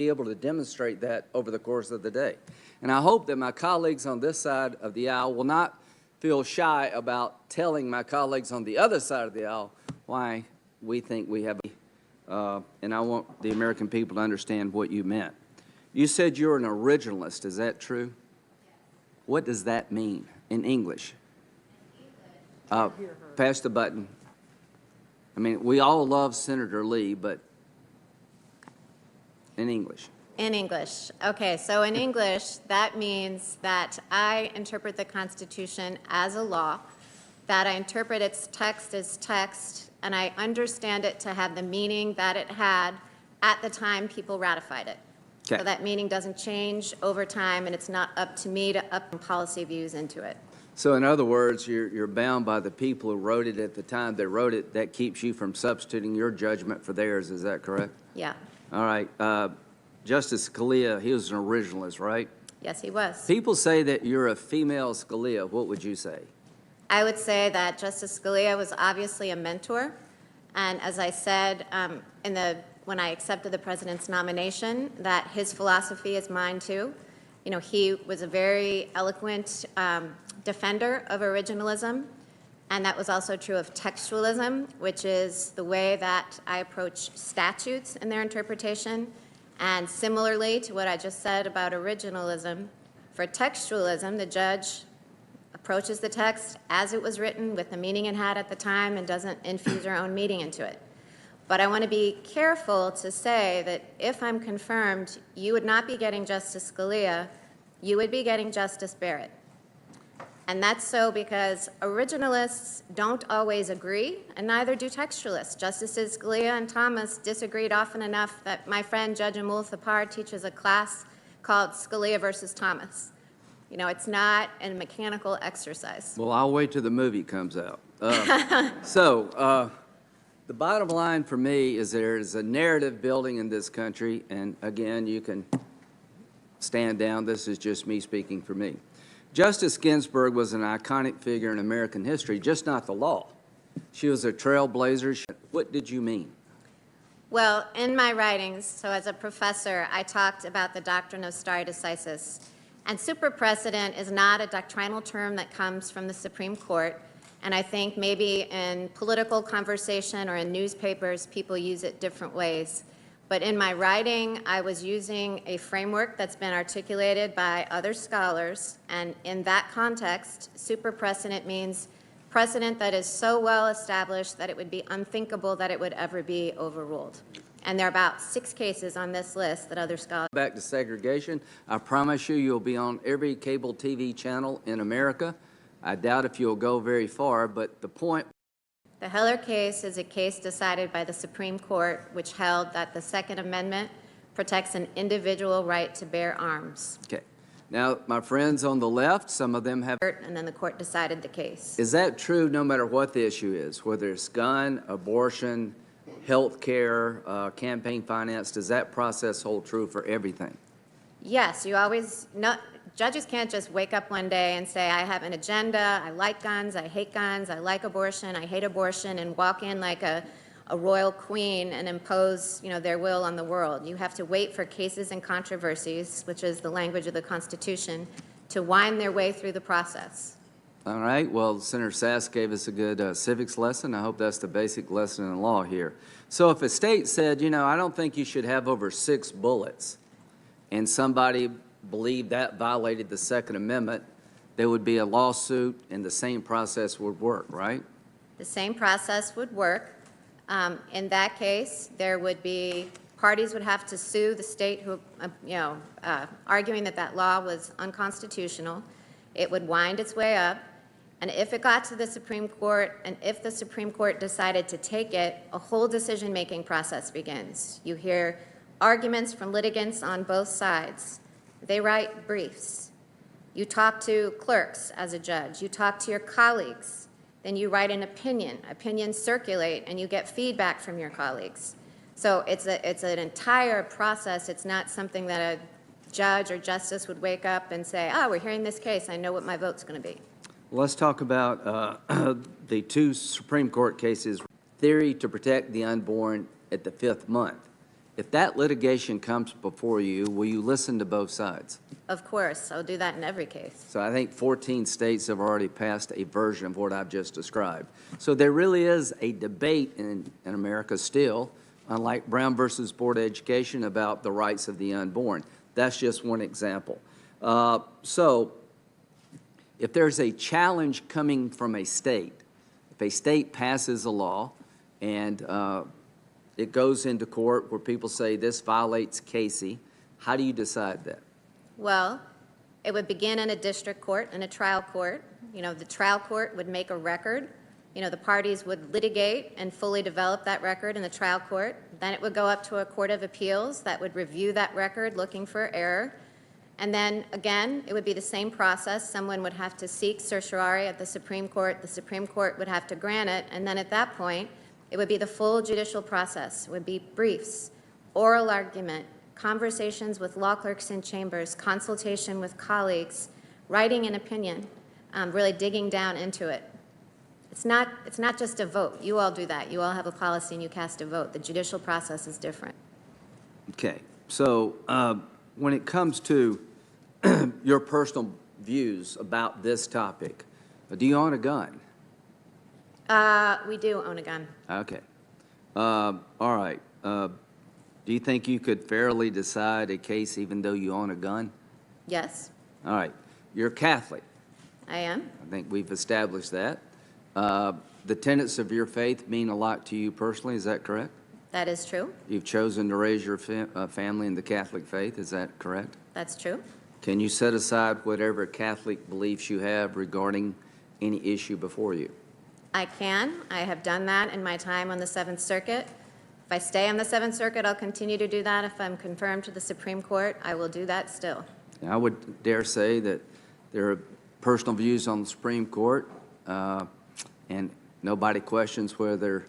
be able to demonstrate that over the course of the day. And I hope that my colleagues on this side of the aisle will not feel shy about telling my colleagues on the other side of the aisle why we think we have, and I want the American people to understand what you meant. You said you're an originalist. Is that true? What does that mean in English? Pass the button. I mean, we all love Senator Lee, but in English. In English. Okay, so in English, that means that I interpret the Constitution as a law, that I interpret its text as text, and I understand it to have the meaning that it had at the time people ratified it. Okay. So that meaning doesn't change over time, and it's not up to me to up policy views into it. So in other words, you're bound by the people who wrote it at the time they wrote it. That keeps you from substituting your judgment for theirs. Is that correct? Yeah. All right. Justice Scalia, he was an originalist, right? Yes, he was. People say that you're a female Scalia. What would you say? I would say that Justice Scalia was obviously a mentor. And as I said when I accepted the president's nomination, that his philosophy is mine too. You know, he was a very eloquent defender of originalism. And that was also true of textualism, which is the way that I approach statutes in their interpretation. And similarly to what I just said about originalism, for textualism, the judge approaches the text as it was written with the meaning it had at the time and doesn't infuse her own meaning into it. But I want to be careful to say that if I'm confirmed, you would not be getting Justice Scalia, you would be getting Justice Barrett. And that's so because originalists don't always agree, and neither do textualists. Justices Scalia and Thomas disagreed often enough that my friend Judge Amul Thapar teaches a class called Scalia versus Thomas. You know, it's not a mechanical exercise. Well, I'll wait till the movie comes out. The bottom line for me is there is a narrative building in this country, and again, you can stand down. This is just me speaking for me. Justice Ginsburg was an iconic figure in American history, just not the law. She was a trailblazer. What did you mean? Well, in my writings, so as a professor, I talked about the doctrine of stare decisis. And super precedent is not a doctrinal term that comes from the Supreme Court. And I think maybe in political conversation or in newspapers, people use it different ways. But in my writing, I was using a framework that's been articulated by other scholars. And in that context, super precedent means precedent that is so well established that it would be unthinkable that it would ever be overruled. And there are about 6 cases on this list that other scholars. Back to segregation, I promise you, you'll be on every cable TV channel in America. I doubt if you'll go very far, but the point. The Heller case is a case decided by the Supreme Court, which held that the Second Amendment protects an individual right to bear arms. Okay. Now, my friends on the left, some of them have. And then the court decided the case. Is that true no matter what the issue is, whether it's gun, abortion, health care, campaign finance? Does that process hold true for everything? Yes, you always know. Judges can't just wake up one day and say, I have an agenda, I like guns, I hate guns, I like abortion, I hate abortion, and walk in like a royal queen and impose, their will on the world. You have to wait for cases and controversies, which is the language of the Constitution, to wind their way through the process. All right. Well, Senator Sass gave us a good civics lesson. I hope that's the basic lesson in law here. So if a state said, I don't think you should have over 6 bullets, and somebody believed that violated the Second Amendment, there would be a lawsuit and the same process would work, right? The same process would work. In that case, there would be parties would have to sue the state who, arguing that law was unconstitutional. It would wind its way up. And if it got to the Supreme Court, and if the Supreme Court decided to take it, a whole decision-making process begins. You hear arguments from litigants on both sides. They write briefs. You talk to clerks as a judge. You talk to your colleagues. Then you write an opinion. Opinions circulate, and you get feedback from your colleagues. So it's an entire process. It's not something that a judge or justice would wake up and say, we're hearing this case. I know what my vote's going to be. Let's talk about the 2 Supreme Court cases. Theory to protect the unborn at the 5th month. If that litigation comes before you, will you listen to both sides? Of course, I'll do that in every case. So I think 14 states have already passed a version of what I've just described. So there really is a debate in America still, unlike Brown versus Board of Education, about the rights of the unborn. That's just one example. So if there's a challenge coming from a state, if a state passes a law and it goes into court where people say this violates Casey, how do you decide that? Well, it would begin in a district court, in a trial court. You know, the trial court would make a record. You know, the parties would litigate and fully develop that record in the trial court. Then it would go up to a court of appeals that would review that record looking for error. And then, again, it would be the same process. Someone would have to seek certiorari at the Supreme Court. The Supreme Court would have to grant it. And then at that point, it would be the full judicial process. It would be briefs, oral argument, conversations with law clerks in chambers, consultation with colleagues, writing an opinion, really digging down into it. It's not just a vote. You all do that. You all have a policy and you cast a vote. The judicial process is different. Okay, so when it comes to your personal views about this topic, do you own a gun? We do own a gun. Okay. All right. Do you think you could fairly decide a case even though you own a gun? Yes, All right. You're Catholic. I am. I think we've established that. The tenets of your faith mean a lot to you personally, is that correct? That is true. You've chosen to raise your family in the Catholic faith, is that correct? That's true. Can you set aside whatever Catholic beliefs you have regarding any issue before you? I can. I have done that in my time on the Seventh Circuit. If I stay on the Seventh Circuit, I'll continue to do that. If I'm confirmed to the Supreme Court, I will do that still. I would dare say that there are personal views on the Supreme Court, and nobody questions whether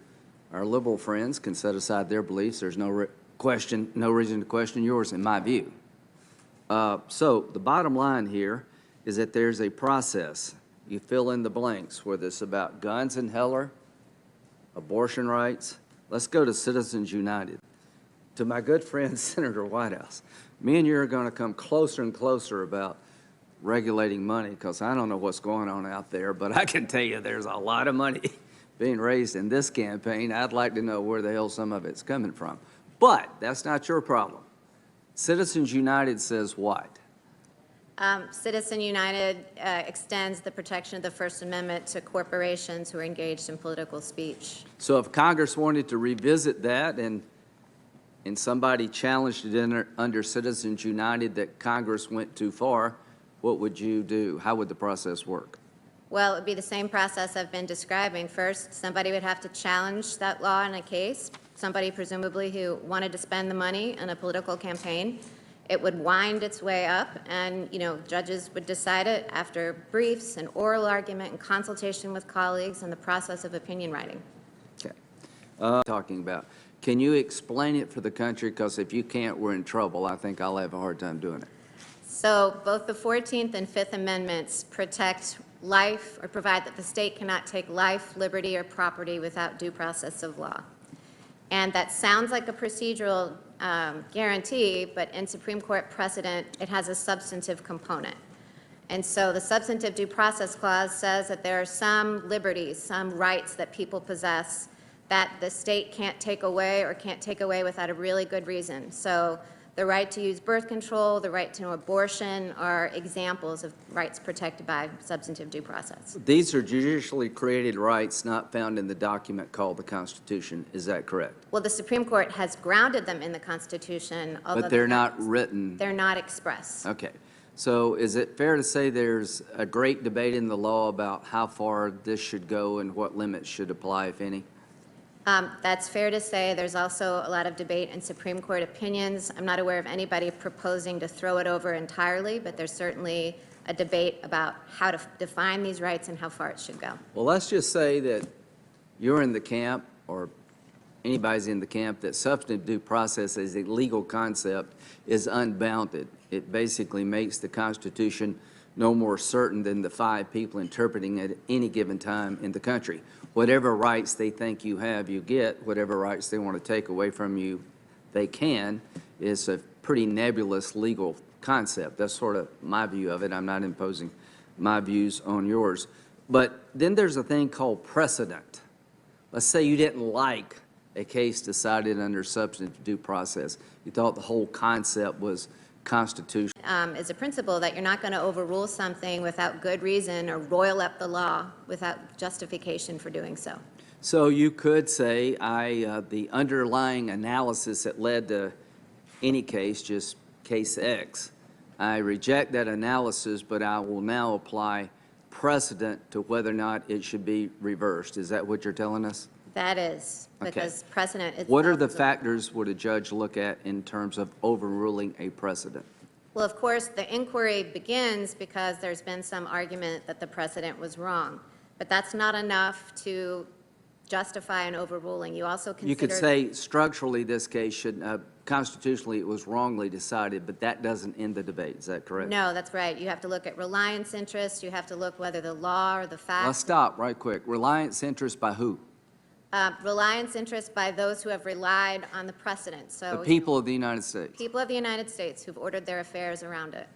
our liberal friends can set aside their beliefs. There's no reason to question yours, in my view. So the bottom line here is that there's a process. You fill in the blanks, whether it's about guns in Heller, abortion rights. Let's go to Citizens United. To my good friend, Senator Whitehouse, me and you are going to come closer and closer about regulating money, because I don't know what's going on out there, but I can tell you there's a lot of money being raised in this campaign. I'd like to know where the hell some of it's coming from. But that's not your problem. Citizens United says what? Citizen United extends the protection of the First Amendment to corporations who are engaged in political speech. So if Congress wanted to revisit that and somebody challenged it under Citizens United that Congress went too far, what would you do? How would the process work? Well, it would be the same process I've been describing. First, somebody would have to challenge that law in a case, somebody presumably who wanted to spend the money in a political campaign. It would wind its way up, and judges would decide it after briefs and oral argument and consultation with colleagues and the process of opinion writing. Okay. Talking about, can you explain it for the country? Because if you can't, we're in trouble. I think I'll have a hard time doing it. So both the 14th and 5th Amendments protect life or provide that the state cannot take life, liberty, or property without due process of law. And that sounds like a procedural guarantee, but in Supreme Court precedent, it has a substantive component. And so the substantive due process clause says that there are some liberties, some rights that people possess that the state can't take away or can't take away without a really good reason. So the right to use birth control, the right to abortion are examples of rights protected by substantive due process. These are judicially created rights not found in the document called the Constitution. Is that correct? Well, the Supreme Court has grounded them in the Constitution, although but they're not written. They're not expressed. Okay. So is it fair to say there's a great debate in the law about how far this should go and what limits should apply, if any? That's fair to say. There's also a lot of debate in Supreme Court opinions. I'm not aware of anybody proposing to throw it over entirely, but there's certainly a debate about how to define these rights and how far it should go. Well, let's just say that you're in the camp, or anybody's in the camp, that substantive due process as a legal concept is unbounded. It basically makes the Constitution no more certain than the 5 people interpreting it at any given time in the country. Whatever rights they think you have, you get. Whatever rights they want to take away from you, they can is a pretty nebulous legal concept. That's sort of my view of it. I'm not imposing my views on yours. But then there's a thing called precedent. Let's say you didn't like a case decided under substantive due process. You thought the whole concept was constitutional. Is a principle that you're not going to overrule something without good reason or roil up the law without justification for doing so. So you could say, the underlying analysis that led to any case, just case X, I reject that analysis, but I will now apply precedent to whether or not it should be reversed. Is that what you're telling us? That is, because precedent itself. What are the factors would a judge look at in terms of overruling a precedent? Well, of course, the inquiry begins because there's been some argument that the precedent was wrong. But that's not enough to justify an overruling. You also consider... You could say structurally this case should, constitutionally it was wrongly decided, but that doesn't end the debate. Is that correct? No, that's right. You have to look at reliance interest. You have to look whether the law or the facts... Let's stop right quick. Reliance interest by who? Reliance interest by those who have relied on the precedent. So The people of the United States. people of the United States who've ordered their affairs around it.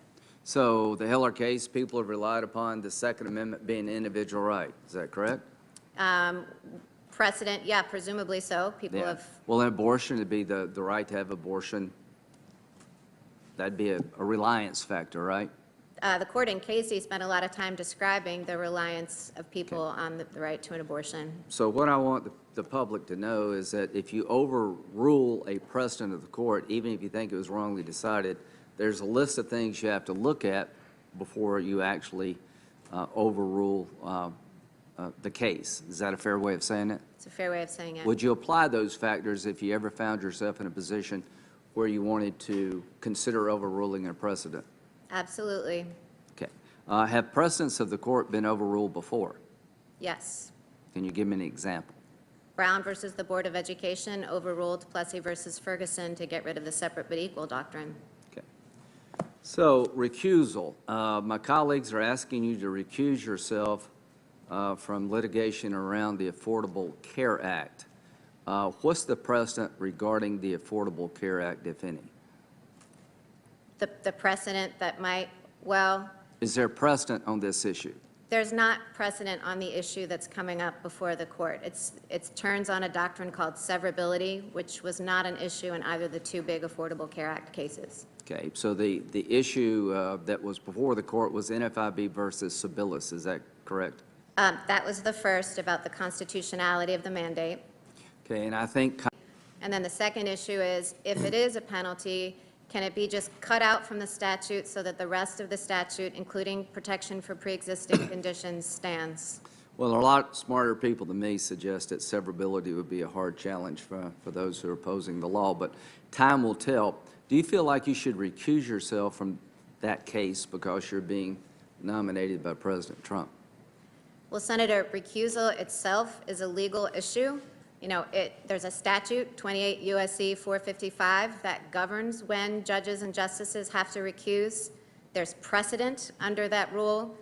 So the Heller case, people have relied upon the Second Amendment being an individual right. Is that correct? Precedent, yeah, presumably so. People Yeah. have, Well, abortion would be the right to have abortion. That'd be a reliance factor, right? the court in Casey spent a lot of time describing the reliance of people on the right to an abortion. So what I want the public to know is that if you overrule a precedent of the court, even if you think it was wrongly decided, there's a list of things you have to look at before you actually overrule the case. Is that a fair way of saying it? It's a fair way of saying it. Would you apply those factors if you ever found yourself in a position where you wanted to consider overruling a precedent? Absolutely, Okay. Have precedents of the court been overruled before? yes. Can you give me an example? Brown versus the Board of Education overruled Plessy versus Ferguson to get rid of the separate but equal doctrine. Okay. So recusal. My colleagues are asking you to recuse yourself from litigation around the Affordable Care Act. What's the precedent regarding the Affordable Care Act, if any? The precedent that might, well, Is there precedent on this issue? there's not precedent on the issue that's coming up before the court. It turns on a doctrine called severability, which was not an issue in either of the two big Affordable Care Act cases. Okay, so the issue that was before the court was NFIB versus Sibelius, is that correct? That was the first about the constitutionality of the mandate. Okay, and I think, And then the second issue is, if it is a penalty, can it be just cut out from the statute so that the rest of the statute, including protection for pre-existing conditions, stands? well, a lot smarter people than me suggest that severability would be a hard challenge for those who are opposing the law, but time will tell. Do you feel like you should recuse yourself from that case because you're being nominated by President Trump? Well, Senator, recusal itself is a legal issue. You know, there's a statute, 28 U.S.C. 455, that governs when judges and justices have to recuse. There's precedent under that rule.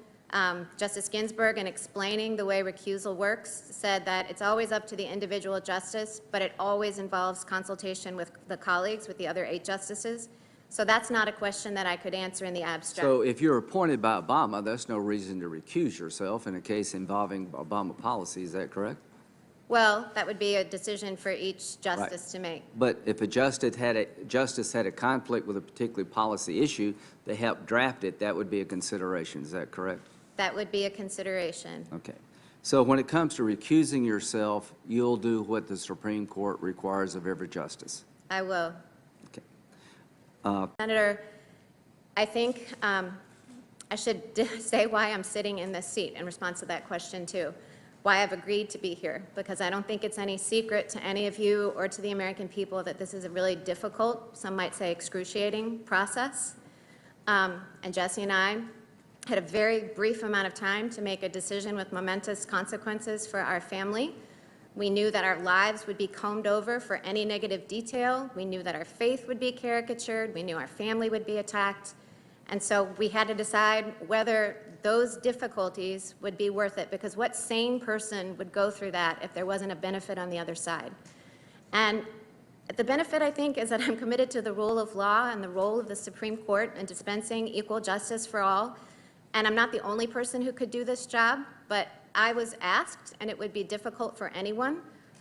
Justice Ginsburg, in explaining the way recusal works, said that it's always up to the individual justice, but it always involves consultation with the colleagues, with the other 8 justices. So that's not a question that I could answer in the abstract. So if you're appointed by Obama, that's no reason to recuse yourself in a case involving Obama policy, is that correct? Well, that would be a decision for each justice to make. But if a justice had a conflict with a particular policy issue, they helped draft it, that would be a consideration, is that correct? That would be a consideration. Okay. So when it comes to recusing yourself, you'll do what the Supreme Court requires of every justice? I will. Okay. Senator, I think I should say why I'm sitting in this seat in response to that question, too. Why I've agreed to be here, because I don't think it's any secret to any of you or to the American people that this is a really difficult, some might say excruciating process. And Jesse and I had a very brief amount of time to make a decision with momentous consequences for our family. We knew that our lives would be combed over for any negative detail. We knew that our faith would be caricatured. We knew our family would be attacked. And so we had to decide whether those difficulties would be worth it, because what sane person would go through that if there wasn't a benefit on the other side? And The benefit, I think, is that I'm committed to the rule of law and the role of the Supreme Court in dispensing equal justice for all. And I'm not the only person who could do this job, but I was asked, and it would be difficult for anyone.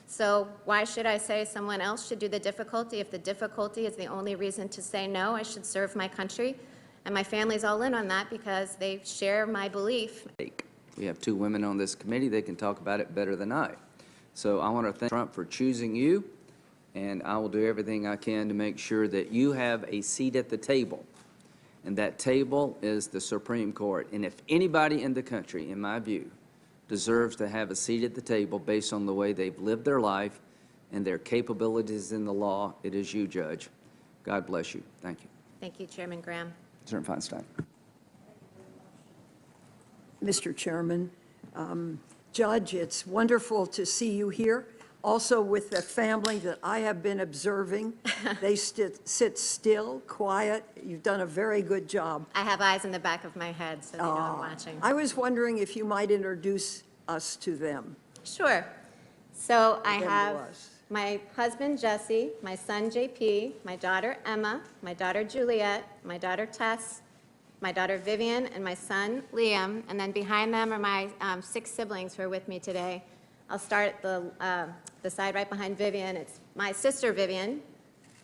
So why should I say someone else should do the difficulty if the difficulty is the only reason to say no? I should serve my country. And my family's all in on that because they share my belief. We have two women on this committee. They can talk about it better than I. So I want to thank Trump for choosing you, and I will do everything I can to make sure that you have a seat at the table. And that table is the Supreme Court. And if anybody in the country, in my view, deserves to have a seat at the table based on the way they've lived their life and their capabilities in the law, it is you, Judge. God bless you. Thank you. Thank you, Chairman Graham. Senator Feinstein. Mr. Chairman, Judge, it's wonderful to see you here. Also with the family that I have been observing. They sit still, quiet. You've done a very good job. I have eyes in the back of my head, so they know I'm watching. I was wondering if you might introduce us to them. Sure. So I Them to have us. my husband, Jesse, my son, JP, my daughter, Emma, my daughter, Juliet, my daughter, Tess, my daughter, Vivian, and my son, Liam. And then behind them are my 6 siblings who are with me today. I'll start at the side right behind Vivian. It's my sister, Vivian,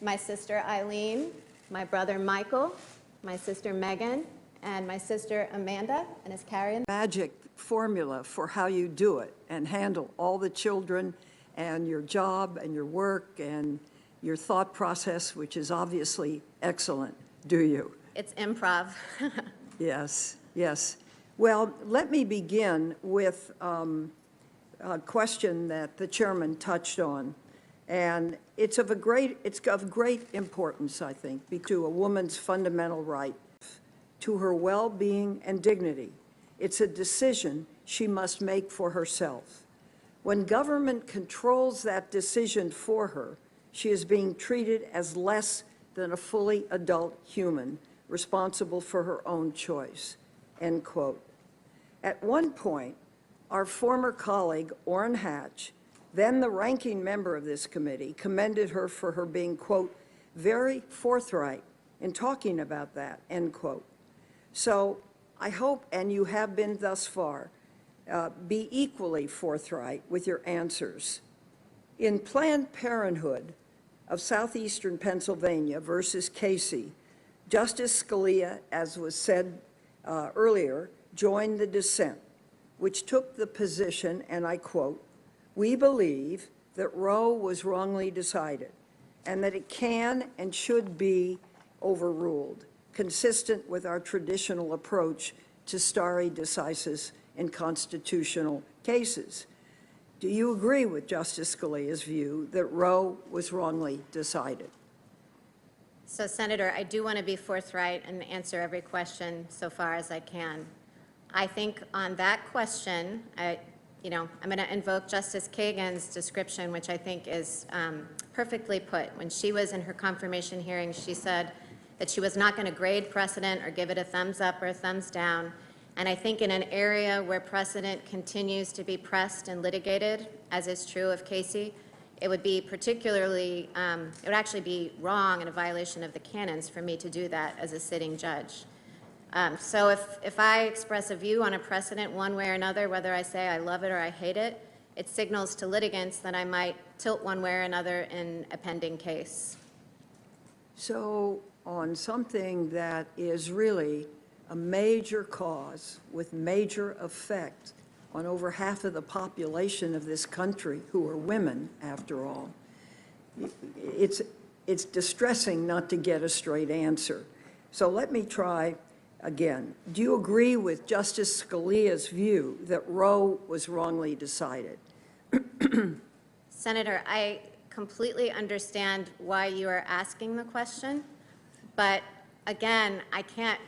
my sister, Eileen, my brother, Michael, my sister, Megan, and my sister, Amanda, and is Carrie. Magic formula for how you do it and handle all the children and your job and your work and your thought process, which is obviously excellent, do you? It's improv. Yes, yes. Well, let me begin with a question that the chairman touched on. And it's of great importance, I think, to a woman's fundamental right to her well-being and dignity. It's a decision she must make for herself. When government controls that decision for her, she is being treated as less than a fully adult human, responsible for her own choice, end quote. At one point, our former colleague, Orrin Hatch, then the ranking member of this committee, commended her for her being, quote, very forthright in talking about that, end quote. So I hope, and you have been thus far, be equally forthright with your answers. In Planned Parenthood of Southeastern Pennsylvania versus Casey, Justice Scalia, as was said earlier, joined the dissent, which took the position, and I quote, "We believe that Roe was wrongly decided and that it can and should be overruled, consistent with our traditional approach to stare decisis in constitutional cases." Do you agree with Justice Scalia's view that Roe was wrongly decided? So, Senator, I do want to be forthright and answer every question so far as I can. I think on that question, I'm going to invoke Justice Kagan's description, which I think is perfectly put. When she was in her confirmation hearing, she said that she was not going to grade precedent or give it a thumbs up or a thumbs down. And I think in an area where precedent continues to be pressed and litigated, as is true of Casey, it would be particularly, it would actually be wrong and a violation of the canons for me to do that as a sitting judge. So if I express a view on a precedent one way or another, whether I say I love it or I hate it, it signals to litigants that I might tilt one way or another in a pending case. So on something that is really a major cause with major effect on over half of the population of this country, who are women, after all, it's distressing not to get a straight answer. So let me try again. Do you agree with Justice Scalia's view that Roe was wrongly decided? Senator, I completely understand why you are asking the question, but again, I can't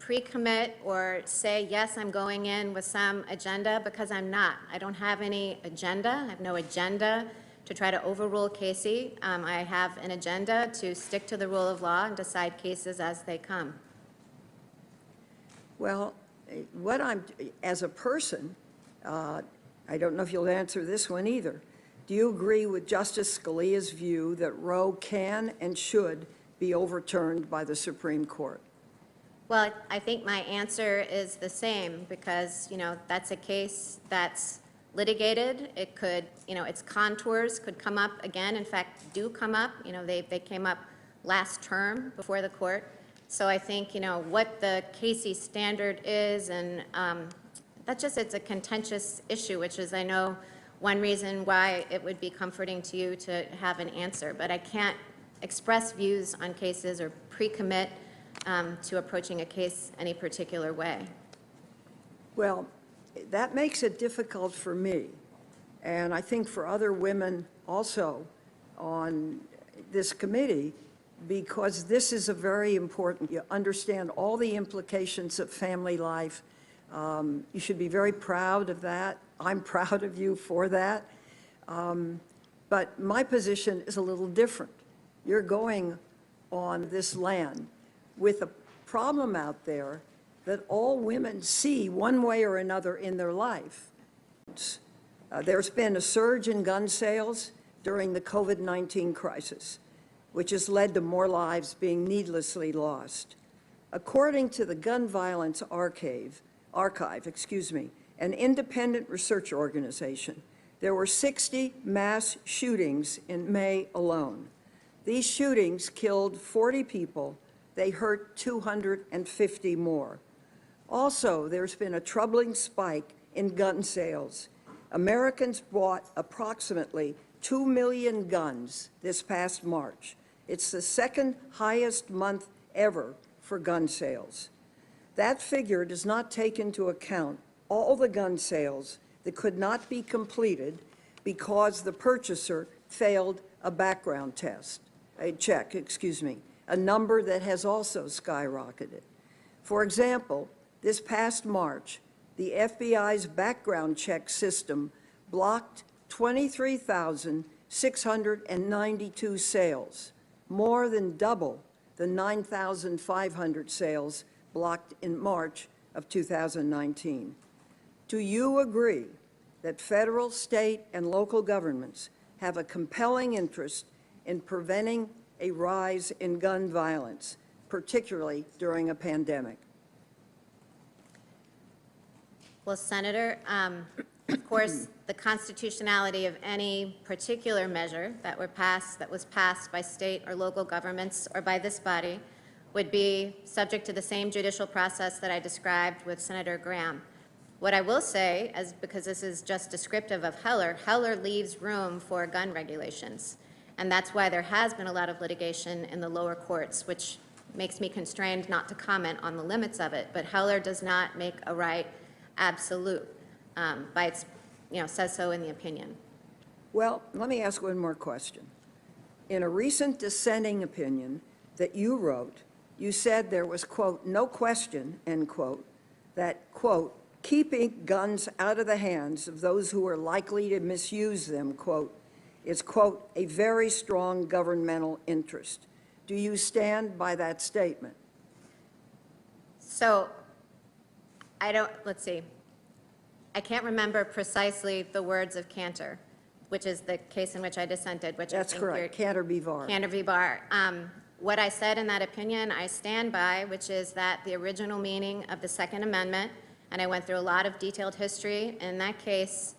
pre-commit or say, yes, I'm going in with some agenda, because I'm not. I don't have any agenda. I have no agenda to try to overrule Casey. I have an agenda to stick to the rule of law and decide cases as they come. Well, as a person, I don't know if you'll answer this one either, Do you agree with Justice Scalia's view that Roe can and should be overturned by the Supreme Court? Well, I think my answer is the same because, that's a case that's litigated. It could, its contours could come up again, in fact, do come up. They came up last term before the court. So I think, what the Casey standard is, and it's a contentious issue, which is, I know, one reason why it would be comforting to you to have an answer. But I can't express views on cases or pre-commit to approaching a case any particular way. Well, that makes it difficult for me, and I think for other women also on this committee, because this is a very important, you understand all the implications of family life. You should be very proud of that. I'm proud of you for that. But my position is a little different. You're going on this land with a problem out there that all women see one way or another in their life. There's been a surge in gun sales during the COVID-19 crisis, which has led to more lives being needlessly lost. According to the Gun Violence Archive, an independent research organization, there were 60 mass shootings in May alone. These shootings killed 40 people. They hurt 250 more. Also, there's been a troubling spike in gun sales. Americans bought approximately 2 million guns this past March. It's the second highest month ever for gun sales. That figure does not take into account all the gun sales that could not be completed because the purchaser failed a background check, a number that has also skyrocketed. For example, this past March, the FBI's background check system blocked 23,692 sales, more than double the 9,500 sales blocked in March of 2019. Do you agree that federal, state, and local governments have a compelling interest in preventing a rise in gun violence, particularly during a pandemic? Well, Senator, of course, the constitutionality of any particular measure that was passed by state or local governments or by this body would be subject to the same judicial process that I described with Senator Graham. What I will say, because this is just descriptive of Heller leaves room for gun regulations. And that's why there has been a lot of litigation in the lower courts, which makes me constrained not to comment on the limits of it. But Heller does not make a right absolute, says so in the opinion. Well, let me ask one more question. In a recent dissenting opinion that you wrote, you said there was, quote, no question, end quote, that, quote, keeping guns out of the hands of those who are likely to misuse them, quote, is, quote, a very strong governmental interest. Do you stand by that statement? So, let's see. I can't remember precisely the words of Cantor, which is the case in which I dissented, which That's I think correct, Cantor v. Barr. Cantor v. Barr. What I said in that opinion, I stand by, which is that the original meaning of the Second Amendment, and I went through a lot of detailed history in that case,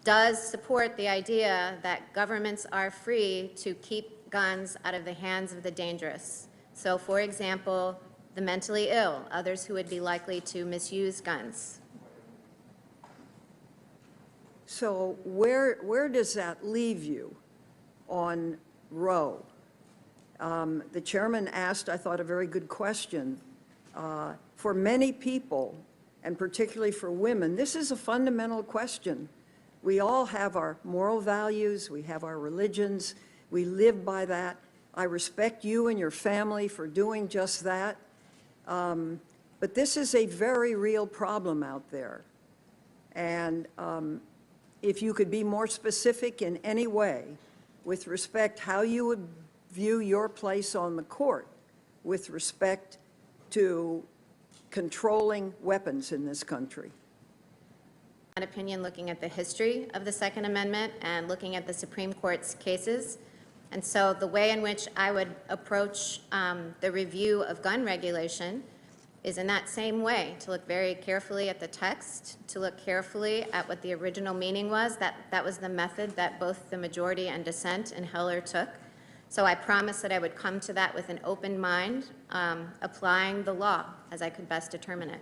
does support the idea that governments are free to keep guns out of the hands of the dangerous. So, for example, the mentally ill, others who would be likely to misuse guns. So where does that leave you on Roe? The chairman asked, I thought, a very good question. For many people, and particularly for women, this is a fundamental question. We all have our moral values, we have our religions, we live by that. I respect you and your family for doing just that. But this is a very real problem out there. And if you could be more specific in any way with respect how you would view your place on the court with respect to controlling weapons in this country. that opinion looking at the history of the Second Amendment and looking at the Supreme Court's cases. And so the way in which I would approach the review of gun regulation is in that same way, to look very carefully at the text, to look carefully at what the original meaning was. That was the method that both the majority and dissent in Heller took. So I promised that I would come to that with an open mind, applying the law as I could best determine it.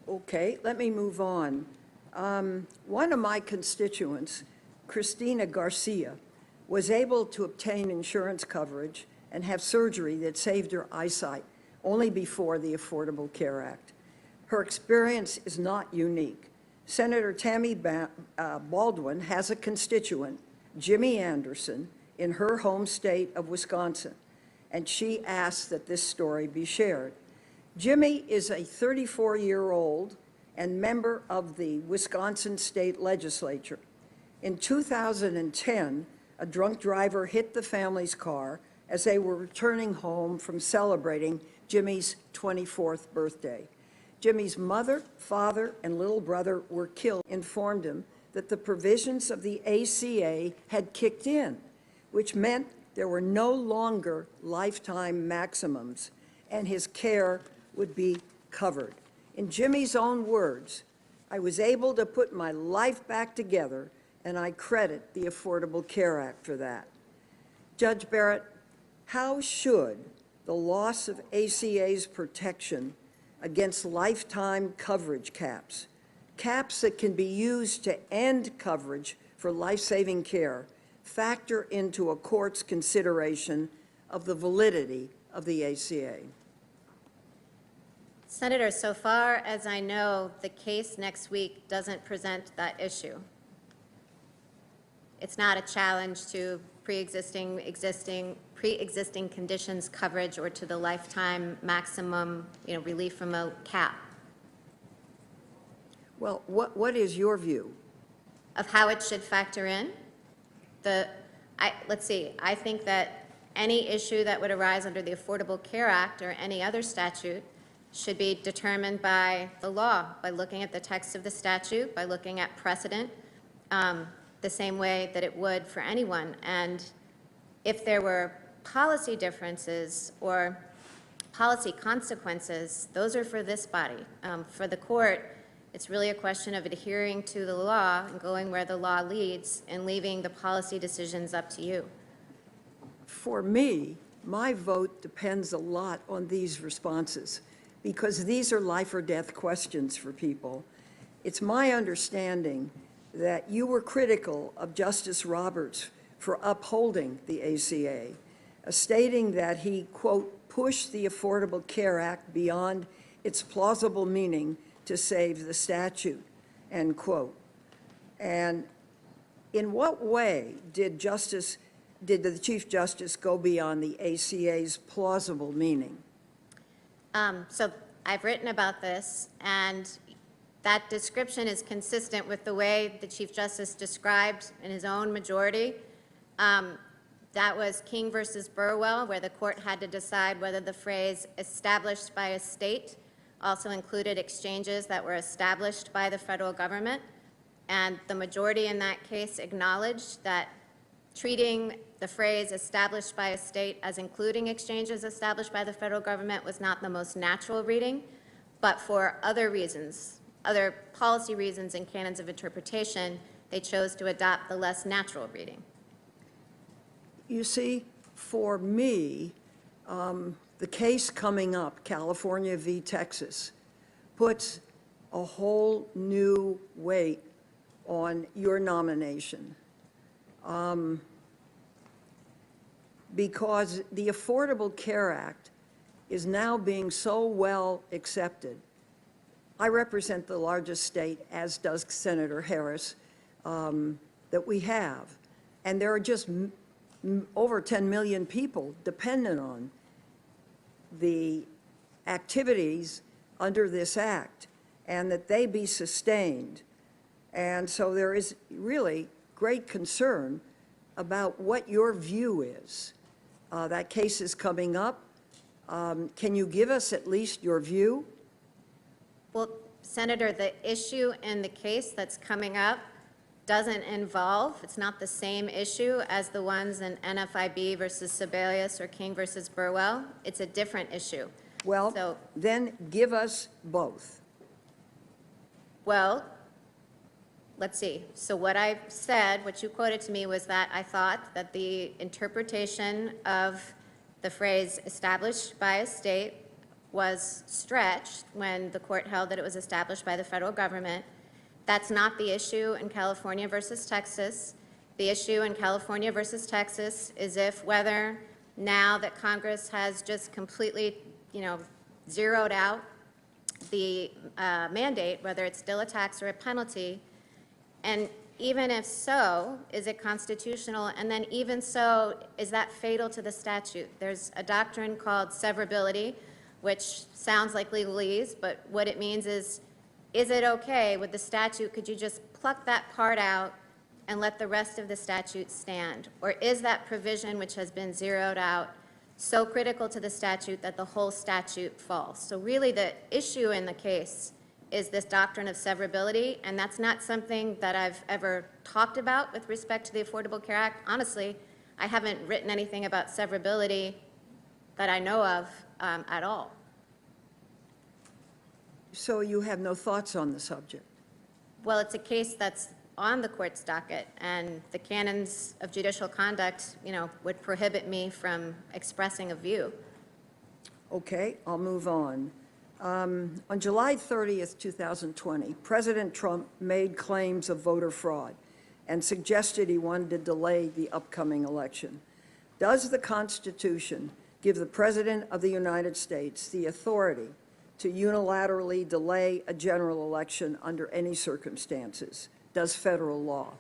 Okay, let me move on. One of my constituents, Christina Garcia, was able to obtain insurance coverage and have surgery that saved her eyesight only before the Affordable Care Act. Her experience is not unique. Senator Tammy Baldwin has a constituent, Jimmy Anderson, in her home state of Wisconsin, and she asked that this story be shared. Jimmy is a 34-year-old and member of the Wisconsin State Legislature. In 2010, a drunk driver hit the family's car as they were returning home from celebrating Jimmy's 24th birthday. Jimmy's mother, father, and little brother were killed, informed him that the provisions of the ACA had kicked in, which meant there were no longer lifetime maximums, and his care would be covered. In Jimmy's own words, "I was able to put my life back together, and I credit the Affordable Care Act for that." Judge Barrett, how should the loss of ACA's protection against lifetime coverage caps that can be used to end coverage for life-saving care, factor into a court's consideration of the validity of the ACA? Senator, so far as I know, the case next week doesn't present that issue. It's not a challenge to pre-existing conditions coverage or to the lifetime maximum, relief from a cap. Well, what is your view? Of how it should factor in? Let's see, I think that any issue that would arise under the Affordable Care Act or any other statute should be determined by the law, by looking at the text of the statute, by looking at precedent, the same way that it would for anyone. And if there were policy differences or policy consequences, those are for this body. For the court, it's really a question of adhering to the law and going where the law leads and leaving the policy decisions up to you. For me, my vote depends a lot on these responses, because these are life or death questions for people. It's my understanding that you were critical of Justice Roberts for upholding the ACA, stating that he, quote, pushed the Affordable Care Act beyond its plausible meaning to save the statute, end quote. And in what way did the Chief Justice go beyond the ACA's plausible meaning? So I've written about this, and that description is consistent with the way the Chief Justice described in his own majority. That was King versus Burwell, where the court had to decide whether the phrase established by a state also included exchanges that were established by the federal government. And the majority in that case acknowledged that treating the phrase established by a state as including exchanges established by the federal government was not the most natural reading, but for other reasons, other policy reasons and canons of interpretation, they chose to adopt the less natural reading. You see, for me, the case coming up, California v. Texas, puts a whole new weight on your nomination. Because the Affordable Care Act is now being so well accepted. I represent the largest state, as does Senator Harris, that we have. And there are just over 10 million people dependent on the activities under this act, and that they be sustained. And so there is really great concern about what your view is. That case is coming up. Can you give us at least your view? Well, Senator, the issue in the case that's coming up doesn't involve, it's not the same issue as the ones in NFIB versus Sebelius or King versus Burwell. It's a different issue. Well, So- then give us both. Well, let's see. So what I said, what you quoted to me, was that I thought that the interpretation of the phrase established by a state was stretched when the court held that it was established by the federal government. That's not the issue in California versus Texas. The issue in California versus Texas is if whether now that Congress has just completely, zeroed out the mandate, whether it's still a tax or a penalty, and even if so, is it constitutional? And then even so, is that fatal to the statute? There's a doctrine called severability, which sounds like legalese, but what it means is it okay with the statute? Could you just pluck that part out and let the rest of the statute stand? Or is that provision, which has been zeroed out, so critical to the statute that the whole statute falls? So really the issue in the case is this doctrine of severability, and that's not something that I've ever talked about with respect to the Affordable Care Act. Honestly, I haven't written anything about severability that I know of at all. So you have no thoughts on the subject? Well, it's a case that's on the court's docket, and the canons of judicial conduct, would prohibit me from expressing a view. Okay, I'll move on. On July 30th, 2020, President Trump made claims of voter fraud and suggested he wanted to delay the upcoming election. Does the Constitution give the President of the United States the authority to unilaterally delay a general election under any circumstances? Does federal law?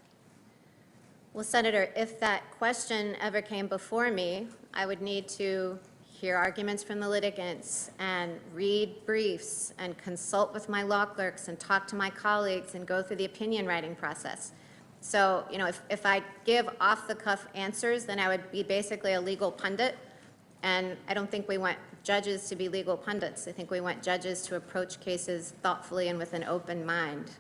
Well, Senator, if that question ever came before me, I would need to hear arguments from the litigants and read briefs and consult with my law clerks and talk to my colleagues and go through the opinion writing process. So, if I give off-the-cuff answers, then I would be basically a legal pundit, and I don't think we want judges to be legal pundits. I think we want judges to approach cases thoughtfully and with an open mind.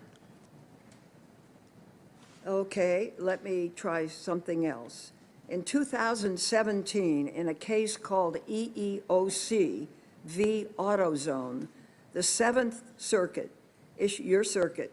Okay, let me try something else. In 2017, in a case called EEOC v. AutoZone, the Seventh Circuit, your circuit,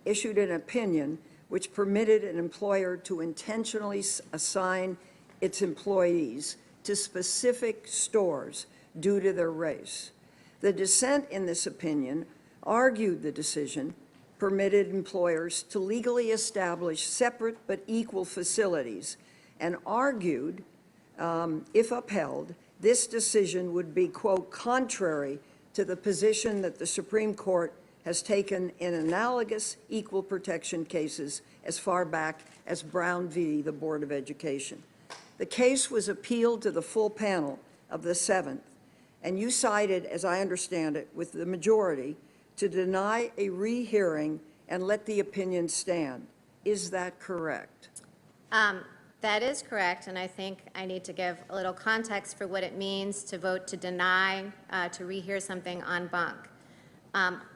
issued an opinion which permitted an employer to intentionally assign its employees to specific stores due to their race. The dissent in this opinion argued the decision permitted employers to legally establish separate but equal facilities, and argued, if upheld, this decision would be, quote, contrary to the position that the Supreme Court has taken in analogous equal protection cases as far back as Brown v. the Board of Education. The case was appealed to the full panel of the Seventh, and you sided, as I understand it, with the majority to deny a rehearing and let the opinion stand. Is that correct? That is correct, and I think I need to give a little context for what it means to vote to deny, to rehear something en banc.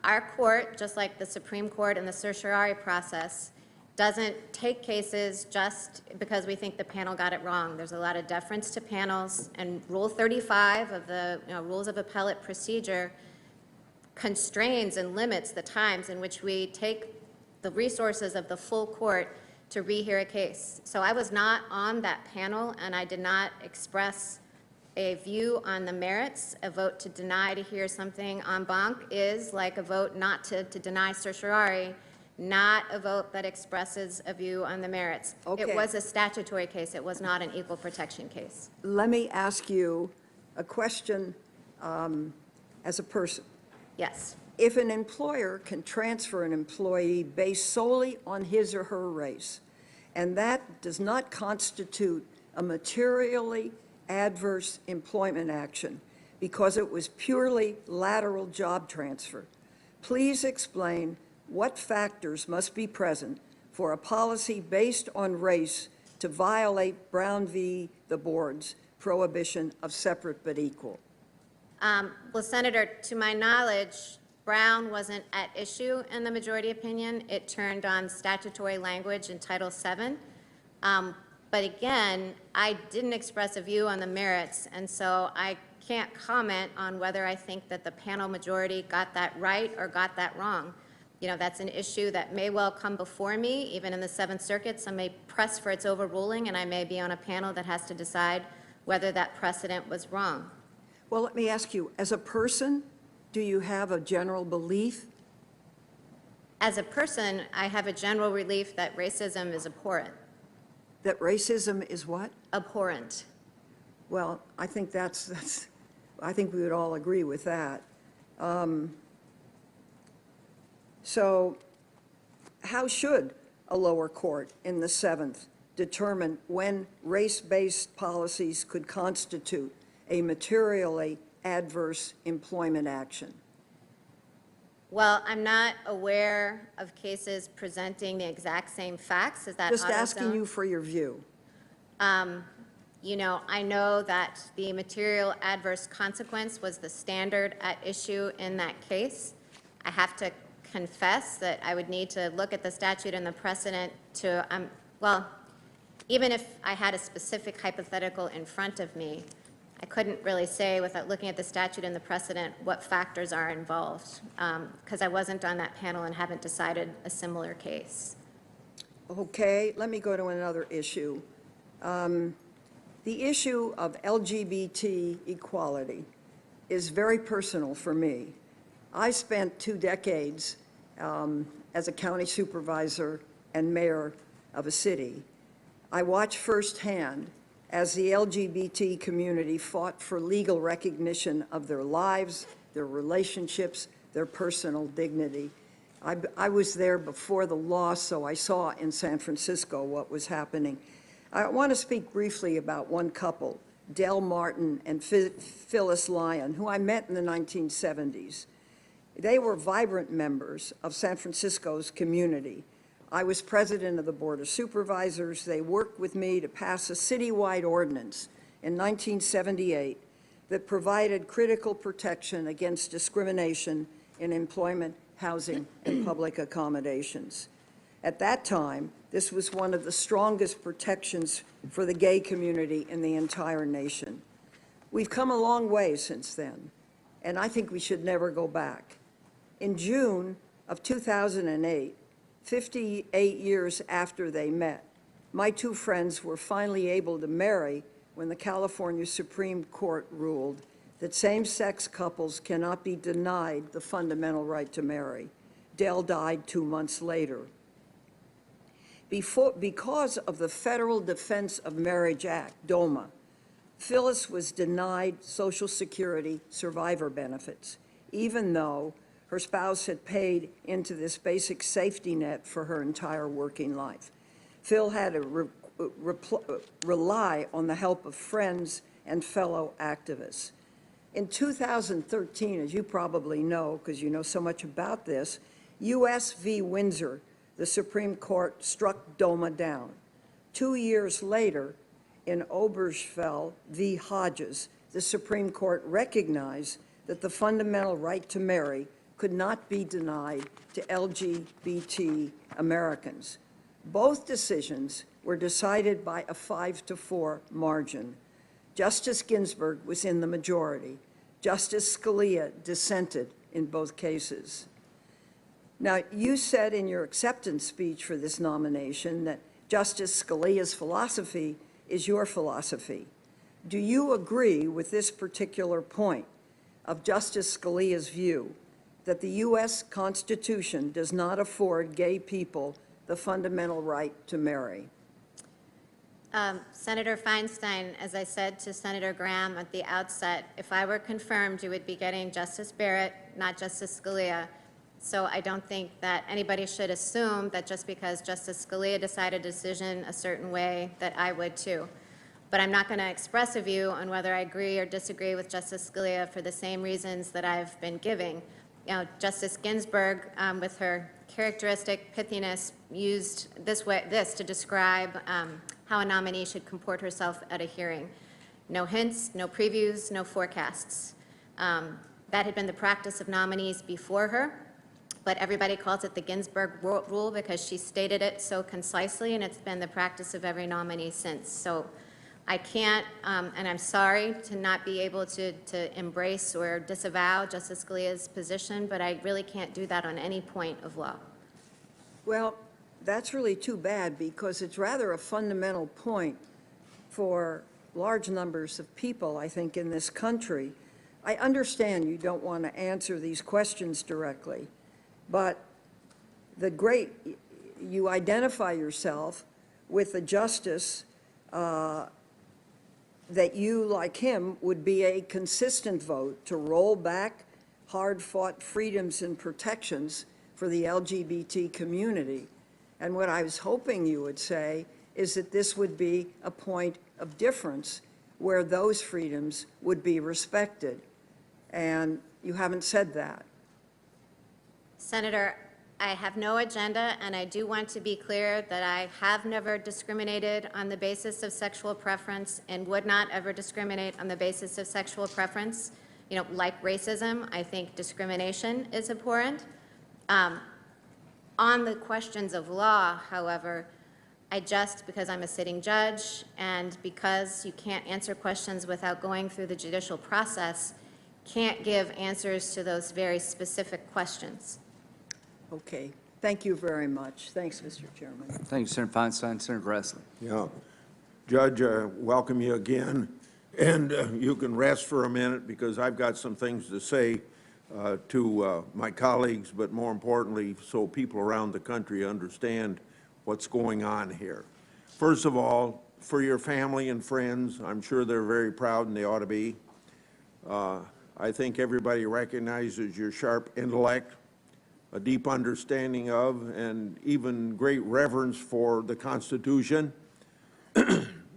Our court, just like the Supreme Court and the certiorari process, doesn't take cases just because we think the panel got it wrong. There's a lot of deference to panels, and Rule 35 of the Rules of Appellate Procedure constrains and limits the times in which we take the resources of the full court to rehear a case. So I was not on that panel, and I did not express a view on the merits. A vote to deny to hear something en banc is like a vote not to deny certiorari, not a vote that expresses a view on the merits. Okay. It was a statutory case. It was not an equal protection case. Let me ask you a question as a person. Yes. If an employer can transfer an employee based solely on his or her race, and that does not constitute a materially adverse employment action because it was purely lateral job transfer, please explain what factors must be present for a policy based on race to violate Brown v. the Board's prohibition of separate but equal. Well, Senator, to my knowledge, Brown wasn't at issue in the majority opinion. It turned on statutory language in Title VII. But again, I didn't express a view on the merits, and so I can't comment on whether I think that the panel majority got that right or got that wrong. You know, that's an issue that may well come before me, even in the Seventh Circuit. Some may press for its overruling, and I may be on a panel that has to decide whether that precedent was wrong. Well, let me ask you, as a person, do you have a general belief? As a person, I have a general belief that racism is abhorrent. That racism is what? Abhorrent. Well, I think I think we would all agree with that. So how should a lower court in the Seventh determine when race-based policies could constitute a materially adverse employment action? Well, I'm not aware of cases presenting the exact same facts as that Just AutoZone. asking you for your view. You know, I know that the material adverse consequence was the standard at issue in that case. I have to confess that I would need to look at the statute and the precedent to, well, even if I had a specific hypothetical in front of me, I couldn't really say without looking at the statute and the precedent what factors are involved, because I wasn't on that panel and haven't decided a similar case. Okay, let me go to another issue. The issue of LGBT equality is very personal for me. I spent 2 decades as a county supervisor and mayor of a city. I watched firsthand as the LGBT community fought for legal recognition of their lives, their relationships, their personal dignity. I was there before the law, so I saw in San Francisco what was happening. I want to speak briefly about one couple, Del Martin and Phyllis Lyon, who I met in the 1970s. They were vibrant members of San Francisco's community. I was president of the Board of Supervisors. They worked with me to pass a citywide ordinance in 1978 that provided critical protection against discrimination in employment, housing, and public accommodations. At that time, this was one of the strongest protections for the gay community in the entire nation. We've come a long way since then, and I think we should never go back. In June of 2008, 58 years after they met, my 2 friends were finally able to marry when the California Supreme Court ruled that same-sex couples cannot be denied the fundamental right to marry. Del died 2 months later. Because of the Federal Defense of Marriage Act, DOMA, Phyllis was denied Social Security survivor benefits, even though her spouse had paid into this basic safety net for her entire working life. Phil had to rely on the help of friends and fellow activists. In 2013, as you probably know, because you know so much about this, U.S. v. Windsor, the Supreme Court struck DOMA down. 2 years later, in Obergefell v. Hodges, the Supreme Court recognized that the fundamental right to marry could not be denied to LGBT Americans. Both decisions were decided by a 5-4 margin. Justice Ginsburg was in the majority. Justice Scalia dissented in both cases. Now, you said in your acceptance speech for this nomination that Justice Scalia's philosophy is your philosophy. Do you agree with this particular point of Justice Scalia's view that the U.S. Constitution does not afford gay people the fundamental right to marry? Senator Feinstein, as I said to Senator Graham at the outset, if I were confirmed, you would be getting Justice Barrett, not Justice Scalia. So I don't think that anybody should assume that just because Justice Scalia decided a decision a certain way, that I would too. But I'm not going to express a view on whether I agree or disagree with Justice Scalia for the same reasons that I've been giving. You know, Justice Ginsburg, with her characteristic pithiness, used this to describe how a nominee should comport herself at a hearing. No hints, no previews, no forecasts. That had been the practice of nominees before her, but everybody calls it the Ginsburg rule because she stated it so concisely, and it's been the practice of every nominee since. So I can't, and I'm sorry to not be able to embrace or disavow Justice Scalia's position, but I really can't do that on any point of law. Well, that's really too bad, because it's rather a fundamental point for large numbers of people, I think, in this country. I understand you don't want to answer these questions directly, but you identify yourself with a justice that you, like him, would be a consistent vote to roll back hard-fought freedoms and protections for the LGBT community. And what I was hoping you would say is that this would be a point of difference where those freedoms would be respected. And you haven't said that. Senator, I have no agenda, and I do want to be clear that I have never discriminated on the basis of sexual preference and would not ever discriminate on the basis of sexual preference. You know, like racism, I think discrimination is abhorrent. On the questions of law, however, because I'm a sitting judge and because you can't answer questions without going through the judicial process, can't give answers to those very specific questions. Okay. Thank you very much. Thanks, Mr. Chairman. Thank you, Senator Feinstein. Senator Grassley. Yeah. Judge, welcome you again. And you can rest for a minute, because I've got some things to say to my colleagues, but more importantly, so people around the country understand what's going on here. First of all, for your family and friends, I'm sure they're very proud, and they ought to be. I think everybody recognizes your sharp intellect, a deep understanding of, and even great reverence for the Constitution.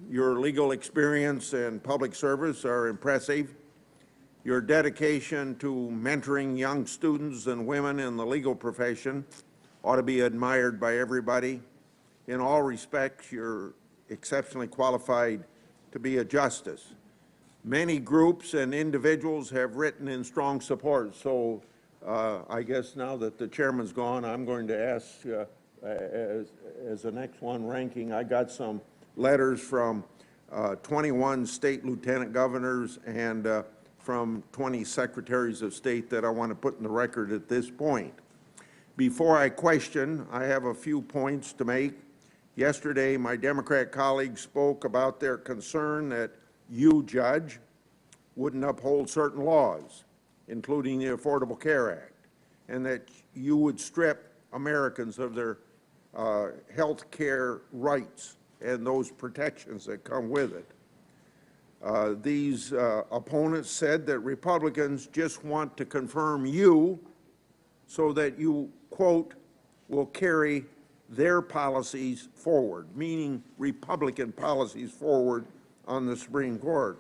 Your legal experience and public service are impressive. Your dedication to mentoring young students and women in the legal profession ought to be admired by everybody. In all respects, you're exceptionally qualified to be a justice. Many groups and individuals have written in strong support, so I guess now that the chairman's gone, I'm going to ask, as the next one ranking, I got some letters from 21 state lieutenant governors and from 20 secretaries of state that I want to put in the record at this point. Before I question, I have a few points to make. Yesterday, my Democrat colleagues spoke about their concern that you, Judge, wouldn't uphold certain laws, including the Affordable Care Act, and that you would strip Americans of their health care rights and those protections that come with it. These opponents said that Republicans just want to confirm you so that you, quote, will carry their policies forward, meaning Republican policies forward on the Supreme Court.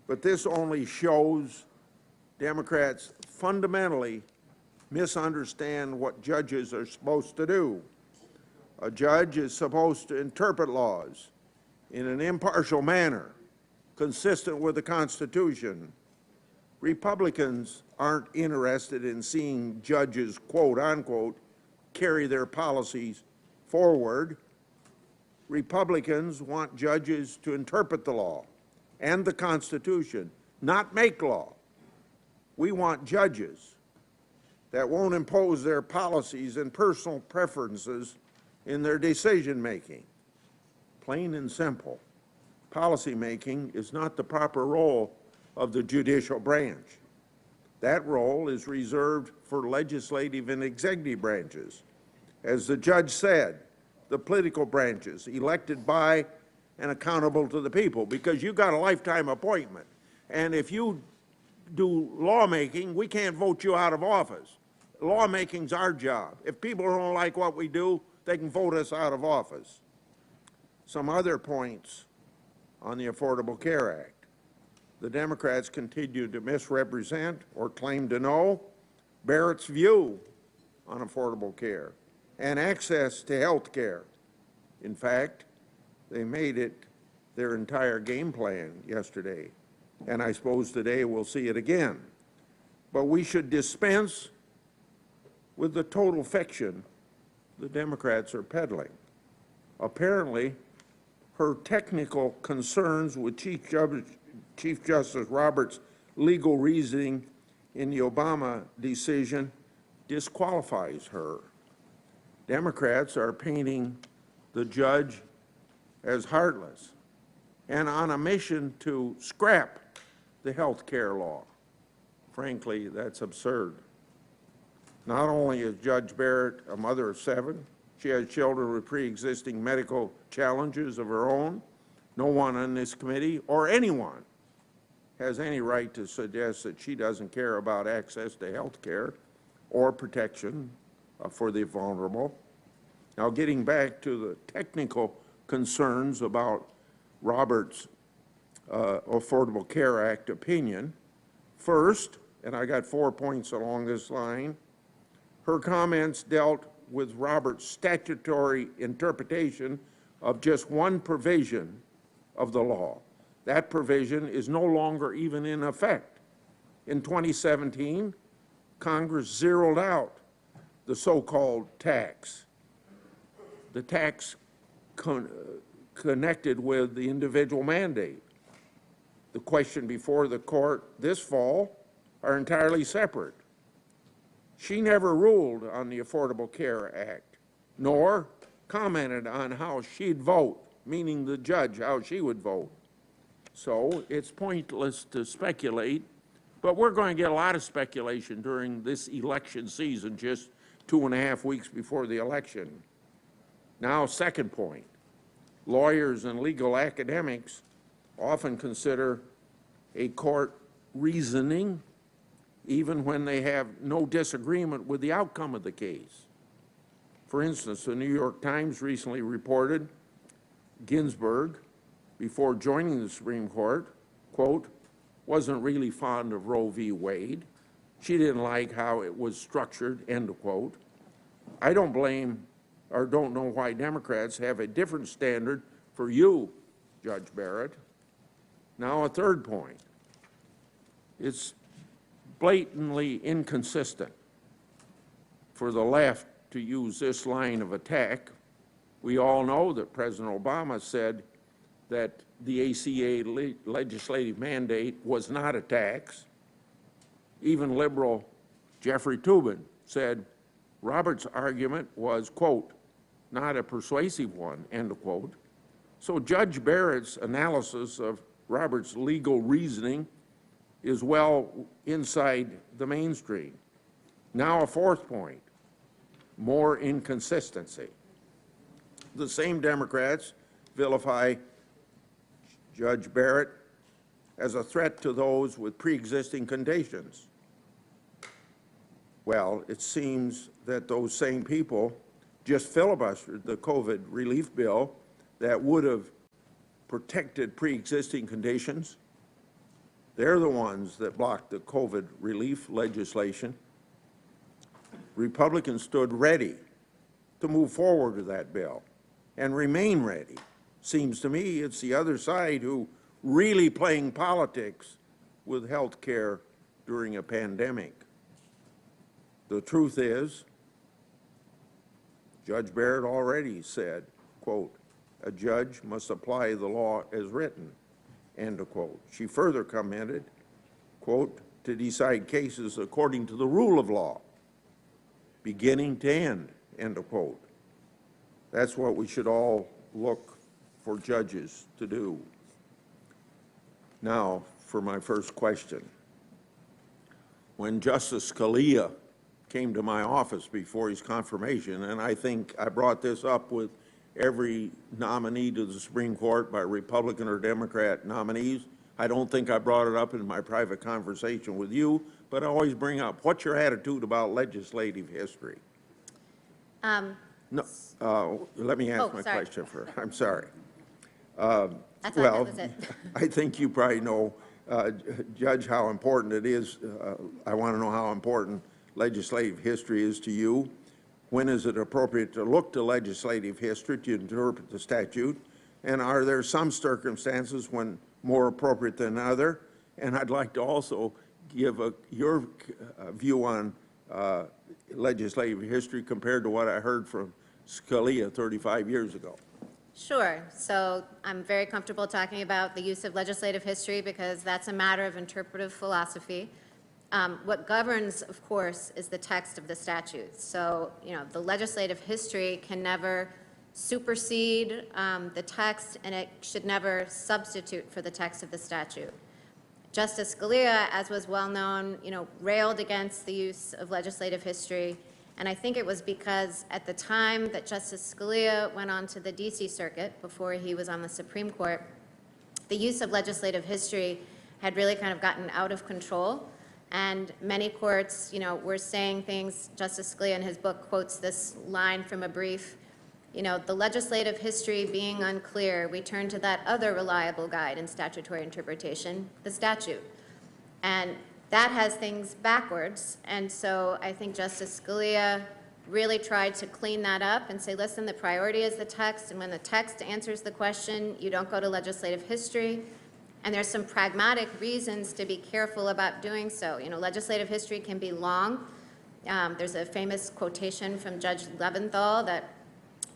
But this only shows Democrats fundamentally misunderstand what judges are supposed to do. A judge is supposed to interpret laws in an impartial manner, consistent with the Constitution. Republicans aren't interested in seeing judges, quote unquote, carry their policies forward. Republicans want judges to interpret the law and the Constitution, not make law. We want judges that won't impose their policies and personal preferences in their decision making. Plain and simple. Policy making is not the proper role of the judicial branch. That role is reserved for legislative and executive branches. As the judge said, the political branches elected by and accountable to the people, because you got a lifetime appointment. And if you do lawmaking, we can't vote you out of office. Lawmaking's our job. If people don't like what we do, they can vote us out of office. Some other points on the Affordable Care Act. The Democrats continue to misrepresent or claim to know Barrett's view on affordable care and access to health care. In fact, they made it their entire game plan yesterday, and I suppose today we'll see it again. but we should dispense with the total fiction the Democrats are peddling. Apparently, her technical concerns with Chief Justice Roberts' legal reasoning in the Obama decision disqualifies her. Democrats are painting the judge as heartless and on a mission to scrap the health care law. Frankly, that's absurd. Not only is Judge Barrett a mother of 7, she has children with pre-existing medical challenges of her own. No one on this committee or anyone has any right to suggest that she doesn't care about access to health care or protection for the vulnerable. Now, getting back to the technical concerns about Roberts' Affordable Care Act opinion, first, and I got 4 points along this line, her comments dealt with Roberts' statutory interpretation of just one provision of the law. That provision is no longer even in effect. In 2017, Congress zeroed out the so-called tax, the tax connected with the individual mandate. The question before the court this fall are entirely separate. She never ruled on the Affordable Care Act, nor commented on how she'd vote, meaning the judge, how she would vote. So it's pointless to speculate, but we're going to get a lot of speculation during this election season, just 2.5 weeks before the election. Now, second point, lawyers and legal academics often consider a court reasoning even when they have no disagreement with the outcome of the case. For instance, the New York Times recently reported Ginsburg, before joining the Supreme Court, quote, wasn't really fond of Roe v. Wade. She didn't like how it was structured, end quote. I don't blame or don't know why Democrats have a different standard for you, Judge Barrett. Now, a third point. It's blatantly inconsistent for the left to use this line of attack. We all know that President Obama said that the ACA legislative mandate was not a tax. Even liberal Jeffrey Toobin said Roberts' argument was, quote, not a persuasive one, end quote. So Judge Barrett's analysis of Roberts' legal reasoning is well inside the mainstream. Now a fourth point, more inconsistency. The same Democrats vilify Judge Barrett as a threat to those with pre-existing conditions. Well, it seems that those same people just filibustered the COVID relief bill that would have protected pre-existing conditions. They're the ones that blocked the COVID relief legislation. Republicans stood ready to move forward with that bill and remain ready. Seems to me it's the other side who really playing politics with health care during a pandemic. The truth is, Judge Barrett already said, quote, a judge must apply the law as written, end quote. She further commented, quote, to decide cases according to the rule of law, beginning to end quote. That's what we should all look for judges to do. Now, for my first question. When Justice Scalia came to my office before his confirmation, and I think I brought this up with every nominee to the Supreme Court by Republican or Democrat nominees. I don't think I brought it up in my private conversation with you, but I always bring up, what's your attitude about legislative history? No, let me ask my question first. I'm sorry. I thought that was it. I think you probably know, Judge, how important it is. I want to know how important legislative history is to you. When is it appropriate to look to legislative history to interpret the statute? And are there some circumstances when more appropriate than other? And I'd like to also give your view on legislative history compared to what I heard from Scalia 35 years ago. Sure. So I'm very comfortable talking about the use of legislative history because that's a matter of interpretive philosophy. What governs, of course, is the text of the statute. So, the legislative history can never supersede the text, and it should never substitute for the text of the statute. Justice Scalia, as was well known, railed against the use of legislative history, and I think it was because at the time that Justice Scalia went on to the D.C. Circuit, before he was on the Supreme Court, the use of legislative history had really kind of gotten out of control, and many courts, were saying things. Justice Scalia in his book quotes this line from a brief, the legislative history being unclear, we turn to that other reliable guide in statutory interpretation, the statute. And that has things backwards, and so I think Justice Scalia really tried to clean that up and say, listen, the priority is the text, and when the text answers the question, you don't go to legislative history. And there's some pragmatic reasons to be careful about doing so. Legislative history can be long. There's a famous quotation from Judge Leventhal that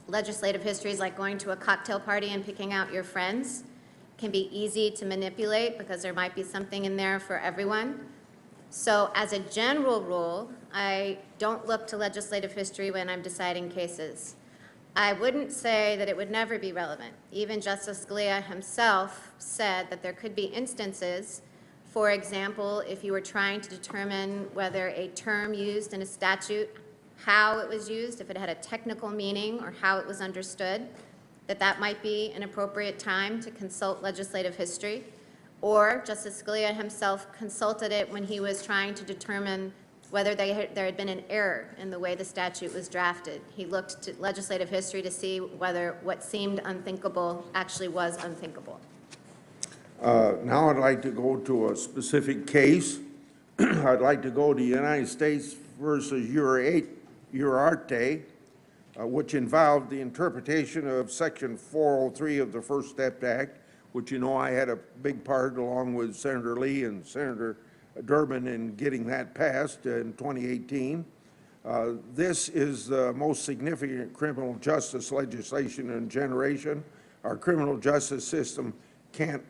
legislative history is like going to a cocktail party and picking out your friends. It can be easy to manipulate because there might be something in there for everyone. So as a general rule, I don't look to legislative history when I'm deciding cases. I wouldn't say that it would never be relevant. Even Justice Scalia himself said that there could be instances, for example, if you were trying to determine whether a term used in a statute, how it was used, if it had a technical meaning or how it was understood, that might be an appropriate time to consult legislative history. Or Justice Scalia himself consulted it when he was trying to determine whether there had been an error in the way the statute was drafted. He looked to legislative history to see whether what seemed unthinkable actually was unthinkable. Now I'd like to go to a specific case. I'd like to go to United States versus Urarte, which involved the interpretation of Section 403 of the First Step Act, which I had a big part along with Senator Lee and Senator Durbin in getting that passed in 2018. This is the most significant criminal justice legislation in a generation. Our criminal justice system can't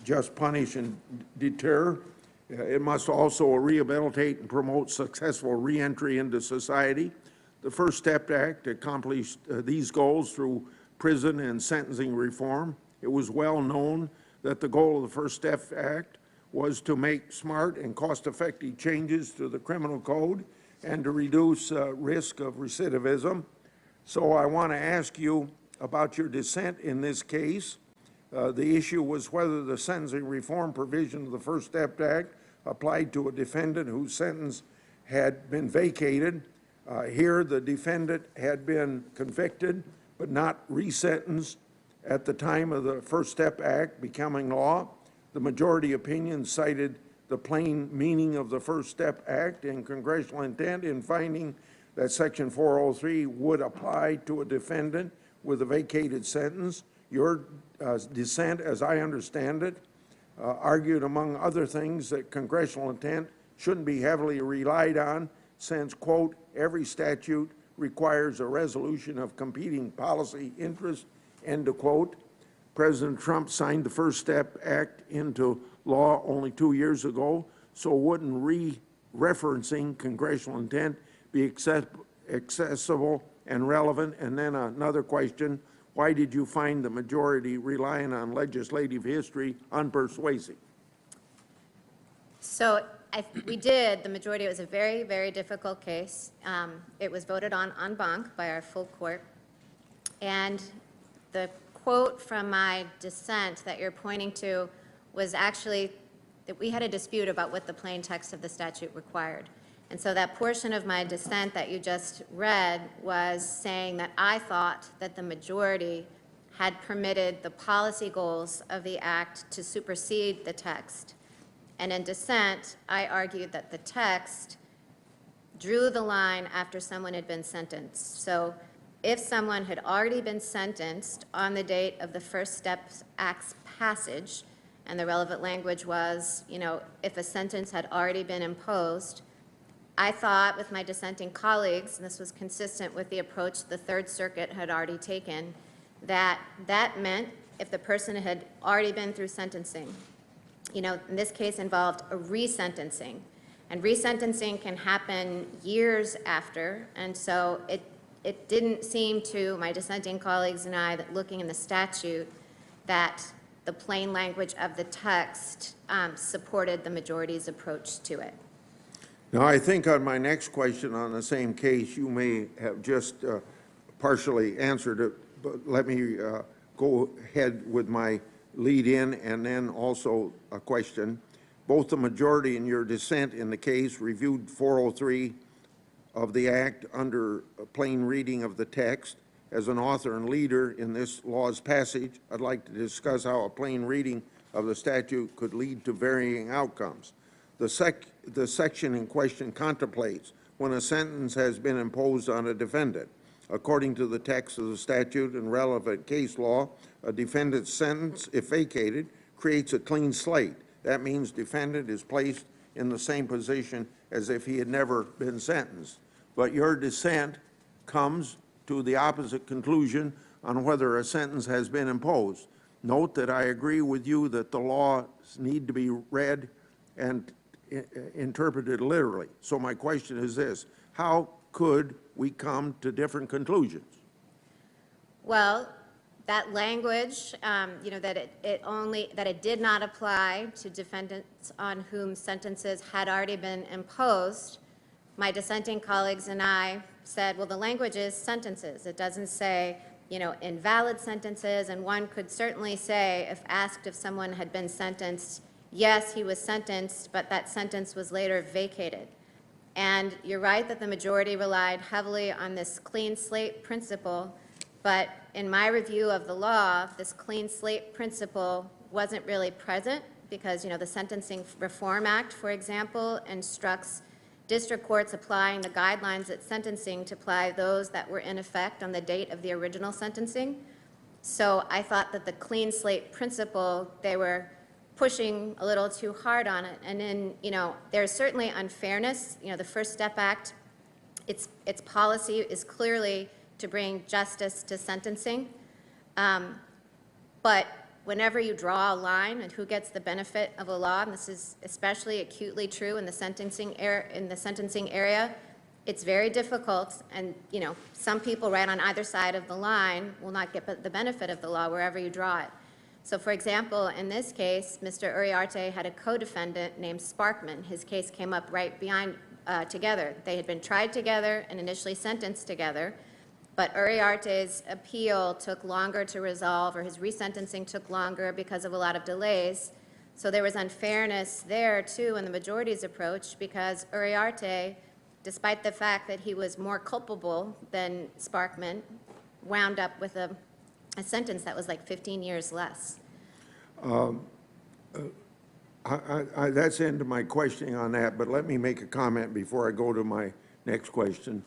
just punish and deter. It must also rehabilitate and promote successful reentry into society. The First Step Act accomplished these goals through prison and sentencing reform. It was well known that the goal of the First Step Act was to make smart and cost-effective changes to the criminal code and to reduce risk of recidivism. So I want to ask you about your dissent in this case. The issue was whether the sentencing reform provision of the First Step Act applied to a defendant whose sentence had been vacated. Here, the defendant had been convicted but not resentenced at the time of the First Step Act becoming law. The majority opinion cited the plain meaning of the First Step Act and congressional intent in finding that Section 403 would apply to a defendant with a vacated sentence. Your dissent, as I understand it, argued, among other things, that congressional intent shouldn't be heavily relied on since, quote, every statute requires a resolution of competing policy interests, end of quote. President Trump signed the First Step Act into law only 2 years ago, so wouldn't re-referencing congressional intent be accessible and relevant? And then another question, why did you find the majority relying on legislative history unpersuasive? So we did, the majority. It was a very, very difficult case. It was voted on en banc by our full court. And the quote from my dissent that you're pointing to was actually that we had a dispute about what the plain text of the statute required. And so that portion of my dissent that you just read was saying that I thought that the majority had permitted the policy goals of the act to supersede the text. And in dissent, I argued that the text drew the line after someone had been sentenced. So if someone had already been sentenced on the date of the First Step Act's passage, and the relevant language was, if a sentence had already been imposed. I thought with my dissenting colleagues, and this was consistent with the approach the Third Circuit had already taken, that that meant if the person had already been through sentencing, in this case involved a resentencing. And resentencing can happen years after, and so it didn't seem to my dissenting colleagues and I that looking in the statute that the plain language of the text supported the majority's approach to it. Now, I think on my next question on the same case, you may have just partially answered it, but let me go ahead with my lead-in and then also a question. Both the majority and your dissent in the case reviewed 403 of the Act under a plain reading of the text. As an author and leader in this law's passage, I'd like to discuss how a plain reading of the statute could lead to varying outcomes. The section in question contemplates when a sentence has been imposed on a defendant. According to the text of the statute and relevant case law, a defendant's sentence, if vacated, creates a clean slate. That means defendant is placed in the same position as if he had never been sentenced. But your dissent comes to the opposite conclusion on whether a sentence has been imposed. Note that I agree with you that the laws need to be read and interpreted literally. So my question is this: how could we come to different conclusions? Well, that language, that it did not apply to defendants on whom sentences had already been imposed, my dissenting colleagues and I said, well, the language is sentences. It doesn't say, invalid sentences, and one could certainly say, if asked if someone had been sentenced, yes, he was sentenced, but that sentence was later vacated. And you're right that the majority relied heavily on this clean slate principle, but in my review of the law, this clean slate principle wasn't really present because, the Sentencing Reform Act, for example, instructs district courts applying the guidelines at sentencing to apply those that were in effect on the date of the original sentencing. So I thought that the clean slate principle, they were pushing a little too hard on it. And then, there's certainly unfairness. The First Step Act, its policy is clearly to bring justice to sentencing. But whenever you draw a line and who gets the benefit of a law, and this is especially acutely true in the sentencing area, it's very difficult. And, some people right on either side of the line will not get the benefit of the law wherever you draw it. So, for example, in this case, Mr. Uriarte had a co-defendant named Sparkman. His case came up right behind together. They had been tried together and initially sentenced together, but Uriarte's appeal took longer to resolve, or his resentencing took longer because of a lot of delays. So there was unfairness there, too, in the majority's approach, because Uriarte, despite the fact that he was more culpable than Sparkman, wound up with a sentence that was like 15 years less. That's the end of my questioning on that, but let me make a comment before I go to my next question.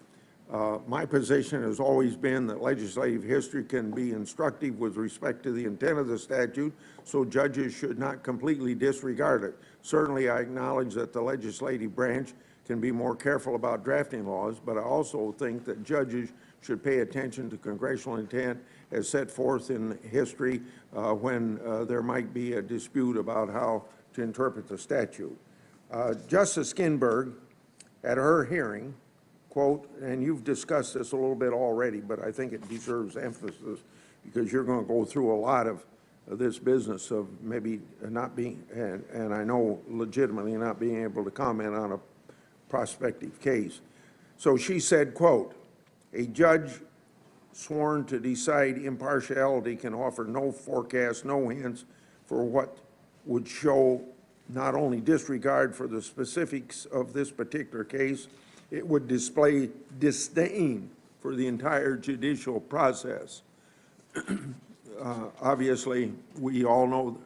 My position has always been that legislative history can be instructive with respect to the intent of the statute, so judges should not completely disregard it. Certainly, I acknowledge that the legislative branch can be more careful about drafting laws, but I also think that judges should pay attention to congressional intent as set forth in history when there might be a dispute about how to interpret the statute. Justice Ginsburg, at her hearing, quote, and you've discussed this a little bit already, but I think it deserves emphasis because you're going to go through a lot of this business of maybe not being, and I know legitimately not being able to comment on a prospective case. So she said, quote, a judge sworn to decide impartiality can offer no forecast, no hints for what would show not only disregard for the specifics of this particular case, it would display disdain for the entire judicial process. Obviously, we all know,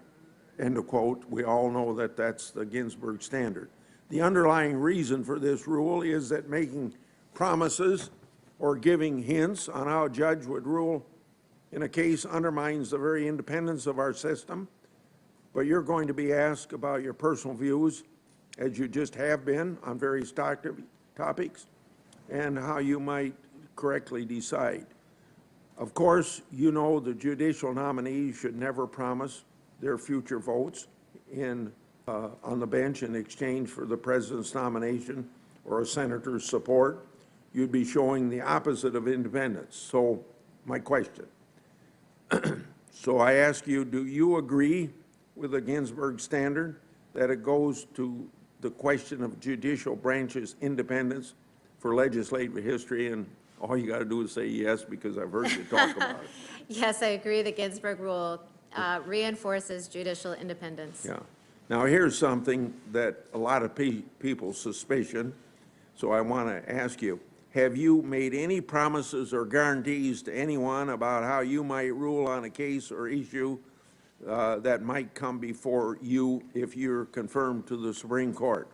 end of quote, we all know that that's the Ginsburg standard. The underlying reason for this rule is that making promises or giving hints on how a judge would rule in a case undermines the very independence of our system. but you're going to be asked about your personal views, as you just have been, on various topics, and how you might correctly decide. Of course, you know the judicial nominees should never promise their future votes on the bench in exchange for the president's nomination or a senator's support. You'd be showing the opposite of independence. So, my question. So I ask you, do you agree with the Ginsburg standard that it goes to the question of judicial branch's independence for legislative history? And all you got to do is say yes, because I've heard you talk about it. Yes, I agree. The Ginsburg rule reinforces judicial independence. Yeah. Now, here's something that a lot of people suspicion, so I want to ask you. Have you made any promises or guarantees to anyone about how you might rule on a case or issue that might come before you if you're confirmed to the Supreme Court?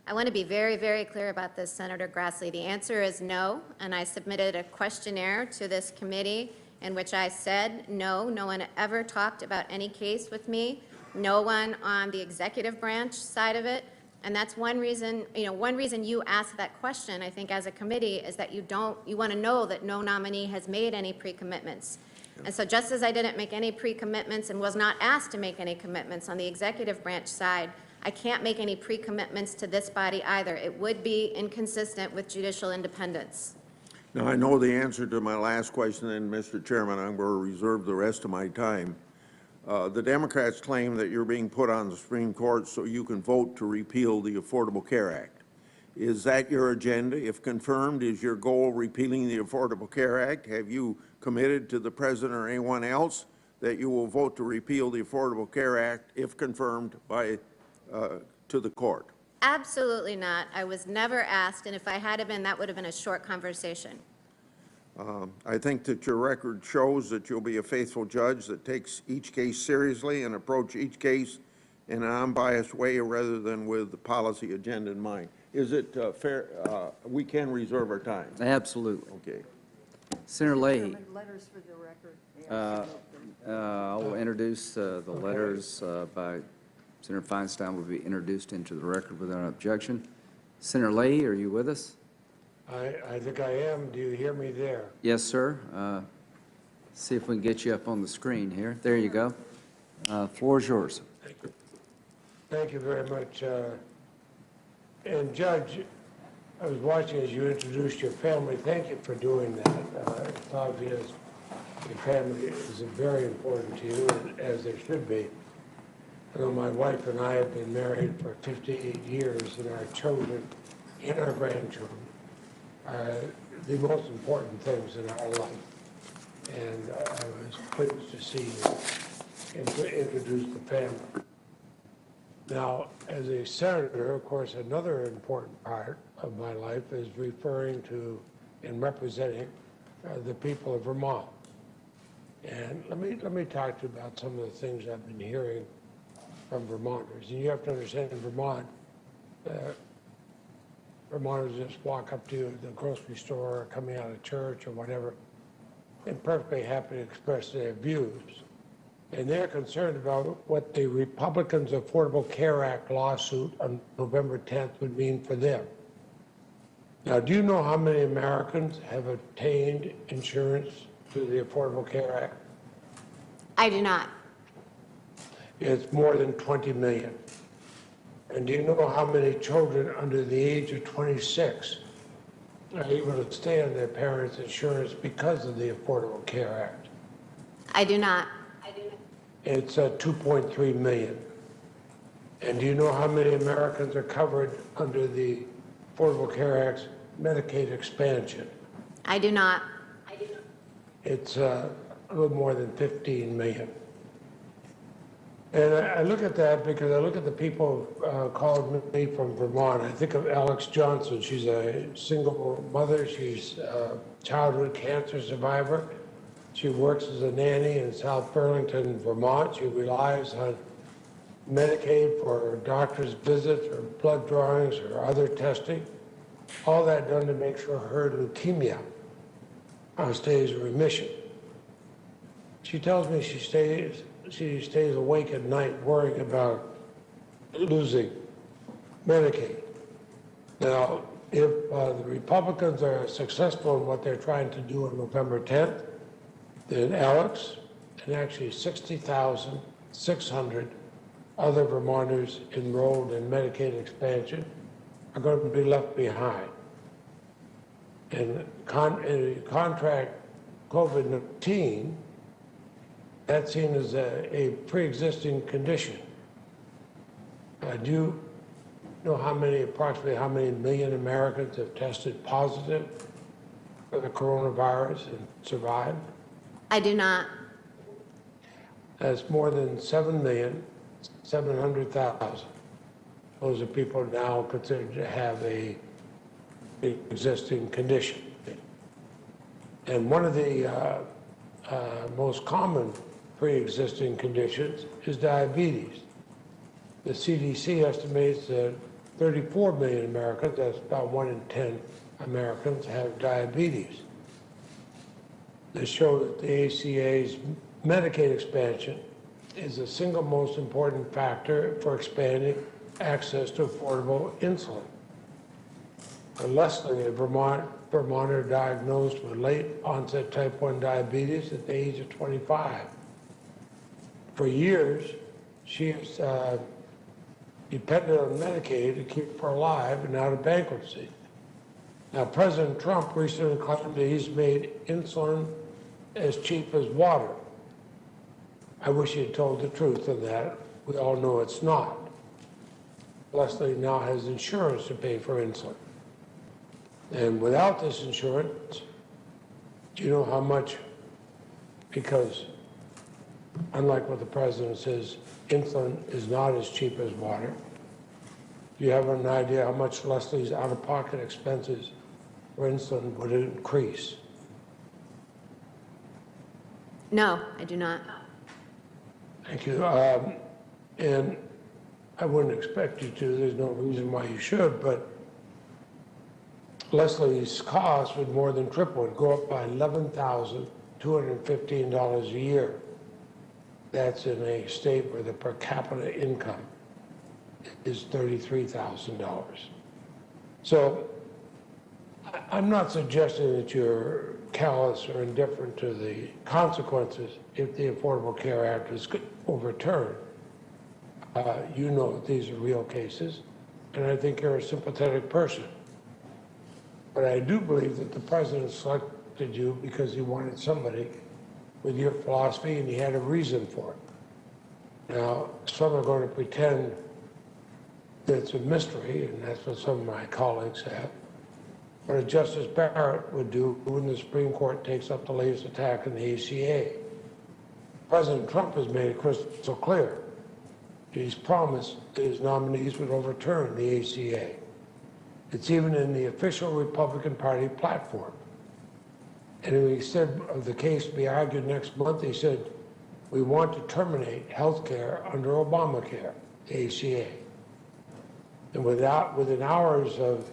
I want to be very, very clear about this, Senator Grassley. The answer is no, and I submitted a questionnaire to this committee in which I said no. No one ever talked about any case with me. No one on the executive branch side of it. And that's one reason you asked that question, I think, as a committee, is that you want to know that no nominee has made any pre-commitments. And so just as I didn't make any pre-commitments and was not asked to make any commitments on the executive branch side, I can't make any pre-commitments to this body either. It would be inconsistent with judicial independence. Now, I know the answer to my last question, and Mr. Chairman, I'm going to reserve the rest of my time. The Democrats claim that you're being put on the Supreme Court so you can vote to repeal the Affordable Care Act. Is that your agenda? If confirmed, is your goal repealing the Affordable Care Act? Have you committed to the President or anyone else that you will vote to repeal the Affordable Care Act if confirmed by to the court? Absolutely not. I was never asked, and if I had been, that would have been a short conversation. I think that your record shows that you'll be a faithful judge that takes each case seriously and approach each case in an unbiased way rather than with the policy agenda in mind. Is it fair? We can reserve our time. Absolutely. Okay. Senator Leahy, Letters for the record. I will introduce the letters by Senator Feinstein will be introduced into the record without objection. Senator Leahy, are you with us? I think I am. Do you hear me there? Yes, sir. See if we can get you up on the screen here. There you go. Floor is yours. Thank you very much. And Judge, I was watching as you introduced your family. Thank you for doing that. It's obvious your family is very important to you, as there should be. I know my wife and I have been married for 58 years, and our children and our grandchildren are the most important things in our life. And I was pleased to see you introduce the family. Now, as a senator, of course, another important part of my life is referring to and representing the people of Vermont. And let me talk to you about some of the things I've been hearing from Vermonters. And you have to understand, in Vermont, Vermonters just walk up to the grocery store or coming out of church or whatever and perfectly happy to express their views. And they're concerned about what the Republicans' Affordable Care Act lawsuit on November 10th would mean for them. Now, do you know how many Americans have obtained insurance through the Affordable Care Act? I do not. It's more than 20 million. And do you know how many children under the age of 26 are able to stay on their parents' insurance because of the Affordable Care Act? I do not. It's 2.3 million. And do you know how many Americans are covered under the Affordable Care Act's Medicaid expansion? I do not. It's a little more than 15 million. And I look at that because I look at the people called me from Vermont. I think of Alex Johnson. She's a single mother. She's a childhood cancer survivor. She works as a nanny in South Burlington, Vermont. She relies on Medicaid for doctor's visits or blood drawings or other testing. All that done to make sure her leukemia stays in remission. She tells me she she stays awake at night worrying about losing Medicaid. Now, if the Republicans are successful in what they're trying to do on November 10th, then Alex and actually 60,600 other Vermonters enrolled in Medicaid expansion are going to be left behind. And contract COVID-19, that's seen as a pre-existing condition. Do you know approximately how many million Americans have tested positive for the coronavirus and survived? I do not. That's more than 7,700,000. Those are people now considered to have a existing condition. And one of the most common pre-existing conditions is diabetes. The CDC estimates that 34 million Americans, that's about 1 in 10 Americans, have diabetes. They show that the ACA's Medicaid expansion is the single most important factor for expanding access to affordable insulin. Leslie, a Vermonter diagnosed with late onset type 1 diabetes at the age of 25. For years, she has depended on Medicaid to keep her alive and out of bankruptcy. Now, President Trump recently claimed that he's made insulin as cheap as water. I wish he had told the truth on that. We all know it's not. Leslie now has insurance to pay for insulin. And without this insurance, do you know how much? Because unlike what the president says, insulin is not as cheap as water. Do you have an idea how much Leslie's out-of-pocket expenses for insulin would increase? No, I do not. Thank you. And I wouldn't expect you to. There's no reason why you should, but Leslie's costs would more than triple. It'd go up by $11,215 a year. That's in a state where the per capita income is $33,000. So I'm not suggesting that you're callous or indifferent to the consequences if the Affordable Care Act is overturned. You know that these are real cases, and I think you're a sympathetic person. But I do believe that the president selected you because he wanted somebody with your philosophy, and he had a reason for it. Now, some are going to pretend that it's a mystery, and that's what some of my colleagues have. What Justice Barrett would do when the Supreme Court takes up the latest attack on the ACA. President Trump has made it crystal clear. He's promised that his nominees would overturn the ACA. It's even in the official Republican Party platform. And when he said of the case to be argued next month, he said, we want to terminate health care under Obamacare, the ACA. And within hours of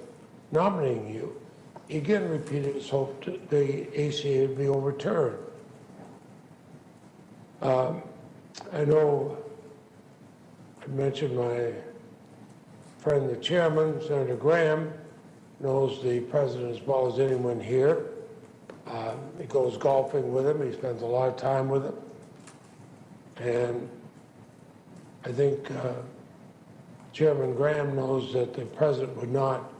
nominating you, he again repeated his hope that the ACA would be overturned. I know I mentioned my friend, the chairman, Senator Graham, knows the president as well as anyone here. He goes golfing with him. He spends a lot of time with him. And I think Chairman Graham knows that the president would not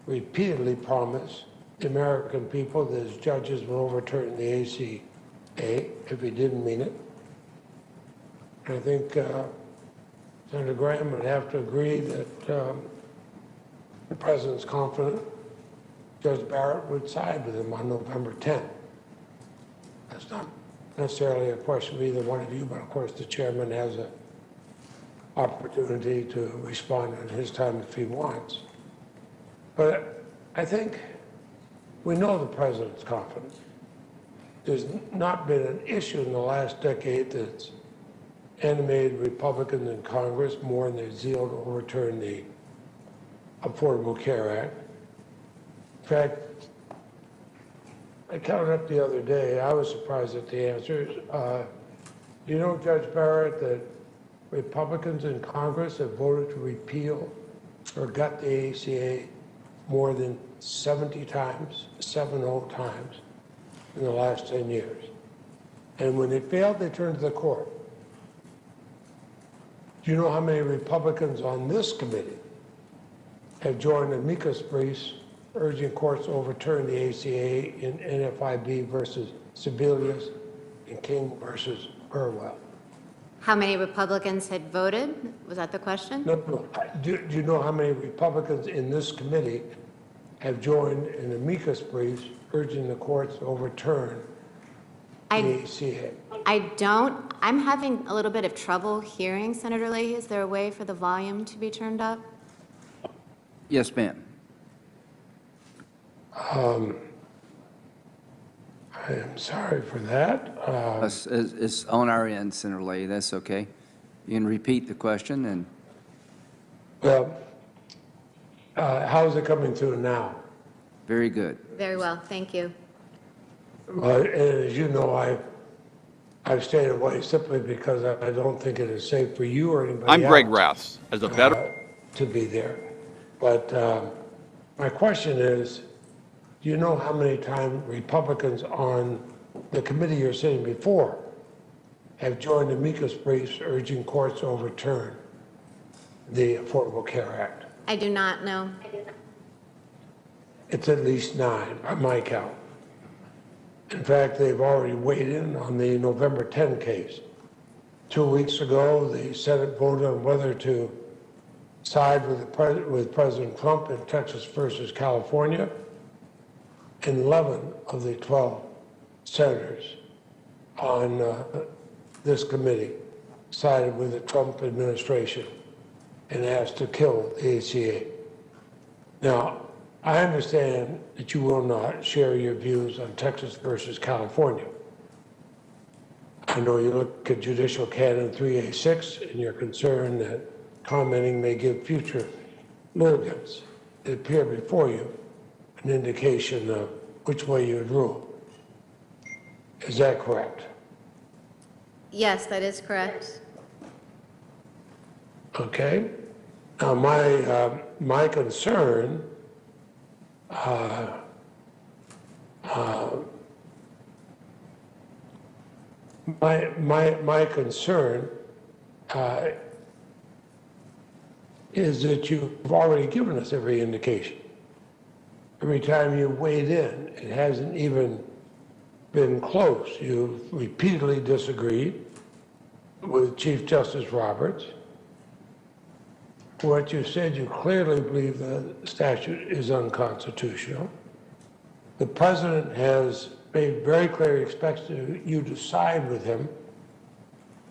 repeatedly promise the American people that his judges will overturn the ACA if he didn't mean it. And I think Senator Graham would have to agree that the president's confident Judge Barrett would side with him on November 10th. That's not necessarily a question of either one of you, but of course the chairman has an opportunity to respond in his time if he wants. But I think we know the president's confident. There's not been an issue in the last decade that's animated Republicans in Congress more than their zeal to overturn the Affordable Care Act. In fact, I counted up the other day, I was surprised at the answers. You know, Judge Barrett, that Republicans in Congress have voted to repeal or gut the ACA more than 70 times, 70 times in the last 10 years. And when they failed, they turned to the court. Do you know how many Republicans on this committee have joined amicus briefs urging courts to overturn the ACA in NFIB versus Sebelius and King versus Burwell? How many Republicans had voted? Was that the question? No. Do you know how many Republicans in this committee have joined in amicus briefs urging the courts to overturn the ACA? I don't. I'm having a little bit of trouble hearing, Senator Leahy. Is there a way for the volume to be turned up? Yes, ma'am. I am sorry for that. It's on our end, Senator Leahy. That's okay. You can repeat the question and. Well, how is it coming through now? Very good. Very well, thank you. Well, and as you know, I've stayed away simply because I don't think it is safe for you or anybody I'm Greg else, Rouse. As a veteran, to be there. But my question is, do you know how many times Republicans on the committee you're sitting before have joined amicus briefs urging courts to overturn the Affordable Care Act? I do not know. It's at least 9, by my count. In fact, they've already weighed in on the November 10 case. 2 weeks ago, the Senate voted on whether to side with President Trump in Texas versus California. And 11 of the 12 senators on this committee sided with the Trump administration and asked to kill the ACA. Now, I understand that you will not share your views on Texas versus California. I know you look at Judicial Canon 3A6 and you're concerned that commenting may give future litigants that appear before you an indication of which way you would rule. Is that correct? Yes, that is correct. Okay. Now, my concern my concern is that you've already given us every indication. Every time you weighed in, it hasn't even been close. You've repeatedly disagreed with Chief Justice Roberts. What you said, you clearly believe the statute is unconstitutional. The president has made very clear he expects you to side with him.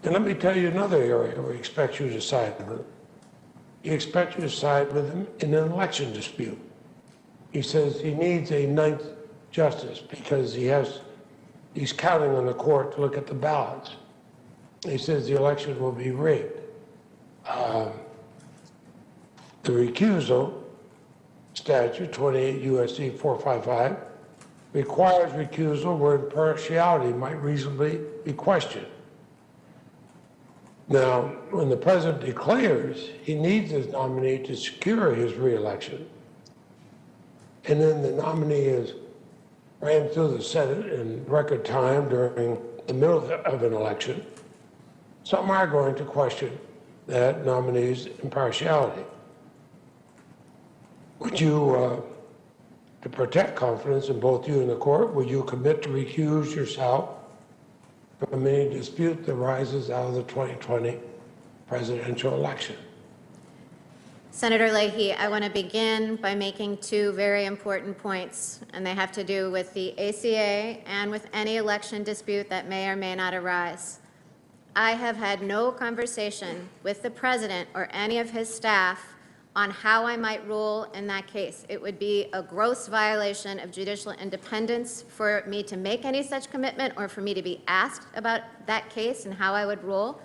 And let me tell you another area where he expects you to side with him. He expects you to side with him in an election dispute. He says he needs a 9th justice because he's counting on the court to look at the ballots. He says the election will be rigged. The recusal statute, 28 U.S.C. 455, requires recusal where impartiality might reasonably be questioned. Now, when the president declares he needs his nominee to secure his reelection, and then the nominee is ran through the Senate in record time during the middle of an election, some are going to question that nominee's impartiality. Would you, to protect confidence in both you and the court, would you commit to recuse yourself from any dispute that arises out of the 2020 presidential election? Senator Leahy, I want to begin by making 2 very important points, and they have to do with the ACA and with any election dispute that may or may not arise. I have had no conversation with the president or any of his staff on how I might rule in that case. It would be a gross violation of judicial independence for me to make any such commitment or for me to be asked about that case and how I would rule.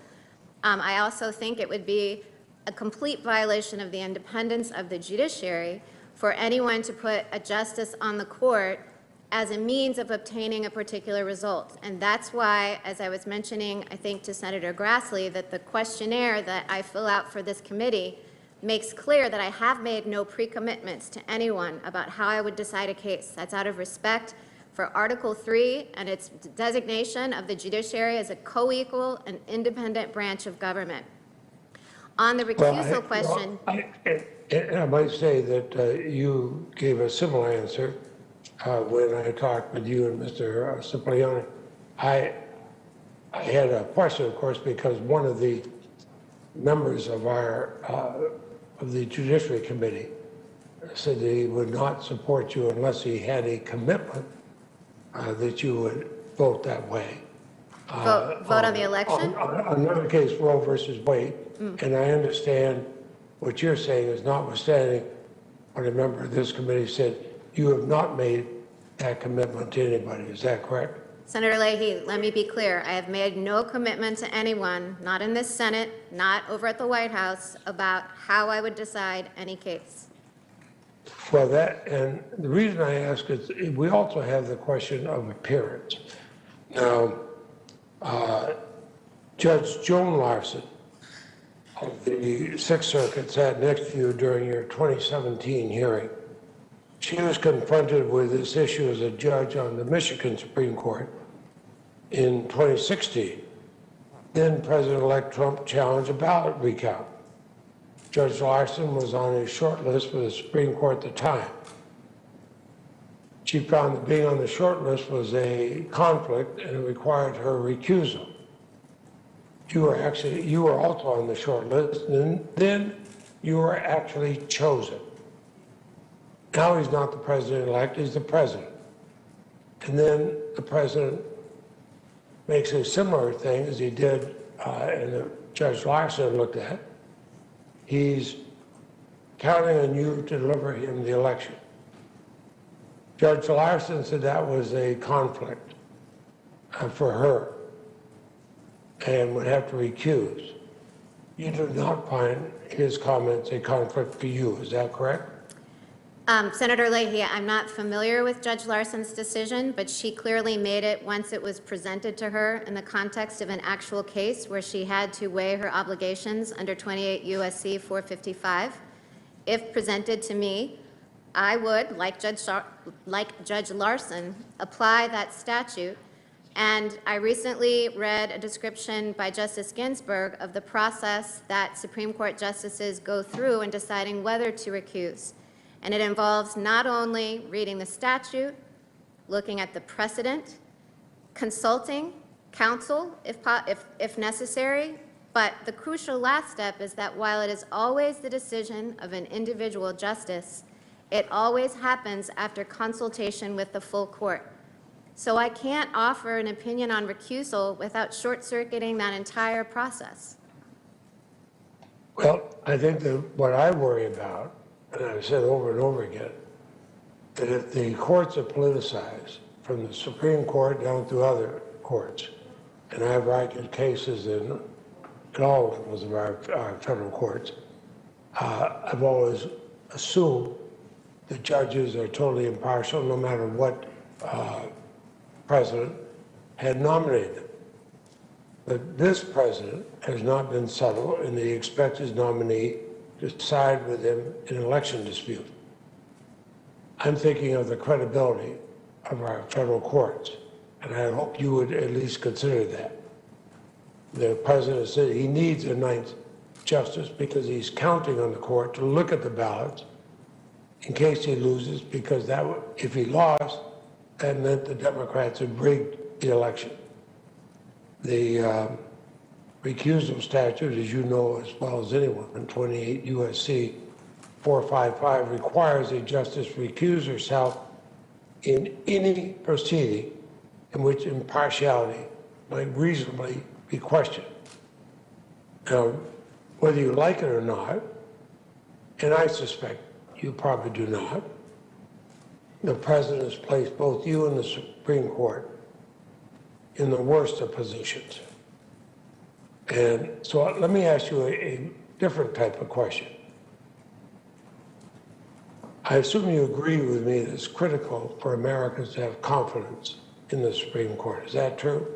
I also think it would be a complete violation of the independence of the judiciary for anyone to put a justice on the court as a means of obtaining a particular result. And that's why, as I was mentioning, I think to Senator Grassley, that the questionnaire that I fill out for this committee makes clear that I have made no pre-commitments to anyone about how I would decide a case. That's out of respect for Article 3 and its designation of the judiciary as a co-equal and independent branch of government. On the recusal question. I might say that you gave a similar answer when I talked with you and Mr. Cipriani. I had a question, of course, because one of the members of of the Judiciary Committee said that he would not support you unless he had a commitment that you would vote that way. Vote on the election? On another case, Roe versus Wade. And I understand what you're saying is notwithstanding what a member of this committee said, you have not made that commitment to anybody. Is that correct? Senator Leahy, let me be clear. I have made no commitment to anyone, not in this Senate, not over at the White House, about how I would decide any case. Well, and the reason I ask is we also have the question of appearance. Now, Judge Joan Larson of the Sixth Circuit sat next to you during your 2017 hearing. She was confronted with this issue as a judge on the Michigan Supreme Court in 2016. Then President-elect Trump challenged a ballot recount. Judge Larson was on his short list for the Supreme Court at the time. She found that being on the short list was a conflict and it required her recusal. You were also on the short list, and then you were actually chosen. Now he's not the president-elect, he's the president. And then the president makes a similar thing as he did and Judge Larson looked at. He's counting on you to deliver him the election. Judge Larson said that was a conflict for her and would have to recuse. You do not find his comments a conflict for you, is that correct? Senator Leahy, I'm not familiar with Judge Larson's decision, but she clearly made it once it was presented to her in the context of an actual case where she had to weigh her obligations under 28 U.S.C. 455. If presented to me, I would, like Judge Larson, apply that statute. And I recently read a description by Justice Ginsburg of the process that Supreme Court justices go through in deciding whether to recuse. And it involves not only reading the statute, looking at the precedent, consulting counsel if necessary, but the crucial last step is that while it is always the decision of an individual justice, it always happens after consultation with the full court. So I can't offer an opinion on recusal without short-circuiting that entire process. Well, I think that what I worry about, and I've said over and over again, that if the courts are politicized, from the Supreme Court down through other courts, and I've argued cases in all levels of our federal courts, I've always assumed the judges are totally impartial no matter what president had nominated them. But this president has not been subtle, and he expects his nominee to side with him in an election dispute. I'm thinking of the credibility of our federal courts, and I hope you would at least consider that. The president said he needs a ninth justice because he's counting on the court to look at the ballots in case he loses, because that would, if he lost, that meant the Democrats had rigged the election. The recusal statute, as you know as well as anyone, in 28 U.S.C. 455 requires a justice recuse herself in any proceeding in which impartiality might reasonably be questioned. Now, whether you like it or not, and I suspect you probably do not, the president has placed both you and the Supreme Court in the worst of positions. And so let me ask you a different type of question. I assume you agree with me that it's critical for Americans to have confidence in the Supreme Court. Is that true?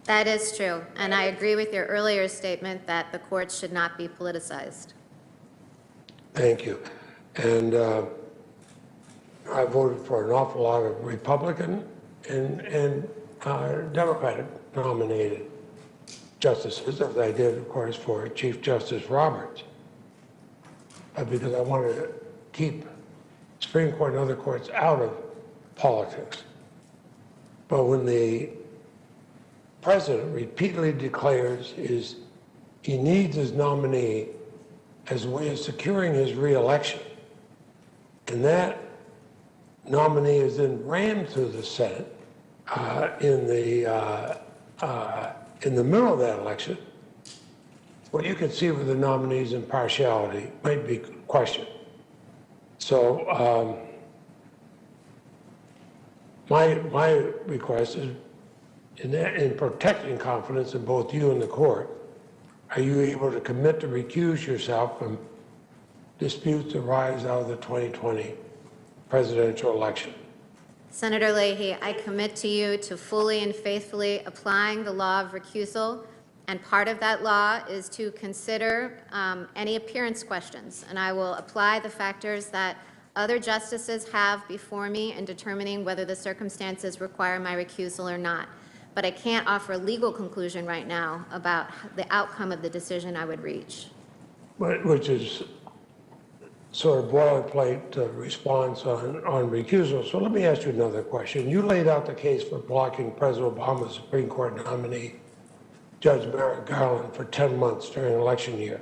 That is true, and I agree with your earlier statement that the courts should not be politicized. Thank you. And I voted for an awful lot of Republican and Democratic nominated justices, as I did, of course, for Chief Justice Roberts, because I wanted to keep Supreme Court and other courts out of politics. But when the president repeatedly declares he needs his nominee as a way of securing his reelection, and that nominee is then rammed through the Senate in the middle of that election, well, you can see where the nominee's impartiality might be questioned. So my request is, in protecting confidence in both you and the court, are you able to commit to recuse yourself from disputes that arise out of the 2020 presidential election? Senator Leahy, I commit to you to fully and faithfully applying the law of recusal, and part of that law is to consider any appearance questions, and I will apply the factors that other justices have before me in determining whether the circumstances require my recusal or not. But I can't offer a legal conclusion right now about the outcome of the decision I would reach. Which is sort of boilerplate response on recusal. So let me ask you another question. You laid out the case for blocking President Obama's Supreme Court nominee, Judge Merrick Garland, for 10 months during an election year.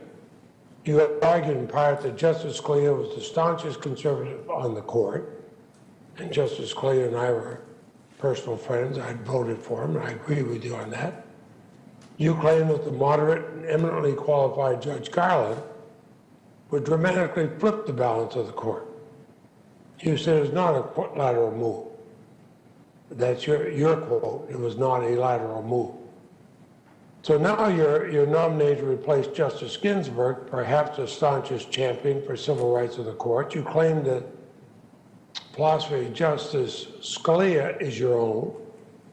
You have argued in part that Justice Scalia was the staunchest conservative on the court, and Justice Scalia and I were personal friends. I voted for him, and I agree with you on that. You claim that the moderate and eminently qualified Judge Garland would dramatically flip the balance of the court. You said it's not a lateral move. That's your quote. It was not a lateral move. So now you're nominated to replace Justice Ginsburg, perhaps the staunchest champion for civil rights of the court. You claim that philosophy of Justice Scalia is your own.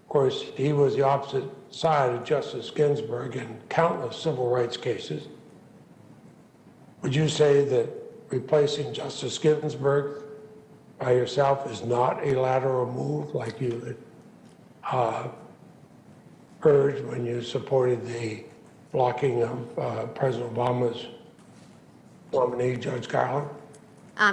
Of course, he was the opposite side of Justice Ginsburg in countless civil rights cases. Would you say that replacing Justice Ginsburg by yourself is not a lateral move like you had urged when you supported the blocking of President Obama's nominee, Judge Garland?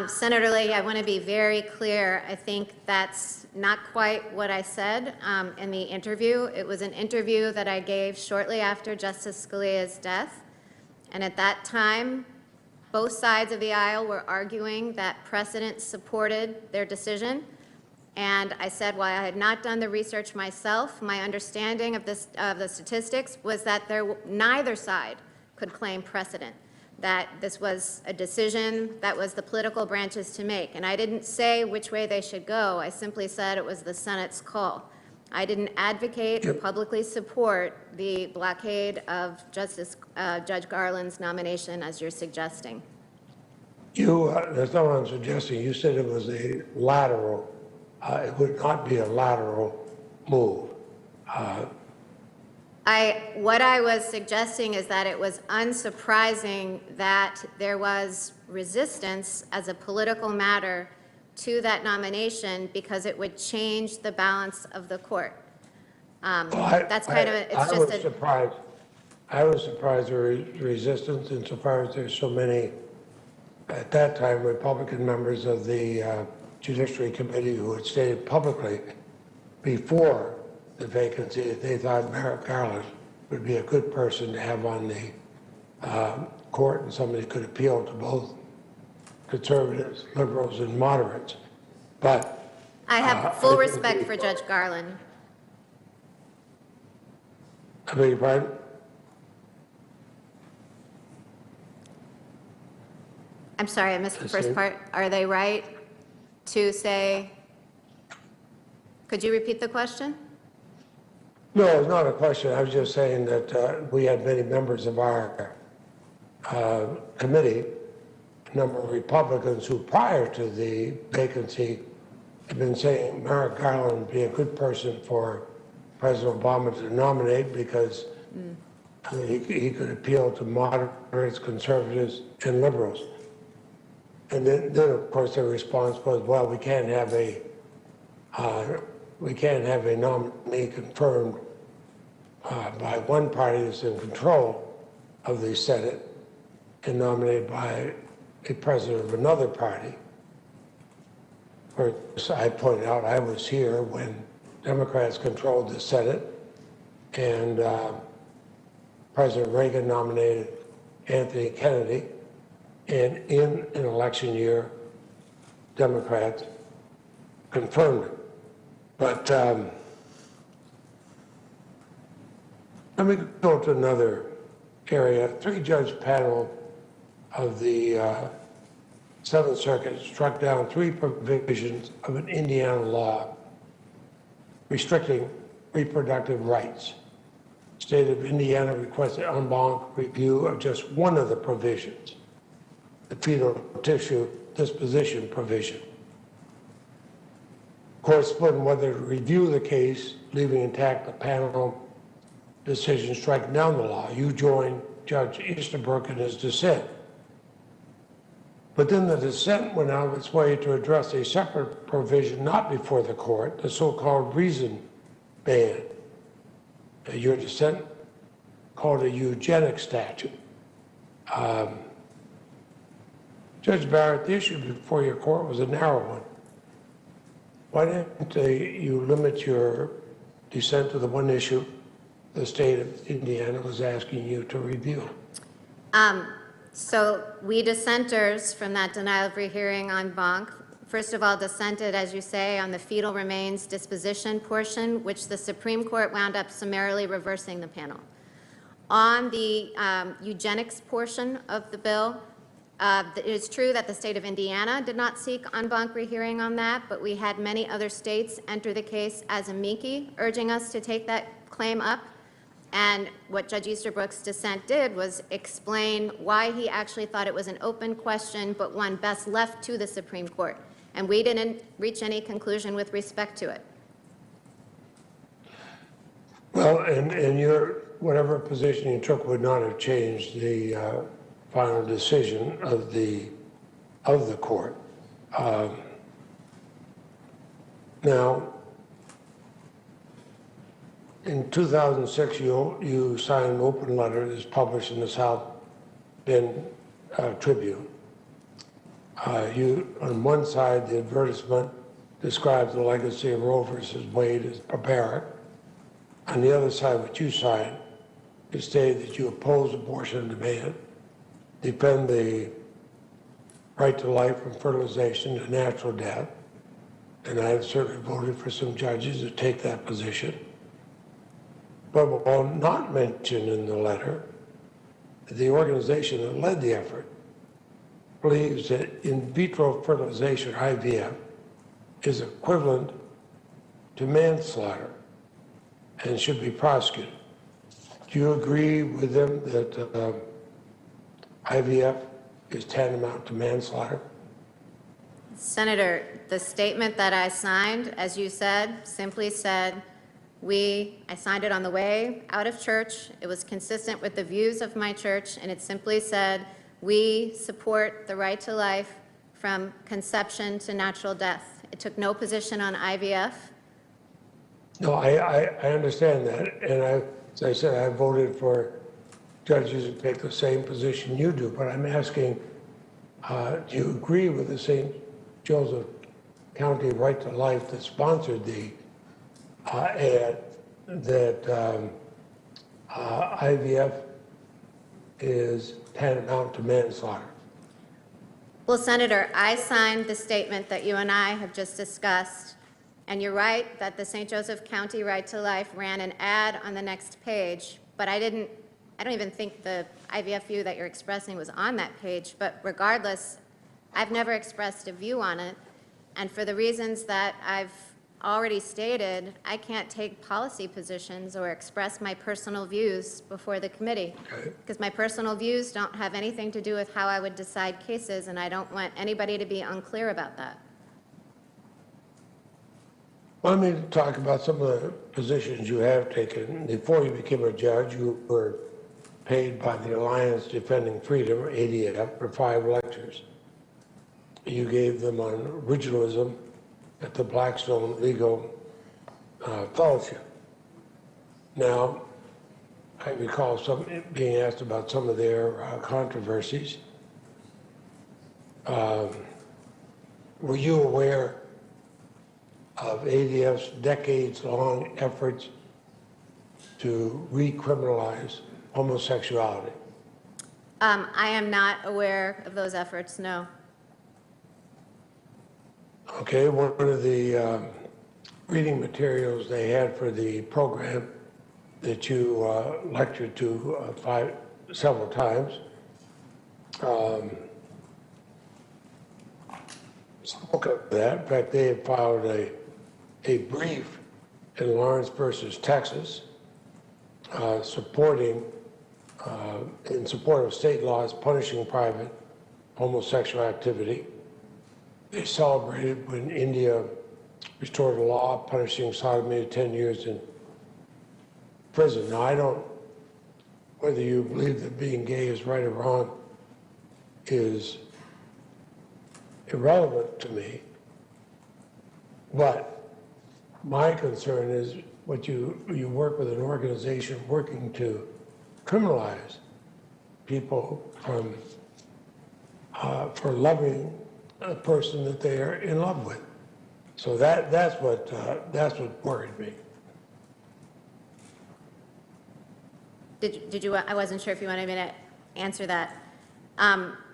Senator Leahy, I want to be very clear. I think that's not quite what I said in the interview. It was an interview that I gave shortly after Justice Scalia's death. And at that time, both sides of the aisle were arguing that precedent supported their decision. And I said, while I had not done the research myself, my understanding of the statistics was that neither side could claim precedent, that this was a decision that was the political branches to make. And I didn't say which way they should go. I simply said it was the Senate's call. I didn't advocate or publicly support the blockade of Judge Garland's nomination, as you're suggesting. That's not what I'm suggesting. You said it was a lateral. It would not be a lateral move. What I was suggesting is that it was unsurprising that there was resistance as a political matter to that nomination because it would change the balance of the court. That's kind of, it's just a... Surprised. I was surprised there was resistance insofar as there's so many, at that time, Republican members of the Judiciary Committee who had stated publicly before the vacancy that they thought Merrick Garland would be a good person to have on the court and somebody who could appeal to both conservatives, liberals, and moderates. But I have full respect for Judge Garland. I beg your pardon? I'm sorry, I missed the first part. Are they right to say, could you repeat the question? No, it's not a question. I was just saying that we had many members of our committee a number of Republicans who, prior to the vacancy, had been saying Merrick Garland would be a good person for President Obama to nominate because he could appeal to moderates, conservatives, and liberals. And then of course, their response was, well, we can't have a nominee confirmed by one party that's in control of the Senate and nominated by a president of another party. Of course, I pointed out I was here when Democrats controlled the Senate, and President Reagan nominated Anthony Kennedy, and in an election year, Democrats confirmed it. But let me go to another area. Three-judge panel of the Seventh Circuit struck down 3 provisions of an Indiana law restricting reproductive rights. The state of Indiana requested en banc review of just one of the provisions, the fetal tissue disposition provision. Court split on whether to review the case, leaving intact the panel decision striking down the law. You joined Judge Easterbrook in his dissent. But then the dissent went out of its way to address a separate provision not before the court, the so-called reason ban. Your dissent called a eugenic statute. Judge Barrett, the issue before your court was a narrow one. Why didn't you limit your dissent to the one issue the state of Indiana was asking you to review? So we dissenters from that denial of rehearing en banc, first of all, dissented, as you say, on the fetal remains disposition portion, which the Supreme Court wound up summarily reversing the panel. On the eugenics portion of the bill, it is true that the state of Indiana did not seek en banc rehearing on that, but we had many other states enter the case as amici, urging us to take that claim up. And what Judge Easterbrook's dissent did was explain why he actually thought it was an open question, but one best left to the Supreme Court. And we didn't reach any conclusion with respect to it. Well, and your, whatever position you took would not have changed the final decision of the court. Now, in 2006, you signed an open letter that's published in the South Bend Tribune. On one side, the advertisement describes the legacy of Roe versus Wade as barbaric. On the other side, what you signed, it stated that you oppose abortion on demand, defend the right to life from fertilization to natural death, and I have certainly voted for some judges to take that position. But while not mentioned in the letter, the organization that led the effort believes that in vitro fertilization, IVF, is equivalent to manslaughter and should be prosecuted. Do you agree with them that IVF is tantamount to manslaughter? Senator, the statement that I signed, as you said, simply said, I signed it on the way out of church. It was consistent with the views of my church, and it simply said, we support the right to life from conception to natural death. It took no position on IVF. No, I understand that, and as I said, I voted for judges who take the same position you do, but I'm asking, do you agree with the St. Joseph County Right to Life that sponsored the ad that IVF is tantamount to manslaughter? Well, Senator, I signed the statement that you and I have just discussed, and you're right that the St. Joseph County Right to Life ran an ad on the next page, but I don't even think the IVF view that you're expressing was on that page, but regardless, I've never expressed a view on it, and for the reasons that I've already stated, I can't take policy positions or express my personal views before the committee, Okay. because my personal views don't have anything to do with how I would decide cases, and I don't want anybody to be unclear about that. Let me talk about some of the positions you have taken. Before you became a judge, you were paid by the Alliance Defending Freedom, ADF, for 5 lectures. You gave them on originalism at the Blackstone Legal Fellowship. Now, I recall being asked about some of their controversies. Were you aware of ADF's decades-long efforts to recriminalize homosexuality? I am not aware of those efforts, no. Okay, one of the reading materials they had for the program that you lectured to several times spoke of that. In fact, they had filed a brief in Lawrence versus Texas supporting, in support of state laws punishing private homosexual activity. They celebrated when India restored a law punishing sodomy to 10 years in prison. Now, I don't, whether you believe that being gay is right or wrong is irrelevant to me, but my concern is what you work with an organization working to criminalize people from for loving a person that they are in love with. So that's what worried me. Did you, I wasn't sure if you wanted me to answer that.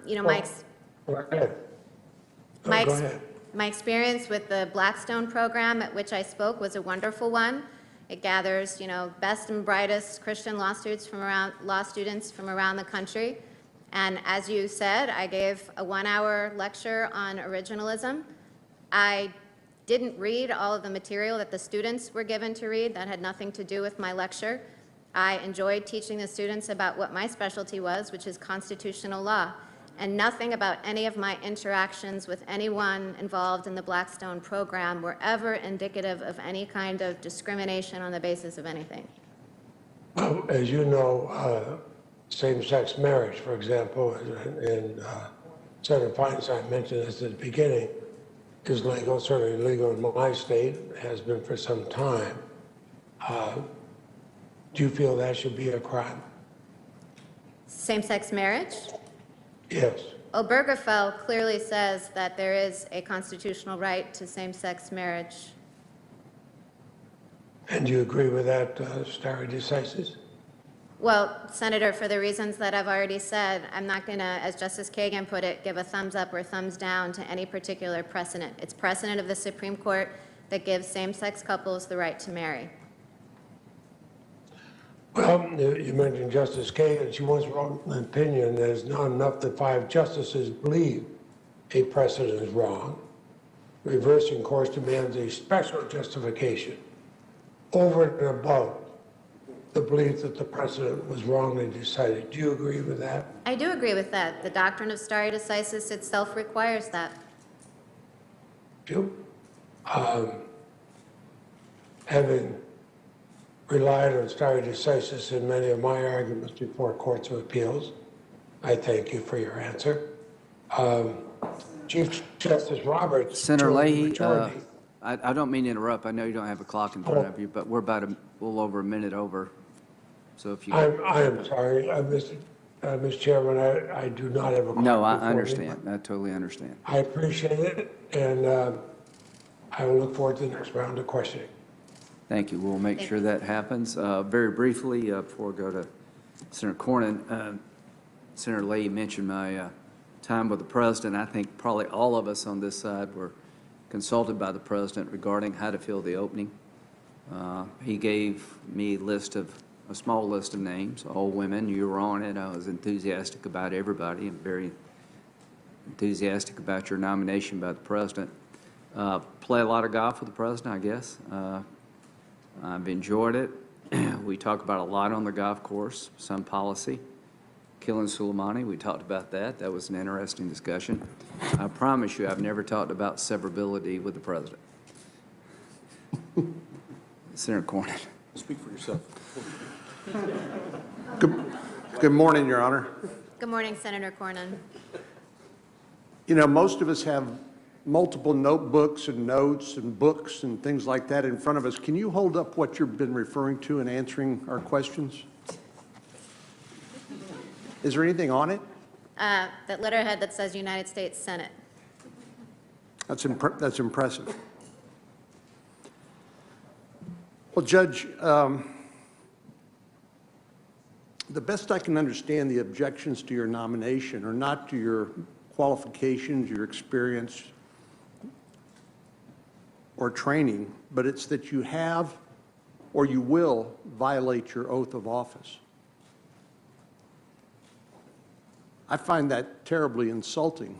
You know, Well, go ahead. Go ahead. my experience with the Blackstone program at which I spoke was a wonderful one. It gathers, you know, best and brightest Christian law students from around the country. And as you said, I gave a 1-hour lecture on originalism. I didn't read all of the material that the students were given to read. That had nothing to do with my lecture. I enjoyed teaching the students about what my specialty was, which is constitutional law, and nothing about any of my interactions with anyone involved in the Blackstone program were ever indicative of any kind of discrimination on the basis of anything. Well, as you know, same-sex marriage, for example, and Senator Feinstein mentioned this at the beginning, is legal, certainly legal in my state, has been for some time. Do you feel that should be a crime? Same-sex marriage? Yes. Obergefell clearly says that there is a constitutional right to same-sex marriage. And do you agree with that, stare decisis? Well, Senator, for the reasons that I've already said, I'm not going to, as Justice Kagan put it, give a thumbs up or thumbs down to any particular precedent. It's precedent of the Supreme Court that gives same-sex couples the right to marry. Well, you mentioned Justice Kagan. She once wrote an opinion that it's not enough that 5 justices believe a precedent is wrong. Reversing course demands a special justification over and above the belief that the precedent was wrongly decided. Do you agree with that? I do agree with that. The doctrine of stare decisis itself requires that. Do you? Having relied on stare decisis in many of my arguments before courts of appeals, I thank you for your answer. Chief Justice Roberts. Senator told the Leahy, majority- I don't mean to interrupt. I know you don't have a clock in front of you, but we're about a little over a minute over. So if you could. I am sorry, Mr. Chairman, I do not have a clock No, I before me. understand. I totally understand. I appreciate it, and I will look forward to the next round of questioning. Thank you. We'll make sure that happens. Very briefly, before we go to Senator Cornyn, Senator Leahy mentioned my time with the president. I think probably all of us on this side were consulted by the president regarding how to fill the opening. He gave me a small list of names, all women. You were on it. I was enthusiastic about everybody and very enthusiastic about your nomination by the president. Play a lot of golf with the president, I guess. I've enjoyed it. We talk about a lot on the golf course, some policy. Killing Soleimani, we talked about that. That was an interesting discussion. I promise you, I've never talked about severability with the president. Senator Cornyn. Speak for yourself. Good morning, Your Honor. Good morning, Senator Cornyn. You know, most of us have multiple notebooks and notes and books and things like that in front of us. Can you hold up what you've been referring to in answering our questions? Is there anything on it? That letterhead that says United States Senate. That's impressive. Well, Judge, the best I can understand, the objections to your nomination are not to your qualifications, your experience, or training, but it's that you have or you will violate your oath of office. I find that terribly insulting.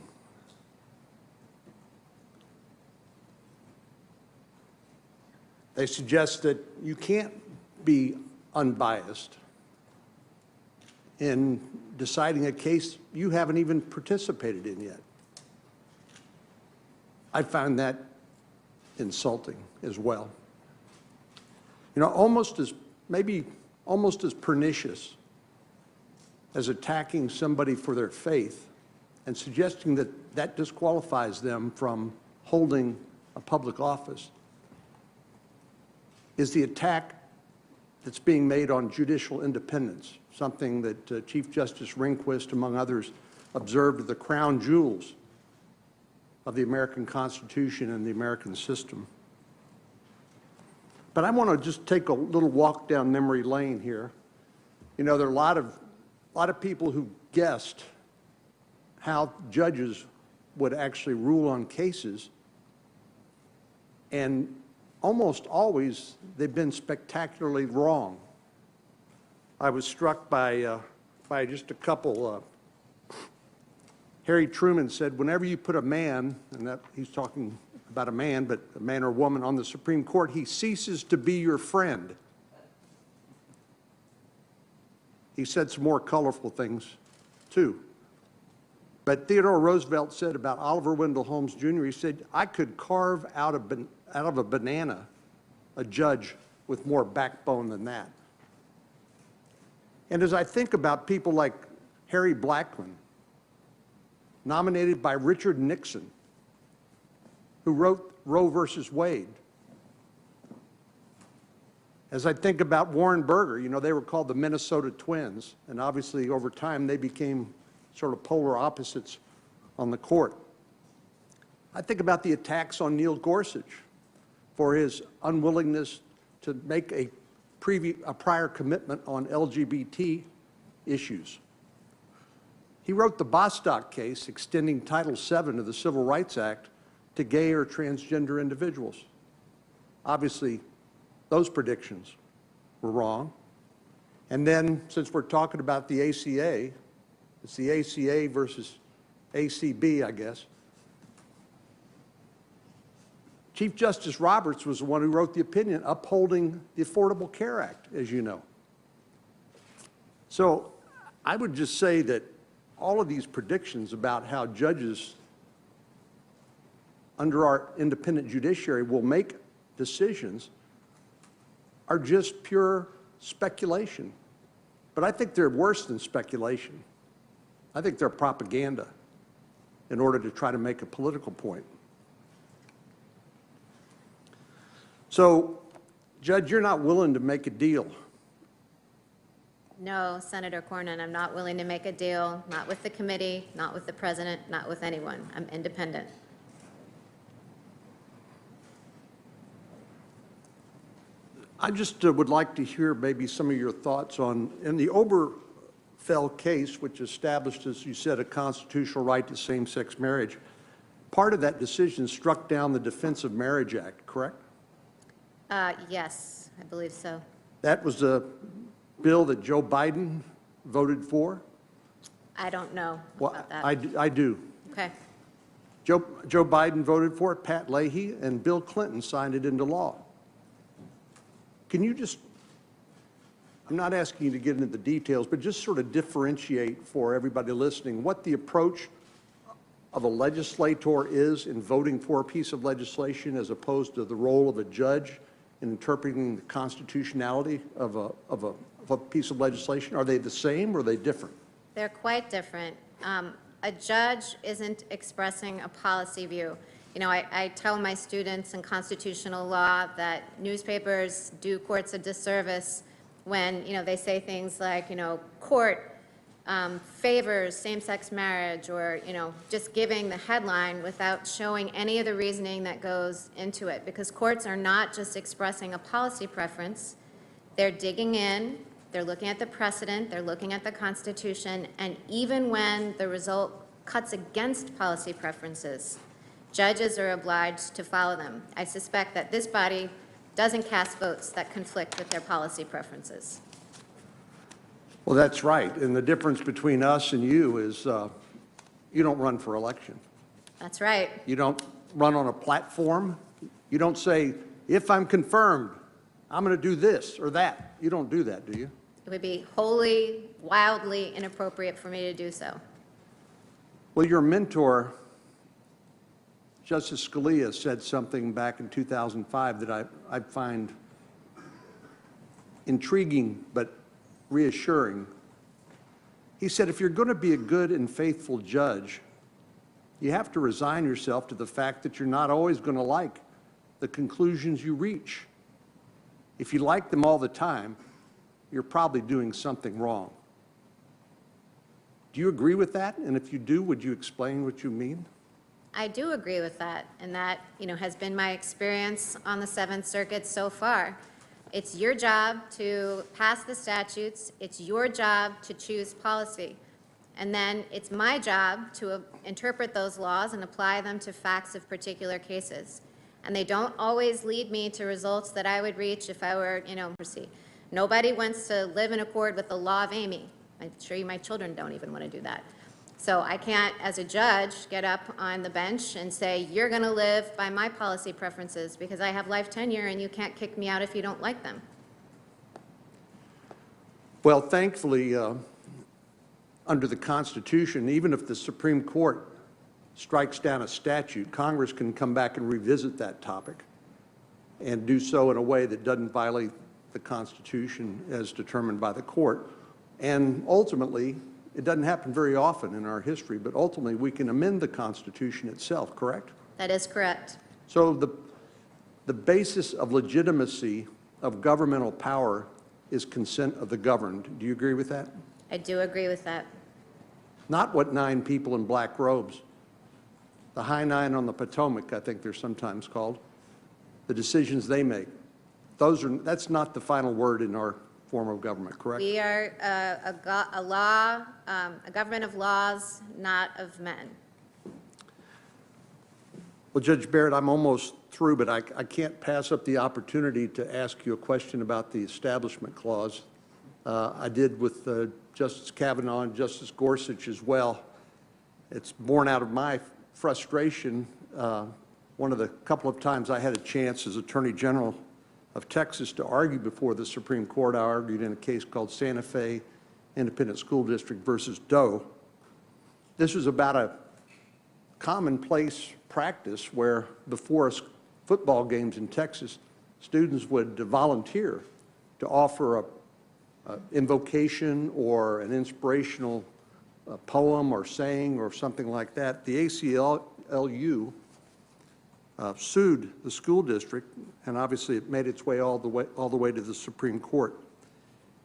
They suggest that you can't be unbiased in deciding a case you haven't even participated in yet. I find that insulting as well. You know, maybe almost as pernicious as attacking somebody for their faith and suggesting that that disqualifies them from holding a public office is the attack that's being made on judicial independence, something that Chief Justice Rehnquist, among others, observed the crown jewels of the American Constitution and the American system. But I want to just take a little walk down memory lane here. You know, there are a lot of people who guessed how judges would actually rule on cases, and almost always they've been spectacularly wrong. I was struck by just a couple. Harry Truman said, whenever you put a man, and that he's talking about a man, but a man or woman on the Supreme Court, he ceases to be your friend. He said some more colorful things, too. But Theodore Roosevelt said about Oliver Wendell Holmes, Jr., he said, I could carve out of a banana a judge with more backbone than that. And as I think about people like Harry Blackmun, nominated by Richard Nixon, who wrote Roe versus Wade. As I think about Warren Burger, you know, they were called the Minnesota Twins, and obviously over time they became sort of polar opposites on the court. I think about the attacks on Neil Gorsuch for his unwillingness to make a prior commitment on LGBT issues. He wrote the Bostock case extending Title VII of the Civil Rights Act to gay or transgender individuals. Obviously, those predictions were wrong. And then, since we're talking about the ACA, it's the ACA versus ACB, I guess. Chief Justice Roberts was the one who wrote the opinion upholding the Affordable Care Act, as you know. So I would just say that all of these predictions about how judges under our independent judiciary will make decisions are just pure speculation. But I think they're worse than speculation. I think they're propaganda in order to try to make a political point. So, Judge, you're not willing to make a deal. No, Senator Cornyn, I'm not willing to make a deal, not with the committee, not with the president, not with anyone. I'm independent. I just would like to hear maybe some of your thoughts on, in the Obergefell case, which established, as you said, a constitutional right to same-sex marriage, part of that decision struck down the Defense of Marriage Act, correct? Yes, I believe so. That was a bill that Joe Biden voted for? I don't know Well, about that. I do. Okay. Joe Biden voted for it, Pat Leahy, and Bill Clinton signed it into law. Can you just, I'm not asking you to get into the details, but just sort of differentiate for everybody listening what the approach of a legislator is in voting for a piece of legislation as opposed to the role of a judge in interpreting the constitutionality of a piece of legislation? Are they the same or are they different? They're quite different. A judge isn't expressing a policy view. You know, I tell my students in constitutional law that newspapers do courts a disservice when, you know, they say things like, you know, court favors same-sex marriage, or, you know, just giving the headline without showing any of the reasoning that goes into it. Because courts are not just expressing a policy preference, they're digging in, they're looking at the precedent, they're looking at the Constitution, and even when the result cuts against policy preferences, judges are obliged to follow them. I suspect that this body doesn't cast votes that conflict with their policy preferences. Well, that's right. And the difference between us and you is you don't run for election. That's right. You don't run on a platform. You don't say, if I'm confirmed, I'm going to do this or that. You don't do that, do you? It would be wholly, wildly inappropriate for me to do so. Well, your mentor, Justice Scalia, said something back in 2005 that I find intriguing but reassuring. He said, if you're going to be a good and faithful judge, you have to resign yourself to the fact that you're not always going to like the conclusions you reach. If you like them all the time, you're probably doing something wrong. Do you agree with that? And if you do, would you explain what you mean? I do agree with that, and that, you know, has been my experience on the Seventh Circuit so far. It's your job to pass the statutes, it's your job to choose policy, and then it's my job to interpret those laws and apply them to facts of particular cases. And they don't always lead me to results that I would reach if I were, you know, nobody wants to live in accord with the law of Amy. I'm sure my children don't even want to do that. So I can't, as a judge, get up on the bench and say, you're going to live by my policy preferences because I have life tenure and you can't kick me out if you don't like them. Well, thankfully, under the Constitution, even if the Supreme Court strikes down a statute, Congress can come back and revisit that topic and do so in a way that doesn't violate the Constitution as determined by the court. And ultimately, it doesn't happen very often in our history, but ultimately we can amend the Constitution itself, correct? That is correct. So the basis of legitimacy of governmental power is consent of the governed. Do you agree with that? I do agree with that. Not what 9 people in black robes, the high 9 on the Potomac, I think they're sometimes called, the decisions they make. That's not the final word in our form of government, correct? We are a government of laws, not of men. Well, Judge Barrett, I'm almost through, but I can't pass up the opportunity to ask you a question about the Establishment Clause. I did with Justice Kavanaugh and Justice Gorsuch as well. It's born out of my frustration. One of the couple of times I had a chance as Attorney General of Texas to argue before the Supreme Court, I argued in a case called Santa Fe Independent School District versus Doe. This was about a commonplace practice where before football games in Texas, students would volunteer to offer an invocation or an inspirational poem or saying or something like that. The ACLU sued the school district, and obviously it made its way all the way to the Supreme Court.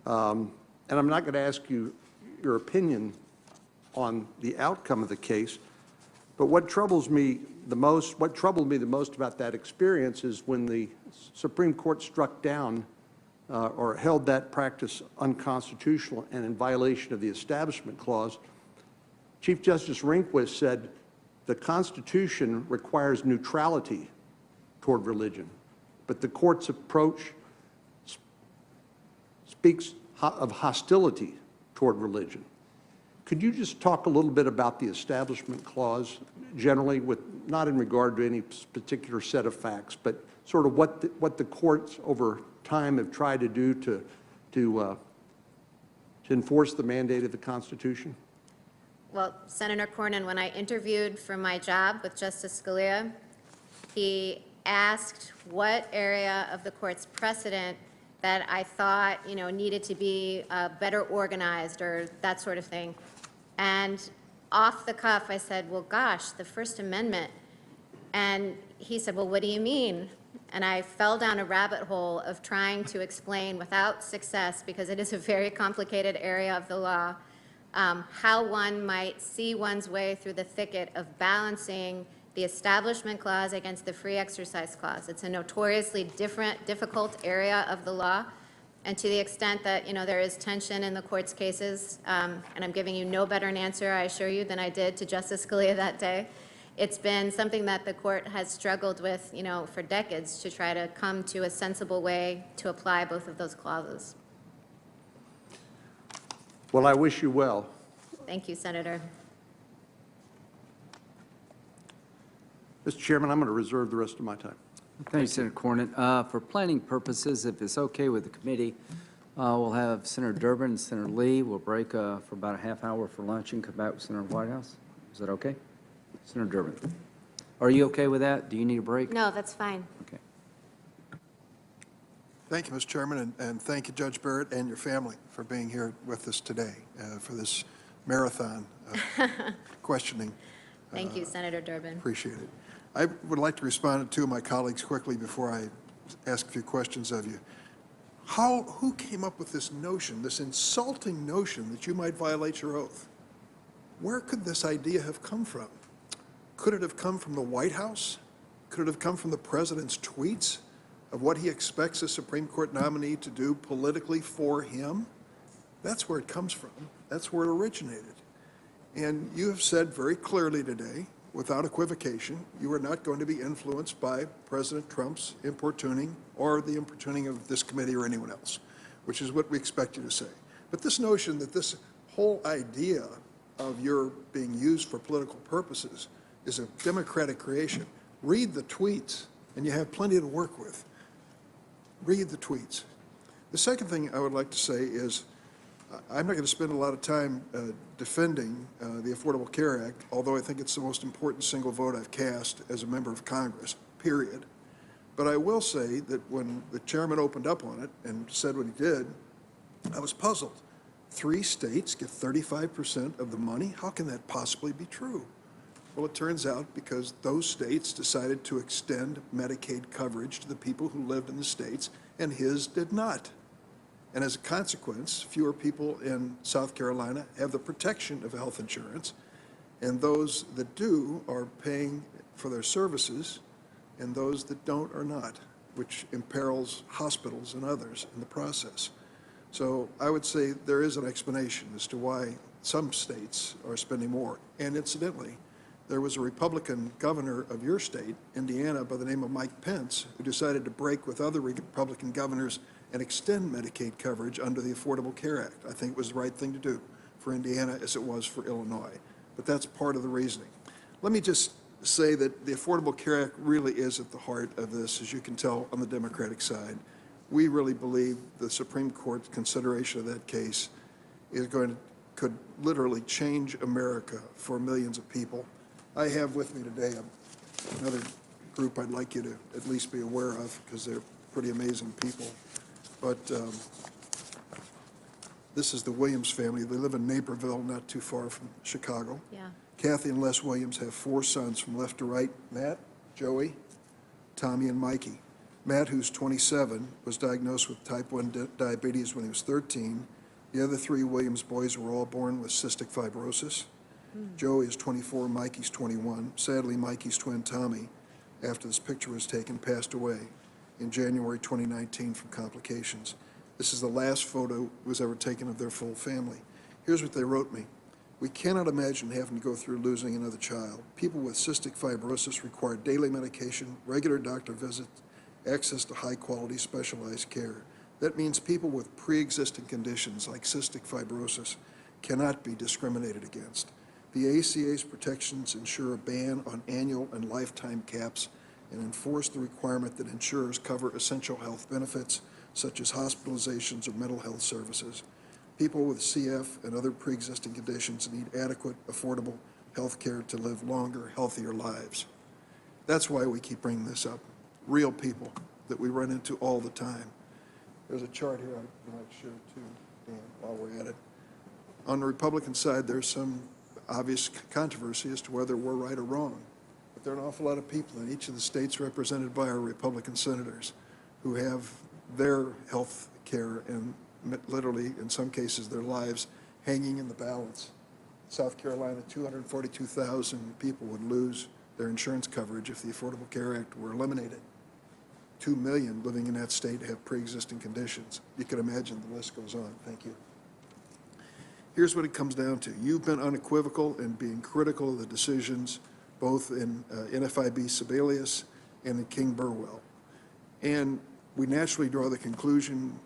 And I'm not going to ask you your opinion on the outcome of the case, but what troubled me the most about that experience is when the Supreme Court struck down or held that practice unconstitutional and in violation of the Establishment Clause. Chief Justice Rehnquist said, the Constitution requires neutrality toward religion, but the court's approach speaks of hostility toward religion. Could you just talk a little bit about the Establishment Clause generally, with, not in regard to any particular set of facts, but sort of what the courts over time have tried to do to enforce the mandate of the Constitution? Well, Senator Cornyn, when I interviewed for my job with Justice Scalia, he asked what area of the court's precedent that I thought, needed to be better organized or that sort of thing. And off the cuff, I said, well, gosh, the First Amendment. And he said, well, what do you mean? And I fell down a rabbit hole of trying to explain without success, because it is a very complicated area of the law, how one might see one's way through the thicket of balancing the Establishment Clause against the Free Exercise Clause. It's a notoriously difficult area of the law, and to the extent that, there is tension in the court's cases, and I'm giving you no better an answer, I assure you, than I did to Justice Scalia that day, it's been something that the court has struggled with, for decades, to try to come to a sensible way to apply both of those clauses. Well, I wish you well. Thank you, Senator. Mr. Chairman, I'm going to reserve the rest of my time. Thank you, Senator Cornyn. For planning purposes, if it's okay with the committee, we'll have Senator Durbin and Senator Lee. We'll break for about a half hour for lunch and come back with Senator Whitehouse. Is that okay? Senator Durbin. Are you okay with that? Do you need a break? No, that's fine. Okay. Thank you, Mr. Chairman, and thank you, Judge Barrett, and your family for being here with us today for this marathon of questioning. Thank you, Senator Durbin. Appreciate it. I would like to respond to two of my colleagues quickly before I ask a few questions of you. Who came up with this notion, this insulting notion that you might violate your oath? Where could this idea have come from? Could it have come from the White House? Could it have come from the president's tweets of what he expects a Supreme Court nominee to do politically for him? That's where it comes from. That's where it originated. And you have said very clearly today, without equivocation, you are not going to be influenced by President Trump's importuning or the importuning of this committee or anyone else, which is what we expect you to say. But this notion that this whole idea of your being used for political purposes is a Democratic creation. Read the tweets, and you have plenty to work with. Read the tweets. The second thing I would like to say is I'm not going to spend a lot of time defending the Affordable Care Act, although I think it's the most important single vote I've cast as a member of Congress, period. But I will say that when the chairman opened up on it and said what he did, I was puzzled. 3 states get 35% of the money? How can that possibly be true? Well, it turns out because those states decided to extend Medicaid coverage to the people who lived in the states, and his did not. And as a consequence, fewer people in South Carolina have the protection of health insurance, and those that do are paying for their services, and those that don't are not, which imperils hospitals and others in the process. So I would say there is an explanation as to why some states are spending more. And incidentally, there was a Republican governor of your state, Indiana, by the name of Mike Pence, who decided to break with other Republican governors and extend Medicaid coverage under the Affordable Care Act. I think it was the right thing to do for Indiana as it was for Illinois. But that's part of the reasoning. Let me just say that the Affordable Care Act really is at the heart of this, as you can tell on the Democratic side. We really believe the Supreme Court's consideration of that case could literally change America for millions of people. I have with me today another group I'd like you to at least be aware of, because they're pretty amazing people. But this is the Williams family. They live in Naperville, not too far from Chicago. Yeah. Kathy and Les Williams have 4 sons from left to right: Matt, Joey, Tommy, and Mikey. Matt, who's 27, was diagnosed with type 1 diabetes when he was 13. The other 3 Williams boys were all born with cystic fibrosis. Joey is 24, Mikey's 21. Sadly, Mikey's twin, Tommy, after this picture was taken, passed away in January 2019 from complications. This is the last photo that was ever taken of their full family. Here's what they wrote me. We cannot imagine having to go through losing another child. People with cystic fibrosis require daily medication, regular doctor visits, access to high-quality specialized care. That means people with pre-existing conditions like cystic fibrosis cannot be discriminated against. The ACA's protections ensure a ban on annual and lifetime caps and enforce the requirement that insurers cover essential health benefits such as hospitalizations or mental health services. People with CF and other pre-existing conditions need adequate, affordable health care to live longer, healthier lives. That's why we keep bringing this up. Real people that we run into all the time. There's a chart here I might show too, Dan, while we're at it. On the Republican side, there's some obvious controversy as to whether we're right or wrong. But there are an awful lot of people in each of the states represented by our Republican senators who have their health care and literally, in some cases, their lives hanging in the balance. South Carolina, 242,000 people would lose their insurance coverage if the Affordable Care Act were eliminated. 2 million living in that state have pre-existing conditions. You can imagine the list goes on. Thank you. Here's what it comes down to. You've been unequivocal in being critical of the decisions both in NFIB Sibelius and in King Burwell. And we naturally draw the conclusion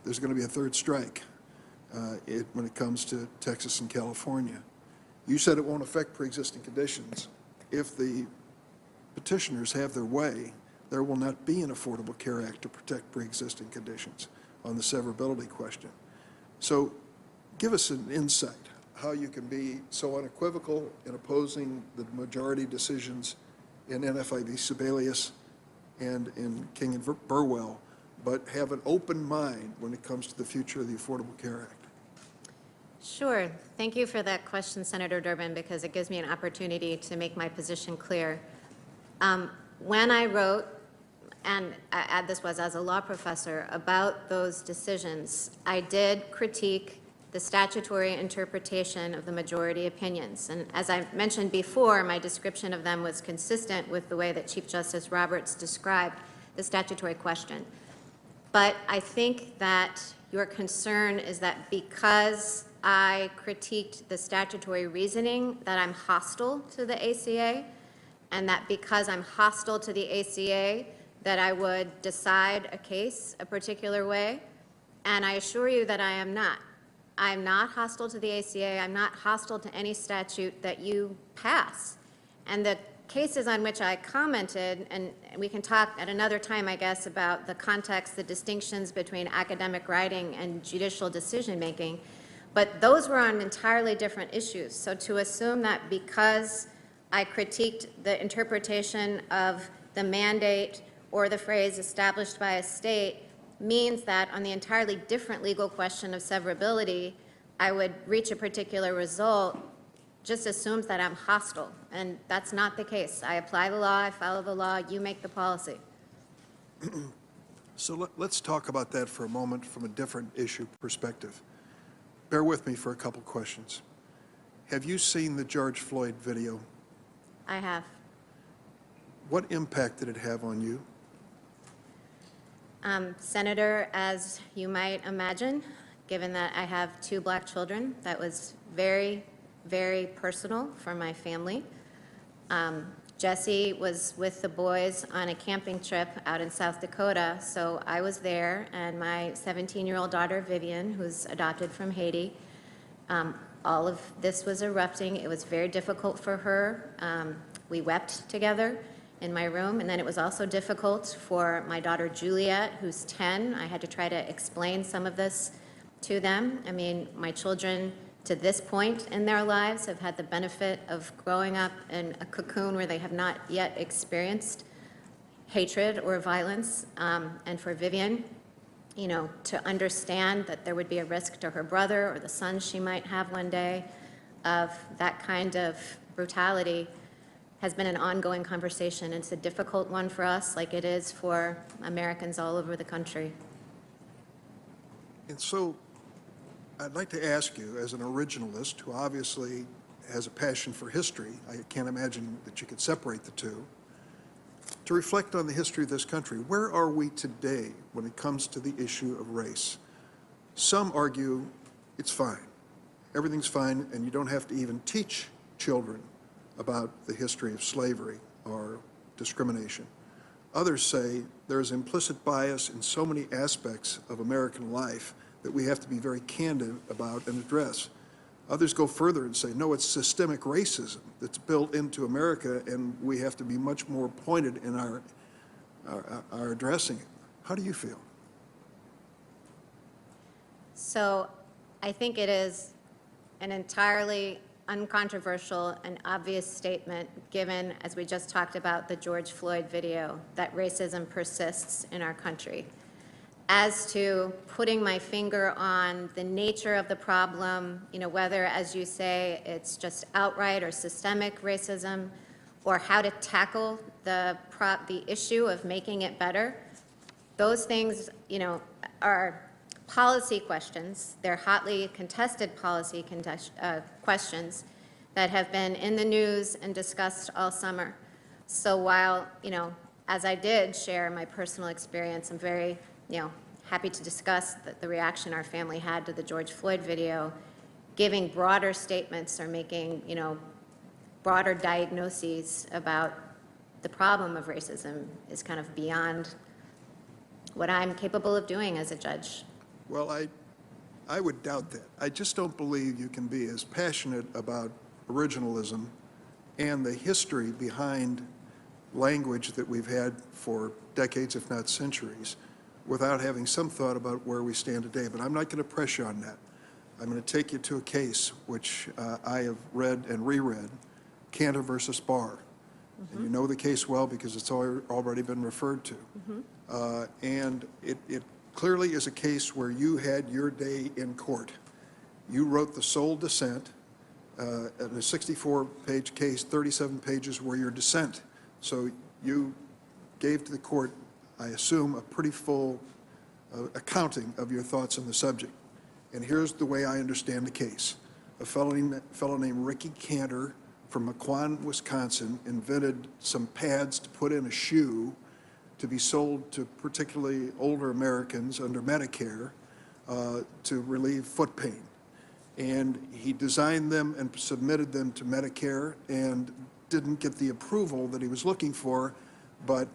there's going to be a third strike when it comes to Texas and California. You said it won't affect pre-existing conditions. If the petitioners have their way, there will not be an Affordable Care Act to protect pre-existing conditions on the severability question. So give us an insight how you can be so unequivocal in opposing the majority decisions in NFIB Sibelius and in King and Burwell, but have an open mind when it comes to the future of the Affordable Care Act. Sure. Thank you for that question, Senator Durbin, because it gives me an opportunity to make my position clear. When I wrote, and this was as a law professor, about those decisions, I did critique the statutory interpretation of the majority opinions. And as I mentioned before, my description of them was consistent with the way that Chief Justice Roberts described the statutory question. But I think that your concern is that because I critiqued the statutory reasoning, that I'm hostile to the ACA, and that because I'm hostile to the ACA, that I would decide a case a particular way. And I assure you that I am not. I'm not hostile to the ACA. I'm not hostile to any statute that you pass. And the cases on which I commented, and we can talk at another time, I guess, about the context, the distinctions between academic writing and judicial decision-making, but those were on entirely different issues. So to assume that because I critiqued the interpretation of the mandate or the phrase established by a state means that on the entirely different legal question of severability, I would reach a particular result, just assumes that I'm hostile. And that's not the case. I apply the law, I follow the law, you make the policy. So let's talk about that for a moment from a different issue perspective. Bear with me for a couple questions. Have you seen the George Floyd video? I have. What impact did it have on you? Senator, as you might imagine, given that I have 2 black children, that was very, very personal for my family. Jesse was with the boys on a camping trip out in South Dakota, so I was there, and my 17-year-old daughter, Vivian, who's adopted from Haiti, all of this was erupting. It was very difficult for her. We wept together in my room, and then it was also difficult for my daughter Juliet, who's 10. I had to try to explain some of this to them. I mean, my children to this point in their lives have had the benefit of growing up in a cocoon where they have not yet experienced hatred or violence. And for Vivian, you know, to understand that there would be a risk to her brother or the son she might have one day of that kind of brutality has been an ongoing conversation. It's a difficult one for us, like it is for Americans all over the country. And so I'd like to ask you, as an originalist who obviously has a passion for history, I can't imagine that you could separate the two, to reflect on the history of this country. Where are we today when it comes to the issue of race? Some argue it's fine. Everything's fine, and you don't have to even teach children about the history of slavery or discrimination. Others say there is implicit bias in so many aspects of American life that we have to be very candid about and address. Others go further and say, no, it's systemic racism that's built into America, and we have to be much more pointed in our addressing it. How do you feel? So I think it is an entirely uncontroversial and obvious statement, given, as we just talked about, the George Floyd video, that racism persists in our country. As to putting my finger on the nature of the problem, whether, as you say, it's just outright or systemic racism, or how to tackle the issue of making it better, those things, are policy questions. They're hotly contested policy questions that have been in the news and discussed all summer. So while, as I did share my personal experience, I'm very, happy to discuss the reaction our family had to the George Floyd video, giving broader statements or making, broader diagnoses about the problem of racism is kind of beyond what I'm capable of doing as a judge. Well, I would doubt that. I just don't believe you can be as passionate about originalism and the history behind language that we've had for decades, if not centuries, without having some thought about where we stand today. But I'm not going to press you on that. I'm going to take you to a case which I have read and reread, Cantor versus Barr. And you know the case well because it's already been referred to. And it clearly is a case where you had your day in court. You wrote the sole dissent. In a 64-page case, 37 pages were your dissent. So you gave to the court, I assume, a pretty full accounting of your thoughts on the subject. And here's the way I understand the case. A fellow named Ricky Cantor from Mequon, Wisconsin, invented some pads to put in a shoe to be sold to particularly older Americans under Medicare to relieve foot pain. And he designed them and submitted them to Medicare and didn't get the approval that he was looking for, but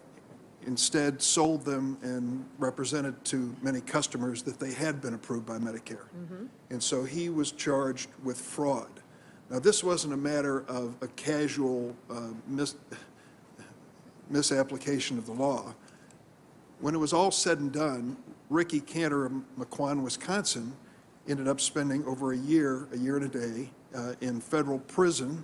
instead sold them and represented to many customers that they had been approved by Medicare. And so he was charged with fraud. Now, this wasn't a matter of a casual misapplication of the law. When it was all said and done, Ricky Cantor of Mequon, Wisconsin, ended up spending over a year and a day in federal prison,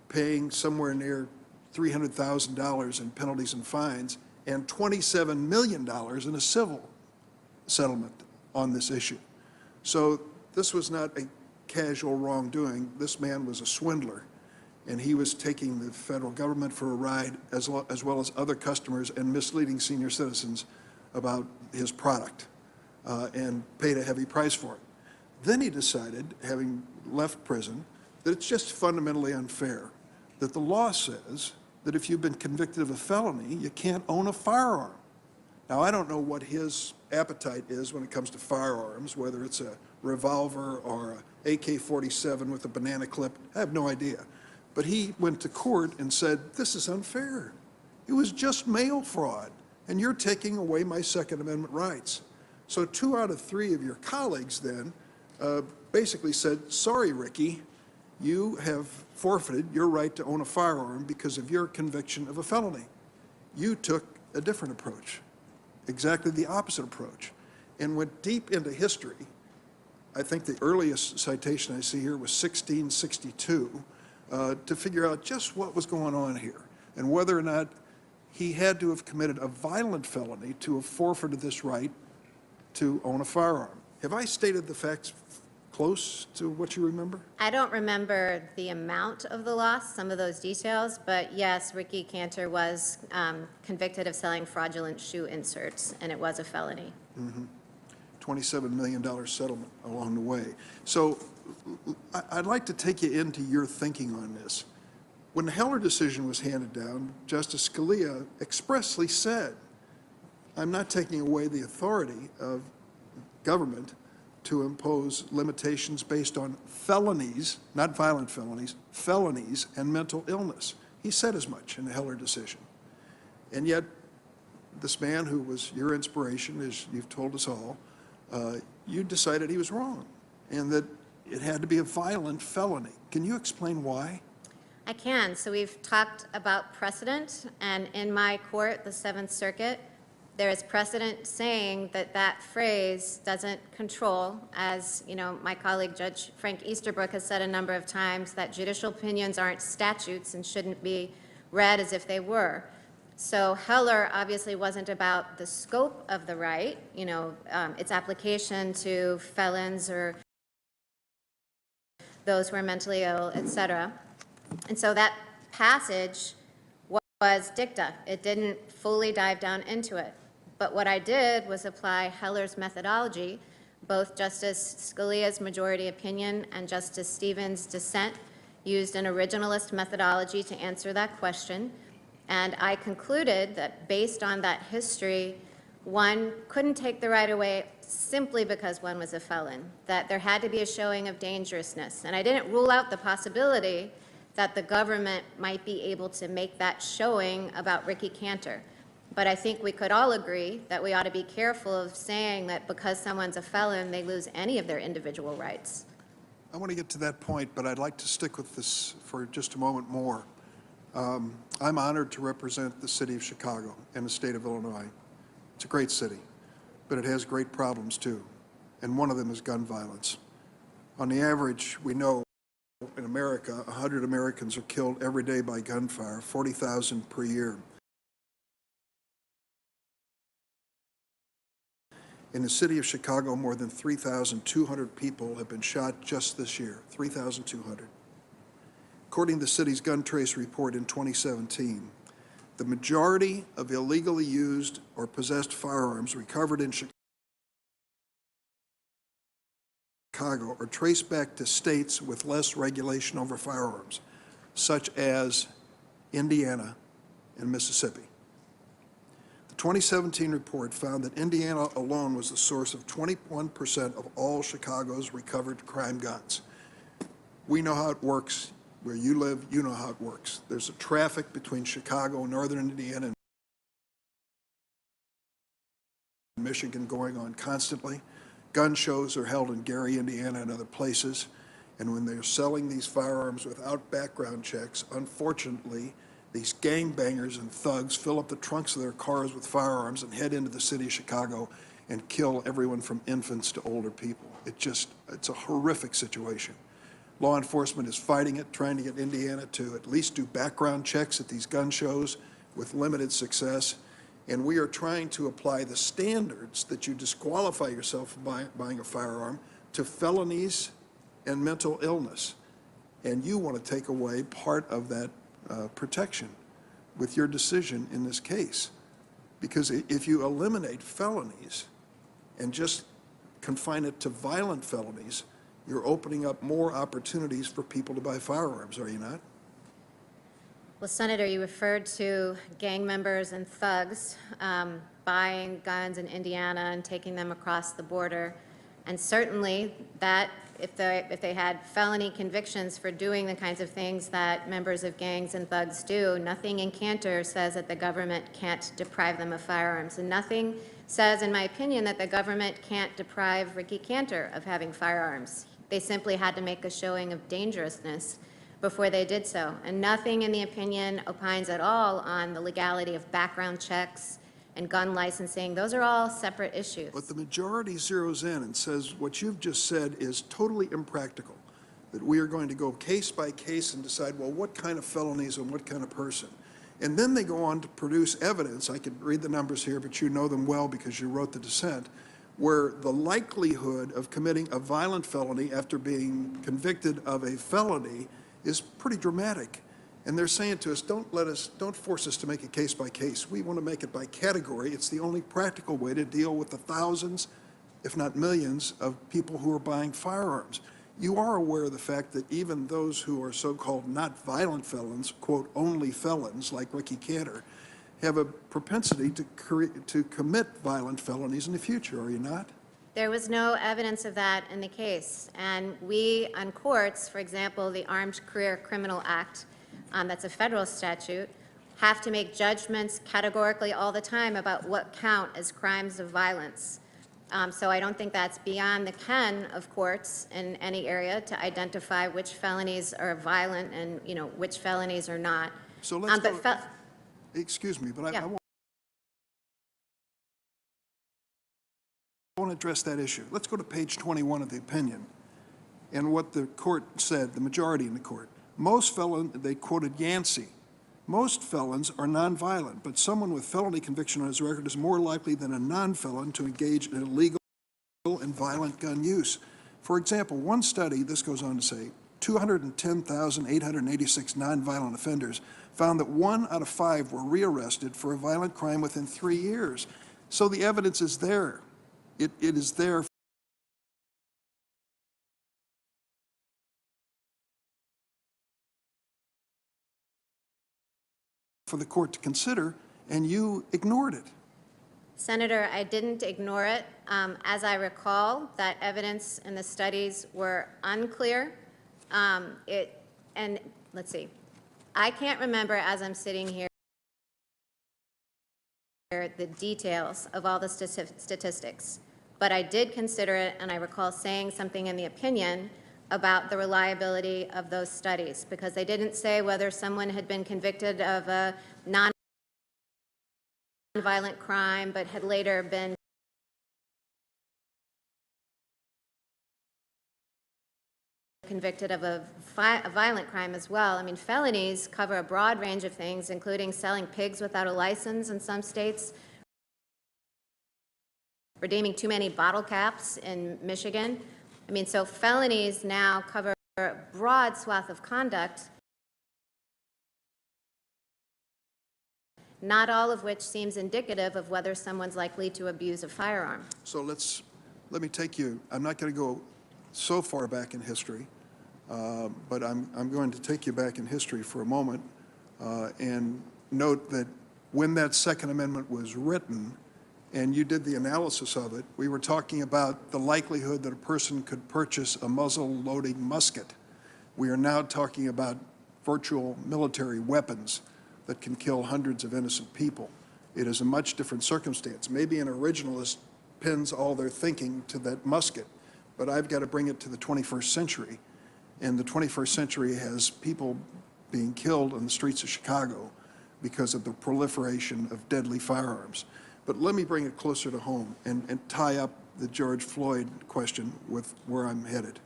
paying somewhere near $300,000 in penalties and fines, and $27 million in a civil settlement on this issue. So this was not a casual wrongdoing. This man was a swindler, and he was taking the federal government for a ride, as well as other customers, and misleading senior citizens about his product, and paid a heavy price for it. Then he decided, having left prison, that it's just fundamentally unfair, that the law says that if you've been convicted of a felony, you can't own a firearm. Now, I don't know what his appetite is when it comes to firearms, whether it's a revolver or a AK-47 with a banana clip. I have no idea. But he went to court and said, this is unfair. It was just mail fraud, and you're taking away my Second Amendment rights. So 2 out of 3 of your colleagues then basically said, sorry, Ricky, you have forfeited your right to own a firearm because of your conviction of a felony. You took a different approach, exactly the opposite approach, and went deep into history. I think the earliest citation I see here was 1662, to figure out just what was going on here and whether or not he had to have committed a violent felony to have forfeited this right to own a firearm. Have I stated the facts close to what you remember? I don't remember the amount of the loss, some of those details, but yes, Ricky Cantor was convicted of selling fraudulent shoe inserts, and it was a felony. $27 million settlement along the way. So I'd like to take you into your thinking on this. When the Heller decision was handed down, Justice Scalia expressly said, I'm not taking away the authority of government to impose limitations based on felonies, not violent felonies, felonies and mental illness. He said as much in the Heller decision. And yet, this man who was your inspiration, as you've told us all, you decided he was wrong and that it had to be a violent felony. Can you explain why? I can. So we've talked about precedent, and in my court, the Seventh Circuit, there is precedent saying that that phrase doesn't control, as you know, my colleague Judge Frank Easterbrook has said a number of times, that judicial opinions aren't statutes and shouldn't be read as if they were. So Heller obviously wasn't about the scope of the right, you know, its application to felons or those who are mentally ill, et cetera. And so that passage was dicta. It didn't fully dive down into it. But what I did was apply Heller's methodology, both Justice Scalia's majority opinion and Justice Stevens' dissent used an originalist methodology to answer that question. And I concluded that based on that history, one couldn't take the right away simply because one was a felon, that there had to be a showing of dangerousness. And I didn't rule out the possibility that the government might be able to make that showing about Ricky Cantor. But I think we could all agree that we ought to be careful of saying that because someone's a felon, they lose any of their individual rights. I want to get to that point, but I'd like to stick with this for just a moment more. I'm honored to represent the city of Chicago and the state of Illinois. It's a great city, but it has great problems too, and one of them is gun violence. On the average, we know in America, 100 Americans are killed every day by gunfire, 40,000 per year. In the city of Chicago, more than 3,200 people have been shot just this year, 3,200. According to the city's gun trace report in 2017, the majority of illegally used or possessed firearms recovered in Chicago are traced back to states with less regulation over firearms, such as Indiana and Mississippi. The 2017 report found that Indiana alone was the source of 21% of all Chicago's recovered crime guns. We know how it works. Where you live, you know how it works. There's a traffic between Chicago, northern Indiana, and Michigan going on constantly. Gun shows are held in Gary, Indiana, and other places. And when they're selling these firearms without background checks, unfortunately, these gangbangers and thugs fill up the trunks of their cars with firearms and head into the city of Chicago and kill everyone from infants to older people. It's a horrific situation. Law enforcement is fighting it, trying to get Indiana to at least do background checks at these gun shows with limited success. And we are trying to apply the standards that you disqualify yourself from buying a firearm to felonies and mental illness. And you want to take away part of that protection with your decision in this case. Because if you eliminate felonies and just confine it to violent felonies, you're opening up more opportunities for people to buy firearms, are you not? Well, Senator, you referred to gang members and thugs buying guns in Indiana and taking them across the border. And certainly that, if they had felony convictions for doing the kinds of things that members of gangs and thugs do, nothing in Cantor says that the government can't deprive them of firearms. And nothing says, in my opinion, that the government can't deprive Ricky Cantor of having firearms. They simply had to make a showing of dangerousness before they did so. And nothing in the opinion opines at all on the legality of background checks and gun licensing. Those are all separate issues. But the majority zeroes in and says what you've just said is totally impractical, that we are going to go case by case and decide, well, what kind of felonies and what kind of person. And then they go on to produce evidence. I could read the numbers here, but you know them well because you wrote the dissent, where the likelihood of committing a violent felony after being convicted of a felony is pretty dramatic. And they're saying to us, don't force us to make it case by case. We want to make it by category. It's the only practical way to deal with the thousands, if not millions, of people who are buying firearms. You are aware of the fact that even those who are so-called not violent felons, quote, only felons, like Ricky Cantor, have a propensity to commit violent felonies in the future, are you not? There was no evidence of that in the case. And we, on courts, for example, the Armed Career Criminal Act, that's a federal statute, have to make judgments categorically all the time about what count as crimes of violence. So I don't think that's beyond the ken of courts in any area to identify which felonies are violent and, which felonies are not. So let's But go, excuse me, but Yeah. I want to address that issue. Let's go to page 21 of the opinion. And what the court said, the majority in the court. Most felons, they quoted Yancey, most felons are nonviolent, but someone with felony conviction on his record is more likely than a non-felon to engage in illegal and violent gun use. For example, one study, this goes on to say, 210,886 nonviolent offenders found that 1 out of 5 were rearrested for a violent crime within 3 years. So the evidence is there. It is there for the court to consider, and you ignored it. Senator, I didn't ignore it. As I recall, that evidence and the studies were unclear. And let's see, I can't remember as I'm sitting here the details of all the statistics, but I did consider it, and I recall saying something in the opinion about the reliability of those studies, because they didn't say whether someone had been convicted of a non-violent crime but had later been convicted of a violent crime as well. I mean, felonies cover a broad range of things, including selling pigs without a license in some states, redeeming too many bottle caps in Michigan. I mean, so felonies now cover a broad swath of conduct, not all of which seems indicative of whether someone's likely to abuse a firearm. So let me take you, I'm not going to go so far back in history, but I'm going to take you back in history for a moment and note that when that Second Amendment was written and you did the analysis of it, we were talking about the likelihood that a person could purchase a muzzle-loading musket. We are now talking about virtual military weapons that can kill hundreds of innocent people. It is a much different circumstance. Maybe an originalist pins all their thinking to that musket, but I've got to bring it to the 21st century. And the 21st century has people being killed on the streets of Chicago because of the proliferation of deadly firearms. But let me bring it closer to home and tie up the George Floyd question with where I'm headed.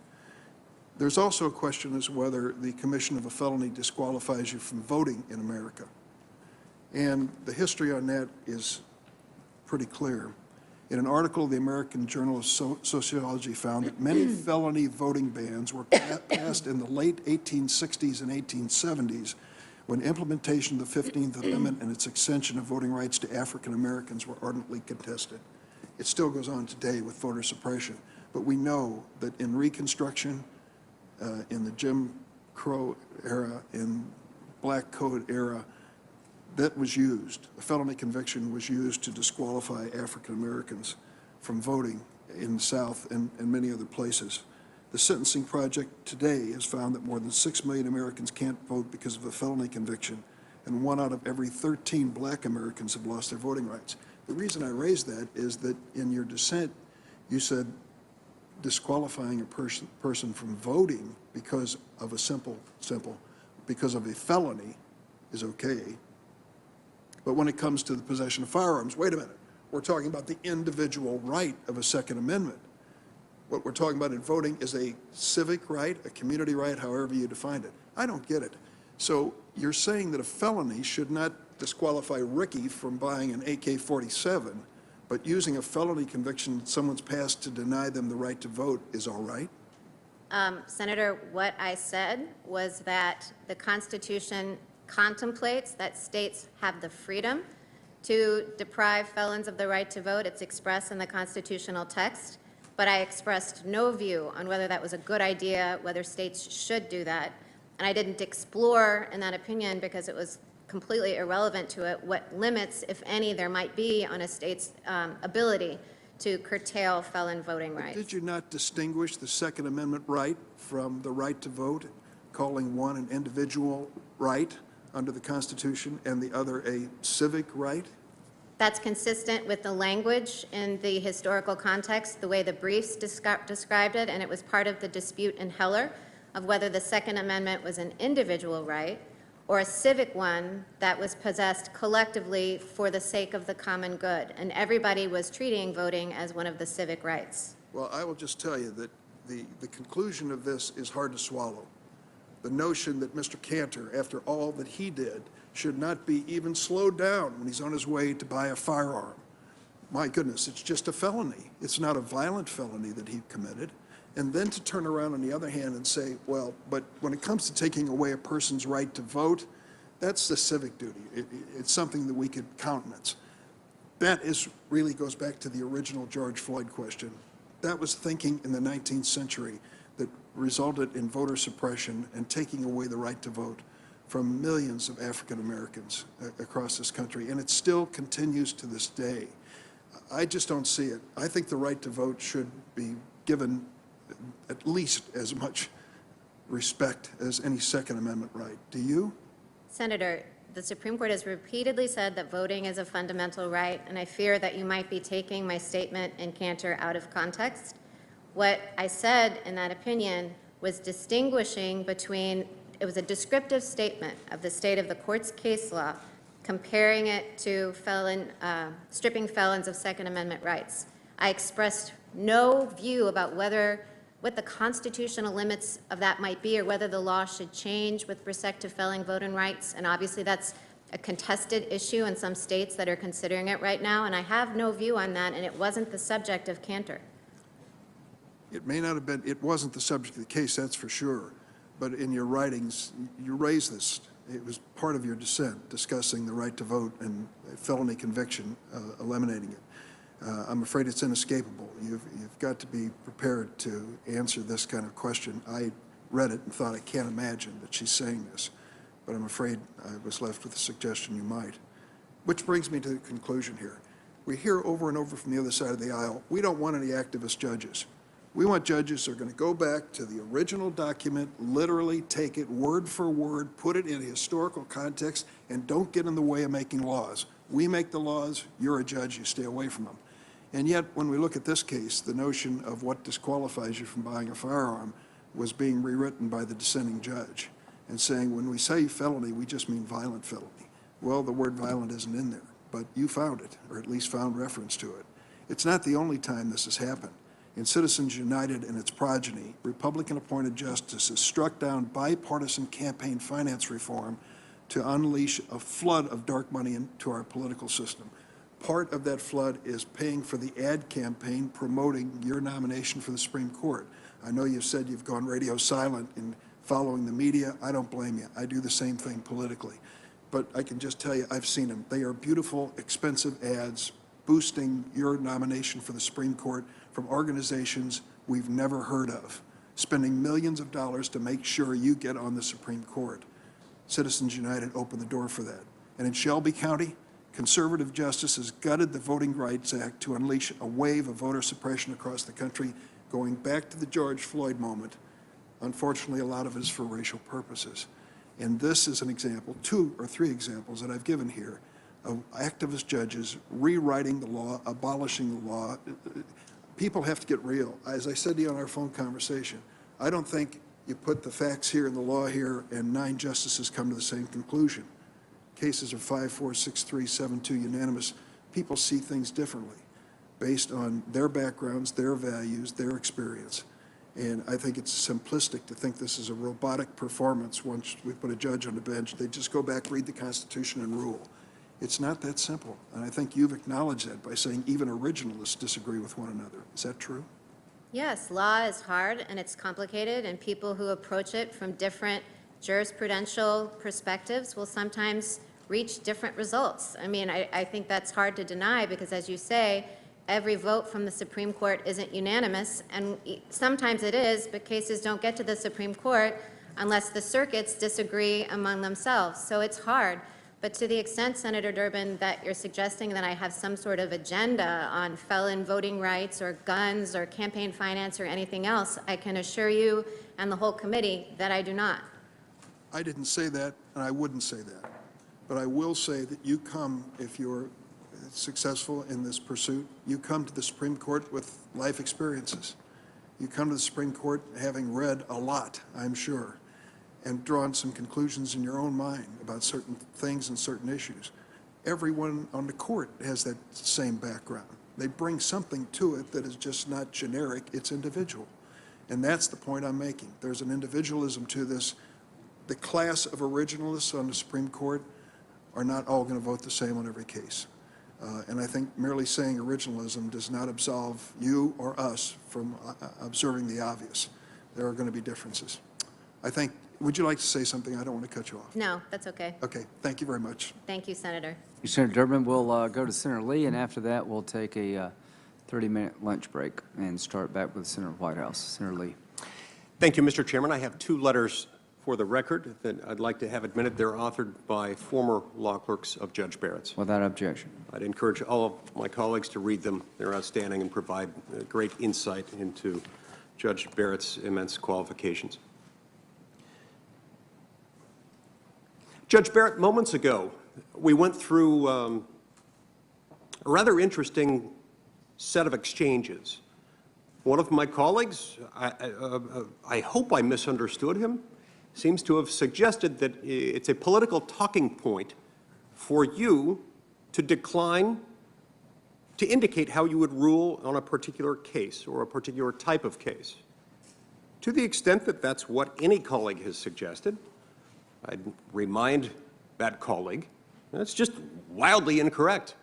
There's also a question as to whether the commission of a felony disqualifies you from voting in America. And the history on that is pretty clear. In an article, the American Journal of Sociology found that many felony voting bans were passed in the late 1860s and 1870s when implementation of the 15th Amendment and its extension of voting rights to African Americans were ardently contested. It still goes on today with voter suppression. But we know that in Reconstruction, in the Jim Crow era, in Black Code era, that was used, a felony conviction was used to disqualify African Americans from voting in the South and many other places. The Sentencing Project today has found that more than 6 million Americans can't vote because of a felony conviction, and 1 out of every 13 black Americans have lost their voting rights. The reason I raise that is that in your dissent, you said disqualifying a person from voting because of a because of a felony is okay. But when it comes to the possession of firearms, wait a minute, we're talking about the individual right of a Second Amendment. What we're talking about in voting is a civic right, a community right, however you define it. I don't get it. So you're saying that a felony should not disqualify Ricky from buying an AK-47, but using a felony conviction that someone's passed to deny them the right to vote is all right? Senator, what I said was that the Constitution contemplates that states have the freedom to deprive felons of the right to vote. It's expressed in the constitutional text, but I expressed no view on whether that was a good idea, whether states should do that. And I didn't explore in that opinion, because it was completely irrelevant to it, what limits, if any, there might be on a state's ability to curtail felon voting rights. Did you not distinguish the Second Amendment right from the right to vote, calling one an individual right under the Constitution and the other a civic right? That's consistent with the language in the historical context, the way the briefs described it, and it was part of the dispute in Heller of whether the Second Amendment was an individual right or a civic one that was possessed collectively for the sake of the common good. And everybody was treating voting as one of the civic rights. Well, I will just tell you that the conclusion of this is hard to swallow. The notion that Mr. Cantor, after all that he did, should not be even slowed down when he's on his way to buy a firearm. My goodness, it's just a felony. It's not a violent felony that he committed. And then to turn around on the other hand and say, well, but when it comes to taking away a person's right to vote, that's the civic duty. It's something that we could countenance. That really goes back to the original George Floyd question. That was thinking in the 19th century that resulted in voter suppression and taking away the right to vote from millions of African Americans across this country, and it still continues to this day. I just don't see it. I think the right to vote should be given at least as much respect as any Second Amendment right. Do you? Senator, the Supreme Court has repeatedly said that voting is a fundamental right, and I fear that you might be taking my statement in Cantor out of context. What I said in that opinion was distinguishing between, it was a descriptive statement of the state of the court's case law, comparing it to stripping felons of Second Amendment rights. I expressed no view about what the constitutional limits of that might be or whether the law should change with respect to felon voting rights. And obviously that's a contested issue in some states that are considering it right now. And I have no view on that, and it wasn't the subject of Cantor. It may not have been, it wasn't the subject of the case, that's for sure. But in your writings, you raised this. It was part of your dissent, discussing the right to vote and felony conviction, eliminating it. I'm afraid it's inescapable. You've got to be prepared to answer this kind of question. I read it and thought, I can't imagine that she's saying this, but I'm afraid I was left with the suggestion you might. Which brings me to the conclusion here. We hear over and over from the other side of the aisle, we don't want any activist judges. We want judges who are going to go back to the original document, literally take it word for word, put it in a historical context, and don't get in the way of making laws. We make the laws, you're a judge, you stay away from them. And yet, when we look at this case, the notion of what disqualifies you from buying a firearm was being rewritten by the dissenting judge and saying, when we say felony, we just mean violent felony. Well, the word violent isn't in there, but you found it, or at least found reference to it. It's not the only time this has happened. In Citizens United and its progeny, Republican-appointed justices struck down bipartisan campaign finance reform to unleash a flood of dark money into our political system. Part of that flood is paying for the ad campaign promoting your nomination for the Supreme Court. I know you've said you've gone radio silent in following the media. I don't blame you. I do the same thing politically. But I can just tell you, I've seen them. They are beautiful, expensive ads boosting your nomination for the Supreme Court from organizations we've never heard of, spending millions of dollars to make sure you get on the Supreme Court. Citizens United opened the door for that. And in Shelby County, conservative justices gutted the Voting Rights Act to unleash a wave of voter suppression across the country, going back to the George Floyd moment. Unfortunately, a lot of it is for racial purposes. And this is an example, 2 or 3 examples that I've given here, of activist judges rewriting the law, abolishing the law. People have to get real. As I said to you on our phone conversation, I don't think you put the facts here and the law here and 9 justices come to the same conclusion. Cases are 5-4, 6-3, 7-2 unanimous. People see things differently based on their backgrounds, their values, their experience. And I think it's simplistic to think this is a robotic performance. Once we put a judge on the bench, they just go back, read the Constitution, and rule. It's not that simple. And I think you've acknowledged that by saying even originalists disagree with one another. Is that true? Yes, law is hard and it's complicated, and people who approach it from different jurisprudential perspectives will sometimes reach different results. I mean, I think that's hard to deny because, as you say, every vote from the Supreme Court isn't unanimous, and sometimes it is, but cases don't get to the Supreme Court unless the circuits disagree among themselves. So it's hard. But to the extent, Senator Durbin, that you're suggesting that I have some sort of agenda on felon voting rights or guns or campaign finance or anything else, I can assure you and the whole committee that I do not. I didn't say that, and I wouldn't say that. But I will say that you come, if you're successful in this pursuit. You come to the Supreme Court with life experiences. You come to the Supreme Court having read a lot, I'm sure, and drawn some conclusions in your own mind about certain things and certain issues. Everyone on the court has that same background. They bring something to it that is just not generic, it's individual. And that's the point I'm making. There's an individualism to this. The class of originalists on the Supreme Court are not all going to vote the same on every case. And I think merely saying originalism does not absolve you or us from observing the obvious. There are going to be differences. I think, would you like to say something? I don't want to cut you off. No, that's okay. Okay, thank you very much. Thank you, Senator. Senator Durbin, we'll go to Senator Lee, and after that, we'll take a 30-minute lunch break and start back with Senator Whitehouse. Senator Lee. Thank you, Mr. Chairman. I have two letters for the record that I'd like to have admitted. They're authored by former law clerks of Judge Barrett's. Without objection. I'd encourage all of my colleagues to read them. They're outstanding and provide great insight into Judge Barrett's immense qualifications. Judge Barrett, moments ago, we went through a rather interesting set of exchanges. One of my colleagues, I hope I misunderstood him, seems to have suggested that it's a political talking point for you to decline to indicate how you would rule on a particular case or a particular type of case. To the extent that that's what any colleague has suggested, I'd remind that colleague that's just wildly incorrect.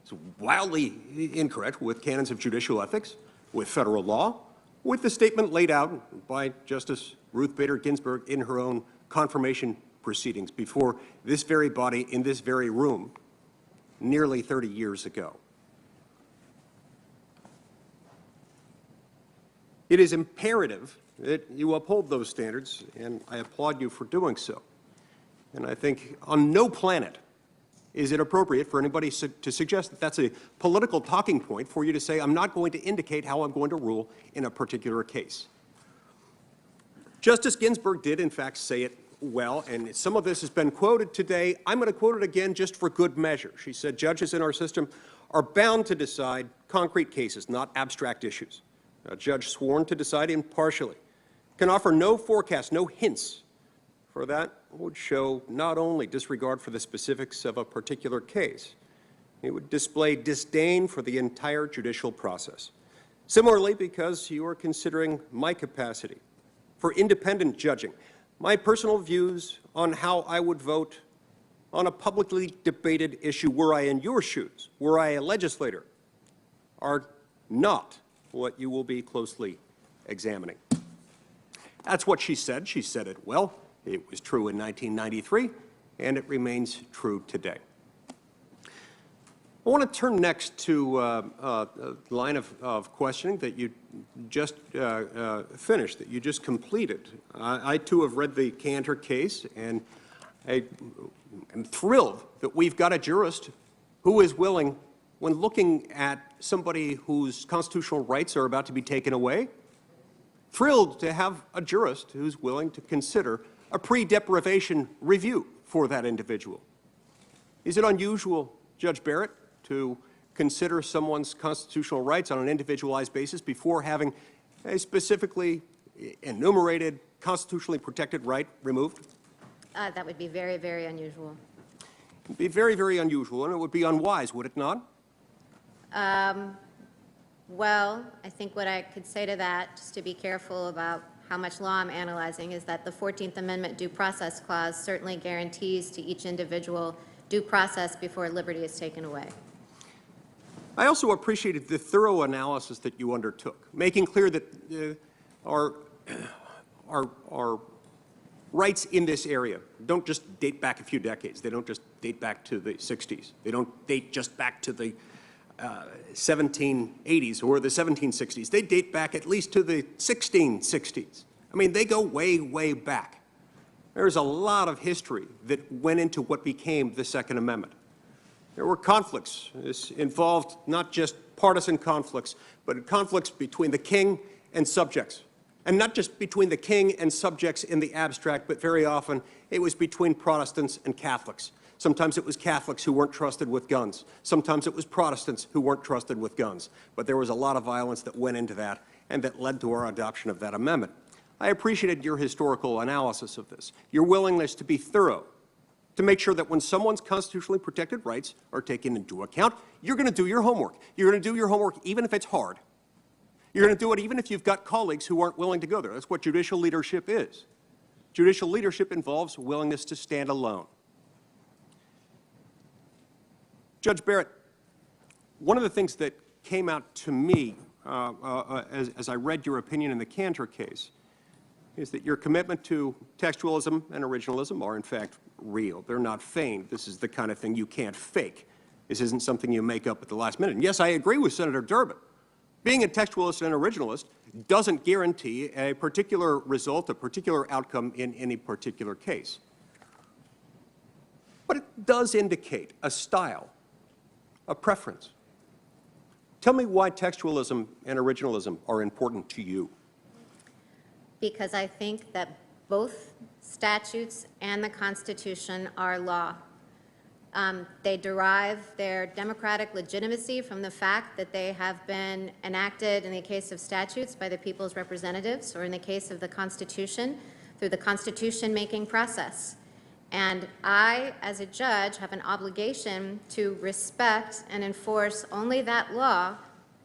It's wildly incorrect with canons of judicial ethics, with federal law, with the statement laid out by Justice Ruth Bader Ginsburg in her own confirmation proceedings before this very body in this very room nearly 30 years ago. It is imperative that you uphold those standards, and I applaud you for doing so. And I think on no planet is it appropriate for anybody to suggest that that's a political talking point for you to say, I'm not going to indicate how I'm going to rule in a particular case. Justice Ginsburg did, in fact, say it well, and some of this has been quoted today. I'm going to quote it again just for good measure. She said, judges in our system are bound to decide concrete cases, not abstract issues. A judge sworn to decide impartially can offer no forecast, no hints, for that would show not only disregard for the specifics of a particular case, it would display disdain for the entire judicial process. Similarly, because you are considering my capacity for independent judging, my personal views on how I would vote on a publicly debated issue were I in your shoes, were I a legislator, are not what you will be closely examining. That's what she said. She said it well. It was true in 1993, and it remains true today. I want to turn next to a line of questioning that you just finished, that you just completed. I, too, have read the Cantor case, and I am thrilled that we've got a jurist who is willing, when looking at somebody whose constitutional rights are about to be taken away, thrilled to have a jurist who's willing to consider a pre-deprivation review for that individual. Is it unusual, Judge Barrett, to consider someone's constitutional rights on an individualized basis before having a specifically enumerated, constitutionally protected right removed? That would be very, very unusual. It would be very, very unusual, and it would be unwise, would it not? Well, I think what I could say to that, just to be careful about how much law I'm analyzing, is that the 14th Amendment Due Process Clause certainly guarantees to each individual due process before liberty is taken away. I also appreciated the thorough analysis that you undertook, making clear that our rights in this area don't just date back a few decades. They don't just date back to the 60s. They don't date just back to the 1780s or the 1760s. They date back at least to the 1660s. I mean, they go way, way back. There's a lot of history that went into what became the Second Amendment. There were conflicts. This involved not just partisan conflicts, but conflicts between the king and subjects. And not just between the king and subjects in the abstract, but very often it was between Protestants and Catholics. Sometimes it was Catholics who weren't trusted with guns. Sometimes it was Protestants who weren't trusted with guns. But there was a lot of violence that went into that and that led to our adoption of that amendment. I appreciated your historical analysis of this, your willingness to be thorough, to make sure that when someone's constitutionally protected rights are taken into account, you're going to do your homework. You're going to do your homework even if it's hard. You're going to do it even if you've got colleagues who aren't willing to go there. That's what judicial leadership is. Judicial leadership involves willingness to stand alone. Judge Barrett, one of the things that came out to me as I read your opinion in the Cantor case is that your commitment to textualism and originalism are in fact real. They're not feigned. This is the kind of thing you can't fake. This isn't something you make up at the last minute. And yes, I agree with Senator Durbin. Being a textualist and originalist doesn't guarantee a particular result, a particular outcome in any particular case. But it does indicate a style, a preference. Tell me why textualism and originalism are important to you. Because I think that both statutes and the Constitution are law. They derive their democratic legitimacy from the fact that they have been enacted, in the case of statutes, by the people's representatives, or in the case of the Constitution, through the Constitution-making process. And I, as a judge, have an obligation to respect and enforce only that law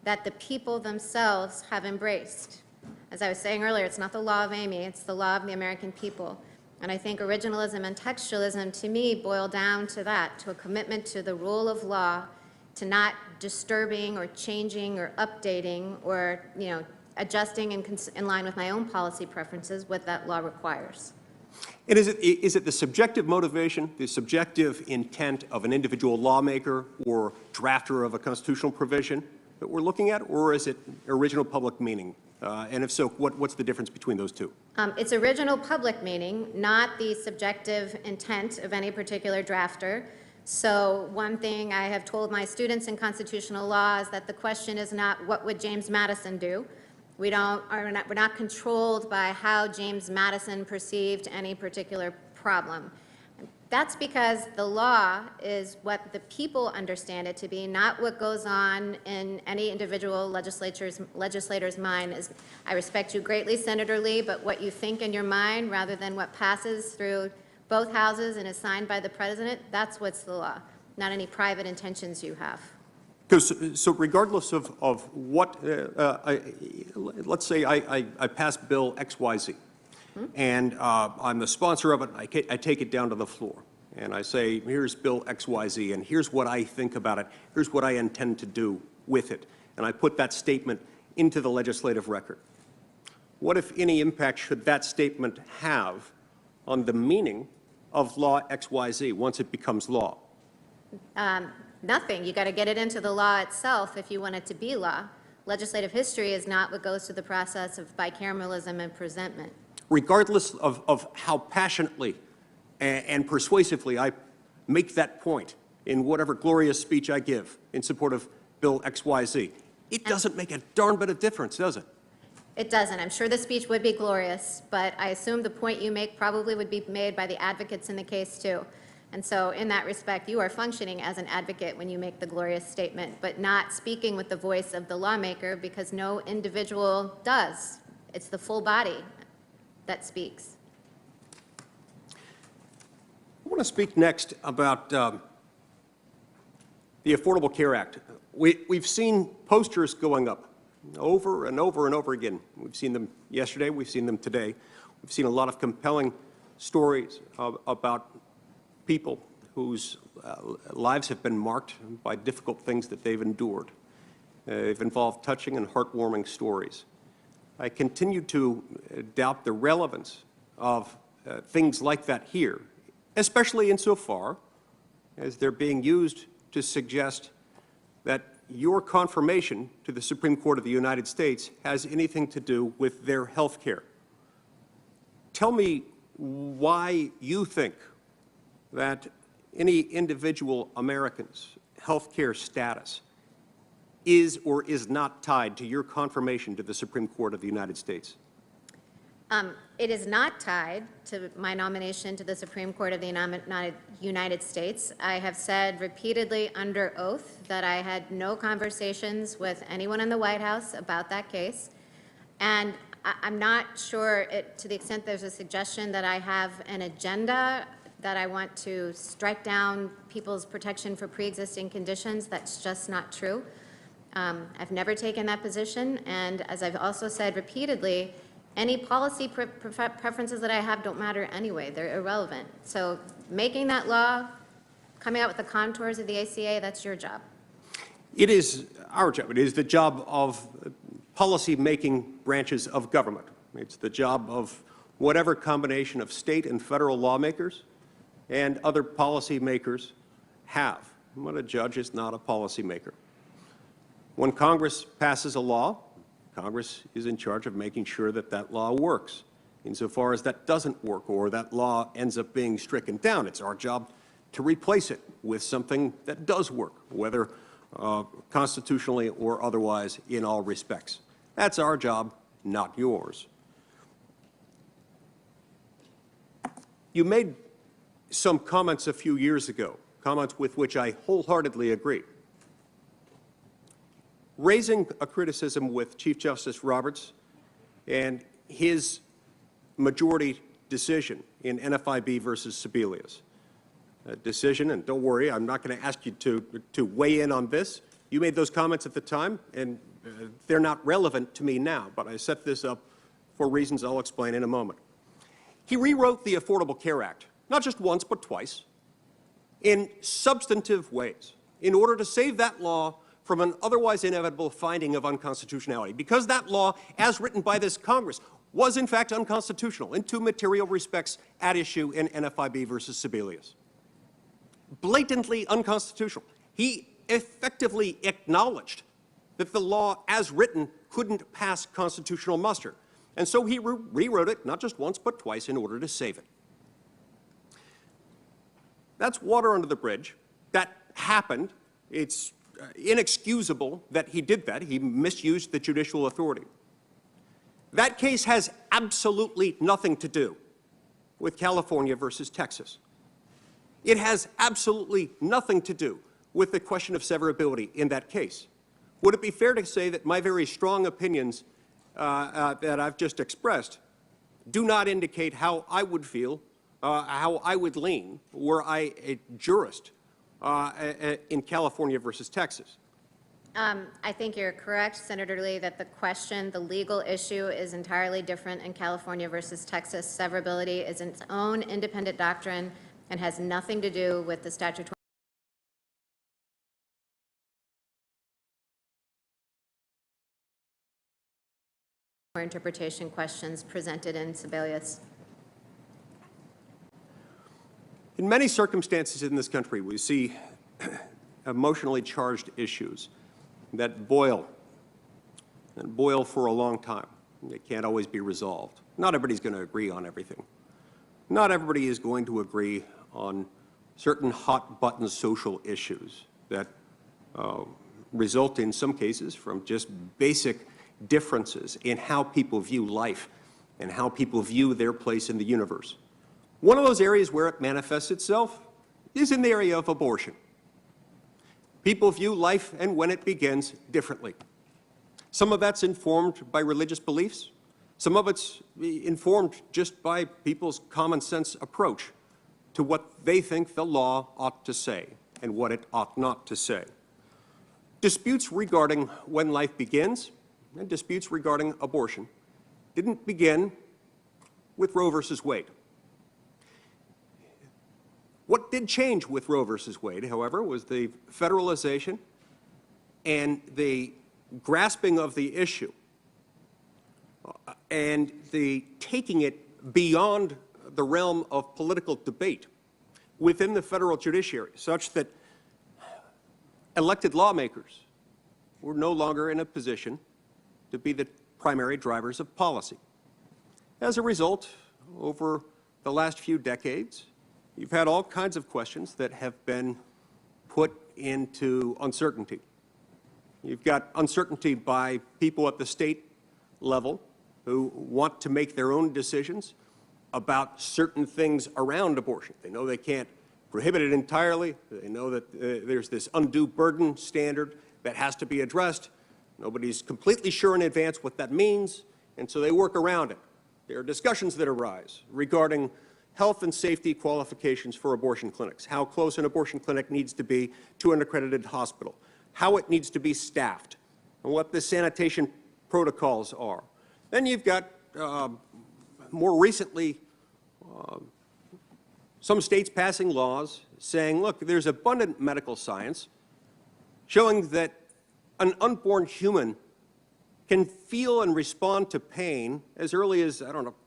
that the people themselves have embraced. As I was saying earlier, it's not the law of Amy, it's the law of the American people. And I think originalism and textualism, to me, boil down to that, to a commitment to the rule of law, to not disturbing or changing or updating or, adjusting in line with my own policy preferences what that law requires. And is it the subjective motivation, the subjective intent of an individual lawmaker or drafter of a constitutional provision that we're looking at, or is it original public meaning? And if so, what's the difference between those two? It's original public meaning, not the subjective intent of any particular drafter. So one thing I have told my students in constitutional law is that the question is not what would James Madison do. We're not controlled by how James Madison perceived any particular problem. That's because the law is what the people understand it to be, not what goes on in any individual legislator's mind. I respect you greatly, Senator Lee, but what you think in your mind rather than what passes through both houses and is signed by the president, that's what's the law, not any private intentions you have. So regardless of what, let's say I pass Bill XYZ, and I'm the sponsor of it, and I take it down to the floor, and I say, here's Bill XYZ, and here's what I think about it, here's what I intend to do with it, and I put that statement into the legislative record. What, if any, impact should that statement have on the meaning of law XYZ once it becomes law? Nothing. You got to get it into the law itself if you want it to be law. Legislative history is not what goes through the process of bicameralism and presentment. Regardless of how passionately and persuasively I make that point in whatever glorious speech I give in support of Bill XYZ, it doesn't make a darn bit of difference, does it? It doesn't. I'm sure the speech would be glorious, but I assume the point you make probably would be made by the advocates in the case, too. And so in that respect, you are functioning as an advocate when you make the glorious statement, but not speaking with the voice of the lawmaker, because no individual does. It's the full body that speaks. I want to speak next about the Affordable Care Act. We've seen posters going up over and over and over again. We've seen them yesterday. We've seen them today. We've seen a lot of compelling stories about people whose lives have been marked by difficult things that they've endured. They've involved touching and heartwarming stories. I continue to doubt the relevance of things like that here, especially insofar as they're being used to suggest that your confirmation to the Supreme Court of the United States has anything to do with their health care. Tell me why you think that any individual American's health care status is or is not tied to your confirmation to the Supreme Court of the United States. It is not tied to my nomination to the Supreme Court of the United States. I have said repeatedly under oath that I had no conversations with anyone in the White House about that case. And I'm not sure, to the extent there's a suggestion that I have an agenda that I want to strike down people's protection for pre-existing conditions. That's just not true. I've never taken that position, and as I've also said repeatedly, any policy preferences that I have don't matter anyway. They're irrelevant. So making that law, coming out with the contours of the ACA, that's your job. It is our job. It is the job of policy-making branches of government. It's the job of whatever combination of state and federal lawmakers and other policymakers have. But a judge is not a policymaker. When Congress passes a law, Congress is in charge of making sure that that law works. Insofar as that doesn't work or that law ends up being stricken down, it's our job to replace it with something that does work, whether constitutionally or otherwise in all respects. That's our job, not yours. You made some comments a few years ago, comments with which I wholeheartedly agree. Raising a criticism with Chief Justice Roberts and his majority decision in NFIB versus Sebelius. A decision, and don't worry, I'm not going to ask you to weigh in on this. You made those comments at the time, and they're not relevant to me now, but I set this up for reasons I'll explain in a moment. He rewrote the Affordable Care Act, not just once, but twice, in substantive ways, in order to save that law from an otherwise inevitable finding of unconstitutionality, because that law, as written by this Congress, was in fact unconstitutional in two material respects at issue in NFIB versus Sebelius. Blatantly unconstitutional. He effectively acknowledged that the law, as written, couldn't pass constitutional muster. And so he rewrote it, not just once, but twice, in order to save it. That's water under the bridge. That happened. It's inexcusable that he did that. He misused the judicial authority. That case has absolutely nothing to do with California versus Texas. It has absolutely nothing to do with the question of severability in that case. Would it be fair to say that my very strong opinions that I've just expressed do not indicate how I would feel, how I would lean were I a jurist in California versus Texas? I think you're correct, Senator Lee, that the legal issue is entirely different in California versus Texas. Severability is its own independent doctrine and has nothing to do with the statutory interpretation questions presented in Sebelius. In many circumstances in this country, we see emotionally charged issues that boil for a long time. They can't always be resolved. Not everybody's going to agree on everything. Not everybody is going to agree on certain hot-button social issues that result in some cases from just basic differences in how people view life and how people view their place in the universe. One of those areas where it manifests itself is in the area of abortion. People view life and when it begins differently. Some of that's informed by religious beliefs. Some of it's informed just by people's common sense approach to what they think the law ought to say and what it ought not to say. Disputes regarding when life begins and disputes regarding abortion didn't begin with Roe versus Wade. What did change with Roe versus Wade, however, was the federalization and the grasping of the issue and the taking it beyond the realm of political debate within the federal judiciary, such that elected lawmakers were no longer in a position to be the primary drivers of policy. As a result, over the last few decades, you've had all kinds of questions that have been put into uncertainty. You've got uncertainty by people at the state level who want to make their own decisions about certain things around abortion. They know they can't prohibit it entirely. They know that there's this undue burden standard that has to be addressed. Nobody's completely sure in advance what that means, and so they work around it. There are discussions that arise regarding health and safety qualifications for abortion clinics, how close an abortion clinic needs to be to an accredited hospital, how it needs to be staffed, and what the sanitation protocols are. Then you've got, more recently, some states passing laws saying, look, there's abundant medical science showing that an unborn human can feel and respond to pain as early as,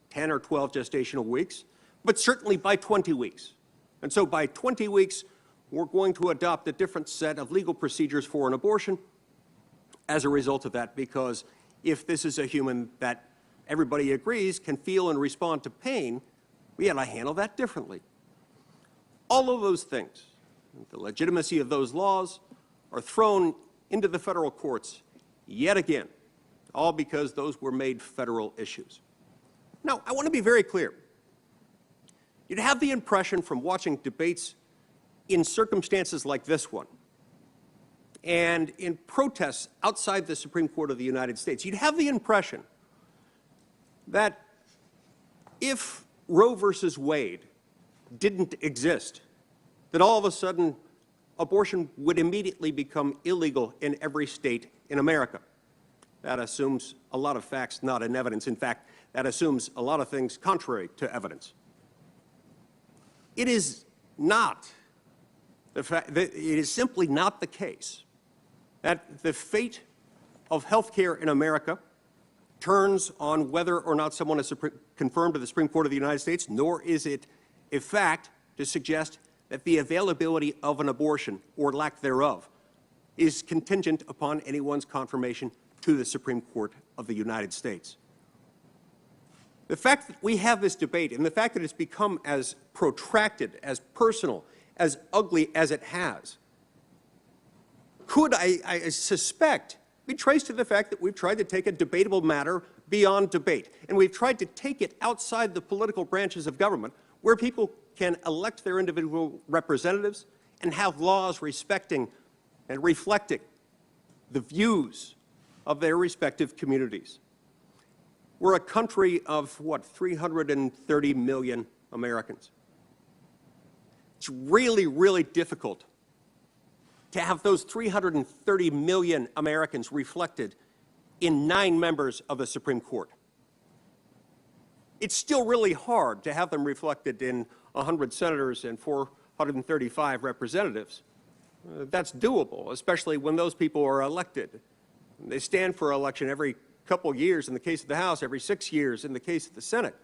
10 or 12 gestational weeks, but certainly by 20 weeks. And so by 20 weeks, we're going to adopt a different set of legal procedures for an abortion as a result of that, because if this is a human that everybody agrees can feel and respond to pain, we got to handle that differently. All of those things, the legitimacy of those laws, are thrown into the federal courts yet again, all because those were made federal issues. Now, I want to be very clear. You'd have the impression from watching debates in circumstances like this one and in protests outside the Supreme Court of the United States, you'd have the impression that if Roe versus Wade didn't exist, that all of a sudden abortion would immediately become illegal in every state in America. That assumes a lot of facts not in evidence. In fact, that assumes a lot of things contrary to evidence. It is not the fact that it is simply not the case that the fate of health care in America turns on whether or not someone is confirmed to the Supreme Court of the United States, nor is it a fact to suggest that the availability of an abortion, or lack thereof, is contingent upon anyone's confirmation to the Supreme Court of the United States. The fact that we have this debate and the fact that it's become as protracted, as personal, as ugly as it has, could, I suspect, be traced to the fact that we've tried to take a debatable matter beyond debate, and we've tried to take it outside the political branches of government, where people can elect their individual representatives and have laws respecting and reflecting the views of their respective communities. We're a country of, 330 million Americans. It's really, really difficult to have those 330 million Americans reflected in 9 members of the Supreme Court. It's still really hard to have them reflected in 100 senators and 435 representatives. That's doable, especially when those people are elected. They stand for election every couple years in the case of the House, every 6 years in the case of the Senate.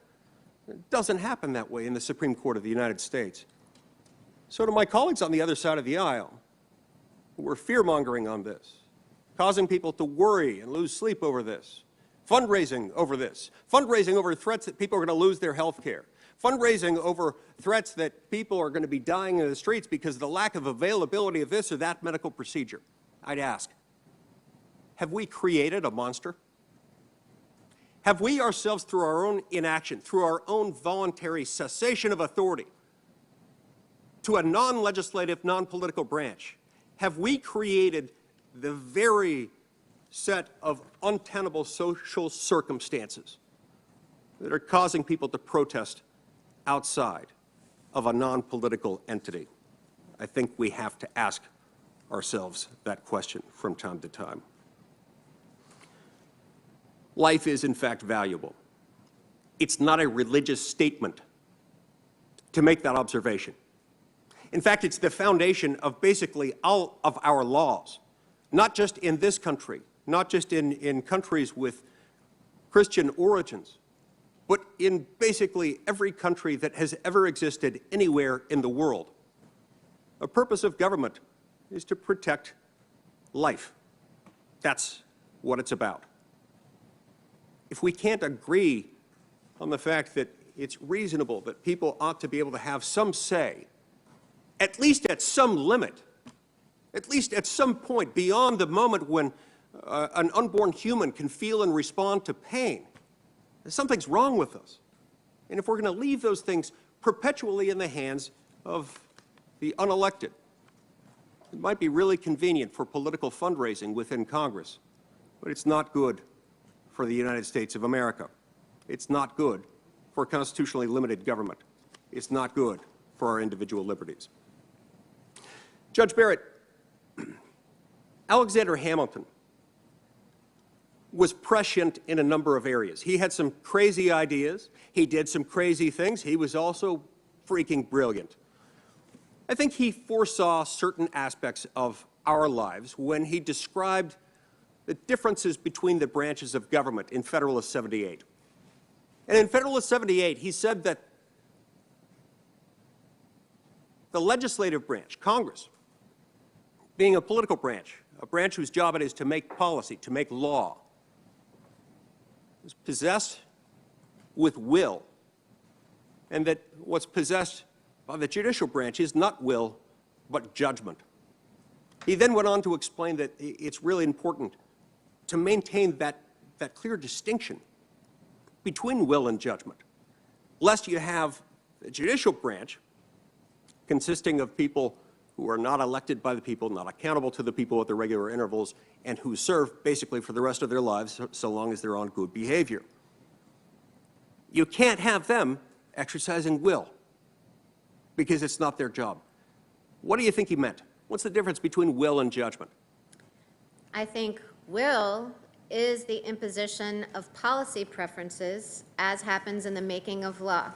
It doesn't happen that way in the Supreme Court of the United States. So to my colleagues on the other side of the aisle, who are fear-mongering on this, causing people to worry and lose sleep over this, fundraising over this, fundraising over threats that people are going to lose their health care, fundraising over threats that people are going to be dying in the streets because of the lack of availability of this or that medical procedure. I'd ask, have we created a monster? Have we ourselves, through our own inaction, through our own voluntary cessation of authority to a non-legislative, non-political branch, have we created the very set of untenable social circumstances that are causing people to protest outside of a non-political entity? I think we have to ask ourselves that question from time to time. Life is, in fact, valuable. It's not a religious statement to make that observation. In fact, it's the foundation of basically all of our laws, not just in this country, not just in countries with Christian origins, but in basically every country that has ever existed anywhere in the world. The purpose of government is to protect life. That's what it's about. If we can't agree on the fact that it's reasonable that people ought to be able to have some say, at least at some limit, at least at some point beyond the moment when an unborn human can feel and respond to pain, something's wrong with us. And if we're going to leave those things perpetually in the hands of the unelected, it might be really convenient for political fundraising within Congress, but it's not good for the United States of America. It's not good for constitutionally limited government. It's not good for our individual liberties. Judge Barrett, Alexander Hamilton was prescient in a number of areas. He had some crazy ideas. He did some crazy things. He was also freaking brilliant. I think he foresaw certain aspects of our lives when he described the differences between the branches of government in Federalist 78. And in Federalist 78, he said that the legislative branch, Congress, being a political branch, a branch whose job it is to make policy, to make law, is possessed with will, and that what's possessed by the judicial branch is not will, but judgment. He then went on to explain that it's really important to maintain that clear distinction between will and judgment, lest you have the judicial branch consisting of people who are not elected by the people, not accountable to the people at the regular intervals, and who serve basically for the rest of their lives so long as they're on good behavior. You can't have them exercising will because it's not their job. What do you think he meant? What's the difference between will and judgment? I think will is the imposition of policy preferences, as happens in the making of law.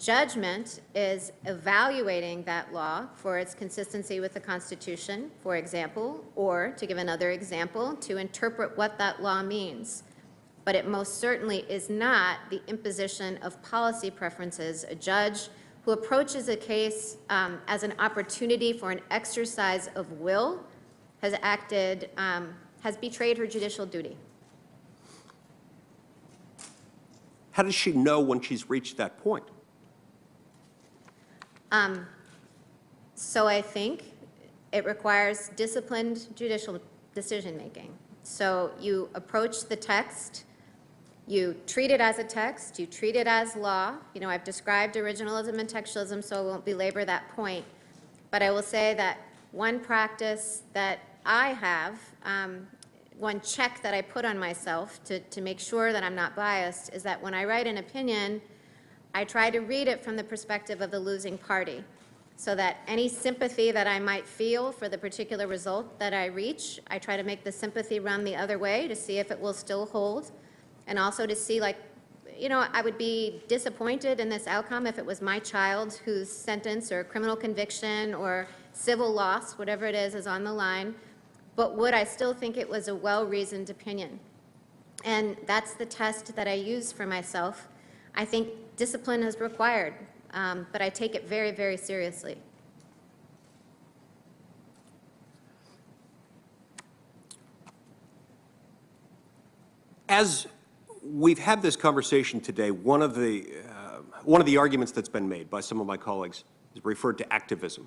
Judgment is evaluating that law for its consistency with the Constitution, for example, or, to give another example, to interpret what that law means. But it most certainly is not the imposition of policy preferences. A judge who approaches a case as an opportunity for an exercise of will has acted, has betrayed her judicial duty. How does she know when she's reached that point? So I think it requires disciplined judicial decision-making. So you approach the text, you treat it as a text, you treat it as law. You know, I've described originalism and textualism, so I won't belabor that point. But I will say that one practice that I have, one check that I put on myself to make sure that I'm not biased, is that when I write an opinion, I try to read it from the perspective of the losing party, so that any sympathy that I might feel for the particular result that I reach, I try to make the sympathy run the other way to see if it will still hold, and also to see, like, you know, I would be disappointed in this outcome if it was my child whose sentence or criminal conviction or civil loss, whatever it is on the line, but would I still think it was a well-reasoned opinion? And that's the test that I use for myself. I think discipline is required, but I take it very, very seriously. As we've had this conversation today, one of the arguments that's been made by some of my colleagues is referred to activism,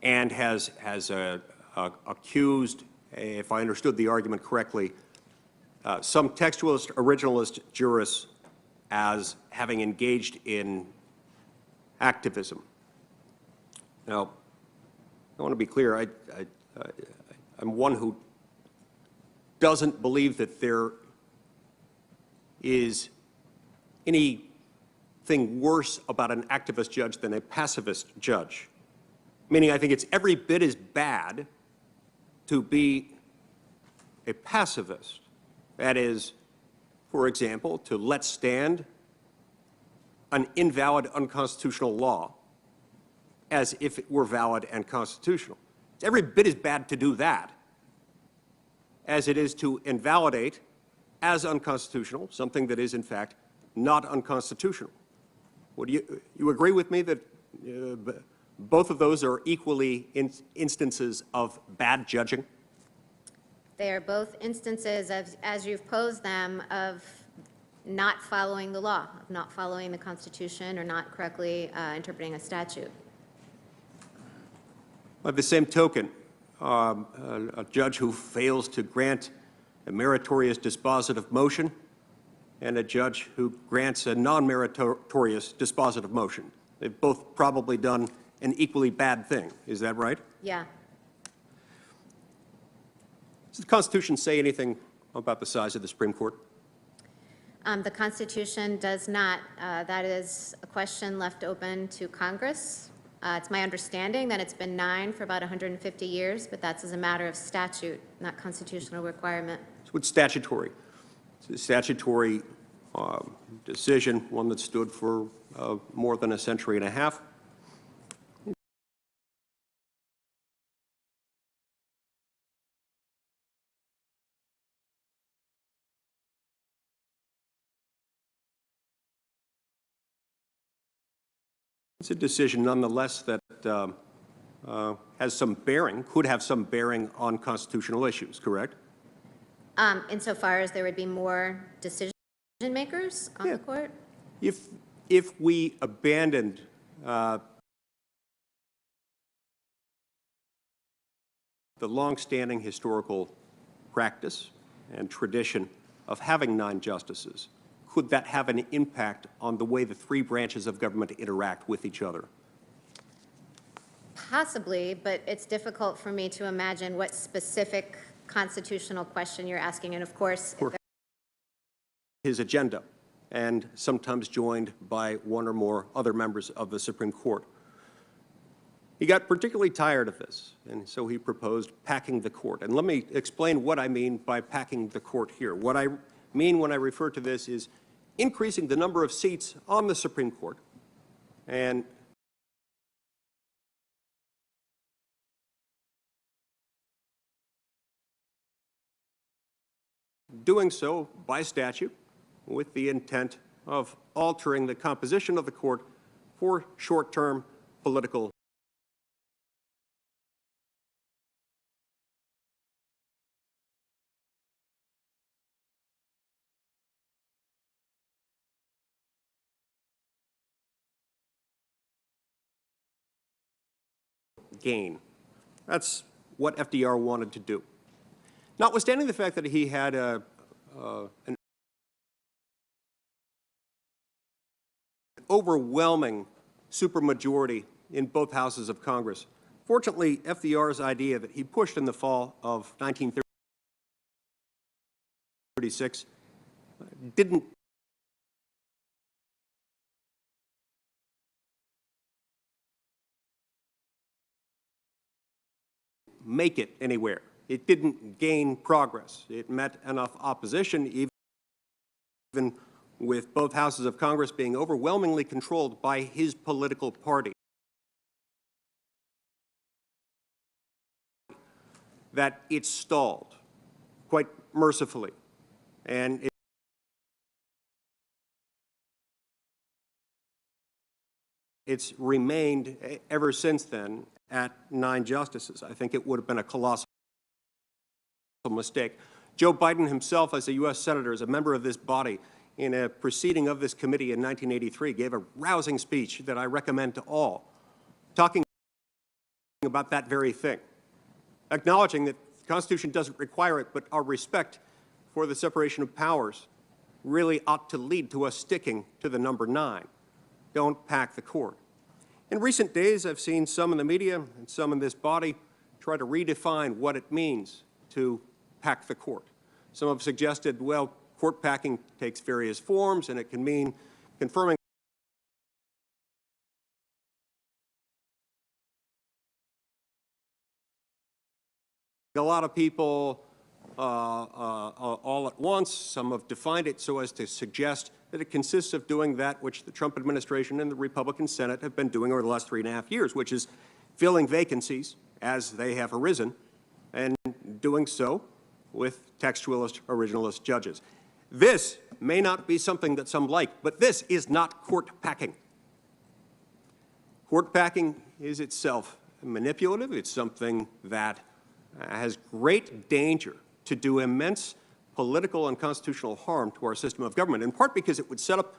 and has accused, if I understood the argument correctly, some textualist, originalist jurists as having engaged in activism. Now, I want to be clear. I'm one who doesn't believe that there is anything worse about an activist judge than a pacifist judge, meaning I think it's every bit as bad to be a pacifist. That is, for example, to let stand an invalid unconstitutional law as if it were valid and constitutional. It's every bit as bad to do that as it is to invalidate as unconstitutional something that is, in fact, not unconstitutional. Would you agree with me that both of those are equally instances of bad judging? They are both instances, as you've posed them, of not following the law, of not following the Constitution, or not correctly interpreting a statute. By the same token, a judge who fails to grant a meritorious dispositive motion and a judge who grants a non-meritorious dispositive motion. They've both probably done an equally bad thing. Is that right? Yeah. Does the Constitution say anything about the size of the Supreme Court? The Constitution does not. That is a question left open to Congress. It's my understanding that it's been 9 for about 150 years, but that's as a matter of statute, not constitutional requirement. So it's statutory. It's a statutory decision, one that stood for more than a century and a half. It's a decision, nonetheless, that has some bearing, could have some bearing on constitutional issues, correct? Insofar as there would be more decision makers on the court? If we abandoned the longstanding historical practice and tradition of having 9 justices, could that have an impact on the way the 3 branches of government interact with each other? Possibly, but it's difficult for me to imagine what specific constitutional question you're asking. And of course, His agenda, and sometimes joined by 1 or more other members of the Supreme Court. He got particularly tired of this, and so he proposed packing the court. And let me explain what I mean by packing the court here. What I mean when I refer to this is increasing the number of seats on the Supreme Court and doing so by statute with the intent of altering the composition of the court for short-term political gain. That's what FDR wanted to do. Notwithstanding the fact that he had an overwhelming supermajority in both houses of Congress, fortunately, FDR's idea that he pushed in the fall of 1936 didn't make it anywhere. It didn't gain progress. It met enough opposition, even with both houses of Congress being overwhelmingly controlled by his political party, that it stalled quite mercifully. And it's remained ever since then at 9 justices. I think it would have been a colossal mistake. Joe Biden himself, as a U.S. Senator, as a member of this body, in a proceeding of this committee in 1983, gave a rousing speech that I recommend to all, talking about that very thing, acknowledging that the Constitution doesn't require it, but our respect for the separation of powers really ought to lead to us sticking to the number 9. Don't pack the court. In recent days, I've seen some in the media and some in this body try to redefine what it means to pack the court. Some have suggested, well, court packing takes various forms, and it can mean confirming a lot of people all at once. Some have defined it so as to suggest that it consists of doing that which the Trump administration and the Republican Senate have been doing over the last 3.5 years, which is filling vacancies as they have arisen, and doing so with textualist, originalist judges. This may not be something that some like, but this is not court packing. Court packing is itself manipulative. It's something that has great danger to do immense political and constitutional harm to our system of government, in part because it would set up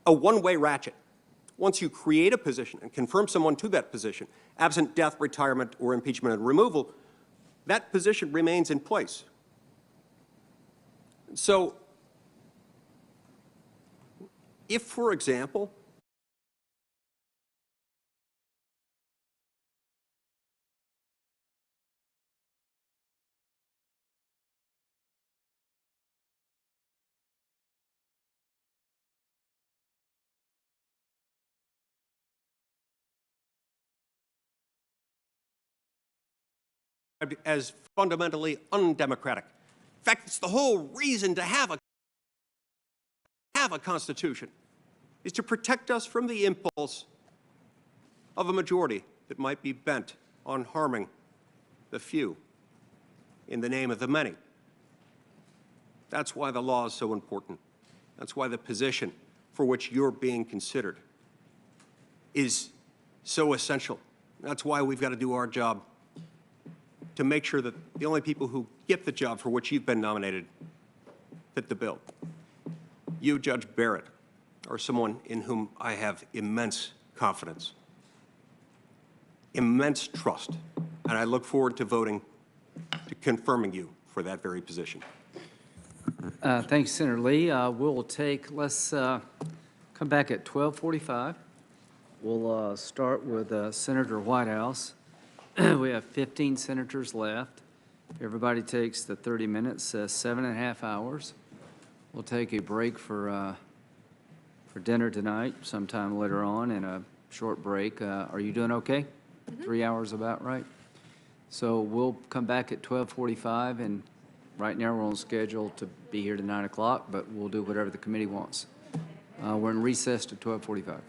a one-way ratchet. Once you create a position and confirm someone to that position, absent death, retirement, or impeachment and removal, that position remains in place. So, if, for example, as fundamentally undemocratic. In fact, it's the whole reason to have a Constitution, is to protect us from the impulse of a majority that might be bent on harming the few in the name of the many. That's why the law is so important. That's why the position for which you're being considered is so essential. That's why we've got to do our job to make sure that the only people who get the job for which you've been nominated fit the bill. You, Judge Barrett, are someone in whom I have immense confidence, immense trust, and I look forward to voting, to confirming you for that very position. Thank you, Senator Lee. Let's come back at 12:45. We'll start with Senator Whitehouse. We have 15 senators left. If everybody takes the 30 minutes, 7.5 hours. We'll take a break for dinner tonight, sometime later on, and a short break. Are you doing okay? 3 hours about right? So we'll come back at 12:45, and right now we're on schedule to be here to 9 o'clock, but we'll do whatever the committee wants. We're in recess to 12:45.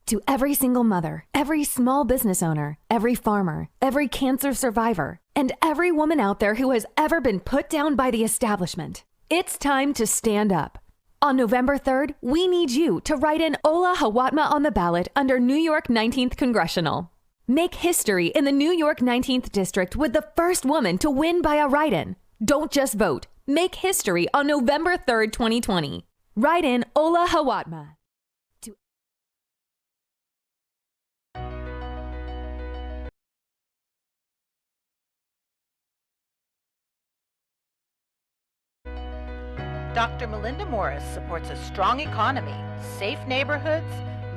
To every single mother, every small business owner, every farmer, every cancer survivor, and every woman out there who has ever been put down by the establishment, it's time to stand up. On November 3rd, we need you to write in Ola Hawatma on the ballot under New York 19th Congressional. Make history in the New York 19th District with the first woman to win by a write-in. Don't just vote. Make history on November 3rd, 2020. Write in Ola Hawatma. Dr. Melinda Morris supports a strong economy, safe neighborhoods,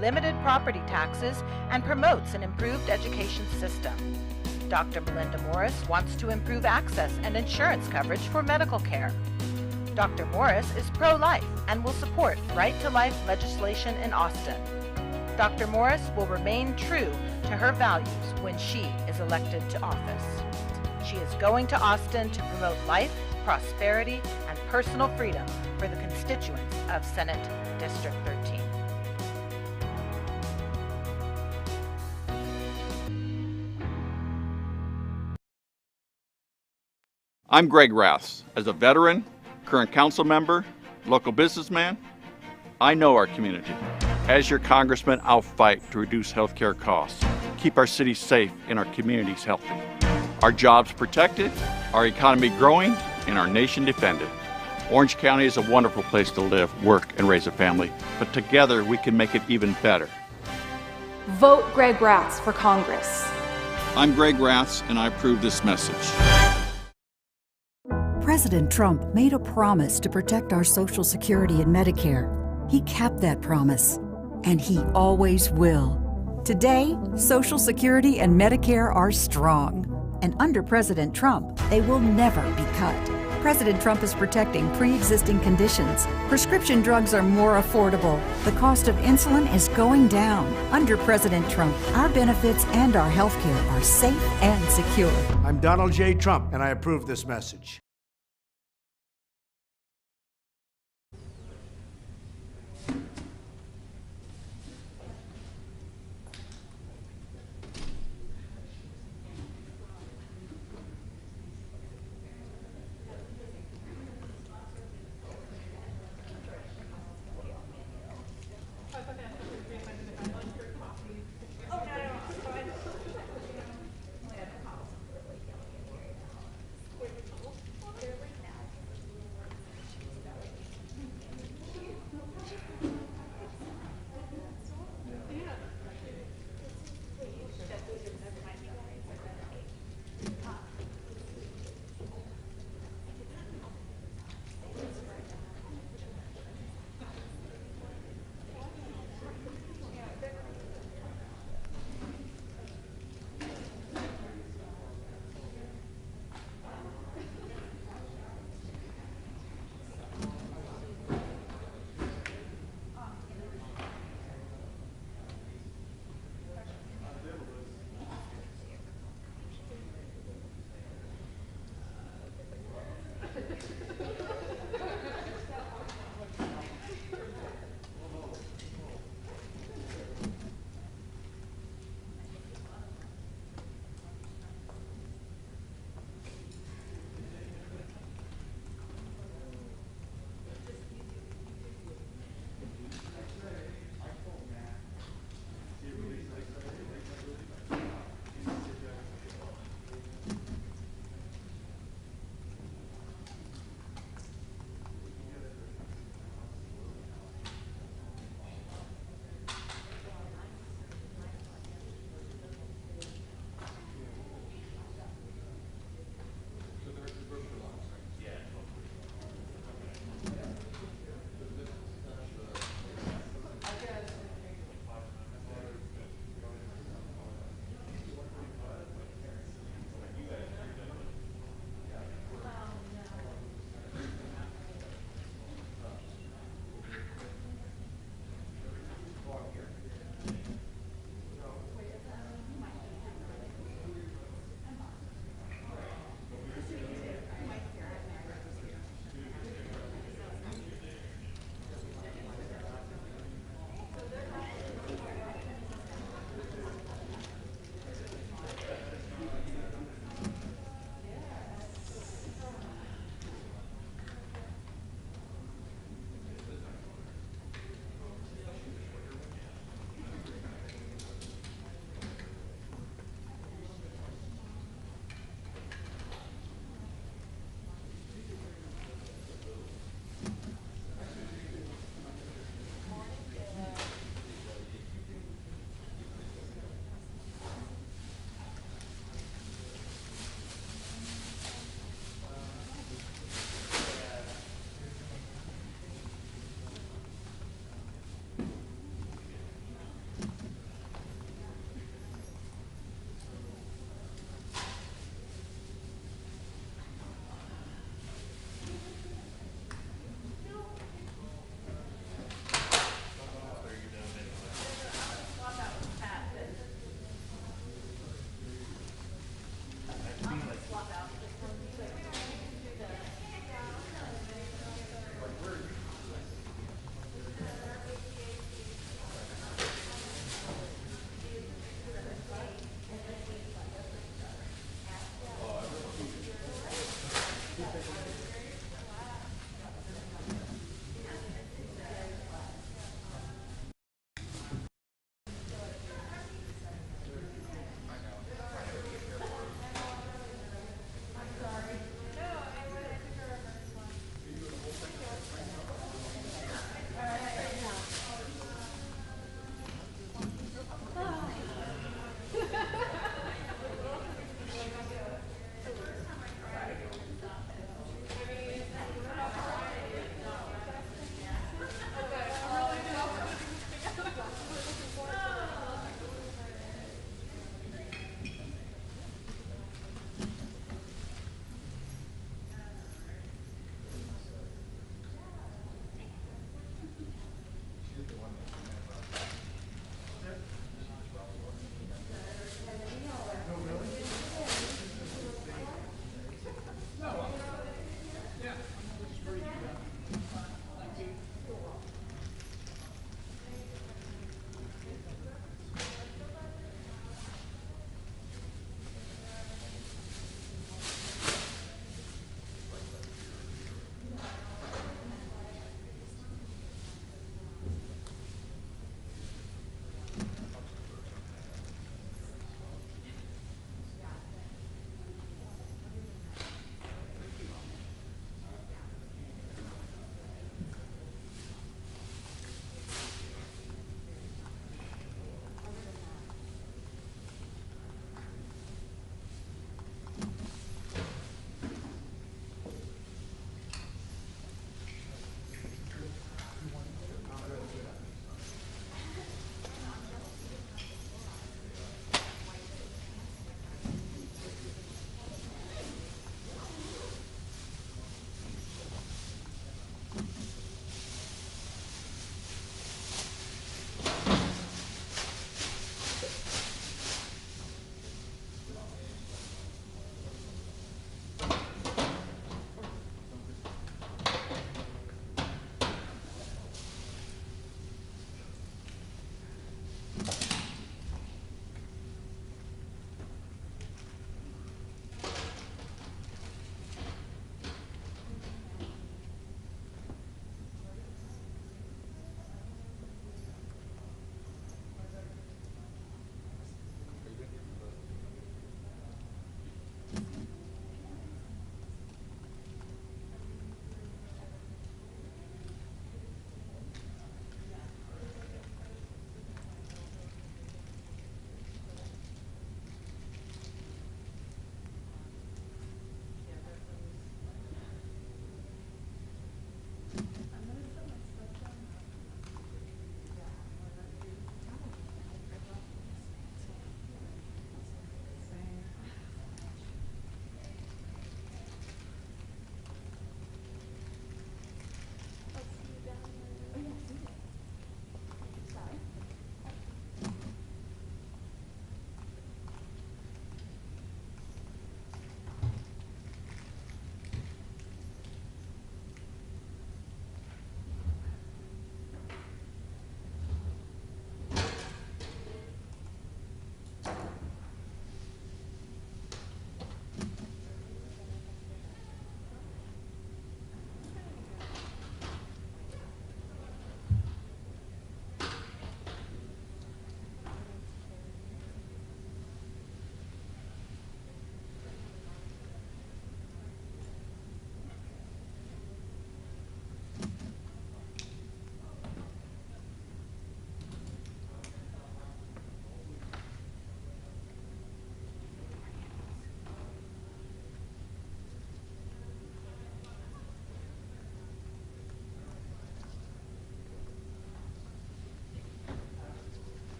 limited property taxes, and promotes an improved education system. Dr. Melinda Morris wants to improve access and insurance coverage for medical care. Dr. Morris is pro-life and will support right-to-life legislation in Austin. Dr. Morris will remain true to her values when she is elected to office. She is going to Austin to promote life, prosperity, and personal freedom for the constituents of Senate District 13. I'm Greg Rouse. As a veteran, current council member, local businessman, I know our community. As your congressman, I'll fight to reduce healthcare costs, keep our cities safe and our communities healthy. Our jobs protected, our economy growing, and our nation defended. Orange County is a wonderful place to live, work, and raise a family, but together we can make it even better. Vote Greg Raths for Congress. I'm Greg Raths, and I approve this message. President Trump made a promise to protect our Social Security and Medicare. He kept that promise, and he always will. Today, Social Security and Medicare are strong. And under President Trump, they will never be cut. President Trump is protecting pre-existing conditions. Prescription drugs are more affordable. The cost of insulin is going down. Under President Trump, our benefits and our health care are safe and secure. I'm Donald J. Trump, and I approve this message.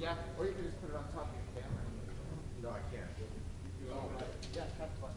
Yeah, or you can just put it on top of your camera. No, I can't. Yeah, that's fine.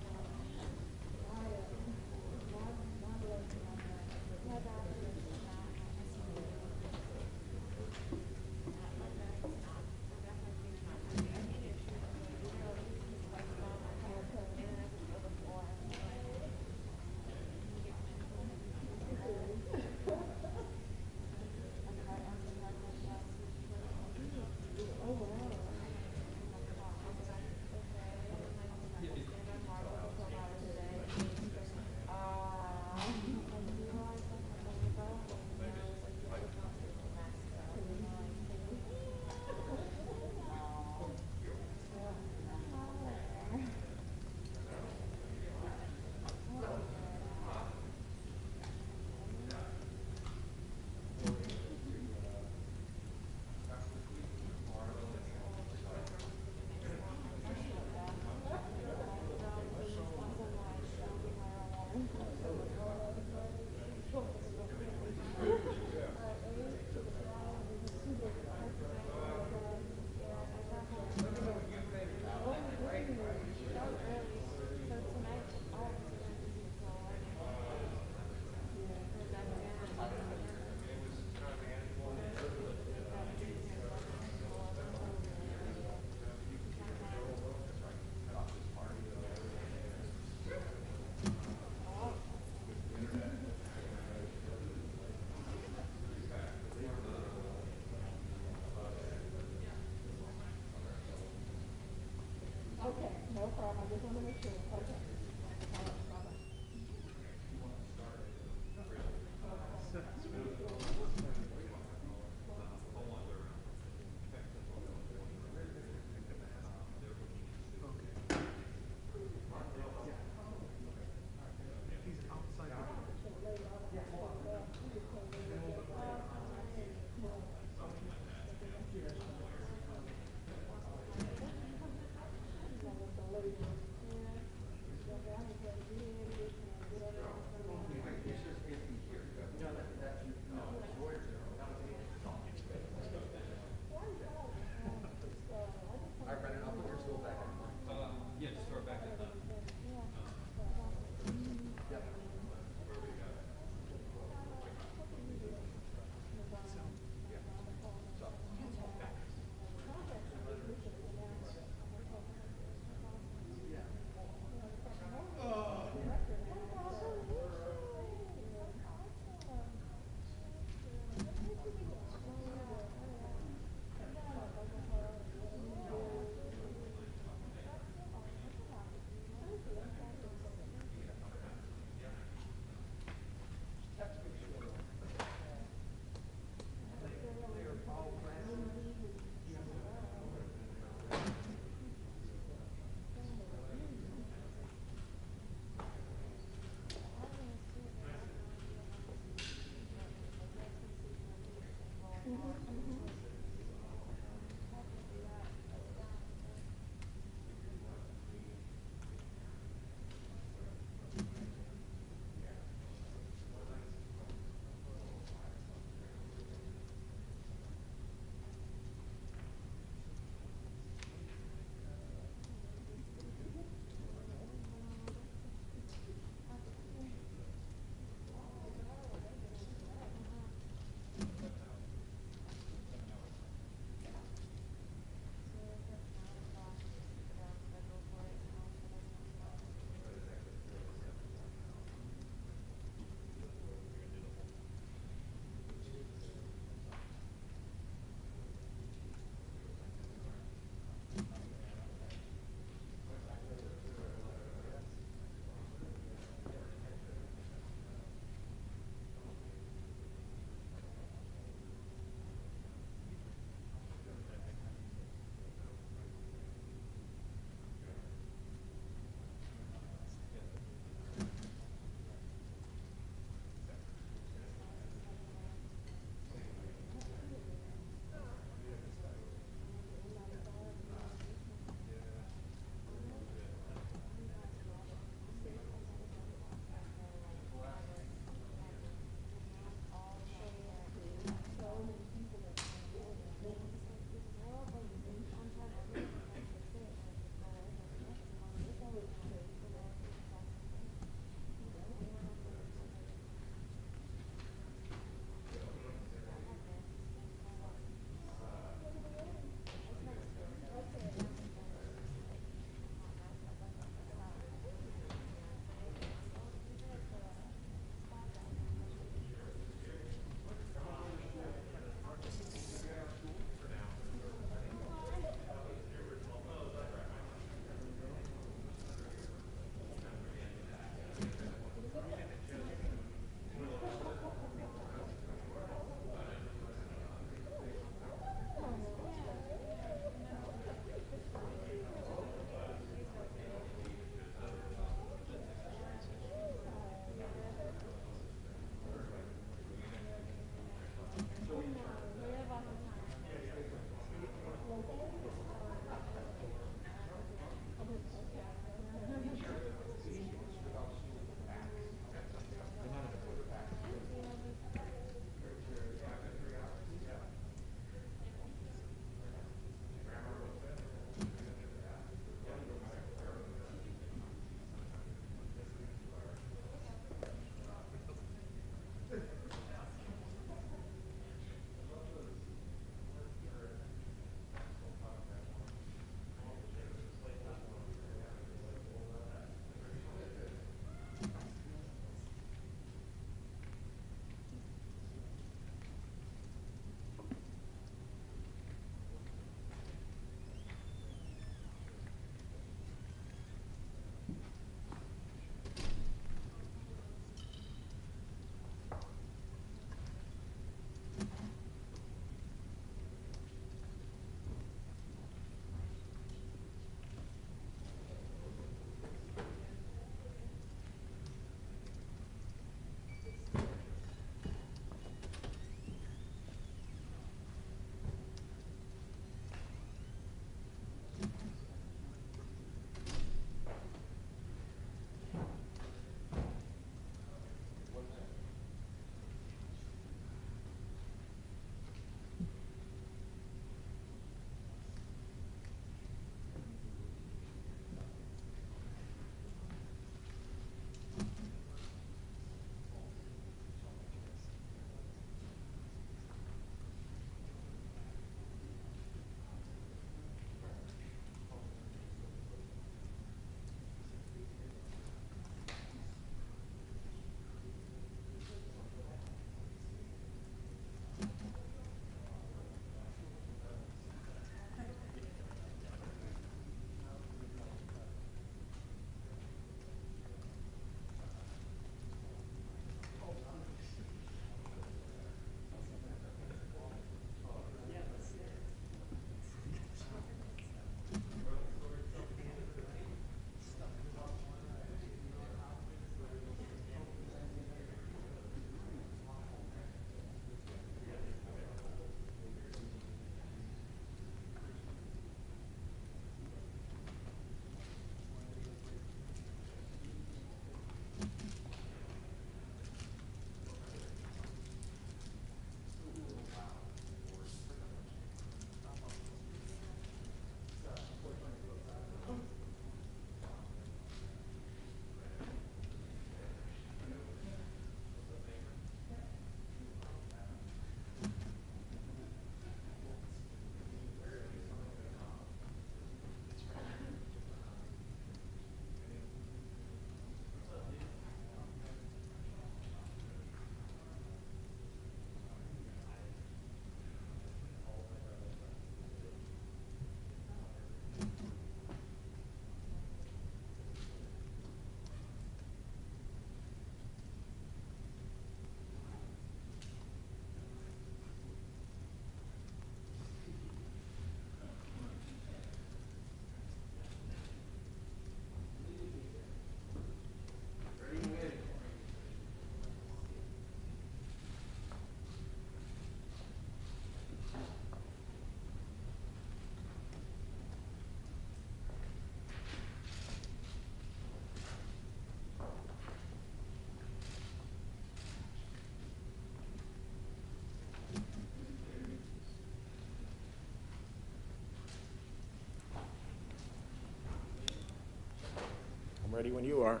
ready when you are.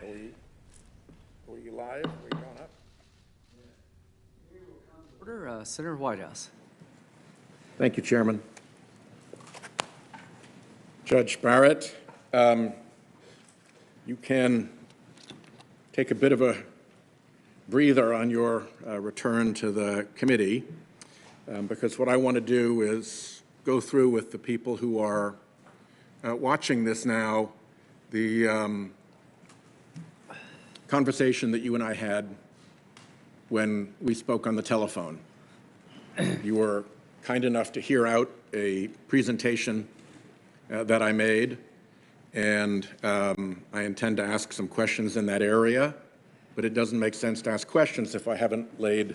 Are we live? Are we going up? Order, Senator Whitehouse. Thank you, Chairman. Judge Barrett, you can take a bit of a breather on your return to the committee, because what I want to do is go through with the people who are watching this now the conversation that you and I had when we spoke on the telephone. You were kind enough to hear out a presentation that I made, and I intend to ask some questions in that area, but it doesn't make sense to ask questions if I haven't laid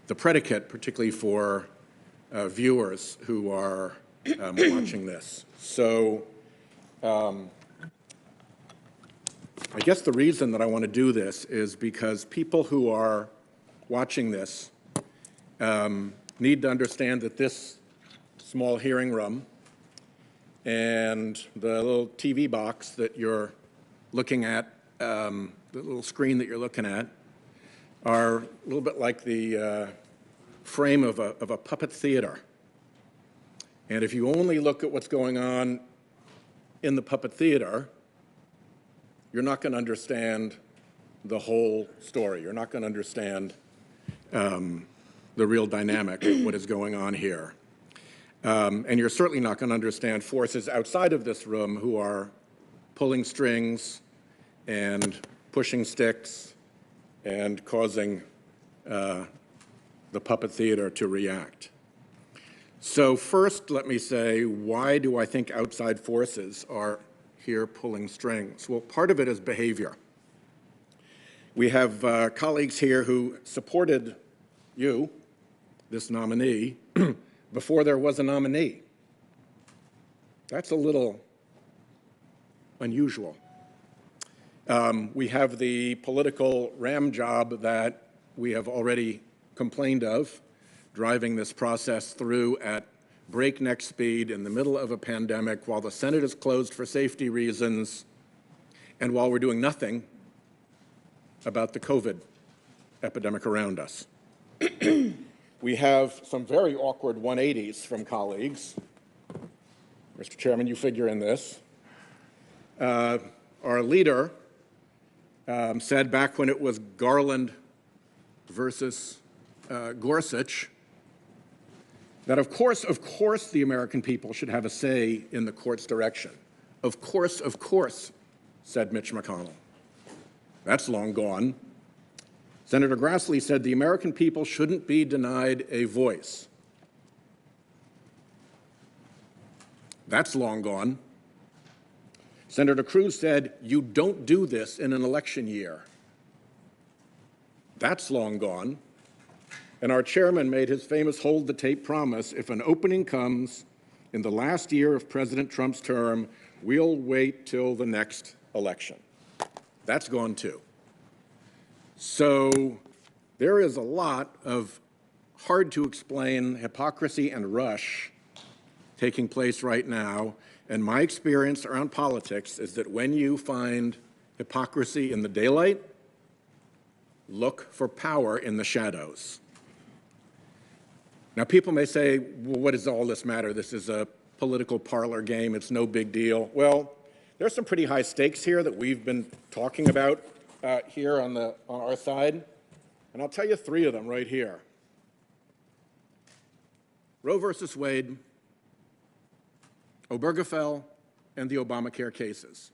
the predicate, particularly for viewers who are watching this. So I guess the reason that I want to do this is because people who are watching this need to understand that this small hearing room and the little TV box that you're looking at, the little screen that you're looking at, are a little bit like the frame of a puppet theater. And if you only look at what's going on in the puppet theater, you're not going to understand the whole story. You're not going to understand the real dynamic of what is going on here. And you're certainly not going to understand forces outside of this room who are pulling strings and pushing sticks and causing the puppet theater to react. So first, let me say, why do I think outside forces are here pulling strings? Well, part of it is behavior. We have colleagues here who supported you, this nominee, before there was a nominee. That's a little unusual. We have the political ram job that we have already complained of, driving this process through at breakneck speed in the middle of a pandemic while the Senate is closed for safety reasons and while we're doing nothing about the COVID epidemic around us. We have some very awkward 180s from colleagues. Mr. Chairman, you figure in this. Our leader said back when it was Garland versus Gorsuch, that of course, the American people should have a say in the court's direction. Of course, said Mitch McConnell. That's long gone. Senator Grassley said the American people shouldn't be denied a voice. That's long gone. Senator Cruz said, you don't do this in an election year. That's long gone. And our chairman made his famous hold the tape promise, if an opening comes in the last year of President Trump's term, we'll wait till the next election. That's gone too. So there is a lot of hard to explain hypocrisy and rush taking place right now. And my experience around politics is that when you find hypocrisy in the daylight, look for power in the shadows. Now, people may say, well, what does all this matter? This is a political parlor game. It's no big deal. Well, there's some pretty high stakes here that we've been talking about here on our side. And I'll tell you three of them right here. Roe versus Wade, Obergefell, and the Obamacare cases.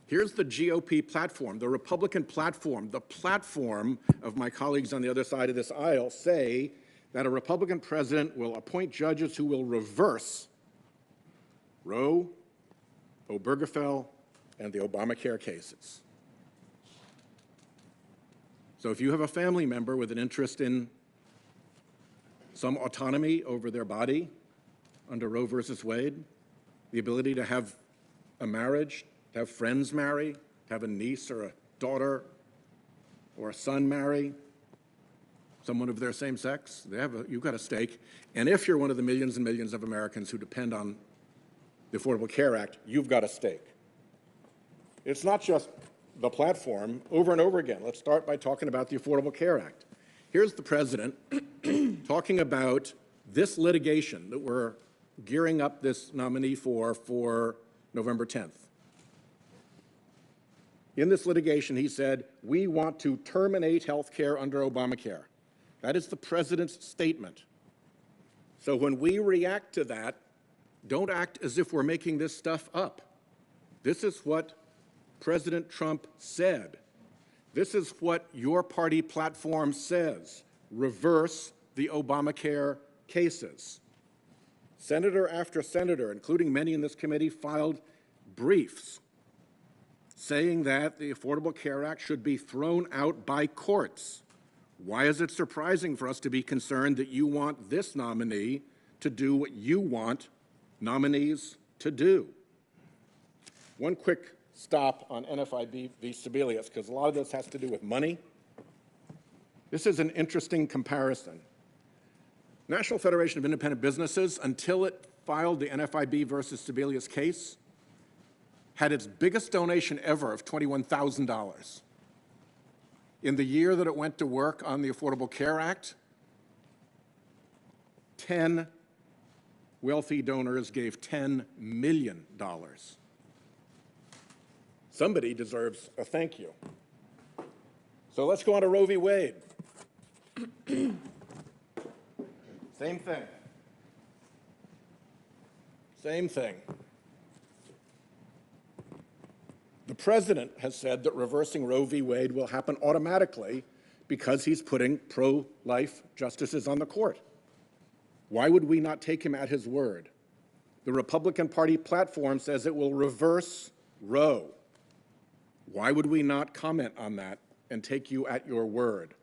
Here's the GOP platform, the Republican platform, the platform of my colleagues on the other side of this aisle say that a Republican president will appoint judges who will reverse Roe, Obergefell, and the Obamacare cases. So if you have a family member with an interest in some autonomy over their body under Roe versus Wade, the ability to have a marriage, to have friends marry, to have a niece or a daughter or a son marry someone of their same sex, you've got a stake. And if you're one of the millions and millions of Americans who depend on the Affordable Care Act, you've got a stake. It's not just the platform over and over again. Let's start by talking about the Affordable Care Act. Here's the president talking about this litigation that we're gearing up this nominee for November 10th. In this litigation, he said, we want to terminate health care under Obamacare. That is the president's statement. So when we react to that, don't act as if we're making this stuff up. This is what President Trump said. This is what your party platform says. Reverse the Obamacare cases. Senator after senator, including many in this committee, filed briefs saying that the Affordable Care Act should be thrown out by courts. Why is it surprising for us to be concerned that you want this nominee to do what you want nominees to do? One quick stop on NFIB v. Sebelius, because a lot of this has to do with money. This is an interesting comparison. National Federation of Independent Businesses, until it filed the NFIB versus Sebelius case, had its biggest donation ever of $21,000. In the year that it went to work on the Affordable Care Act, 10 wealthy donors gave $10 million. Somebody deserves a thank you. So let's go on to Roe v. Wade. Same thing. Same thing. The president has said that reversing Roe v. Wade will happen automatically because he's putting pro-life justices on the court. Why would we not take him at his word? The Republican Party platform says it will reverse Roe. Why would we not comment on that and take you at your word?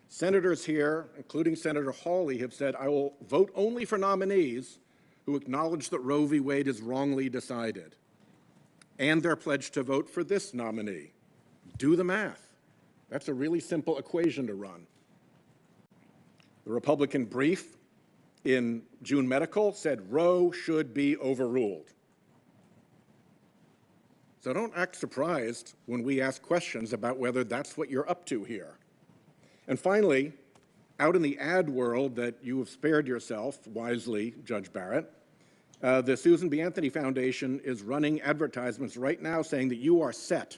Senators here, including Senator Hawley, have said, I will vote only for nominees who acknowledge that Roe v. Wade is wrongly decided. And they're pledged to vote for this nominee. Do the math. That's a really simple equation to run. The Republican brief in June Medical said Roe should be overruled. So don't act surprised when we ask questions about whether that's what you're up to here. And finally, out in the ad world that you have spared yourself wisely, Judge Barrett, the Susan B. Anthony Foundation is running advertisements right now saying that you are set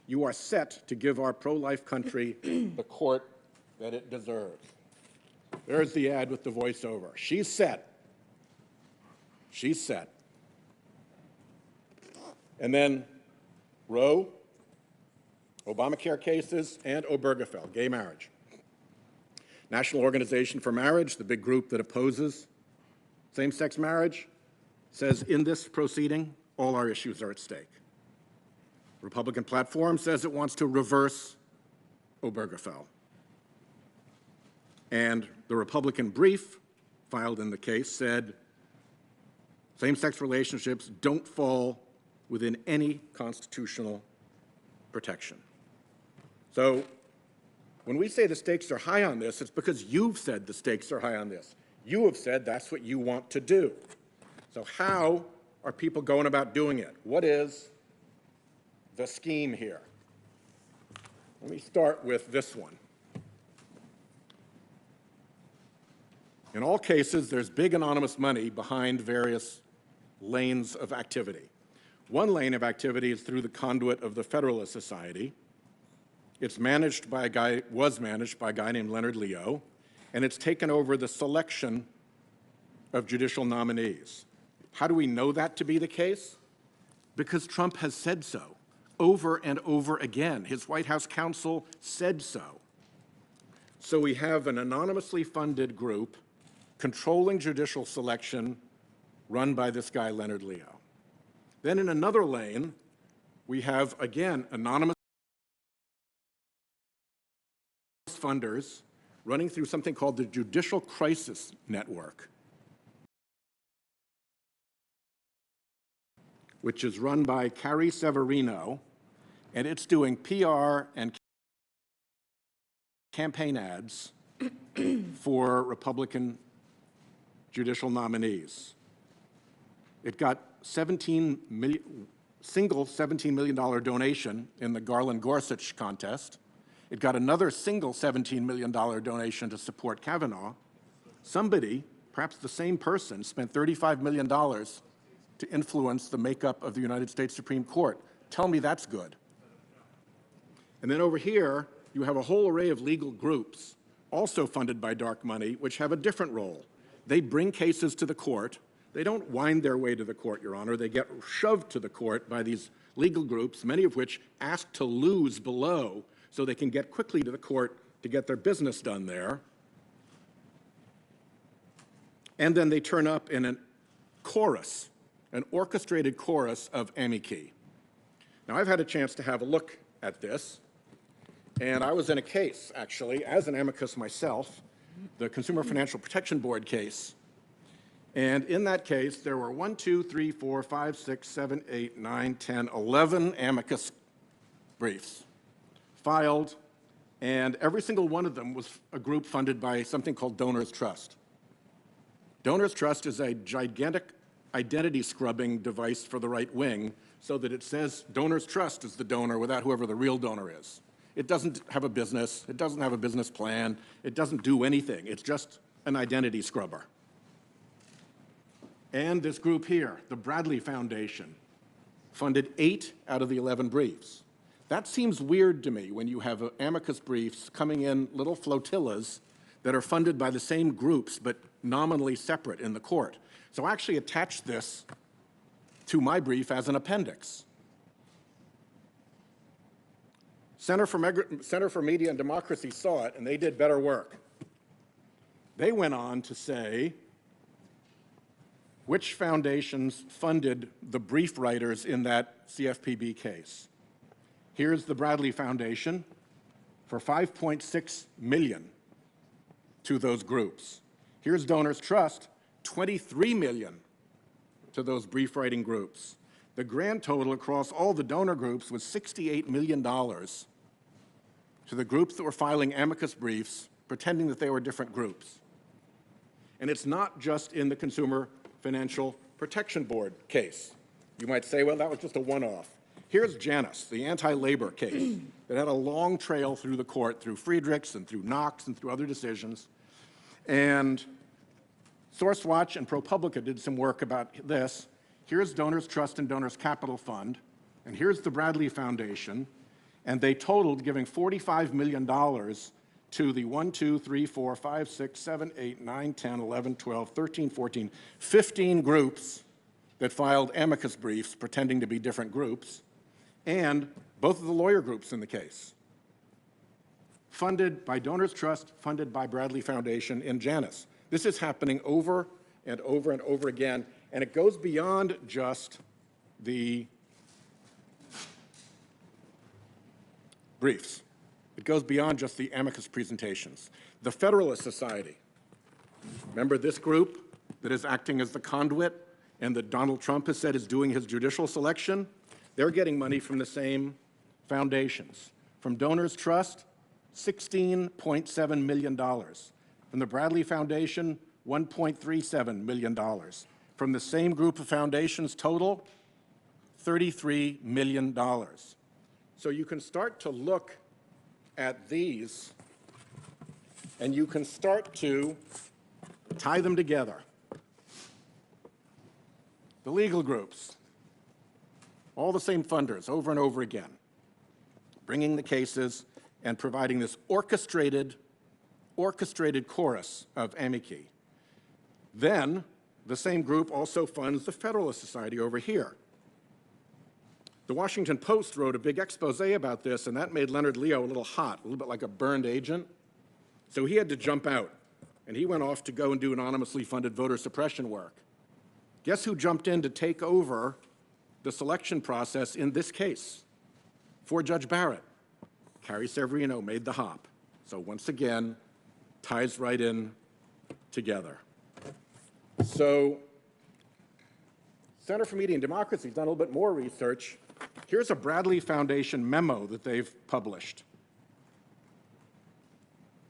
to give our pro-life country the court that it deserves. There's the ad with the voiceover. She's set. She's set. And then Roe, Obamacare cases, and Obergefell, gay marriage. National Organization for Marriage, the big group that opposes same-sex marriage, says in this proceeding, all our issues are at stake. Republican platform says it wants to reverse Obergefell. And the Republican brief filed in the case said same-sex relationships don't fall within any constitutional protection. So when we say the stakes are high on this, it's because you've said the stakes are high on this. You have said that's what you want to do. So how are people going about doing it? What is the scheme here? Let me start with this one. In all cases, there's big anonymous money behind various lanes of activity. One lane of activity is through the conduit of the Federalist Society. It's managed by was managed by a guy named Leonard Leo, and it's taken over the selection of judicial nominees. How do we know that to be the case? Because Trump has said so over and over again. His White House counsel said so. So we have an anonymously funded group controlling judicial selection run by this guy, Leonard Leo. Then in another lane, we have, again, anonymous funders running through something called the Judicial Crisis Network, which is run by Carrie Severino, and it's doing PR and campaign ads for Republican judicial nominees. It got single $17 million donation in the Garland-Gorsuch contest. It got another single $17 million donation to support Kavanaugh. Somebody, perhaps the same person, spent $35 million to influence the makeup of the United States Supreme Court. Tell me that's good. And then over here, you have a whole array of legal groups, also funded by dark money, which have a different role. They bring cases to the court. They don't wind their way to the court, Your Honor. They get shoved to the court by these legal groups, many of which ask to lose below so they can get quickly to the court to get their business done there. And then they turn up in a chorus, an orchestrated chorus of amici. Now, I've had a chance to have a look at this, and I was in a case, actually, as an amicus myself, the Consumer Financial Protection Board case. And in that case, there were 11 amicus briefs filed, and every single one of them was a group funded by something called Donors Trust. Donors Trust is a gigantic identity scrubbing device for the right wing so that it says Donors Trust is the donor without whoever the real donor is. It doesn't have a business. It doesn't have a business plan. It doesn't do anything. It's just an identity scrubber. And this group here, the Bradley Foundation, funded 8 out of the 11 briefs. That seems weird to me when you have amicus briefs coming in little flotillas that are funded by the same groups but nominally separate in the court. So I actually attached this to my brief as an appendix. Center for Media and Democracy saw it, and they did better work. They went on to say which foundations funded the brief writers in that CFPB case. Here's the Bradley Foundation for $5.6 million to those groups. Here's Donors Trust, $23 million to those brief writing groups. The grand total across all the donor groups was $68 million to the groups that were filing amicus briefs, pretending that they were different groups. And it's not just in the Consumer Financial Protection Board case. You might say, well, that was just a one-off. Here's Janus, the anti-labor case that had a long trail through the court, through Friedrichs and through Knox and through other decisions. And SourceWatch and ProPublica did some work about this. Here's Donors Trust and Donors Capital Fund, and here's the Bradley Foundation, and they totaled giving $45 million to the 1, 2, 3, 4, 5, 6, 7, 8, 9, 10, 11, 12, 13, 14, 15 groups that filed amicus briefs pretending to be different groups, and both of the lawyer groups in the case. Funded by Donors Trust, funded by Bradley Foundation in Janus. This is happening over and over and over again, and it goes beyond just the briefs. It goes beyond just the amicus presentations. The Federalist Society, remember this group that is acting as the conduit and that Donald Trump has said is doing his judicial selection? They're getting money from the same foundations. From Donors Trust, $16.7 million. From the Bradley Foundation, $1.37 million. From the same group of foundations total, $33 million. So you can start to look at these and you can start to tie them together. The legal groups, all the same funders over and over again, bringing the cases and providing this orchestrated chorus of amici. Then, the same group also funds the Federalist Society over here. The Washington Post wrote a big expose about this, and that made Leonard Leo a little hot, a little bit like a burned agent. So he had to jump out, and he went off to go and do anonymously funded voter suppression work. Guess who jumped in to take over the selection process in this case for Judge Barrett? Carrie Severino made the hop. So once again, ties right in together. So Center for Media and Democracy has done a little bit more research. Here's a Bradley Foundation memo that they've published.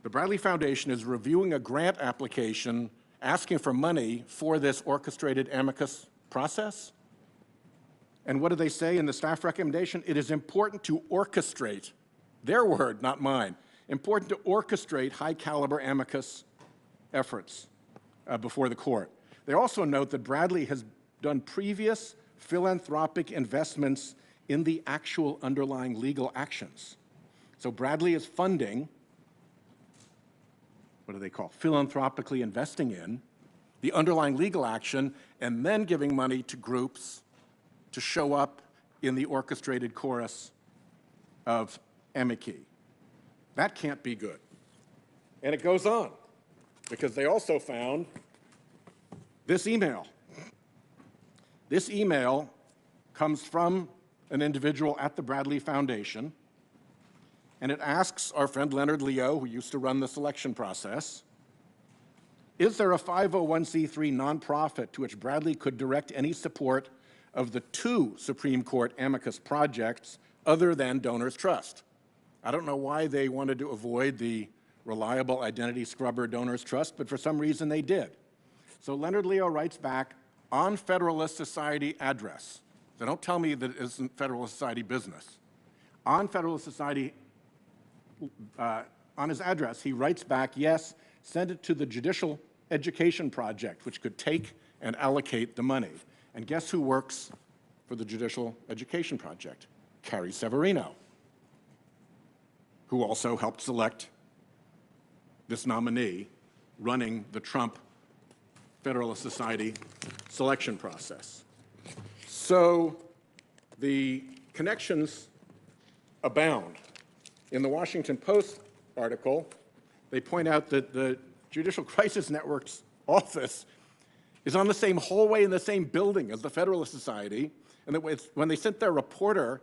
The Bradley Foundation is reviewing a grant application asking for money for this orchestrated amicus process. And what do they say in the staff recommendation? It is important to orchestrate, their word, not mine, important to orchestrate high-caliber amicus efforts before the court. They also note that Bradley has done previous philanthropic investments in the actual underlying legal actions. So Bradley is funding, what do they call, philanthropically investing in the underlying legal action and then giving money to groups to show up in the orchestrated chorus of amici. That can't be good. And it goes on, because they also found this email. This email comes from an individual at the Bradley Foundation, and it asks our friend Leonard Leo, who used to run the selection process, is there a 501c3 nonprofit to which Bradley could direct any support of the 2 Supreme Court amicus projects other than Donors Trust? I don't know why they wanted to avoid the reliable identity scrubber Donors Trust, but for some reason they did. So Leonard Leo writes back on Federalist Society address. So don't tell me that it isn't Federalist Society business. On Federalist Society, on his address, he writes back, yes, send it to the Judicial Education Project, which could take and allocate the money. And guess who works for the Judicial Education Project? Carrie Severino, who also helped select this nominee running the Trump Federalist Society selection process. So the connections abound. In the Washington Post article, they point out that the Judicial Crisis Network's office is on the same hallway in the same building as the Federalist Society, and that when they sent their reporter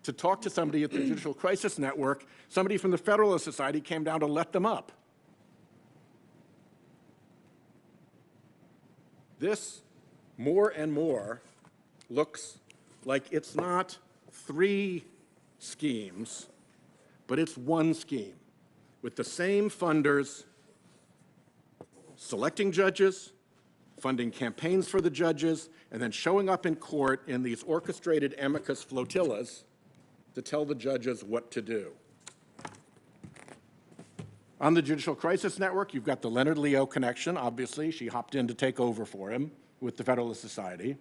to talk to somebody at the Judicial Crisis Network, somebody from the Federalist Society came down to let them up. This, more and more, looks like it's not 3 schemes, but it's 1 scheme, with the same funders selecting judges, funding campaigns for the judges, and then showing up in court in these orchestrated amicus flotillas to tell the judges what to do. On the Judicial Crisis Network, you've got the Leonard Leo connection, obviously. She hopped in to take over for him with the Federalist Society.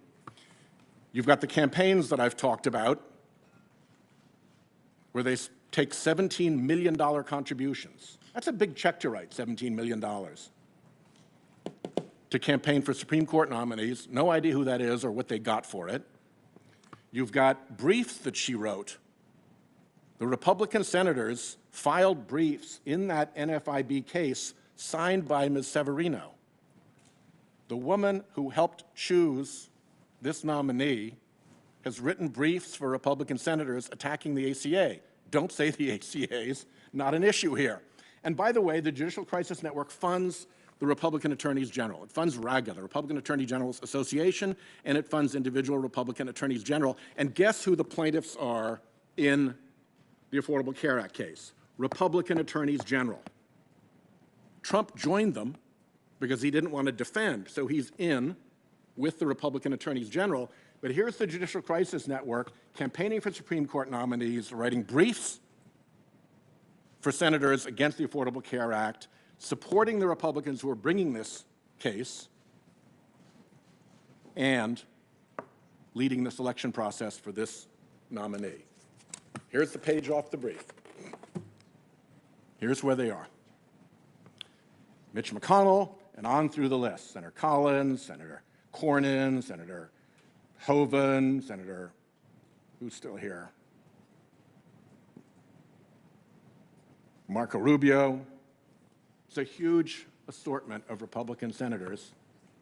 You've got the campaigns that I've talked about, where they take $17 million contributions. That's a big check to write, $17 million. To campaign for Supreme Court nominees. No idea who that is or what they got for it. You've got briefs that she wrote. The Republican senators filed briefs in that NFIB case signed by Ms. Severino. The woman who helped choose this nominee has written briefs for Republican senators attacking the ACA. Don't say the ACA is not an issue here. And by the way, the Judicial Crisis Network funds the Republican Attorneys General. It funds RAGA, the Republican Attorney General's Association, and it funds individual Republican Attorneys General. And guess who the plaintiffs are in the Affordable Care Act case? Republican Attorneys General. Trump joined them because he didn't want to defend, so he's in with the Republican Attorneys General. But here's the Judicial Crisis Network campaigning for Supreme Court nominees, writing briefs for senators against the Affordable Care Act, supporting the Republicans who are bringing this case, and leading the selection process for this nominee. Here's the page off the brief. Here's where they are. Mitch McConnell, and on through the list. Senator Collins, Senator Cornyn, Senator Hoeven, Senator, who's still here? Marco Rubio. It's a huge assortment of Republican senators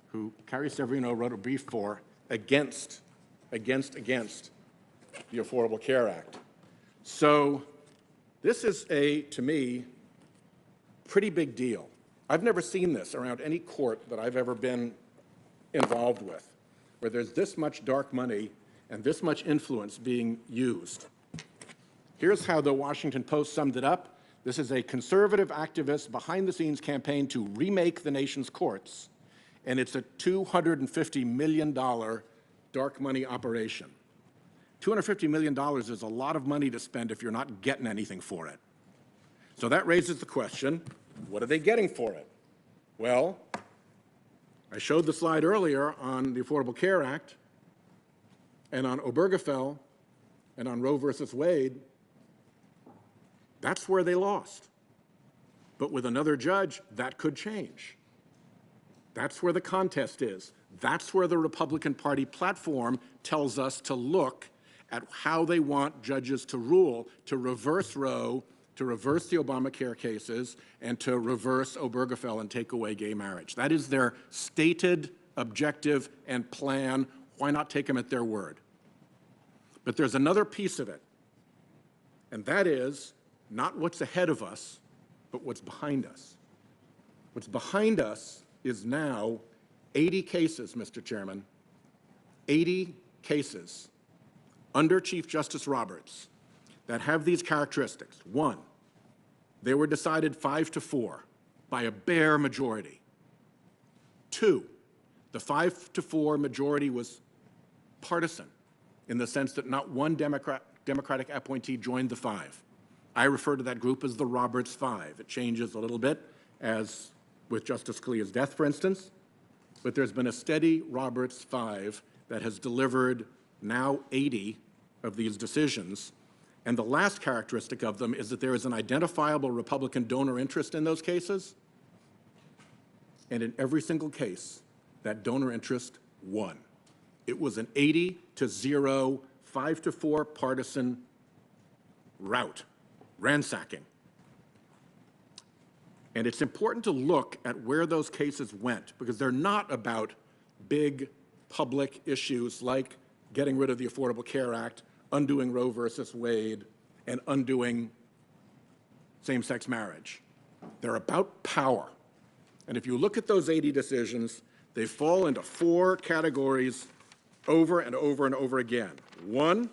who Carrie Severino wrote a brief for against the Affordable Care Act. So this is to me, pretty big deal. I've never seen this around any court that I've ever been involved with, where there's this much dark money and this much influence being used. Here's how the Washington Post summed it up. This is a conservative activist behind-the-scenes campaign to remake the nation's courts, and it's a $250 million dark money operation. $250 million is a lot of money to spend if you're not getting anything for it. So that raises the question, what are they getting for it? Well, I showed the slide earlier on the Affordable Care Act and on Obergefell and on Roe versus Wade. That's where they lost. But with another judge, that could change. That's where the contest is. That's where the Republican Party platform tells us to look at how they want judges to rule, to reverse Roe, to reverse the Obamacare cases, and to reverse Obergefell and take away gay marriage. That is their stated objective and plan. Why not take them at their word? But there's another piece of it, and that is not what's ahead of us, but what's behind us. What's behind us is now 80 cases, Mr. Chairman, 80 cases under Chief Justice Roberts that have these characteristics. One, they were decided 5-4 by a bare majority. Two, the 5-4 majority was partisan in the sense that not one Democratic appointee joined the five. I refer to that group as the Roberts Five. It changes a little bit, as with Justice Scalia's death, for instance, but there's been a steady Roberts Five that has delivered now 80 of these decisions. And the last characteristic of them is that there is an identifiable Republican donor interest in those cases. And in every single case, that donor interest won. It was an 80-0, 5-4 partisan rout, ransacking. And it's important to look at where those cases went, because they're not about big public issues like getting rid of the Affordable Care Act, undoing Roe versus Wade, and undoing same-sex marriage. They're about power. And if you look at those 80 decisions, they fall into 4 categories over and over and over again. One,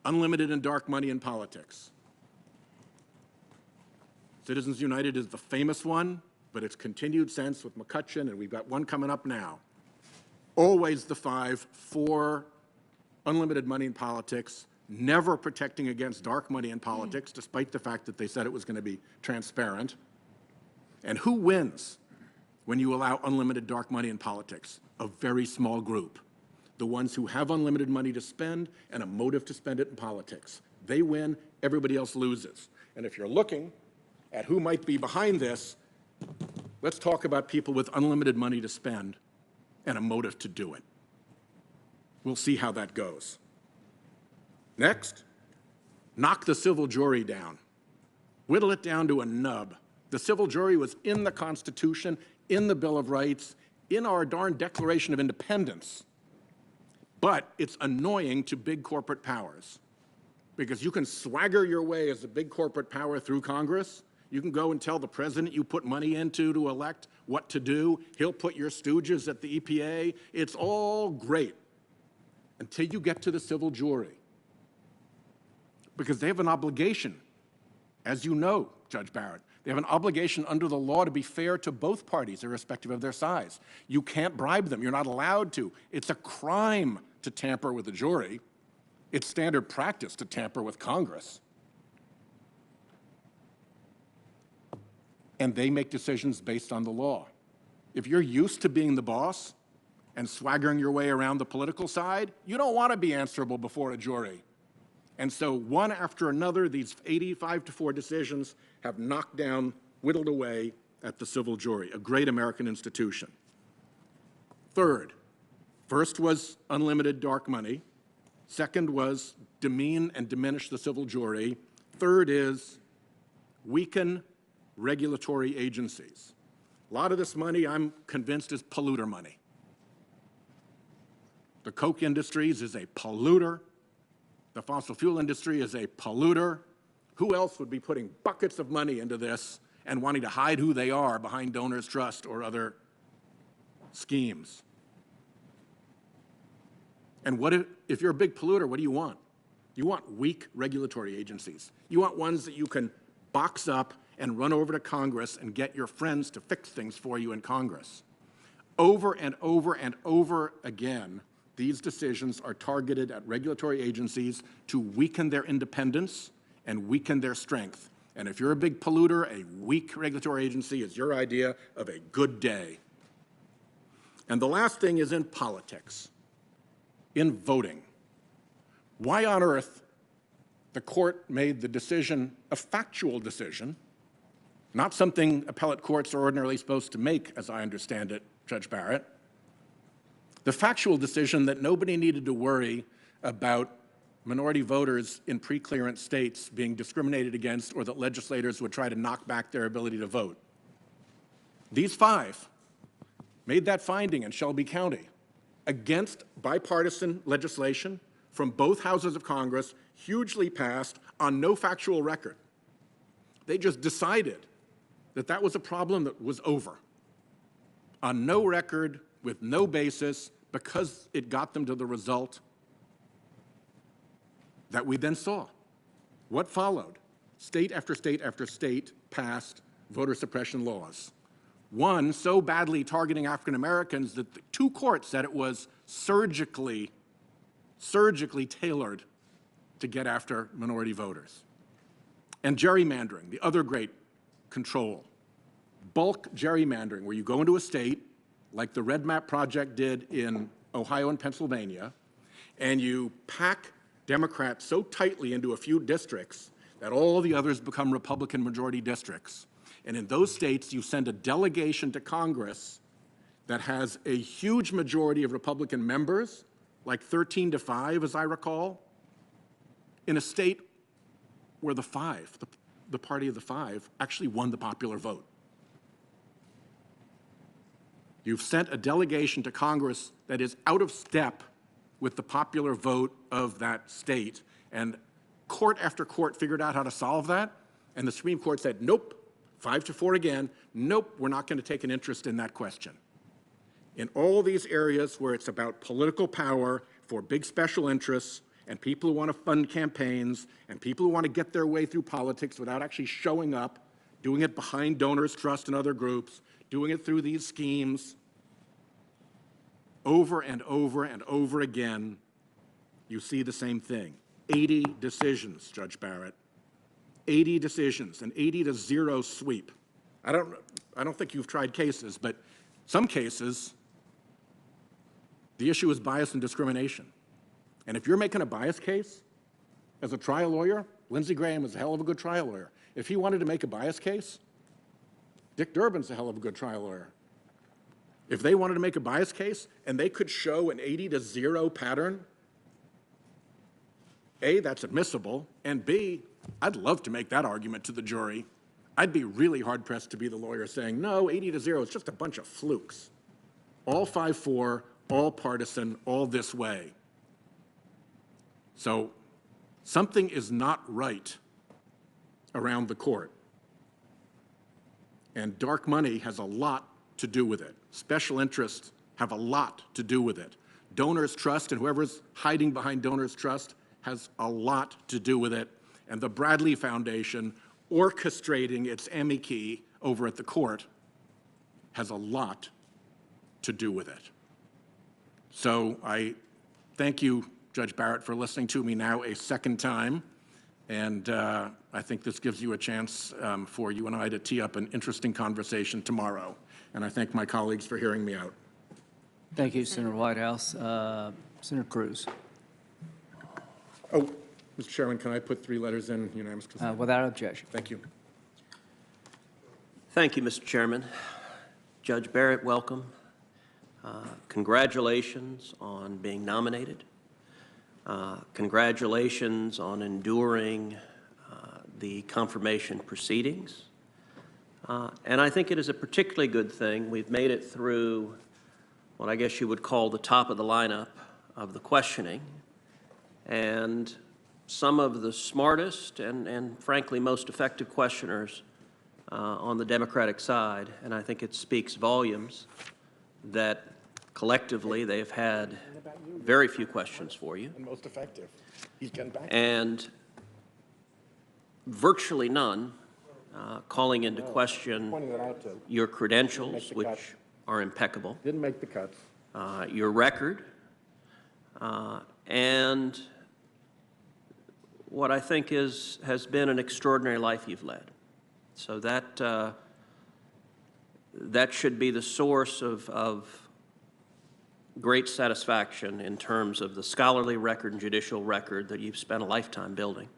unlimited and dark money in politics. Citizens United is the famous one, but it's continued since with McCutcheon, and we've got one coming up now. Always the 5 for unlimited money in politics, never protecting against dark money in politics, despite the fact that they said it was going to be transparent. And who wins when you allow unlimited dark money in politics? A very small group. The ones who have unlimited money to spend and a motive to spend it in politics. They win, everybody else loses. And if you're looking at who might be behind this, let's talk about people with unlimited money to spend and a motive to do it. We'll see how that goes. Next, knock the civil jury down. Whittle it down to a nub. The civil jury was in the Constitution, in the Bill of Rights, in our darn Declaration of Independence. But it's annoying to big corporate powers, because you can swagger your way as a big corporate power through Congress. You can go and tell the president you put money into to elect what to do. He'll put your stooges at the EPA. It's all great until you get to the civil jury, because they have an obligation, as you know, Judge Barrett. They have an obligation under the law to be fair to both parties, irrespective of their size. You can't bribe them. You're not allowed to. It's a crime to tamper with the jury. It's standard practice to tamper with Congress. And they make decisions based on the law. If you're used to being the boss and swaggering your way around the political side, you don't want to be answerable before a jury. And so one after another, these 85-4 decisions have knocked down, whittled away at the civil jury, a great American institution. Third, first was unlimited dark money. Second was demean and diminish the civil jury. Third is weaken regulatory agencies. A lot of this money, I'm convinced, is polluter money. The Coke Industries is a polluter. The fossil fuel industry is a polluter. Who else would be putting buckets of money into this and wanting to hide who they are behind donors' trust or other schemes? And what if you're a big polluter, what do you want? You want weak regulatory agencies. You want ones that you can box up and run over to Congress and get your friends to fix things for you in Congress. Over and over and over again, these decisions are targeted at regulatory agencies to weaken their independence and weaken their strength. And if you're a big polluter, a weak regulatory agency is your idea of a good day. And the last thing is in politics, in voting. Why on earth the court made the decision a factual decision, not something appellate courts are ordinarily supposed to make, as I understand it, Judge Barrett, the factual decision that nobody needed to worry about minority voters in pre-clearance states being discriminated against or that legislators would try to knock back their ability to vote. These 5 made that finding in Shelby County against bipartisan legislation from both houses of Congress, hugely passed on no factual record. They just decided that that was a problem that was over, on no record, with no basis, because it got them to the result that we then saw. What followed? State after state after state passed voter suppression laws. One so badly targeting African Americans that the 2 courts said it was surgically tailored to get after minority voters. And gerrymandering, the other great control. Bulk gerrymandering, where you go into a state, like the Red Map Project did in Ohio and Pennsylvania, and you pack Democrats so tightly into a few districts that all the others become Republican majority districts. And in those states, you send a delegation to Congress that has a huge majority of Republican members, like 13-5, as I recall, in a state where the 5, the party of the 5, actually won the popular vote. You've sent a delegation to Congress that is out of step with the popular vote of that state, and court after court figured out how to solve that, and the Supreme Court said, nope, 5-4 again, nope, we're not going to take an interest in that question. In all these areas where it's about political power for big special interests and people who want to fund campaigns and people who want to get their way through politics without actually showing up, doing it behind donors' trust and other groups, doing it through these schemes, over and over and over again, you see the same thing. 80 decisions, Judge Barrett. 80 decisions, an 80-0 sweep. I don't think you've tried cases, but some cases, the issue is bias and discrimination. And if you're making a bias case, as a trial lawyer, Lindsey Graham is a hell of a good trial lawyer. If he wanted to make a bias case, Dick Durbin's a hell of a good trial lawyer. If they wanted to make a bias case and they could show an 80-0 pattern, A, that's admissible, and B, I'd love to make that argument to the jury. I'd be really hard-pressed to be the lawyer saying, no, 80-0 is just a bunch of flukes. All 5-4, all partisan, all this way. So something is not right around the court. And dark money has a lot to do with it. Special interests have a lot to do with it. Donors' trust and whoever's hiding behind donors' trust has a lot to do with it. And the Bradley Foundation orchestrating its amici over at the court has a lot to do with it. So I thank you, Judge Barrett, for listening to me now a second time. And I think this gives you a chance for you and I to tee up an interesting conversation tomorrow. And I thank my colleagues for hearing me out. Thank you, Senator Whitehouse. Senator Cruz. Oh, Mr. Chairman, can I put 3 letters in unanimous consent? Without objection. Thank you. Thank you, Mr. Chairman. Judge Barrett, welcome. Congratulations on being nominated. Congratulations on enduring the confirmation proceedings. And I think it is a particularly good thing. We've made it through what I guess you would call the top of the lineup of the questioning. And some of the smartest and frankly most effective questioners on the Democratic side. And I think it speaks volumes that collectively they have had very few questions for you. And most effective. He's getting back. And virtually none calling into question your credentials, which are impeccable. Didn't make the cuts. Your record, and what I think has been an extraordinary life you've led. So that should be the source of great satisfaction in terms of the scholarly record and judicial record that you've spent a lifetime building.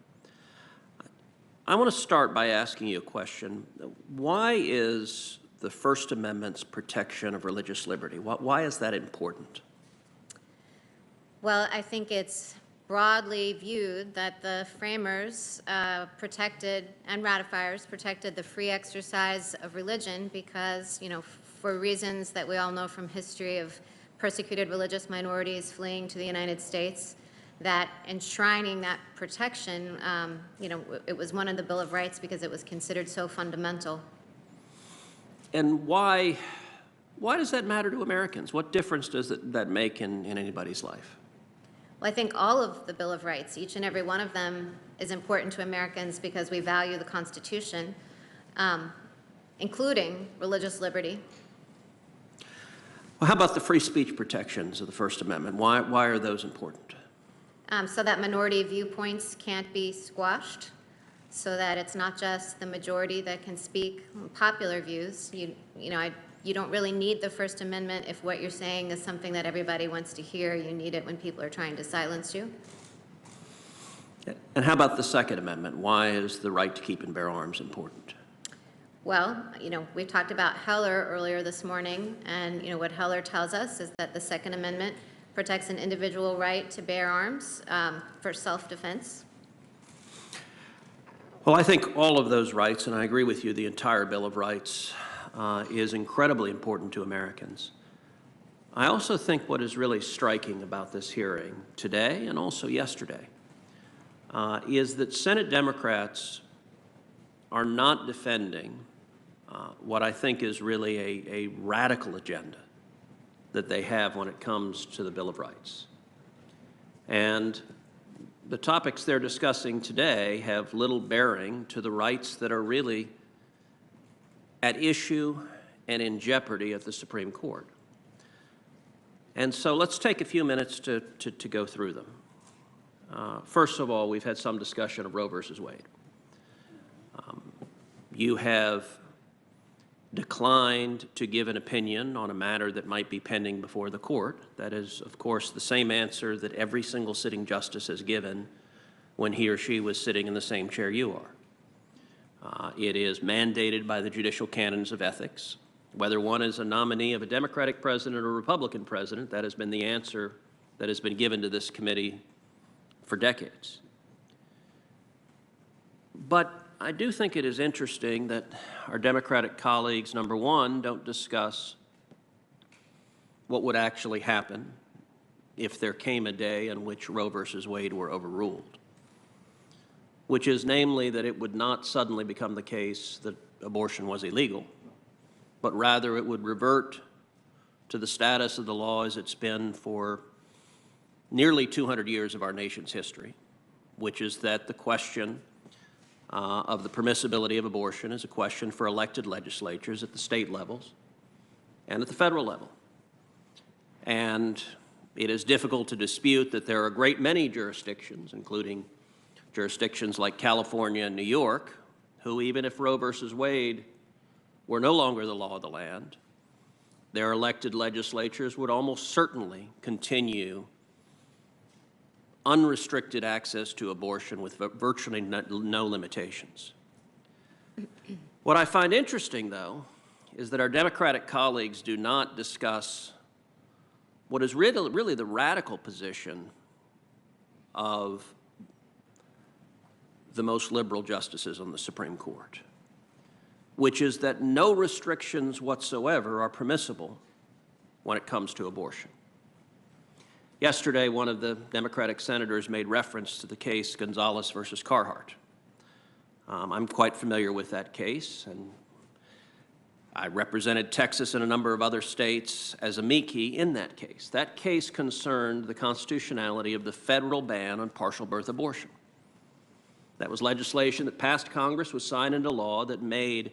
I want to start by asking you a question. Why is the First Amendment's protection of religious liberty, why is that important? Well, I think it's broadly viewed that the framers protected, and ratifiers protected, the free exercise of religion because, for reasons that we all know from history of persecuted religious minorities fleeing to the United States, that enshrining that protection, it was one of the Bill of Rights because it was considered so fundamental. And why does that matter to Americans? What difference does that make in anybody's life? Well, I think all of the Bill of Rights, each and every one of them, is important to Americans because we value the Constitution, including religious liberty. Well, how about the free speech protections of the First Amendment? Why are those important? So that minority viewpoints can't be squashed, so that it's not just the majority that can speak popular views. You don't really need the First Amendment if what you're saying is something that everybody wants to hear. You need it when people are trying to silence you. And how about the Second Amendment? Why is the right to keep and bear arms important? Well, we talked about Heller earlier this morning, and what Heller tells us is that the Second Amendment protects an individual right to bear arms for self-defense. Well, I think all of those rights, and I agree with you, the entire Bill of Rights is incredibly important to Americans. I also think what is really striking about this hearing today and also yesterday is that Senate Democrats are not defending what I think is really a radical agenda that they have when it comes to the Bill of Rights. And the topics they're discussing today have little bearing to the rights that are really at issue and in jeopardy at the Supreme Court. And so let's take a few minutes to go through them. First of all, we've had some discussion of Roe versus Wade. You have declined to give an opinion on a matter that might be pending before the court. That is, of course, the same answer that every single sitting justice has given when he or she was sitting in the same chair you are. It is mandated by the judicial canons of ethics. Whether one is a nominee of a Democratic president or a Republican president, that has been the answer that has been given to this committee for decades. But I do think it is interesting that our Democratic colleagues, number one, don't discuss what would actually happen if there came a day in which Roe versus Wade were overruled, which is namely that it would not suddenly become the case that abortion was illegal, but rather it would revert to the status of the law as it's been for nearly 200 years of our nation's history, which is that the question of the permissibility of abortion is a question for elected legislatures at the state levels and at the federal level. And it is difficult to dispute that there are a great many jurisdictions, including jurisdictions like California and New York, who, even if Roe versus Wade were no longer the law of the land, their elected legislatures would almost certainly continue unrestricted access to abortion with virtually no limitations. What I find interesting, though, is that our Democratic colleagues do not discuss what is really the radical position of the most liberal justices on the Supreme Court, which is that no restrictions whatsoever are permissible when it comes to abortion. Yesterday, one of the Democratic senators made reference to the case Gonzalez versus Carhart. I'm quite familiar with that case, and I represented Texas and a number of other states as amici in that case. That case concerned the constitutionality of the federal ban on partial birth abortion. That was legislation that passed Congress, was signed into law, that made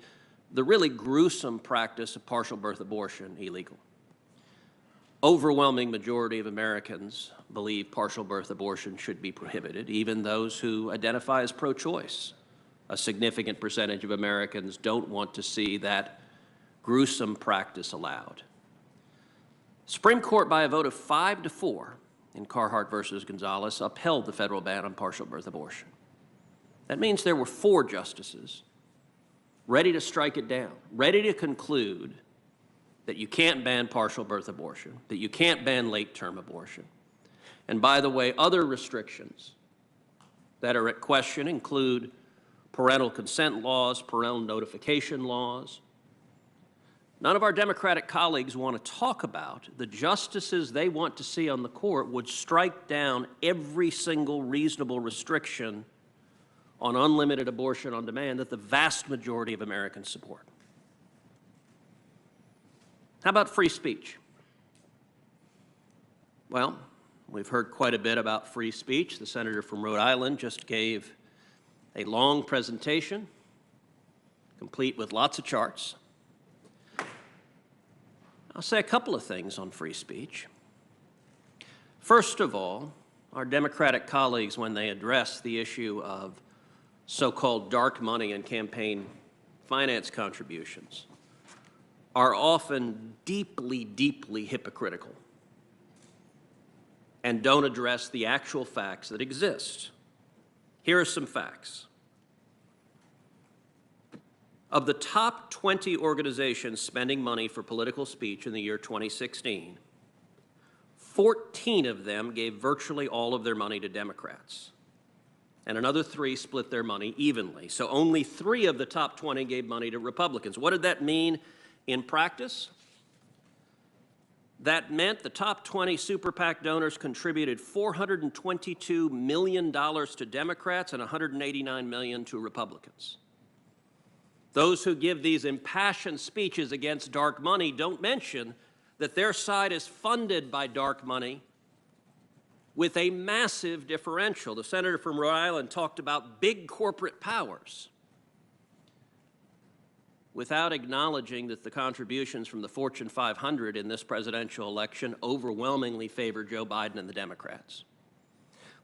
the really gruesome practice of partial birth abortion illegal. Overwhelming majority of Americans believe partial birth abortion should be prohibited, even those who identify as pro-choice. A significant percentage of Americans don't want to see that gruesome practice allowed. Supreme Court, by a vote of 5-4 in Carhart versus Gonzalez, upheld the federal ban on partial birth abortion. That means there were 4 justices ready to strike it down, ready to conclude that you can't ban partial birth abortion, that you can't ban late-term abortion. And by the way, other restrictions that are at question include parental consent laws, parental notification laws. None of our Democratic colleagues want to talk about the justices they want to see on the court would strike down every single reasonable restriction on unlimited abortion on demand that the vast majority of Americans support. How about free speech? Well, we've heard quite a bit about free speech. The senator from Rhode Island just gave a long presentation, complete with lots of charts. I'll say a couple of things on free speech. First of all, our Democratic colleagues, when they address the issue of so-called dark money and campaign finance contributions, are often deeply, deeply hypocritical and don't address the actual facts that exist. Here are some facts. Of the top 20 organizations spending money for political speech in the year 2016, 14 of them gave virtually all of their money to Democrats, and another 3 split their money evenly. So only 3 of the top 20 gave money to Republicans. What did that mean in practice? That meant the top 20 super PAC donors contributed $422 million to Democrats and $189 million to Republicans. Those who give these impassioned speeches against dark money don't mention that their side is funded by dark money with a massive differential. The senator from Rhode Island talked about big corporate powers without acknowledging that the contributions from the Fortune 500 in this presidential election overwhelmingly favor Joe Biden and the Democrats,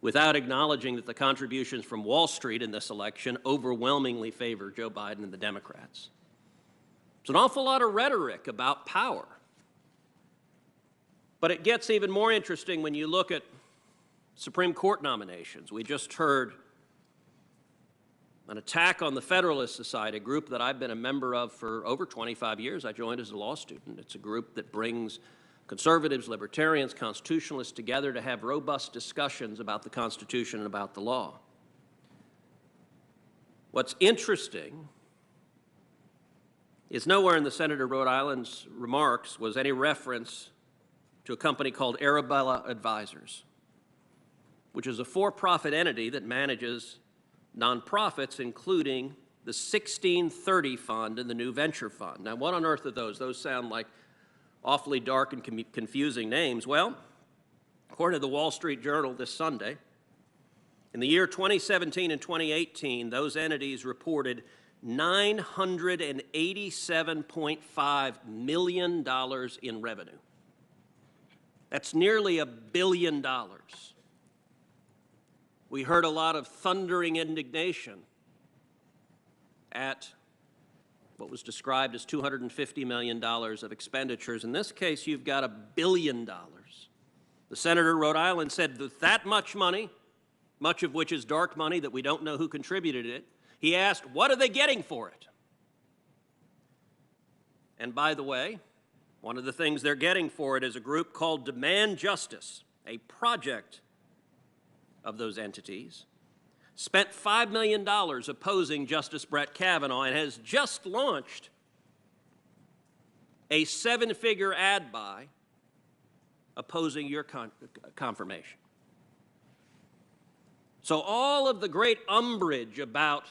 without acknowledging that the contributions from Wall Street in this election overwhelmingly favor Joe Biden and the Democrats. It's an awful lot of rhetoric about power. But it gets even more interesting when you look at Supreme Court nominations. We just heard an attack on the Federalist Society, a group that I've been a member of for over 25 years. I joined as a law student. It's a group that brings conservatives, libertarians, constitutionalists together to have robust discussions about the Constitution and about the law. What's interesting is nowhere in the Senator Rhode Island's remarks was any reference to a company called Arabella Advisors, which is a for-profit entity that manages nonprofits, including the 1630 Fund and the New Venture Fund. Now, what on earth are those? Those sound like awfully dark and confusing names. Well, according to the Wall Street Journal this Sunday, in the year 2017 and 2018, those entities reported $987.5 million in revenue. That's nearly $1 billion. We heard a lot of thundering indignation at what was described as $250 million of expenditures. In this case, you've got $1 billion. The senator of Rhode Island said that much money, much of which is dark money that we don't know who contributed it, he asked, what are they getting for it? And by the way, one of the things they're getting for it is a group called Demand Justice, a project of those entities, spent $5 million opposing Justice Brett Kavanaugh and has just launched a 7-figure ad buy opposing your confirmation. So all of the great umbrage about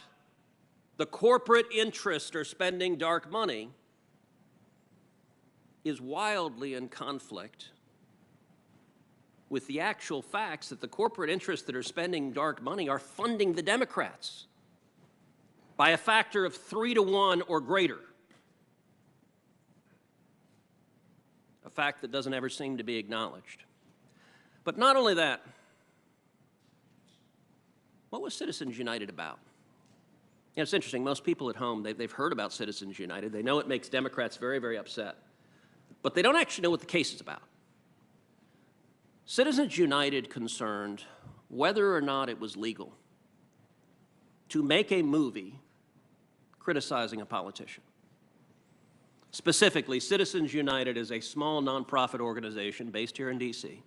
the corporate interests are spending dark money is wildly in conflict with the actual facts that the corporate interests that are spending dark money are funding the Democrats by a factor of 3 to 1 or greater fact that doesn't ever seem to be acknowledged. But not only that, what was Citizens United about? You know, it's interesting, most people at home, they've heard about Citizens United. They know it makes Democrats very, very upset. But they don't actually know what the case is about. Citizens United concerned whether or not it was legal to make a movie criticizing a politician. Specifically, Citizens United is a small nonprofit organization based here in D.C.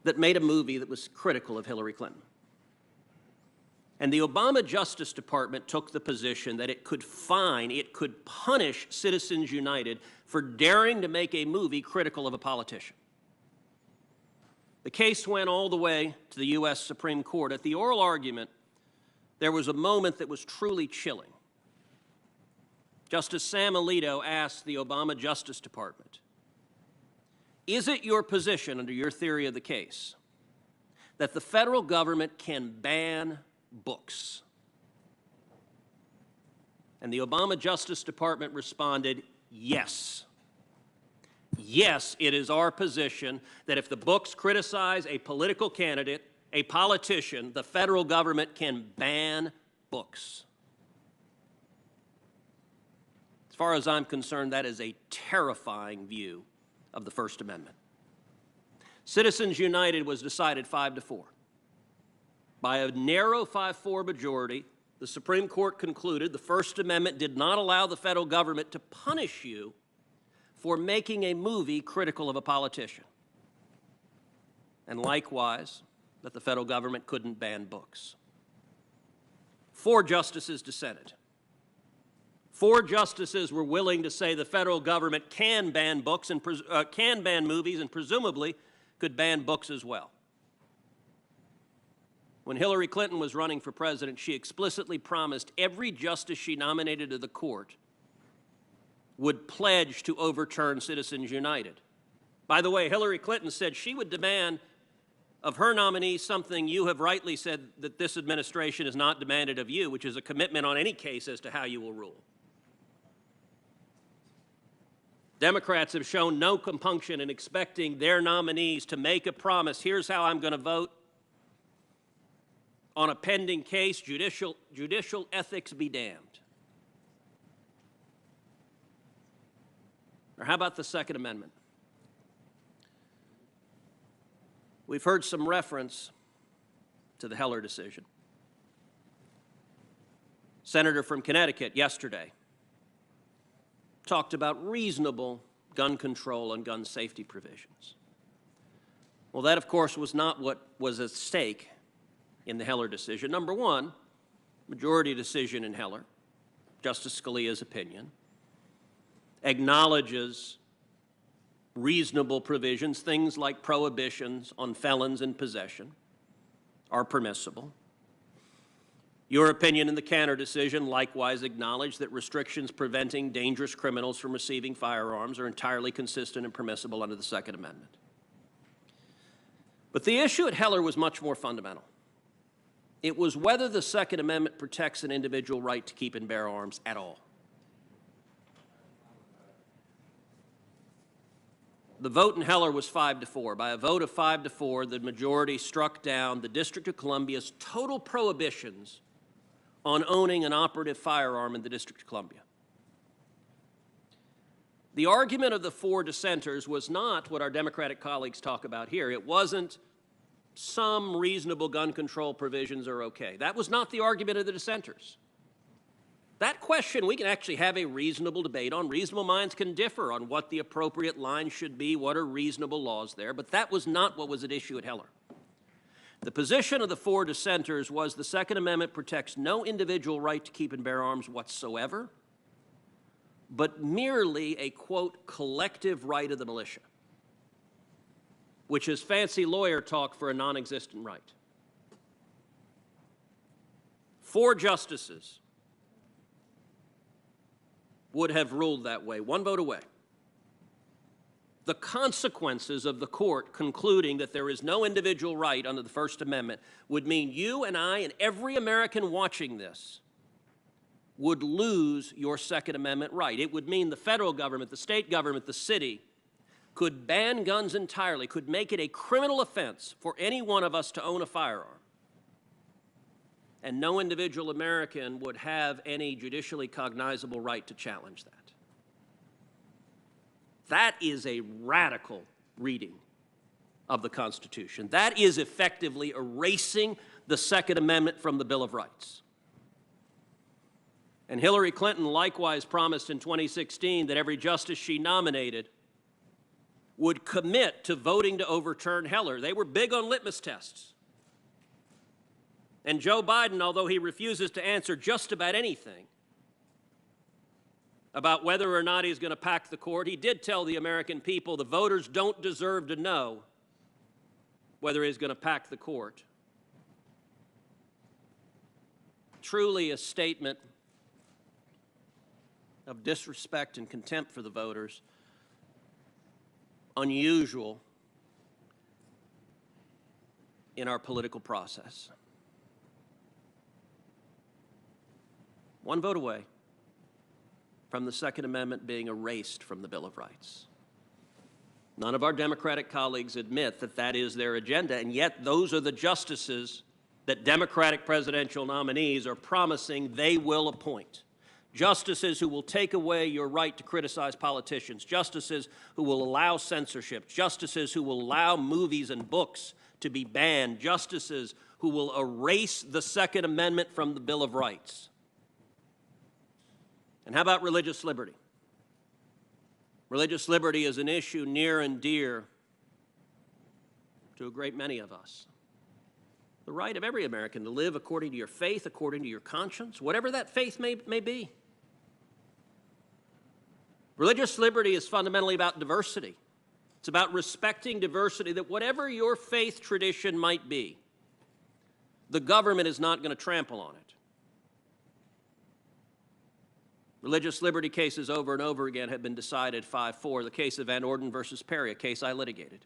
that made a movie that was critical of Hillary Clinton. And the Obama Justice Department took the position that it could punish Citizens United for daring to make a movie critical of a politician. The case went all the way to the U.S. Supreme Court. At the oral argument, there was a moment that was truly chilling. Justice Sam Alito asked the Obama Justice Department, "Is it your position, under your theory of the case, that the federal government can ban books?" And the Obama Justice Department responded, "Yes. Yes, it is our position that if the books criticize a political candidate, a politician, the federal government can ban books." As far as I'm concerned, that is a terrifying view of the First Amendment. Citizens United was decided 5-4. By a narrow 5-4 majority, the Supreme Court concluded the First Amendment did not allow the federal government to punish you for making a movie critical of a politician. And likewise, that the federal government couldn't ban books. 4 justices dissented. 4 justices were willing to say the federal government can ban books and can ban movies and presumably could ban books as well. When Hillary Clinton was running for president, she explicitly promised every justice she nominated to the court would pledge to overturn Citizens United. By the way, Hillary Clinton said she would demand of her nominee something you have rightly said that this administration has not demanded of you, which is a commitment on any case as to how you will rule. Democrats have shown no compunction in expecting their nominees to make a promise. Here's how I'm going to vote on a pending case. Judicial ethics be damned. Or how about the Second Amendment? We've heard some reference to the Heller decision. Senator from Connecticut yesterday talked about reasonable gun control and gun safety provisions. Well, that, of course, was not what was at stake in the Heller decision. Number one, majority decision in Heller, Justice Scalia's opinion, acknowledges reasonable provisions, things like prohibitions on felons in possession are permissible. Your opinion in the Cantor decision likewise acknowledged that restrictions preventing dangerous criminals from receiving firearms are entirely consistent and permissible under the Second Amendment. But the issue at Heller was much more fundamental. It was whether the Second Amendment protects an individual right to keep and bear arms at all. The vote in Heller was 5-4. By a vote of 5-4, the majority struck down the District of Columbia's total prohibitions on owning an operative firearm in the District of Columbia. The argument of the 4 dissenters was not what our Democratic colleagues talk about here. It wasn't some reasonable gun control provisions are okay. That was not the argument of the dissenters. That question we can actually have a reasonable debate on. Reasonable minds can differ on what the appropriate line should be, what are reasonable laws there, but that was not what was at issue at Heller. The position of the 4 dissenters was the Second Amendment protects no individual right to keep and bear arms whatsoever, but merely a, quote, collective right of the militia, which is fancy lawyer talk for a non-existent right. 4 justices would have ruled that way, 1 vote away. The consequences of the court concluding that there is no individual right under the First Amendment would mean you and I and every American watching this would lose your Second Amendment right. It would mean the federal government, the state government, the city could ban guns entirely, could make it a criminal offense for any one of us to own a firearm, and no individual American would have any judicially cognizable right to challenge that. That is a radical reading of the Constitution. That is effectively erasing the Second Amendment from the Bill of Rights. And Hillary Clinton likewise promised in 2016 that every justice she nominated would commit to voting to overturn Heller. They were big on litmus tests. And Joe Biden, although he refuses to answer just about anything about whether or not he's going to pack the court, he did tell the American people the voters don't deserve to know whether he's going to pack the court. Truly a statement of disrespect and contempt for the voters, unusual in our political process. One vote away from the Second Amendment being erased from the Bill of Rights. None of our Democratic colleagues admit that that is their agenda, and yet those are the justices that Democratic presidential nominees are promising they will appoint. Justices who will take away your right to criticize politicians, justices who will allow censorship, justices who will allow movies and books to be banned, justices who will erase the Second Amendment from the Bill of Rights. And how about religious liberty? Religious liberty is an issue near and dear to a great many of us. The right of every American to live according to your faith, according to your conscience, whatever that faith may be. Religious liberty is fundamentally about diversity. It's about respecting diversity, that whatever your faith tradition might be, the government is not going to trample on it. Religious liberty cases over and over again have been decided 5-4. The case of Van Orden versus Perry, a case I litigated,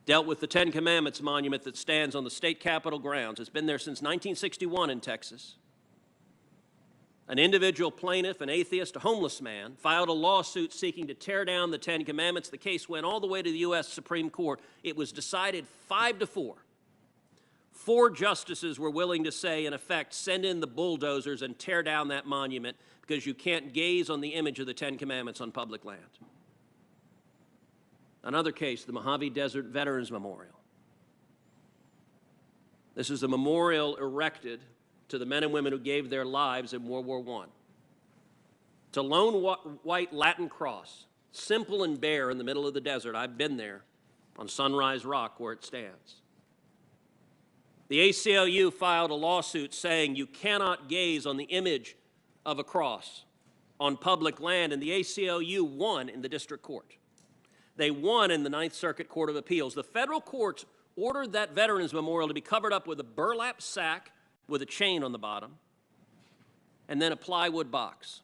dealt with the Ten Commandments monument that stands on the state capitol grounds. It's been there since 1961 in Texas. An individual plaintiff, an atheist, a homeless man, filed a lawsuit seeking to tear down the Ten Commandments. The case went all the way to the U.S. Supreme Court. It was decided 5-4. 4 justices were willing to say, in effect, send in the bulldozers and tear down that monument because you can't gaze on the image of the Ten Commandments on public land. Another case, the Mojave Desert Veterans Memorial. This is a memorial erected to the men and women who gave their lives in World War I. It's a lone white Latin cross, simple and bare in the middle of the desert. I've been there on Sunrise Rock where it stands. The ACLU filed a lawsuit saying you cannot gaze on the image of a cross on public land, and the ACLU won in the district court. They won in the Ninth Circuit Court of Appeals. The federal courts ordered that Veterans Memorial to be covered up with a burlap sack with a chain on the bottom, and then a plywood box.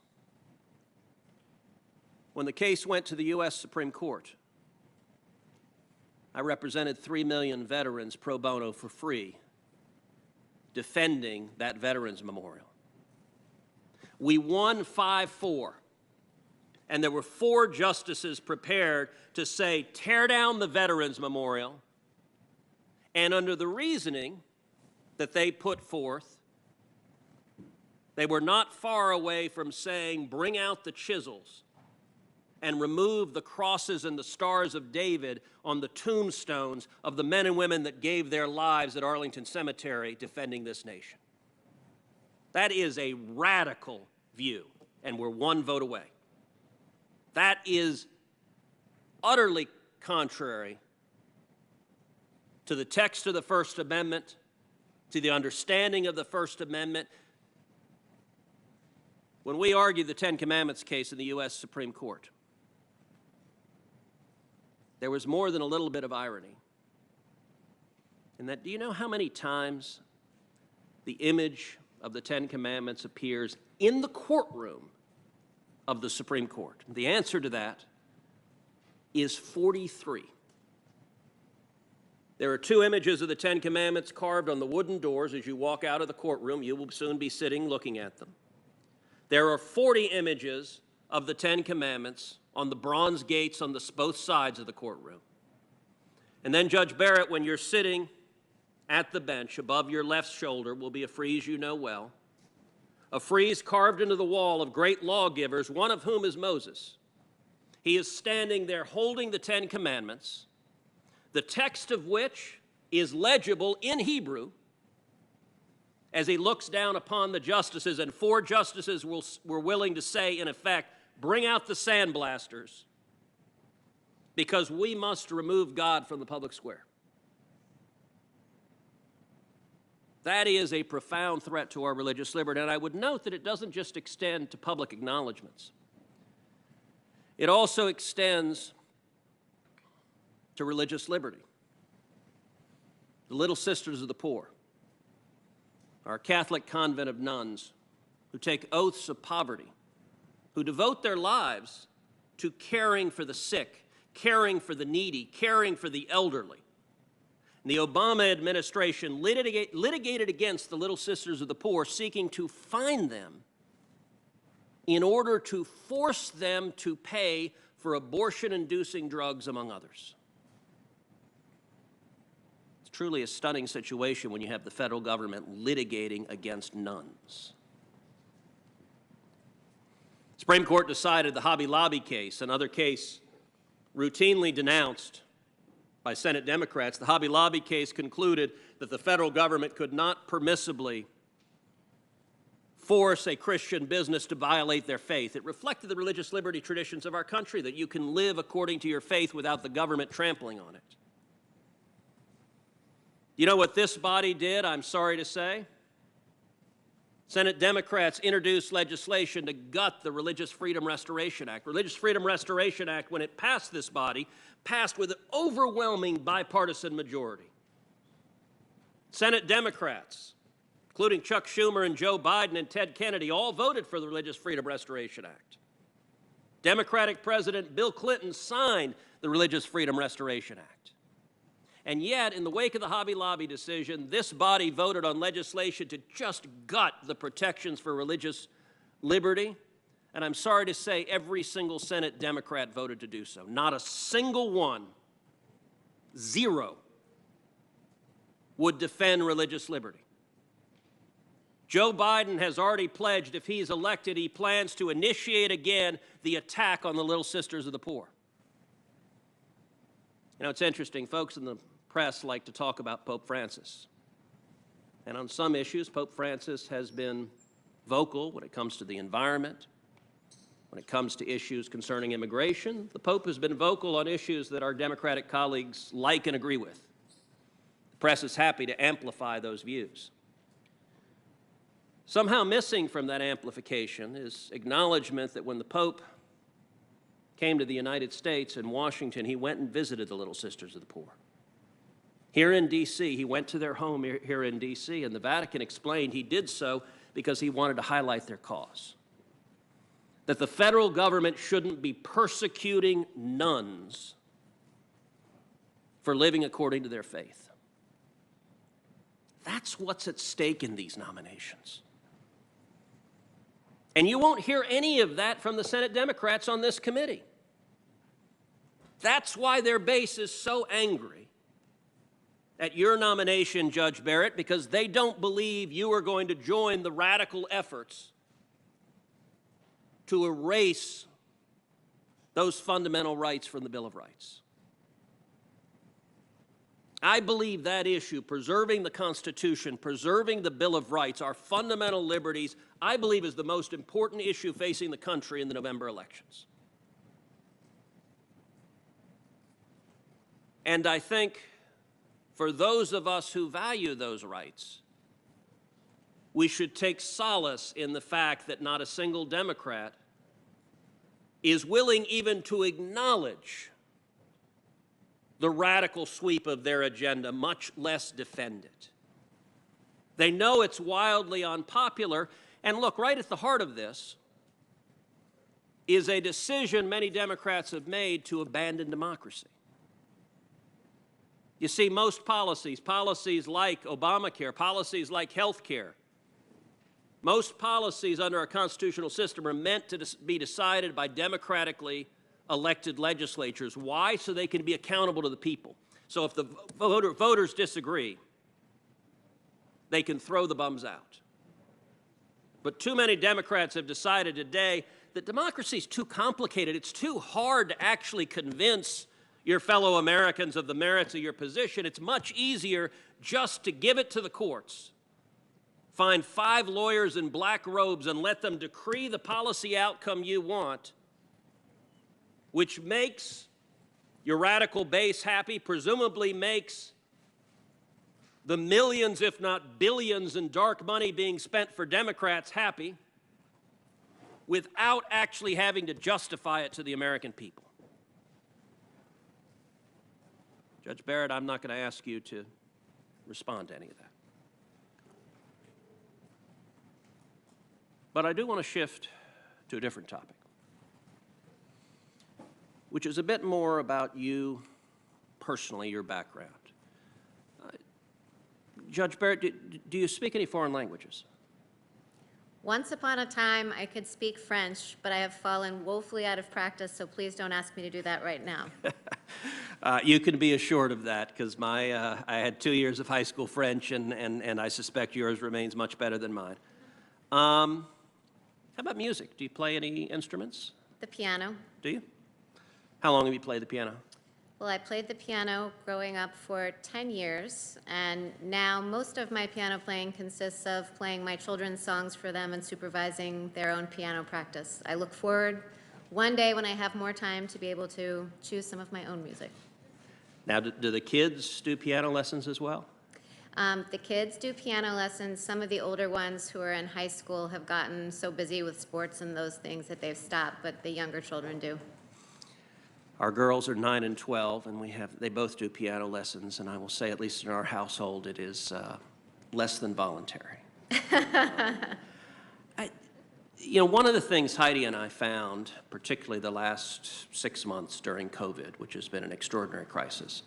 When the case went to the U.S. Supreme Court, I represented 3 million veterans pro bono for free, defending that Veterans Memorial. We won 5-4, and there were 4 justices prepared to say, tear down the Veterans Memorial, and under the reasoning that they put forth, they were not far away from saying, bring out the chisels and remove the crosses and the stars of David on the tombstones of the men and women that gave their lives at Arlington Cemetery defending this nation. That is a radical view, and we're 1 vote away. That is utterly contrary to the text of the First Amendment, to the understanding of the First Amendment. When we argued the Ten Commandments case in the U.S. Supreme Court, there was more than a little bit of irony. In that, do you know how many times the image of the Ten Commandments appears in the courtroom of the Supreme Court? The answer to that is 43. There are 2 images of the Ten Commandments carved on the wooden doors as you walk out of the courtroom. You will soon be sitting looking at them. There are 40 images of the Ten Commandments on the bronze gates on both sides of the courtroom. And then, Judge Barrett, when you're sitting at the bench, above your left shoulder will be a frieze you know well, a frieze carved into the wall of great lawgivers, one of whom is Moses. He is standing there holding the Ten Commandments, the text of which is legible in Hebrew, as he looks down upon the justices, and 4 justices were willing to say, in effect, bring out the sandblasters, because we must remove God from the public square. That is a profound threat to our religious liberty, and I would note that it doesn't just extend to public acknowledgments. It also extends to religious liberty. The Little Sisters of the Poor, our Catholic convent of nuns who take oaths of poverty, who devote their lives to caring for the sick, caring for the needy, caring for the elderly. And the Obama administration litigated against the Little Sisters of the Poor, seeking to fine them in order to force them to pay for abortion-inducing drugs, among others. It's truly a stunning situation when you have the federal government litigating against nuns. Supreme Court decided the Hobby Lobby case, another case routinely denounced by Senate Democrats. The Hobby Lobby case concluded that the federal government could not permissibly force a Christian business to violate their faith. It reflected the religious liberty traditions of our country, that you can live according to your faith without the government trampling on it. You know what this body did, I'm sorry to say? Senate Democrats introduced legislation to gut the Religious Freedom Restoration Act. Religious Freedom Restoration Act, when it passed this body, passed with an overwhelming bipartisan majority. Senate Democrats, including Chuck Schumer and Joe Biden and Ted Kennedy, all voted for the Religious Freedom Restoration Act. Democratic President Bill Clinton signed the Religious Freedom Restoration Act. And yet, in the wake of the Hobby Lobby decision, this body voted on legislation to just gut the protections for religious liberty. And I'm sorry to say, every single Senate Democrat voted to do so. Not a single one, 0, would defend religious liberty. Joe Biden has already pledged, if he's elected, he plans to initiate again the attack on the Little Sisters of the Poor. You know, it's interesting, folks in the press like to talk about Pope Francis. And on some issues, Pope Francis has been vocal when it comes to the environment, when it comes to issues concerning immigration. The Pope has been vocal on issues that our Democratic colleagues like and agree with. The press is happy to amplify those views. Somehow missing from that amplification is acknowledgement that when the Pope came to the United States in Washington, he went and visited the Little Sisters of the Poor. Here in D.C., he went to their home here in D.C., and the Vatican explained he did so because he wanted to highlight their cause. That the federal government shouldn't be persecuting nuns for living according to their faith. That's what's at stake in these nominations. And you won't hear any of that from the Senate Democrats on this committee. That's why their base is so angry at your nomination, Judge Barrett, because they don't believe you are going to join the radical efforts to erase those fundamental rights from the Bill of Rights. I believe that issue, preserving the Constitution, preserving the Bill of Rights, our fundamental liberties, I believe is the most important issue facing the country in the November elections. And I think for those of us who value those rights, we should take solace in the fact that not a single Democrat is willing even to acknowledge the radical sweep of their agenda, much less defend it. They know it's wildly unpopular, and look, right at the heart of this is a decision many Democrats have made to abandon democracy. You see, most policies like Obamacare, policies like health care, Most policies under our constitutional system are meant to be decided by democratically elected legislatures. Why? So they can be accountable to the people. So if the voters disagree, they can throw the bums out. But too many Democrats have decided today that democracy is too complicated. It's too hard to actually convince your fellow Americans of the merits of your position. It's much easier just to give it to the courts. Find 5 lawyers in black robes and let them decree the policy outcome you want, which makes your radical base happy, presumably makes the millions, if not billions, in dark money being spent for Democrats happy, without actually having to justify it to the American people. Judge Barrett, I'm not going to ask you to respond to any of that. But I do want to shift to a different topic, which is a bit more about you personally, your background. Judge Barrett, do you speak any foreign languages? Once upon a time, I could speak French, but I have fallen woefully out of practice, so please don't ask me to do that right now. You can be assured of that, because I had 2 years of high school French, and I suspect yours remains much better than mine. How about music? Do you play any instruments? The piano. Do you? How long have you played the piano? Well, I played the piano growing up for 10 years, and now most of my piano playing consists of playing my children's songs for them and supervising their own piano practice. I look forward one day when I have more time to be able to choose some of my own music. Now, do the kids do piano lessons as well? The kids do piano lessons. Some of the older ones who are in high school have gotten so busy with sports and those things that they've stopped, but the younger children do. Our girls are 9 and 12, and they both do piano lessons, and I will say, at least in our household, it is less than voluntary. One of the things Heidi and I found, particularly the last 6 months during COVID, which has been an extraordinary crisis,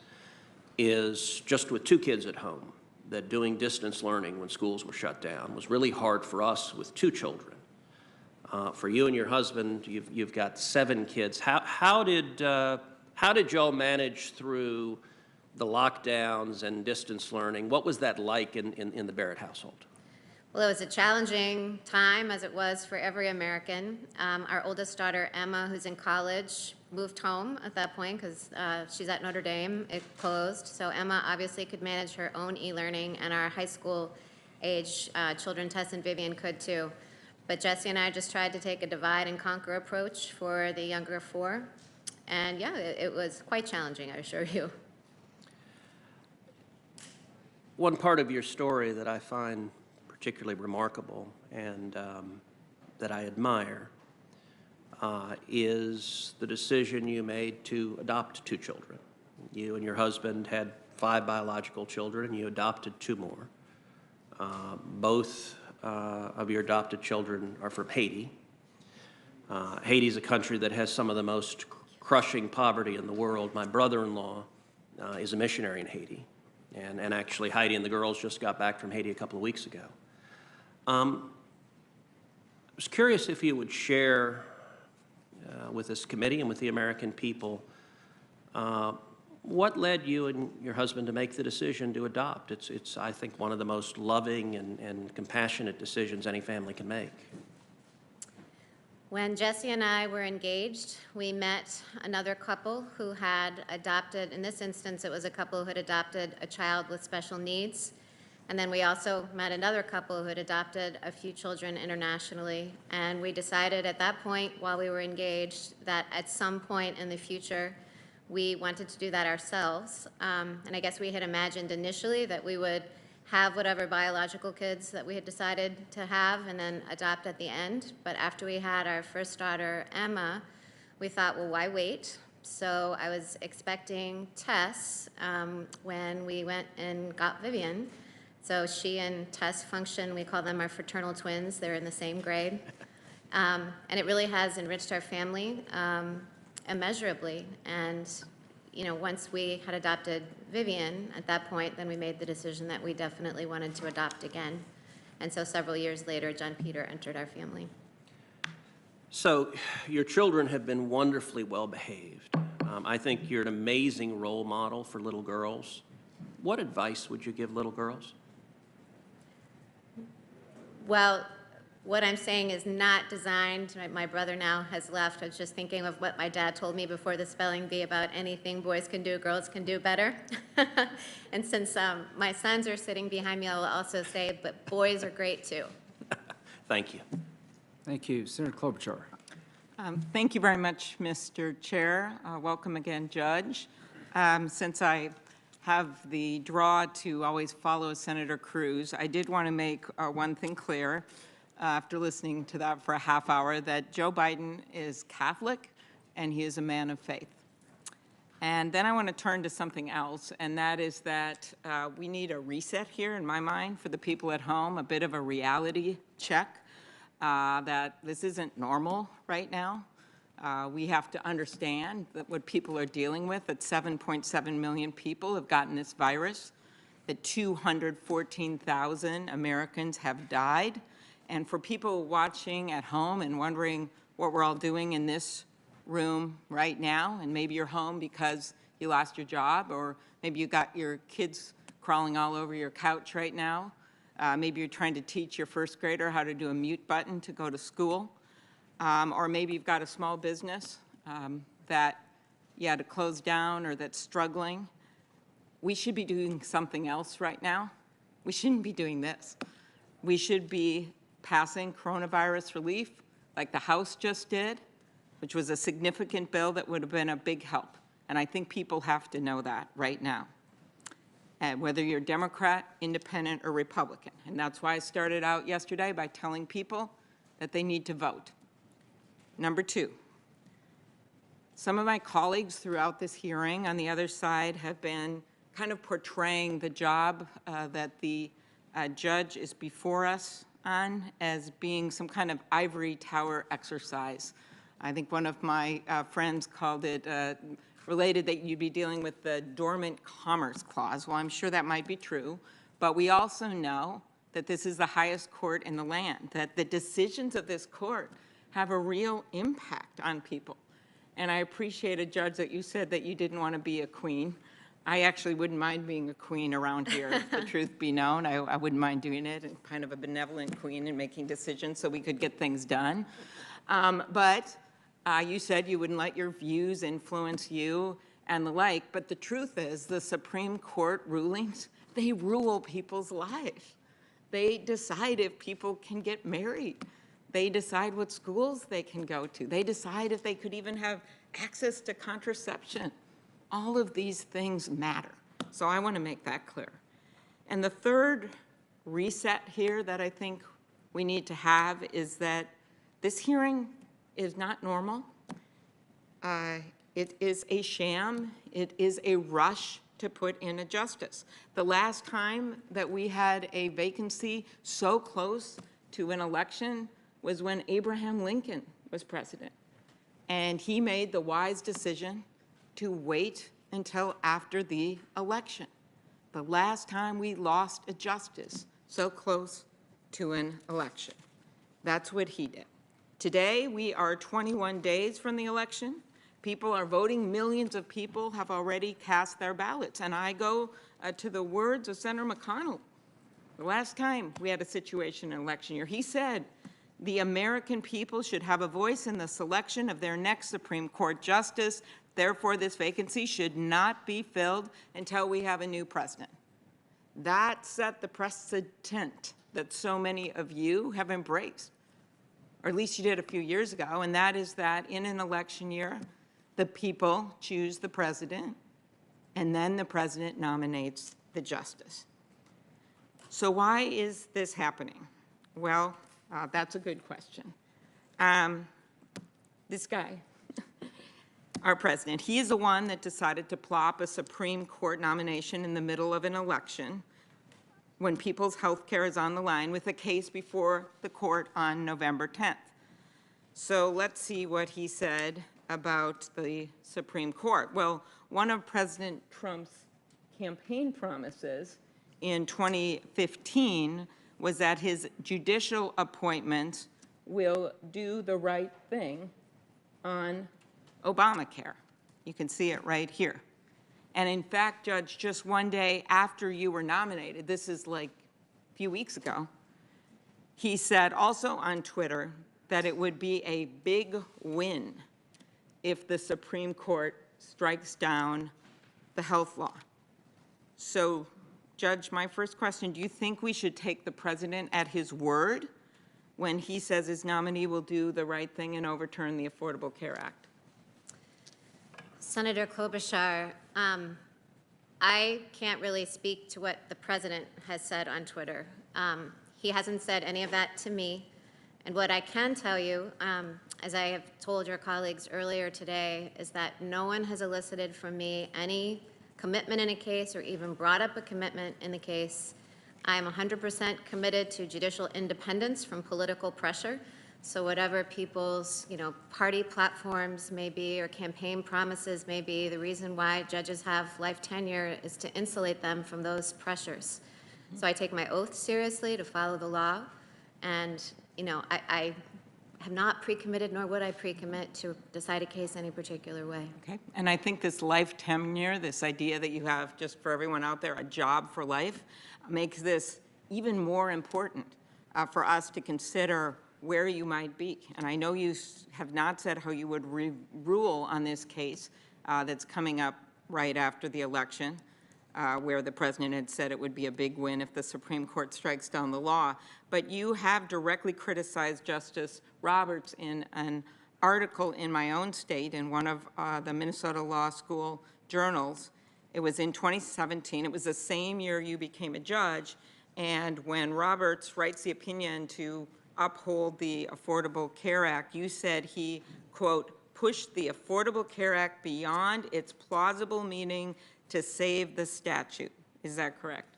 is just with 2 kids at home, that doing distance learning when schools were shut down was really hard for us with 2 children. For you and your husband, you've got 7 kids. How did y'all manage through the lockdowns and distance learning? What was that like in the Barrett household? Well, it was a challenging time, as it was for every American. Our oldest daughter, Emma, who's in college, moved home at that point because she's at Notre Dame. It closed. So Emma obviously could manage her own e-learning, and our high school age children, Tess and Vivian, could too. But Jesse and I just tried to take a divide and conquer approach for the younger 4. And yeah, it was quite challenging, I assure you. One part of your story that I find particularly remarkable and that I admire is the decision you made to adopt 2 children. You and your husband had 5 biological children, and you adopted 2 more. Both of your adopted children are from Haiti. Haiti's a country that has some of the most crushing poverty in the world. My brother-in-law is a missionary in Haiti, and actually Heidi and the girls just got back from Haiti a couple of weeks ago. I was curious if you would share with this committee and with the American people what led you and your husband to make the decision to adopt? It's I think, one of the most loving and compassionate decisions any family can make. When Jesse and I were engaged, we met another couple who had adopted, in this instance, it was a couple who had adopted a child with special needs. And then we also met another couple who had adopted a few children internationally. And we decided at that point, while we were engaged, that at some point in the future, we wanted to do that ourselves. And I guess we had imagined initially that we would have whatever biological kids that we had decided to have and then adopt at the end. But after we had our first daughter, Emma, we thought, well, why wait? So I was expecting Tess when we went and got Vivian. So she and Tess function, we call them our fraternal twins. They're in the same grade. And it really has enriched our family immeasurably. And once we had adopted Vivian, at that point, then we made the decision that we definitely wanted to adopt again. And so several years later, John Peter entered our family. So your children have been wonderfully well behaved. I think you're an amazing role model for little girls. What advice would you give little girls? Well, what I'm saying is not designed, my brother now has left, I was just thinking of what my dad told me before the spelling bee about anything boys can do, girls can do better. And since my sons are sitting behind me, I will also say, but boys are great too. Thank you. Thank you. Senator Klobuchar. Thank you very much, Mr. Chair. Welcome again, Judge. Since I have the draw to always follow Senator Cruz, I did want to make one thing clear after listening to that for a half hour, that Joe Biden is Catholic and he is a man of faith. And then I want to turn to something else, and that is that we need a reset here, in my mind, for the people at home, a bit of a reality check. That this isn't normal right now. We have to understand that what people are dealing with, that 7.7 million people have gotten this virus, that 214,000 Americans have died. And for people watching at home and wondering what we're all doing in this room right now, and maybe you're home because you lost your job, or maybe you got your kids crawling all over your couch right now. Maybe you're trying to teach your first grader how to do a mute button to go to school. Or maybe you've got a small business that you had to close down or that's struggling. We should be doing something else right now. We shouldn't be doing this. We should be passing coronavirus relief like the House just did, which was a significant bill that would have been a big help. And I think people have to know that right now. And whether you're Democrat, Independent, or Republican. And that's why I started out yesterday by telling people that they need to vote. Number two, some of my colleagues throughout this hearing on the other side have been kind of portraying the job that the judge is before us on as being some kind of ivory tower exercise. I think one of my friends called it related that you'd be dealing with the dormant commerce clause. Well, I'm sure that might be true, but we also know that this is the highest court in the land, that the decisions of this court have a real impact on people. And I appreciated, Judge, that you said that you didn't want to be a queen. I actually wouldn't mind being a queen around here, if the truth be known. I wouldn't mind doing it, and kind of a benevolent queen and making decisions so we could get things done. But you said you wouldn't let your views influence you and the like, but the truth is the Supreme Court rulings, they rule people's lives. They decide if people can get married. They decide what schools they can go to. They decide if they could even have access to contraception. All of these things matter. So I want to make that clear. And the third reset here that I think we need to have is that this hearing is not normal. It is a sham. It is a rush to put in a justice. The last time that we had a vacancy so close to an election was when Abraham Lincoln was president. And he made the wise decision to wait until after the election. The last time we lost a justice so close to an election. That's what he did. Today, we are 21 days from the election. People are voting. Millions of people have already cast their ballots. And I go to the words of Senator McConnell. The last time we had a situation in election year, he said, the American people should have a voice in the selection of their next Supreme Court justice. Therefore, this vacancy should not be filled until we have a new president. That set the precedent that so many of you have embraced, or at least you did a few years ago, and that is that in an election year, the people choose the president, and then the president nominates the justice. So why is this happening? Well, that's a good question. This guy, our president, he is the one that decided to plop a Supreme Court nomination in the middle of an election when people's health care is on the line with a case before the court on November 10th. So let's see what he said about the Supreme Court. Well, one of President Trump's campaign promises in 2015 was that his judicial appointments will do the right thing on Obamacare. You can see it right here. And in fact, Judge, just one day after you were nominated, this is like a few weeks ago, he said also on Twitter that it would be a big win if the Supreme Court strikes down the health law. So, Judge, my first question, do you think we should take the president at his word when he says his nominee will do the right thing and overturn the Affordable Care Act? Senator Klobuchar, I can't really speak to what the president has said on Twitter. He hasn't said any of that to me. And what I can tell you, as I have told your colleagues earlier today, is that no one has elicited from me any commitment in a case or even brought up a commitment in the case. I am 100% committed to judicial independence from political pressure. So whatever people's, party platforms may be or campaign promises may be, the reason why judges have life tenure is to insulate them from those pressures. So I take my oath seriously to follow the law, and I have not pre-committed, nor would I pre-commit to decide a case any particular way. Okay, and I think this life tenure, this idea that you have, just for everyone out there, a job for life, makes this even more important for us to consider where you might be. And I know you have not said how you would rule on this case that's coming up right after the election, where the president had said it would be a big win if the Supreme Court strikes down the law. But you have directly criticized Justice Roberts in an article in my own state in one of the Minnesota Law School journals. It was in 2017. It was the same year you became a judge. And when Roberts writes the opinion to uphold the Affordable Care Act, you said he, quote, pushed the Affordable Care Act beyond its plausible meaning to save the statute. Is that correct?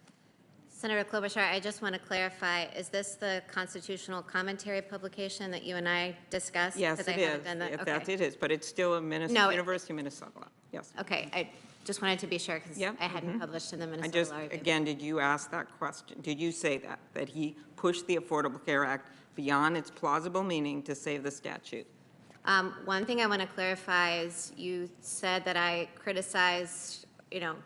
Senator Klobuchar, I just want to clarify, is this the constitutional commentary publication that you and I discussed? Yes, it is. Okay. That it is, but it's still a University of Minnesota law. Yes. Okay, I just wanted to be sure because I hadn't published in the Minnesota Law Review. Again, did you ask that question? Did you say that he pushed the Affordable Care Act beyond its plausible meaning to save the statute? One thing I want to clarify is you said that I criticized,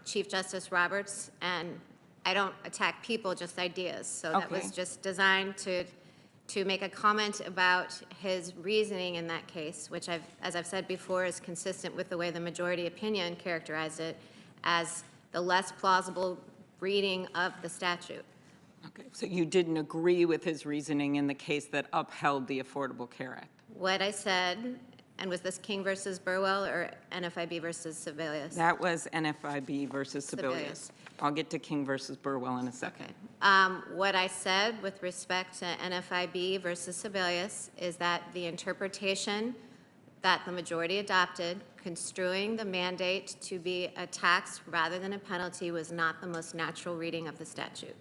Chief Justice Roberts, and I don't attack people, just ideas. So that was just designed to make a comment about his reasoning in that case, which as I've said before, is consistent with the way the majority opinion characterized it as the less plausible reading of the statute. Okay, so you didn't agree with his reasoning in the case that upheld the Affordable Care Act? What I said, and was this King versus Burwell or NFIB versus Sebelius? That was NFIB versus Sebelius. I'll get to King versus Burwell in a second. Okay. What I said with respect to NFIB versus Sebelius is that the interpretation that the majority adopted, construing the mandate to be a tax rather than a penalty, was not the most natural reading of the statute.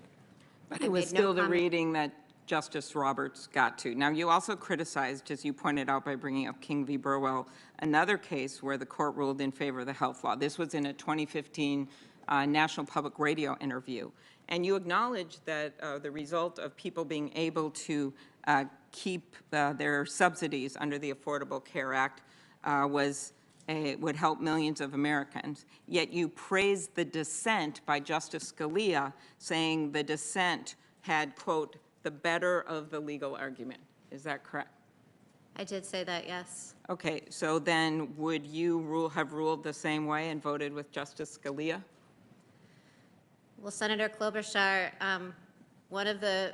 But it was still the reading that Justice Roberts got to. Now, you also criticized, as you pointed out by bringing up King v. Burwell, another case where the court ruled in favor of the health law. This was in a 2015 National Public Radio interview. And you acknowledged that the result of people being able to keep their subsidies under the Affordable Care Act would help millions of Americans. Yet you praised the dissent by Justice Scalia, saying the dissent had, quote, the better of the legal argument. Is that correct? I did say that, yes. Okay, so then would you have ruled the same way and voted with Justice Scalia? Well, Senator Klobuchar, one of the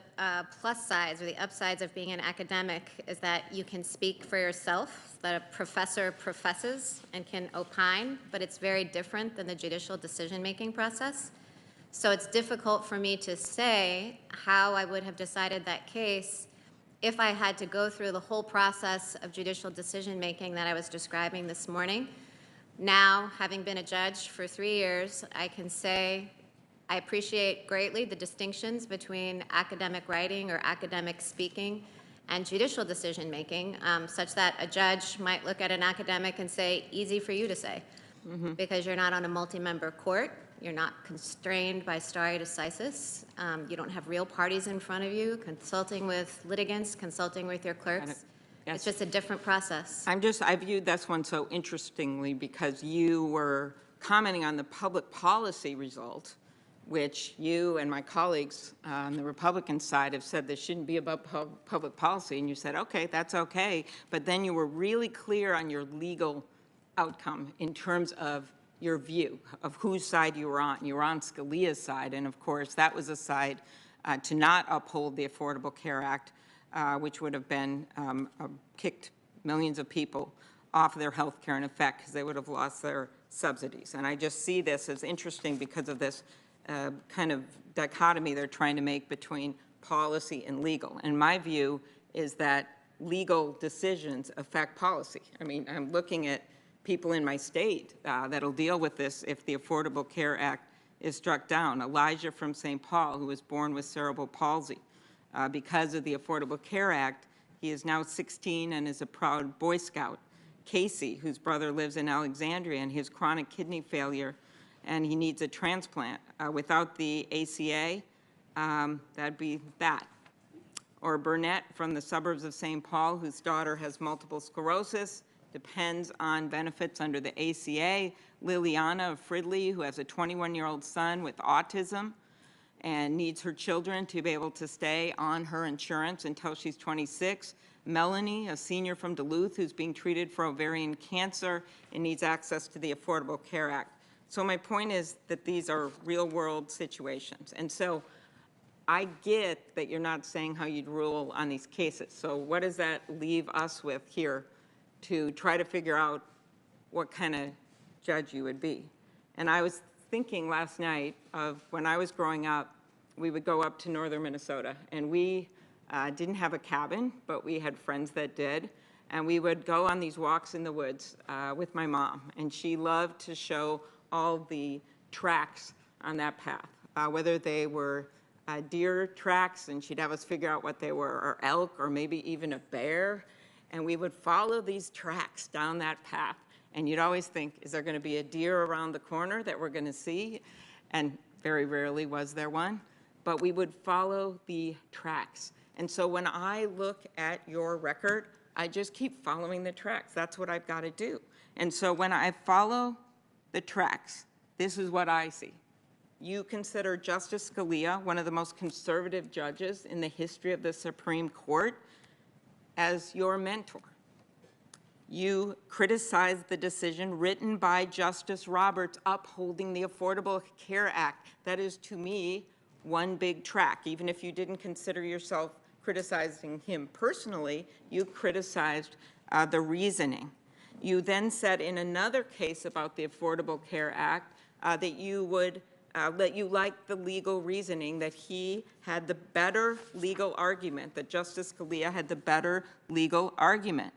plus sides or the upsides of being an academic is that you can speak for yourself, that a professor professes and can opine, but it's very different than the judicial decision-making process. So it's difficult for me to say how I would have decided that case if I had to go through the whole process of judicial decision-making that I was describing this morning. Now, having been a judge for 3 years, I can say I appreciate greatly the distinctions between academic writing or academic speaking and judicial decision-making, such that a judge might look at an academic and say, easy for you to say, because you're not on a multi-member court. You're not constrained by stare decisis. You don't have real parties in front of you, consulting with litigants, consulting with your clerks. Yes. It's just a different process. I viewed this one so interestingly because you were commenting on the public policy result, which you and my colleagues on the Republican side have said this shouldn't be about public policy, and you said, okay, that's okay, but then you were really clear on your legal outcome in terms of your view of whose side you were on. You were on Scalia's side, and of course, that was a side to not uphold the Affordable Care Act, which would have been kicked millions of people off their health care in effect because they would have lost their subsidies. And I just see this as interesting because of this kind of dichotomy they're trying to make between policy and legal. And my view is that legal decisions affect policy. I mean, I'm looking at people in my state that'll deal with this if the Affordable Care Act is struck down. Elijah from St. Paul, who was born with cerebral palsy. Because of the Affordable Care Act, he is now 16 and is a proud Boy Scout. Casey, whose brother lives in Alexandria, and he has chronic kidney failure, and he needs a transplant. Without the ACA, that'd be that. Or Burnett from the suburbs of St. Paul, whose daughter has multiple sclerosis, depends on benefits under the ACA. Liliana of Fridley, who has a 21-year-old son with autism and needs her children to be able to stay on her insurance until she's 26. Melanie, a senior from Duluth who's being treated for ovarian cancer and needs access to the Affordable Care Act. So my point is that these are real-world situations. And so I get that you're not saying how you'd rule on these cases. So what does that leave us with here to try to figure out what kind of judge you would be? And I was thinking last night of when I was growing up, we would go up to northern Minnesota, and we didn't have a cabin, but we had friends that did, and we would go on these walks in the woods with my mom, and she loved to show all the tracks on that path, whether they were deer tracks, and she'd have us figure out what they were, or elk, or maybe even a bear, and we would follow these tracks down that path. And you'd always think, is there going to be a deer around the corner that we're going to see? And very rarely was there one. But we would follow the tracks. And so when I look at your record, I just keep following the tracks. That's what I've got to do. And so when I follow the tracks, this is what I see. You consider Justice Scalia one of the most conservative judges in the history of the Supreme Court as your mentor. You criticized the decision written by Justice Roberts upholding the Affordable Care Act. That is, to me, one big track. Even if you didn't consider yourself criticizing him personally, you criticized the reasoning. You then said in another case about the Affordable Care Act that you would that you liked the legal reasoning, that he had the better legal argument, that Justice Scalia had the better legal argument.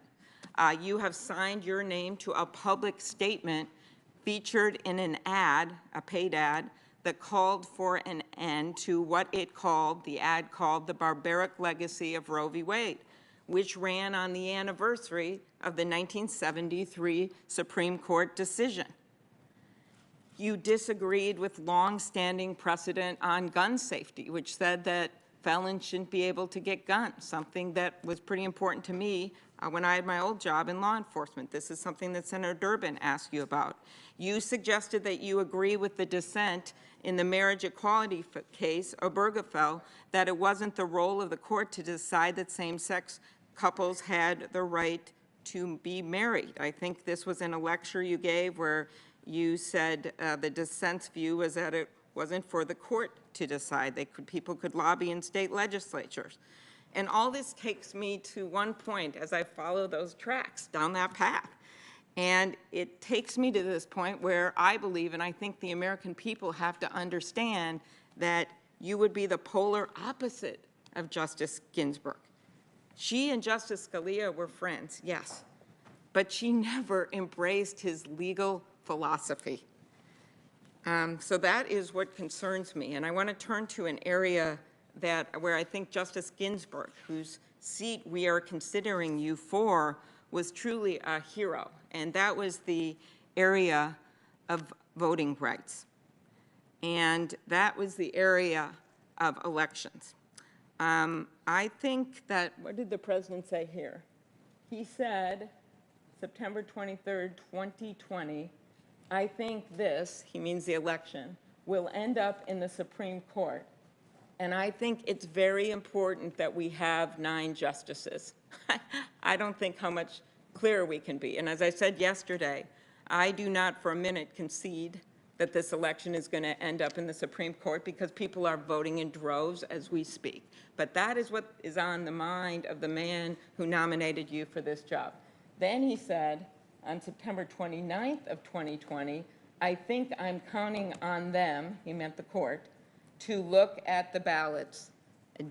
You have signed your name to a public statement featured in an ad, a paid ad, that called for an end to what it called, the ad called, the barbaric legacy of Roe v. Wade, which ran on the anniversary of the 1973 Supreme Court decision. You disagreed with long-standing precedent on gun safety, which said that felons shouldn't be able to get guns, something that was pretty important to me when I had my old job in law enforcement. This is something that Senator Durbin asked you about. You suggested that you agree with the dissent in the marriage equality case, Obergefell, that it wasn't the role of the court to decide that same-sex couples had the right to be married. I think this was in a lecture you gave where you said the dissent's view was that it wasn't for the court to decide. People could lobby in state legislatures. And all this takes me to one point as I follow those tracks down that path. And it takes me to this point where I believe, and I think the American people have to understand, that you would be the polar opposite of Justice Ginsburg. She and Justice Scalia were friends, yes, but she never embraced his legal philosophy. So that is what concerns me. And I want to turn to an area where I think Justice Ginsburg, whose seat we are considering you for, was truly a hero. And that was the area of voting rights. and that was the area of elections. I think that, what did the president say here? He said, September 23rd, 2020, I think this, he means the election, will end up in the Supreme Court. And I think it's very important that we have 9 justices. I don't think how much clearer we can be. And as I said yesterday, I do not for a minute concede that this election is going to end up in the Supreme Court because people are voting in droves as we speak. But that is what is on the mind of the man who nominated you for this job. Then he said, on September 29th of 2020, I think I'm counting on them, he meant the court, to look at the ballots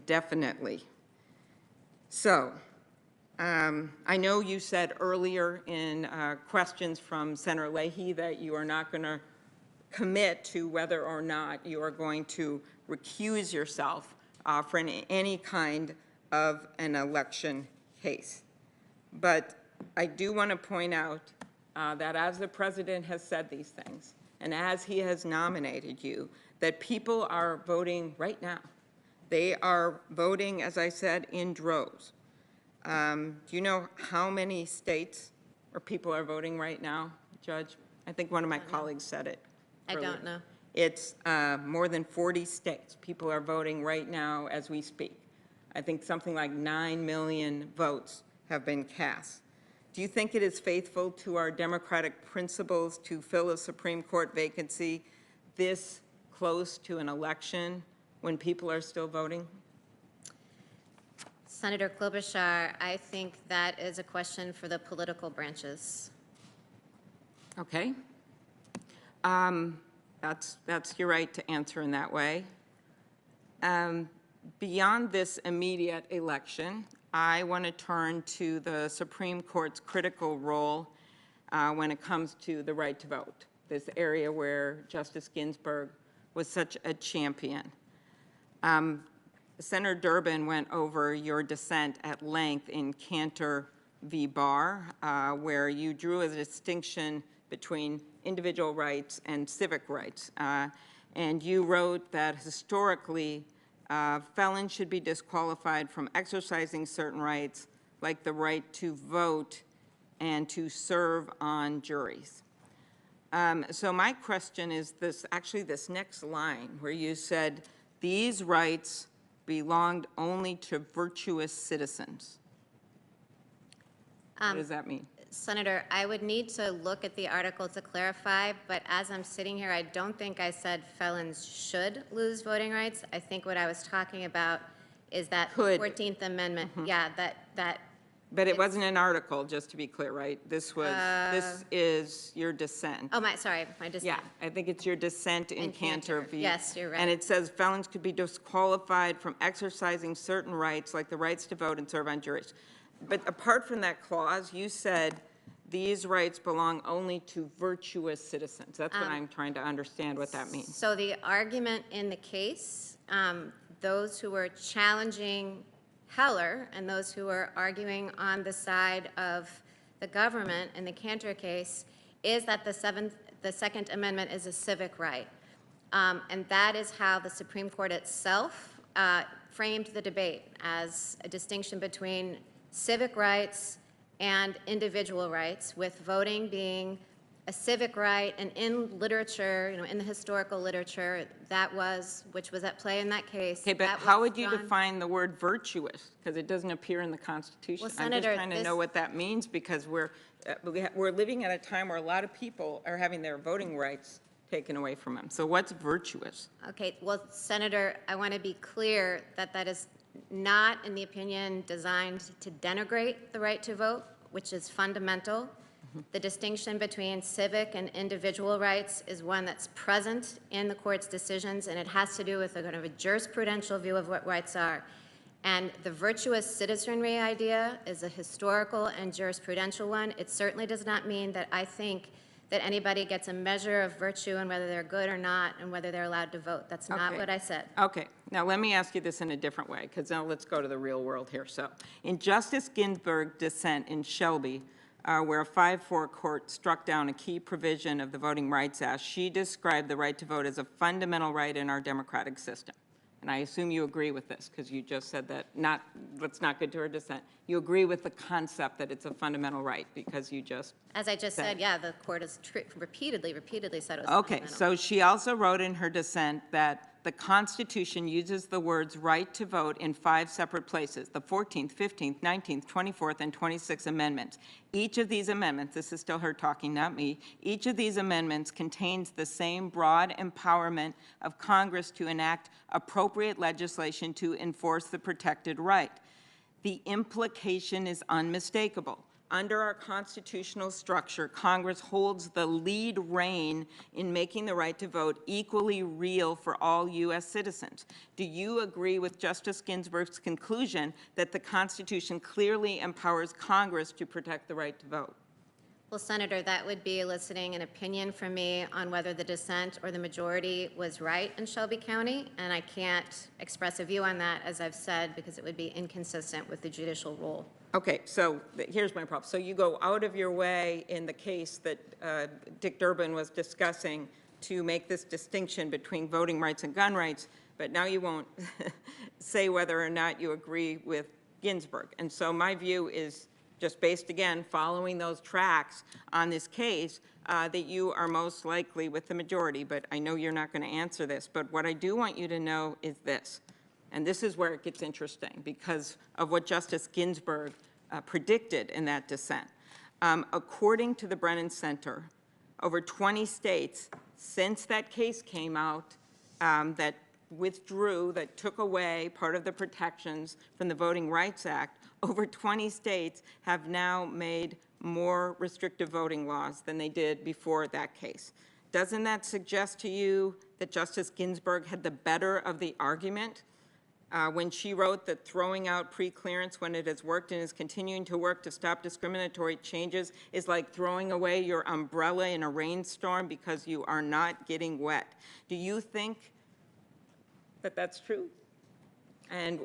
definitely. So, I know you said earlier in questions from Senator Leahy that you are not going to commit to whether or not you are going to recuse yourself for any kind of an election case. But I do want to point out that as the president has said these things, and as he has nominated you, that people are voting right now. They are voting, as I said, in droves. Do you know how many states or people are voting right now, Judge? I think one of my colleagues said it earlier. I don't know. It's more than 40 states. People are voting right now as we speak. I think something like 9 million votes have been cast. Do you think it is faithful to our democratic principles to fill a Supreme Court vacancy this close to an election when people are still voting? Senator Klobuchar, I think that is a question for the political branches. Okay. That's your right to answer in that way. Beyond this immediate election, I want to turn to the Supreme Court's critical role when it comes to the right to vote, this area where Justice Ginsburg was such a champion. Senator Durbin went over your dissent at length in Cantor v. Barr, where you drew a distinction between individual rights and civic rights. And you wrote that historically, felons should be disqualified from exercising certain rights, like the right to vote and to serve on juries. So my question is this next line, where you said, these rights belonged only to virtuous citizens. What does that mean? Senator, I would need to look at the article to clarify, but as I'm sitting here, I don't think I said felons should lose voting rights. I think what I was talking about is that 14th Amendment, yeah, that. But it wasn't an article, just to be clear, right? This is your dissent. Oh, my dissent. Yeah, I think it's your dissent in Cantor v. Yes, you're right. And it says felons could be disqualified from exercising certain rights, like the rights to vote and serve on juries. But apart from that clause, you said these rights belong only to virtuous citizens. That's what I'm trying to understand what that means. So the argument in the case, those who were challenging Heller and those who were arguing on the side of the government in the Cantor case is that the Second Amendment is a civic right. And that is how the Supreme Court itself framed the debate, as a distinction between civic rights and individual rights, with voting being a civic right. And in literature, in the historical literature, which was at play in that case. Okay, but how would you define the word virtuous? Because it doesn't appear in the Constitution. Well, Senator, I'm just trying to know what that means, because we're living at a time where a lot of people are having their voting rights taken away from them. So what's virtuous? Okay, well, Senator, I want to be clear that that is not, in the opinion, designed to denigrate the right to vote, which is fundamental. The distinction between civic and individual rights is one that's present in the court's decisions, and it has to do with a kind of a jurisprudential view of what rights are. And the virtuous citizenry idea is a historical and jurisprudential one. It certainly does not mean that I think that anybody gets a measure of virtue and whether they're good or not and whether they're allowed to vote. That's not what I said. Okay. Now, let me ask you this in a different way, because now let's go to the real world here. So, in Justice Ginsburg's dissent in Shelby where a 5-4 court struck down a key provision of the Voting Rights Act. She described the right to vote as a fundamental right in our democratic system. And I assume you agree with this, because you just said that, let's not get to her dissent. You agree with the concept that it's a fundamental right, because you just As I just said, yeah, the court has repeatedly said it was Okay, fundamental. so she also wrote in her dissent that the Constitution uses the words right to vote in 5 separate places, the 14th, 15th, 19th, 24th, and 26th amendments. Each of these amendments, this is still her talking, not me, each of these amendments contains the same broad empowerment of Congress to enact appropriate legislation to enforce the protected right. The implication is unmistakable. Under our constitutional structure, Congress holds the lead rein in making the right to vote equally real for all U.S. citizens. Do you agree with Justice Ginsburg's conclusion that the Constitution clearly empowers Congress to protect the right to vote? Well, Senator, that would be eliciting an opinion from me on whether the dissent or the majority was right in Shelby County, and I can't express a view on that, as I've said, because it would be inconsistent with the judicial rule. Okay, so here's my problem. So you go out of your way in the case that Dick Durbin was discussing to make this distinction between voting rights and gun rights, but now you won't say whether or not you agree with Ginsburg. And so my view is, just based, again, following those tracks on this case, that you are most likely with the majority, but I know you're not going to answer this. But what I do want you to know is this, and this is where it gets interesting because of what Justice Ginsburg predicted in that dissent. According to the Brennan Center, over 20 states since that case came out that withdrew, that took away part of the protections from the Voting Rights Act, over 20 states have now made more restrictive voting laws than they did before that case. Doesn't that suggest to you that Justice Ginsburg had the better of the argument when she wrote that throwing out pre-clearance when it has worked and is continuing to work to stop discriminatory changes is like throwing away your umbrella in a rainstorm because you are not getting wet? Do you think that that's true? And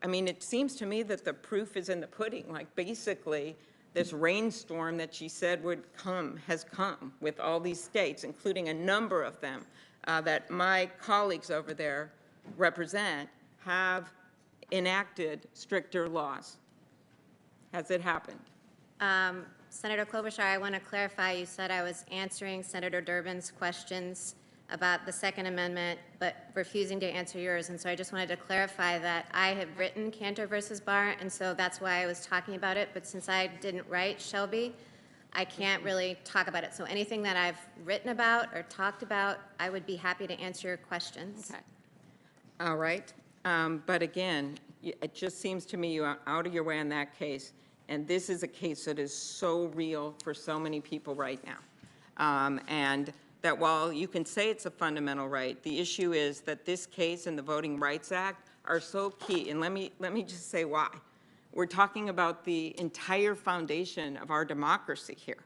I mean, it seems to me that the proof is in the pudding. Like basically, this rainstorm that she said would come has come with all these states, including a number of them that my colleagues over there represent, have enacted stricter laws. Has it happened? Senator Klobuchar, I want to clarify, you said I was answering Senator Durbin's questions about the Second Amendment, but refusing to answer yours. And so I just wanted to clarify that I have written Cantor versus Barr, and so that's why I was talking about it. But since I didn't write Shelby, I can't really talk about it. So anything that I've written about or talked about, I would be happy to answer your questions. Okay. All right. But again, it just seems to me you are out of your way on that case. And this is a case that is so real for so many people right now. And that while you can say it's a fundamental right, the issue is that this case and the Voting Rights Act are so key. And let me just say why. We're talking about the entire foundation of our democracy here.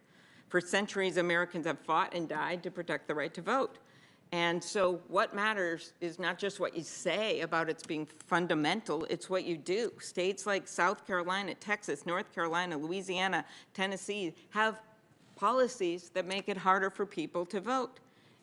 For centuries, Americans have fought and died to protect the right to vote. And so what matters is not just what you say about its being fundamental, it's what you do. States like South Carolina, Texas, North Carolina, Louisiana, Tennessee have policies that make it harder for people to vote.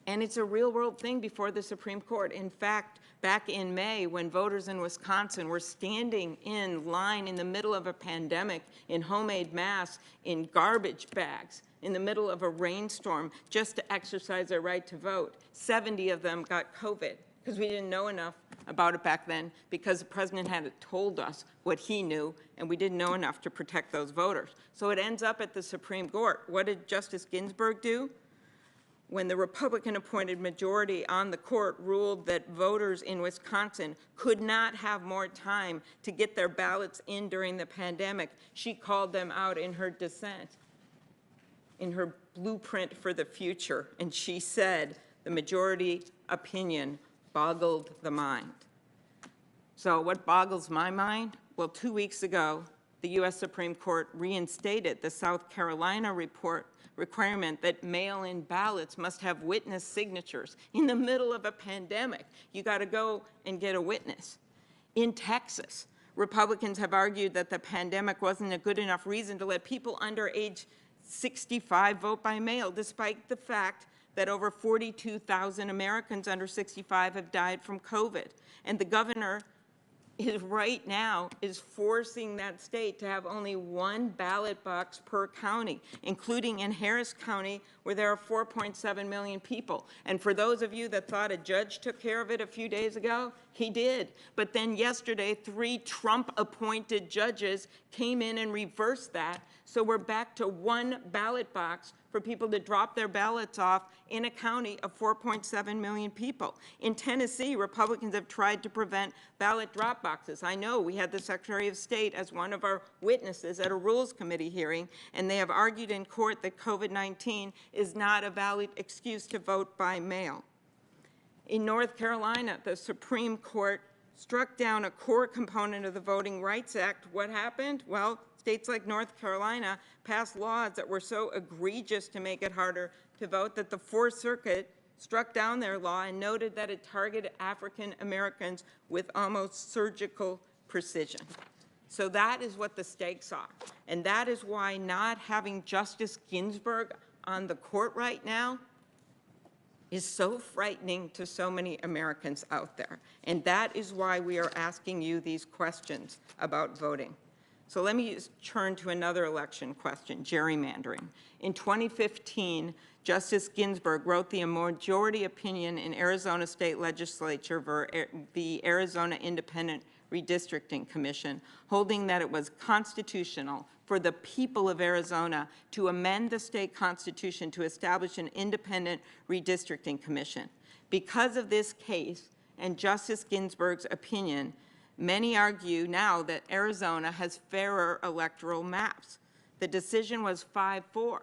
And it's a real-world thing before the Supreme Court. In fact, back in May, when voters in Wisconsin were standing in line in the middle of a pandemic, in homemade masks, in garbage bags, in the middle of a rainstorm, just to exercise their right to vote, 70 of them got COVID, because we didn't know enough about it back then, because the president hadn't told us what he knew, and we didn't know enough to protect those voters. So it ends up at the Supreme Court. What did Justice Ginsburg do? When the Republican-appointed majority on the court ruled that voters in Wisconsin could not have more time to get their ballots in during the pandemic, she called them out in her dissent, in her blueprint for the future, and she said the majority opinion boggled the mind. So what boggles my mind? Well, 2 weeks ago, the U.S. Supreme Court reinstated the South Carolina requirement that mail-in ballots must have witness signatures. In the middle of a pandemic, you got to go and get a witness. In Texas, Republicans have argued that the pandemic wasn't a good enough reason to let people under age 65 vote by mail, despite the fact that over 42,000 Americans under 65 have died from COVID. And the governor is right now is forcing that state to have only one ballot box per county, including in Harris County, where there are 4.7 million people. And for those of you that thought a judge took care of it a few days ago, he did. But then yesterday, 3 Trump-appointed judges came in and reversed that. So we're back to one ballot box for people to drop their ballots off in a county of 4.7 million people. In Tennessee, Republicans have tried to prevent ballot drop boxes. I know we had the Secretary of State as one of our witnesses at a Rules Committee hearing, and they have argued in court that COVID-19 is not a valid excuse to vote by mail. In North Carolina, the Supreme Court struck down a core component of the Voting Rights Act. What happened? Well, states like North Carolina passed laws that were so egregious to make it harder to vote that the Fourth Circuit struck down their law and noted that it targeted African Americans with almost surgical precision. So that is what the stakes are. And that is why not having Justice Ginsburg on the court right now is so frightening to so many Americans out there. And that is why we are asking you these questions about voting. So let me turn to another election question, gerrymandering. In 2015, Justice Ginsburg wrote the majority opinion in Arizona State Legislature for the Arizona Independent Redistricting Commission, holding that it was constitutional for the people of Arizona to amend the state constitution to establish an independent redistricting commission. Because of this case and Justice Ginsburg's opinion, many argue now that Arizona has fairer electoral maps. The decision was 5-4.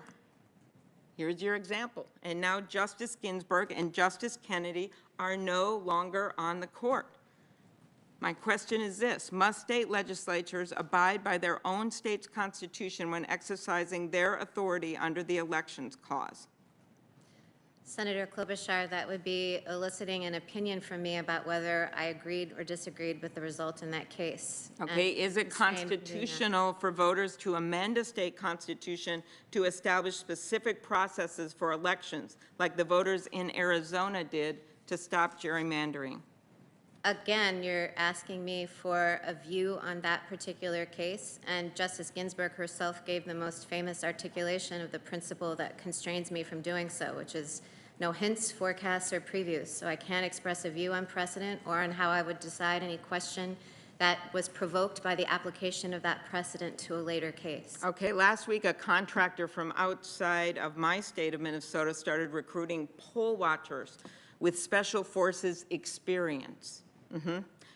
Here's your example. And now Justice Ginsburg and Justice Kennedy are no longer on the court. My question is this: must state legislatures abide by their own state's constitution when exercising their authority under the Elections Clause? Senator Klobuchar, that would be eliciting an opinion from me about whether I agreed or disagreed with the result in that case. Okay, And is it constitutional for voters to amend a state constitution to establish specific processes for elections, like the voters in Arizona did to stop gerrymandering? Again, you're asking me for a view on that particular case, and Justice Ginsburg herself gave the most famous articulation of the principle that constrains me from doing so, which is no hints, forecasts, or previews. So I can't express a view on precedent or on how I would decide any question that was provoked by the application of that precedent to a later case. Okay, last week a contractor from outside of my state of Minnesota started recruiting poll watchers with special forces experience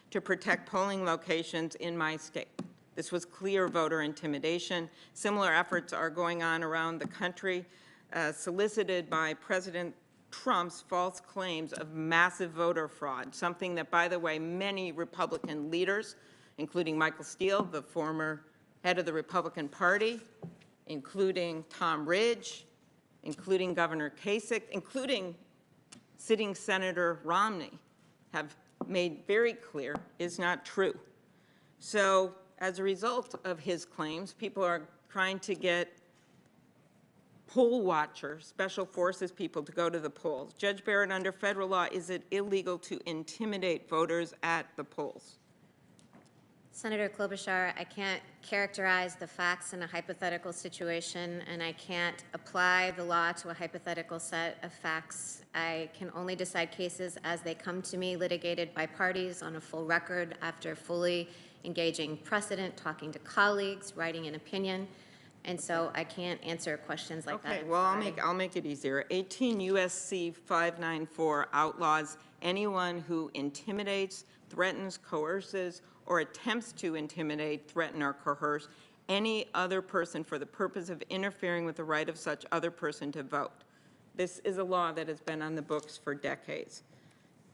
to protect polling locations in my state. This was clear voter intimidation. Similar efforts are going on around the country, solicited by President Trump's false claims of massive voter fraud, something that, by the way, many Republican leaders, including Michael Steele, the former head of the Republican Party, including Tom Ridge, including Governor Kasich, including sitting Senator Romney, have made very clear is not true. So as a result of his claims, people are trying to get poll watchers, special forces people, to go to the polls. Judge Barrett, under federal law, is it illegal to intimidate voters at the polls? Senator Klobuchar, I can't characterize the facts in a hypothetical situation, and I can't apply the law to a hypothetical set of facts. I can only decide cases as they come to me, litigated by parties on a full record after fully engaging precedent, talking to colleagues, writing an opinion. And so I can't answer questions like that. Okay, well, I'll make it easier. 18 U.S.C. 594 outlaws anyone who intimidates, threatens, coerces, or attempts to intimidate, threaten, or coerce any other person for the purpose of interfering with the right of such other person to vote. This is a law that has been on the books for decades.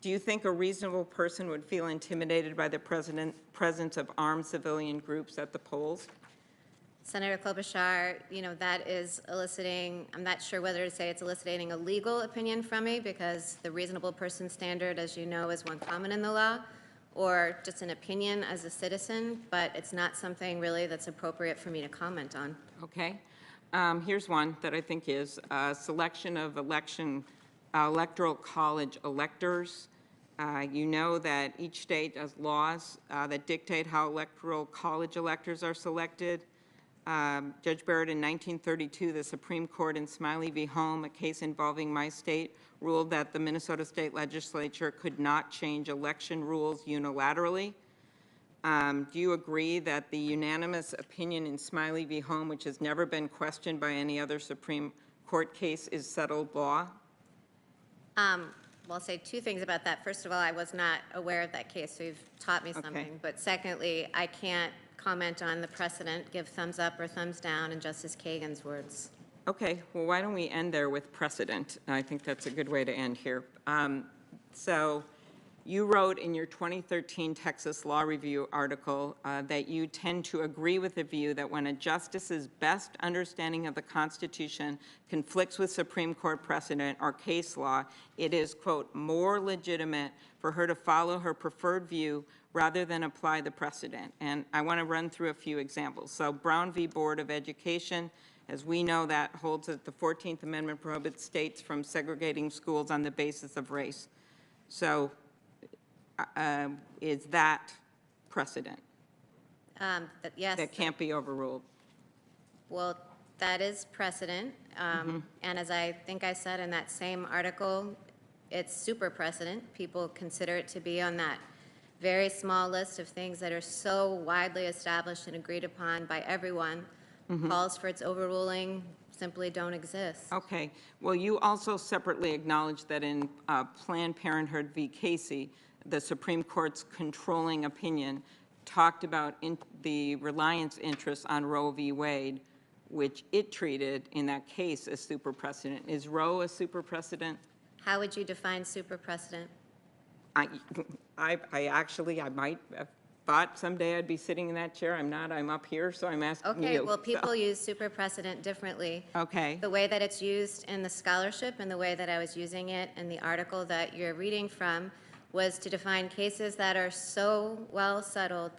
Do you think a reasonable person would feel intimidated by the presence of armed civilian groups at the polls? Senator Klobuchar, you know, that is eliciting, I'm not sure whether to say it's eliciting a legal opinion from me, because the reasonable person standard, as you know, is one common in the law, or just an opinion as a citizen, but it's not something really that's appropriate for me to comment on. Okay. Here's one that I think is selection of electoral college electors. You know that each state has laws that dictate how electoral college electors are selected. Judge Barrett, in 1932, the Supreme Court in Smiley v. Home, a case involving my state, ruled that the Minnesota State Legislature could not change election rules unilaterally. Do you agree that the unanimous opinion in Smiley v. Home, which has never been questioned by any other Supreme Court case, is settled law? Well, I'll say two things about that. First of all, I was not aware of that case, so you've taught me something. Okay. But secondly, I can't comment on the precedent, give thumbs up or thumbs down in Justice Kagan's words. Okay, well, why don't we end there with precedent? I think that's a good way to end here. So you wrote in your 2013 Texas Law Review article that you tend to agree with the view that when a justice's best understanding of the Constitution conflicts with Supreme Court precedent or case law, it is, quote, more legitimate for her to follow her preferred view rather than apply the precedent. And I want to run through a few examples. So Brown v. Board of Education, as we know, that holds that the 14th Amendment prohibits states from segregating schools on the basis of race. So is that precedent? Yes. That can't be overruled? Well, that is precedent. And as I think I said in that same article, it's super precedent. People consider it to be on that very small list of things that are so widely established and agreed upon by everyone. Calls for its overruling simply don't exist. Okay. Well, you also separately acknowledged that in Planned Parenthood v. Casey, the Supreme Court's controlling opinion talked about the reliance interest on Roe v. Wade, which it treated in that case as super precedent. Is Roe a super precedent? How would you define super precedent? I might have thought someday I'd be sitting in that chair. I'm not. I'm up here, so I'm asking you. Okay, well, people use super precedent differently. Okay. The way that it's used in the scholarship and the way that I was using it in the article that you're reading from was to define cases that are so well settled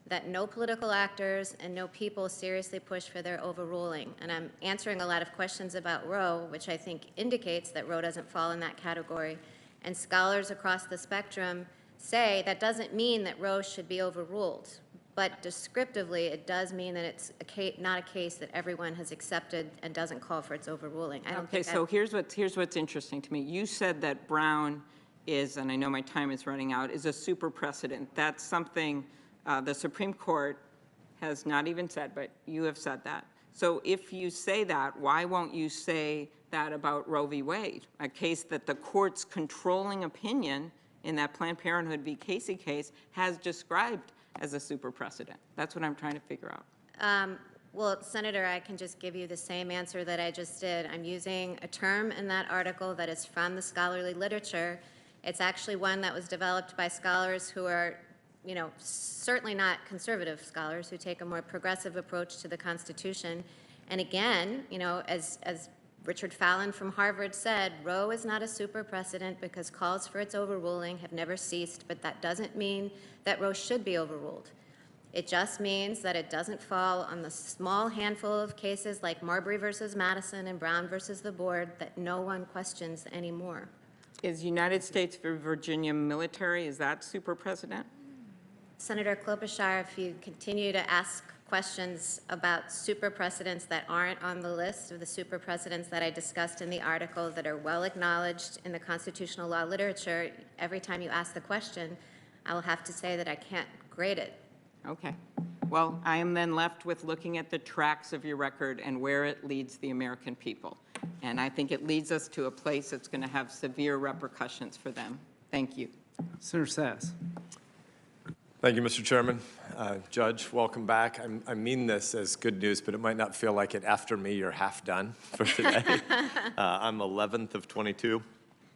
that no political actors and no people seriously push for their overruling. And I'm answering a lot of questions about Roe, which I think indicates that Roe doesn't fall in that category. And scholars across the spectrum say that doesn't mean that Roe should be overruled, but descriptively it does mean that it's not a case that everyone has accepted and doesn't call for its overruling. I don't Okay, think so here's what's interesting to me. You said that Brown is, and I know my time is running out, is a super precedent. That's something the Supreme Court has not even said, but you have said that. So if you say that, why won't you say that about Roe v. Wade, a case that the court's controlling opinion in that Planned Parenthood v. Casey case has described as a super precedent? That's what I'm trying to figure out. Well, Senator, I can just give you the same answer that I just did. I'm using a term in that article that is from the scholarly literature. It's actually one that was developed by scholars who are, certainly not conservative scholars, who take a more progressive approach to the Constitution. And again, as Richard Fallon from Harvard said, Roe is not a super precedent because calls for its overruling have never ceased, but that doesn't mean that Roe should be overruled. It just means that it doesn't fall on the small handful of cases like Marbury versus Madison and Brown versus the board that no one questions anymore. Is United States v. Virginia military, is that super precedent? Senator Klobuchar, if you continue to ask questions about super precedents that aren't on the list of the super precedents that I discussed in the article that are well acknowledged in the constitutional law literature, every time you ask the question, I will have to say that I can't grade it. Okay. Well, I am then left with looking at the tracks of your record and where it leads the American people. And I think it leads us to a place that's going to have severe repercussions for them. Thank you. Senator Sass. Thank you, Mr. Chairman. Judge, welcome back. I mean this as good news, but it might not feel like it after me. You're half done for today. I'm 11th of 22.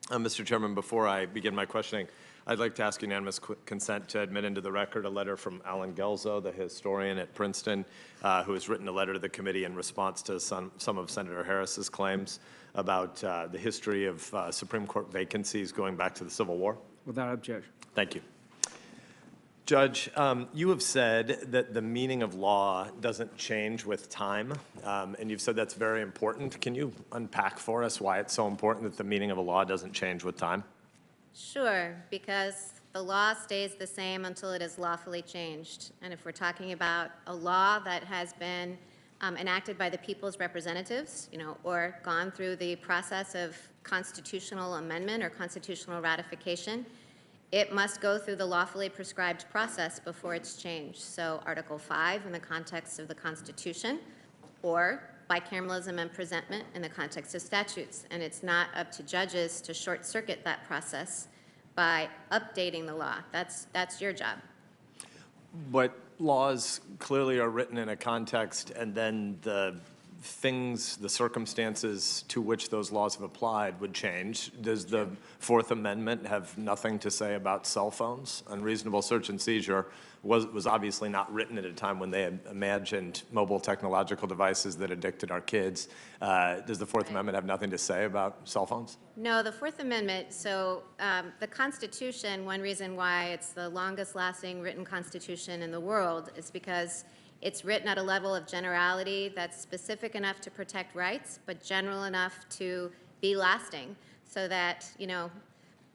Mr. Chairman, before I begin my questioning, I'd like to ask unanimous consent to admit into the record a letter from Alan Gelzo, the historian at Princeton, who has written a letter to the committee in response to some of Senator Harris's claims about the history of Supreme Court vacancies going back to the Civil War. Without objection. Thank you. Judge, you have said that the meaning of law doesn't change with time, and you've said that's very important. Can you unpack for us why it's so important that the meaning of a law doesn't change with time? Sure, because the law stays the same until it is lawfully changed. And if we're talking about a law that has been enacted by the people's representatives, or gone through the process of constitutional amendment or constitutional ratification, it must go through the lawfully prescribed process before it's changed. So Article 5 in the context of the Constitution, or bicameralism and presentment in the context of statutes. And it's not up to judges to short-circuit that process by updating the law. That's your job. But laws clearly are written in a context, and then the things, the circumstances to which those laws have applied would change. Does the Fourth Amendment have nothing to say about cell phones? Unreasonable search and seizure was obviously not written at a time when they had imagined mobile technological devices that addicted our kids. Does the Fourth Amendment have nothing to say about cell phones? No, the Fourth Amendment, so the Constitution, one reason why it's the longest lasting written Constitution in the world is because it's written at a level of generality that's specific enough to protect rights, but general enough to be lasting, so that,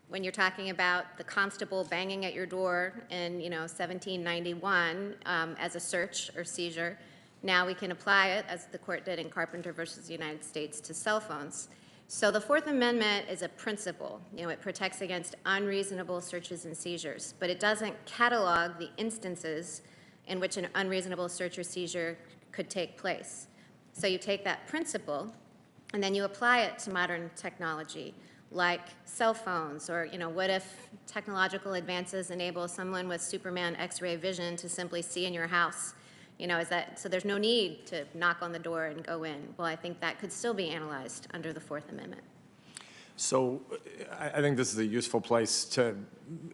when you're talking about the constable banging at your door in, 1791 as a search or seizure, now we can apply it, as the court did in Carpenter versus United States, to cell phones. So the Fourth Amendment is a principle. It protects against unreasonable searches and seizures, but it doesn't catalog the instances in which an unreasonable search or seizure could take place. So you take that principle, and then you apply it to modern technology, like cell phones, or what if technological advances enable someone with Superman X-ray vision to simply see in your house? So there's no need to knock on the door and go in. Well, I think that could still be analyzed under the Fourth Amendment. So I think this is a useful place to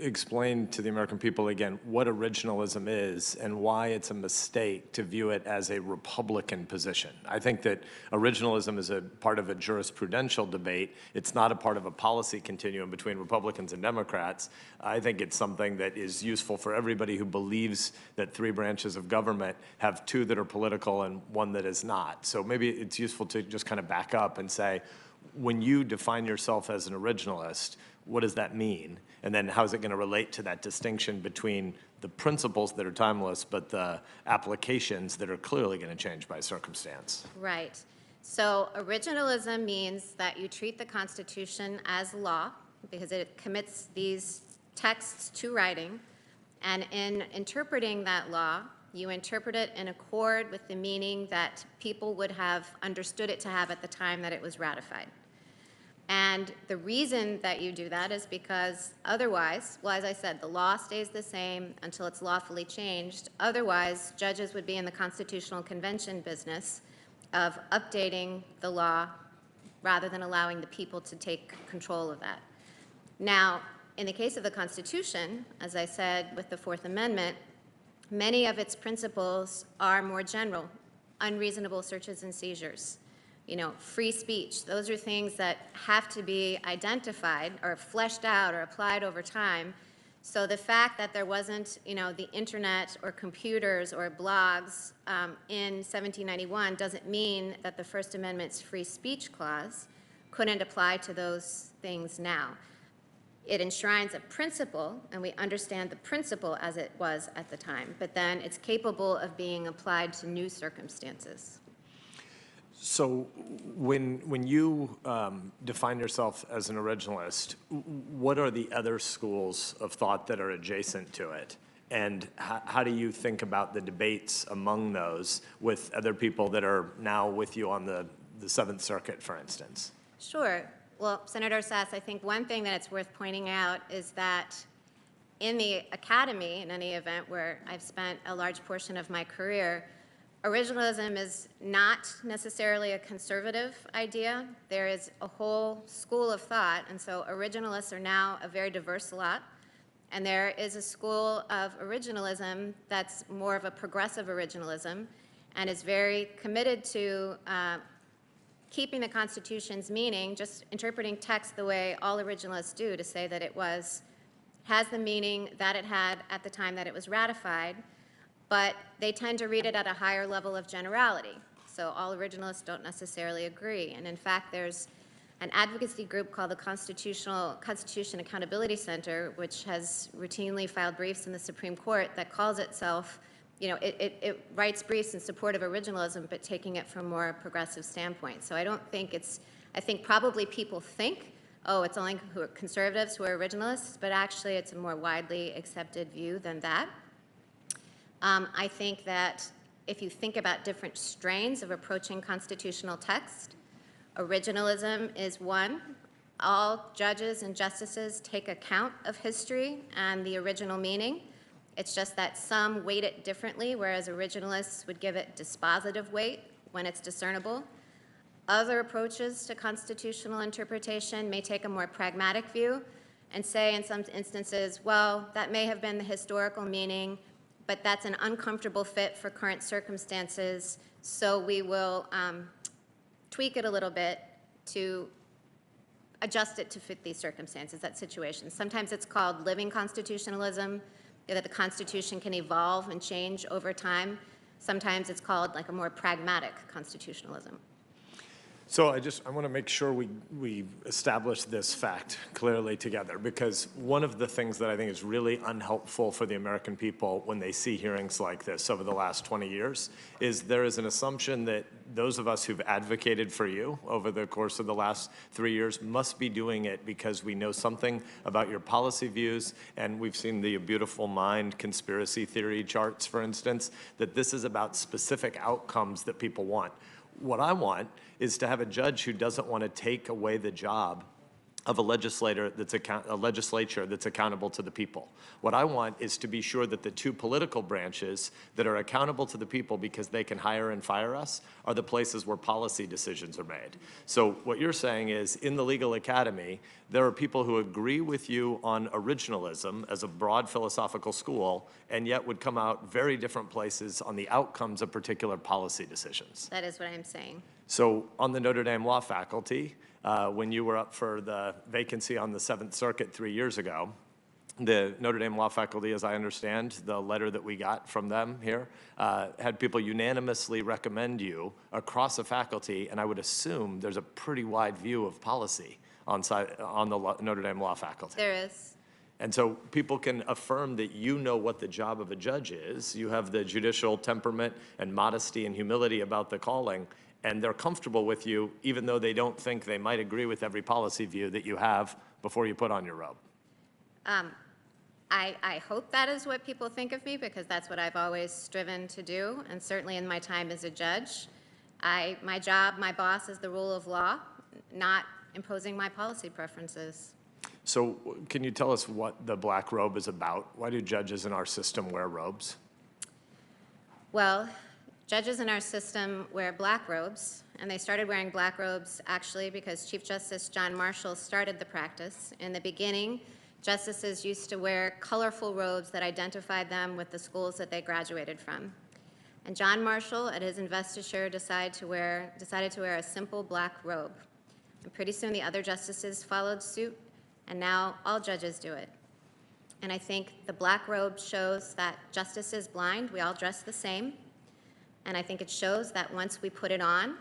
explain to the American people again what originalism is and why it's a mistake to view it as a Republican position. I think that originalism is a part of a jurisprudential debate. It's not a part of a policy continuum between Republicans and Democrats. I think it's something that is useful for everybody who believes that three branches of government have two that are political and one that is not. So maybe it's useful to just kind of back up and say, when you define yourself as an originalist, what does that mean? And then how is it going to relate to that distinction between the principles that are timeless, but the applications that are clearly going to change by circumstance? Right. So originalism means that you treat the Constitution as law, because it commits these texts to writing, and in interpreting that law, you interpret it in accord with the meaning that people would have understood it to have at the time that it was ratified. And the reason that you do that is because otherwise, well, as I said, the law stays the same until it's lawfully changed. Otherwise, judges would be in the Constitutional Convention business of updating the law rather than allowing the people to take control of that. Now, in the case of the Constitution, as I said with the Fourth Amendment, many of its principles are more general. Unreasonable searches and seizures, free speech. Those are things that have to be identified or fleshed out or applied over time. So the fact that there wasn't, the internet or computers or blogs in 1791 doesn't mean that the First Amendment's free speech clause couldn't apply to those things now. It enshrines a principle, and we understand the principle as it was at the time, but then it's capable of being applied to new circumstances. So when you define yourself as an originalist, what are the other schools of thought that are adjacent to it? And how do you think about the debates among those with other people that are now with you on the Seventh Circuit, for instance? Sure. Well, Senator Sass, I think one thing that it's worth pointing out is that in the academy, in any event, where I've spent a large portion of my career, originalism is not necessarily a conservative idea. There is a whole school of thought, and so originalists are now a very diverse lot. And there is a school of originalism that's more of a progressive originalism and is very committed to keeping the Constitution's meaning, just interpreting text the way all originalists do, to say that it was has the meaning that it had at the time that it was ratified, but they tend to read it at a higher level of generality. So all originalists don't necessarily agree. And in fact, there's an advocacy group called the Constitution Accountability Center, which has routinely filed briefs in the Supreme Court that calls itself, it writes briefs in support of originalism, but taking it from a more progressive standpoint. So I don't think I think probably people think, oh, it's only conservatives who are originalists, but actually it's a more widely accepted view than that. I think that if you think about different strains of approaching constitutional text, originalism is one. All judges and justices take account of history and the original meaning. It's just that some weight it differently, whereas originalists would give it dispositive weight when it's discernible. Other approaches to constitutional interpretation may take a more pragmatic view and say in some instances, well, that may have been the historical meaning, but that's an uncomfortable fit for current circumstances, so we will tweak it a little bit to adjust it to fit these circumstances, that situation. Sometimes it's called living constitutionalism, that the Constitution can evolve and change over time. Sometimes it's called like a more pragmatic constitutionalism. So I want to make sure we establish this fact clearly together, because one of the things that I think is really unhelpful for the American people when they see hearings like this over the last 20 years is there is an assumption that those of us who've advocated for you over the course of the last 3 years must be doing it because we know something about your policy views, and we've seen the beautiful mind conspiracy theory charts, for instance, that this is about specific outcomes that people want. What I want is to have a judge who doesn't want to take away the job of a legislature that's accountable to the people. What I want is to be sure that the two political branches that are accountable to the people because they can hire and fire us are the places where policy decisions are made. So what you're saying is, in the legal academy, there are people who agree with you on originalism as a broad philosophical school, and yet would come out very different places on the outcomes of particular policy decisions. That is what I'm saying. So on the Notre Dame law faculty, when you were up for the vacancy on the 7th Circuit 3 years ago, the Notre Dame law faculty, as I understand, the letter that we got from them here, had people unanimously recommend you across the faculty, and I would assume there's a pretty wide view of policy on the Notre Dame law faculty. There is. And so people can affirm that you know what the job of a judge is. You have the judicial temperament and modesty and humility about the calling, and they're comfortable with you, even though they don't think they might agree with every policy view that you have before you put on your robe. I hope that is what people think of me, because that's what I've always striven to do, and certainly in my time as a judge. My job, my boss, is the rule of law, not imposing my policy preferences. So can you tell us what the black robe is about? Why do judges in our system wear robes? Well, judges in our system wear black robes, and they started wearing black robes actually because Chief Justice John Marshall started the practice. In the beginning, justices used to wear colorful robes that identified them with the schools that they graduated from. And John Marshall, at his investiture, decided to wear a simple black robe. And pretty soon the other justices followed suit, and now all judges do it. And I think the black robe shows that justice is blind. We all dress the same. And I think it shows that once we put it on,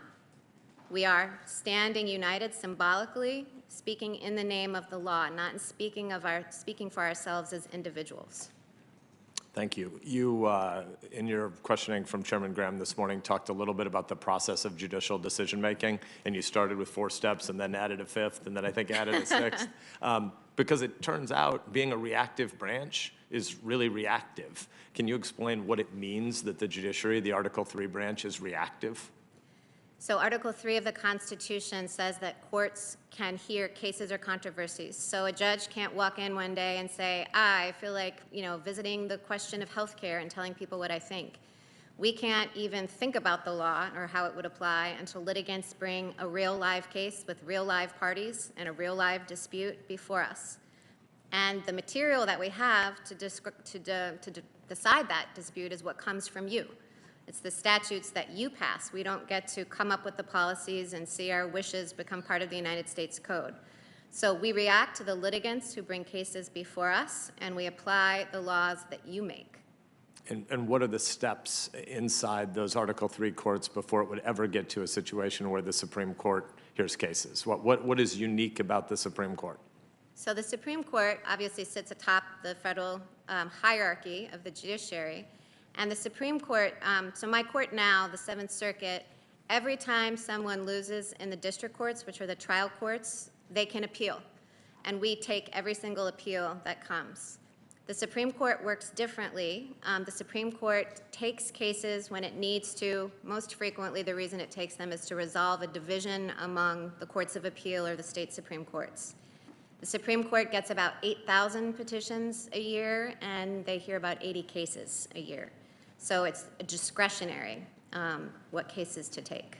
we are standing united symbolically, speaking in the name of the law, not in speaking for ourselves as individuals. Thank you. You, in your questioning from Chairman Graham this morning, talked a little bit about the process of judicial decision-making, and you started with 4 steps and then added a 5th, and then I think added a 6th. Because it turns out being a reactive branch is really reactive. Can you explain what it means that the judiciary, the Article 3 branch, is reactive? So Article 3 of the Constitution says that courts can hear cases or controversies. So a judge can't walk in one day and say, I feel like, visiting the question of health care and telling people what I think. We can't even think about the law or how it would apply until litigants bring a real live case with real live parties and a real live dispute before us. And the material that we have to decide that dispute is what comes from you. It's the statutes that you pass. We don't get to come up with the policies and see our wishes become part of the United States Code. So we react to the litigants who bring cases before us, and we apply the laws that you make. And what are the steps inside those Article III courts before it would ever get to a situation where the Supreme Court hears cases? What is unique about the Supreme Court? So the Supreme Court obviously sits atop the federal hierarchy of the judiciary. And the Supreme Court, so my court now, the Seventh Circuit, every time someone loses in the district courts, which are the trial courts, they can appeal. And we take every single appeal that comes. The Supreme Court works differently. The Supreme Court takes cases when it needs to. Most frequently, the reason it takes them is to resolve a division among the courts of appeal or the state Supreme Courts. The Supreme Court gets about 8,000 petitions a year, and they hear about 80 cases a year. So it's discretionary what cases to take.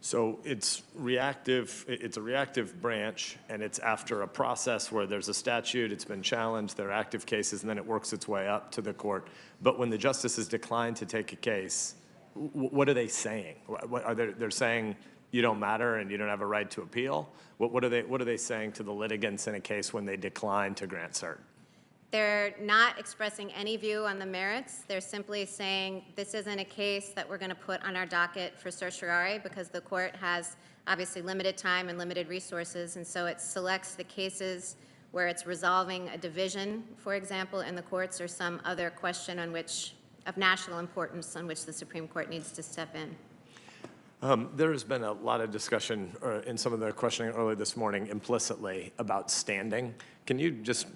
So it's reactive, it's a reactive branch, and it's after a process where there's a statute, it's been challenged, there are active cases, and then it works its way up to the court. But when the justices decline to take a case, what are they saying? They're saying you don't matter and you don't have a right to appeal? What are they saying to the litigants in a case when they decline to grant cert? They're not expressing any view on the merits. They're simply saying this isn't a case that we're going to put on our docket for certiorari because the court has obviously limited time and limited resources, and so it selects the cases where it's resolving a division, for example, in the courts or some other question on which, of national importance on which the Supreme Court needs to step in. There has been a lot of discussion in some of the questioning earlier this morning implicitly about standing. Can you just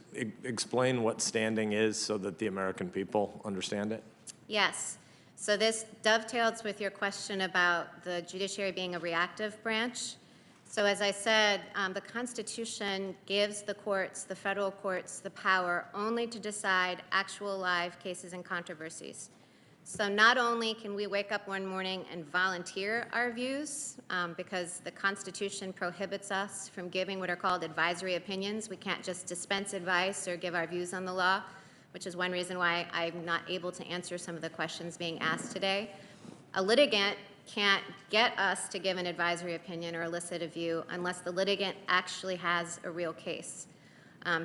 explain what standing is so that the American people understand it? Yes. So this dovetails with your question about the judiciary being a reactive branch. So as I said, the Constitution gives the courts, the federal courts, the power only to decide actual live cases and controversies. So not only can we wake up one morning and volunteer our views, because the Constitution prohibits us from giving what are called advisory opinions. We can't just dispense advice or give our views on the law, which is one reason why I'm not able to answer some of the questions being asked today. A litigant can't get us to give an advisory opinion or elicit a view unless the litigant actually has a real case.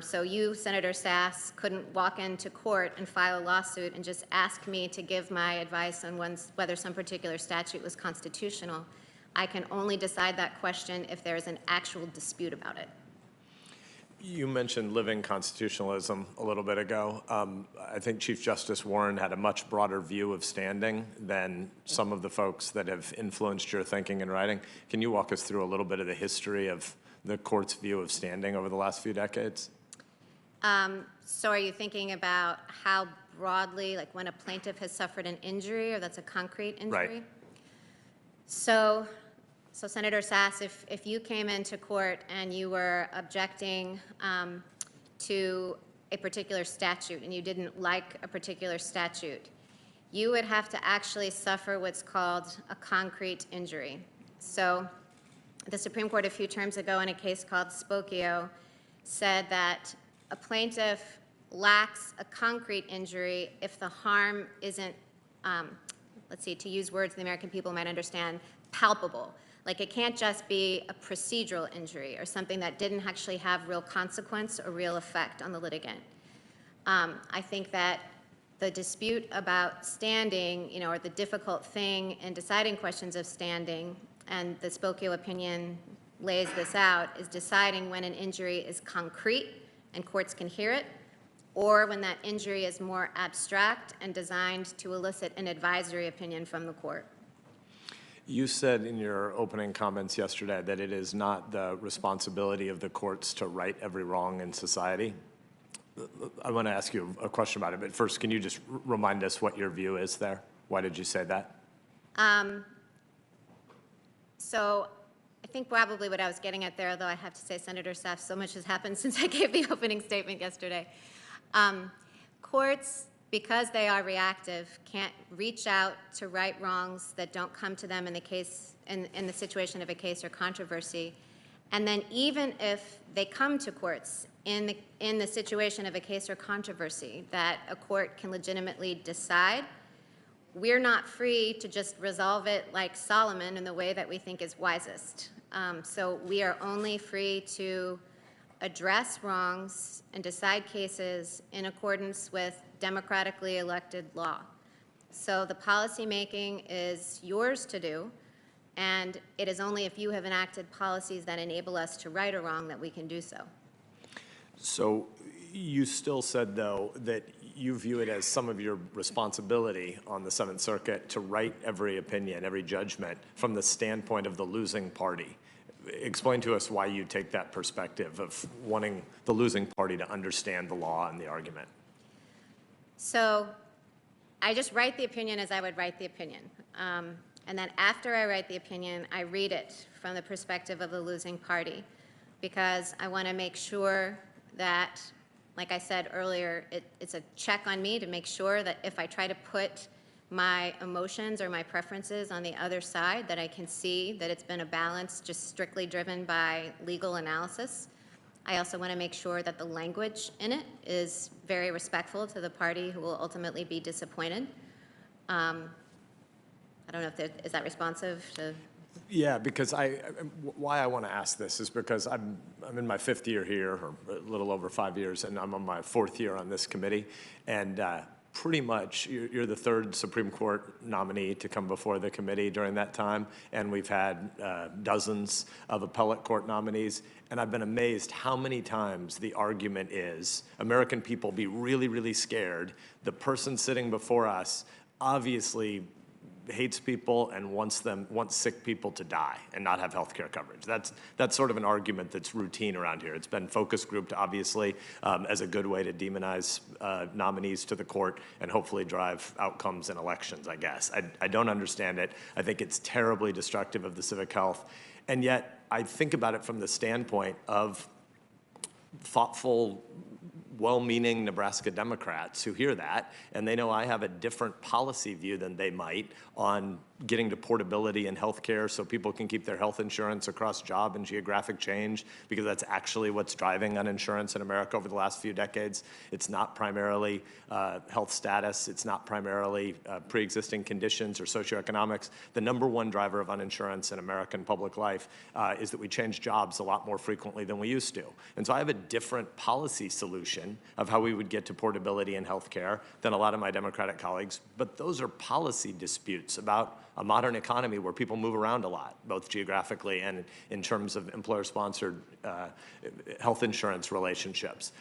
So you, Senator Sass, couldn't walk into court and file a lawsuit and just ask me to give my advice on whether some particular statute was constitutional. I can only decide that question if there is an actual dispute about it. You mentioned living constitutionalism a little bit ago. I think Chief Justice Warren had a much broader view of standing than some of the folks that have influenced your thinking and writing. Can you walk us through a little bit of the history of the court's view of standing over the last few decades? So are you thinking about how broadly, like when a plaintiff has suffered an injury or that's a concrete injury? Right. So Senator Sass, if you came into court and you were objecting to a particular statute and you didn't like a particular statute, you would have to actually suffer what's called a concrete injury. So the Supreme Court a few terms ago in a case called Spokio said that a plaintiff lacks a concrete injury if the harm isn't, let's see, to use words the American people might understand, palpable. Like it can't just be a procedural injury or something that didn't actually have real consequence or real effect on the litigant. I think that the dispute about standing, or the difficult thing in deciding questions of standing, and the Spokio opinion lays this out, is deciding when an injury is concrete and courts can hear it, or when that injury is more abstract and designed to elicit an advisory opinion from the court. You said in your opening comments yesterday that it is not the responsibility of the courts to right every wrong in society. I want to ask you a question about it, but first, can you just remind us what your view is there? Why did you say that? So I think probably what I was getting at there, although I have to say, Senator Saff, so much has happened since I gave the opening statement yesterday. Courts, because they are reactive, can't reach out to right wrongs that don't come to them in the case, in the situation of a case or controversy. And then even if they come to courts in the situation of a case or controversy that a court can legitimately decide, we're not free to just resolve it like Solomon in the way that we think is wisest. So we are only free to address wrongs and decide cases in accordance with democratically elected law. So the policymaking is yours to do, and it is only if you have enacted policies that enable us to right a wrong that we can do so. So you still said, though, that you view it as some of your responsibility on the Seventh Circuit to write every opinion, every judgment from the standpoint of the losing party. Explain to us why you take that perspective of wanting the losing party to understand the law and the argument. So I just write the opinion as I would write the opinion. And then after I write the opinion, I read it from the perspective of the losing party, because I want to make sure that, like I said earlier, it's a check on me to make sure that if I try to put my emotions or my preferences on the other side, that I can see that it's been a balance just strictly driven by legal analysis. I also want to make sure that the language in it is very respectful to the party who will ultimately be disappointed. I don't know if is that responsive to... Yeah, because why I want to ask this is because I'm in my 5th year here, or a little over 5 years, and I'm on my 4th year on this committee, and pretty much you're the 3rd Supreme Court nominee to come before the committee during that time, and we've had dozens of appellate court nominees, and I've been amazed how many times the argument is American people be really, really scared. The person sitting before us obviously hates people and wants sick people to die and not have health care coverage. That's sort of an argument that's routine around here. It's been focus grouped, obviously, as a good way to demonize nominees to the court and hopefully drive outcomes in elections, I guess. I don't understand it. I think it's terribly destructive of the civic health. And yet, I think about it from the standpoint of thoughtful, well-meaning Nebraska Democrats who hear that, and they know I have a different policy view than they might on getting to portability in healthcare so people can keep their health insurance across job and geographic change, because that's actually what's driving uninsurance in America over the last few decades. It's not primarily health status. It's not primarily pre-existing conditions or socioeconomics. The #1 driver of uninsurance in American public life is that we change jobs a lot more frequently than we used to. And so I have a different policy solution of how we would get to portability in healthcare than a lot of my Democratic colleagues, but those are policy disputes about a modern economy where people move around a lot, both geographically and in terms of employer-sponsored health insurance relationships.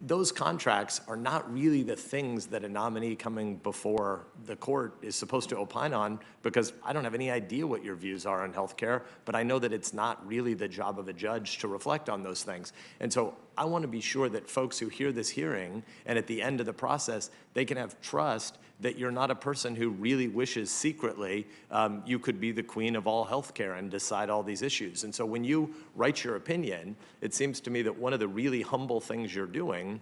Those contracts are not really the things that a nominee coming before the court is supposed to opine on, because I don't have any idea what your views are on healthcare, but I know that it's not really the job of a judge to reflect on those things. And so I want to be sure that folks who hear this hearing and at the end of the process, they can have trust that you're not a person who really wishes secretly you could be the queen of all healthcare and decide all these issues. And so when you write your opinion, it seems to me that one of the really humble things you're doing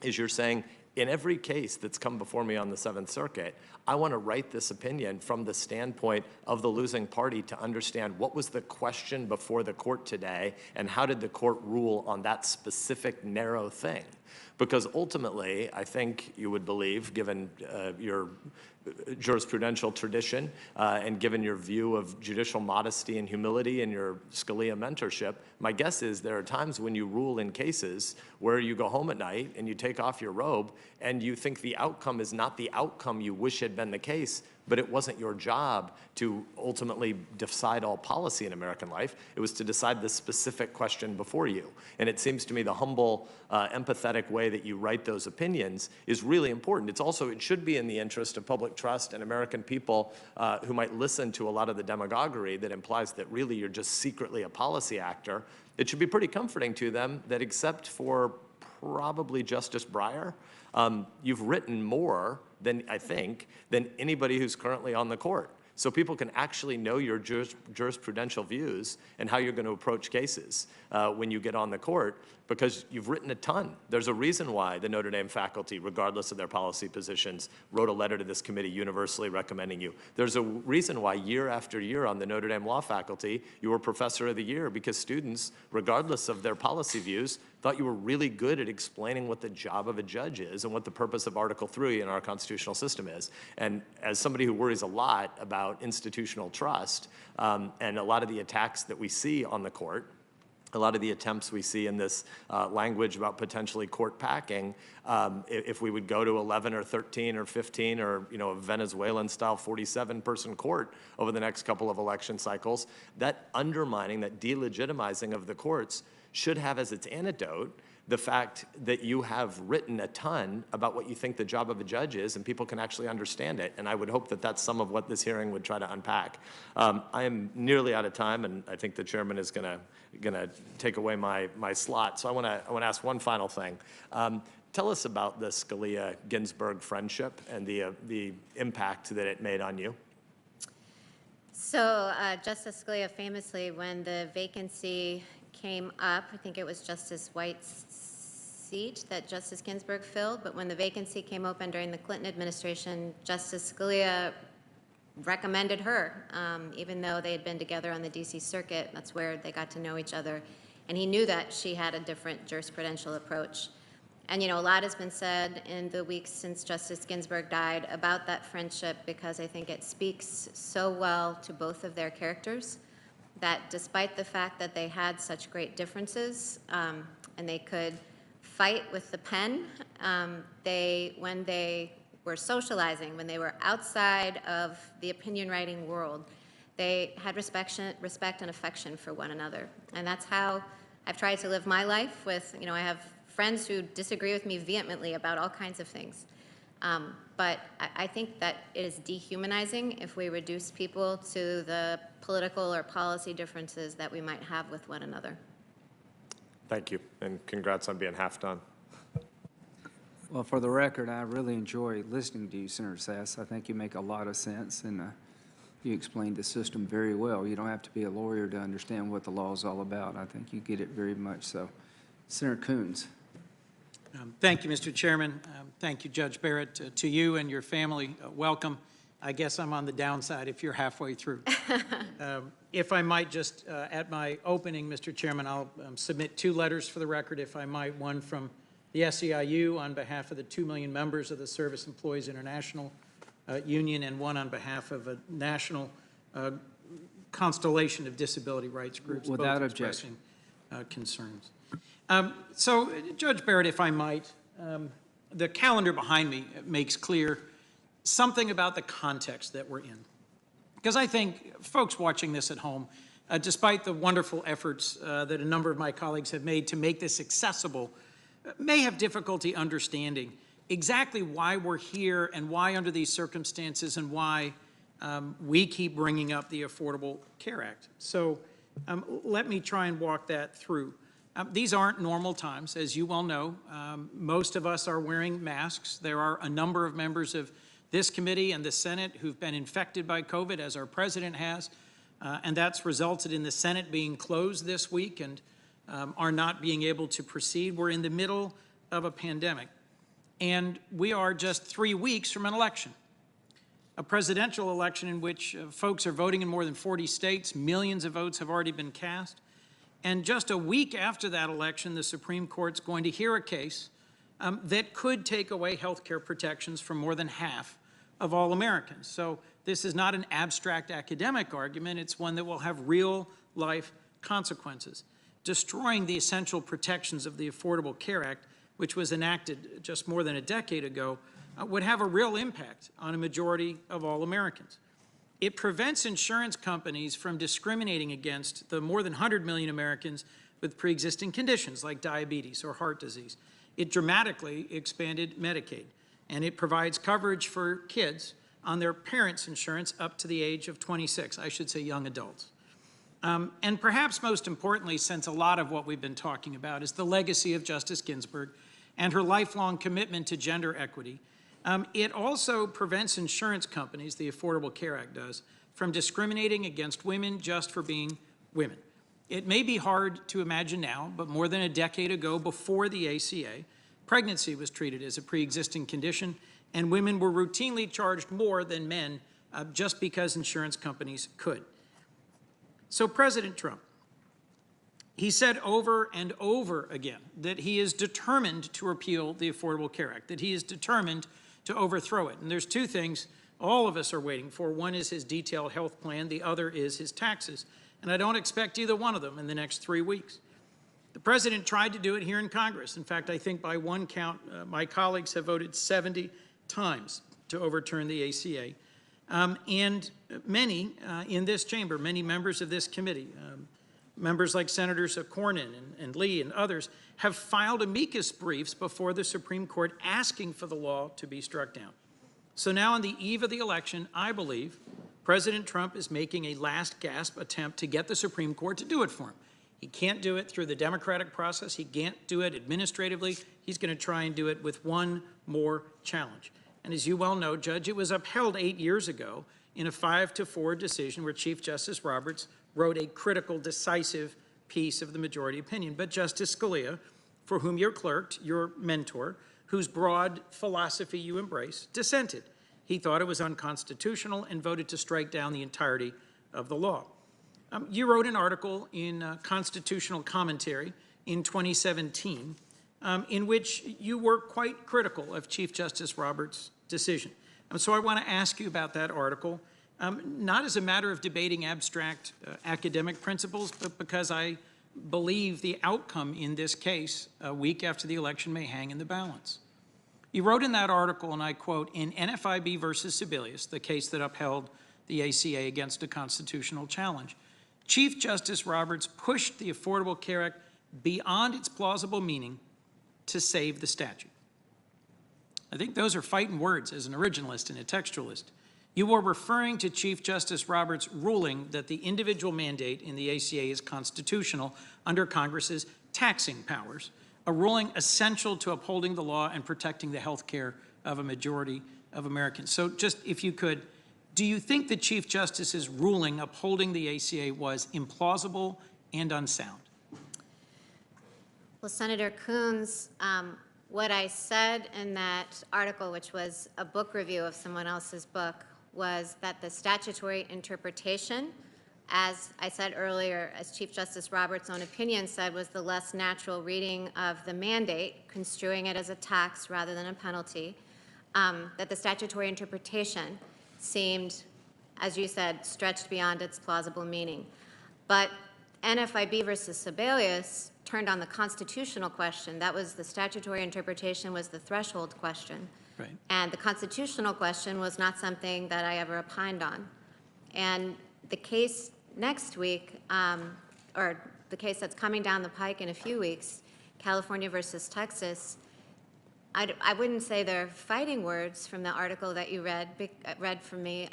is you're saying, in every case that's come before me on the Seventh Circuit, I want to write this opinion from the standpoint of the losing party to understand what was the question before the court today and how did the court rule on that specific narrow thing. Because ultimately, I think you would believe, given your jurisprudential tradition and given your view of judicial modesty and humility and your Scalia mentorship, my guess is there are times when you rule in cases where you go home at night and you take off your robe and you think the outcome is not the outcome you wish had been the case, but it wasn't your job to ultimately decide all policy in American life. It was to decide the specific question before you. And it seems to me the humble, empathetic way that you write those opinions is really important. It should be in the interest of public trust and American people who might listen to a lot of the demagoguery that implies that really you're just secretly a policy actor. It should be pretty comforting to them that, except for probably Justice Breyer, you've written more than, I think, than anybody who's currently on the court. So people can actually know your jurisprudential views and how you're going to approach cases when you get on the court, because you've written a ton. There's a reason why the Notre Dame faculty, regardless of their policy positions, wrote a letter to this committee universally recommending you. There's a reason why year after year on the Notre Dame law faculty, you were Professor of the Year, because students, regardless of their policy views, thought you were really good at explaining what the job of a judge is and what the purpose of Article 3 in our constitutional system is. And as somebody who worries a lot about institutional trust and a lot of the attacks that we see on the court, a lot of the attempts we see in this language about potentially court packing, if we would go to 11 or 13 or 15 or, a Venezuelan-style 47-person court over the next couple of election cycles, that undermining, that delegitimizing of the courts should have as its antidote the fact that you have written a ton about what you think the job of a judge is, and people can actually understand it. And I would hope that that's some of what this hearing would try to unpack. I am nearly out of time, and I think the chairman is gonna take away my slot. So I wanna ask one final thing. Tell us about the Scalia-Ginsburg friendship and the impact that it made on you. So Justice Scalia famously, when the vacancy came up, I think it was Justice White's seat that Justice Ginsburg filled, but when the vacancy came open during the Clinton administration, Justice Scalia recommended her, even though they had been together on the DC circuit. That's where they got to know each other. And he knew that she had a different jurisprudential approach. And, a lot has been said in the weeks since Justice Ginsburg died about that friendship, because I think it speaks so well to both of their characters, that despite the fact that they had such great differences, and they could fight with the pen, when they were socializing, when they were outside of the opinion writing world, they had respect and affection for one another. And that's how I've tried to live my life with, I have friends who disagree with me vehemently about all kinds of things. But I think that it is dehumanizing if we reduce people to the political or policy differences that we might have with one another. Thank you, and congrats on being half done. Well, for the record, I really enjoy listening to you, Senator Sass. I think you make a lot of sense, and you explained the system very well. You don't have to be a lawyer to understand what the law is all about. I think you get it very much so. Senator Coons. Thank you, Mr. Chairman. Thank you, Judge Barrett. To you and your family, welcome. I guess I'm on the downside if you're halfway through. If I might just, at my opening, Mr. Chairman, I'll submit 2 letters for the record, if I might. One from the SEIU on behalf of the 2 million members of the Service Employees International Union, and one on behalf of a national constellation of disability rights groups, Without both objection. expressing concerns. So, Judge Barrett, if I might, the calendar behind me makes clear something about the context that we're in. Because I think folks watching this at home, despite the wonderful efforts that a number of my colleagues have made to make this accessible, may have difficulty understanding exactly why we're here and why under these circumstances and why we keep bringing up the Affordable Care Act. So let me try and walk that through. These aren't normal times, as you well know. Most of us are wearing masks. There are a number of members of this committee and the Senate who've been infected by COVID, as our president has, and that's resulted in the Senate being closed this week and are not being able to proceed. We're in the middle of a pandemic, and we are just 3 weeks from an election, a presidential election in which folks are voting in more than 40 states. Millions of votes have already been cast. And just a week after that election, the Supreme Court's going to hear a case that could take away health care protections from more than half of all Americans. So this is not an abstract academic argument. It's one that will have real-life consequences. Destroying the essential protections of the Affordable Care Act, which was enacted just more than a decade ago, would have a real impact on a majority of all Americans. It prevents insurance companies from discriminating against the more than 100 million Americans with pre-existing conditions like diabetes or heart disease. It dramatically expanded Medicaid, and it provides coverage for kids on their parents' insurance up to the age of 26, I should say young adults. And perhaps most importantly, since a lot of what we've been talking about is the legacy of Justice Ginsburg and her lifelong commitment to gender equity, it also prevents insurance companies, the Affordable Care Act does, from discriminating against women just for being women. It may be hard to imagine now, but more than a decade ago, before the ACA, pregnancy was treated as a pre-existing condition, and women were routinely charged more than men just because insurance companies could. So President Trump, he said over and over again that he is determined to repeal the Affordable Care Act, that he is determined to overthrow it. And there's 2 things all of us are waiting for. One is his detailed health plan. The other is his taxes. And I don't expect either one of them in the next 3 weeks. The president tried to do it here in Congress. In fact, I think by one count, my colleagues have voted 70 times to overturn the ACA. And many in this chamber, many members of this committee, members like Senators Cornyn and Lee and others, have filed amicus briefs before the Supreme Court asking for the law to be struck down. So now on the eve of the election, I believe President Trump is making a last gasp attempt to get the Supreme Court to do it for him. He can't do it through the democratic process. He can't do it administratively. He's going to try and do it with one more challenge. And as you well know, Judge, it was upheld 8 years ago in a 5-4 decision where Chief Justice Roberts wrote a critical, decisive piece of the majority opinion. But Justice Scalia, for whom you're clerked, your mentor, whose broad philosophy you embrace, dissented. He thought it was unconstitutional and voted to strike down the entirety of the law. You wrote an article in Constitutional Commentary in 2017 in which you were quite critical of Chief Justice Roberts' decision. And so I want to ask you about that article, not as a matter of debating abstract academic principles, but because I believe the outcome in this case a week after the election may hang in the balance. You wrote in that article, and I quote, "In NFIB versus Sebelius, the case that upheld the ACA against a constitutional challenge, Chief Justice Roberts pushed the Affordable Care Act beyond its plausible meaning to save the statute." I think those are fighting words as an originalist and a textualist. You were referring to Chief Justice Roberts' ruling that the individual mandate in the ACA is constitutional under Congress's taxing powers, a ruling essential to upholding the law and protecting the health care of a majority of Americans. So just if you could, do you think the Chief Justice's ruling upholding the ACA was implausible and unsound? Well, Senator Coons, what I said in that article, which was a book review of someone else's book, was that the statutory interpretation, as I said earlier, as Chief Justice Roberts' own opinion said, was the less natural reading of the mandate, construing it as a tax rather than a penalty, that the statutory interpretation seemed, as you said, stretched beyond its plausible meaning. But NFIB versus Sebelius turned on the constitutional question. That was the statutory interpretation was the threshold question. Right. And the constitutional question was not something that I ever opined on. And the case next week, or the case that's coming down the pike in a few weeks, California versus Texas, I wouldn't say they're fighting words from the article that you read from me,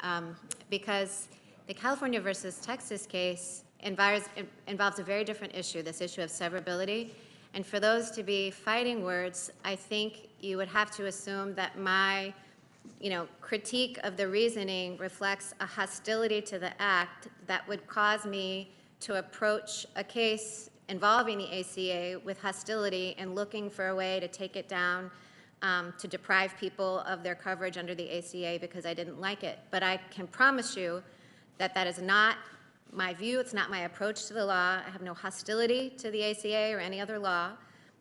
because the California versus Texas case involves a very different issue, this issue of severability. And for those to be fighting words, I think you would have to assume that my critique of the reasoning reflects a hostility to the act that would cause me to approach a case involving the ACA with hostility and looking for a way to take it down, to deprive people of their coverage under the ACA because I didn't like it. But I can promise you that that is not my view. It's not my approach to the law. I have no hostility to the ACA or any other law,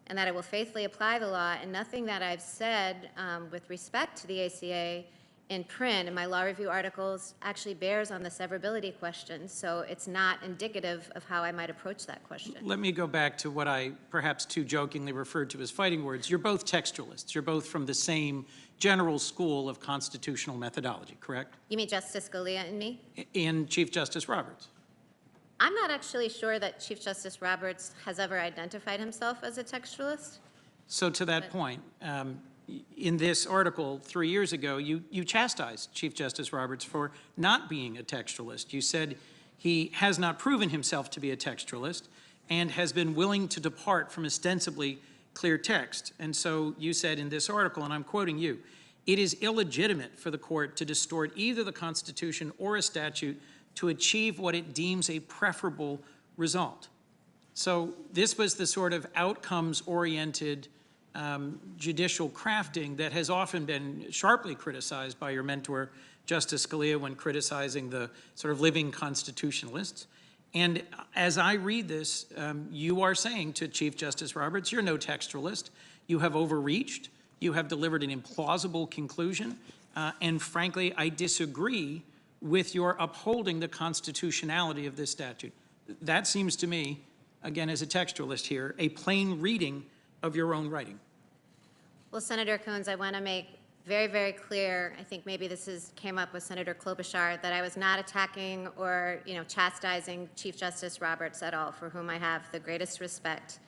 and that I will faithfully apply the law. And nothing that I've said with respect to the ACA in print in my law review articles actually bears on the severability question. So it's not indicative of how I might approach that question. Let me go back to what I perhaps too jokingly referred to as fighting words. You're both textualists. You're both from the same general school of constitutional methodology, correct? You mean Justice Scalia and me? And Chief Justice Roberts. I'm not actually sure that Chief Justice Roberts has ever identified himself as a textualist. So to that point, in this article 3 years ago, you chastised Chief Justice Roberts for not being a textualist. You said he has not proven himself to be a textualist and has been willing to depart from ostensibly clear text. And so you said in this article, and I'm quoting you, "It is illegitimate for the court to distort either the Constitution or a statute to achieve what it deems a preferable result." So this was the sort of outcomes-oriented judicial crafting that has often been sharply criticized by your mentor, Justice Scalia, when criticizing the sort of living constitutionalists. And as I read this, you are saying to Chief Justice Roberts, you're no textualist. You have overreached. You have delivered an implausible conclusion. And frankly, I disagree with your upholding the constitutionality of this statute. That seems to me again, as a textualist here, a plain reading of your own writing? Well, Senator Coons, I want to make very, very clear, I think maybe came up with Senator Klobuchar, that I was not attacking or, chastising Chief Justice Roberts at all, for whom I have the greatest respect.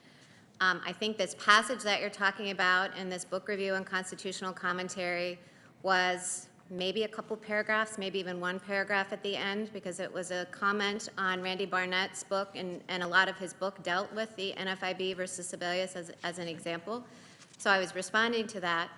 I think this passage that you're talking about in this book review and constitutional commentary was maybe a couple paragraphs, maybe even one paragraph at the end, because it was a comment on Randy Barnett's book, and a lot of his book dealt with the NFIB versus Sebelius as an example. So I was responding to that.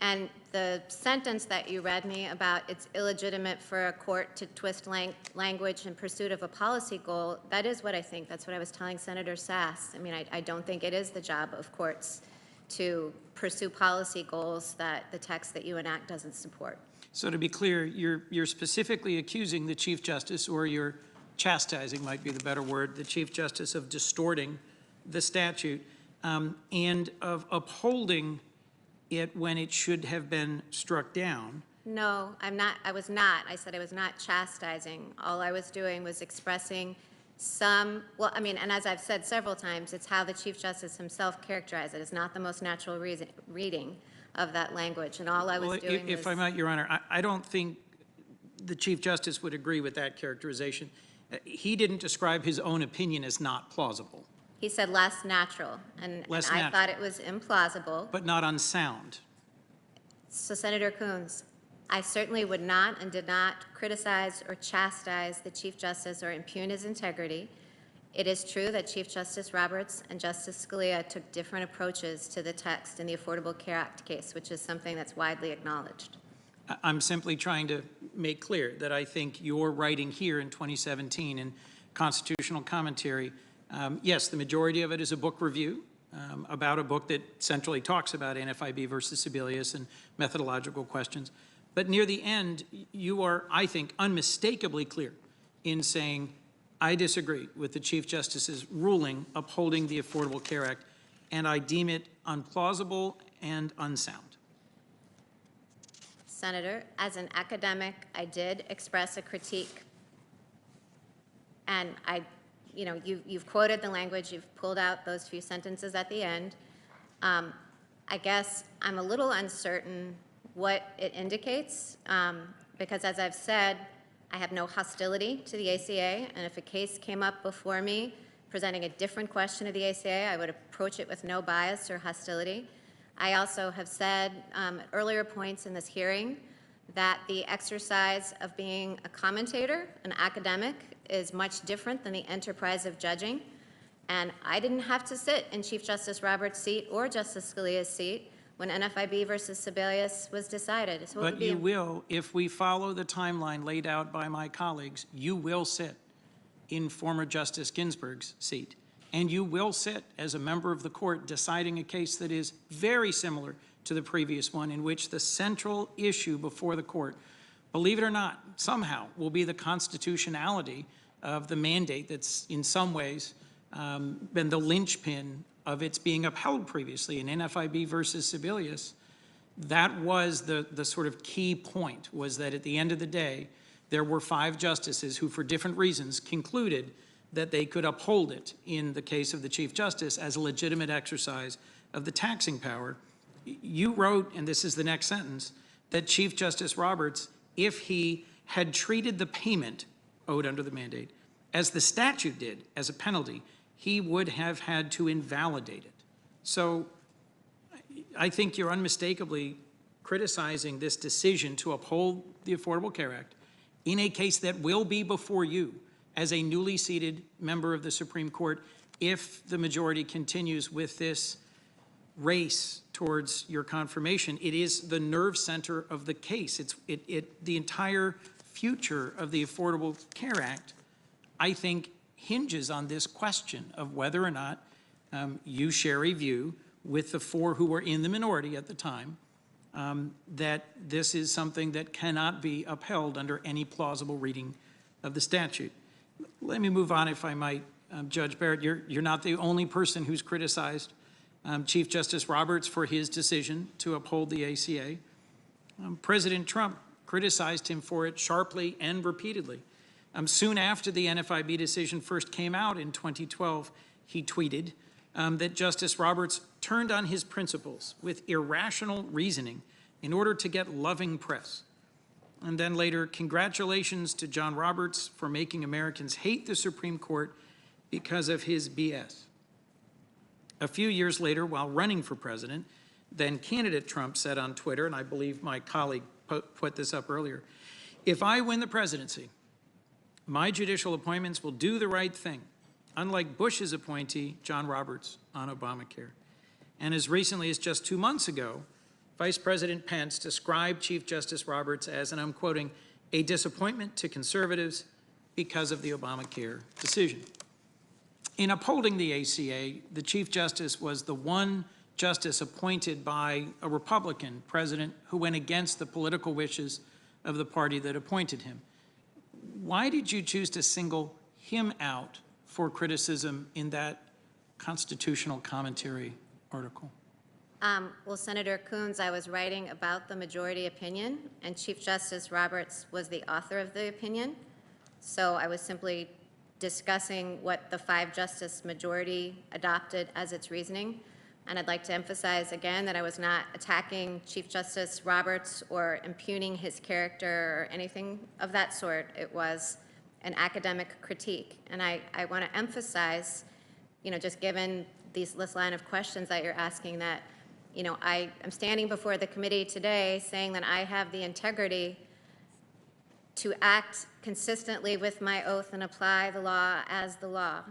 And the sentence that you read me about it's illegitimate for a court to twist language in pursuit of a policy goal, that is what I think. That's what I was telling Senator Sass. I mean, I don't think it is the job of courts to pursue policy goals that the text that you enact doesn't support. So to be clear, you're specifically accusing the Chief Justice, or you're chastising might be the better word, the Chief Justice of distorting the statute and of upholding it when it should have been struck down. No, I'm not. I was not. I said I was not chastising. All I was doing was expressing and as I've said several times, it's how the Chief Justice himself characterized it. It's not the most natural reading of that language. And all I was doing if I might, Your Honor, I don't think the Chief Justice would agree with that characterization. He didn't describe his own opinion as not plausible. He said less natural, and I thought it was implausible. But not unsound. So, Senator Coons, I certainly would not and did not criticize or chastise the Chief Justice or impugn his integrity. It is true that Chief Justice Roberts and Justice Scalia took different approaches to the text in the Affordable Care Act case, which is something that's widely acknowledged. I'm simply trying to make clear that I think your writing here in 2017 in constitutional commentary, yes, the majority of it is a book review about a book that centrally talks about NFIB versus Sebelius and methodological questions. But near the end, you are, I think, unmistakably clear in saying, I disagree with the Chief Justice's ruling upholding the Affordable Care Act, and I deem it unplausible and unsound. Senator, as an academic, I did express a critique. And you've quoted the language, you've pulled out those few sentences at the end. I guess I'm a little uncertain what it indicates, because as I've said, I have no hostility to the ACA, and if a case came up before me presenting a different question to the ACA, I would approach it with no bias or hostility. I also have said at earlier points in this hearing that the exercise of being a commentator, an academic, is much different than the enterprise of judging. And I didn't have to sit in Chief Justice Roberts' seat or Justice Scalia's seat when NFIB versus Sebelius was decided. So but you will, if we follow the timeline laid out by my colleagues, you will sit in former Justice Ginsburg's seat. And you will sit as a member of the court deciding a case that is very similar to the previous one, in which the central issue before the court, believe it or not, somehow will be the constitutionality of the mandate that's in some ways been the linchpin of its being upheld previously in NFIB versus Sebelius. That was the sort of key point, was that at the end of the day, there were 5 justices who, for different reasons, concluded that they could uphold it in the case of the Chief Justice as a legitimate exercise of the taxing power. You wrote, and this is the next sentence, that Chief Justice Roberts, if he had treated the payment owed under the mandate as the statute did, as a penalty, he would have had to invalidate it. So I think you're unmistakably criticizing this decision to uphold the Affordable Care Act in a case that will be before you as a newly seated member of the Supreme Court if the majority continues with this race towards your confirmation. It is the nerve center of the case. The entire future of the Affordable Care Act, I think, hinges on this question of whether or not you share a view with the 4 who were in the minority at the time that this is something that cannot be upheld under any plausible reading of the statute. Let me move on, if I might. Judge Barrett, you're not the only person who's criticized Chief Justice Roberts for his decision to uphold the ACA. President Trump criticized him for it sharply and repeatedly. Soon after the NFIB decision first came out in 2012, he tweeted that Justice Roberts turned on his principles with irrational reasoning in order to get loving press. And then later, congratulations to John Roberts for making Americans hate the Supreme Court because of his BS. A few years later, while running for president, then candidate Trump said on Twitter, and I believe my colleague put this up earlier, "If I win the presidency, my judicial appointments will do the right thing, unlike Bush's appointee, John Roberts, on Obamacare." And as recently as just 2 months ago, Vice President Pence described Chief Justice Roberts as, and I'm quoting, "a disappointment to conservatives because of the Obamacare decision." In upholding the ACA, the Chief Justice was the one justice appointed by a Republican president who went against the political wishes of the party that appointed him. Why did you choose to single him out for criticism in that constitutional commentary article? Well, Senator Coons, I was writing about the majority opinion, and Chief Justice Roberts was the author of the opinion. So I was simply discussing what the 5-justice majority adopted as its reasoning. And I'd like to emphasize again that I was not attacking Chief Justice Roberts or impugning his character or anything of that sort. It was an academic critique. And I want to emphasize, just given this line of questions that you're asking, that, I am standing before the committee today saying that I have the integrity to act consistently with my oath and apply the law as the law,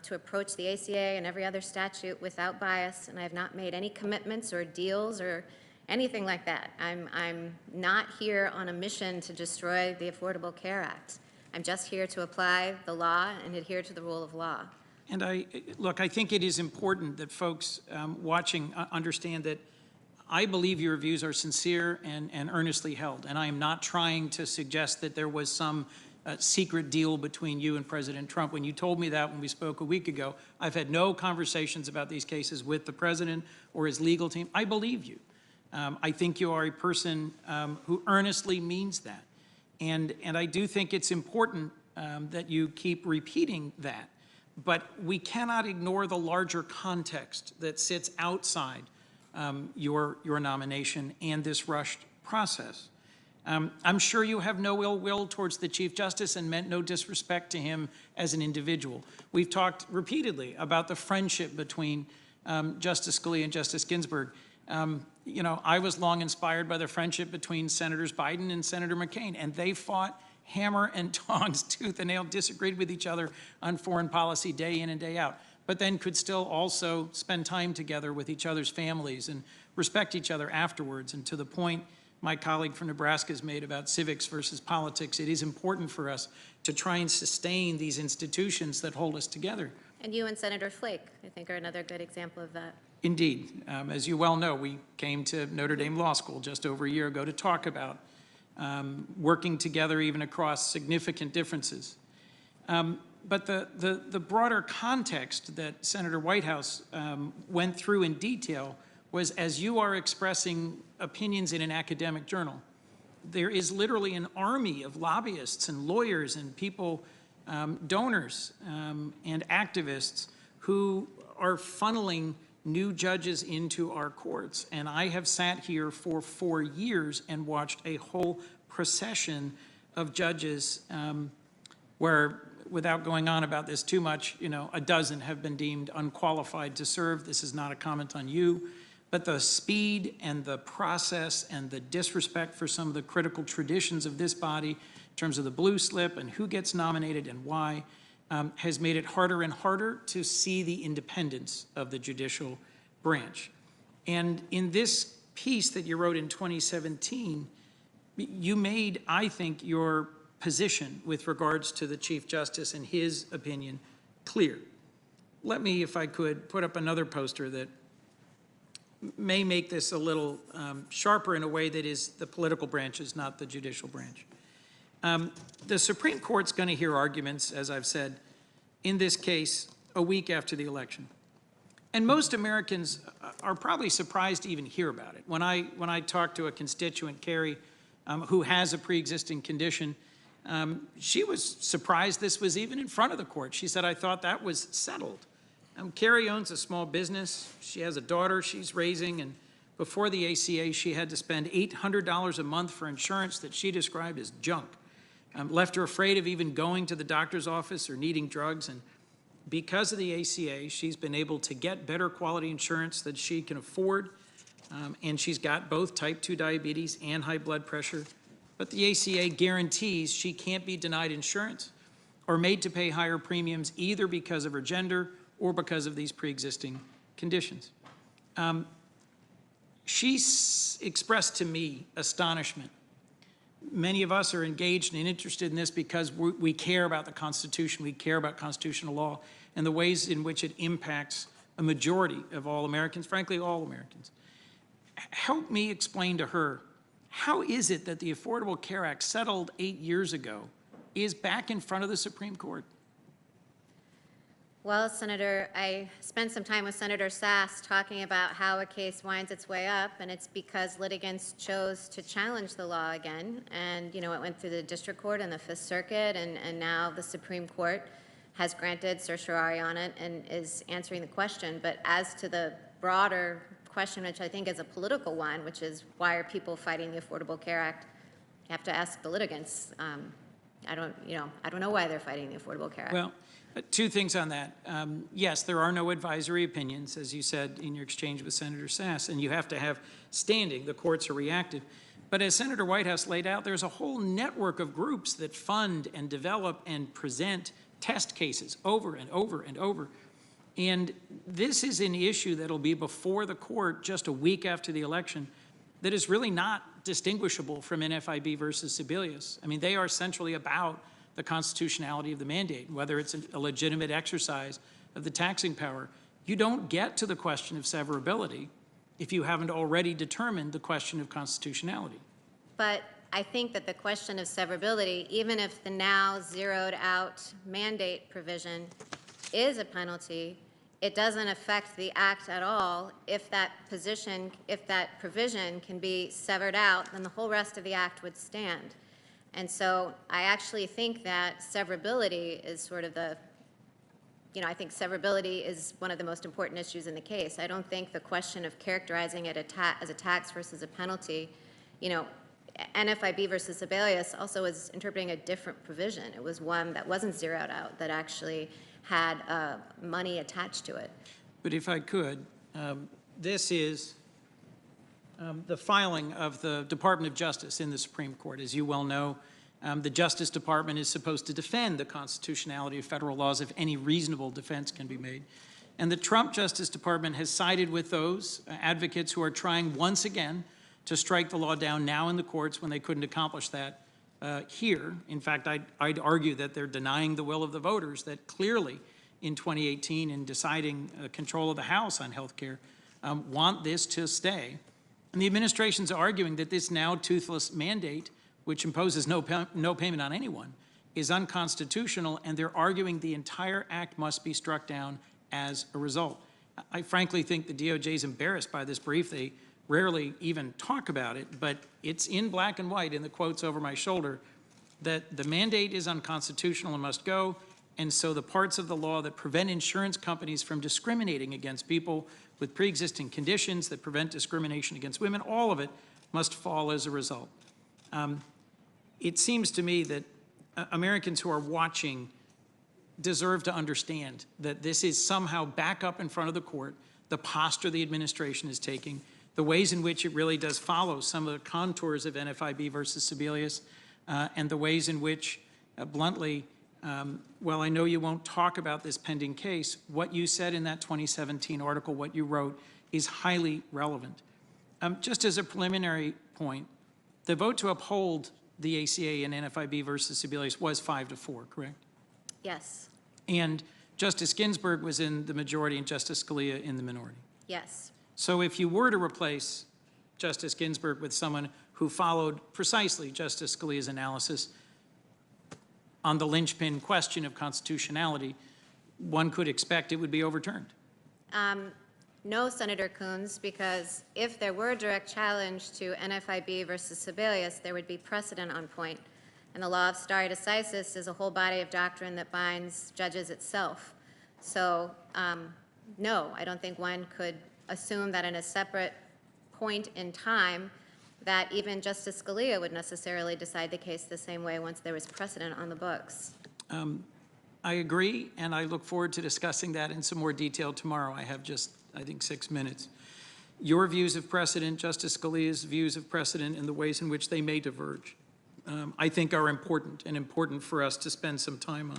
to approach the ACA and every other statute without bias, and I have not made any commitments or deals or anything like that. I'm not here on a mission to destroy the Affordable Care Act. I'm just here to apply the law and adhere to the rule of law. And I think it is important that folks watching understand that I believe your views are sincere and earnestly held, and I am not trying to suggest that there was some secret deal between you and President Trump. When you told me that when we spoke a week ago, I've had no conversations about these cases with the president or his legal team. I believe you. I think you are a person who earnestly means that. And I do think it's important that you keep repeating that. But we cannot ignore the larger context that sits outside your nomination and this rushed process. I'm sure you have no ill will towards the Chief Justice and meant no disrespect to him as an individual. We've talked repeatedly about the friendship between Justice Scalia and Justice Ginsburg. I was long inspired by the friendship between Senators Biden and Senator McCain, and they fought hammer and tongs, tooth and nail, disagreed with each other on foreign policy day in and day out, but then could still also spend time together with each other's families and respect each other afterwards. And to the point my colleague from Nebraska has made about civics versus politics, it is important for us to try and sustain these institutions that hold us together. And you and Senator Flake, I think, are another good example of that. Indeed. As you well know, we came to Notre Dame Law School just over a year ago to talk about working together even across significant differences. But the broader context that Senator Whitehouse went through in detail was, as you are expressing opinions in an academic journal, there is literally an army of lobbyists and lawyers and people, donors and activists who are funneling new judges into our courts. And I have sat here for 4 years and watched a whole procession of judges where, without going on about this too much, a dozen have been deemed unqualified to serve. This is not a comment on you, but the speed and the process and the disrespect for some of the critical traditions of this body in terms of the blue slip and who gets nominated and why has made it harder and harder to see the independence of the judicial branch. And in this piece that you wrote in 2017, you made, I think, your position with regards to the Chief Justice and his opinion clear. Let me, if I could, put up another poster that may make this a little sharper in a way that is the political branches, not the judicial branch. The Supreme Court's going to hear arguments, as I've said, in this case a week after the election. And most Americans are probably surprised to even hear about it. When I talked to a constituent, Carrie, who has a pre-existing condition, she was surprised this was even in front of the court. She said, I thought that was settled. Carrie owns a small business. She has a daughter she's raising, and before the ACA, she had to spend $800 a month for insurance that she described as junk. Left her afraid of even going to the doctor's office or needing drugs, and because of the ACA, she's been able to get better quality insurance that she can afford, and she's got both type 2 diabetes and high blood pressure. But the ACA guarantees she can't be denied insurance or made to pay higher premiums either because of her gender or because of these pre-existing conditions. She expressed to me astonishment. Many of us are engaged and interested in this because we care about the Constitution, we care about constitutional law, and the ways in which it impacts a majority of all Americans, frankly, all Americans. Help me explain to her, how is it that the Affordable Care Act, settled 8 years ago, is back in front of the Supreme Court? Well, Senator, I spent some time with Senator Sass talking about how a case winds its way up, and it's because litigants chose to challenge the law again. And, you know, it went through the district court and the Fifth Circuit, and now the Supreme Court has granted certiorari on it and is answering the question. But as to the broader question, which I think is a political one, which is why are people fighting the Affordable Care Act, you have to ask the litigants. I don't know why they're fighting the Affordable Care Act. Well, two things on that. Yes, there are no advisory opinions, as you said in your exchange with Senator Sass, and you have to have standing. The courts are reactive. But as Senator Whitehouse laid out, there's a whole network of groups that fund and develop and present test cases over and over and over. And this is an issue that'll be before the court just a week after the election that is really not distinguishable from NFIB versus Sebelius. I mean, they are centrally about the constitutionality of the mandate, whether it's a legitimate exercise of the taxing power. You don't get to the question of severability if you haven't already determined the question of constitutionality. But I think that the question of severability, even if the now zeroed out mandate provision is a penalty, it doesn't affect the act at all. If that provision can be severed out, then the whole rest of the act would stand. And so I actually think that severability is sort of the, I think severability is one of the most important issues in the case. I don't think the question of characterizing it as a tax versus a penalty, NFIB versus Sebelius also was interpreting a different provision. It was one that wasn't zeroed out, that actually had money attached to it. But if I could, this is the filing of the Department of Justice in the Supreme Court. As you well know, the Justice Department is supposed to defend the constitutionality of federal laws if any reasonable defense can be made. And the Trump Justice Department has sided with those advocates who are trying once again to strike the law down now in the courts when they couldn't accomplish that here. In fact, I'd argue that they're denying the will of the voters that clearly in 2018 in deciding control of the House on health care want this to stay. And the administration's arguing that this now toothless mandate, which imposes no payment on anyone, is unconstitutional, and they're arguing the entire act must be struck down as a result. I frankly think the DOJ is embarrassed by this brief. They rarely even talk about it, but it's in black and white in the quotes over my shoulder that the mandate is unconstitutional and must go, and so the parts of the law that prevent insurance companies from discriminating against people with pre-existing conditions, that prevent discrimination against women, all of it must fall as a result. It seems to me that Americans who are watching deserve to understand that this is somehow back up in front of the court, the posture the administration is taking, the ways in which it really does follow some of the contours of NFIB versus Sebelius, and the ways in which, bluntly, while I know you won't talk about this pending case, what you said in that 2017 article, what you wrote, is highly relevant. Just as a preliminary point, the vote to uphold the ACA in NFIB versus Sebelius was 5-4, correct? Yes. And Justice Ginsburg was in the majority and Justice Scalia in the minority. Yes. So if you were to replace Justice Ginsburg with someone who followed precisely Justice Scalia's analysis on the linchpin question of constitutionality, one could expect it would be overturned. No, Senator Coons, because if there were a direct challenge to NFIB versus Sebelius, there would be precedent on point. And the law of stare decisis is a whole body of doctrine that binds judges itself. So no, I don't think one could assume that in a separate point in time that even Justice Scalia would necessarily decide the case the same way once there was precedent on the books. I agree, and I look forward to discussing that in some more detail tomorrow. I have just, I think, 6 minutes. Your views of precedent, Justice Scalia's views of precedent, and the ways in which they may diverge, I think are important, and important for us to spend some time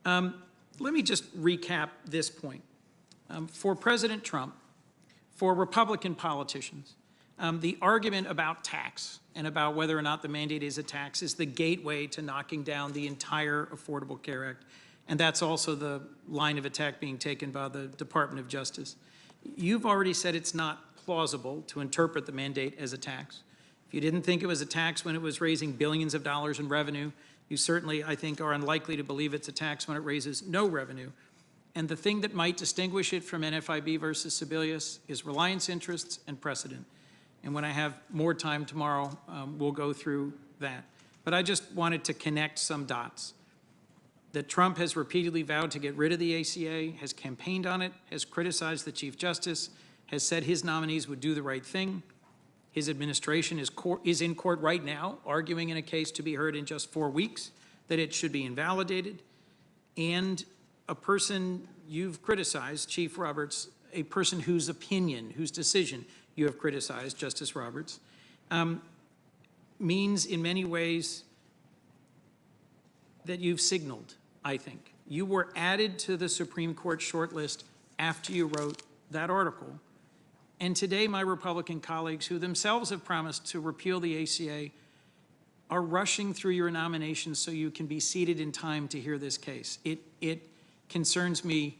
on. Let me just recap this point. For President Trump, for Republican politicians, the argument about tax and about whether or not the mandate is a tax is the gateway to knocking down the entire Affordable Care Act. And that's also the line of attack being taken by the Department of Justice. You've already said it's not plausible to interpret the mandate as a tax. If you didn't think it was a tax when it was raising billions of dollars in revenue, you certainly, I think, are unlikely to believe it's a tax when it raises no revenue. And the thing that might distinguish it from NFIB versus Sebelius is reliance interests and precedent. And when I have more time tomorrow, we'll go through that. But I just wanted to connect some dots. That Trump has repeatedly vowed to get rid of the ACA, has campaigned on it, has criticized the Chief Justice, has said his nominees would do the right thing. His administration is in court right now, arguing in a case to be heard in just 4 weeks, that it should be invalidated. And a person you've criticized, Chief Roberts, a person whose opinion, whose decision you have criticized, Justice Roberts, means in many ways that you've signaled, I think. You were added to the Supreme Court shortlist after you wrote that article. And today, my Republican colleagues, who themselves have promised to repeal the ACA, are rushing through your nominations so you can be seated in time to hear this case. It concerns me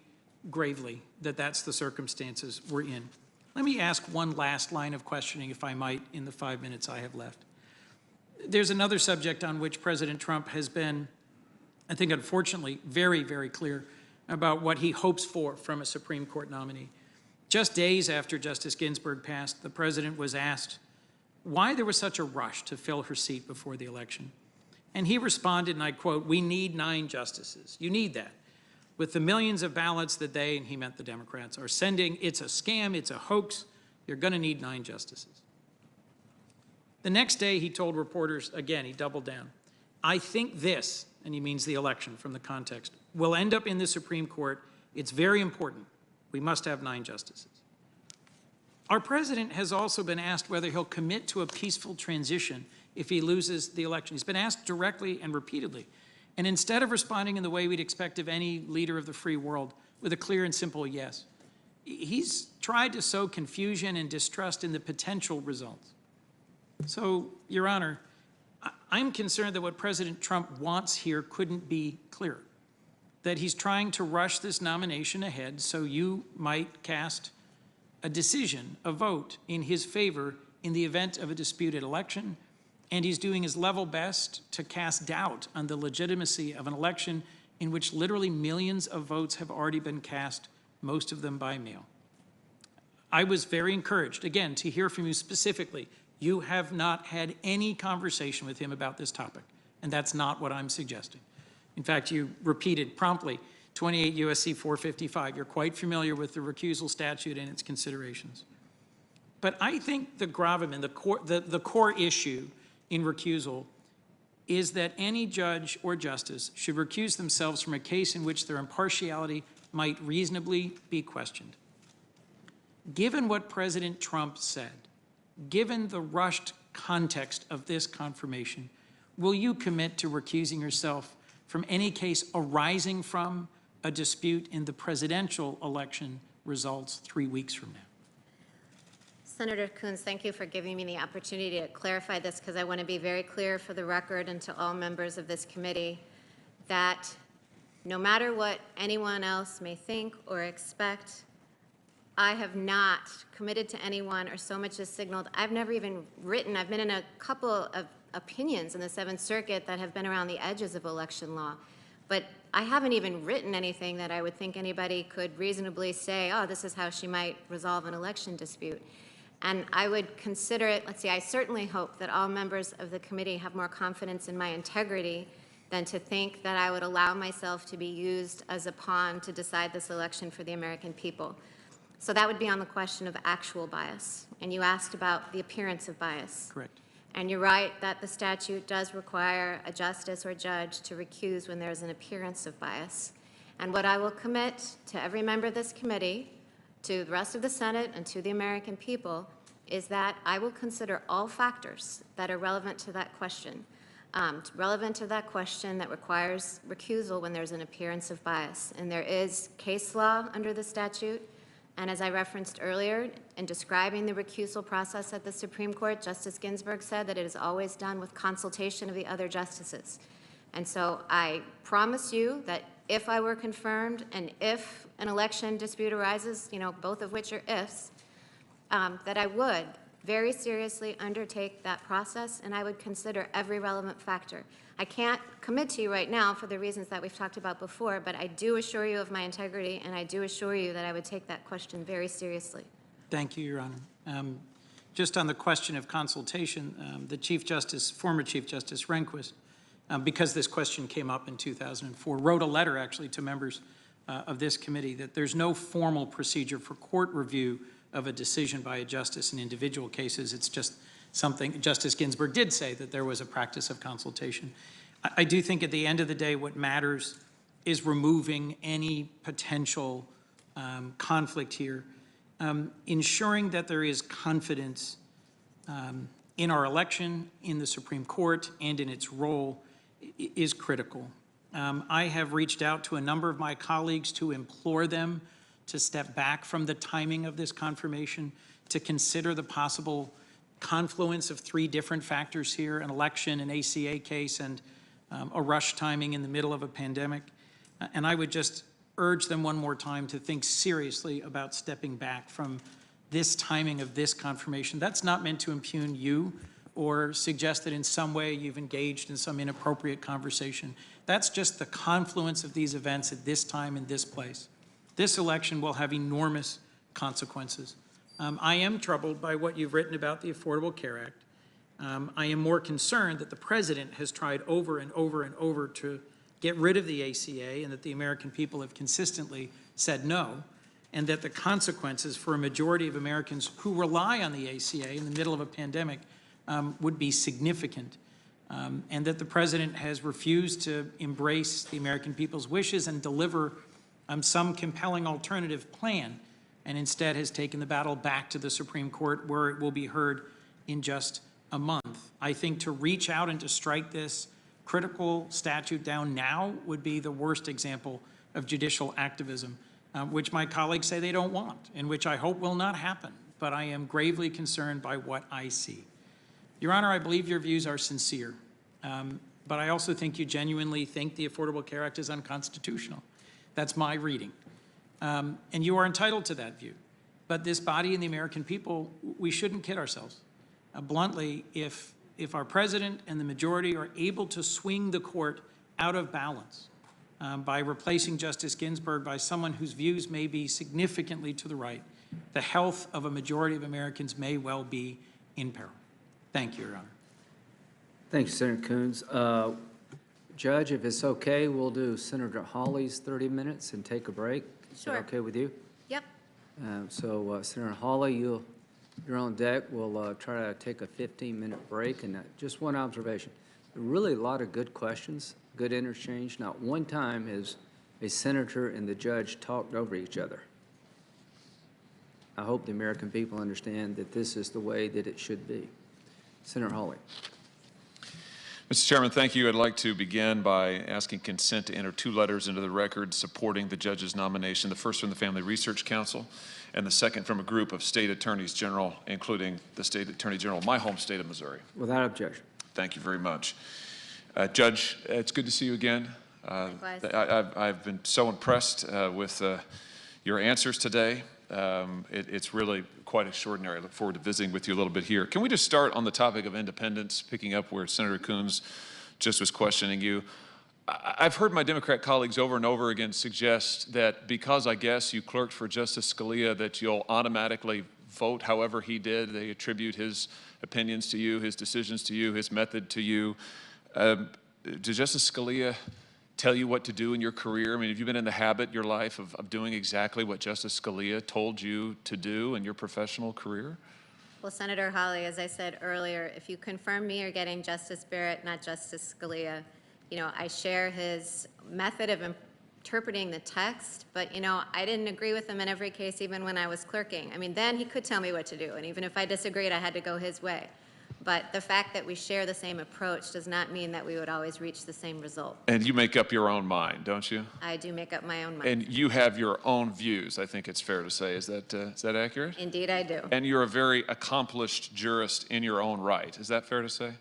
gravely that that's the circumstances we're in. Let me ask one last line of questioning, if I might, in the 5 minutes I have left. There's another subject on which President Trump has been, I think, unfortunately, very, very clear about what he hopes for from a Supreme Court nominee. Just days after Justice Ginsburg passed, the president was asked why there was such a rush to fill her seat before the election. And he responded, and I quote, "We need 9 justices. You need that. With the millions of ballots that they," and he meant the Democrats, "are sending, it's a scam, it's a hoax. You're going to need 9 justices." The next day, he told reporters, again, he doubled down, "I think this," and he means the election from the context, "will end up in the Supreme Court. It's very important. We must have 9 justices." Our president has also been asked whether he'll commit to a peaceful transition if he loses the election. He's been asked directly and repeatedly. And instead of responding in the way we'd expect of any leader of the free world, with a clear and simple yes, he's tried to sow confusion and distrust in the potential results. So, Your Honor, I'm concerned that what President Trump wants here couldn't be clearer. That he's trying to rush this nomination ahead so you might cast a decision, a vote in his favor in the event of a disputed election, and he's doing his level best to cast doubt on the legitimacy of an election in which literally millions of votes have already been cast, most of them by mail. I was very encouraged, again, to hear from you specifically. You have not had any conversation with him about this topic, and that's not what I'm suggesting. In fact, you repeated promptly 28 U.S.C. 455. You're quite familiar with the recusal statute and its considerations. But I think the gravamen, the core issue in recusal is that any judge or justice should recuse themselves from a case in which their impartiality might reasonably be questioned. Given what President Trump said, given the rushed context of this confirmation, will you commit to recusing yourself from any case arising from a dispute in the presidential election results 3 weeks from now? Senator Coons, thank you for giving me the opportunity to clarify this, because I want to be very clear for the record and to all members of this committee that no matter what anyone else may think or expect, I have not committed to anyone or so much as signaled. I've never even written. I've been in a couple of opinions in the Seventh Circuit that have been around the edges of election law. But I haven't even written anything that I would think anybody could reasonably say, oh, this is how she might resolve an election dispute. And I would consider it, let's see, I certainly hope that all members of the committee have more confidence in my integrity than to think that I would allow myself to be used as a pawn to decide this election for the American people. So that would be on the question of actual bias. And you asked about the appearance of bias. Correct. And you're right that the statute does require a justice or judge to recuse when there's an appearance of bias. And what I will commit to every member of this committee, to the rest of the Senate, and to the American people is that I will consider all factors that are relevant to that question. That requires recusal when there's an appearance of bias. And there is case law under the statute. And as I referenced earlier, in describing the recusal process at the Supreme Court, Justice Ginsburg said that it is always done with consultation of the other justices. And so I promise you that if I were confirmed and if an election dispute arises, both of which are ifs, that I would very seriously undertake that process, and I would consider every relevant factor. I can't commit to you right now for the reasons that we've talked about before, but I do assure you of my integrity, and I do assure you that I would take that question very seriously. Thank you, Your Honor. Just on the question of consultation, the Chief Justice, former Chief Justice Rehnquist, because this question came up in 2004, wrote a letter actually to members of this committee that there's no formal procedure for court review of a decision by a justice in individual cases. It's just something, Justice Ginsburg did say that there was a practice of consultation. I do think at the end of the day what matters is removing any potential conflict here, ensuring that there is confidence in our election, in the Supreme Court, and in its role is critical. I have reached out to a number of my colleagues to implore them to step back from the timing of this confirmation, to consider the possible confluence of three different factors here, an election, an ACA case, and a rush timing in the middle of a pandemic. And I would just urge them one more time to think seriously about stepping back from this timing of this confirmation. That's not meant to impugn you or suggest that in some way you've engaged in some inappropriate conversation. That's just the confluence of these events at this time in this place. This election will have enormous consequences. I am troubled by what you've written about the Affordable Care Act. I am more concerned that the president has tried over and over and over to get rid of the ACA and that the American people have consistently said no, and that the consequences for a majority of Americans who rely on the ACA in the middle of a pandemic would be significant, and that the president has refused to embrace the American people's wishes and deliver some compelling alternative plan, and instead has taken the battle back to the Supreme Court, where it will be heard in just a month. I think to reach out and to strike this critical statute down now would be the worst example of judicial activism, which my colleagues say they don't want, and which I hope will not happen. But I am gravely concerned by what I see. Your Honor, I believe your views are sincere, but I also think you genuinely think the Affordable Care Act is unconstitutional. That's my reading. And you are entitled to that view. But this body and the American people, we shouldn't kid ourselves. Bluntly, if our president and the majority are able to swing the court out of balance by replacing Justice Ginsburg by someone whose views may be significantly to the right, the health of a majority of Americans may well be in peril. Thank you, Your Honor. Thank you, Senator Coons. Judge, if it's okay, we'll do Senator Hawley's 30 minutes and take a break. Is that Sure. okay with you? Yep. Senator Hawley, you're on deck. We'll try to take a 15-minute break. And just one observation, really a lot of good questions, good interchange. Not one time has a senator and the judge talked over each other. I hope the American people understand that this is the way that it should be. Senator Hawley. Mr. Chairman, thank you. I'd like to begin by asking consent to enter two letters into the record supporting the judge's nomination, the first from the Family Research Council and the second from a group of state attorneys general, including the state attorney general of my home state of Missouri. Without objection. Thank you very much. Judge, it's good to see you again. I've been so impressed with your answers today. It's really quite extraordinary. I look forward to visiting with you a little bit here. Can we just start on the topic of independence, picking up where Senator Coons just was questioning you? I've heard my Democrat colleagues over and over again suggest that because I guess you clerked for Justice Scalia that you'll automatically vote however he did. They attribute his opinions to you, his decisions to you, his method to you. did Justice Scalia tell you what to do in your career? I mean, have you been in the habit, your life, of doing exactly what Justice Scalia told you to do in your professional career? Well, Senator Hawley, as I said earlier, if you confirm me, you're getting Justice Barrett, not Justice Scalia. You know, I share his method of interpreting the text, but, you know, I didn't agree with him in every case, even when I was clerking. I mean, then he could tell me what to do, and even if I disagreed, I had to go his way. But the fact that we share the same approach does not mean that we would always reach the same result. And you make up your own mind, don't you? I do make up my own mind. And you have your own views, I think it's fair to say. Is that accurate? Indeed, I do. And you're a very accomplished jurist in your own right. Is that fair to say?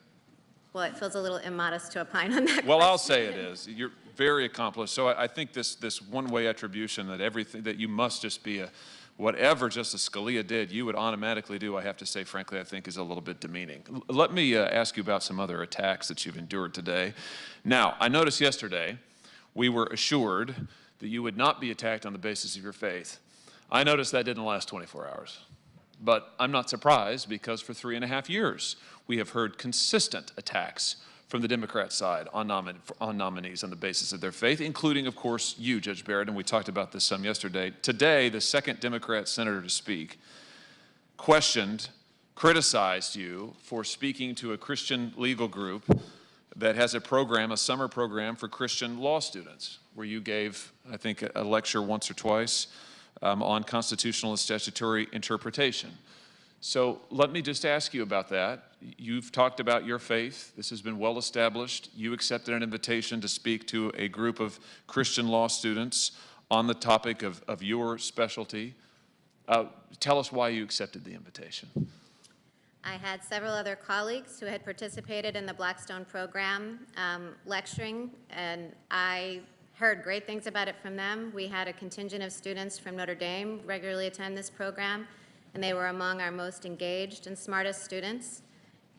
Well, it feels a little immodest to opine on that. Well, I'll say it is. You're very accomplished. So I think this one-way attribution that everything, that you must just be whatever Justice Scalia did, you would automatically do, I have to say, frankly, I think is a little bit demeaning. Let me ask you about some other attacks that you've endured today. Now, I noticed yesterday we were assured that you would not be attacked on the basis of your faith. I noticed that didn't last 24 hours. But I'm not surprised, because for 3.5 years, we have heard consistent attacks from the Democrat side on nominees on the basis of their faith, including, of course, you, Judge Barrett, and we talked about this some yesterday. Today, the second Democrat senator to speak criticized you for speaking to a Christian legal group that has a program, a summer program for Christian law students, where you gave, I think, a lecture once or twice on constitutional and statutory interpretation. So let me just ask you about that. You've talked about your faith. This has been well established. You accepted an invitation to speak to a group of Christian law students on the topic of your specialty. Tell us why you accepted the invitation. I had several other colleagues who had participated in the Blackstone program lecturing, and I heard great things about it from them. We had a contingent of students from Notre Dame regularly attend this program, and they were among our most engaged and smartest students.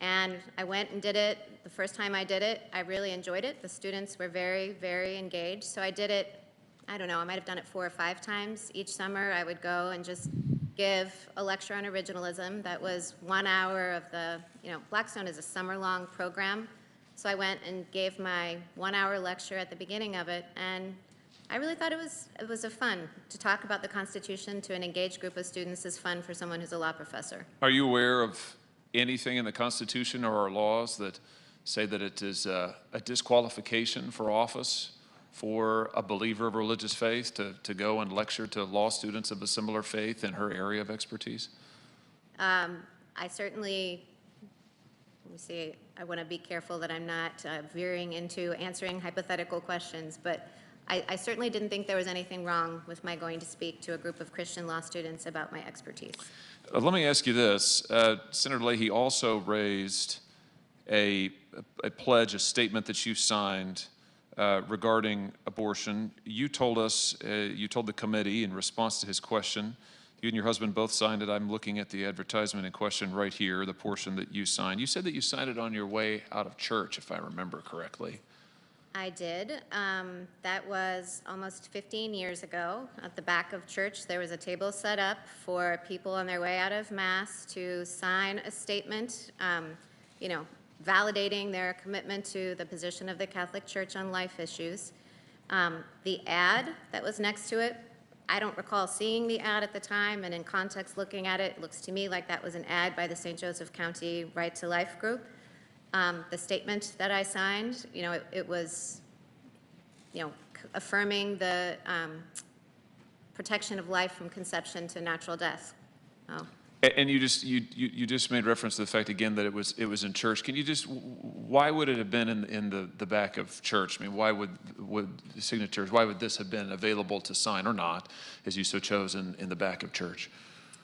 And I went and did it. The first time I did it, I really enjoyed it. The students were very, very engaged. So I did it, I don't know, I might have done it 4 or 5 times. Each summer I would go and just give a lecture on originalism that was 1 hour of the, Blackstone is a summer-long program. So I went and gave my 1-hour lecture at the beginning of it, and I really thought it was a fun. To talk about the Constitution to an engaged group of students is fun for someone who's a law professor. Are you aware of anything in the Constitution or our laws that say that it is a disqualification for office for a believer of religious faith to go and lecture to law students of a similar faith in her area of expertise? I certainly, let me see, I want to be careful that I'm not veering into answering hypothetical questions, but I certainly didn't think there was anything wrong with my going to speak to a group of Christian law students about my expertise. Let me ask you this. Senator Leahy also raised a pledge, a statement that you signed regarding abortion. You told us, you told the committee in response to his question, you and your husband both signed it. I'm looking at the advertisement in question right here, the portion that you signed. You said that you signed it on your way out of church, if I remember correctly. I did. That was almost 15 years ago. At the back of church, there was a table set up for people on their way out of Mass to sign a statement, validating their commitment to the position of the Catholic Church on life issues. The ad that was next to it, I don't recall seeing the ad at the time, and in context looking at it, it looks to me like that was an ad by the St. Joseph County Right to Life group. The statement that I signed, it was, affirming the protection of life from conception to natural death. Oh. And you just made reference to the fact again that it was in church. Can you why would it have been in the back of church? I mean, why would the signatures? Why would this have been available to sign or not, as you so chose in the back of church?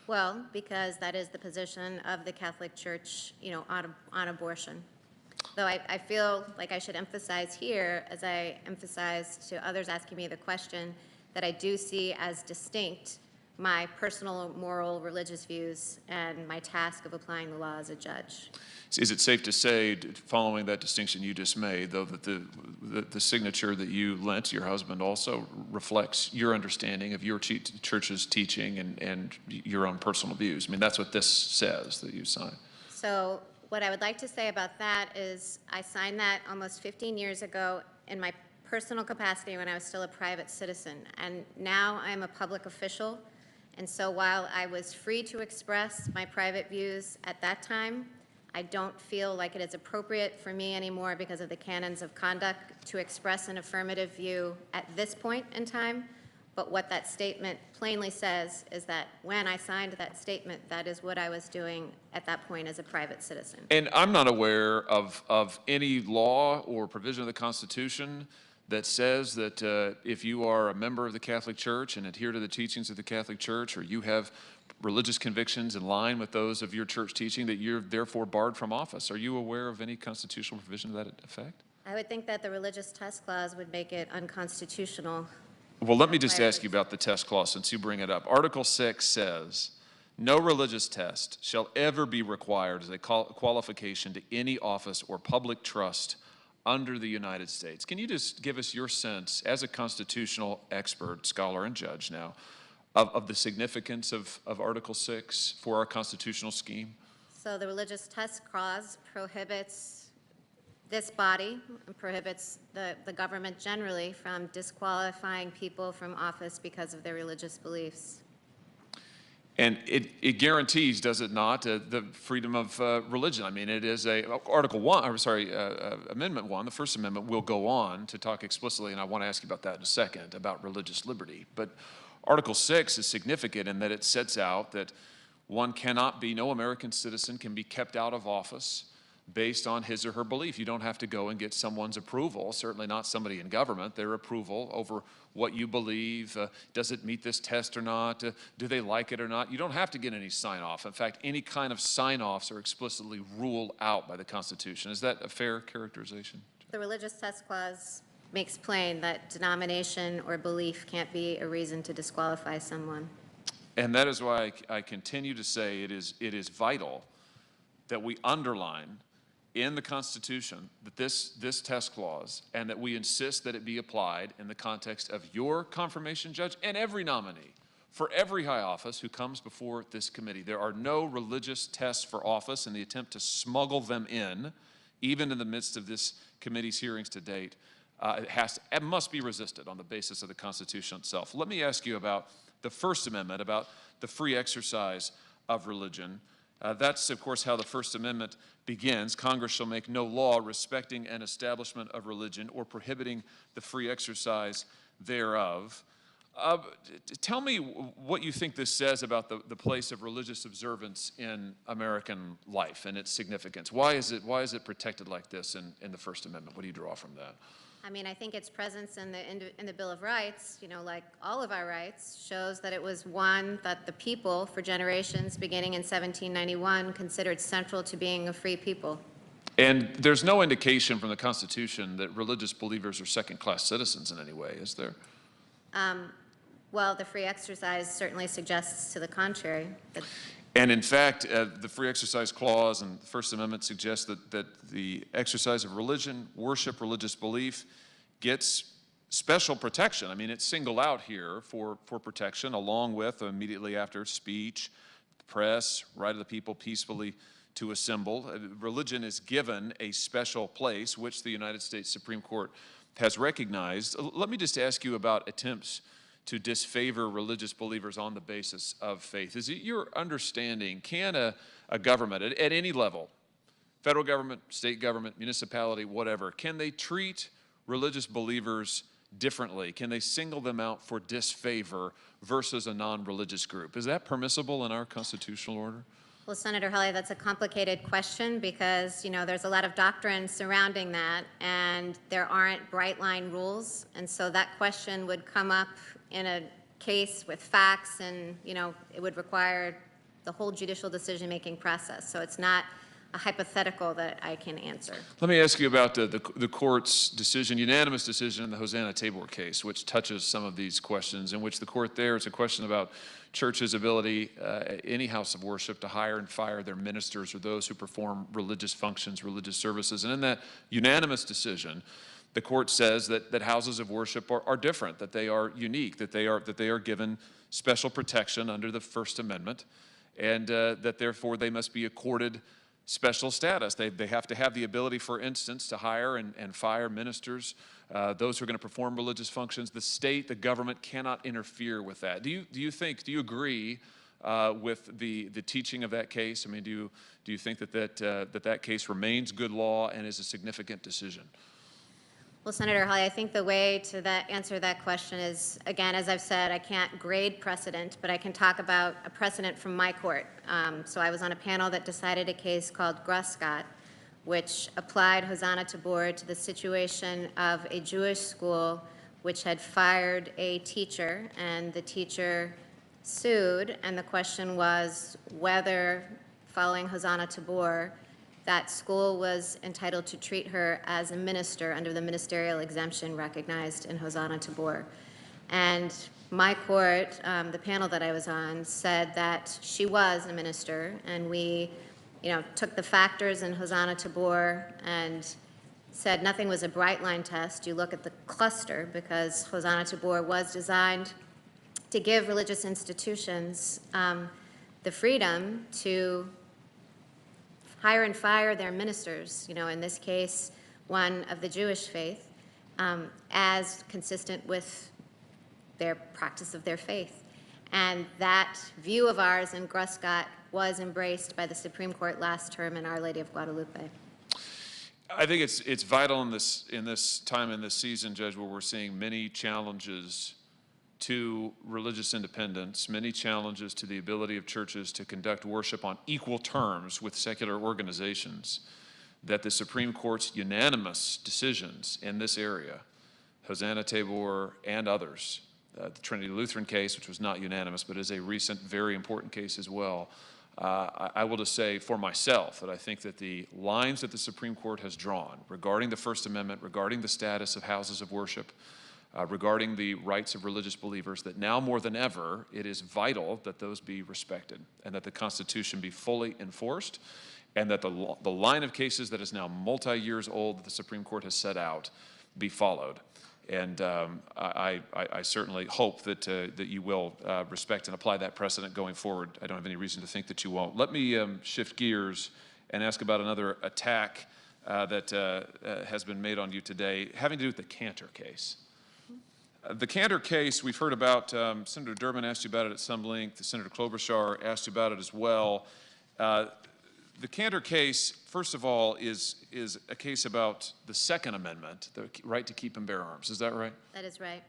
Well, because that is the position of the Catholic Church, on abortion. Though I feel like I should emphasize here, as I emphasized to others asking me the question, that I do see as distinct my personal, moral, religious views and my task of applying the law as a judge. Is it safe to say, following that distinction you just made, though, that the signature that you lent to your husband also reflects your understanding of your church's teaching and your own personal views? I mean, that's what this says that you signed. So what I would like to say about that is I signed that almost 15 years ago in my personal capacity when I was still a private citizen. And now I'm a public official. And so while I was free to express my private views at that time, I don't feel like it is appropriate for me anymore because of the canons of conduct to express an affirmative view at this point in time. But what that statement plainly says is that when I signed that statement, that is what I was doing at that point as a private citizen. And I'm not aware of any law or provision of the Constitution that says that if you are a member of the Catholic Church and adhere to the teachings of the Catholic Church, or you have religious convictions in line with those of your church teaching, that you're therefore barred from office. Are you aware of any constitutional provision to that effect? I would think that the religious test clause would make it unconstitutional. Well, let me just ask you about the test clause since you bring it up. Article 6 says, no religious test shall ever be required as a qualification to any office or public trust under the United States. Can you just give us your sense as a constitutional expert, scholar, and judge now of the significance of Article 6 for our constitutional scheme? So the religious test clause prohibits this body, prohibits the government generally from disqualifying people from office because of their religious beliefs. And it guarantees, does it not, the freedom of religion? I mean, it is Article 1, Amendment 1, the First Amendment will go on to talk explicitly, and I want to ask you about that in a second, about religious liberty. But Article 6 is significant in that it sets out that no American citizen can be kept out of office based on his or her belief. You don't have to go and get someone's approval, certainly not somebody in government, their approval over what you believe. Does it meet this test or not? Do they like it or not? You don't have to get any sign-off. In fact, any kind of sign-offs are explicitly ruled out by the Constitution. Is that a fair characterization? The religious test clause makes plain that denomination or belief can't be a reason to disqualify someone. And that is why I continue to say it is vital that we underline in the Constitution that this test clause, and that we insist that it be applied in the context of your confirmation judge and every nominee for every high office who comes before this committee. There are no religious tests for office, and the attempt to smuggle them in, even in the midst of this committee's hearings to date, it must be resisted on the basis of the Constitution itself. Let me ask you about the First Amendment, about the free exercise of religion. That's, of course, how the First Amendment begins. Congress shall make no law respecting an establishment of religion or prohibiting the free exercise thereof. Tell me what you think this says about the place of religious observance in American life and its significance. Why is it protected like this in the First Amendment? What do you draw from that? I mean, I think its presence in the Bill of Rights, like all of our rights, shows that it was one that the people, for generations beginning in 1791, considered central to being a free people. And there's no indication from the Constitution that religious believers are second-class citizens in any way, is there? Well, the free exercise certainly suggests to the contrary. And in fact, the Free Exercise Clause and the First Amendment suggests that the exercise of religion, worship, religious belief gets special protection. I mean, it's singled out here for protection, along with, immediately after, speech, press, right of the people peacefully to assemble. Religion is given a special place, which the United States Supreme Court has recognized. Let me just ask you about attempts to disfavor religious believers on the basis of faith. Is it your understanding, can a government at any level, federal government, state government, municipality, whatever, can they treat religious believers differently? Can they single them out for disfavor versus a non-religious group? Is that permissible in our constitutional order? Well, Senator Hawley, that's a complicated question because, there's a lot of doctrine surrounding that, and there aren't bright line rules. And so that question would come up in a case with facts, and, it would require the whole judicial decision-making process. So it's not a hypothetical that I can answer. Let me ask you about the court's decision, unanimous decision in the Hosanna-Tabor case, which touches some of these questions, in which the court there, it's a question about church's ability, any house of worship, to hire and fire their ministers or those who perform religious functions, religious services. And in that unanimous decision, the court says that houses of worship are different, that they are unique, that they are given special protection under the First Amendment, and that therefore they must be accorded special status. They have to have the ability, for instance, to hire and fire ministers, those who are going to perform religious functions. The state, the government cannot interfere with that. Do you agree with the teaching of that case? I mean, do you think that case remains good law and is a significant decision? Well, Senator Hawley, I think the way to answer that question is, again, as I've said, I can't grade precedent, but I can talk about a precedent from my court. So I was on a panel that decided a case called Gruscott, which applied Hosanna Tabor to the situation of a Jewish school which had fired a teacher, and the teacher sued, and the question was whether, following Hosanna Tabor, that school was entitled to treat her as a minister under the ministerial exemption recognized in Hosanna Tabor. And my court, the panel that I was on, said that she was a minister, and we, took the factors in Hosanna Tabor and said nothing was a bright line test. You look at the cluster, because Hosanna Tabor was designed to give religious institutions the freedom to hire and fire their ministers, in this case, one of the Jewish faith, as consistent with their practice of their faith. And that view of ours in Gruscott was embraced by the Supreme Court last term in Our Lady of Guadalupe. I think it's vital in this time, in this season, Judge, where we're seeing many challenges to religious independence, many challenges to the ability of churches to conduct worship on equal terms with secular organizations, that the Supreme Court's unanimous decisions in this area, Hosanna Tabor and others, the Trinity Lutheran case, which was not unanimous, but is a recent, very important case as well. I will just say for myself that I think that the lines that the Supreme Court has drawn regarding the First Amendment, regarding the status of houses of worship, regarding the rights of religious believers, that now more than ever, it is vital that those be respected and that the Constitution be fully enforced, and that the line of cases that is now multi-years old that the Supreme Court has set out be followed. And I certainly hope that you will respect and apply that precedent going forward. I don't have any reason to think that you won't. Let me shift gears and ask about another attack that has been made on you today, having to do with the Cantor case. The Cantor case, we've heard about, Senator Durbin asked you about it at some length, Senator Klobuchar asked you about it as well. The Cantor case, first of all, is a case about the Second Amendment, the right to keep and bear arms. Is that right? That is right.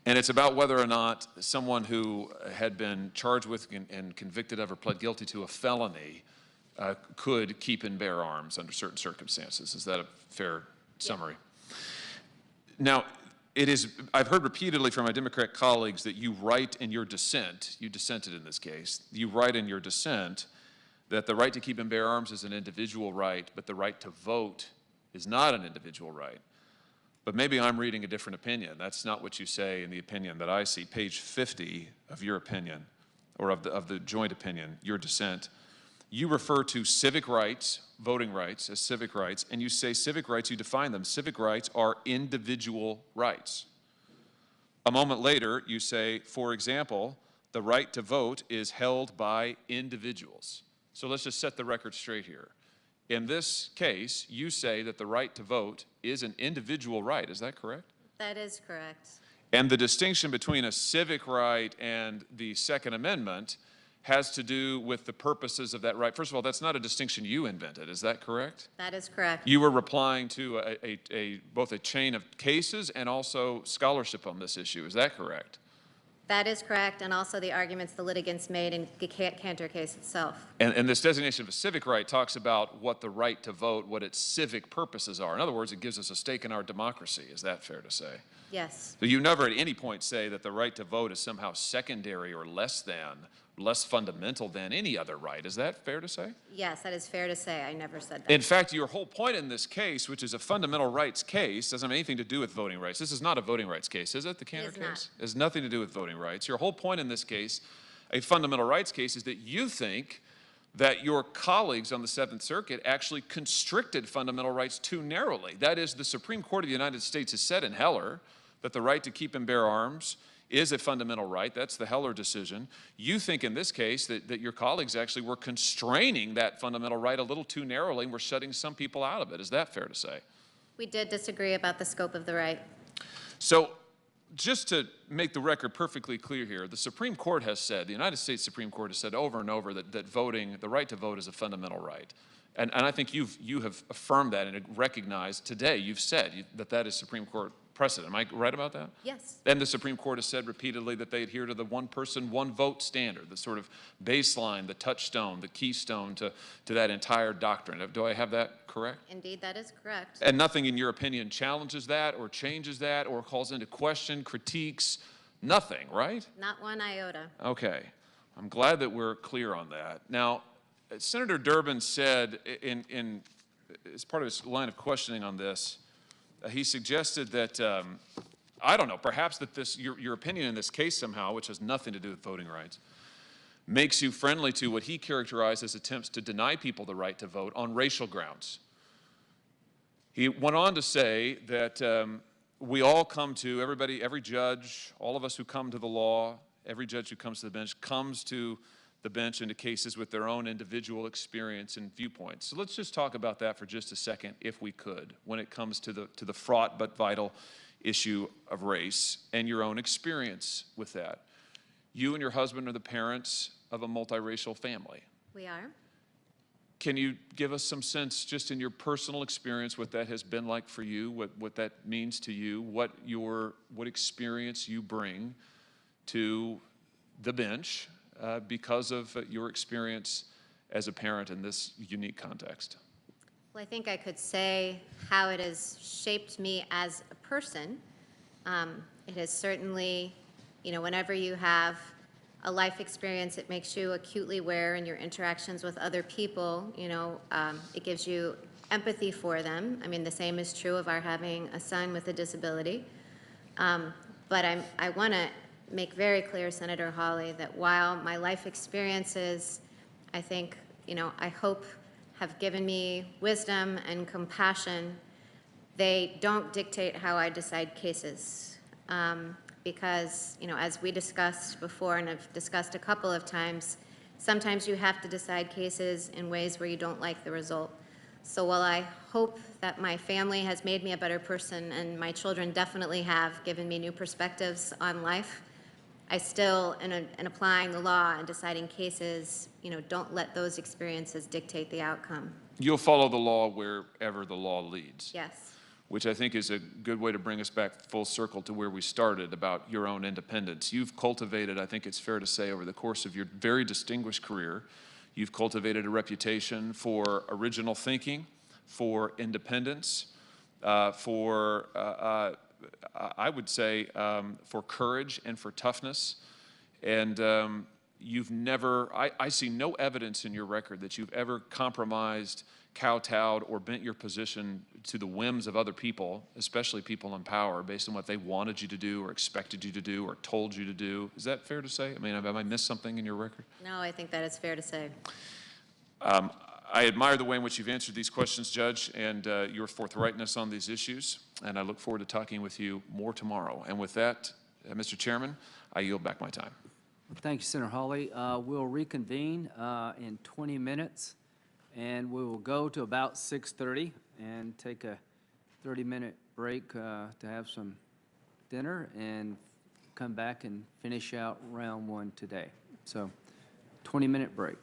And it's about whether or not someone who had been charged with and convicted of or pled guilty to a felony could keep and bear arms under certain circumstances. Is that a fair summary? Yeah. Now, I've heard repeatedly from my Democrat colleagues that you write in your dissent, you dissented in this case, you write in your dissent that the right to keep and bear arms is an individual right, but the right to vote is not an individual right. But maybe I'm reading a different opinion. That's not what you say in the opinion that I see. Page 50 of your opinion, or of the joint opinion, your dissent, you refer to civic rights, voting rights, as civic rights, and you say civic rights, you define them. Civic rights are individual rights. A moment later, you say, for example, the right to vote is held by individuals. So let's just set the record straight here. In this case, you say that the right to vote is an individual right. Is that correct? That is correct. And the distinction between a civic right and the Second Amendment has to do with the purposes of that right. First of all, that's not a distinction you invented. Is that correct? That is correct. You were replying to both a chain of cases and also scholarship on this issue. Is that correct? That is correct, and also the arguments the litigants made in the Cantor case itself. And this designation of a civic right talks about what the right to vote, what its civic purposes are. In other words, it gives us a stake in our democracy. Is that fair to say? Yes. So you never at any point say that the right to vote is somehow secondary or less fundamental than any other right. Is that fair to say? Yes, that is fair to say. I never said that. In fact, your whole point in this case, which is a fundamental rights case, doesn't have anything to do with voting rights. This is not a voting rights case, is it, the Cantor case? It has nothing to do with voting rights. Your whole point in this case, a fundamental rights case, is that you think that your colleagues on the Seventh Circuit actually constricted fundamental rights too narrowly. That is, the Supreme Court of the United States has said in Heller that the right to keep and bear arms is a fundamental right. That's the Heller decision. You think in this case that your colleagues actually were constraining that fundamental right a little too narrowly and were shutting some people out of it. Is that fair to say? We did disagree about the scope of the right. So just to make the record perfectly clear here, the Supreme Court has said, the United States Supreme Court has said over and over that voting, the right to vote is a fundamental right. And I think you have affirmed that and recognized today, you've said that that is Supreme Court precedent. Am I right about that? Yes. And the Supreme Court has said repeatedly that they adhere to the one person, one vote standard, the sort of baseline, the touchstone, the keystone to that entire doctrine. Do I have that correct? Indeed, that is correct. And nothing in your opinion challenges that or changes that or calls into question, critiques, nothing, right? Not one iota. Okay. I'm glad that we're clear on that. Now, Senator Durbin said as part of his line of questioning on this, he suggested that, I don't know, perhaps that your opinion in this case somehow, which has nothing to do with voting rights, makes you friendly to what he characterized as attempts to deny people the right to vote on racial grounds. He went on to say that we all come to, every judge, all of us who come to the law, every judge who comes to the bench comes to the bench into cases with their own individual experience and viewpoints. So let's just talk about that for just a second, if we could, when it comes to the fraught but vital issue of race and your own experience with that. You and your husband are the parents of a multiracial family. We are. Can you give us some sense, just in your personal experience, what that has been like for you, what that means to you, what experience you bring to the bench because of your experience as a parent in this unique context? Well, I think I could say how it has shaped me as a person. It has certainly, whenever you have a life experience, it makes you acutely aware in your interactions with other people. It gives you empathy for them. I mean, the same is true of our having a son with a disability. But I want to make very clear, Senator Hawley, that while my life experiences, I think, I hope have given me wisdom and compassion, they don't dictate how I decide cases. Because, as we discussed before, and I've discussed a couple of times, sometimes you have to decide cases in ways where you don't like the result. So while I hope that my family has made me a better person, and my children definitely have given me new perspectives on life, I still, in applying the law and deciding cases, don't let those experiences dictate the outcome. You'll follow the law wherever the law leads. Yes. Which I think is a good way to bring us back full circle to where we started about your own independence. You've cultivated, I think it's fair to say, over the course of your very distinguished career, you've cultivated a reputation for original thinking, for independence, I would say, for courage and for toughness. And you've never, I see no evidence in your record that you've ever compromised, kowtowed, or bent your position to the whims of other people, especially people in power, based on what they wanted you to do or expected you to do or told you to do. Is that fair to say? I mean, have I missed something in your record? No, I think that is fair to say. I admire the way in which you've answered these questions, Judge, and your forthrightness on these issues, and I look forward to talking with you more tomorrow. And with that, Mr. Chairman, I yield back my time. Thank you, Senator Hawley. We'll reconvene in 20 minutes, and we will go to about 6:30 and take a 30-minute break to have some dinner and come back and finish out round one today. So, 20-minute break.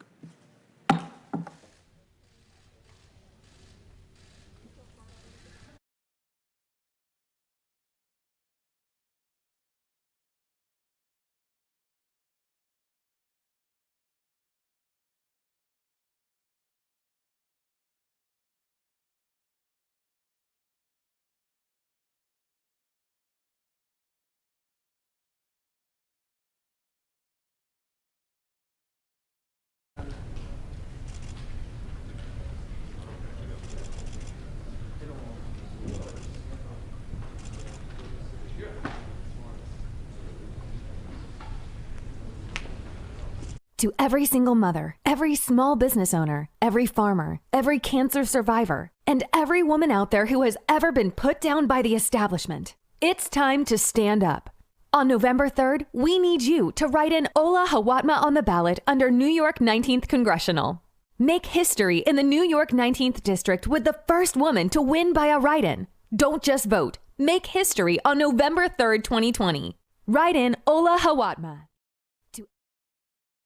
To every single mother, every small business owner, every farmer, every cancer survivor, and every woman out there who has ever been put down by the establishment, it's time to stand up. On November 3rd, we need you to write in Ola Hawatma on the ballot under New York 19th Congressional. Make history in the New York 19th District with the first woman to win by a write-in. Don't just vote. Make history on November 3rd, 2020. Write in Ola Hawatma.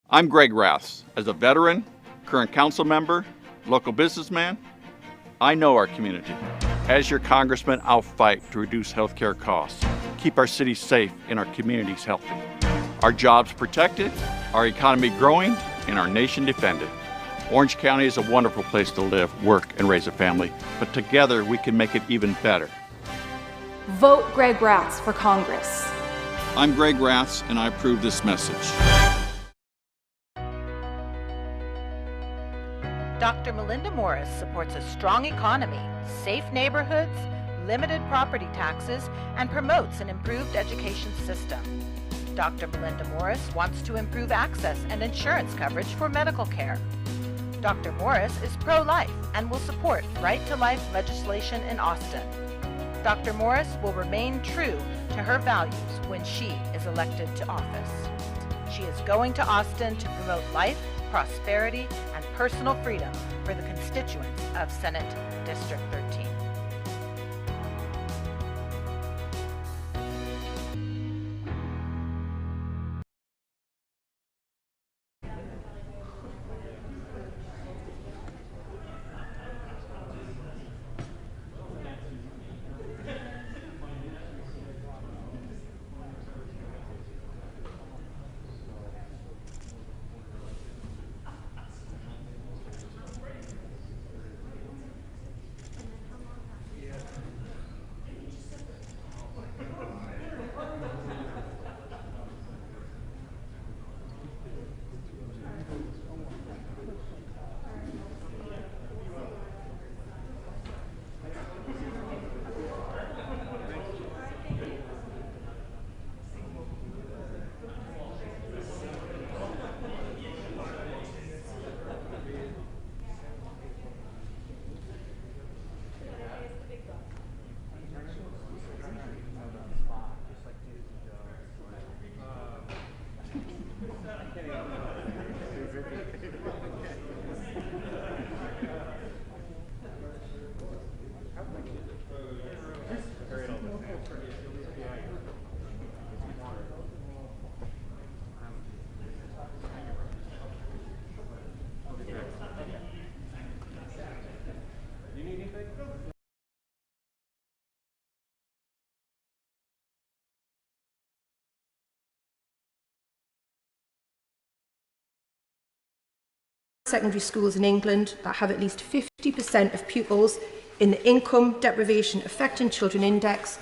I'm Greg Raths. As a veteran, current council member, local businessman, I know our community. As your congressman, I'll fight to reduce healthcare costs, keep our cities safe, and our communities healthy. Our jobs protected, our economy growing, and our nation defended. Orange County is a wonderful place to live, work, and raise a family, but together we can make it even better. Vote Greg Raths for Congress. I'm Greg Raths, and I approve this message. Dr. Melinda Morris supports a strong economy, safe neighborhoods, limited property taxes, and promotes an improved education system. Dr. Melinda Morris wants to improve access and insurance coverage for medical care. Dr. Morris is pro-life and will support right-to-life legislation in Austin. Dr. Morris will remain true to her values when she is elected to office. She is going to Austin to promote life, prosperity, and personal freedom for the constituents of Senate District 13. Secondary schools in England that have at least 50% of pupils in the Income Deprivation Affecting Children Index.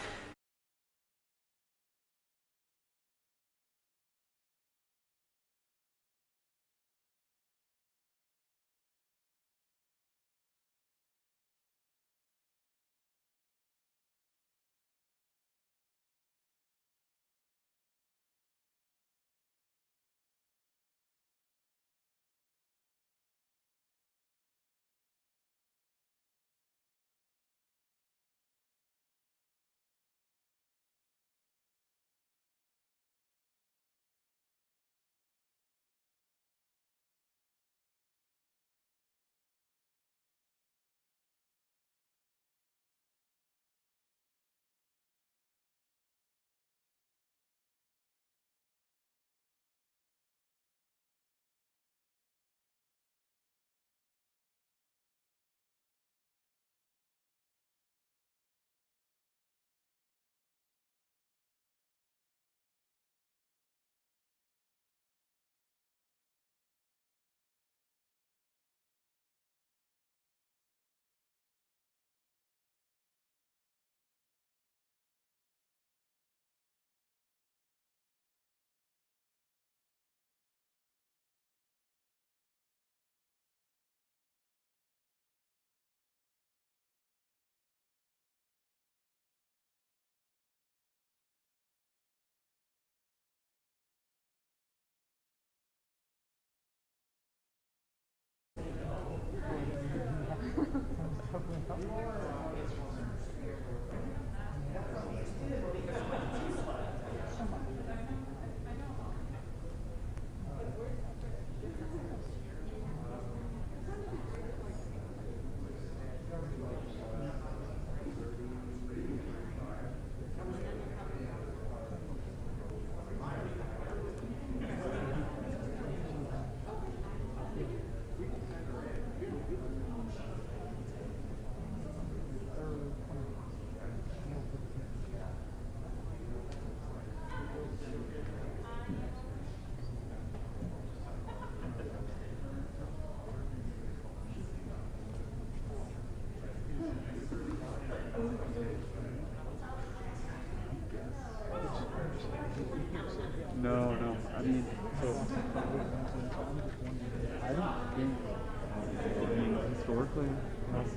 Yeah,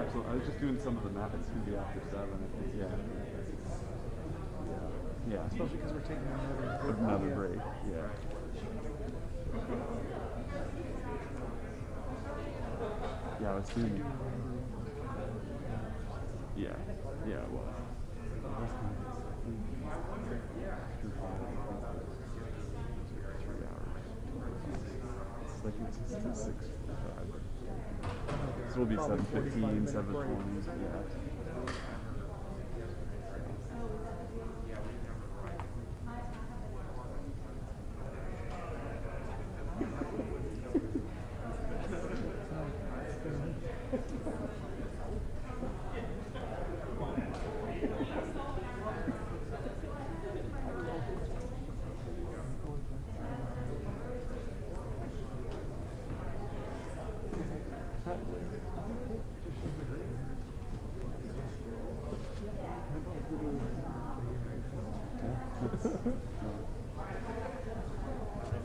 absolutely. I was just doing some of the math. It's going to be after 7. Yeah. Yeah. Especially because we're taking another break. Yeah. Yeah, I was doing. Yeah. Yeah, it was. It's like it's 6:45. So it'll be 7:15, 7:20. Yeah.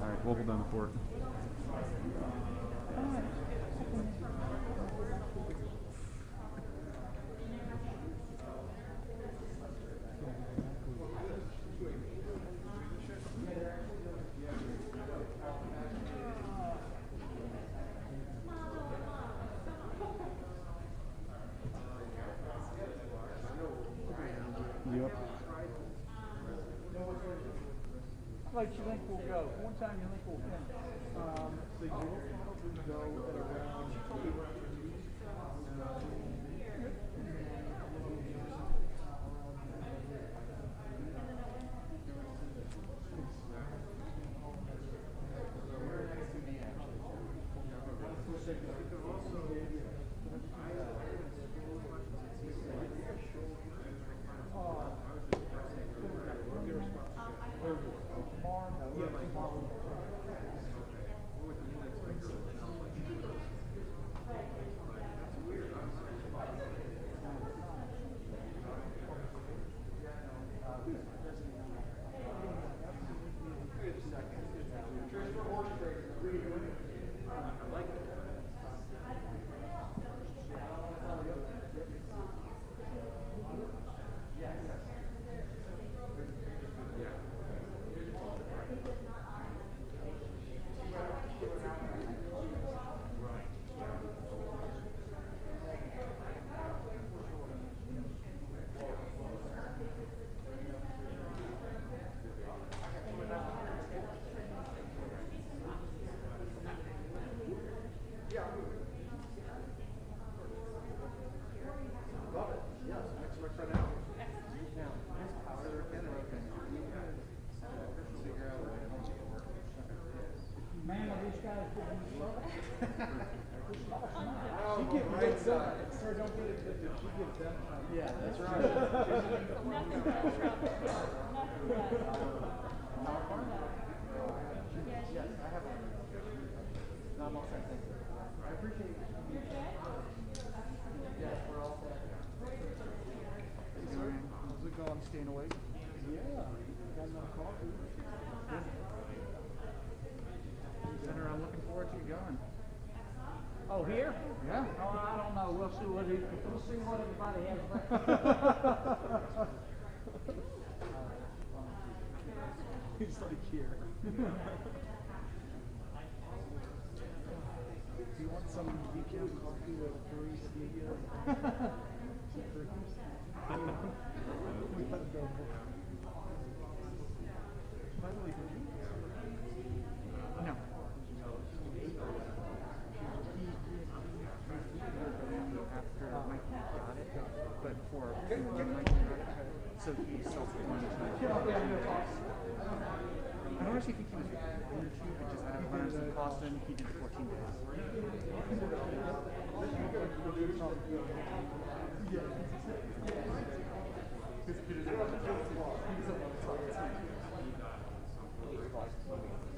All right, we'll hold down the fort. Yep. How much you think we'll go? One time you think we'll finish? So you'll probably go at around 2. Yeah, that's right. Yes, I have one. No, I'm all set, thank you. I appreciate it. Yes, we're all set. How's it going? Staying awake? Yeah. Got enough coffee? Senator, I'm looking forward to you going. Oh, here? Yeah. Oh, I don't know. We'll see what everybody has left. He's like here. Do you want some decaf coffee with 3 stevia? We gotta go. By the way, did you? No. After Mikey got it, but for Mikey got it, so he self-plunged. I don't actually think he was 1 or 2, but just when I was in Boston, he did 14 days.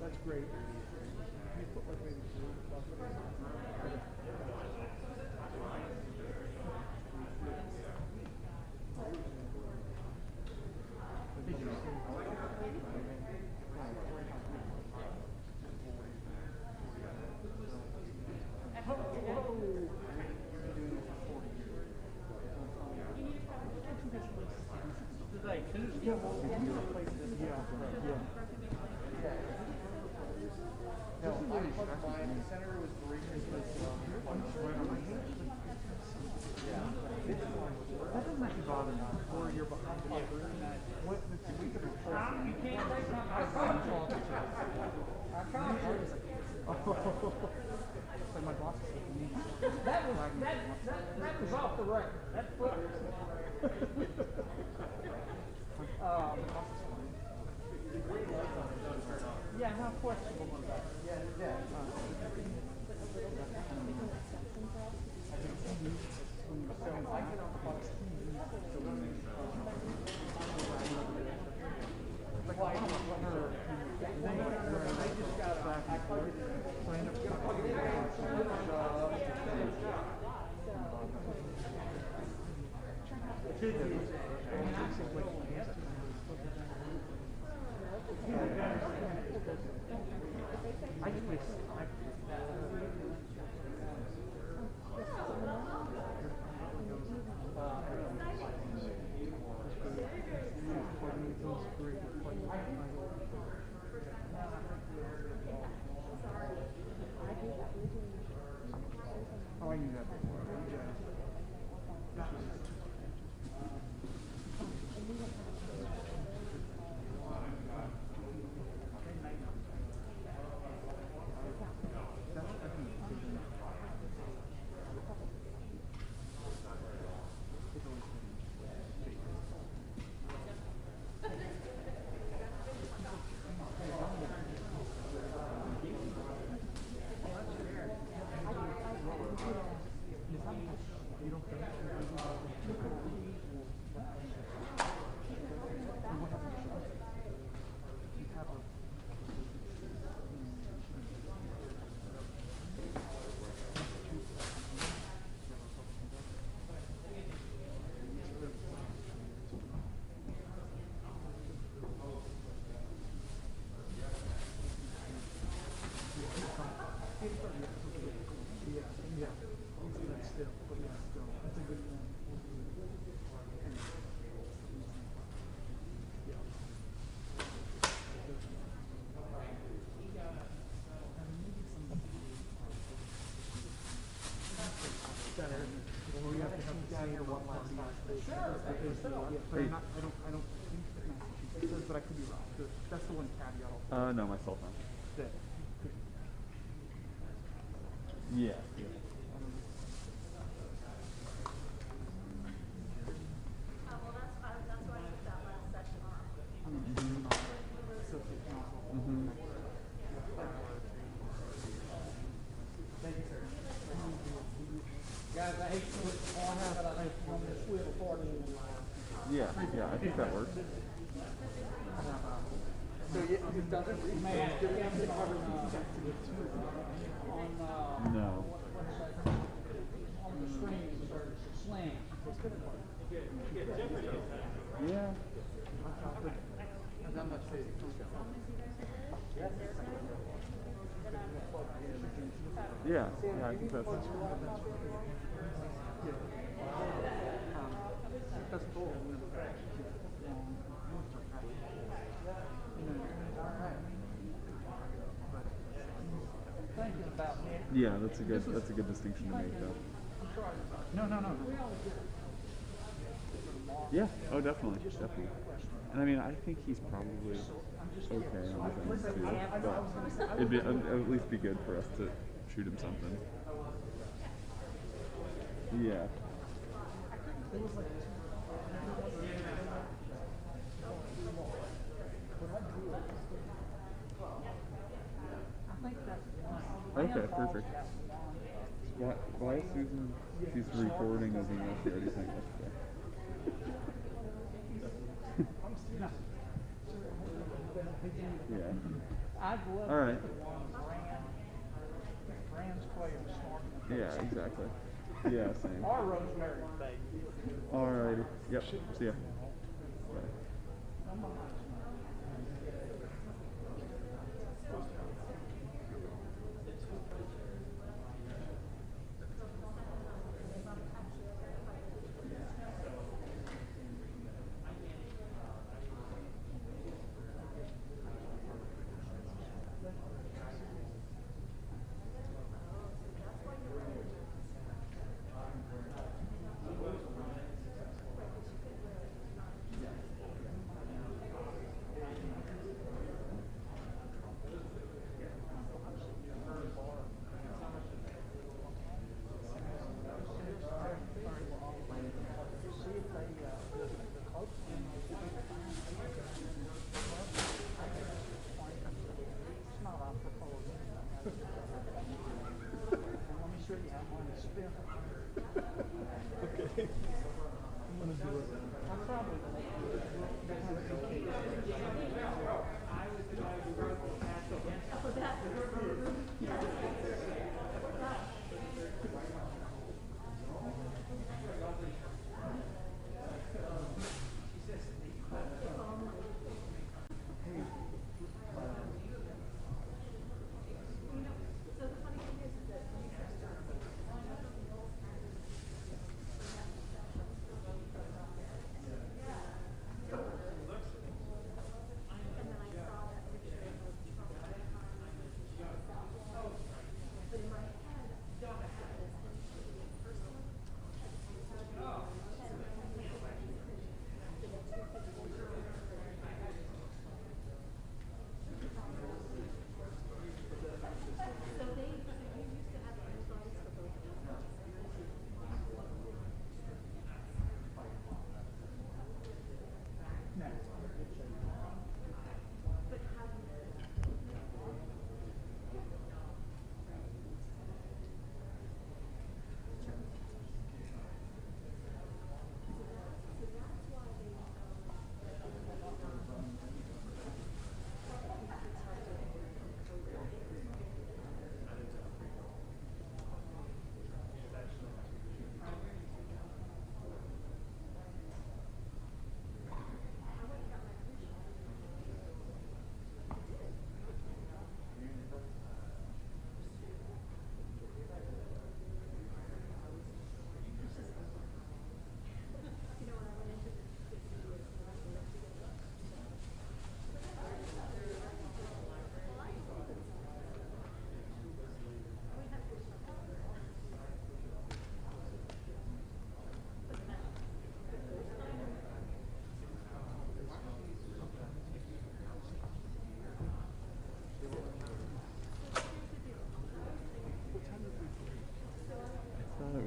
That's great. You put like maybe 2 bucks. Senator was great because right on my hand. Yeah. That doesn't actually bother me. Or you're behind the what we could replace. You can't take my like my boss is like me. That was off the record. That's foot. Yeah, how questionable was that? Yeah. Oh, I knew that before. But I could be wrong. That's the one caveat. No, my cell phone. Yeah. Guys, I hate to put it on her, but I think I'm going to swivel forward in the line. Yeah, I think that works. So it doesn't, may I ask your family on, No. on the screen, slam. Yeah. Yeah, I think that's That's cool. Thinking about it. yeah, that's a good distinction to make though. No. Yeah, oh definitely. And I mean I think he's probably okay on the things too, but it'd at least be good for us to shoot him something. Yeah. Okay, perfect. Why is Susan, she's recording as English, she already sang yesterday. Yeah. All right. Yeah, exactly. Yeah, same. Or Rosemary, baby. All righty. Yep. See ya. Bye.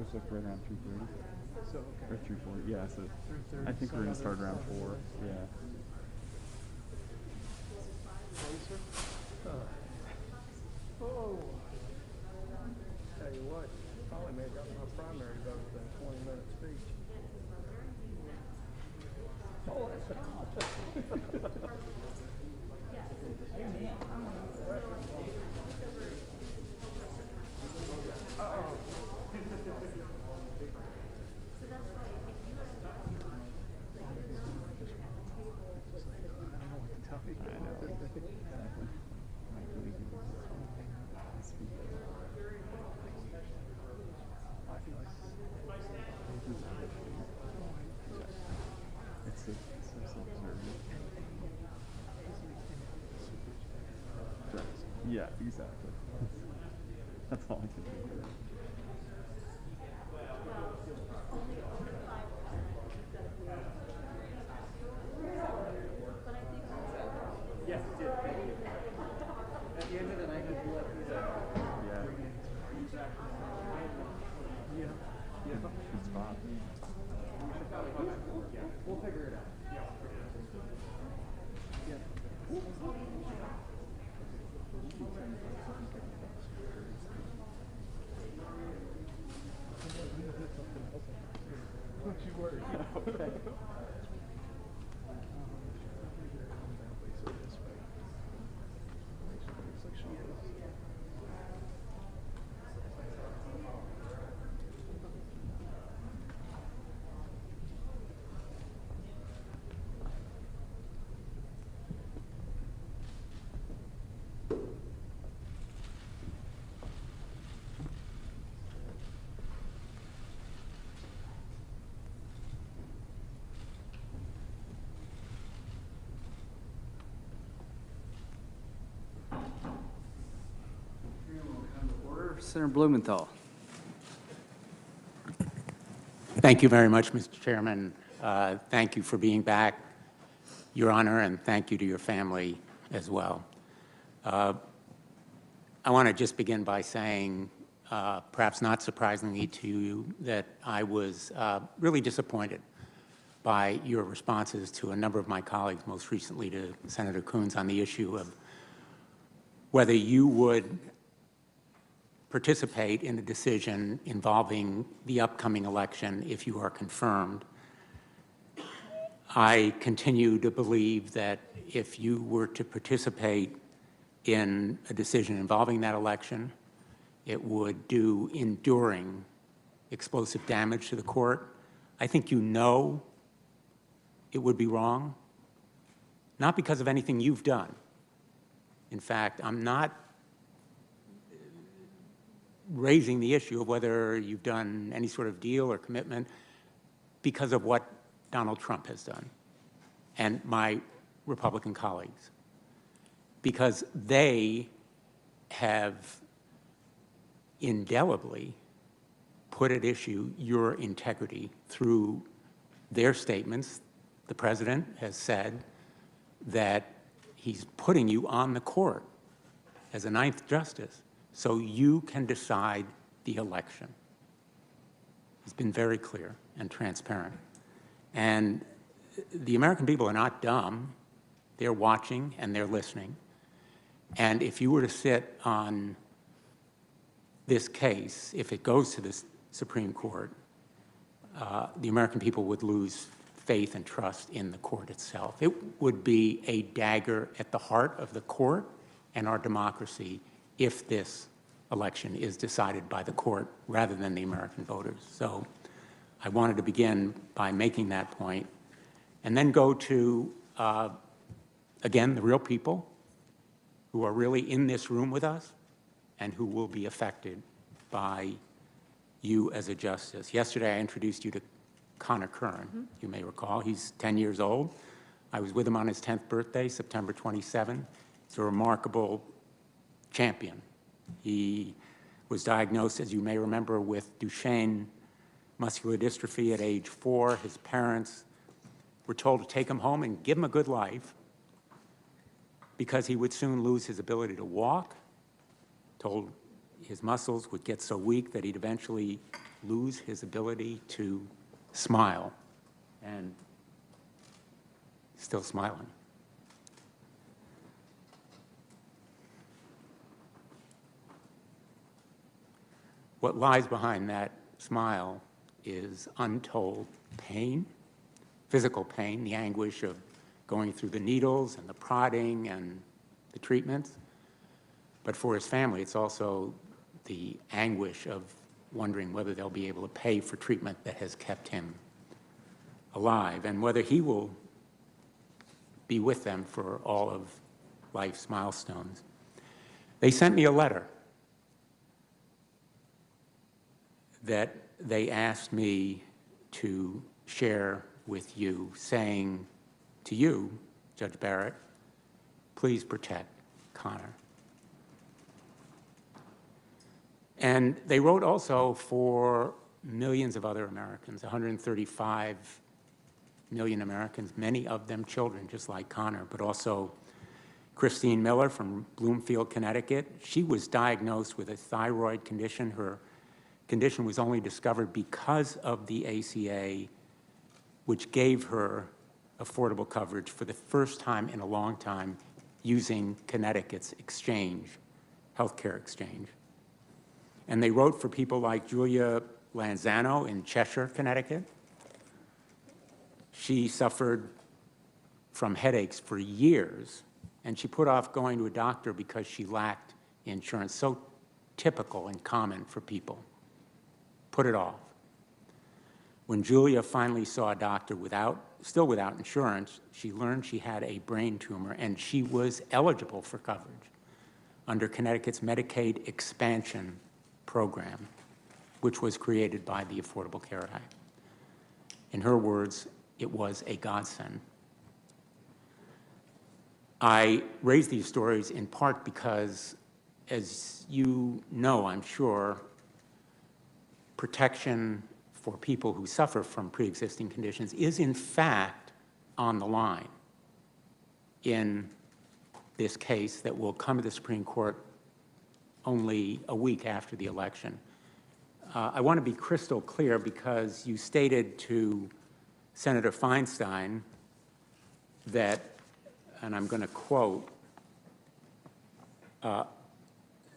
was like right around 3:30. So, okay. Or 3:40, yeah, so I think we're gonna start around 4, yeah. Oh. Tell you what, probably made up my primary vote with a 20-minute speech. Oh, that's Yeah, exactly. That's all I can think of. Yes, it did. At the end of the night, you let me Yeah. It's fine. We'll figure it out. Don't you worry. Okay. Senator Blumenthal. Thank you very much, Mr. Chairman. Thank you for being back, Your Honor, and thank you to your family as well. I want to just begin by saying, perhaps not surprisingly to you, that I was really disappointed by your responses to a number of my colleagues, most recently to Senator Coons, on the issue of whether you would participate in a decision involving the upcoming election if you are confirmed. I continue to believe that if you were to participate in a decision involving that election, it would do enduring explosive damage to the court. I think you know it would be wrong, not because of anything you've done. In fact, I'm not raising the issue of whether you've done any sort of deal or commitment because of what Donald Trump has done and my Republican colleagues, because they have indelibly put at issue your integrity through their statements. The president has said that he's putting you on the court as a ninth justice so you can decide the election. He's been very clear and transparent. And the American people are not dumb. They're watching and they're listening. And if you were to sit on this case, if it goes to the Supreme Court, the American people would lose faith and trust in the court itself. It would be a dagger at the heart of the court and our democracy if this election is decided by the court rather than the American voters. So I wanted to begin by making that point and then go to, again, the real people who are really in this room with us and who will be affected by you as a justice. Yesterday, I introduced you to Conor Curran. You may recall, he's 10 years old. I was with him on his 10th birthday, September 27. He's a remarkable champion. He was diagnosed, as you may remember, with Duchenne muscular dystrophy at age 4. His parents were told to take him home and give him a good life because he would soon lose his ability to walk, told his muscles would get so weak that he'd eventually lose his ability to smile, and still smiling. What lies behind that smile is untold pain, physical pain, the anguish of going through the needles and the prodding and the treatments. But for his family, it's also the anguish of wondering whether they'll be able to pay for treatment that has kept him alive, and whether he will be with them for all of life's milestones. They sent me a letter that they asked me to share with you, saying to you, Judge Barrett, please protect Connor. And they wrote also for millions of other Americans, 135 million Americans, many of them children, just like Connor, but also Christine Miller from Bloomfield, Connecticut. She was diagnosed with a thyroid condition. Her condition was only discovered because of the ACA, which gave her affordable coverage for the first time in a long time using Connecticut's exchange, healthcare exchange. And they wrote for people like Julia Lanzano in Cheshire, Connecticut. She suffered from headaches for years, and she put off going to a doctor because she lacked insurance, so typical and common for people. Put it off. When Julia finally saw a doctor still without insurance, she learned she had a brain tumor, and she was eligible for coverage under Connecticut's Medicaid expansion program, which was created by the Affordable Care Act. In her words, it was a godsend. I raise these stories in part because, as you know, I'm sure, protection for people who suffer from pre-existing conditions is in fact on the line in this case that will come to the Supreme Court only a week after the election. I want to be crystal clear because you stated to Senator Feinstein that, and I'm going to quote,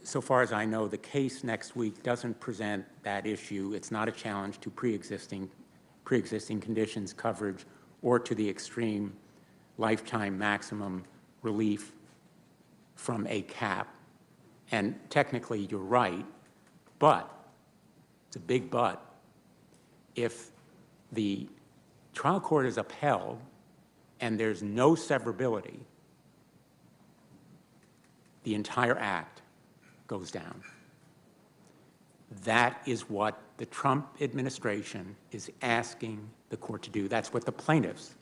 so far as I know, the case next week doesn't present that issue. It's not a challenge to pre-existing conditions coverage or to the extreme lifetime maximum relief from a cap. And technically, you're right, but, it's a big but, if the trial court is upheld and there's no severability, the entire act goes down. That is what the Trump administration is asking the court to do. That's what the plaintiffs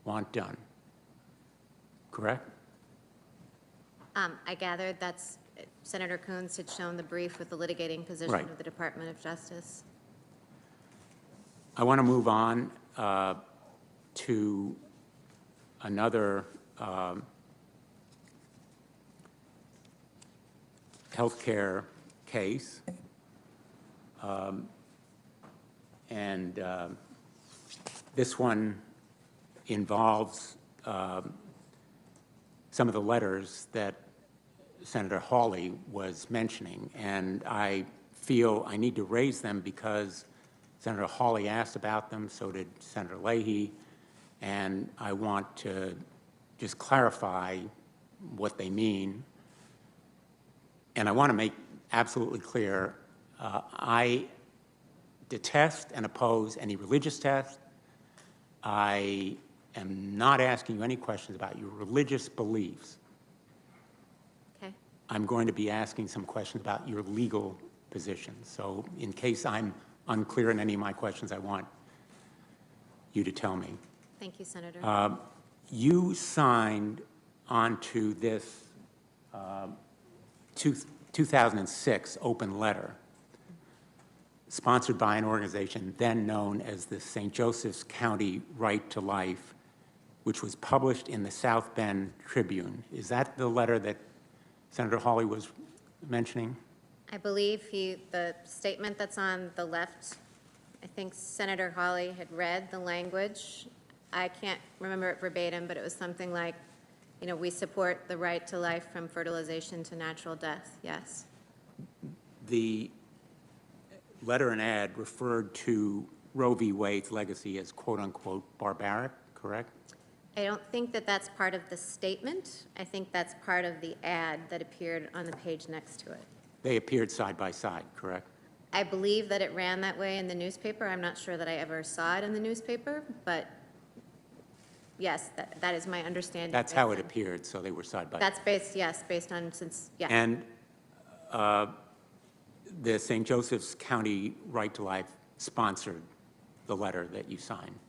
want done. Correct? I gathered that's Senator Coons had shown the brief with the litigating position Right. of the Department of Justice. I want to move on to another healthcare case, and this one involves some of the letters that Senator Hawley was mentioning, and I feel I need to raise them because Senator Hawley asked about them, so did Senator Leahy, and I want to just clarify what they mean. And I want to make absolutely clear, I detest and oppose any religious test. I am not asking you any questions about your religious beliefs. Okay. I'm going to be asking some questions about your legal position. So in case I'm unclear in any of my questions, I want you to tell me. Thank you, Senator. You signed onto this 2006 open letter sponsored by an organization then known as the St. Joseph's County Right to Life, which was published in the South Bend Tribune. Is that the letter that Senator Hawley was mentioning? I believe the statement that's on the left I think Senator Hawley had read the language. I can't remember it verbatim, but it was something like, you know, we support the right to life from fertilization to natural death. Yes. The letter and ad referred to Roe v. Wade's legacy as quote-unquote barbaric, correct? I don't think that that's part of the statement. I think that's part of the ad that appeared on the page next to it. They appeared side by side, correct? I believe that it ran that way in the newspaper. I'm not sure that I ever saw it in the newspaper, but yes, that is my understanding. That's how it appeared, so they were side by side. That's based, yes, based on, since, yeah. And the St. Joseph's County Right to Life sponsored the letter that you signed.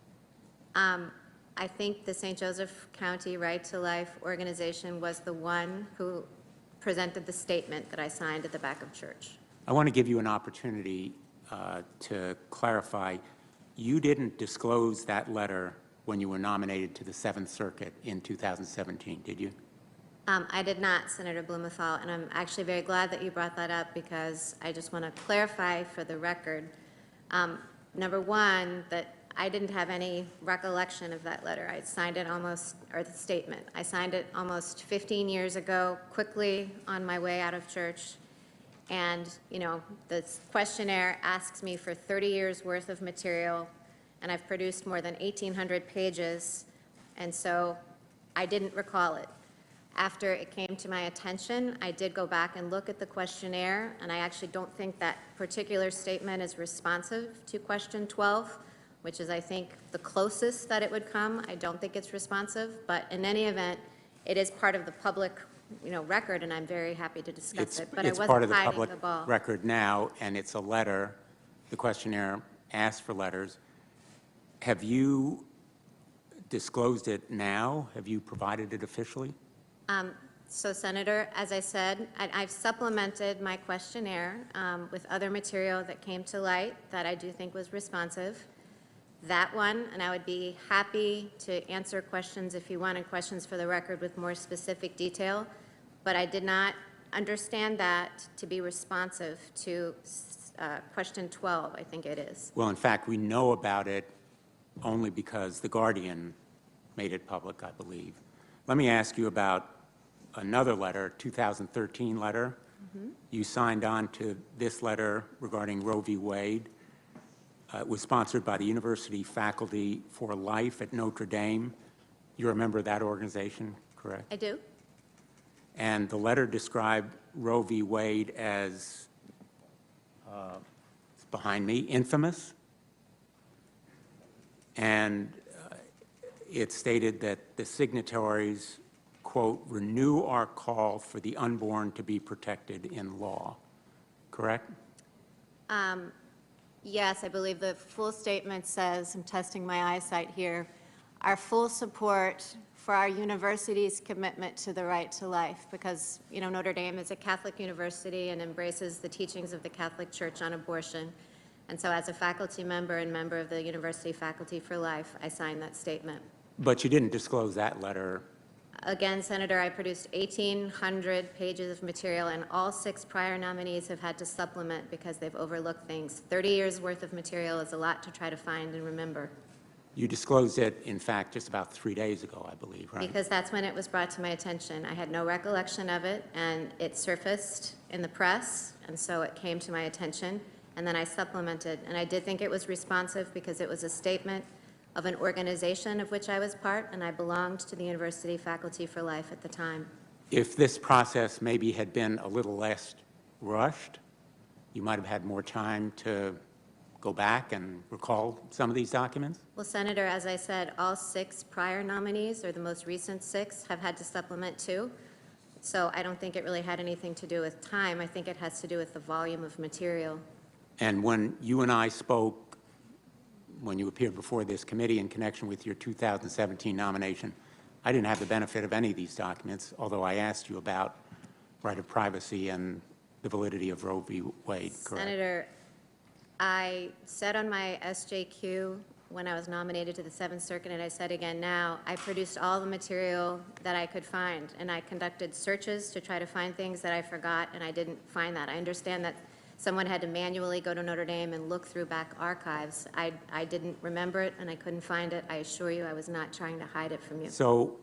I think the St. Joseph County Right to Life organization was the one who presented the statement that I signed at the back of church. I want to give you an opportunity to clarify. You didn't disclose that letter when you were nominated to the 7th Circuit in 2017, did you? I did not, Senator Blumenthal, and I'm actually very glad that you brought that up because I just want to clarify for the record. Number one, that I didn't have any recollection of that letter. I signed it almost, or the statement. I signed it almost 15 years ago, quickly on my way out of church. And, you know, the questionnaire asks me for 30 years worth of material, and I've produced more than 1,800 pages, and so I didn't recall it. After it came to my attention, I did go back and look at the questionnaire, and I actually don't think that particular statement is responsive to question 12, which is, I think, the closest that it would come. I don't think it's responsive, but in any event, it is part of the public, you know, record, and I'm very happy to discuss it. But I It's wasn't part of the hiding public the ball. record now, and it's a letter. The questionnaire asks for letters. Have you disclosed it now? Have you provided it officially? So, Senator, as I said, I've supplemented my questionnaire with other material that came to light that I do think was responsive. That one, and I would be happy to answer questions if you wanted questions for the record with more specific detail, but I did not understand that to be responsive to question 12, I think it is. Well, in fact, we know about it only because The Guardian made it public, I believe. Let me ask you about another letter, 2013 letter. You signed on to this letter regarding Roe v. Wade. It was sponsored by the University Faculty for Life at Notre Dame. You're a member of that organization, correct? I do. And the letter described Roe v. Wade as, it's behind me, infamous. And it stated that the signatories, quote, renew our call for the unborn to be protected in law, correct? Yes, I believe the full statement says, I'm testing my eyesight here, our full support for our university's commitment to the right to life, because, you know, Notre Dame is a Catholic university and embraces the teachings of the Catholic Church on abortion. And so as a faculty member and member of the University Faculty for Life, I signed that statement. But you didn't disclose that letter. Again, Senator, I produced 1,800 pages of material, and all 6 prior nominees have had to supplement because they've overlooked things. 30 years worth of material is a lot to try to find and remember. You disclosed it, in fact, just about 3 days ago, I believe, right? Because that's when it was brought to my attention. I had no recollection of it, and it surfaced in the press, and so it came to my attention, and then I supplemented. And I did think it was responsive because it was a statement of an organization of which I was part, and I belonged to the University Faculty for Life at the time. If this process maybe had been a little less rushed, you might have had more time to go back and recall some of these documents? Well, Senator, as I said, all 6 prior nominees, or the most recent 6, have had to supplement too. So I don't think it really had anything to do with time. I think it has to do with the volume of material. And when you and I spoke, when you appeared before this committee in connection with your 2017 nomination, I didn't have the benefit of any of these documents, although I asked you about right of privacy and the validity of Roe v. Wade, correct? Senator, I said on my SJQ when I was nominated to the 7th Circuit, and I said again now, I produced all the material that I could find, and I conducted searches to try to find things that I forgot, and I didn't find that. I understand that someone had to manually go to Notre Dame and look through back archives. I didn't remember it and I couldn't find it. I assure you I was not trying to hide it from you. So,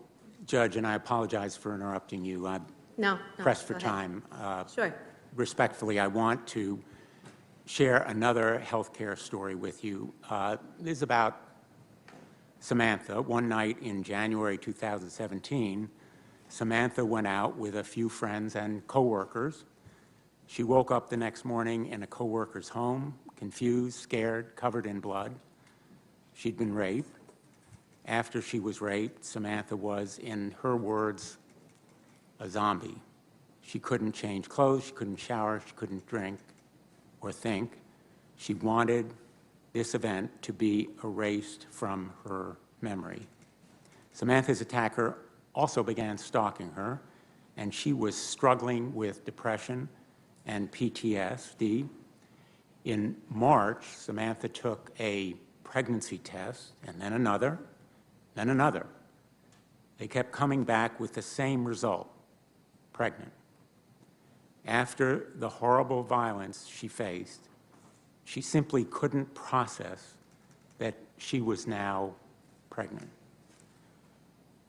Judge, and I apologize for interrupting you. I'm No, pressed for go ahead. time. Sure. Respectfully, I want to share another healthcare story with you. This is about Samantha. One night in January 2017, Samantha went out with a few friends and coworkers. She woke up the next morning in a coworker's home, confused, scared, covered in blood. She'd been raped. After she was raped, Samantha was, in her words, a zombie. She couldn't change clothes, she couldn't shower, she couldn't drink or think. She wanted this event to be erased from her memory. Samantha's attacker also began stalking her, and she was struggling with depression and PTSD. In March, Samantha took a pregnancy test, and then another, then another. They kept coming back with the same result: pregnant. After the horrible violence she faced, she simply couldn't process that she was now pregnant.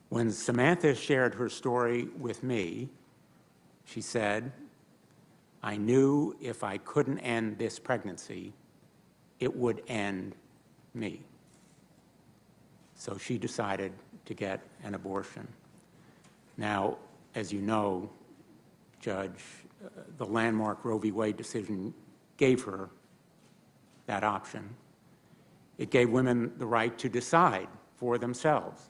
When Samantha shared her story with me, she said, "I knew if I couldn't end this pregnancy, it would end me." So she decided to get an abortion. Now, as you know, Judge, the landmark Roe v. Wade decision gave her that option. It gave women the right to decide for themselves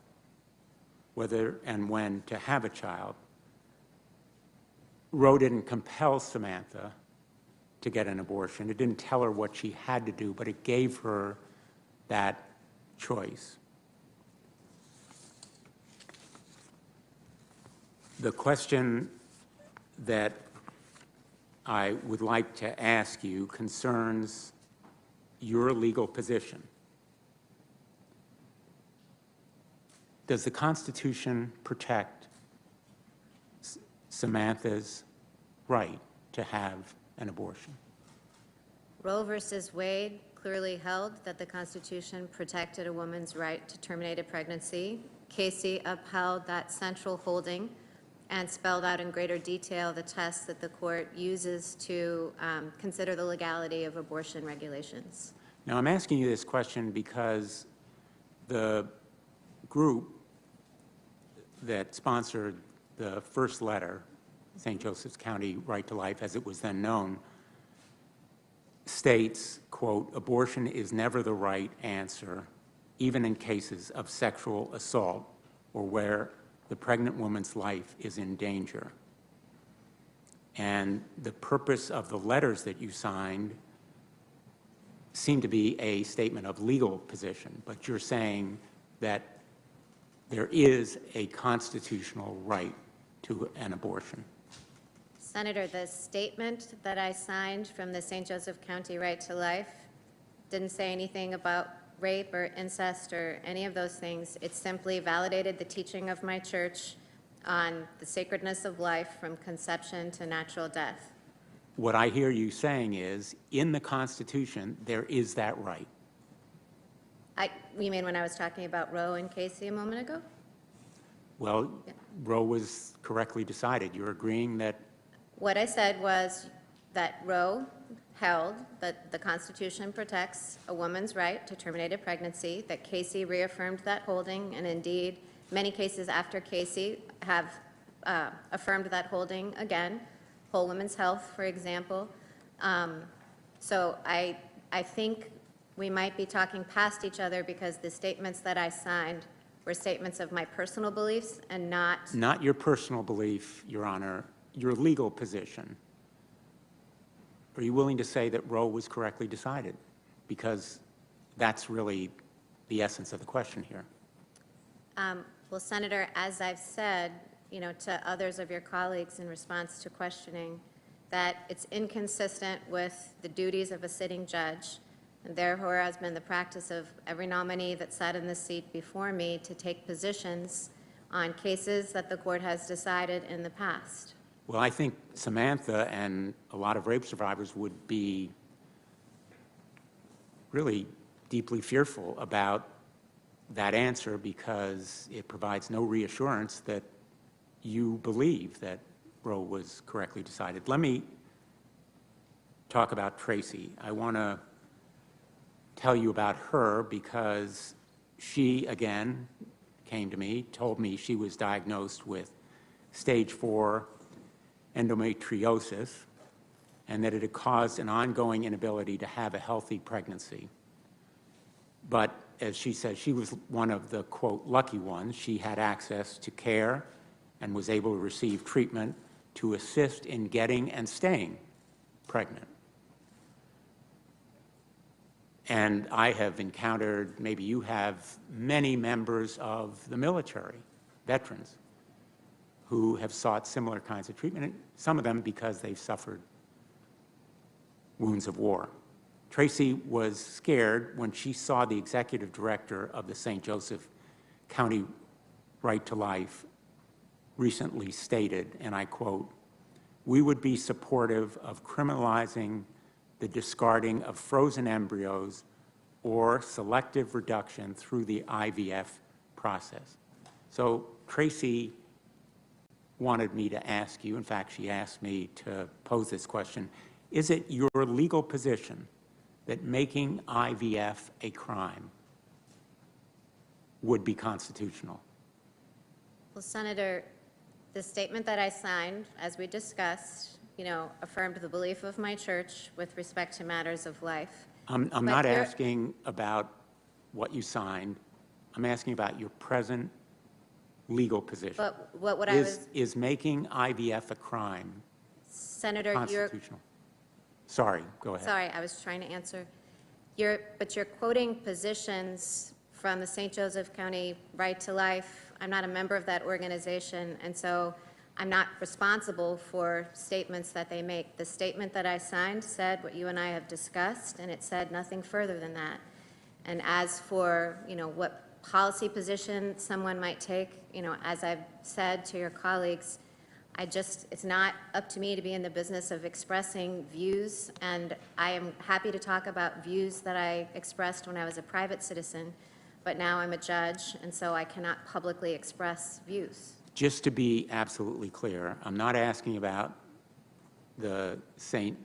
whether and when to have a child. Roe didn't compel Samantha to get an abortion. It didn't tell her what she had to do, but it gave her that choice. The question that I would like to ask you concerns your legal position. Does the Constitution protect Samantha's right to have an abortion? Roe versus Wade clearly held that the Constitution protected a woman's right to terminate a pregnancy. Casey upheld that central holding and spelled out in greater detail the tests that the court uses to consider the legality of abortion regulations. Now, I'm asking you this question because the group that sponsored the first letter, St. Joseph's County Right to Life, as it was then known, states, quote, "Abortion is never the right answer, even in cases of sexual assault or where the pregnant woman's life is in danger." And the purpose of the letters that you signed seem to be a statement of legal position, but you're saying that there is a constitutional right to an abortion. Senator, the statement that I signed from the St. Joseph County Right to Life didn't say anything about rape or incest or any of those things. It simply validated the teaching of my church on the sacredness of life from conception to natural death. What I hear you saying is, in the Constitution, there is that right. You mean when I was talking about Roe and Casey a moment ago? Well, Roe was correctly decided. You're agreeing that What I said was that Roe held that the Constitution protects a woman's right to terminate a pregnancy, that Casey reaffirmed that holding, and indeed, many cases after Casey have affirmed that holding again, Whole Women's Health, for example. So I think we might be talking past each other because the statements that I signed were statements of my personal beliefs and not... Not your personal belief, Your Honor, your legal position. Are you willing to say that Roe was correctly decided? Because that's really the essence of the question here. Well, Senator, as I've said, to others of your colleagues in response to questioning, that it's inconsistent with the duties of a sitting judge, and therefore has been the practice of every nominee that sat in this seat before me to take positions on cases that the court has decided in the past. Well, I think Samantha and a lot of rape survivors would be really deeply fearful about that answer because it provides no reassurance that you believe that Roe was correctly decided. Let me talk about Tracy. I want to tell you about her because she, again, came to me, told me she was diagnosed with stage 4 endometriosis and that it had caused an ongoing inability to have a healthy pregnancy. But as she said, she was one of the, quote, lucky ones. She had access to care and was able to receive treatment to assist in getting and staying pregnant. And I have encountered, maybe you have, many members of the military, veterans, who have sought similar kinds of treatment, and some of them because they've suffered wounds of war. Tracy was scared when she saw the executive director of the St. Joseph County Right to Life recently stated, and I quote, "We would be supportive of criminalizing the discarding of frozen embryos or selective reduction through the IVF process." So Tracy wanted me to ask you, in fact, she asked me to pose this question, is it your legal position that making IVF a crime would be constitutional? Well, Senator, the statement that I signed, as we discussed, affirmed the belief of my church with respect to matters of life. I'm not asking about what you signed. I'm asking about your present legal position. But what I was... Is making IVF a crime Senator, constitutional? Sorry, go ahead. Sorry, I was trying to answer. But you're quoting positions from the St. Joseph County Right to Life. I'm not a member of that organization, and so I'm not responsible for statements that they make. The statement that I signed said what you and I have discussed, and it said nothing further than that. And as for, what policy position someone might take, as I've said to your colleagues, it's not up to me to be in the business of expressing views, and I am happy to talk about views that I expressed when I was a private citizen, but now I'm a judge, and so I cannot publicly express views. Just to be absolutely clear, I'm not asking about the St.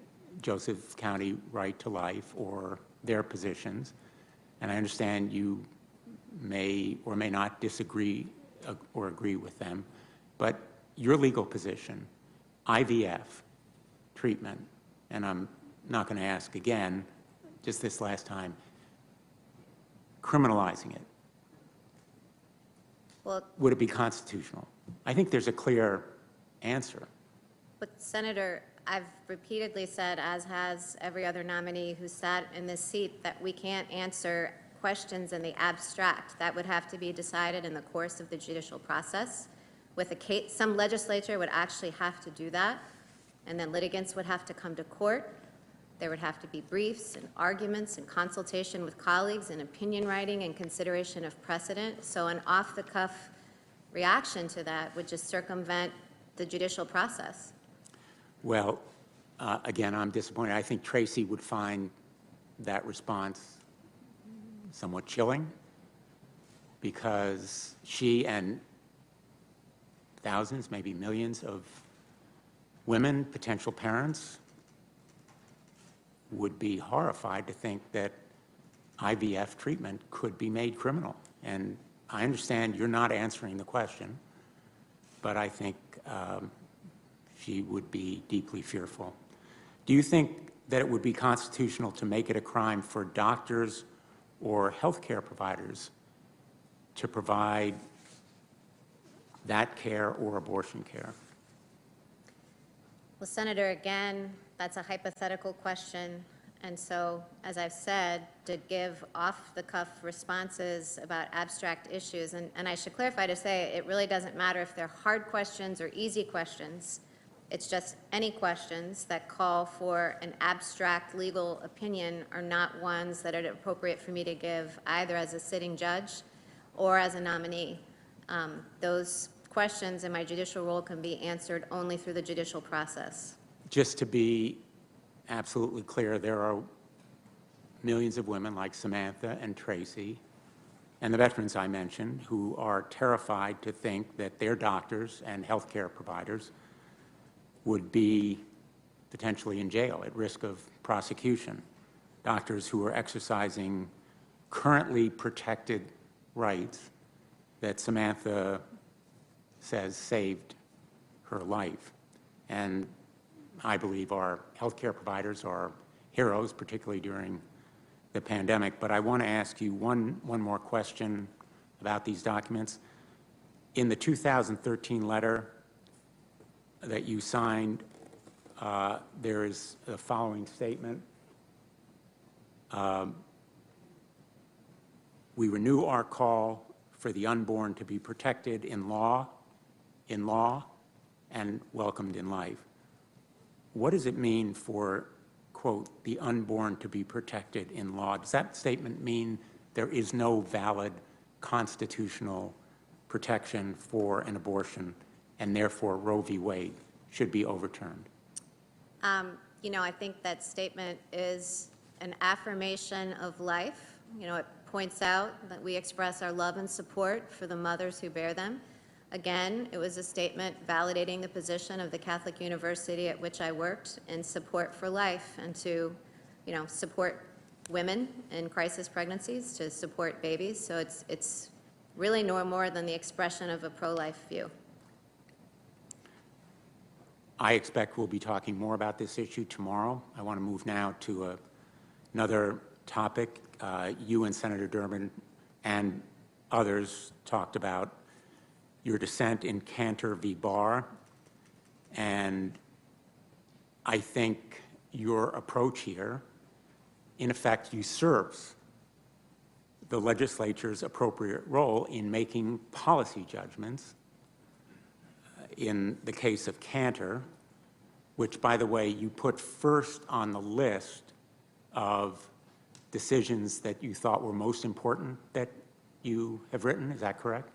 Joseph County Right to Life or their positions, and I understand you may or may not disagree or agree with them, but your legal position, IVF treatment, and I'm not going to ask again, just this last time, criminalizing it, well, would it be constitutional? I think there's a clear answer. But Senator, I've repeatedly said, as has every other nominee who sat in this seat, that we can't answer questions in the abstract. That would have to be decided in the course of the judicial process. With a case, some legislature would actually have to do that, and then litigants would have to come to court. There would have to be briefs and arguments and consultation with colleagues and opinion writing and consideration of precedent. So an off-the-cuff reaction to that would just circumvent the judicial process. Well, again, I'm disappointed. I think Tracy would find that response somewhat chilling because she and thousands, maybe millions of women, potential parents, would be horrified to think that IVF treatment could be made criminal. And I understand you're not answering the question, but I think she would be deeply fearful. Do you think that it would be constitutional to make it a crime for doctors or healthcare providers to provide that care or abortion care? Well, Senator, again, that's a hypothetical question. And so, as I've said, to give off-the-cuff responses about abstract issues, and I should clarify to say it really doesn't matter if they're hard questions or easy questions. It's just any questions that call for an abstract legal opinion are not ones that are appropriate for me to give either as a sitting judge or as a nominee. Those questions in my judicial role can be answered only through the judicial process. Just to be absolutely clear, there are millions of women like Samantha and Tracy and the veterans I mentioned who are terrified to think that their doctors and healthcare providers would be potentially in jail at risk of prosecution. Doctors who are exercising currently protected rights that Samantha says saved her life. And I believe our healthcare providers are heroes, particularly during the pandemic. But I want to ask you one more question about these documents. In the 2013 letter that you signed, there is the following statement. We renew our call for the unborn to be protected in law, and welcomed in life. What does it mean for, quote, the unborn to be protected in law? Does that statement mean there is no valid constitutional protection for an abortion, and therefore Roe v. Wade should be overturned? You know, I think that statement is an affirmation of life. You know, it points out that we express our love and support for the mothers who bear them. Again, it was a statement validating the position of the Catholic university at which I worked in support for life and to, you know, support women in crisis pregnancies, to support babies. So it's really no more than the expression of a pro-life view. I expect we'll be talking more about this issue tomorrow. I want to move now to another topic. You and Senator Durbin and others talked about your dissent in Cantor v. Barr, and I think your approach here, in effect, usurps the legislature's appropriate role in making policy judgments. In the case of Cantor, which, by the way, you put first on the list of decisions that you thought were most important that you have written, is that correct?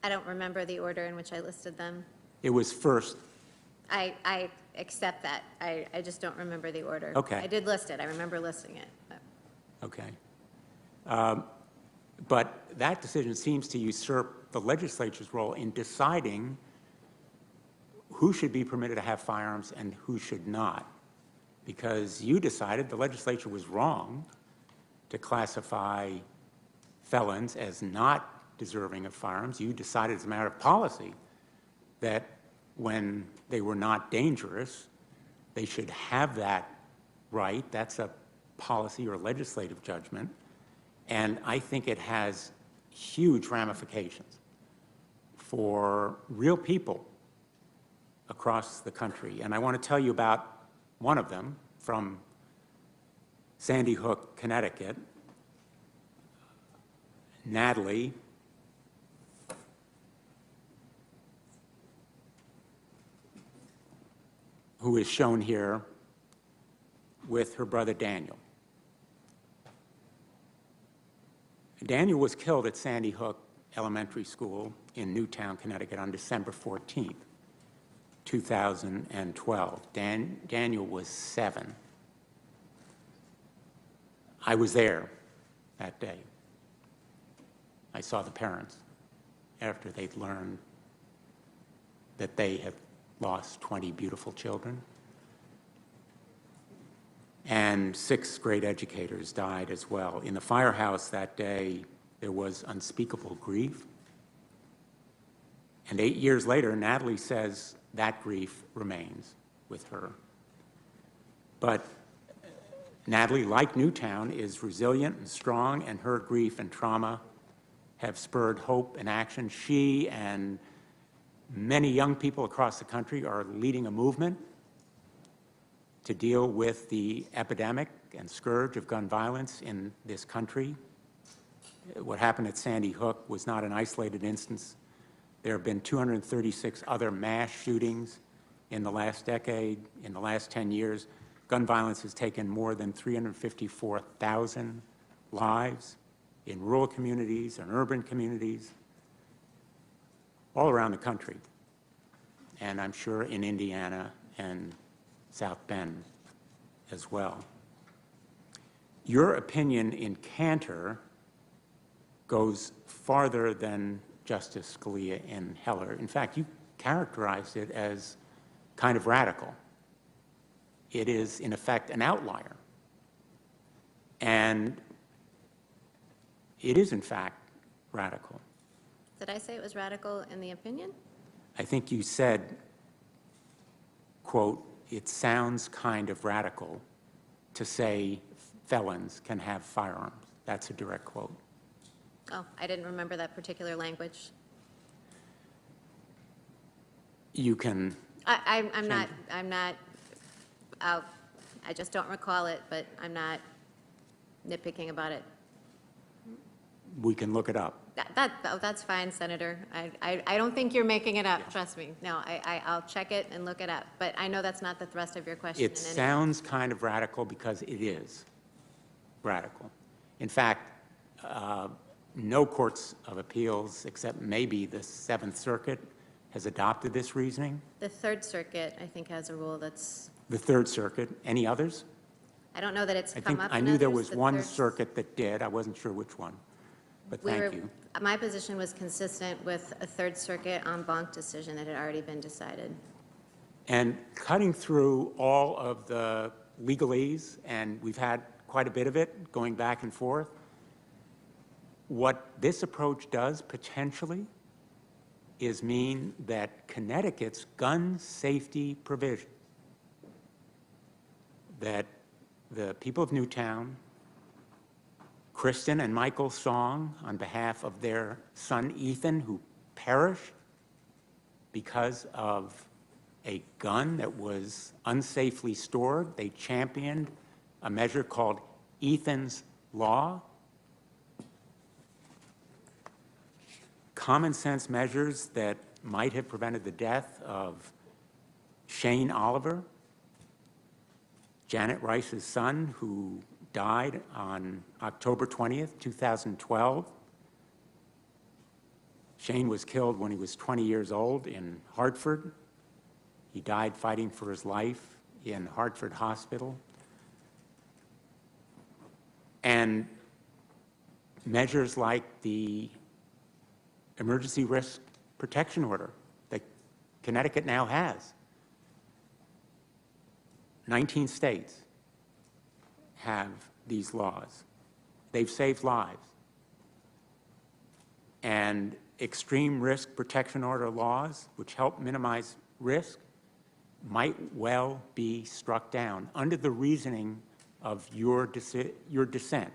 I don't remember the order in which I listed them. It was first. I accept that. I just don't remember the order. Okay. I did list it. I remember listing it. But. Okay. But that decision seems to usurp the legislature's role in deciding who should be permitted to have firearms and who should not, because you decided the legislature was wrong to classify felons as not deserving of firearms. You decided as a matter of policy that when they were not dangerous, they should have that right. That's a policy or legislative judgment. And I think it has huge ramifications for real people across the country. And I want to tell you about one of them from Sandy Hook, Connecticut. Natalie who is shown here with her brother Daniel. Daniel was killed at Sandy Hook Elementary School in Newtown, Connecticut on December 14th, 2012. Daniel was 7. I was there that day. I saw the parents after they'd learned that they had lost 20 beautiful children. And 6 great educators died as well. In the firehouse that day, there was unspeakable grief. And 8 years later, Natalie says that grief remains with her. But Natalie, like Newtown, is resilient and strong, and her grief and trauma have spurred hope and action. She and many young people across the country are leading a movement to deal with the epidemic and scourge of gun violence in this country. What happened at Sandy Hook was not an isolated instance. There have been 236 other mass shootings in the last decade. In the last 10 years, gun violence has taken more than 354,000 lives in rural communities and urban communities. all around the country, and I'm sure in Indiana and South Bend as well. Your opinion in Cantor goes farther than Justice Scalia and Heller. In fact, you characterized it as kind of radical. It is, in effect, an outlier. And it is, in fact, radical. Did I say it was radical in the opinion? I think you said, quote, "It sounds kind of radical to say felons can have firearms." That's a direct quote. Oh, I didn't remember that particular language. You can. I'm not out. I just don't recall it, but I'm not nitpicking about it. We can look it up. That's fine, Senator. I don't think you're making it up, trust me. No, I'll check it and look it up, but I know that's not the thrust of your question. It sounds kind of radical because it is radical. In fact, no courts of appeals, except maybe the Seventh Circuit, has adopted this reasoning. The Third Circuit, I think, has a rule that's, The Third Circuit. Any others? I don't know that it's come up I in knew there others. was one circuit that did. I wasn't sure which one, but thank you. My position was consistent with a Third Circuit en banc decision that had already been decided. And cutting through all of the legalese, and we've had quite a bit of it going back and forth, what this approach does potentially is mean that Connecticut's gun safety provision that the people of Newtown, Kristen and Michael Song, on behalf of their son Ethan, who perished because of a gun that was unsafely stored, they championed a measure called Ethan's Law. Common sense measures that might have prevented the death of Shane Oliver, Janet Rice's son, who died on October 20th, 2012. Shane was killed when he was 20 years old in Hartford. He died fighting for his life in Hartford Hospital. And measures like the emergency risk protection order that Connecticut now has. 19 states have these laws. They've saved lives. And extreme risk protection order laws, which help minimize risk, might well be struck down under the reasoning of your dissent.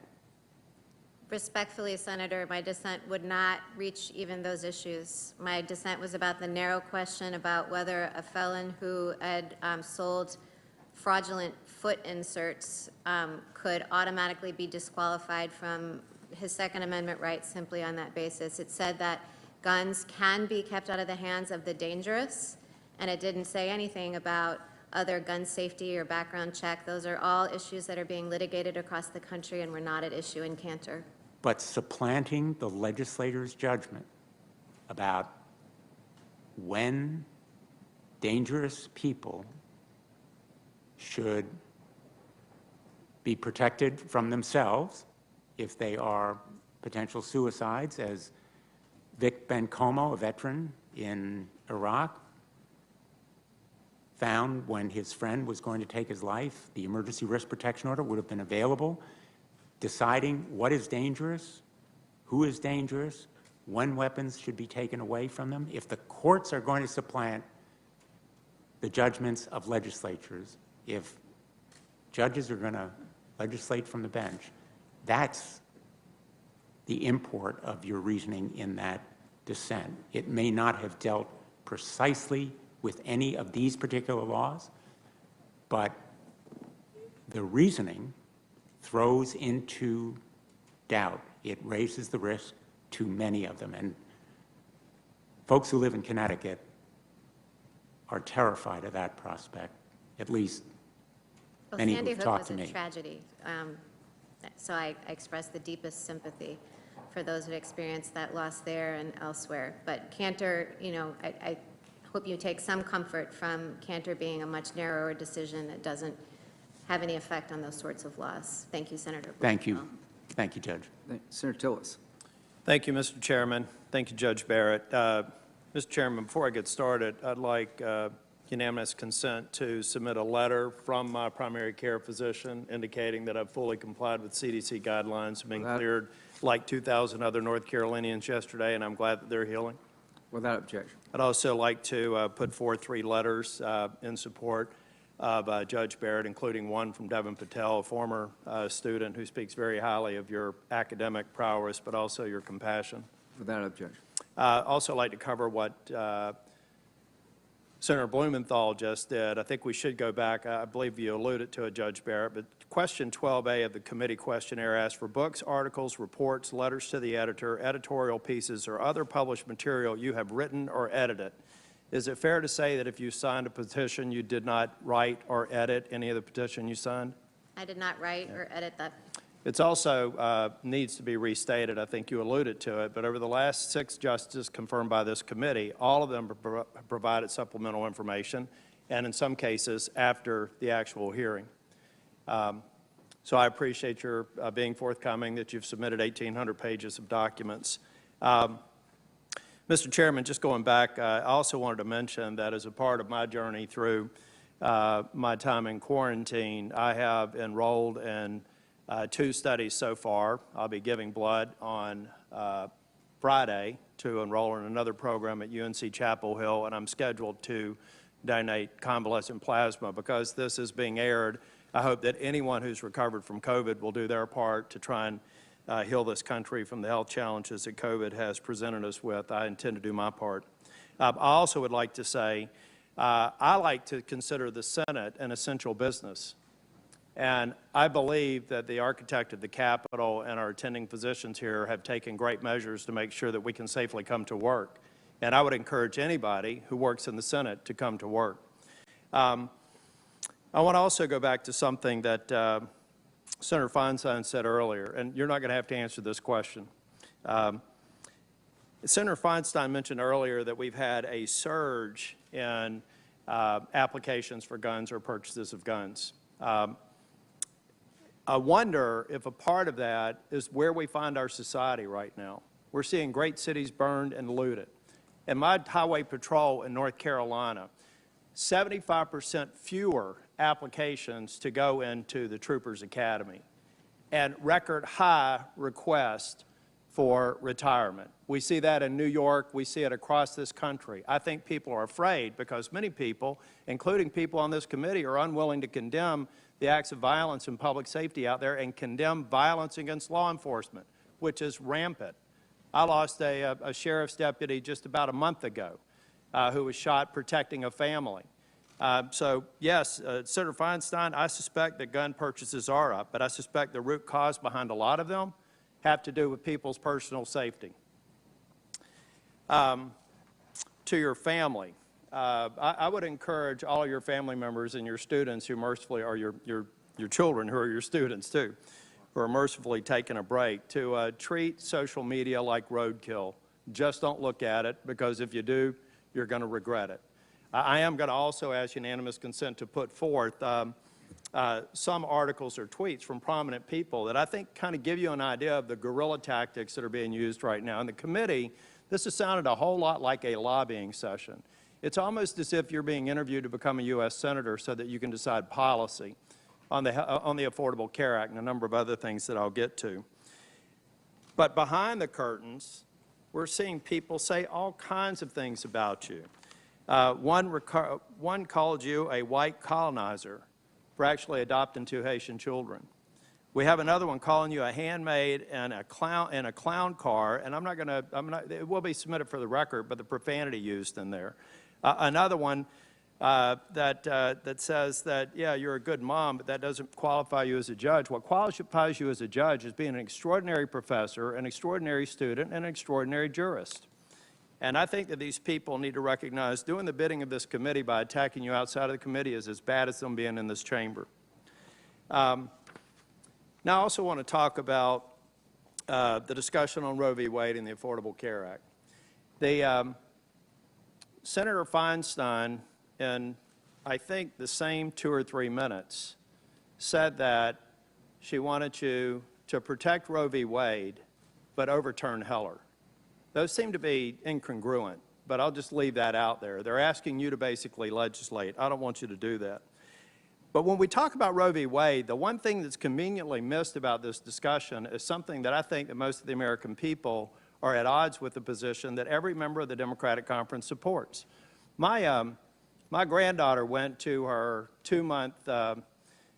Respectfully, Senator, my dissent would not reach even those issues. My dissent was about the narrow question about whether a felon who had sold fraudulent foot inserts could automatically be disqualified from his Second Amendment rights simply on that basis. It said that guns can be kept out of the hands of the dangerous, and it didn't say anything about other gun safety or background check. Those are all issues that are being litigated across the country and were not at issue in Cantor. But supplanting the legislator's judgment about when dangerous people should be protected from themselves if they are potential suicides, as Vic Bencomo, a veteran in Iraq, found when his friend was going to take his life. The emergency risk protection order would have been available, deciding what is dangerous, who is dangerous, when weapons should be taken away from them. If the courts are going to supplant the judgments of legislatures, if judges are going to legislate from the bench, that's the import of your reasoning in that dissent. It may not have dealt precisely with any of these particular laws, but the reasoning throws into doubt. It raises the risk to many of them. And folks who live in Connecticut are terrified of that prospect, at least many who've talked to me. Sandy Hook was a tragedy, so I express the deepest sympathy for those who experienced that loss there and elsewhere. But Cantor, you know, I hope you take some comfort from Cantor being a much narrower decision that doesn't have any effect on those sorts of laws. Thank you, Senator Blumenthal. Thank you. Thank you, Judge. Senator Tillis. Thank you, Mr. Chairman. Thank you, Judge Barrett. Mr. Chairman, before I get started, I'd like unanimous consent to submit a letter from my primary care physician indicating that I've fully complied with CDC guidelines, being cleared like 2,000 other North Carolinians yesterday, and I'm glad that they're healing. Without objection. I'd also like to put forth 3 letters in support of Judge Barrett, including one from Devin Patel, a former student who speaks very highly of your academic prowess, but also your compassion. Without objection. Also like to cover what Senator Blumenthal just did. I think we should go back. I believe you alluded to it, Judge Barrett, but question 12A of the committee questionnaire asks for books, articles, reports, letters to the editor, editorial pieces, or other published material you have written or edited. Is it fair to say that if you signed a petition, you did not write or edit any of the petition you signed? I did not write or edit that. It's also needs to be restated. I think you alluded to it, but over the last 6 justices confirmed by this committee, all of them provided supplemental information, and in some cases after the actual hearing. So I appreciate your being forthcoming, that you've submitted 1,800 pages of documents. Mr. Chairman, just going back, I also wanted to mention that as a part of my journey through my time in quarantine, I have enrolled in 2 studies so far. I'll be giving blood on Friday to enroll in another program at UNC Chapel Hill, and I'm scheduled to donate convalescent plasma. Because this is being aired, I hope that anyone who's recovered from COVID will do their part to try and heal this country from the health challenges that COVID has presented us with. I intend to do my part. I also would like to say, I like to consider the Senate an essential business. And I believe that the architect of the Capitol and our attending physicians here have taken great measures to make sure that we can safely come to work. And I would encourage anybody who works in the Senate to come to work. I want to also go back to something that Senator Feinstein said earlier, and you're not going to have to answer this question. Senator Feinstein mentioned earlier that we've had a surge in applications for guns or purchases of guns. I wonder if a part of that is where we find our society right now. We're seeing great cities burned and looted. In my highway patrol in North Carolina, 75% fewer applications to go into the Troopers Academy and record high requests for retirement. We see that in New York. We see it across this country. I think people are afraid because many people, including people on this committee, are unwilling to condemn the acts of violence in public safety out there and condemn violence against law enforcement, which is rampant. I lost a sheriff's deputy just about a month ago who was shot protecting a family. So, yes, Senator Feinstein, I suspect that gun purchases are up, but I suspect the root cause behind a lot of them have to do with people's personal safety. To your family, I would encourage all your family members and your students who mercifully are your children who are your students too, who are mercifully taking a break, to treat social media like roadkill. Just don't look at it, because if you do, you're going to regret it. I am going to also ask unanimous consent to put forth some articles or tweets from prominent people that I think kind of give you an idea of the guerrilla tactics that are being used right now. In the committee, this has sounded a whole lot like a lobbying session. It's almost as if you're being interviewed to become a U.S. Senator so that you can decide policy on the Affordable Care Act and a number of other things that I'll get to. But behind the curtains, we're seeing people say all kinds of things about you. One called you a white colonizer for actually adopting 2 Haitian children. We have another one calling you a handmaid and a clown car, and it will be submitted for the record, but the profanity used in there. Another one that says that, yeah, you're a good mom, but that doesn't qualify you as a judge. What qualifies you as a judge is being an extraordinary professor, an extraordinary student, and an extraordinary jurist. And I think that these people need to recognize doing the bidding of this committee by attacking you outside of the committee is as bad as them being in this chamber. Now I also want to talk about the discussion on Roe v. Wade and the Affordable Care Act. Senator Feinstein, in I think the same 2 or 3 minutes, said that she wanted to protect Roe v. Wade, but overturn Heller. Those seem to be incongruent, but I'll just leave that out there. They're asking you to basically legislate. I don't want you to do that. But when we talk about Roe v. Wade, the one thing that's conveniently missed about this discussion is something that I think that most of the American people are at odds with the position that every member of the Democratic Conference supports. My granddaughter went to her 2-month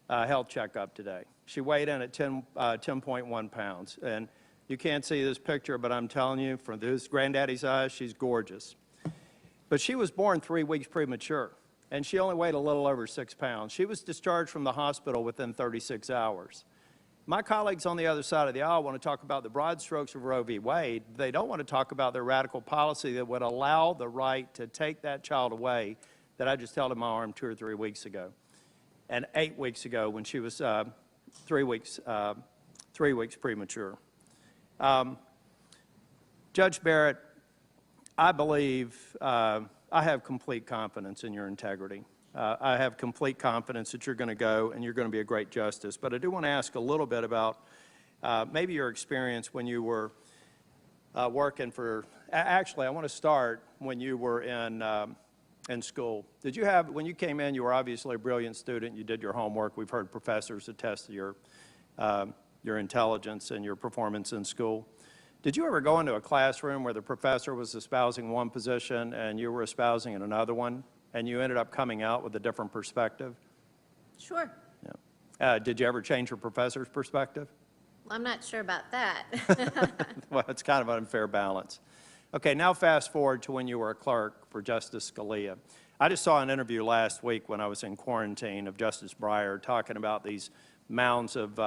health checkup today. She weighed in at 10.1 pounds. And you can't see this picture, but I'm telling you, from this granddaddy's eyes, she's gorgeous. But she was born 3 weeks premature, and she only weighed a little over 6 pounds. She was discharged from the hospital within 36 hours. My colleagues on the other side of the aisle want to talk about the broad strokes of Roe v. Wade. They don't want to talk about their radical policy that would allow the right to take that child away that I just held in my arm 2 or 3 weeks ago, and 8 weeks ago when she was 3 weeks premature. Judge Barrett, I believe I have complete confidence in your integrity. I have complete confidence that you're going to go and you're going to be a great justice. But I do want to ask a little bit about maybe your experience when you were working for, actually I want to start when you were in school. Did you have, when you came in, you were obviously a brilliant student, you did your homework. We've heard professors attest to your intelligence and your performance in school. Did you ever go into a classroom where the professor was espousing one position and you were espousing another one, and you ended up coming out with a different perspective? Sure. Yeah. Did you ever change your professor's perspective? Well, I'm not sure about that. Well, it's kind of an unfair balance. Okay, now fast forward to when you were a clerk for Justice Scalia. I just saw an interview last week when I was in quarantine of Justice Breyer talking about these mounds of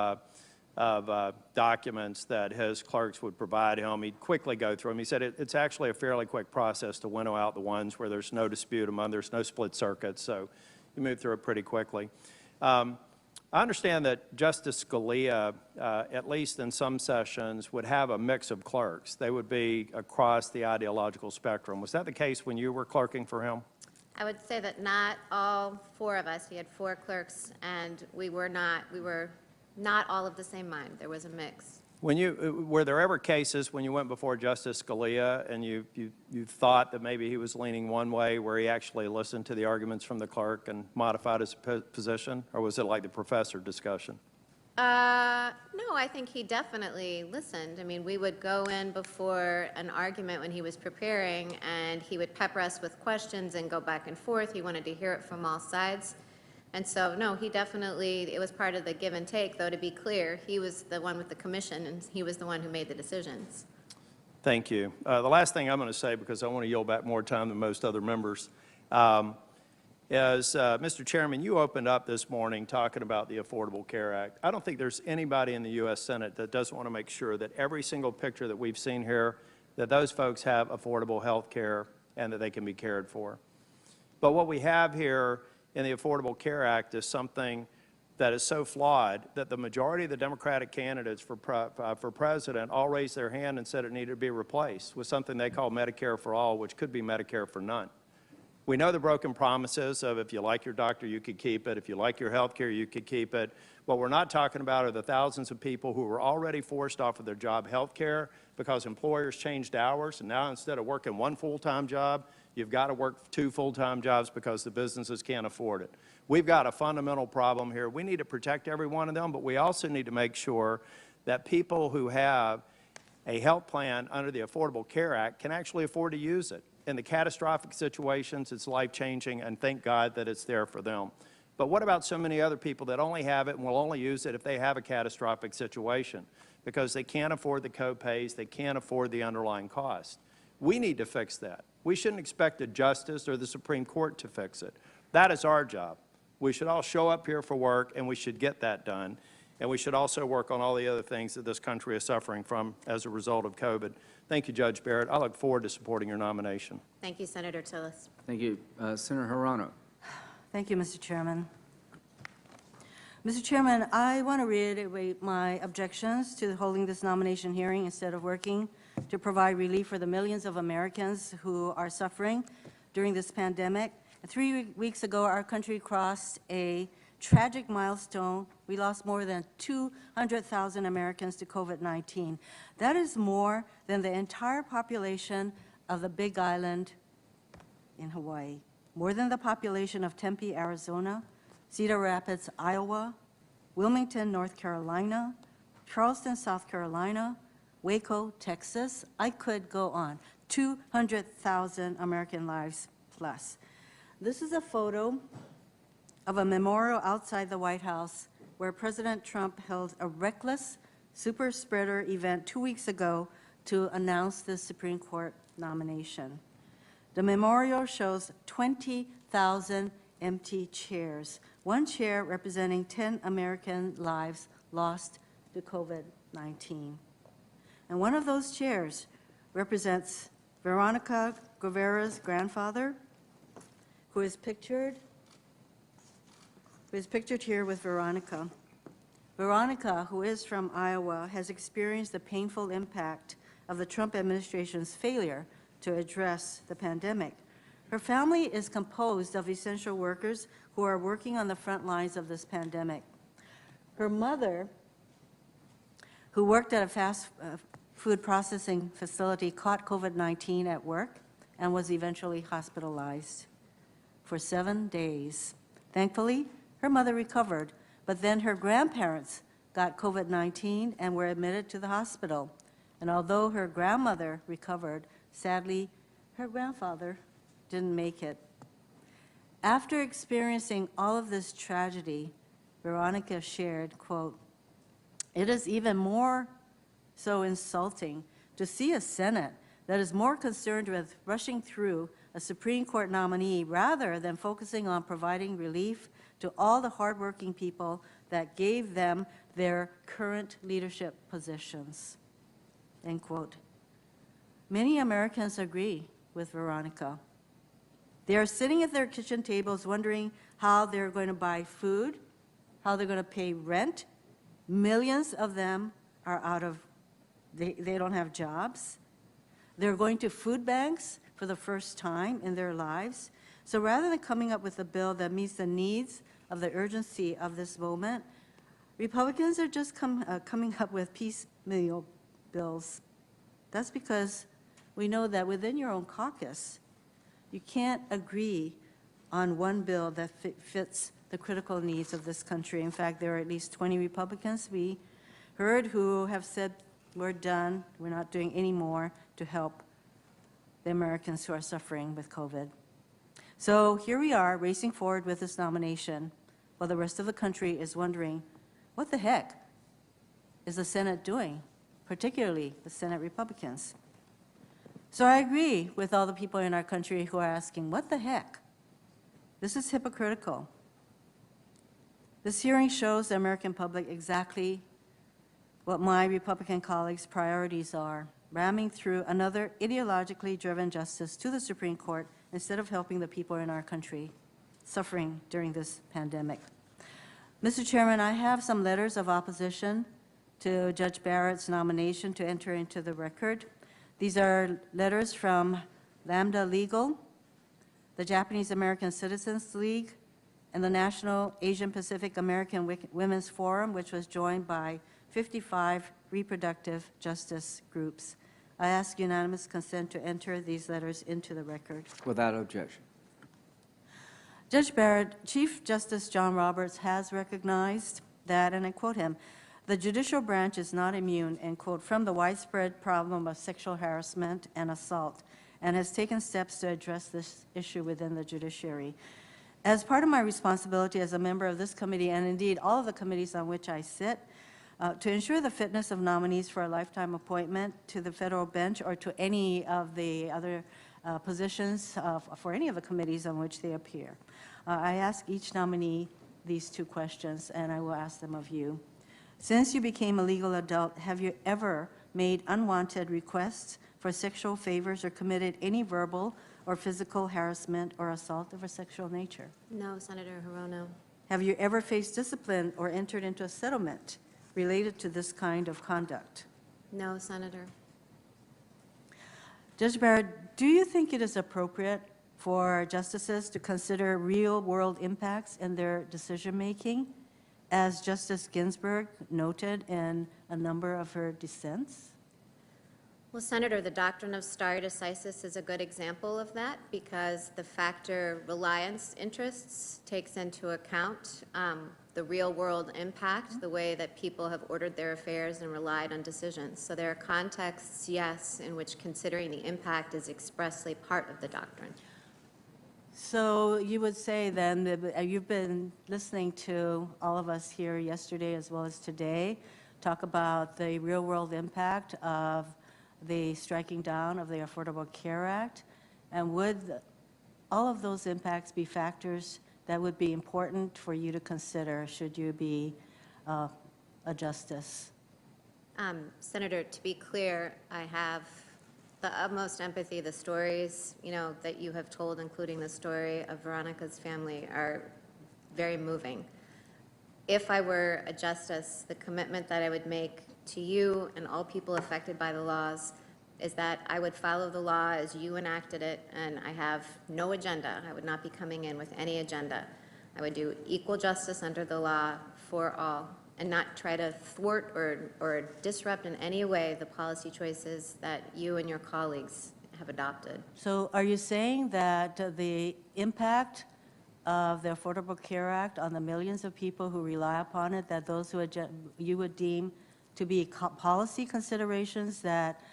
documents that his clerks would provide him. He'd quickly go through them. He said it's actually a fairly quick process to winnow out the ones where there's no dispute among, there's no split circuits, so you move through it pretty quickly. I understand that Justice Scalia, at least in some sessions, would have a mix of clerks. They would be across the ideological spectrum. Was that the case when you were clerking for him? I would say that not all 4 of us, he had 4 clerks, and we were not all of the same mind. There was a mix. Were there ever cases when you went before Justice Scalia and you thought that maybe he was leaning one way where he actually listened to the arguments from the clerk and modified his position? Or was it like the professor discussion? No, I think he definitely listened. I mean, we would go in before an argument when he was preparing, and he would pepper us with questions and go back and forth. He wanted to hear it from all sides. And so, no, he definitely, it was part of the give and take, though, to be clear. He was the one with the commission, and he was the one who made the decisions. Thank you. The last thing I'm going to say, because I want to yield back more time than most other members, is, Mr. Chairman, you opened up this morning talking about the Affordable Care Act. I don't think there's anybody in the U.S. Senate that doesn't want to make sure that every single picture that we've seen here, that those folks have affordable health care and that they can be cared for. But what we have here in the Affordable Care Act is something that is so flawed that the majority of the Democratic candidates for president all raised their hand and said it needed to be replaced with something they call Medicare for All, which could be Medicare for none. We know the broken promises of if you like your doctor, you could keep it. If you like your health care, you could keep it. What we're not talking about are the thousands of people who were already forced off of their job health care because employers changed hours, and now instead of working 1 full-time job, you've got to work 2 full-time jobs because the businesses can't afford it. We've got a fundamental problem here. We need to protect every one of them, but we also need to make sure that people who have a health plan under the Affordable Care Act can actually afford to use it. In the catastrophic situations, it's life-changing, and thank God that it's there for them. But what about so many other people that only have it and will only use it if they have a catastrophic situation because they can't afford the co-pays, they can't afford the underlying cost? We need to fix that. We shouldn't expect a justice or the Supreme Court to fix it. That is our job. We should all show up here for work, and we should get that done. And we should also work on all the other things that this country is suffering from as a result of COVID. Thank you, Judge Barrett. I look forward to supporting your nomination. Thank you, Senator Tillis. Thank you. Senator Hirano. Thank you, Mr. Chairman. Mr. Chairman, I want to reiterate my objections to holding this nomination hearing instead of working to provide relief for the millions of Americans who are suffering during this pandemic. 3 weeks ago, our country crossed a tragic milestone. We lost more than 200,000 Americans to COVID-19. That is more than the entire population of the Big Island in Hawaii, more than the population of Tempe, Arizona, Cedar Rapids, Iowa, Wilmington, North Carolina, Charleston, South Carolina, Waco, Texas. I could go on. 200,000 American lives plus. This is a photo of a memorial outside the White House where President Trump held a reckless super spreader event 2 weeks ago to announce the Supreme Court nomination. The memorial shows 20,000 empty chairs, one chair representing 10 American lives lost to COVID-19. And one of those chairs represents Veronica Guevara's grandfather, who is pictured here with Veronica. Veronica, who is from Iowa, has experienced the painful impact of the Trump administration's failure to address the pandemic. Her family is composed of essential workers who are working on the front lines of this pandemic. Her mother, who worked at a fast food processing facility, caught COVID-19 at work and was eventually hospitalized for 7 days. Thankfully, her mother recovered, but then her grandparents got COVID-19 and were admitted to the hospital. And although her grandmother recovered, sadly, her grandfather didn't make it. After experiencing all of this tragedy, Veronica shared, quote, "It is even more so insulting to see a Senate that is more concerned with rushing through a Supreme Court nominee rather than focusing on providing relief to all the hardworking people that gave them their current leadership positions." End quote. Many Americans agree with Veronica. They are sitting at their kitchen tables wondering how they're going to buy food, how they're going to pay rent. Millions of them are they don't have jobs. They're going to food banks for the first time in their lives. So rather than coming up with a bill that meets the needs of the urgency of this moment, Republicans are just coming up with piecemeal bills. That's because we know that within your own caucus, you can't agree on one bill that fits the critical needs of this country. In fact, there are at least 20 Republicans we heard who have said, we're done, we're not doing any more to help the Americans who are suffering with COVID. So here we are racing forward with this nomination while the rest of the country is wondering, what the heck is the Senate doing, particularly the Senate Republicans? So I agree with all the people in our country who are asking, what the heck? This is hypocritical. This hearing shows the American public exactly what my Republican colleagues' priorities are, ramming through another ideologically driven justice to the Supreme Court instead of helping the people in our country suffering during this pandemic. Mr. Chairman, I have some letters of opposition to Judge Barrett's nomination to enter into the record. These are letters from Lambda Legal, the Japanese American Citizens League, and the National Asian Pacific American Women's Forum, which was joined by 55 reproductive justice groups. I ask unanimous consent to enter these letters into the record. Without objection. Judge Barrett, Chief Justice John Roberts has recognized that, and I quote him, "The judicial branch is not immune," end quote, "from the widespread problem of sexual harassment and assault, and has taken steps to address this issue within the judiciary. As part of my responsibility as a member of this committee, and indeed all of the committees on which I sit, to ensure the fitness of nominees for a lifetime appointment to the federal bench or to any of the other positions for any of the committees on which they appear, I ask each nominee these two questions, and I will ask them of you. Since you became a legal adult, have you ever made unwanted requests for sexual favors or committed any verbal or physical harassment or assault of a sexual nature? No, Senator Hirono. Have you ever faced discipline or entered into a settlement related to this kind of conduct? No, Senator. Judge Barrett, do you think it is appropriate for justices to consider real-world impacts in their decision-making, as Justice Ginsburg noted in a number of her dissents? Well, Senator, the doctrine of stare decisis is a good example of that because the factor reliance interests takes into account the real-world impact, the way that people have ordered their affairs and relied on decisions. So there are contexts, yes, in which considering the impact is expressly part of the doctrine. So you would say then that you've been listening to all of us here yesterday as well as today talk about the real-world impact of the striking down of the Affordable Care Act, and would all of those impacts be factors that would be important for you to consider should you be a justice? Senator, to be clear, I have the utmost empathy. The stories, that you have told, including the story of Veronica's family, are very moving. If I were a justice, the commitment that I would make to you and all people affected by the laws is that I would follow the law as you enacted it, and I have no agenda. I would not be coming in with any agenda. I would do equal justice under the law for all and not try to thwart or disrupt in any way the policy choices that you and your colleagues have adopted. So are you saying that the impact of the Affordable Care Act on the millions of people who rely upon it, that those who you would deem to be policy considerations that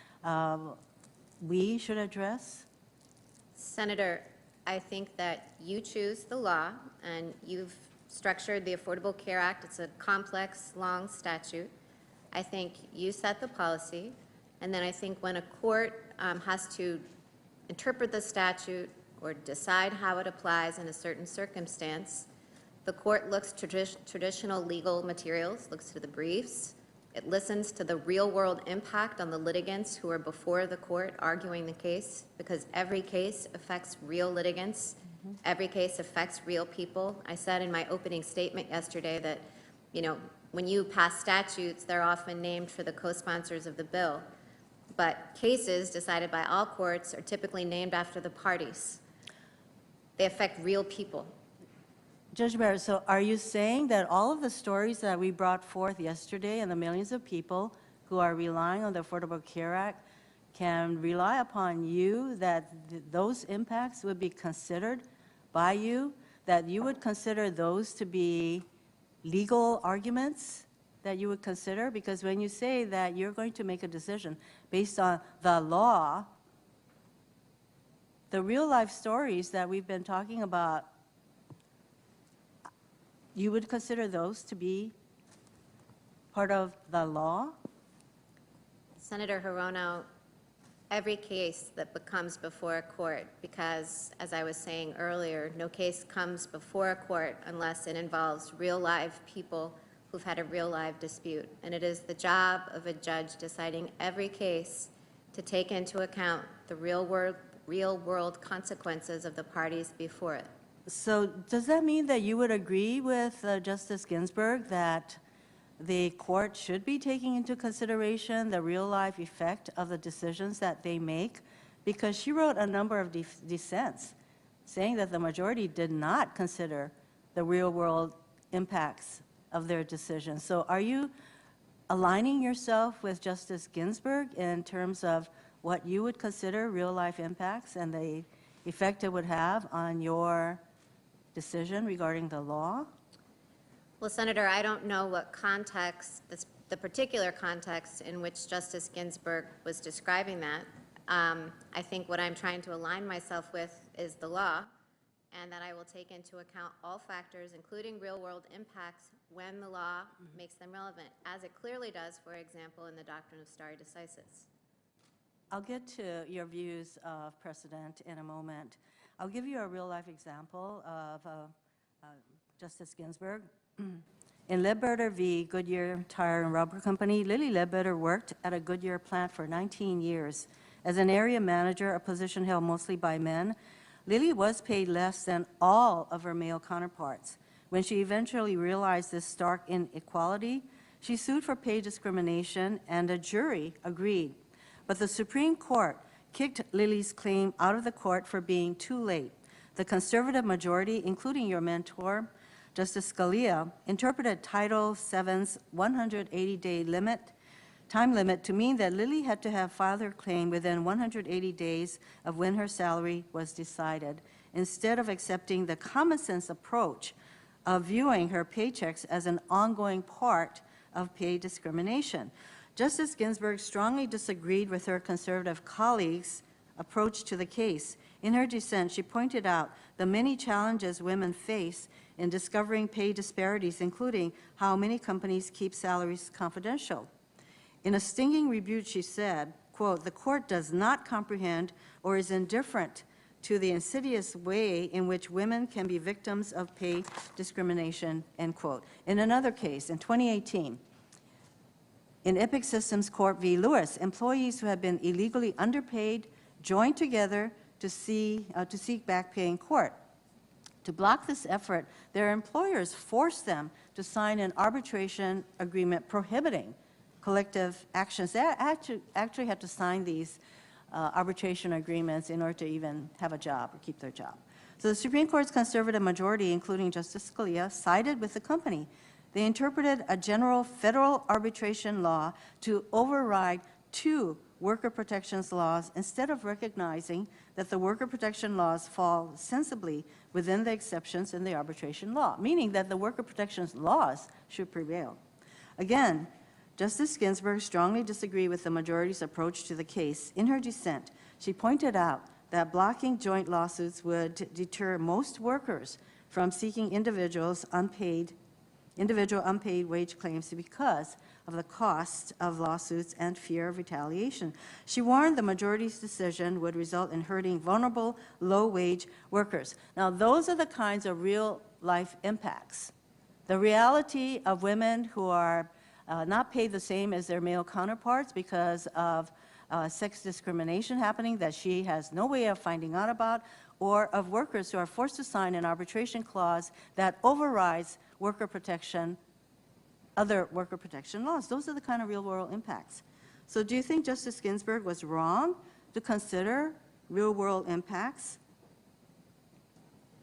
we should address? Senator, I think that you choose the law, and you've structured the Affordable Care Act. It's a complex, long statute. I think you set the policy, and then I think when a court has to interpret the statute or decide how it applies in a certain circumstance, the court looks to traditional legal materials, looks to the briefs. It listens to the real-world impact on the litigants who are before the court arguing the case, because every case affects real litigants. Every case affects real people. I said in my opening statement yesterday that, when you pass statutes, they're often named for the co-sponsors of the bill. But cases decided by all courts are typically named after the parties. They affect real people. Judge Barrett, so are you saying that all of the stories that we brought forth yesterday and the millions of people who are relying on the Affordable Care Act can rely upon you, that those impacts would be considered by you, that you would consider those to be legal arguments that you would consider? Because when you say that you're going to make a decision based on the law, the real-life stories that we've been talking about, you would consider those to be part of the law? Senator Hirono, every case that comes before a court, because as I was saying earlier, no case comes before a court unless it involves real live people who've had a real live dispute. And it is the job of a judge deciding every case to take into account the real world consequences of the parties before it. So does that mean that you would agree with Justice Ginsburg that the court should be taking into consideration the real-life effect of the decisions that they make? Because she wrote a number of dissents saying that the majority did not consider the real-world impacts of their decisions. So are you aligning yourself with Justice Ginsburg in terms of what you would consider real-life impacts and the effect it would have on your decision regarding the law? Well, Senator, I don't know what context, the particular context in which Justice Ginsburg was describing that. I think what I'm trying to align myself with is the law, and that I will take into account all factors, including real-world impacts, when the law makes them relevant, as it clearly does, for example, in the doctrine of stare decisis. I'll get to your views of precedent in a moment. I'll give you a real-life example of Justice Ginsburg. In Ledbetter v. Goodyear Tire and Rubber Company, Lily Ledbetter worked at a Goodyear plant for 19 years. As an area manager, a position held mostly by men, Lily was paid less than all of her male counterparts. When she eventually realized this stark inequality, she sued for pay discrimination, and a jury agreed. But the Supreme Court kicked Lily's claim out of the court for being too late. The conservative majority, including your mentor, Justice Scalia, interpreted Title VII's 180-day time limit to mean that Lily had to have filed her claim within 180 days of when her salary was decided, instead of accepting the common sense approach of viewing her paychecks as an ongoing part of pay discrimination. Justice Ginsburg strongly disagreed with her conservative colleagues' approach to the case. In her dissent, she pointed out the many challenges women face in discovering pay disparities, including how many companies keep salaries confidential. In a stinging rebuke, she said, quote, "The court does not comprehend or is indifferent to the insidious way in which women can be victims of pay discrimination," end quote. In another case, in 2018, in Epic Systems Corp v. Lewis, employees who had been illegally underpaid joined together to seek back pay in court. To block this effort, their employers forced them to sign an arbitration agreement prohibiting collective actions. They actually had to sign these arbitration agreements in order to even have a job or keep their job. So the Supreme Court's conservative majority, including Justice Scalia, sided with the company. They interpreted a general federal arbitration law to override two worker protections laws instead of recognizing that the worker protection laws fall sensibly within the exceptions in the arbitration law, meaning that the worker protections laws should prevail. Again, Justice Ginsburg strongly disagreed with the majority's approach to the case. In her dissent, she pointed out that blocking joint lawsuits would deter most workers from seeking individual unpaid wage claims because of the cost of lawsuits and fear of retaliation. She warned the majority's decision would result in hurting vulnerable, low-wage workers. Now, those are the kinds of real-life impacts. The reality of women who are not paid the same as their male counterparts because of sex discrimination happening that she has no way of finding out about, or of workers who are forced to sign an arbitration clause that overrides worker protection, other worker protection laws. Those are the kind of real-world impacts. So do you think Justice Ginsburg was wrong to consider real-world impacts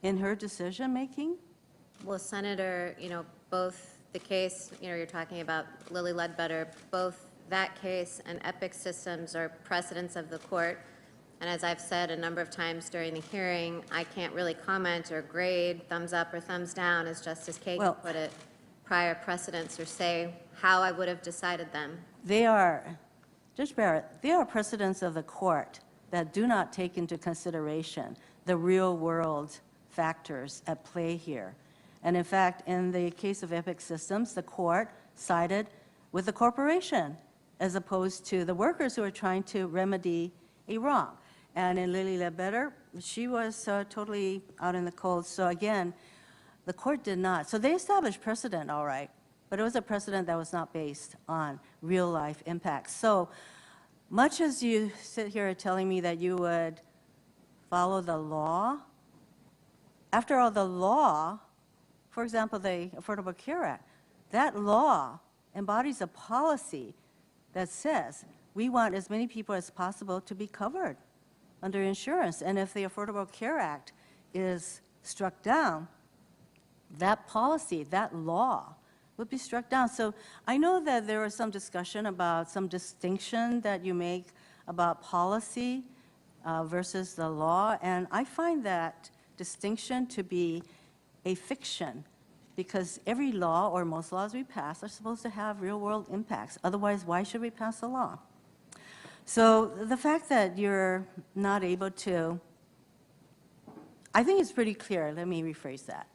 in her decision-making? Well, Senator, both the case, you're talking about Lilly Ledbetter, both that case and Epic Systems are precedents of the court. And as I've said a number of times during the hearing, I can't really comment or grade thumbs up or thumbs down, as Justice Kagan put it, prior precedents, or say how I would have decided them. They are, Judge Barrett, they are precedents of the court that do not take into consideration the real-world factors at play here. And in fact, in the case of Epic Systems, the court sided with the corporation as opposed to the workers who are trying to remedy a wrong. And in Lilly Ledbetter, she was totally out in the cold. So again, the court did not. So they established precedent, all right, but it was a precedent that was not based on real-life impacts. So much as you sit here telling me that you would follow the law, after all, the law, for example, the Affordable Care Act, that law embodies a policy that says we want as many people as possible to be covered under insurance. And if the Affordable Care Act is struck down, that policy, that law, would be struck down. So I know that there was some discussion about some distinction that you make about policy versus the law, and I find that distinction to be a fiction, because every law, or most laws we pass, are supposed to have real-world impacts. Otherwise, why should we pass a law? So the fact that you're not able to, I think it's pretty clear. Let me rephrase that.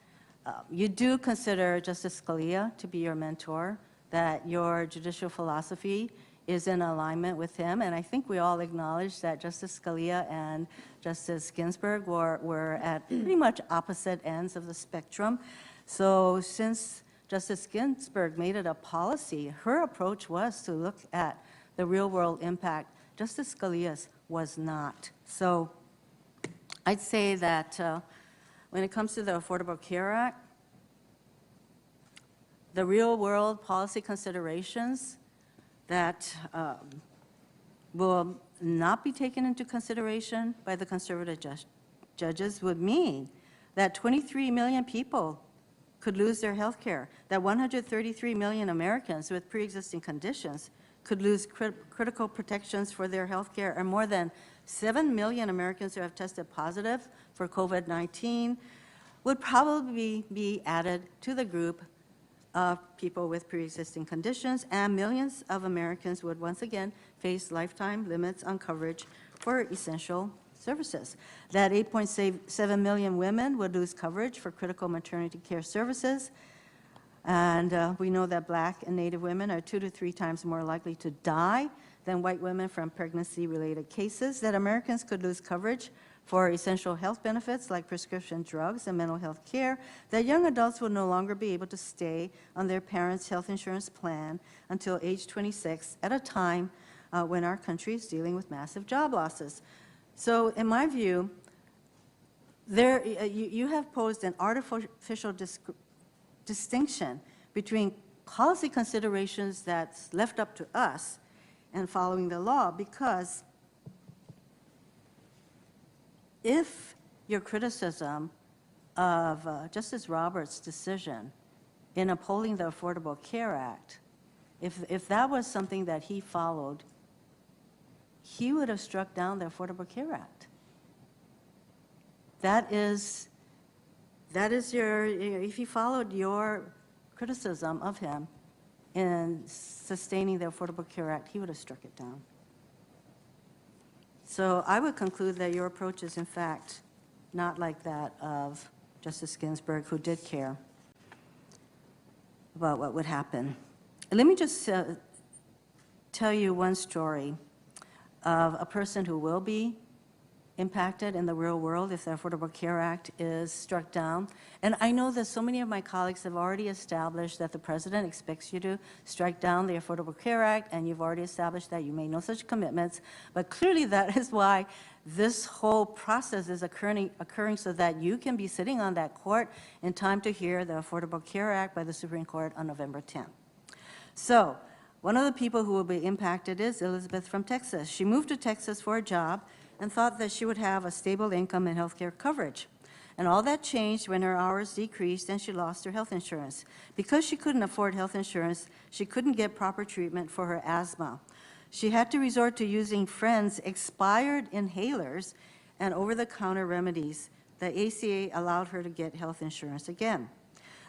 You do consider Justice Scalia to be your mentor, that your judicial philosophy is in alignment with him, and I think we all acknowledge that Justice Scalia and Justice Ginsburg were at pretty much opposite ends of the spectrum. So since Justice Ginsburg made it a policy, her approach was to look at the real-world impact. Justice Scalia's was not. So I'd say that when it comes to the Affordable Care Act, the real-world policy considerations that will not be taken into consideration by the conservative judges would mean that 23 million people could lose their health care, that 133 million Americans with pre-existing conditions could lose critical protections for their health care, and more than 7 million Americans who have tested positive for COVID-19 would probably be added to the group of people with pre-existing conditions, and millions of Americans would once again face lifetime limits on coverage for essential services. That 8.7 million women would lose coverage for critical maternity care services, and we know that Black and Native women are 2 to 3 times more likely to die than white women from pregnancy-related cases, that Americans could lose coverage for essential health benefits like prescription drugs and mental health care, that young adults will no longer be able to stay on their parents' health insurance plan until age 26 at a time when our country is dealing with massive job losses. So in my view, you have posed an artificial distinction between policy considerations that's left up to us and following the law, because if your criticism of Justice Roberts' decision in upholding the Affordable Care Act, if that was something that he followed, he would have struck down the Affordable Care Act. That is your, if he followed your criticism of him in sustaining the Affordable Care Act, he would have struck it down. So I would conclude that your approach is, in fact, not like that of Justice Ginsburg, who did care about what would happen. Let me just tell you one story of a person who will be impacted in the real world if the Affordable Care Act is struck down. And I know that so many of my colleagues have already established that the President expects you to strike down the Affordable Care Act, and you've already established that you made no such commitments. But clearly that is why this whole process is occurring so that you can be sitting on that court in time to hear the Affordable Care Act by the Supreme Court on November 10th. So one of the people who will be impacted is Elizabeth from Texas. She moved to Texas for a job and thought that she would have a stable income and health care coverage. And all that changed when her hours decreased and she lost her health insurance. Because she couldn't afford health insurance, she couldn't get proper treatment for her asthma. She had to resort to using friends' expired inhalers and over-the-counter remedies. The ACA allowed her to get health insurance again.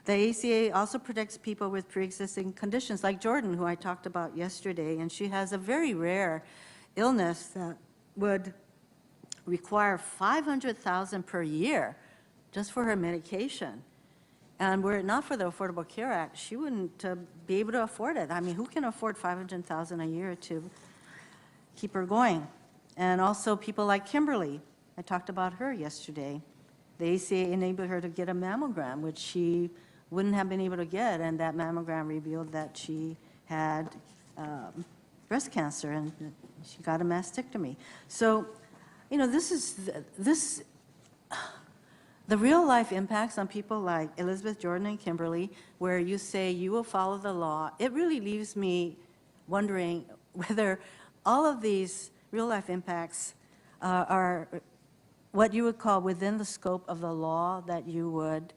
The ACA also protects people with pre-existing conditions like Jordan, who I talked about yesterday, and she has a very rare illness that would require $500,000 per year just for her medication. And were it not for the Affordable Care Act, she wouldn't be able to afford it. I mean, who can afford $500,000 a year to keep her going? And also people like Kimberly. I talked about her yesterday. The ACA enabled her to get a mammogram, which she wouldn't have been able to get, and that mammogram revealed that she had breast cancer, and she got a mastectomy. So, you know, the real life impacts on people like Elizabeth, Jordan, and Kimberly, where you say you will follow the law, it really leaves me wondering whether all of these real life impacts are what you would call within the scope of the law that you would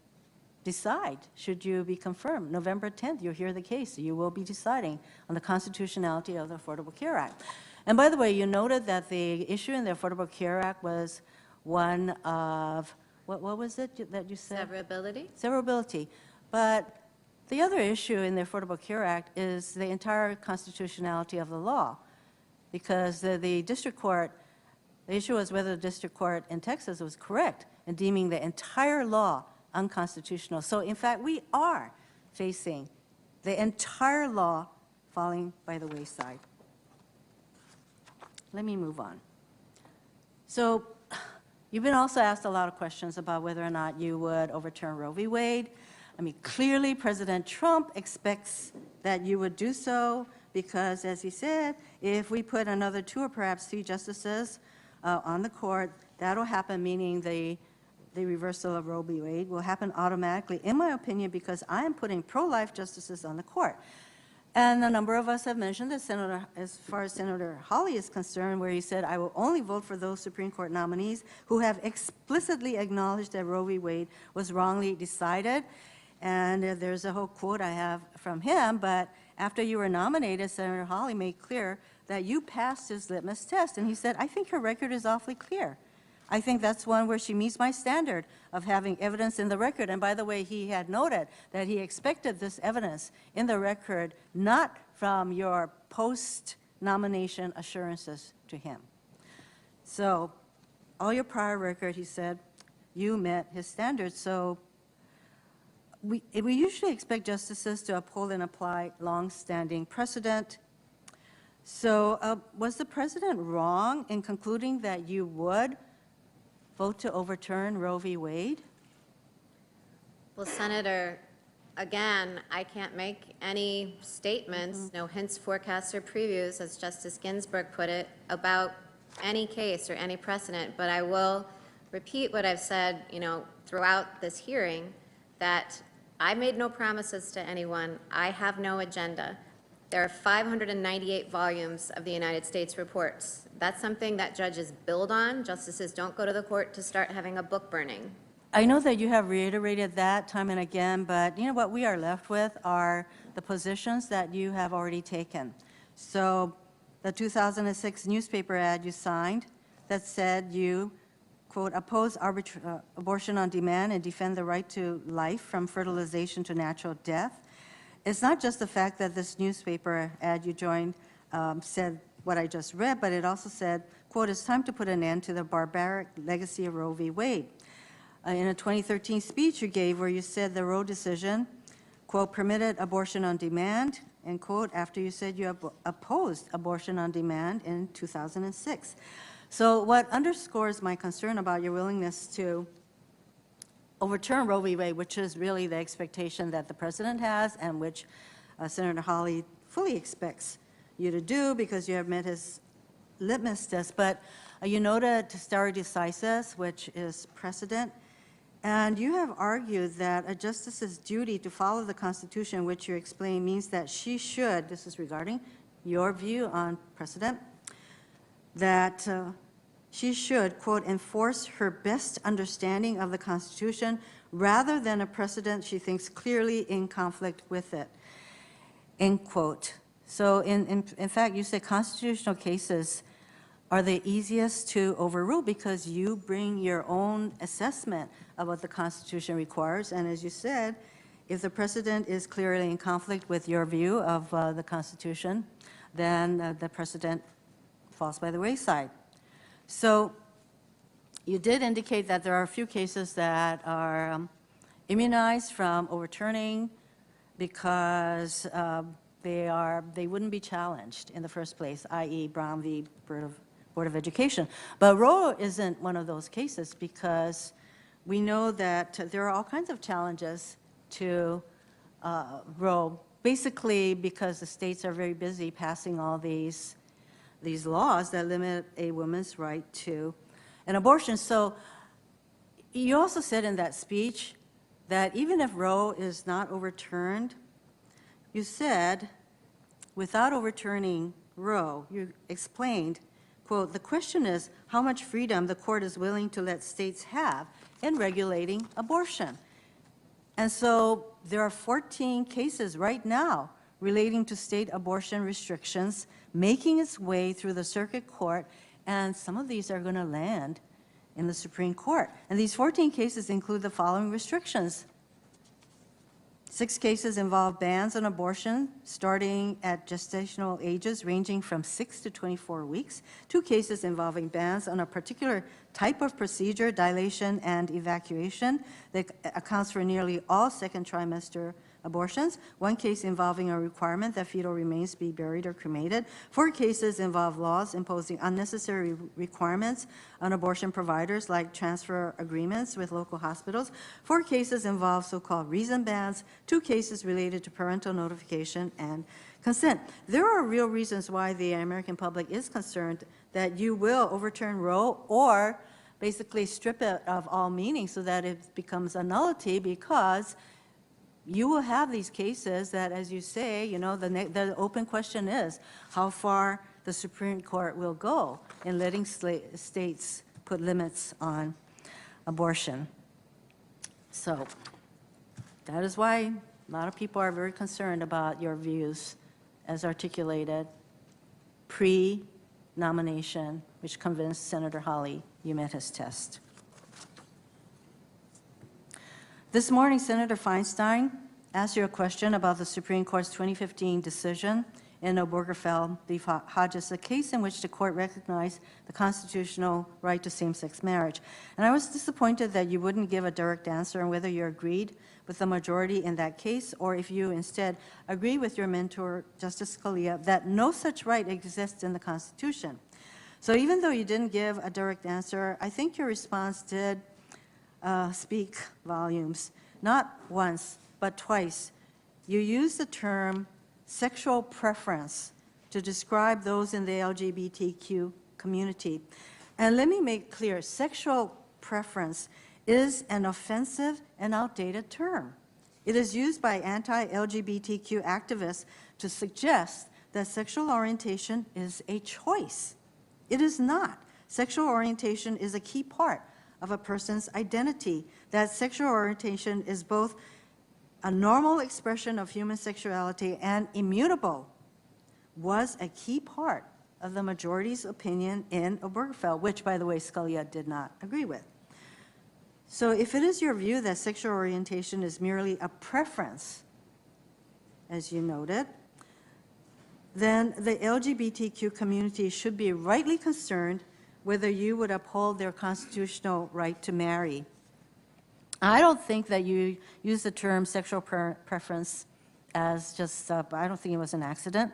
decide should you be confirmed. November 10th, you'll hear the case. You will be deciding on the constitutionality of the Affordable Care Act. And by the way, you noted that the issue in the Affordable Care Act was one of, what was it that you said? Severability. Severability. But the other issue in the Affordable Care Act is the entire constitutionality of the law, because the district court, the issue was whether the district court in Texas was correct in deeming the entire law unconstitutional. So in fact, we are facing the entire law falling by the wayside. Let me move on. So you've been also asked a lot of questions about whether or not you would overturn Roe v. Wade. I mean, clearly President Trump expects that you would do so because, as he said, if we put another 2 or perhaps 3 justices on the court, that'll happen, meaning the the reversal of Roe v. Wade will happen automatically, in my opinion, because I am putting pro-life justices on the court. And a number of us have mentioned that Senator, as far as Senator Hawley is concerned, where he said, I will only vote for those Supreme Court nominees who have explicitly acknowledged that Roe v. Wade was wrongly decided. And there's a whole quote I have from him, but after you were nominated, Senator Hawley made clear that you passed his litmus test. And he said, I think her record is awfully clear. I think that's one where she meets my standard of having evidence in the record. And by the way, he had noted that he expected this evidence in the record, not from your post-nomination assurances to him. So all your prior record, he said, you met his standards. So we usually expect justices to uphold and apply long-standing precedent. So was the president wrong in concluding that you would vote to overturn Roe v. Wade? Well, Senator, again, I can't make any statements, no hints, forecasts, or previews, as Justice Ginsburg put it, about any case or any precedent, but I will repeat what I've said, throughout this hearing, that I made no promises to anyone. I have no agenda. There are 598 volumes of the United States reports. That's something that judges build on. Justices don't go to the court to start having a book burning. I know that you have reiterated that time and again, but what we are left with are the positions that you have already taken. So the 2006 newspaper ad you signed that said you, quote, oppose abortion on demand and defend the right to life from fertilization to natural death. It's not just the fact that this newspaper ad you joined said what I just read, but it also said, quote, it's time to put an end to the barbaric legacy of Roe v. Wade. In a 2013 speech you gave where you said the Roe decision, quote, permitted abortion on demand, end quote, after you said you opposed abortion on demand in 2006. So what underscores my concern about your willingness to overturn Roe v. Wade, which is really the expectation that the president has and which Senator Hawley fully expects you to do because you have met his litmus test. But you noted stare decisis, which is precedent, and you have argued that a justice's duty to follow the Constitution, which you explain means that she should, this is regarding your view on precedent, that she should, quote, enforce her best understanding of the Constitution rather than a precedent she thinks clearly in conflict with it, end quote. So in fact, you say constitutional cases are the easiest to overrule because you bring your own assessment of what the Constitution requires. And as you said, if the precedent is clearly in conflict with your view of the Constitution, then the precedent falls by the wayside. So you did indicate that there are a few cases that are immunized from overturning because they wouldn't be challenged in the first place, i.e. Brown v. Board of Education. But Roe isn't one of those cases because we know that there are all kinds of challenges to Roe, basically because the states are very busy passing all these laws that limit a woman's right to an abortion. So you also said in that speech that even if Roe is not overturned, you said, without overturning Roe, you explained, quote, the question is how much freedom the court is willing to let states have in regulating abortion. And so there are 14 cases right now relating to state abortion restrictions making its way through the circuit court, and some of these are going to land in the Supreme Court. And these 14 cases include the following restrictions. 6 cases involve bans on abortion starting at gestational ages ranging from 6 to 24 weeks. 2 cases involving bans on a particular type of procedure, dilation and evacuation, that accounts for nearly all second trimester abortions. 1 case involving a requirement that fetal remains be buried or cremated. 4 cases involve laws imposing unnecessary requirements on abortion providers, like transfer agreements with local hospitals. 4 cases involve so-called reason bans. 2 cases related to parental notification and consent. There are real reasons why the American public is concerned that you will overturn Roe or basically strip it of all meaning so that it becomes a nullity, because you will have these cases that, as you say, you know, the open question is how far the Supreme Court will go in letting states put limits on abortion. So that is why a lot of people are very concerned about your views as articulated pre-nomination, which convinced Senator Hawley you met his test. This morning, Senator Feinstein asked you a question about the Supreme Court's 2015 decision in Obergefell v. Hodges, a case in which the court recognized the constitutional right to same-sex marriage. And I was disappointed that you wouldn't give a direct answer on whether you agreed with the majority in that case, or if you instead agree with your mentor, Justice Scalia, that no such right exists in the Constitution. So even though you didn't give a direct answer, I think your response did speak volumes. Not once, but twice. You used the term sexual preference to describe those in the LGBTQ community. And let me make clear, sexual preference is an offensive and outdated term. It is used by anti-LGBTQ activists to suggest that sexual orientation is a choice. It is not. Sexual orientation is a key part of a person's identity. That sexual orientation is both a normal expression of human sexuality and immutable was a key part of the majority's opinion in Obergefell, which, by the way, Scalia did not agree with. So if it is your view that sexual orientation is merely a preference, as you noted, then the LGBTQ community should be rightly concerned whether you would uphold their constitutional right to marry. I don't think that you use the term sexual preference as just, I don't think it was an accident.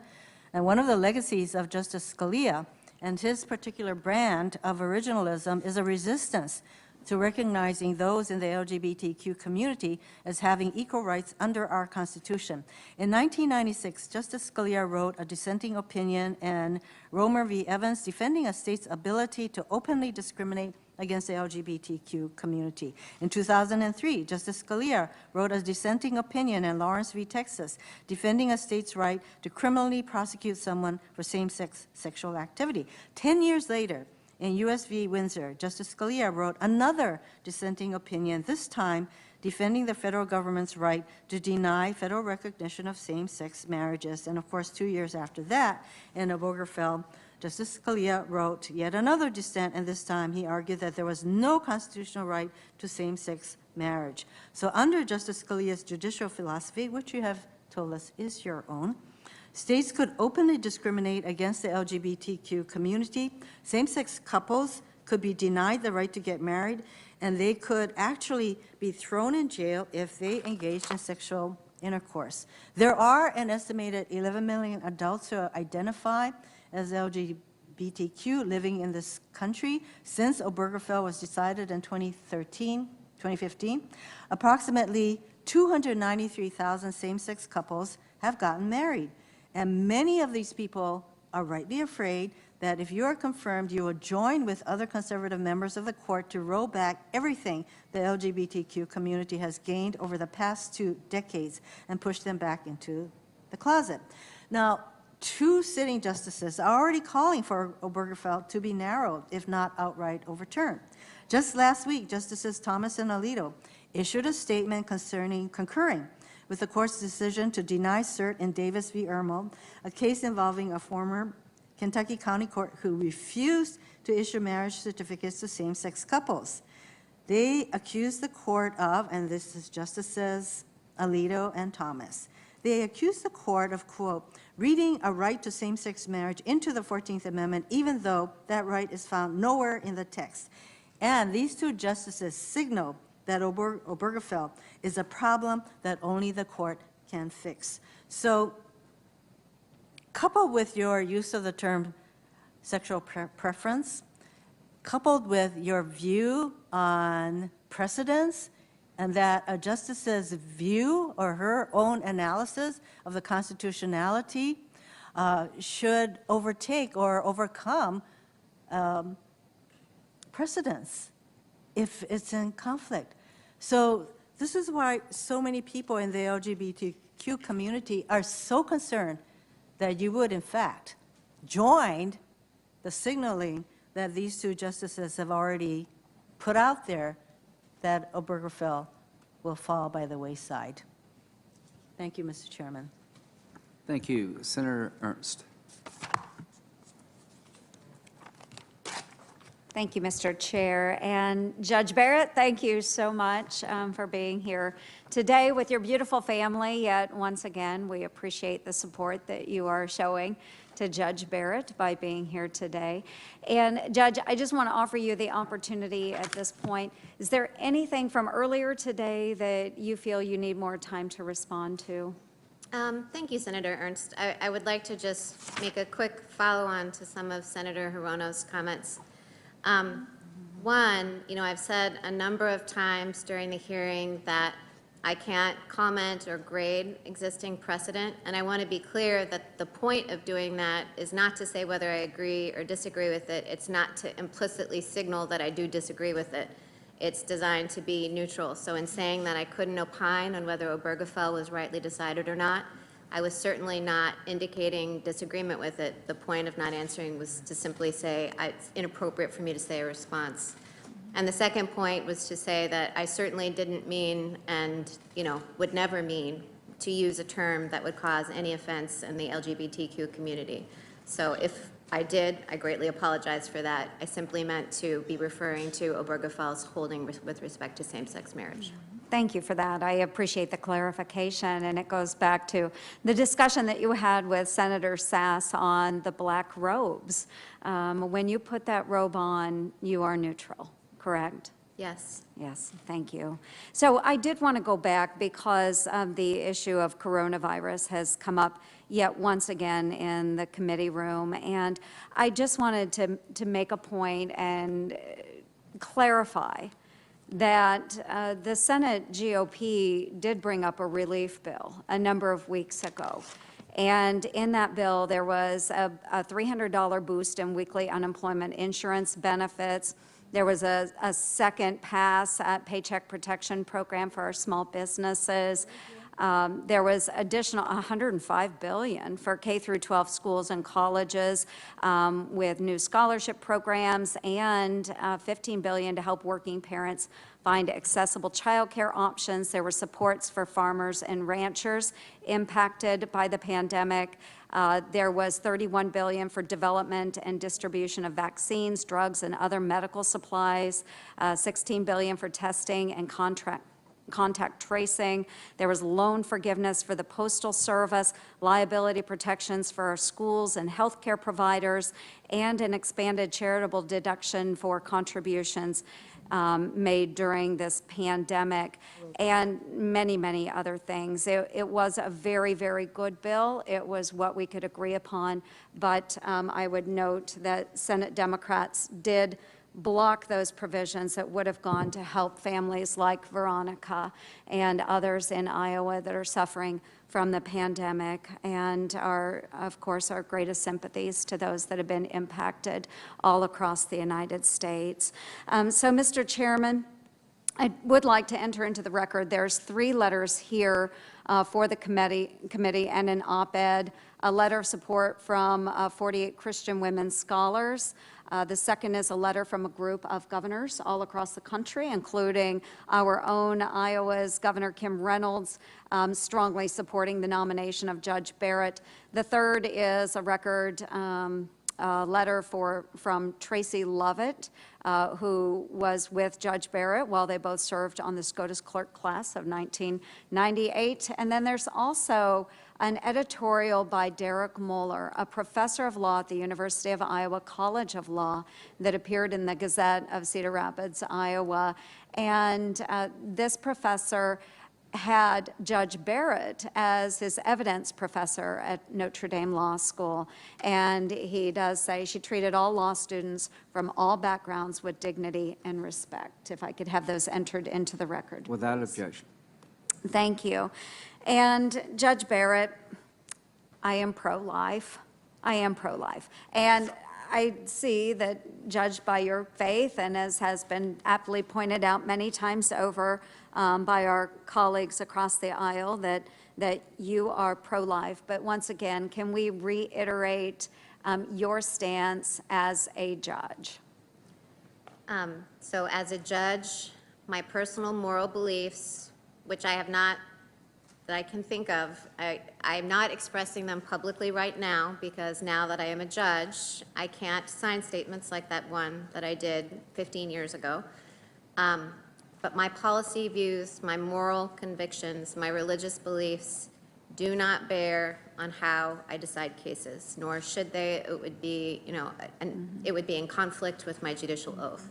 And one of the legacies of Justice Scalia and his particular brand of originalism is a resistance to recognizing those in the LGBTQ community as having equal rights under our Constitution. In 1996, Justice Scalia wrote a dissenting opinion in Romer v. Evans defending a state's ability to openly discriminate against the LGBTQ community. In 2003, Justice Scalia wrote a dissenting opinion in Lawrence v. Texas defending a state's right to criminally prosecute someone for same-sex sexual activity. 10 years later, in U.S. v. Windsor, Justice Scalia wrote another dissenting opinion, this time defending the federal government's right to deny federal recognition of same-sex marriages. And of course, 2 years after that, in Obergefell, Justice Scalia wrote yet another dissent, and this time he argued that there was no constitutional right to same-sex marriage. So under Justice Scalia's judicial philosophy, which you have told us is your own, states could openly discriminate against the LGBTQ community. Same-sex couples could be denied the right to get married, and they could actually be thrown in jail if they engaged in sexual intercourse. There are an estimated 11 million adults who identify as LGBTQ living in this country since Obergefell was decided in 2015. Approximately 293,000 same-sex couples have gotten married. And many of these people are rightly afraid that if you are confirmed, you will join with other conservative members of the court to roll back everything the LGBTQ community has gained over the past 2 decades and push them back into the closet. Now, 2 sitting justices are already calling for Obergefell to be narrowed, if not outright overturned. Just last week, Justices Thomas and Alito issued a statement concurring with the court's decision to deny cert in Davis v. Irmo, a case involving a former Kentucky County Court who refused to issue marriage certificates to same-sex couples. They accused the court of, and this is Justices Alito and Thomas, they accused the court of, quote, reading a right to same-sex marriage into the 14th Amendment, even though that right is found nowhere in the text. And these 2 justices signaled that Obergefell is a problem that only the court can fix. So, coupled with your use of the term sexual preference, coupled with your view on precedents, and that a justice's view or her own analysis of the constitutionality should overtake or overcome precedents if it's in conflict. So this is why so many people in the LGBTQ community are so concerned that you would, in fact, join the signaling that these two justices have already put out there, that Obergefell will fall by the wayside. Thank you, Mr. Chairman. Thank you. Senator Ernst. Thank you, Mr. Chair. And Judge Barrett, thank you so much for being here today with your beautiful family. Yet once again, we appreciate the support that you are showing to Judge Barrett by being here today. And Judge, I just want to offer you the opportunity at this point. Is there anything from earlier today that you feel you need more time to respond to? Thank you, Senator Ernst. I would like to just make a quick follow-on to some of Senator Hirono's comments. One, I've said a number of times during the hearing that I can't comment or grade existing precedent, and I want to be clear that the point of doing that is not to say whether I agree or disagree with it. It's not to implicitly signal that I do disagree with it. It's designed to be neutral. So in saying that I couldn't opine on whether Obergefell was rightly decided or not, I was certainly not indicating disagreement with it. The point of not answering was to simply say it's inappropriate for me to say a response. And the second point was to say that I certainly didn't mean and, would never mean to use a term that would cause any offense in the LGBTQ community. So if I did, I greatly apologize for that. I simply meant to be referring to Obergefell's holding with respect to same-sex marriage. Thank you for that. I appreciate the clarification, and it goes back to the discussion that you had with Senator Sass on the black robes. When you put that robe on, you are neutral, correct? Yes. Yes, thank you. So I did want to go back because the issue of coronavirus has come up yet once again in the committee room, and I just wanted to make a point and clarify that the Senate GOP did bring up a relief bill a number of weeks ago. And in that bill, there was a $300 boost in weekly unemployment insurance benefits. There was a second pass at Paycheck Protection Program for our small businesses. There was additional $105 billion for K through 12 schools and colleges with new scholarship programs, and $15 billion to help working parents find accessible childcare options. There were supports for farmers and ranchers impacted by the pandemic. There was $31 billion for development and distribution of vaccines, drugs, and other medical supplies, $16 billion for testing and contact tracing. There was loan forgiveness for the Postal Service, liability protections for our schools and healthcare providers, and an expanded charitable deduction for contributions made during this pandemic, and many, many other things. It was a very, very good bill. It was what we could agree upon, but I would note that Senate Democrats did block those provisions that would have gone to help families like Veronica and others in Iowa that are suffering from the pandemic, and of course, our greatest sympathies to those that have been impacted all across the United States. So, Mr. Chairman, I would like to enter into the record. There's 3 letters here for the committee and an op-ed, a letter of support from 48 Christian women scholars. The second is a letter from a group of governors all across the country, including our own Iowa's Governor Kim Reynolds, strongly supporting the nomination of Judge Barrett. The third is a record letter from Tracy Lovett, who was with Judge Barrett while they both served on the SCOTUS clerk class of 1998. And then there's also an editorial by Derek Moeller, a professor of law at the University of Iowa College of Law, that appeared in the Gazette of Cedar Rapids, Iowa. And this professor had Judge Barrett as his evidence professor at Notre Dame Law School. And he does say she treated all law students from all backgrounds with dignity and respect. If I could have those entered into the record. Without objection. Thank you. And Judge Barrett, I am pro-life. I am pro-life. And I see that, judged by your faith, and as has been aptly pointed out many times over by our colleagues across the aisle, that you are pro-life. But once again, can we reiterate your stance as a judge? So as a judge, my personal moral beliefs, which I have not, that I can think of, I'm not expressing them publicly right now, because now that I am a judge, I can't sign statements like that one that I did 15 years ago. But my policy views, my moral convictions, my religious beliefs do not bear on how I decide cases, nor should they. It would be, it would be in conflict with my judicial oath.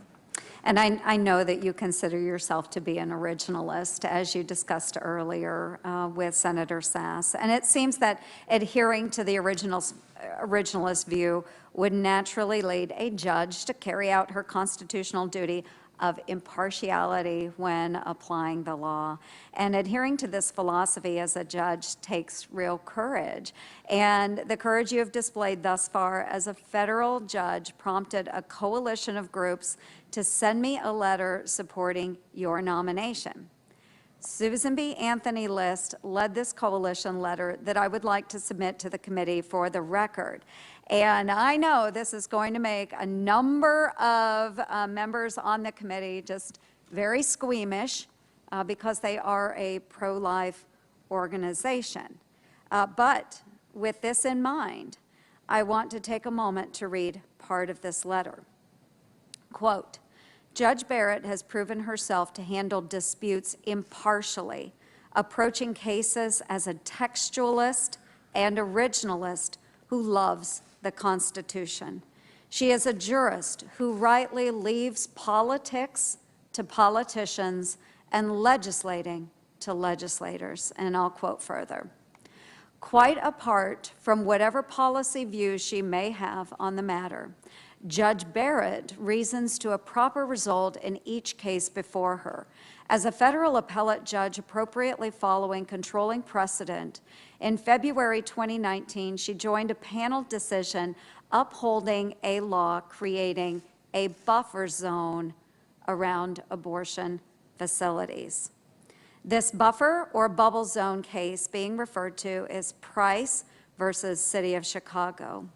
And I know that you consider yourself to be an originalist, as you discussed earlier with Senator Sass. And it seems that adhering to the originalist view would naturally lead a judge to carry out her constitutional duty of impartiality when applying the law. And adhering to this philosophy as a judge takes real courage. And the courage you have displayed thus far as a federal judge prompted a coalition of groups to send me a letter supporting your nomination. Susan B. Anthony List led this coalition letter that I would like to submit to the committee for the record. And I know this is going to make a number of members on the committee just very squeamish because they are a pro-life organization. But with this in mind, I want to take a moment to read part of this letter. Quote, Judge Barrett has proven herself to handle disputes impartially, approaching cases as a textualist and originalist who loves the Constitution. She is a jurist who rightly leaves politics to politicians and legislating to legislators. And I'll quote further. Quite apart from whatever policy views she may have on the matter, Judge Barrett reasons to a proper result in each case before her. As a federal appellate judge appropriately following controlling precedent, in February 2019, she joined a panel decision upholding a law creating a buffer zone around abortion facilities. This buffer or bubble zone case being referred to is Price versus City of Chicago.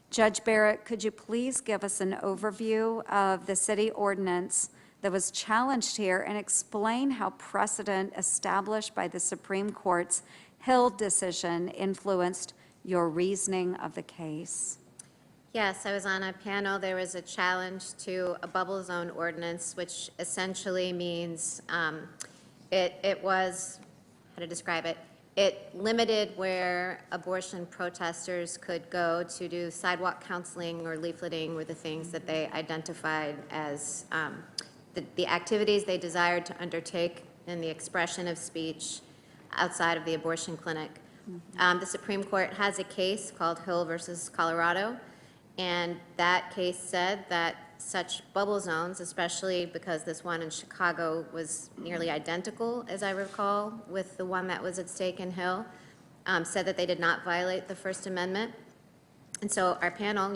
Judge Barrett, could you please give us an overview of the city ordinance that was challenged here and explain how precedent established by the Supreme Court's Hill decision influenced your reasoning of the case? Yes, I was on a panel. There was a challenge to a bubble zone ordinance, which essentially means it was, how to describe it, it limited where abortion protesters could go to do sidewalk counseling or leafleting were the things that they identified as the activities they desired to undertake in the expression of speech outside of the abortion clinic. The Supreme Court has a case called Hill versus Colorado, and that case said that such bubble zones, especially because this one in Chicago was nearly identical, as I recall, with the one that was at stake in Hill, said that they did not violate the First Amendment. And so our panel,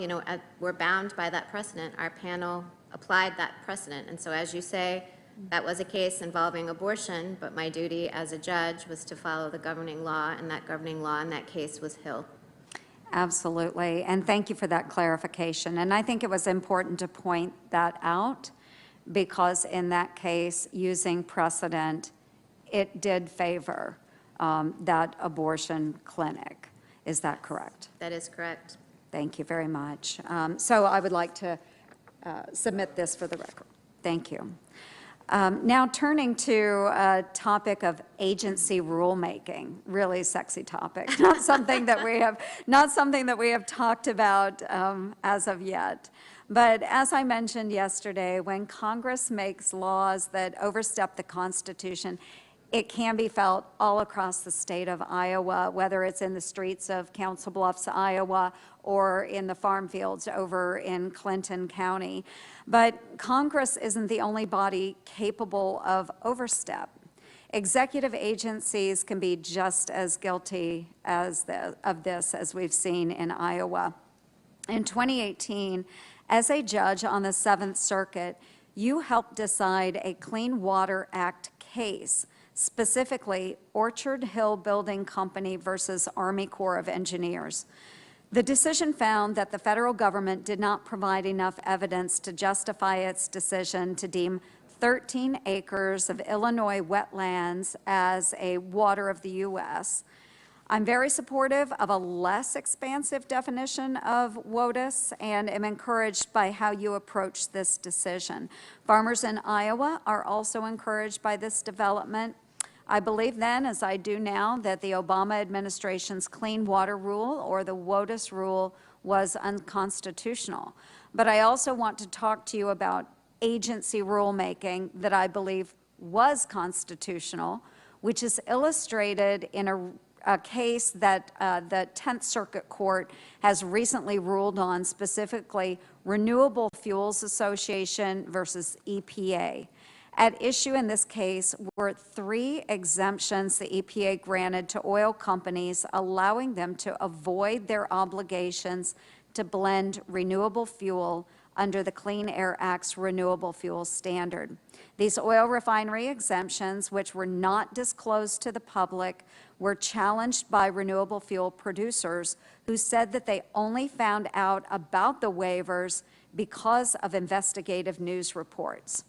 we're bound by that precedent. Our panel applied that precedent. And so as you say, that was a case involving abortion, but my duty as a judge was to follow the governing law, and that governing law in that case was Hill. Absolutely, and thank you for that clarification. And I think it was important to point that out because in that case, using precedent, it did favor that abortion clinic. Is that correct? That is correct. Thank you very much. So I would like to submit this for the record. Thank you. Now turning to a topic of agency rulemaking, really sexy topic, not something that we have talked about as of yet. But as I mentioned yesterday, when Congress makes laws that overstep the Constitution, it can be felt all across the state of Iowa, whether it's in the streets of Council Bluffs, Iowa, or in the farm fields over in Clinton County. But Congress isn't the only body capable of overstep. Executive agencies can be just as guilty of this as we've seen in Iowa. In 2018, as a judge on the Seventh Circuit, you helped decide a Clean Water Act case, specifically Orchard Hill Building Company versus Army Corps of Engineers. The decision found that the federal government did not provide enough evidence to justify its decision to deem 13 acres of Illinois wetlands as a water of the U.S. I'm very supportive of a less expansive definition of WOTUS and am encouraged by how you approach this decision. Farmers in Iowa are also encouraged by this development. I believe then, as I do now, that the Obama administration's Clean Water Rule, or the WOTUS rule, was unconstitutional. But I also want to talk to you about agency rulemaking that I believe was constitutional, which is illustrated in a case that the 10th Circuit Court has recently ruled on, specifically Renewable Fuels Association versus EPA. At issue in this case were 3 exemptions the EPA granted to oil companies, allowing them to avoid their obligations to blend renewable fuel under the Clean Air Act's renewable fuel standard. These oil refinery exemptions, which were not disclosed to the public, were challenged by renewable fuel producers who said that they only found out about the waivers because of investigative news reports.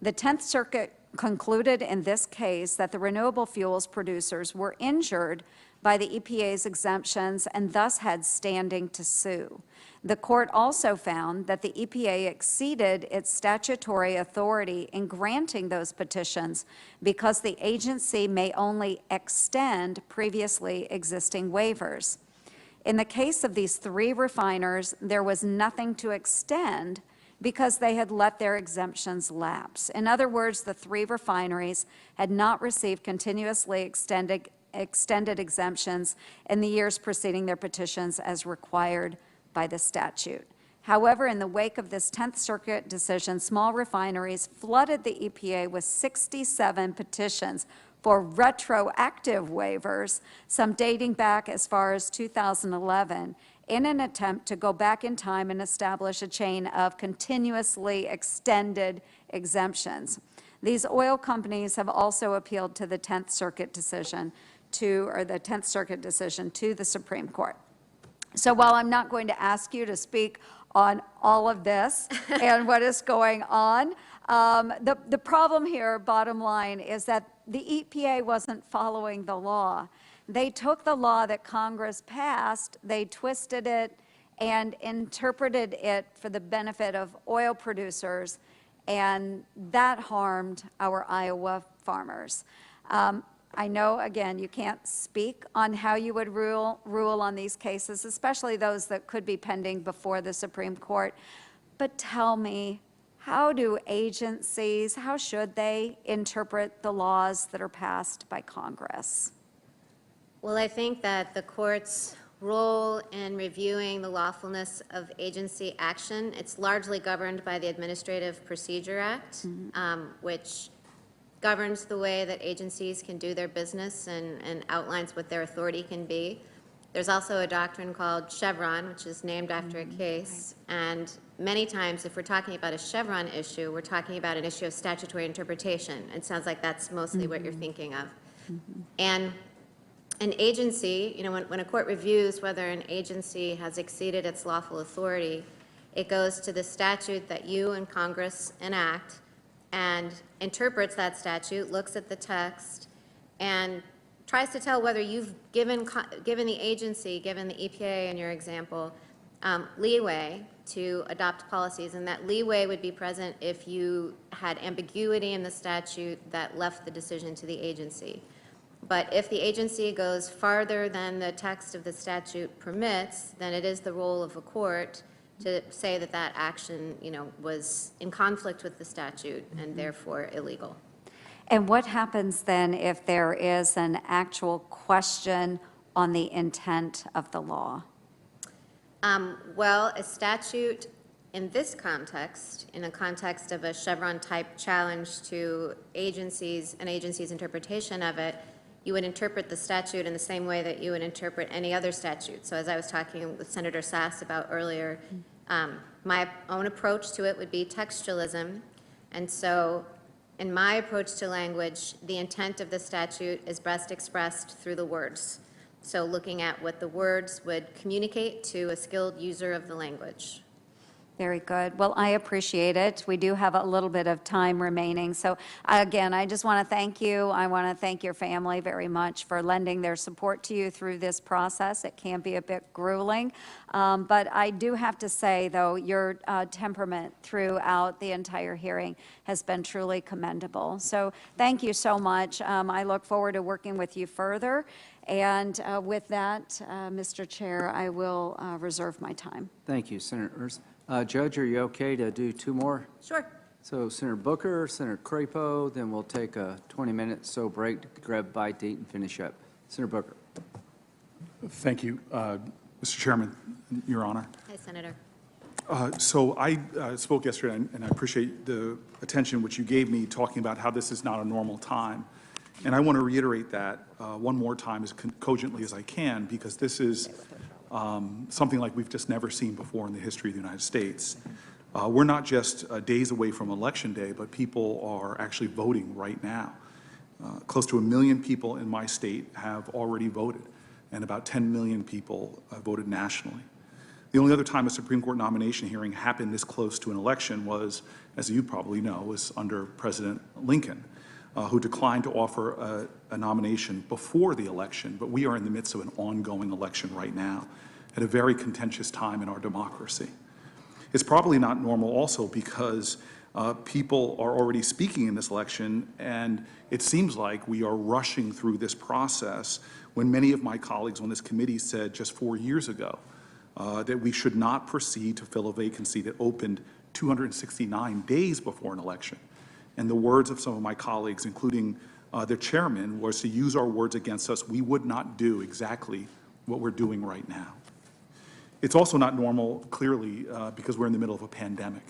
The 10th Circuit concluded in this case that the renewable fuels producers were injured by the EPA's exemptions and thus had standing to sue. The court also found that the EPA exceeded its statutory authority in granting those petitions because the agency may only extend previously existing waivers. In the case of these 3 refiners, there was nothing to extend because they had let their exemptions lapse. In other words, the 3 refineries had not received continuously extended exemptions in the years preceding their petitions as required by the statute. However, in the wake of this 10th Circuit decision, small refineries flooded the EPA with 67 petitions for retroactive waivers, some dating back as far as 2011, in an attempt to go back in time and establish a chain of continuously extended exemptions. These oil companies have also appealed to the 10th Circuit decision to the Supreme Court. So while I'm not going to ask you to speak on all of this and what is going on, the problem here, bottom line, is that the EPA wasn't following the law. They took the law that Congress passed, they twisted it and interpreted it for the benefit of oil producers, and that harmed our Iowa farmers. I know, again, you can't speak on how you would rule on these cases, especially those that could be pending before the Supreme Court, but tell me, how do agencies, how should they interpret the laws that are passed by Congress? Well, I think that the court's role in reviewing the lawfulness of agency action, it's largely governed by the Administrative Procedure Act, which governs the way that agencies can do their business and outlines what their authority can be. There's also a doctrine called Chevron, which is named after a case. And many times, if we're talking about a Chevron issue, we're talking about an issue of statutory interpretation. It sounds like that's mostly what you're thinking of. And an agency, you know, when a court reviews whether an agency has exceeded its lawful authority, it goes to the statute that you and Congress enact and interprets that statute, looks at the text, and tries to tell whether you've given the agency, given the EPA in your example, leeway to adopt policies, and that leeway would be present if you had ambiguity in the statute that left the decision to the agency. But if the agency goes farther than the text of the statute permits, then it is the role of a court to say that that action, you know, was in conflict with the statute and therefore illegal. And what happens then if there is an actual question on the intent of the law? Well, a statute in this context, in a context of a Chevron-type challenge to agencies, an agency's interpretation of it, you would interpret the statute in the same way that you would interpret any other statute. So as I was talking with Senator Sass about earlier, my own approach to it would be textualism. And so in my approach to language, the intent of the statute is best expressed through the words. So looking at what the words would communicate to a skilled user of the language. Very good. Well, I appreciate it. We do have a little bit of time remaining. So again, I just want to thank you. I want to thank your family very much for lending their support to you through this process. It can be a bit grueling. But I do have to say, though, your temperament throughout the entire hearing has been truly commendable. So thank you so much. I look forward to working with you further. And with that, Mr. Chair, I will reserve my time. Thank you, Senators. Judge, are you okay to do two more? Sure. So Senator Booker, Senator Crapo, then we'll take a 20-minute break to grab a bite to eat and finish up. Senator Booker. Thank you, Mr. Chairman, Your Honor. Hi, Senator. So I spoke yesterday, and I appreciate the attention which you gave me talking about how this is not a normal time. And I want to reiterate that one more time as cogently as I can, because this is something like we've just never seen before in the history of the United States. We're not just days away from Election Day, but people are actually voting right now. Close to 1 million people in my state have already voted, and about 10 million people voted nationally. The only other time a Supreme Court nomination hearing happened this close to an election was, as you probably know, was under President Lincoln, who declined to offer a nomination before the election. But we are in the midst of an ongoing election right now at a very contentious time in our democracy. It's probably not normal also because people are already speaking in this election, and it seems like we are rushing through this process when many of my colleagues on this committee said just 4 years ago that we should not proceed to fill a vacancy that opened 269 days before an election. And the words of some of my colleagues, including the chairman, was to use our words against us. We would not do exactly what we're doing right now. It's also not normal, clearly, because we're in the middle of a pandemic.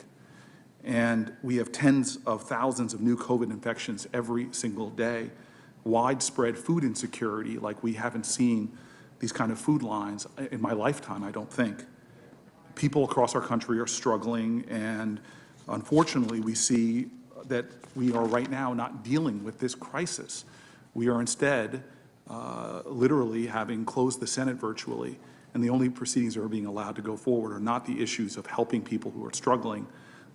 And we have tens of thousands of new COVID infections every single day, widespread food insecurity like we haven't seen these kind of food lines in my lifetime, I don't think. People across our country are struggling, and unfortunately, we see that we are right now not dealing with this crisis. We are instead literally having closed the Senate virtually, and the only proceedings that are being allowed to go forward are not the issues of helping people who are struggling,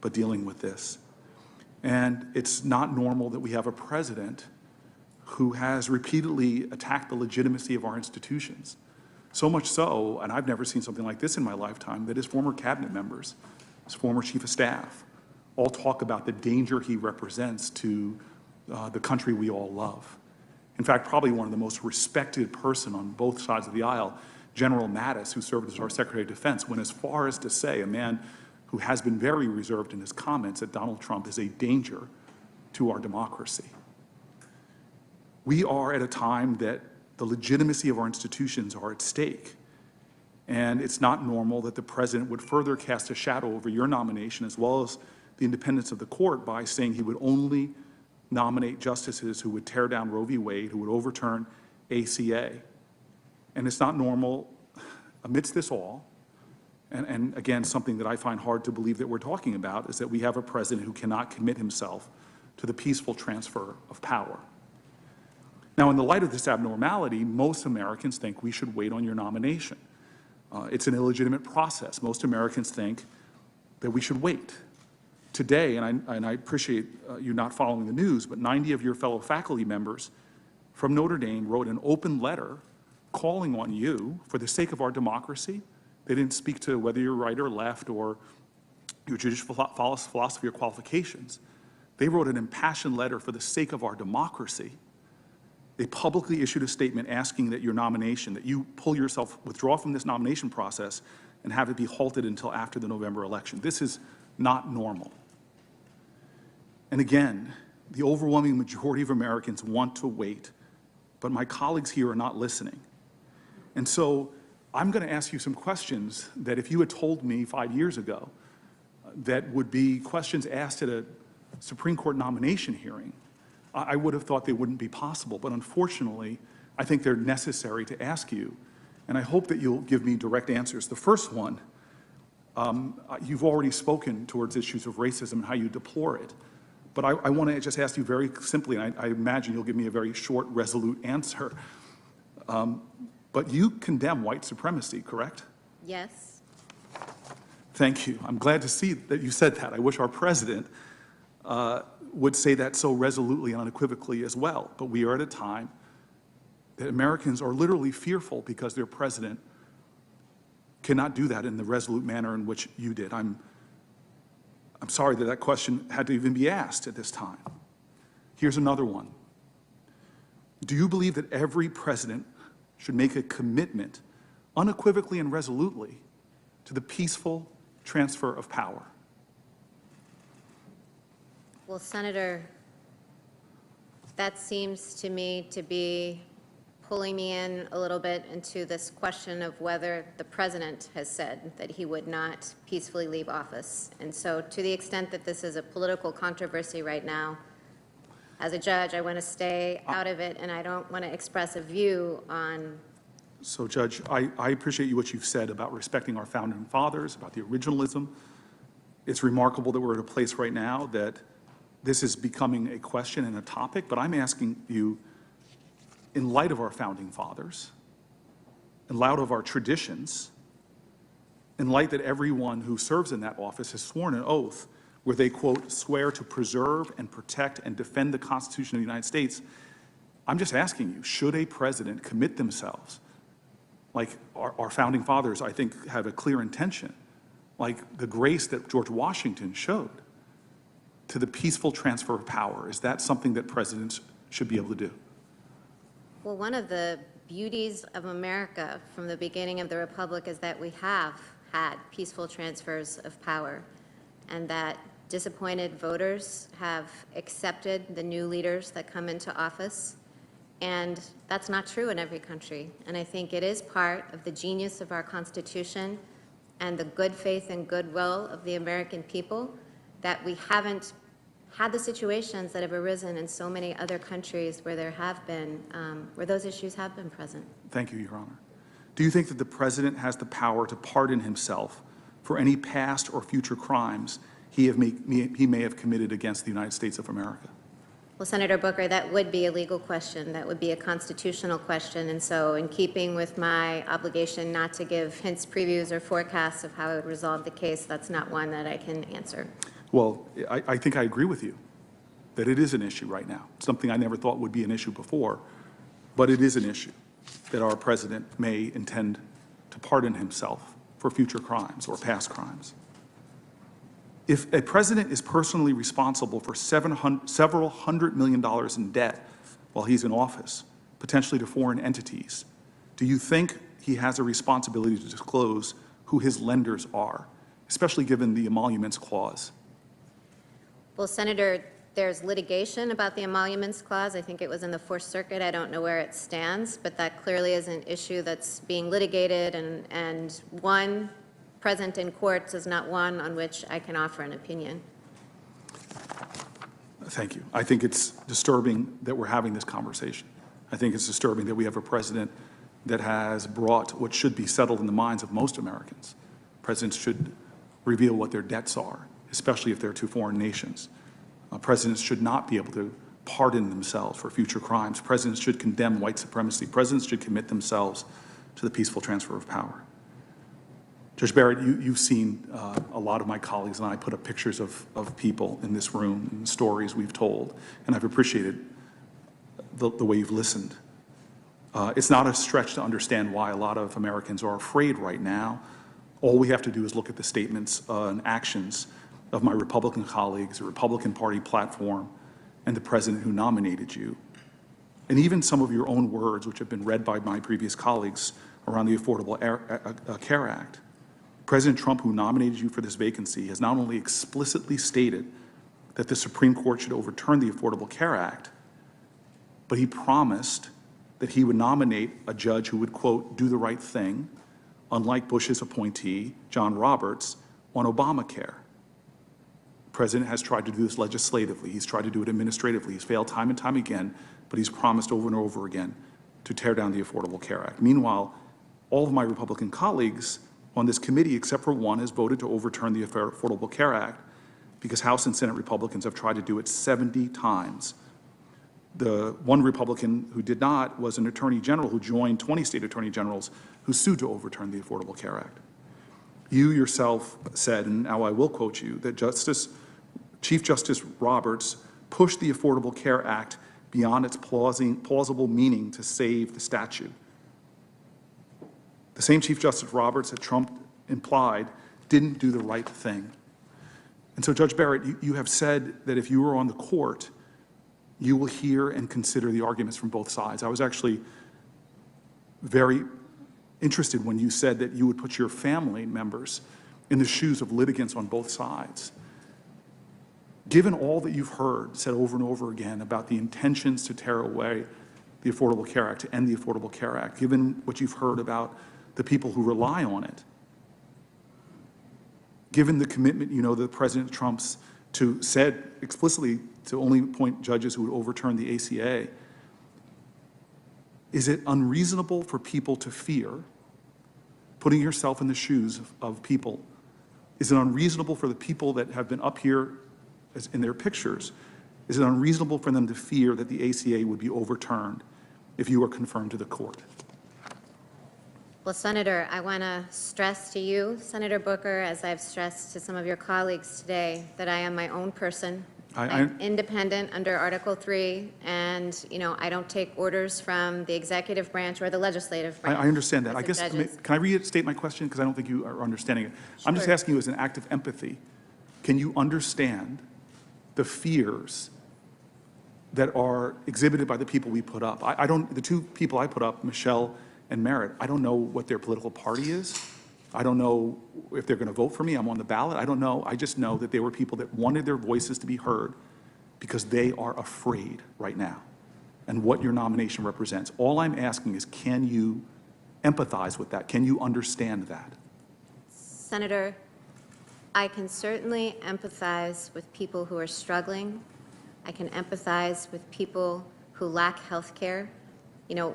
but dealing with this. And it's not normal that we have a president who has repeatedly attacked the legitimacy of our institutions. So much so, and I've never seen something like this in my lifetime, that his former cabinet members, his former chief of staff, all talk about the danger he represents to the country we all love. In fact, probably one of the most respected person on both sides of the aisle, General Mattis, who served as our Secretary of Defense, went as far as to say, a man who has been very reserved in his comments, that Donald Trump is a danger to our democracy. We are at a time that the legitimacy of our institutions are at stake. And it's not normal that the president would further cast a shadow over your nomination as well as the independence of the court by saying he would only nominate justices who would tear down Roe v. Wade, who would overturn ACA. And it's not normal amidst this all, and again, something that I find hard to believe that we're talking about, is that we have a president who cannot commit himself to the peaceful transfer of power. Now, in the light of this abnormality, most Americans think we should wait on your nomination. It's an illegitimate process. Most Americans think that we should wait. Today, and I appreciate you not following the news, but 90 of your fellow faculty members from Notre Dame wrote an open letter calling on you for the sake of our democracy. They didn't speak to whether you're right or left or your judicial philosophy or qualifications. They wrote an impassioned letter for the sake of our democracy. They publicly issued a statement asking that your nomination, that you withdraw from this nomination process and have it be halted until after the November election. This is not normal. And again, the overwhelming majority of Americans want to wait, but my colleagues here are not listening. And so I'm going to ask you some questions that if you had told me 5 years ago that would be questions asked at a Supreme Court nomination hearing, I would have thought they wouldn't be possible, but unfortunately, I think they're necessary to ask you, and I hope that you'll give me direct answers. The first one, you've already spoken towards issues of racism and how you deplore it, but I want to just ask you very simply, and I imagine you'll give me a very short, resolute answer, but you condemn white supremacy, correct? Yes. Thank you. I'm glad to see that you said that. I wish our president would say that so resolutely and unequivocally as well. But we are at a time that Americans are literally fearful because their president cannot do that in the resolute manner in which you did. I'm sorry that that question had to even be asked at this time. Here's another one. Do you believe that every president should make a commitment unequivocally and resolutely to the peaceful transfer of power? Well, Senator, that seems to me to be pulling me in a little bit into this question of whether the president has said that he would not peacefully leave office. And so to the extent that this is a political controversy right now, as a judge, I want to stay out of it, and I don't want to express a view on. So, Judge, I appreciate what you've said about respecting our founding fathers, about the originalism. It's remarkable that we're at a place right now that this is becoming a question and a topic, but I'm asking you, in light of our founding fathers, in light of our traditions, in light that everyone who serves in that office has sworn an oath where they, quote, swear to preserve and protect and defend the Constitution of the United States, I'm just asking you, should a president commit themselves, like our founding fathers, I think, have a clear intention, like the grace that George Washington showed, to the peaceful transfer of power? Is that something that presidents should be able to do? Well, one of the beauties of America from the beginning of the Republic is that we have had peaceful transfers of power, and that disappointed voters have accepted the new leaders that come into office. And that's not true in every country. And I think it is part of the genius of our Constitution and the good faith and goodwill of the American people that we haven't had the situations that have arisen in so many other countries where there have been, where those issues have been present. Thank you, Your Honor. Do you think that the president has the power to pardon himself for any past or future crimes he may have committed against the United States of America? Well, Senator Booker, that would be a legal question. That would be a constitutional question. And so in keeping with my obligation not to give hints, previews, or forecasts of how I would resolve the case, that's not one that I can answer. Well, I think I agree with you that it is an issue right now, something I never thought would be an issue before, but it is an issue that our president may intend to pardon himself for future crimes or past crimes. If a president is personally responsible for several $100 million in debt while he's in office, potentially to foreign entities, do you think he has a responsibility to disclose who his lenders are, especially given the emoluments clause? Well, Senator, there's litigation about the emoluments clause. I think it was in the Fourth Circuit. I don't know where it stands, but that clearly is an issue that's being litigated, and one present in courts is not one on which I can offer an opinion. Thank you. I think it's disturbing that we're having this conversation. I think it's disturbing that we have a president that has brought what should be settled in the minds of most Americans. Presidents should reveal what their debts are, especially if they're to foreign nations. Presidents should not be able to pardon themselves for future crimes. Presidents should condemn white supremacy. Presidents should commit themselves to the peaceful transfer of power. Judge Barrett, you've seen a lot of my colleagues and I put up pictures of people in this room and stories we've told, and I've appreciated the way you've listened. It's not a stretch to understand why a lot of Americans are afraid right now. All we have to do is look at the statements and actions of my Republican colleagues, the Republican Party platform, and the president who nominated you. And even some of your own words, which have been read by my previous colleagues around the Affordable Care Act. President Trump, who nominated you for this vacancy, has not only explicitly stated that the Supreme Court should overturn the Affordable Care Act, but he promised that he would nominate a judge who would, quote, do the right thing, unlike Bush's appointee, John Roberts, on Obamacare. president has tried to do this legislatively. He's tried to do it administratively. He's failed time and time again, but he's promised over and over again to tear down the Affordable Care Act. Meanwhile, all of my Republican colleagues on this committee, except for one, has voted to overturn the Affordable Care Act because House and Senate Republicans have tried to do it 70 times. The one Republican who did not was an attorney general who joined 20 state attorney generals who sued to overturn the Affordable Care Act. You yourself said, and now I will quote you, that Chief Justice Roberts pushed the Affordable Care Act beyond its plausible meaning to save the statute. The same Chief Justice Roberts that Trump implied didn't do the right thing. And so, Judge Barrett, you have said that if you were on the court, you will hear and consider the arguments from both sides. I was actually very interested when you said that you would put your family members in the shoes of litigants on both sides. Given all that you've heard said over and over again about the intentions to tear away the Affordable Care Act, to end the Affordable Care Act, given what you've heard about the people who rely on it, given the commitment that President Trump's said explicitly to only appoint judges who would overturn the ACA, is it unreasonable for people to fear, putting yourself in the shoes of people, is it unreasonable for the people that have been up here in their pictures, is it unreasonable for them to fear that the ACA would be overturned if you were confirmed to the court? Well, Senator, I want to stress to you, Senator Booker, as I've stressed to some of your colleagues today, that I am my own person. I'm independent under Article 3, and I don't take orders from the executive branch or the legislative branch. I understand that. I guess, can I restate my question? Because I don't think you are understanding it. Sure. I'm just asking you as an act of empathy, can you understand the fears that are exhibited by the people we put up? The two people I put up, Michelle and Merritt, I don't know what their political party is. I don't know if they're going to vote for me. I'm on the ballot. I don't know. I just know that they were people that wanted their voices to be heard because they are afraid right now and what your nomination represents. All I'm asking is, can you empathize with that? Can you understand that? Senator, I can certainly empathize with people who are struggling. I can empathize with people who lack health care.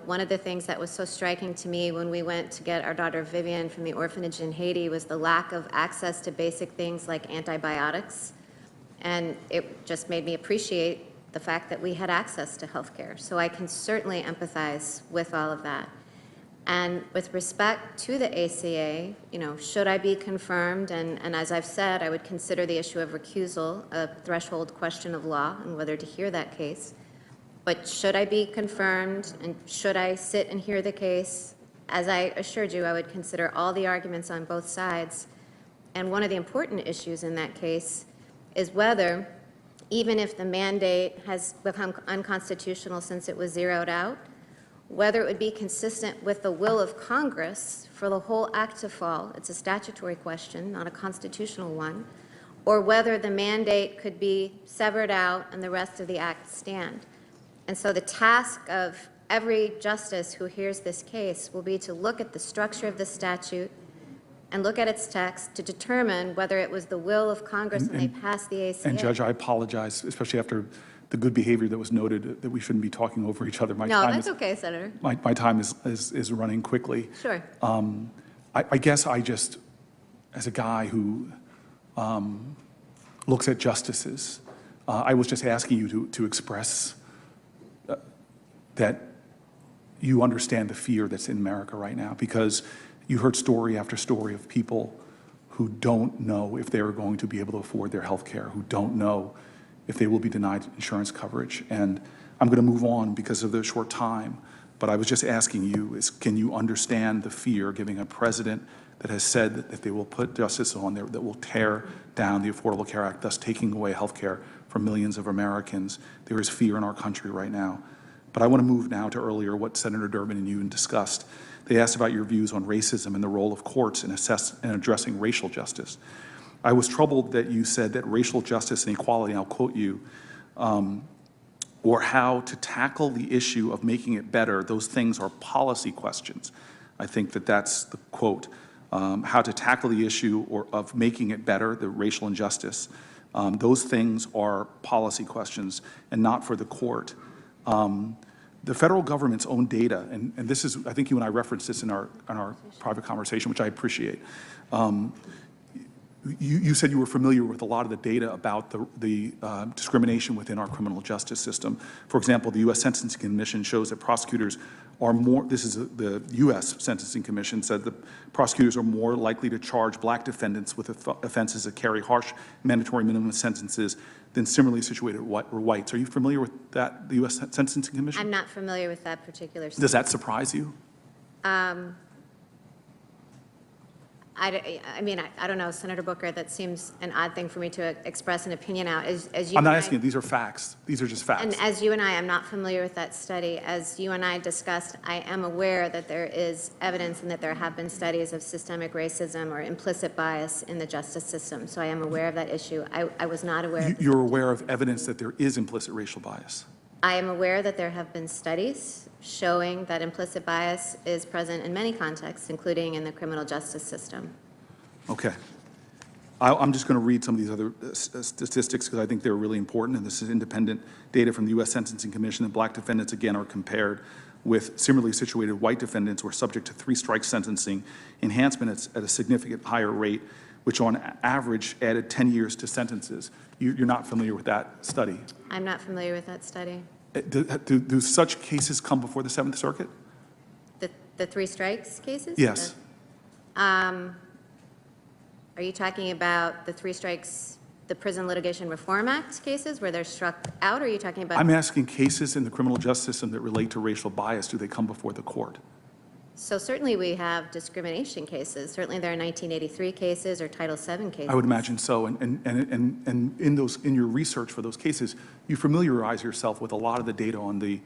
One of the things that was so striking to me when we went to get our daughter Vivian from the orphanage in Haiti was the lack of access to basic things like antibiotics. And it just made me appreciate the fact that we had access to health care. So I can certainly empathize with all of that. And with respect to the ACA, should I be confirmed, and as I've said, I would consider the issue of recusal a threshold question of law and whether to hear that case. But should I be confirmed and should I sit and hear the case, as I assured you, I would consider all the arguments on both sides. And one of the important issues in that case is whether, even if the mandate has become unconstitutional since it was zeroed out, whether it would be consistent with the will of Congress for the whole act to fall. It's a statutory question, not a constitutional one. Or whether the mandate could be severed out and the rest of the act stand. And so the task of every justice who hears this case will be to look at the structure of the statute and look at its text to determine whether it was the will of Congress when they passed the ACA. And Judge, I apologize, especially after the good behavior that was noted, that we shouldn't be talking over each other. No, that's okay, Senator. My time is running quickly. Sure. I guess I just, as a guy who looks at justices, I was just asking you to express that you understand the fear that's in America right now, because you heard story after story of people who don't know if they're going to be able to afford their health care, who don't know if they will be denied insurance coverage. And I'm going to move on because of the short time, but I was just asking you, can you understand the fear giving a president that has said that they will put justice on there that will tear down the Affordable Care Act, thus taking away health care from millions of Americans? There is fear in our country right now. But I want to move now to earlier what Senator Durbin and you discussed. They asked about your views on racism and the role of courts in addressing racial justice. I was troubled that you said that racial justice and equality, and I'll quote you, or how to tackle the issue of making it better, those things are policy questions. I think that's the quote. How to tackle the issue of making it better, the racial injustice, Those things are policy questions and not for the court. The federal government's own data, and this is, I think you and I referenced this in our private conversation, which I appreciate. You said you were familiar with a lot of the data about the discrimination within our criminal justice system. For example, the U.S. Sentencing Commission shows that prosecutors are more, this is the U.S. Sentencing Commission said that prosecutors are more likely to charge black defendants with offenses that carry harsh mandatory minimum sentences than similarly situated whites. Are you familiar with that, the U.S. Sentencing Commission? I'm not familiar with that particular study. Does that surprise you? I mean, I don't know, Senator Booker, that seems an odd thing for me to express an opinion out. As you I'm not asking you, these are facts. These are just facts. And as you and I am not familiar with that study. As you and I discussed, I am aware that there is evidence and that there have been studies of systemic racism or implicit bias in the justice system. So I am aware of that issue. I was not aware. You're aware of evidence that there is implicit racial bias? I am aware that there have been studies showing that implicit bias is present in many contexts, including in the criminal justice system. Okay. I'm just going to read some of these other statistics because I think they're really important, and this is independent data from the U.S. Sentencing Commission. And black defendants, again, are compared with similarly situated white defendants who are subject to 3-strike sentencing enhancement at a significant higher rate, which on average added 10 years to sentences. You're not familiar with that study? I'm not familiar with that study. Do such cases come before the Seventh Circuit? The 3 strikes cases? Yes. Are you talking about the 3 strikes, the Prison Litigation Reform Act cases where they're struck out, or are you talking about? I'm asking cases in the criminal justice system that relate to racial bias. Do they come before the court? So certainly we have discrimination cases. Certainly there are 1983 cases or Title VII cases. I would imagine so. And in your research for those cases, you familiarize yourself with a lot of the data on the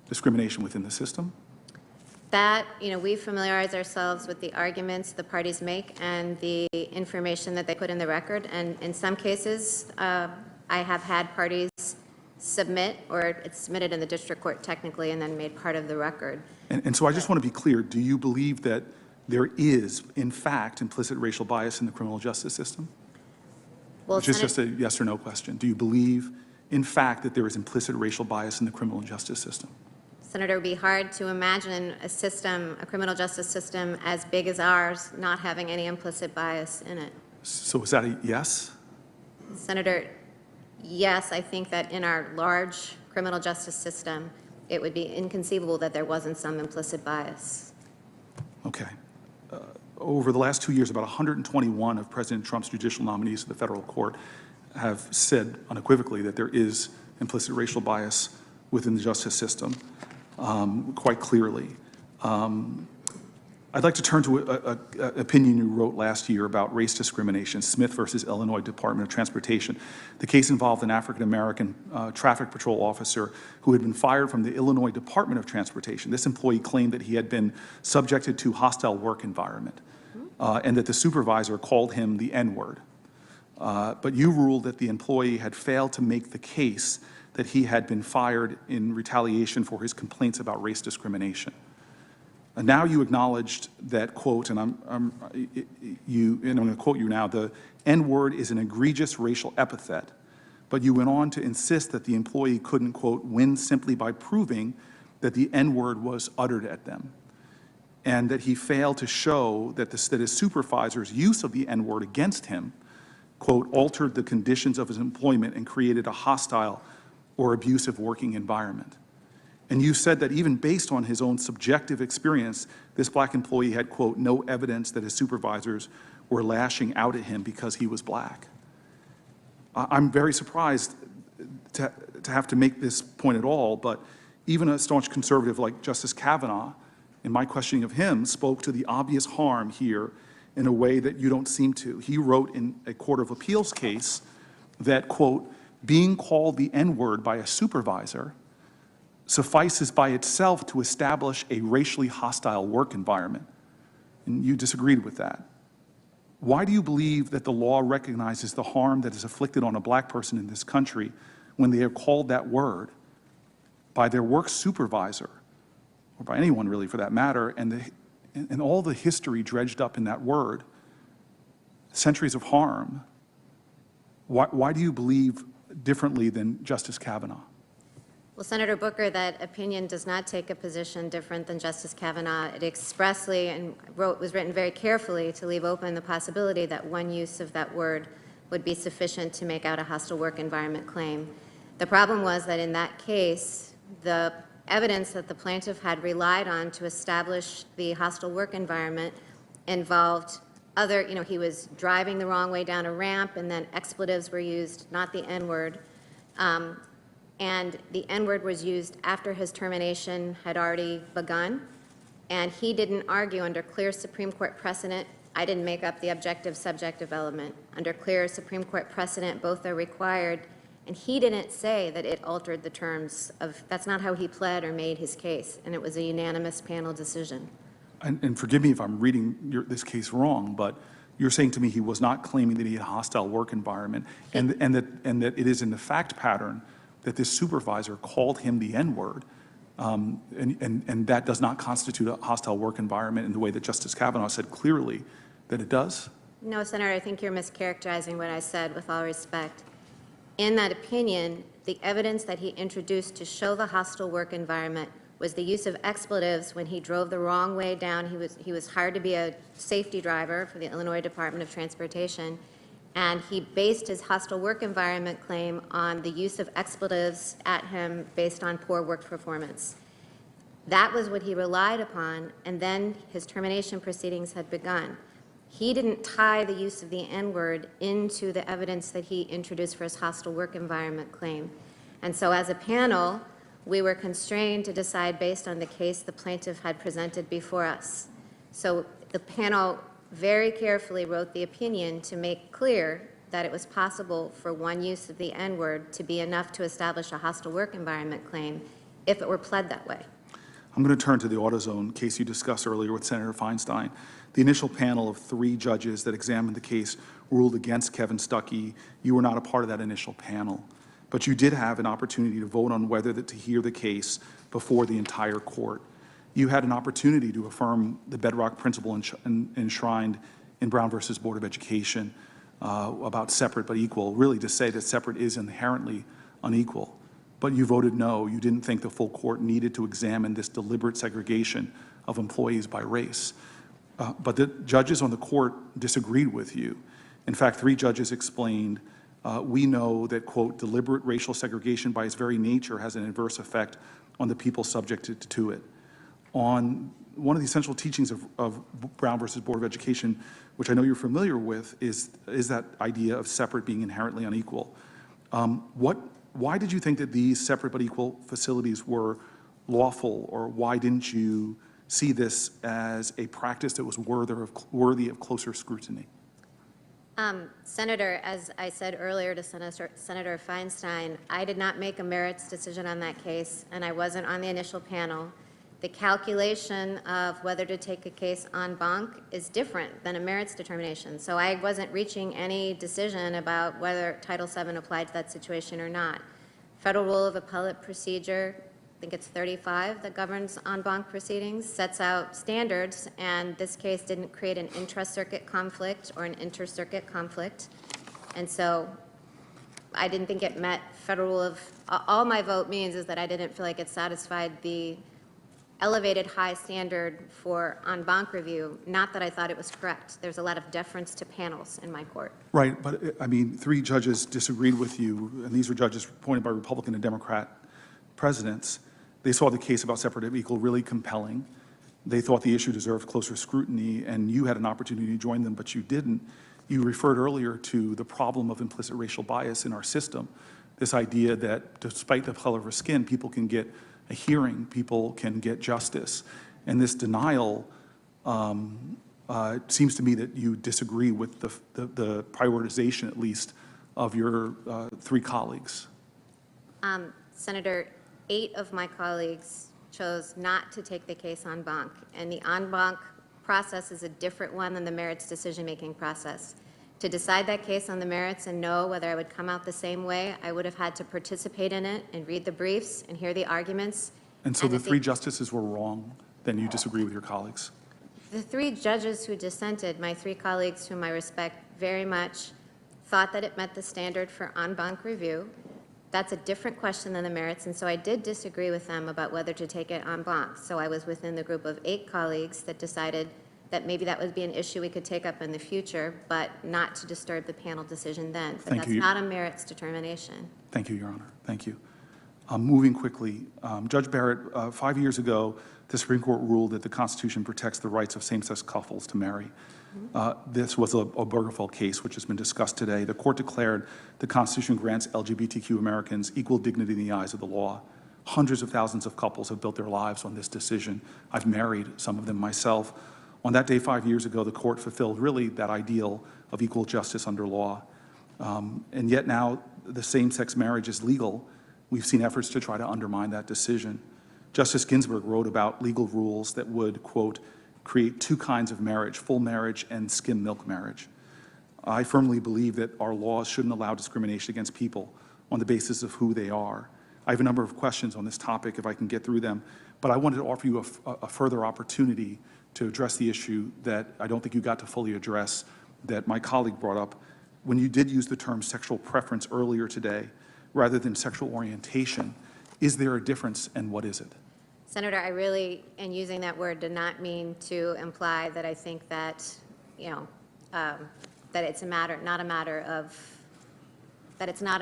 discrimination within the system? That, we familiarize ourselves with the arguments the parties make and the information that they put in the record. And in some cases, I have had parties submit, or it's submitted in the district court technically and then made part of the record. And so I just want to be clear. Do you believe that there is, in fact, implicit racial bias in the criminal justice system? Well, Which is just a yes or no question. Do you believe, in fact, that there is implicit racial bias in the criminal justice system? Senator, it would be hard to imagine a system, a criminal justice system as big as ours, not having any implicit bias in it. So is that a yes? Senator, yes, I think that in our large criminal justice system, it would be inconceivable that there wasn't some implicit bias. Okay. Over the last 2 years, about 121 of President Trump's judicial nominees to the federal court have said unequivocally that there is implicit racial bias within the justice system, quite clearly. I'd like to turn to an opinion you wrote last year about race discrimination, Smith versus Illinois Department of Transportation. The case involved an African-American traffic patrol officer who had been fired from the Illinois Department of Transportation. This employee claimed that he had been subjected to hostile work environment and that the supervisor called him the N-word. But you ruled that the employee had failed to make the case that he had been fired in retaliation for his complaints about race discrimination. And now you acknowledged that, quote, and I'm going to quote you now, the N-word is an egregious racial epithet, but you went on to insist that the employee couldn't, quote, win simply by proving that the N-word was uttered at them, and that he failed to show that his supervisor's use of the N-word against him, quote, altered the conditions of his employment and created a hostile or abusive working environment. And you said that even based on his own subjective experience, this black employee had, quote, no evidence that his supervisors were lashing out at him because he was black. I'm very surprised to have to make this point at all, but even a staunch conservative like Justice Kavanaugh, in my questioning of him, spoke to the obvious harm here in a way that you don't seem to. He wrote in a Court of Appeals case that, quote, being called the N-word by a supervisor suffices by itself to establish a racially hostile work environment. And you disagreed with that. Why do you believe that the law recognizes the harm that is inflicted on a black person in this country when they are called that word by their work supervisor, or by anyone really for that matter, and all the history dredged up in that word, centuries of harm, Why do you believe differently than Justice Kavanaugh? Well, Senator Booker, that opinion does not take a position different than Justice Kavanaugh. It expressly and was written very carefully to leave open the possibility that one use of that word would be sufficient to make out a hostile work environment claim. The problem was that in that case, the evidence that the plaintiff had relied on to establish the hostile work environment involved other, he was driving the wrong way down a ramp, and then expletives were used, not the N-word. And the N-word was used after his termination had already begun. And he didn't argue under clear Supreme Court precedent. I didn't make up the objective-subjective element. Under clear Supreme Court precedent, both are required. And he didn't say that it altered the terms of, that's not how he pled or made his case. And it was a unanimous panel decision. And forgive me if I'm reading this case wrong, but you're saying to me he was not claiming that he had a hostile work environment, and that it is in the fact pattern that this supervisor called him the N-word, and that does not constitute a hostile work environment in the way that Justice Kavanaugh said clearly that it does? No, Senator, I think you're mischaracterizing what I said, with all respect. In that opinion, the evidence that he introduced to show the hostile work environment was the use of expletives when he drove the wrong way down. He was hired to be a safety driver for the Illinois Department of Transportation, and he based his hostile work environment claim on the use of expletives at him based on poor work performance. That was what he relied upon, and then his termination proceedings had begun. He didn't tie the use of the N-word into the evidence that he introduced for his hostile work environment claim. And so as a panel, we were constrained to decide based on the case the plaintiff had presented before us. So the panel very carefully wrote the opinion to make clear that it was possible for one use of the N-word to be enough to establish a hostile work environment claim if it were pled that way. I'm going to turn to the AutoZone case you discussed earlier with Senator Feinstein. The initial panel of 3 judges that examined the case ruled against Kevin Stuckey. You were not a part of that initial panel, but you did have an opportunity to vote on whether to hear the case before the entire court. You had an opportunity to affirm the bedrock principle enshrined in Brown versus Board of Education about separate but equal, really to say that separate is inherently unequal. But you voted no. You didn't think the full court needed to examine this deliberate segregation of employees by race. But the judges on the court disagreed with you. In fact, 3 judges explained, we know that, quote, deliberate racial segregation by its very nature has an adverse effect on the people subjected to it. On one of the essential teachings of Brown versus Board of Education, which I know you're familiar with, is that idea of separate being inherently unequal. Why did you think that these separate but equal facilities were lawful, or why didn't you see this as a practice that was worthy of closer scrutiny? Senator, as I said earlier to Senator Feinstein, I did not make a merits decision on that case, and I wasn't on the initial panel. The calculation of whether to take a case en banc is different than a merits determination. So I wasn't reaching any decision about whether Title VII applied to that situation or not. Federal Rule of Appellate Procedure, I think it's 35 that governs en banc proceedings, sets out standards, and this case didn't create an intra-circuit conflict or an inter-circuit conflict. And so I didn't think it met Federal Rule of, all my vote means is that I didn't feel like it satisfied the elevated high standard for en banc review, not that I thought it was correct. There's a lot of deference to panels in my court. Right, but I mean, 3 judges disagreed with you, and these were judges appointed by Republican and Democrat presidents. They saw the case about separate and equal really compelling. They thought the issue deserved closer scrutiny, and you had an opportunity to join them, but you didn't. You referred earlier to the problem of implicit racial bias in our system, this idea that despite the color of our skin, people can get a hearing, people can get justice. And this denial seems to me that you disagree with the prioritization, at least, of your 3 colleagues. Senator, 8 of my colleagues chose not to take the case en banc, and the en banc process is a different one than the merits decision-making process. To decide that case on the merits and know whether I would come out the same way, I would have had to participate in it and read the briefs and hear the arguments. And so the 3 justices were wrong, then you disagree with your colleagues? The 3 judges who dissented, my 3 colleagues whom I respect very much, thought that it met the standard for en banc review. That's a different question than the merits, and so I did disagree with them about whether to take it en banc. So I was within the group of 8 colleagues that decided that maybe that would be an issue we could take up in the future, but not to disturb the panel decision then. But that's not a merits determination. Thank you, Your Honor. Thank you. Moving quickly, Judge Barrett, 5 years ago, the Supreme Court ruled that the Constitution protects the rights of same-sex couples to marry. This was a Obergefell case, which has been discussed today. The court declared the Constitution grants LGBTQ Americans equal dignity in the eyes of the law. Hundreds of thousands of couples have built their lives on this decision. I've married some of them myself. On that day 5 years ago, the court fulfilled really that ideal of equal justice under law. And yet now the same-sex marriage is legal. We've seen efforts to try to undermine that decision. Justice Ginsburg wrote about legal rules that would, quote, create 2 kinds of marriage, full marriage and skim milk marriage. I firmly believe that our laws shouldn't allow discrimination against people on the basis of who they are. I have a number of questions on this topic if I can get through them, but I wanted to offer you a further opportunity to address the issue that I don't think you got to fully address that my colleague brought up. When you did use the term sexual preference earlier today, rather than sexual orientation, is there a difference and what is it? Senator, I really, in using that word, did not mean to imply that I think that, that it's not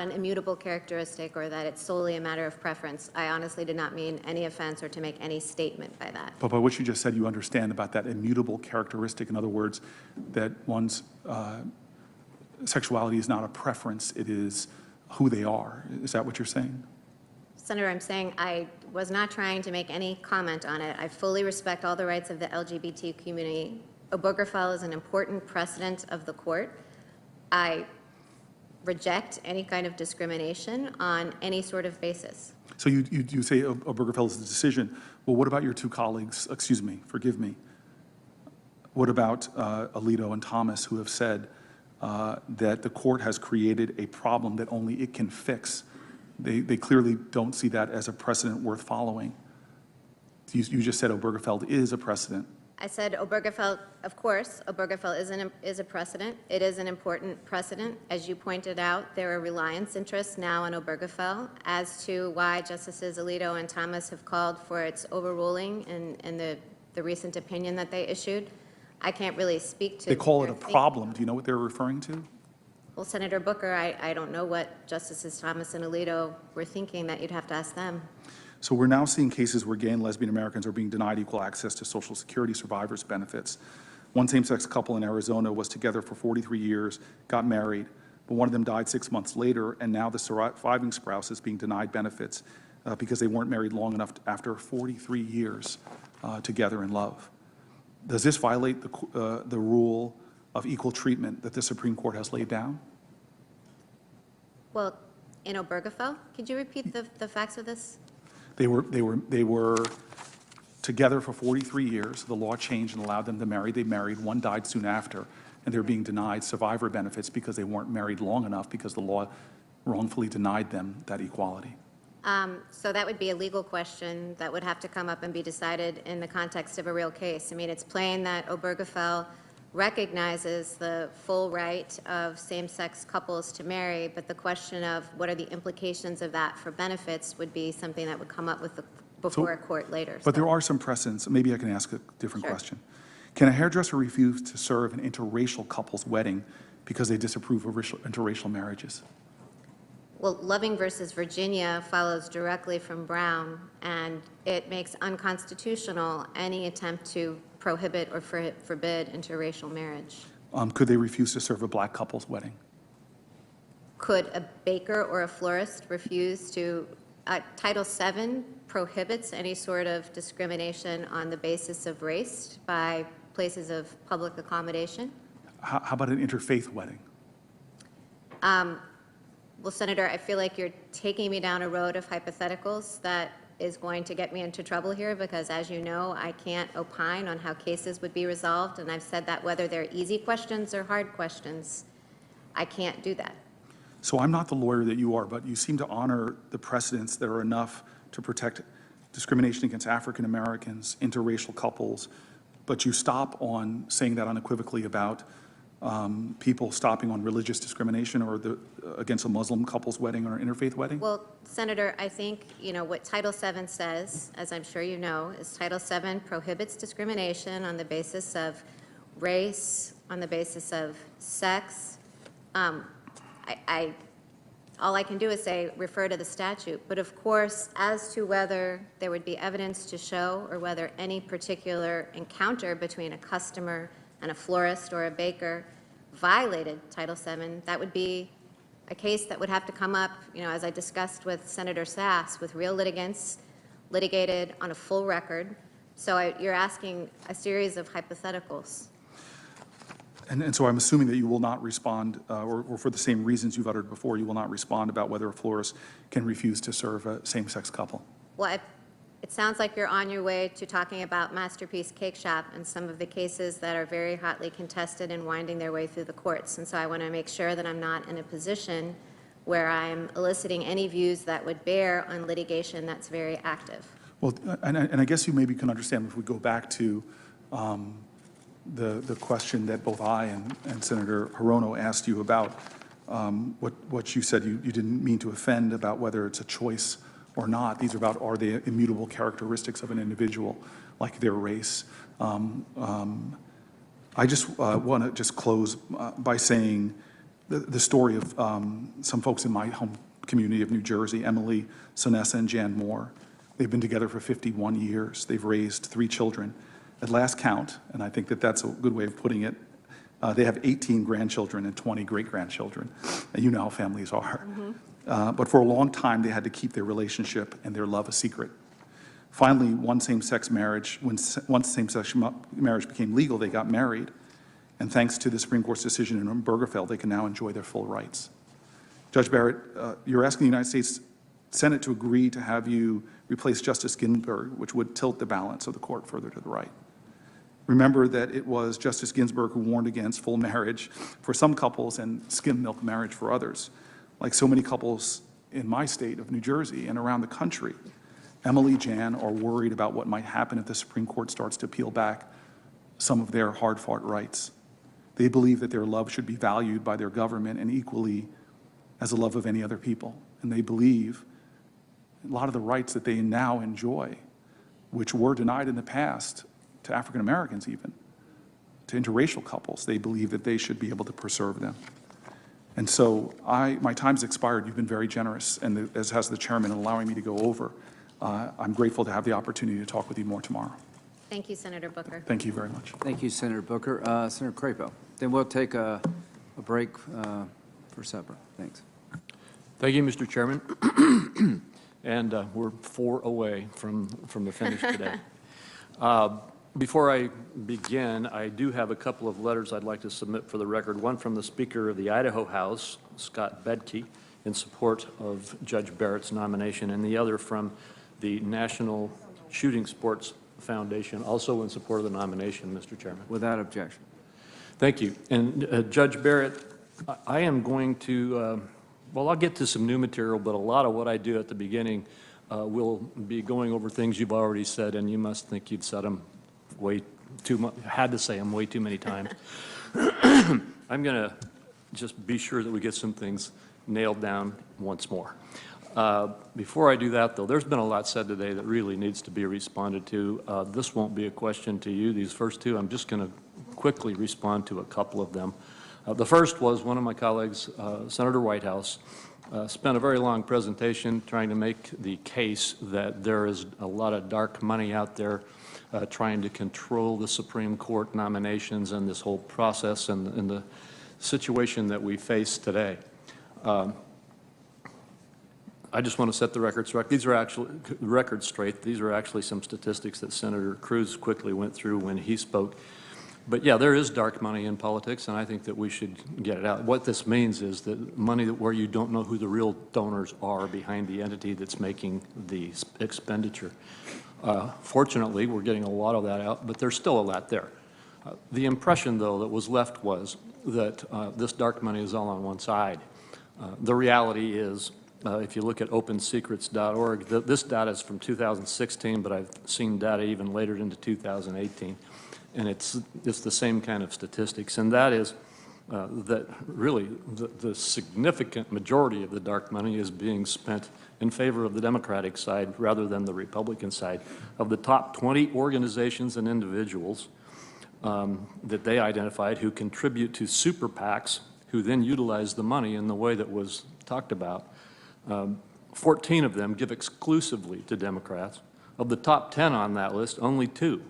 an immutable characteristic or that it's solely a matter of preference. I honestly did not mean any offense or to make any statement by that. But by what you just said, you understand about that immutable characteristic. In other words, that one's sexuality is not a preference, it is who they are. Is that what you're saying? Senator, I'm saying I was not trying to make any comment on it. I fully respect all the rights of the LGBT community. Obergefell is an important precedent of the court. I reject any kind of discrimination on any sort of basis. So you say Obergefell is the decision. Well, what about your 2 colleagues, excuse me, forgive me. What about Alito and Thomas, who have said that the court has created a problem that only it can fix? They clearly don't see that as a precedent worth following. You just said Obergefell is a precedent. I said Obergefell, of course, Obergefell is a precedent. It is an important precedent. As you pointed out, there are reliance interests now on Obergefell as to why Justices Alito and Thomas have called for its overruling in the recent opinion that they issued. I can't really speak to. They call it a problem. Do you know what they're referring to? Well, Senator Booker, I don't know what Justices Thomas and Alito were thinking. That you'd have to ask them. So we're now seeing cases where gay and lesbian Americans are being denied equal access to Social Security survivors' benefits. One same-sex couple in Arizona was together for 43 years, got married, but one of them died 6 months later, and now the surviving spouse is being denied benefits because they weren't married long enough after 43 years together in love. Does this violate the rule of equal treatment that the Supreme Court has laid down? Well, in Obergefell, could you repeat the facts of this? They were together for 43 years. The law changed and allowed them to marry. They married. One died soon after, and they're being denied survivor benefits because they weren't married long enough because the law wrongfully denied them that equality. So that would be a legal question that would have to come up and be decided in the context of a real case. I mean, it's plain that Obergefell recognizes the full right of same-sex couples to marry, but the question of what are the implications of that for benefits would be something that would come up before a court later. But there are some precedents. Maybe I can ask a different question. Can a hairdresser refuse to serve an interracial couple's wedding because they disapprove of interracial marriages? Well, Loving versus Virginia follows directly from Brown, and it makes unconstitutional any attempt to prohibit or forbid interracial marriage. Could they refuse to serve a black couple's wedding? Could a baker or a florist refuse to? Title VII prohibits any sort of discrimination on the basis of race by places of public accommodation. How about an interfaith wedding? Well, Senator, I feel like you're taking me down a road of hypotheticals that is going to get me into trouble here because, as you know, I can't opine on how cases would be resolved, and I've said that whether they're easy questions or hard questions, I can't do that. So I'm not the lawyer that you are, but you seem to honor the precedents that are enough to protect discrimination against African Americans, interracial couples, but you stop on saying that unequivocally about people stopping on religious discrimination or against a Muslim couple's wedding or an interfaith wedding? Well, Senator, I think, what Title VII says, as I'm sure you know, is Title VII prohibits discrimination on the basis of race, on the basis of sex. All I can do is say, refer to the statute. But of course, as to whether there would be evidence to show or whether any particular encounter between a customer and a florist or a baker violated Title VII, that would be a case that would have to come up, as I discussed with Senator Sass, with real litigants, litigated on a full record. So you're asking a series of hypotheticals. And so I'm assuming that you will not respond, or for the same reasons you've uttered before, you will not respond about whether a florist can refuse to serve a same-sex couple. Well, it sounds like you're on your way to talking about Masterpiece Cake Shop and some of the cases that are very hotly contested and winding their way through the courts. And so I want to make sure that I'm not in a position where I'm eliciting any views that would bear on litigation that's very active. Well, and I guess you maybe can understand if we go back to the question that both I and Senator Hirono asked you about what you said you didn't mean to offend about whether it's a choice or not. These are about, are they immutable characteristics of an individual, like their race? I just want to just close by saying the story of some folks in my home community of New Jersey, Emily, Sonessa, and Jan Moore. They've been together for 51 years. They've raised 3 children. At last count, and I think that that's a good way of putting it, they have 18 grandchildren and 20 great-grandchildren. And you know how families are. Mm-hmm. But for a long time, they had to keep their relationship and their love a secret. Finally, once same-sex marriage became legal, they got married. And thanks to the Supreme Court's decision in Obergefell, they can now enjoy their full rights. Judge Barrett, you're asking the United States Senate to agree to have you replace Justice Ginsburg, which would tilt the balance of the court further to the right. Remember that it was Justice Ginsburg who warned against full marriage for some couples and skim milk marriage for others. Like so many couples in my state of New Jersey and around the country, Emily, Jan are worried about what might happen if the Supreme Court starts to peel back some of their hard-fought rights. They believe that their love should be valued by their government and equally as the love of any other people. And they believe a lot of the rights that they now enjoy, which were denied in the past to African Americans even, to interracial couples, they believe that they should be able to preserve them. And so my time's expired. You've been very generous, and as has the chairman, in allowing me to go over. I'm grateful to have the opportunity to talk with you more tomorrow. Thank you, Senator Booker. Thank you very much. Thank you, Senator Booker. Senator Crapo. Then we'll take a break for supper. Thanks. Thank you, Mr. Chairman. And we're 4 away from the finish today. Before I begin, I do have a couple of letters I'd like to submit for the record. One from the Speaker of the Idaho House, Scott Bedke, in support of Judge Barrett's nomination, and the other from the National Shooting Sports Foundation, also in support of the nomination, Mr. Chairman. Without objection. Thank you. And Judge Barrett, I am going to, well, I'll get to some new material, but a lot of what I do at the beginning will be going over things you've already said, and you must think you'd said them way too much, had to say them way too many times. I'm going to just be sure that we get some things nailed down once more. Before I do that, though, there's been a lot said today that really needs to be responded to. This won't be a question to you. These first two, I'm just going to quickly respond to a couple of them. The first was one of my colleagues, Senator Whitehouse, spent a very long presentation trying to make the case that there is a lot of dark money out there trying to control the Supreme Court nominations and this whole process and the situation that we face today. I just want to set the record straight. These are actually some statistics that Senator Cruz quickly went through when he spoke. But yeah, there is dark money in politics, and I think that we should get it out. What this means is that money where you don't know who the real donors are behind the entity that's making the expenditure. Fortunately, we're getting a lot of that out, but there's still a lot there. The impression, though, that was left was that this dark money is all on one side. The reality is, if you look at opensecrets.org, this data is from 2016, but I've seen data even later into 2018. And it's the same kind of statistics, and that is that really the significant majority of the dark money is being spent in favor of the Democratic side rather than the Republican side. Of the top 20 organizations and individuals that they identified who contribute to super PACs, who then utilize the money in the way that was talked about, 14 of them give exclusively to Democrats. Of the top 10 on that list, only 2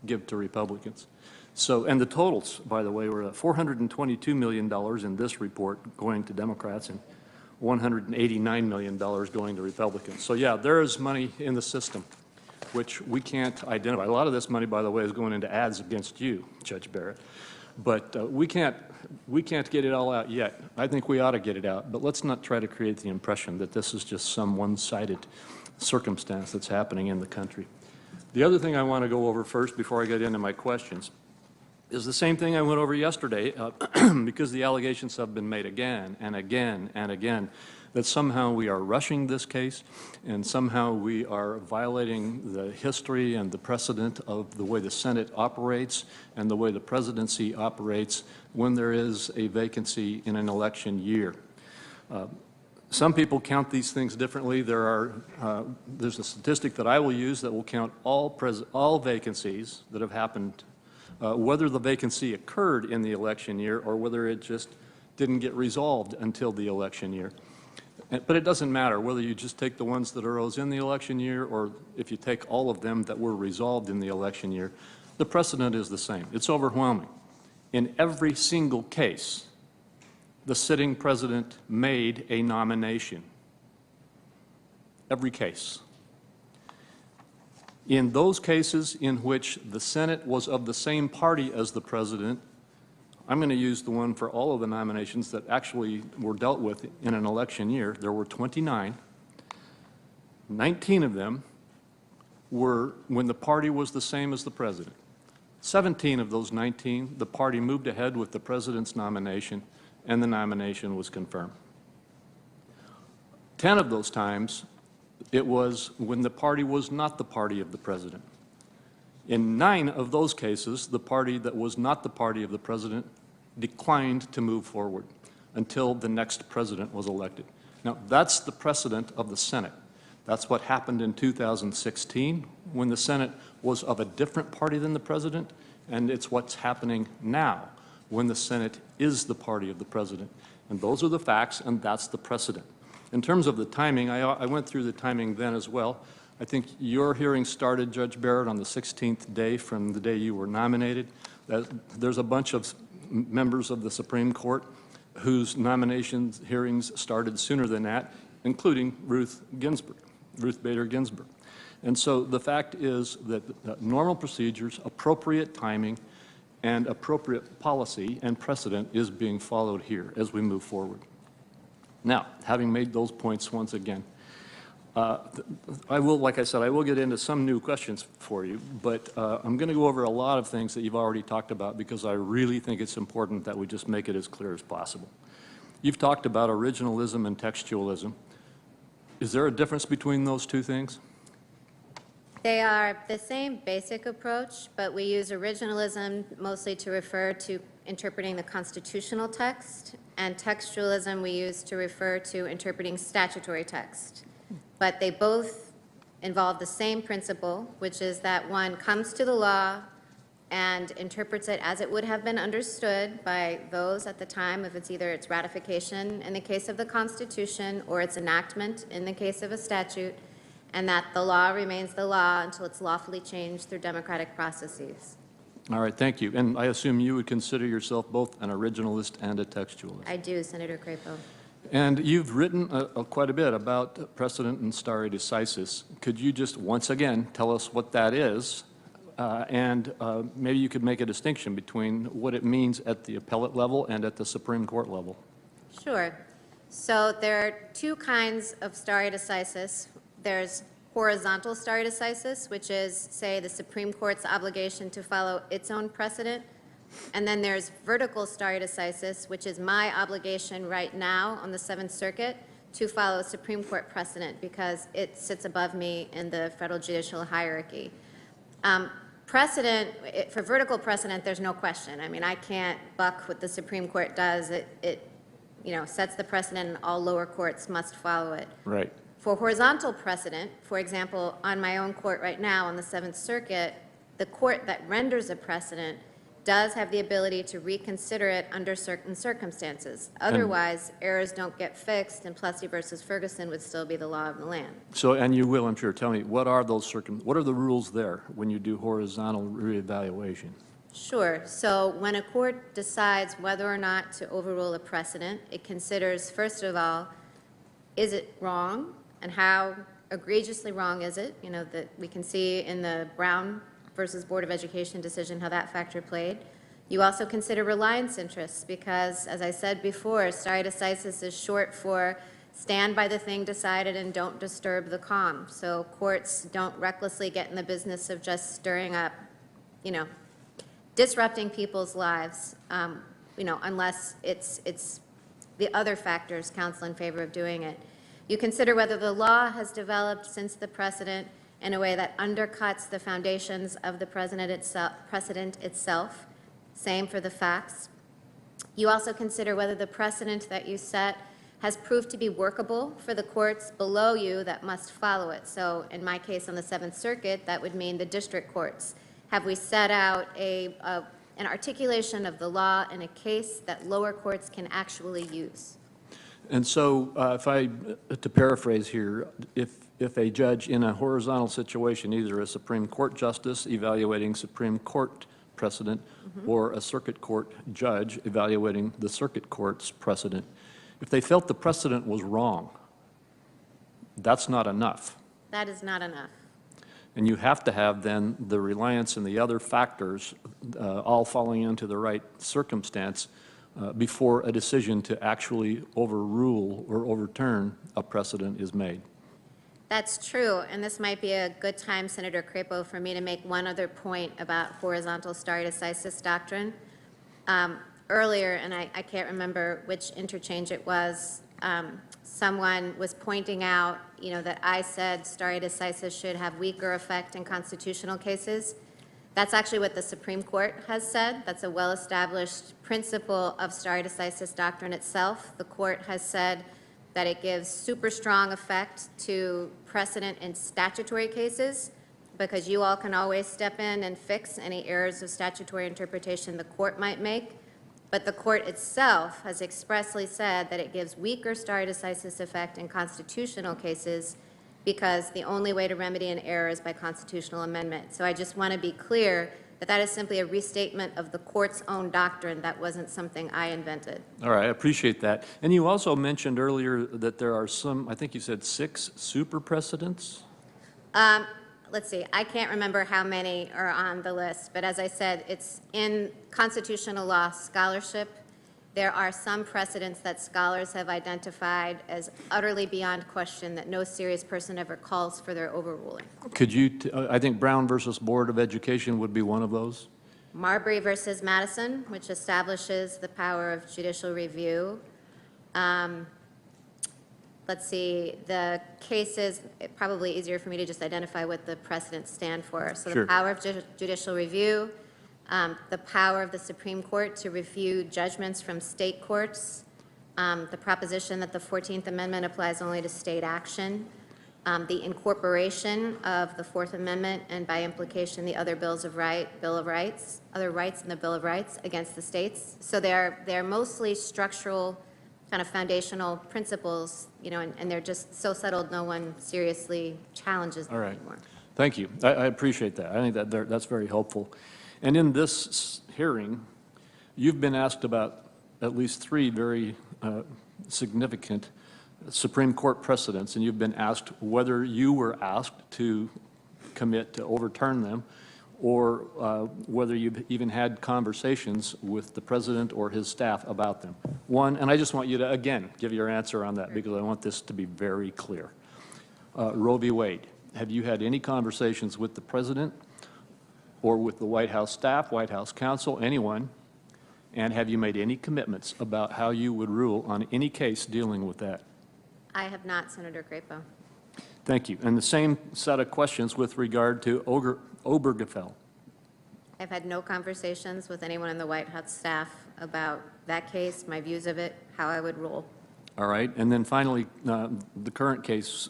give to Republicans. So, and the totals, by the way, were $422 million in this report going to Democrats and $189 million going to Republicans. So yeah, there is money in the system which we can't identify. A lot of this money, by the way, is going into ads against you, Judge Barrett. But we can't get it all out yet. I think we ought to get it out, but let's not try to create the impression that this is just some one-sided circumstance that's happening in the country. The other thing I want to go over first before I get into my questions is the same thing I went over yesterday because the allegations have been made again and again and again that somehow we are rushing this case and somehow we are violating the history and the precedent of the way the Senate operates and the way the presidency operates when there is a vacancy in an election year. Some people count these things differently. There's a statistic that I will use that will count all vacancies that have happened, whether the vacancy occurred in the election year or whether it just didn't get resolved until the election year. But it doesn't matter whether you just take the ones that arose in the election year or if you take all of them that were resolved in the election year. The precedent is the same. It's overwhelming. In every single case, the sitting president made a nomination. Every case. In those cases in which the Senate was of the same party as the president, I'm going to use the one for all of the nominations that actually were dealt with in an election year. There were 29. 19 of them were when the party was the same as the president. 17 of those 19, the party moved ahead with the president's nomination, and the nomination was confirmed. 10 of those times, it was when the party was not the party of the president. In 9 of those cases, the party that was not the party of the president declined to move forward until the next president was elected. Now, that's the precedent of the Senate. That's what happened in 2016 when the Senate was of a different party than the president, and it's what's happening now when the Senate is the party of the president. And those are the facts, and that's the precedent. In terms of the timing, I went through the timing then as well. I think your hearing started, Judge Barrett, on the 16th day from the day you were nominated. There's a bunch of members of the Supreme Court whose nomination hearings started sooner than that, including Ruth Bader Ginsburg. And so the fact is that normal procedures, appropriate timing, and appropriate policy and precedent is being followed here as we move forward. Now, having made those points once again, I will, like I said, I will get into some new questions for you, but I'm going to go over a lot of things that you've already talked about because I really think it's important that we just make it as clear as possible. You've talked about originalism and textualism. Is there a difference between those two things? They are the same basic approach, but we use originalism mostly to refer to interpreting the constitutional text, and textualism we use to refer to interpreting statutory text. But they both involve the same principle, which is that one comes to the law and interprets it as it would have been understood by those at the time of either its ratification in the case of the Constitution or its enactment in the case of a statute, and that the law remains the law until it's lawfully changed through democratic processes. All right, thank you. And I assume you would consider yourself both an originalist and a textualist. I do, Senator Crapo. And you've written quite a bit about precedent and stare decisis. Could you just once again tell us what that is? And maybe you could make a distinction between what it means at the appellate level and at the Supreme Court level. Sure. So there are two kinds of stare decisis. There's horizontal stare decisis, which is, say, the Supreme Court's obligation to follow its own precedent. And then there's vertical stare decisis, which is my obligation right now on the Seventh Circuit to follow Supreme Court precedent because it sits above me in the federal judicial hierarchy. Precedent, for vertical precedent, there's no question. I mean, I can't buck what the Supreme Court does. It sets the precedent and all lower courts must follow it. Right. For horizontal precedent, for example, on my own court right now on the Seventh Circuit, the court that renders a precedent does have the ability to reconsider it under certain circumstances. Otherwise, errors don't get fixed, and Plessy versus Ferguson would still be the law of the land. So, and you will, I'm sure, tell me, what are the rules there when you do horizontal reevaluation? Sure. So when a court decides whether or not to overrule a precedent, it considers, first of all, is it wrong, and how egregiously wrong is it? You know, that we can see in the Brown versus Board of Education decision how that factor played. You also consider reliance interests because, as I said before, stare decisis is short for stand by the thing decided and don't disturb the calm. So courts don't recklessly get in the business of just stirring up, disrupting people's lives, unless it's the other factors counsel in favor of doing it. You consider whether the law has developed since the precedent in a way that undercuts the foundations of the precedent itself. Same for the facts. You also consider whether the precedent that you set has proved to be workable for the courts below you that must follow it. So in my case on the Seventh Circuit, that would mean the district courts. Have we set out an articulation of the law in a case that lower courts can actually use? And so, to paraphrase here, if a judge in a horizontal situation, either a Supreme Court justice evaluating Supreme Court precedent or a circuit court judge evaluating the circuit court's precedent, if they felt the precedent was wrong, that's not enough. That is not enough. And you have to have then the reliance and the other factors all falling into the right circumstance before a decision to actually overrule or overturn a precedent is made. That's true, and this might be a good time, Senator Crapo, for me to make one other point about horizontal stare decisis doctrine. Earlier, and I can't remember which interchange it was, someone was pointing out, that I said stare decisis should have weaker effect in constitutional cases. That's actually what the Supreme Court has said. That's a well-established principle of stare decisis doctrine itself. The court has said that it gives super strong effect to precedent in statutory cases because you all can always step in and fix any errors of statutory interpretation the court might make. But the court itself has expressly said that it gives weaker stare decisis effect in constitutional cases because the only way to remedy an error is by constitutional amendment. So I just want to be clear that that is simply a restatement of the court's own doctrine. That wasn't something I invented. All right, I appreciate that. And you also mentioned earlier that there are some, I think you said 6 super precedents? Let's see, I can't remember how many are on the list, but as I said, it's in constitutional law scholarship. There are some precedents that scholars have identified as utterly beyond question that no serious person ever calls for their overruling. Could you, I think Brown versus Board of Education would be one of those? Marbury versus Madison, which establishes the power of judicial review. Let's see, the cases, probably easier for me to just identify what the precedents stand for. So Sure. The power of judicial review, the power of the Supreme Court to review judgments from state courts, the proposition that the 14th Amendment applies only to state action, the incorporation of the 4th Amendment and by implication the other Bill of Rights, other rights in the Bill of Rights against the states. So they're mostly structural kind of foundational principles, and they're just so settled no one seriously challenges them anymore. Thank you. I appreciate that. I think that's very helpful. And in this hearing, you've been asked about at least 3 very significant Supreme Court precedents, and you've been asked whether you were asked to commit to overturn them or whether you've even had conversations with the president or his staff about them. One, and I just want you to, again, give your answer on that because I want this to be very clear. Roe v. Wade, have you had any conversations with the president or with the White House staff, White House counsel, anyone, and have you made any commitments about how you would rule on any case dealing with that? I have not, Senator Crapo. Thank you. And the same set of questions with regard to Obergefell. I've had no conversations with anyone in the White House staff about that case, my views of it, how I would rule. All right, and then finally, the current case,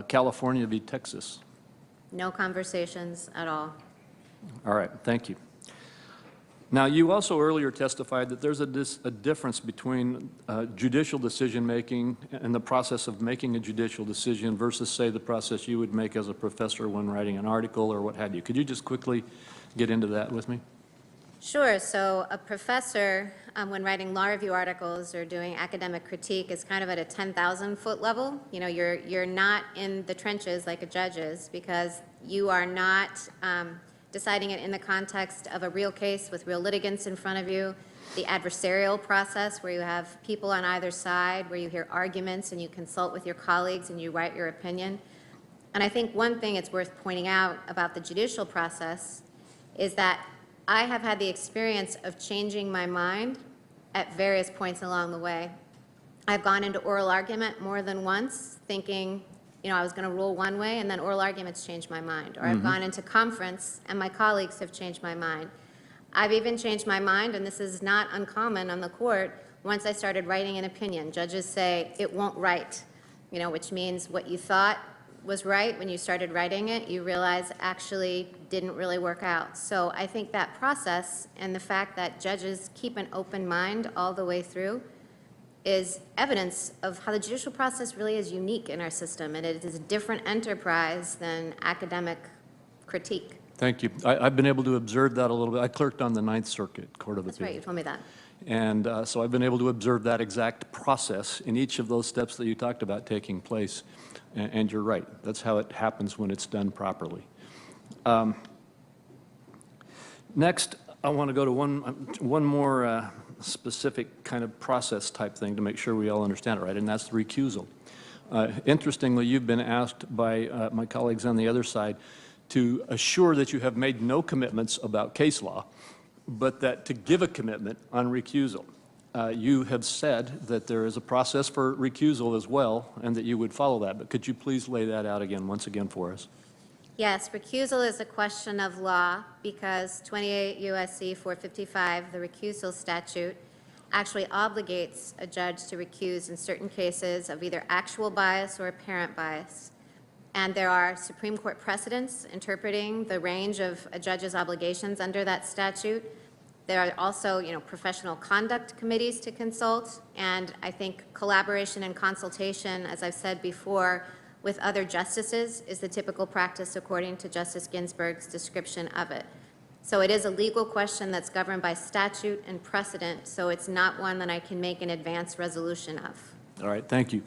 California v. Texas. No conversations at all. All right, thank you. Now, you also earlier testified that there's a difference between judicial decision-making and the process of making a judicial decision versus, say, the process you would make as a professor when writing an article or what have you. Could you just quickly get into that with me? Sure. So a professor, when writing law review articles or doing academic critique, is kind of at a 10,000-foot level. You know, you're not in the trenches like a judge is, because you are not deciding it in the context of a real case with real litigants in front of you, the adversarial process where you have people on either side, where you hear arguments and you consult with your colleagues and you write your opinion. And I think one thing it's worth pointing out about the judicial process is that I have had the experience of changing my mind at various points along the way. I've gone into oral argument more than once thinking, you know, I was going to rule one way, and then oral arguments changed my mind. Or I've gone into conference, and my colleagues have changed my mind. I've even changed my mind, and this is not uncommon on the court, once I started writing an opinion. Judges say, it won't write, you know, which means what you thought was right when you started writing it, you realize actually didn't really work out. So I think that process and the fact that judges keep an open mind all the way through is evidence of how the judicial process really is unique in our system, and it is a different enterprise than academic critique. Thank you. I've been able to observe that a little bit. I clerked on the Ninth Circuit Court of Appeals. That's right, you told me that. And so I've been able to observe that exact process in each of those steps that you talked about taking place. And you're right. That's how it happens when it's done properly. Next, I want to go to one more specific kind of process type thing to make sure we all understand it right, and that's the recusal. Interestingly, you've been asked by my colleagues on the other side to assure that you have made no commitments about case law, but that to give a commitment on recusal. You have said that there is a process for recusal as well, and that you would follow that, but could you please lay that out again, once again for us? Yes, recusal is a question of law because 28 U.S.C. 455, the recusal statute, actually obligates a judge to recuse in certain cases of either actual bias or apparent bias. And there are Supreme Court precedents interpreting the range of a judge's obligations under that statute. There are also, you know, professional conduct committees to consult, and I think collaboration and consultation, as I've said before, with other justices is the typical practice according to Justice Ginsburg's description of it. So it is a legal question that's governed by statute and precedent, so it's not one that I can make an advance resolution of. All right, thank you.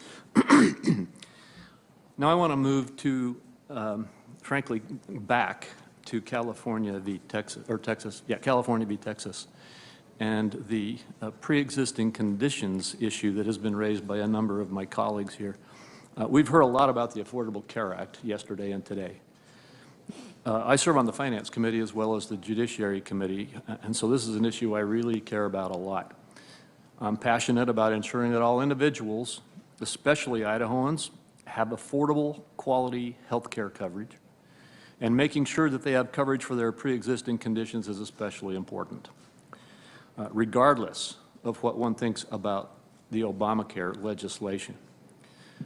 Now I want to move to, frankly, back to California v. Texas, or Texas, yeah, California v. Texas, and the pre-existing conditions issue that has been raised by a number of my colleagues here. We've heard a lot about the Affordable Care Act yesterday and today. I serve on the Finance Committee as well as the Judiciary Committee, and so this is an issue I really care about a lot. I'm passionate about ensuring that all individuals, especially Idahoans, have affordable, quality health care coverage, and making sure that they have coverage for their pre-existing conditions is especially important. Regardless of what one thinks about the Obamacare legislation.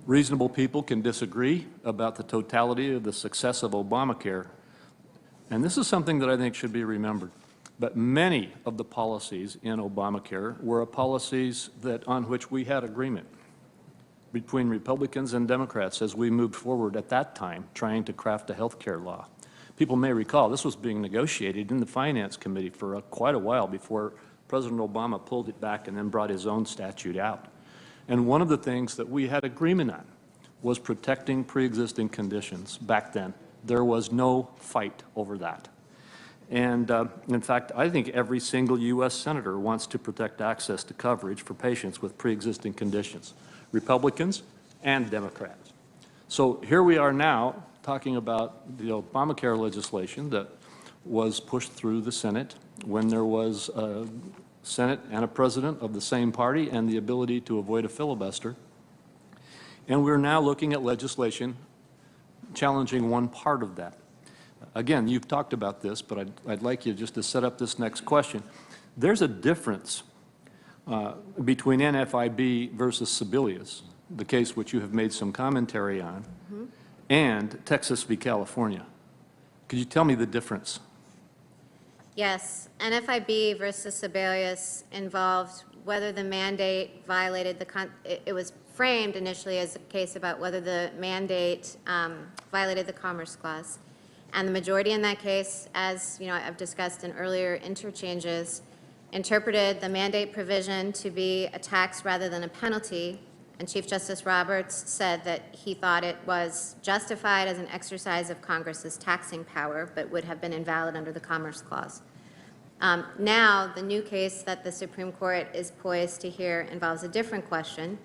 Reasonable people can disagree about the totality of the success of Obamacare, and this is something that I think should be remembered. But many of the policies in Obamacare were policies on which we had agreement between Republicans and Democrats as we moved forward at that time trying to craft a health care law. People may recall this was being negotiated in the Finance Committee for quite a while before President Obama pulled it back and then brought his own statute out. And one of the things that we had agreement on was protecting pre-existing conditions back then. There was no fight over that. And in fact, I think every single U.S. senator wants to protect access to coverage for patients with pre-existing conditions, Republicans and Democrats. So here we are now talking about the Obamacare legislation that was pushed through the Senate when there was a Senate and a president of the same party and the ability to avoid a filibuster. And we're now looking at legislation challenging one part of that. again, you've talked about this, but I'd like you just to set up this next question. There's a difference between NFIB versus Sebelius, the case which you have made some commentary on, and Texas v. California. Could you tell me the difference? Yes, NFIB versus Sebelius involved whether the mandate violated it was framed initially as a case about whether the mandate violated the Commerce Clause. And the majority in that case, as you know, I've discussed in earlier interchanges, interpreted the mandate provision to be a tax rather than a penalty. And Chief Justice Roberts said that he thought it was justified as an exercise of Congress's taxing power, but would have been invalid under the Commerce Clause. Now, the new case that the Supreme Court is poised to hear involves a different question.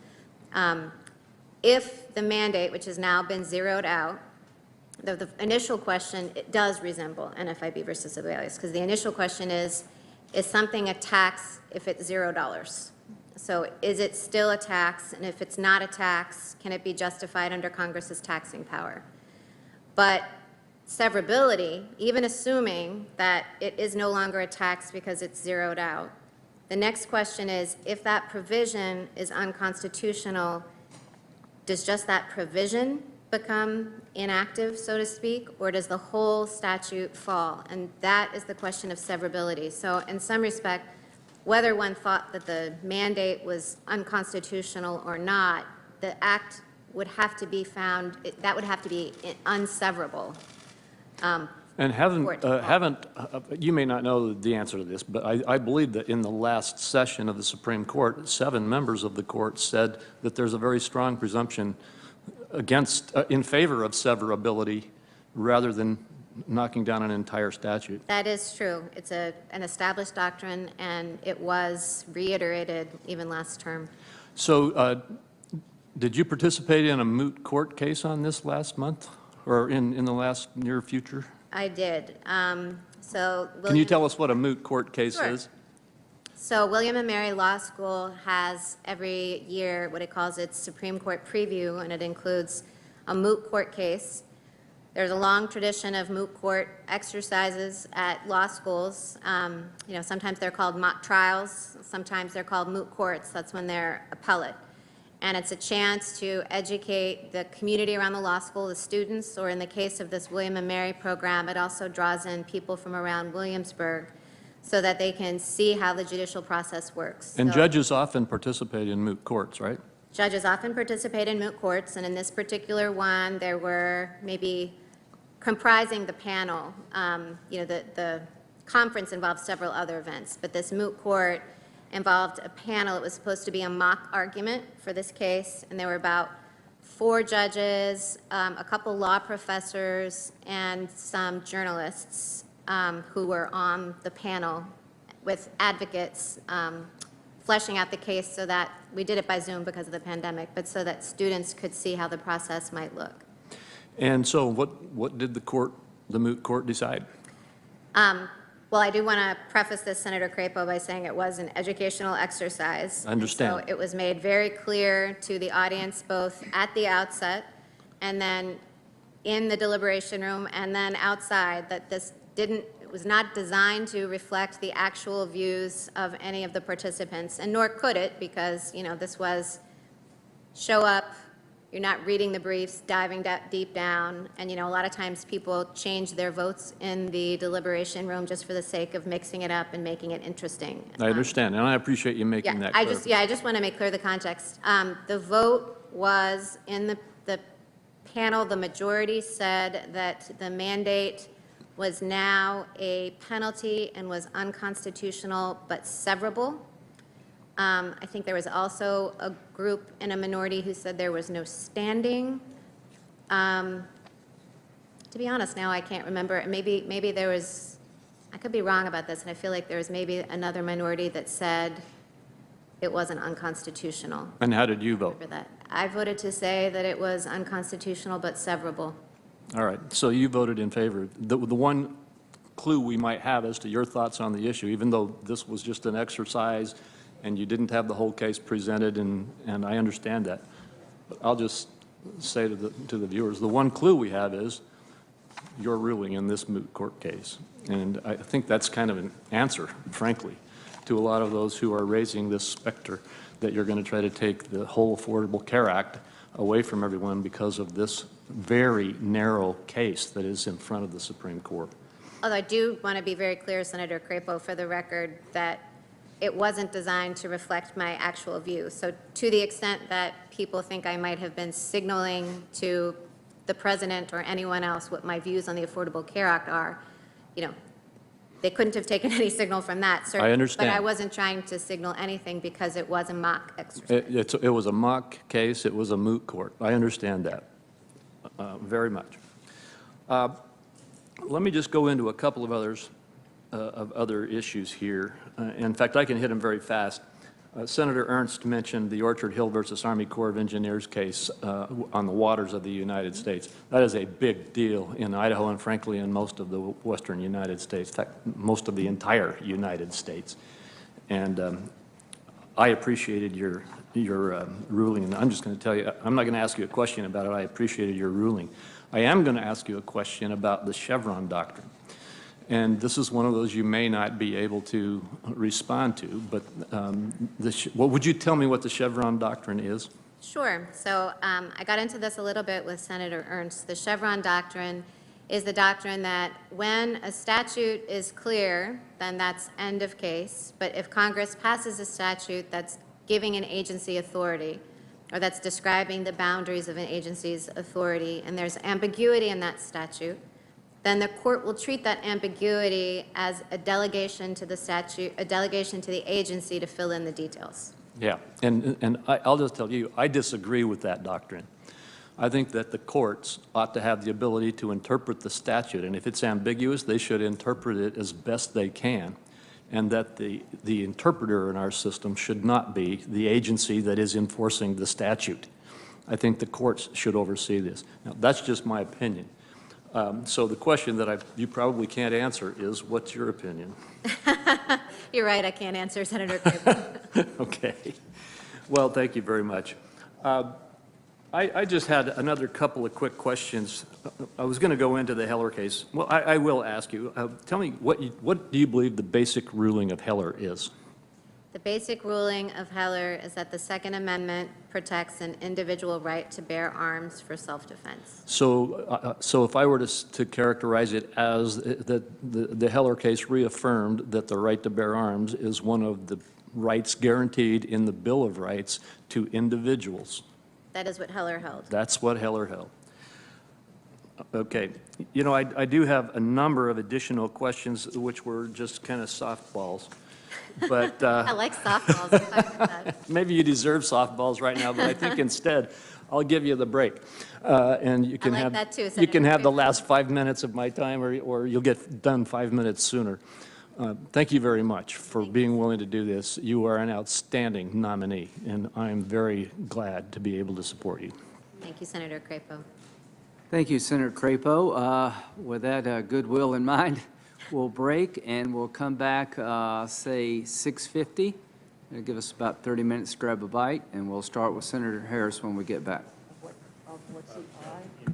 If the mandate, which has now been zeroed out, the initial question, it does resemble NFIB versus Sebelius, because the initial question is something a tax if it's $0? So is it still a tax? And if it's not a tax, can it be justified under Congress's taxing power? But severability, even assuming that it is no longer a tax because it's zeroed out, the next question is, if that provision is unconstitutional, does just that provision become inactive, so to speak, or does the whole statute fall? And that is the question of severability. So in some respect, whether one thought that the mandate was unconstitutional or not, the act would have to be found, that would have to be unseverable. And you may not know the answer to this, but I believe that in the last session of the Supreme Court, 7 members of the court said that there's a very strong presumption in favor of severability rather than knocking down an entire statute. That is true. It's an established doctrine, and it was reiterated even last term. So did you participate in a moot court case on this last month or in the last near future? I did. Can you tell us what a moot court case is? So William & Mary Law School has every year what it calls its Supreme Court preview, and it includes a moot court case. There's a long tradition of moot court exercises at law schools. You know, sometimes they're called mock trials, sometimes they're called moot courts. That's when they're appellate. And it's a chance to educate the community around the law school, the students, or in the case of this William & Mary program, it also draws in people from around Williamsburg so that they can see how the judicial process works. And so, judges often participate in moot courts, right? Judges often participate in moot courts, and in this particular one, there were maybe comprising the panel. You know, the conference involved several other events, but this moot court involved a panel. It was supposed to be a mock argument for this case, and there were about 4 judges, a couple law professors, and some journalists who were on the panel with advocates fleshing out the case, so that we did it by Zoom because of the pandemic, but so that students could see how the process might look. And so what did the moot court decide? Well, I do want to preface this, Senator Crapo, by saying it was an educational exercise. I understand. So it was made very clear to the audience, both at the outset and then in the deliberation room and then outside, that it was not designed to reflect the actual views of any of the participants, and nor could it, because, you know, this was show up, you're not reading the briefs, diving deep down, and, you know, a lot of times people change their votes in the deliberation room just for the sake of mixing it up and making it interesting. I understand, and I appreciate you making that clear. I just want to make clear the context. The vote was in the panel, the majority said that the mandate was now a penalty and was unconstitutional but severable. I think there was also a group in a minority who said there was no standing. To be honest, now I can't remember. Maybe there was, I could be wrong about this, and I feel like there was maybe another minority that said it wasn't unconstitutional. And how did you vote? I voted to say that it was unconstitutional but severable. All right, so you voted in favor. The one clue we might have as to your thoughts on the issue, even though this was just an exercise and you didn't have the whole case presented, and I understand that. But I'll just say to the viewers, the one clue we have is your ruling in this moot court case. And I think that's kind of an answer, frankly, to a lot of those who are raising this specter that you're going to try to take the whole Affordable Care Act away from everyone because of this very narrow case that is in front of the Supreme Court. Although I do want to be very clear, Senator Crapo, for the record, that it wasn't designed to reflect my actual view. So to the extent that people think I might have been signaling to the president or anyone else what my views on the Affordable Care Act are, you know, they couldn't have taken any signal from that. I understand. But I wasn't trying to signal anything because it was a mock exercise. It was a mock case. It was a moot court. I understand that very much. Let me just go into a couple of other issues here. In fact, I can hit them very fast. Senator Ernst mentioned the Orchard Hill versus Army Corps of Engineers case on the waters of the United States. That is a big deal in Idaho and, frankly, in most of the western United States, in fact, most of the entire United States. And I appreciated your ruling, and I'm just going to tell you, I'm not going to ask you a question about it. I appreciated your ruling. I am going to ask you a question about the Chevron doctrine. And this is one of those you may not be able to respond to, but would you tell me what the Chevron doctrine is? Sure. So I got into this a little bit with Senator Ernst. The Chevron doctrine is the doctrine that when a statute is clear, then that's end of case. But if Congress passes a statute that's giving an agency authority, or that's describing the boundaries of an agency's authority, and there's ambiguity in that statute, then the court will treat that ambiguity as a delegation to the statute, a delegation to the agency to fill in the details. Yeah, and I'll just tell you, I disagree with that doctrine. I think that the courts ought to have the ability to interpret the statute, and if it's ambiguous, they should interpret it as best they can, and that the interpreter in our system should not be the agency that is enforcing the statute. I think the courts should oversee this. Now, that's just my opinion. So the question that you probably can't answer is, what's your opinion? You're right, I can't answer, Senator Crapo. Okay. Well, thank you very much. I just had another couple of quick questions. I was going to go into the Heller case. Well, I will ask you. Tell me, what do you believe the basic ruling of Heller is? The basic ruling of Heller is that the Second Amendment protects an individual right to bear arms for self-defense. So, so if I were to characterize it as the Heller case reaffirmed that the right to bear arms is one of the rights guaranteed in the Bill of Rights to individuals. That is what Heller held. That's what Heller held. Okay. You know, I do have a number of additional questions which were just kind of softballs. But I like softballs. I'm fine with that. Maybe you deserve softballs right now, but I think instead I'll give you the break, and you can have that too, you Senator can have the Crapo. last 5 minutes of my time, or you'll get done 5 minutes sooner. Thank you very much for being willing to do this. You are an outstanding nominee, and I'm very glad to be able to support you. Thank you, Senator Crapo. Thank you, Senator Crapo. With that goodwill in mind, we'll break and we'll come back, say 6:50. It'll give us about 30 minutes to grab a bite, and we'll start with Senator Harris when we get back. What's the I?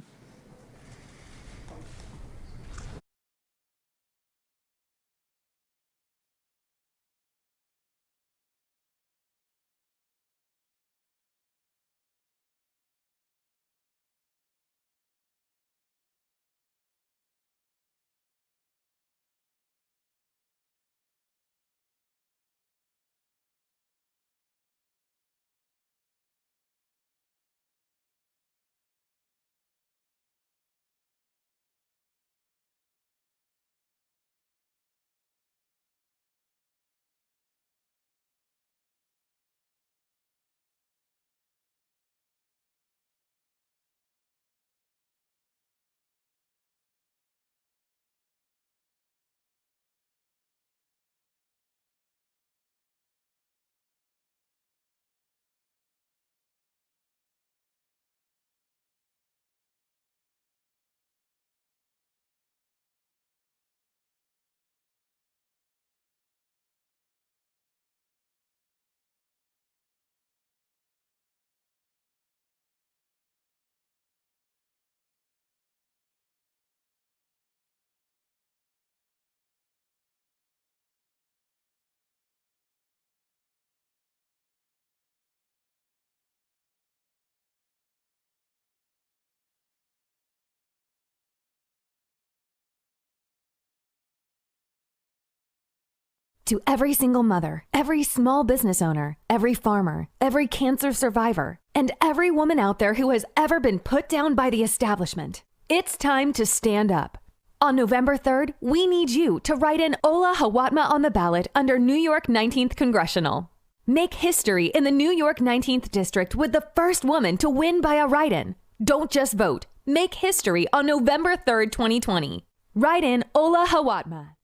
To every single mother, every small business owner, every farmer, every cancer survivor, and every woman out there who has ever been put down by the establishment, it's time to stand up. On November 3rd, we need you to write in Ola Hawatma on the ballot under New York 19th Congressional. Make history in the New York 19th District with the first woman to win by a write-in. Don't just vote. Make history on November 3rd, 2020. Write in Ola Hawatma.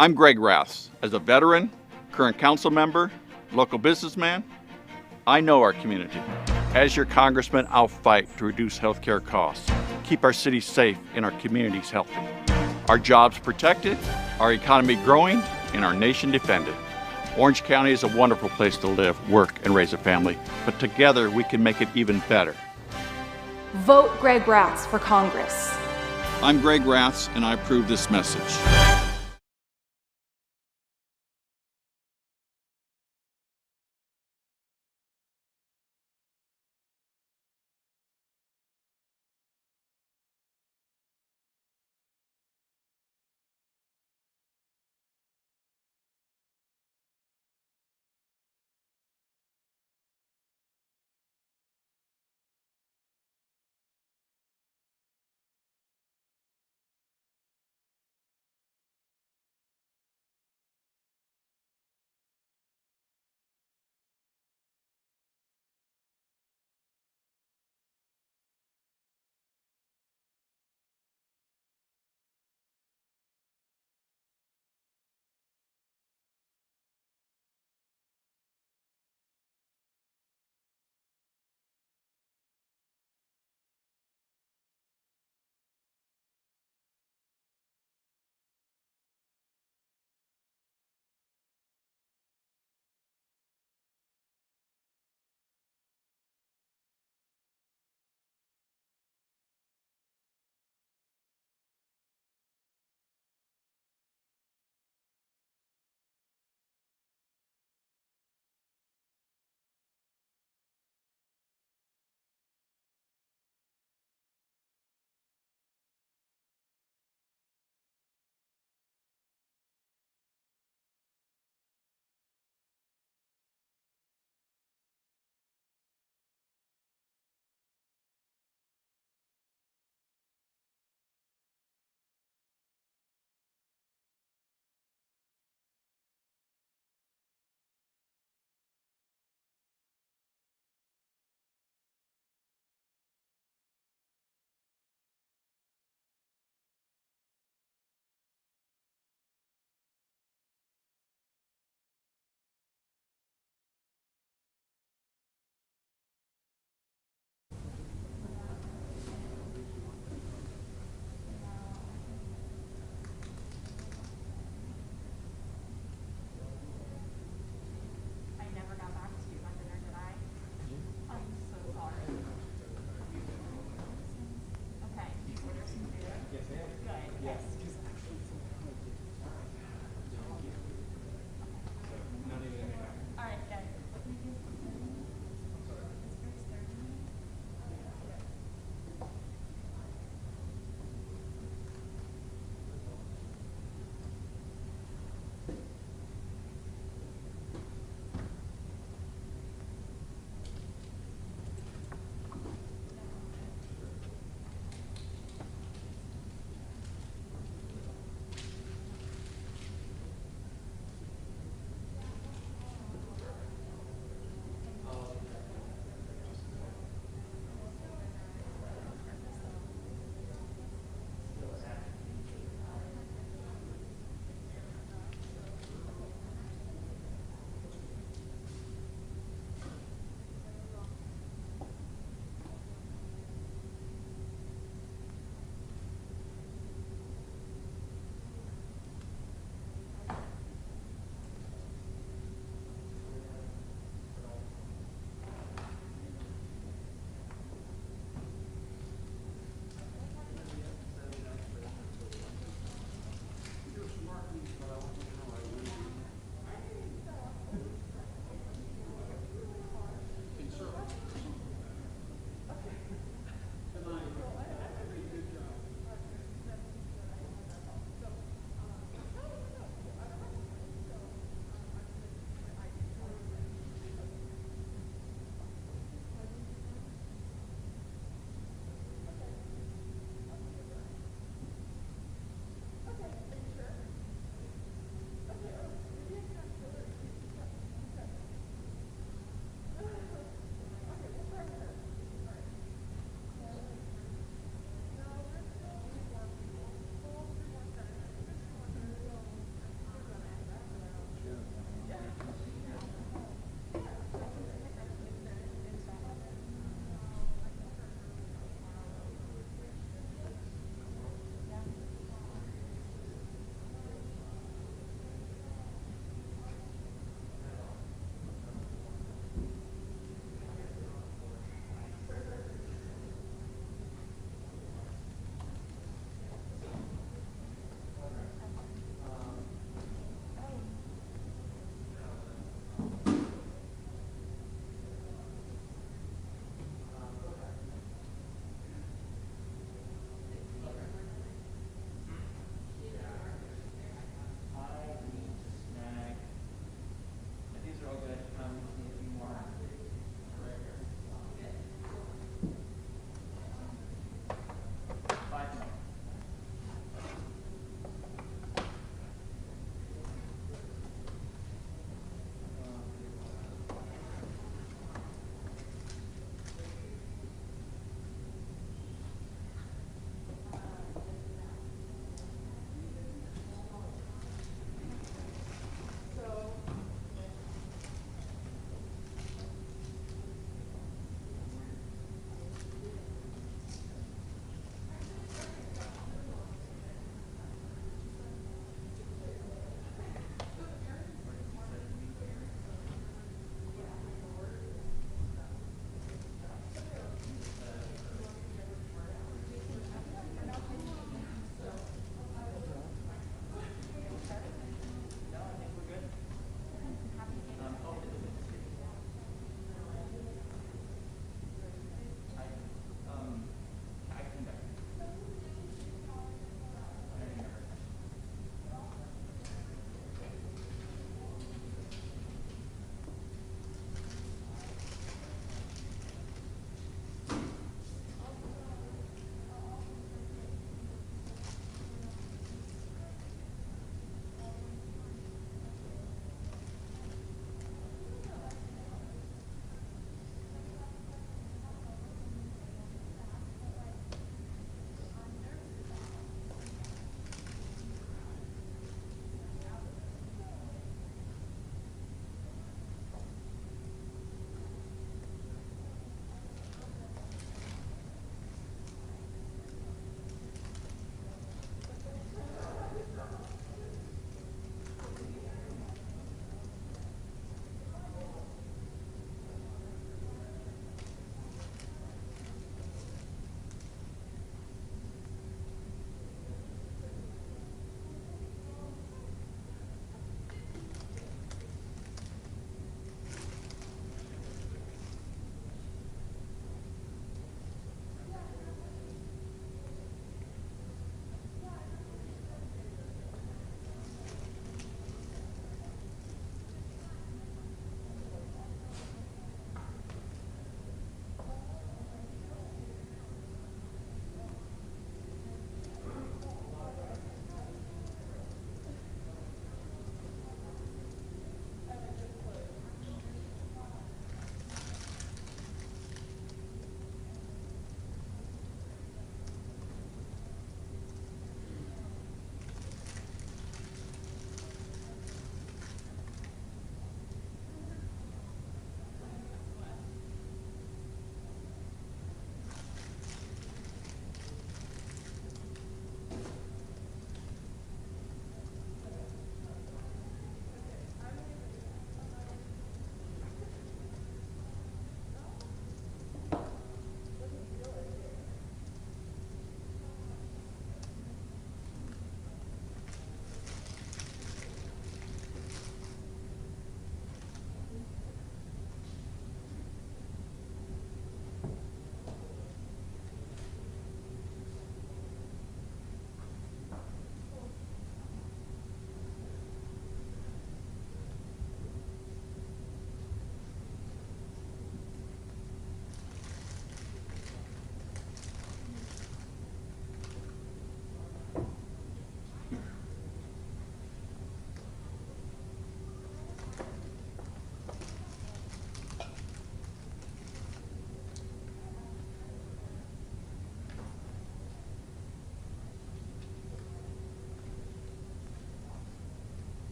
I'm Greg Raths. As a veteran, current council member, local businessman, I know our community. As your congressman, I'll fight to reduce healthcare costs, keep our cities safe, and our communities healthy. Our jobs protected, our economy growing, and our nation defended. Orange County is a wonderful place to live, work, and raise a family, but together we can make it even better. Vote Greg Raths for Congress. I'm Greg Raths, and I approve this message.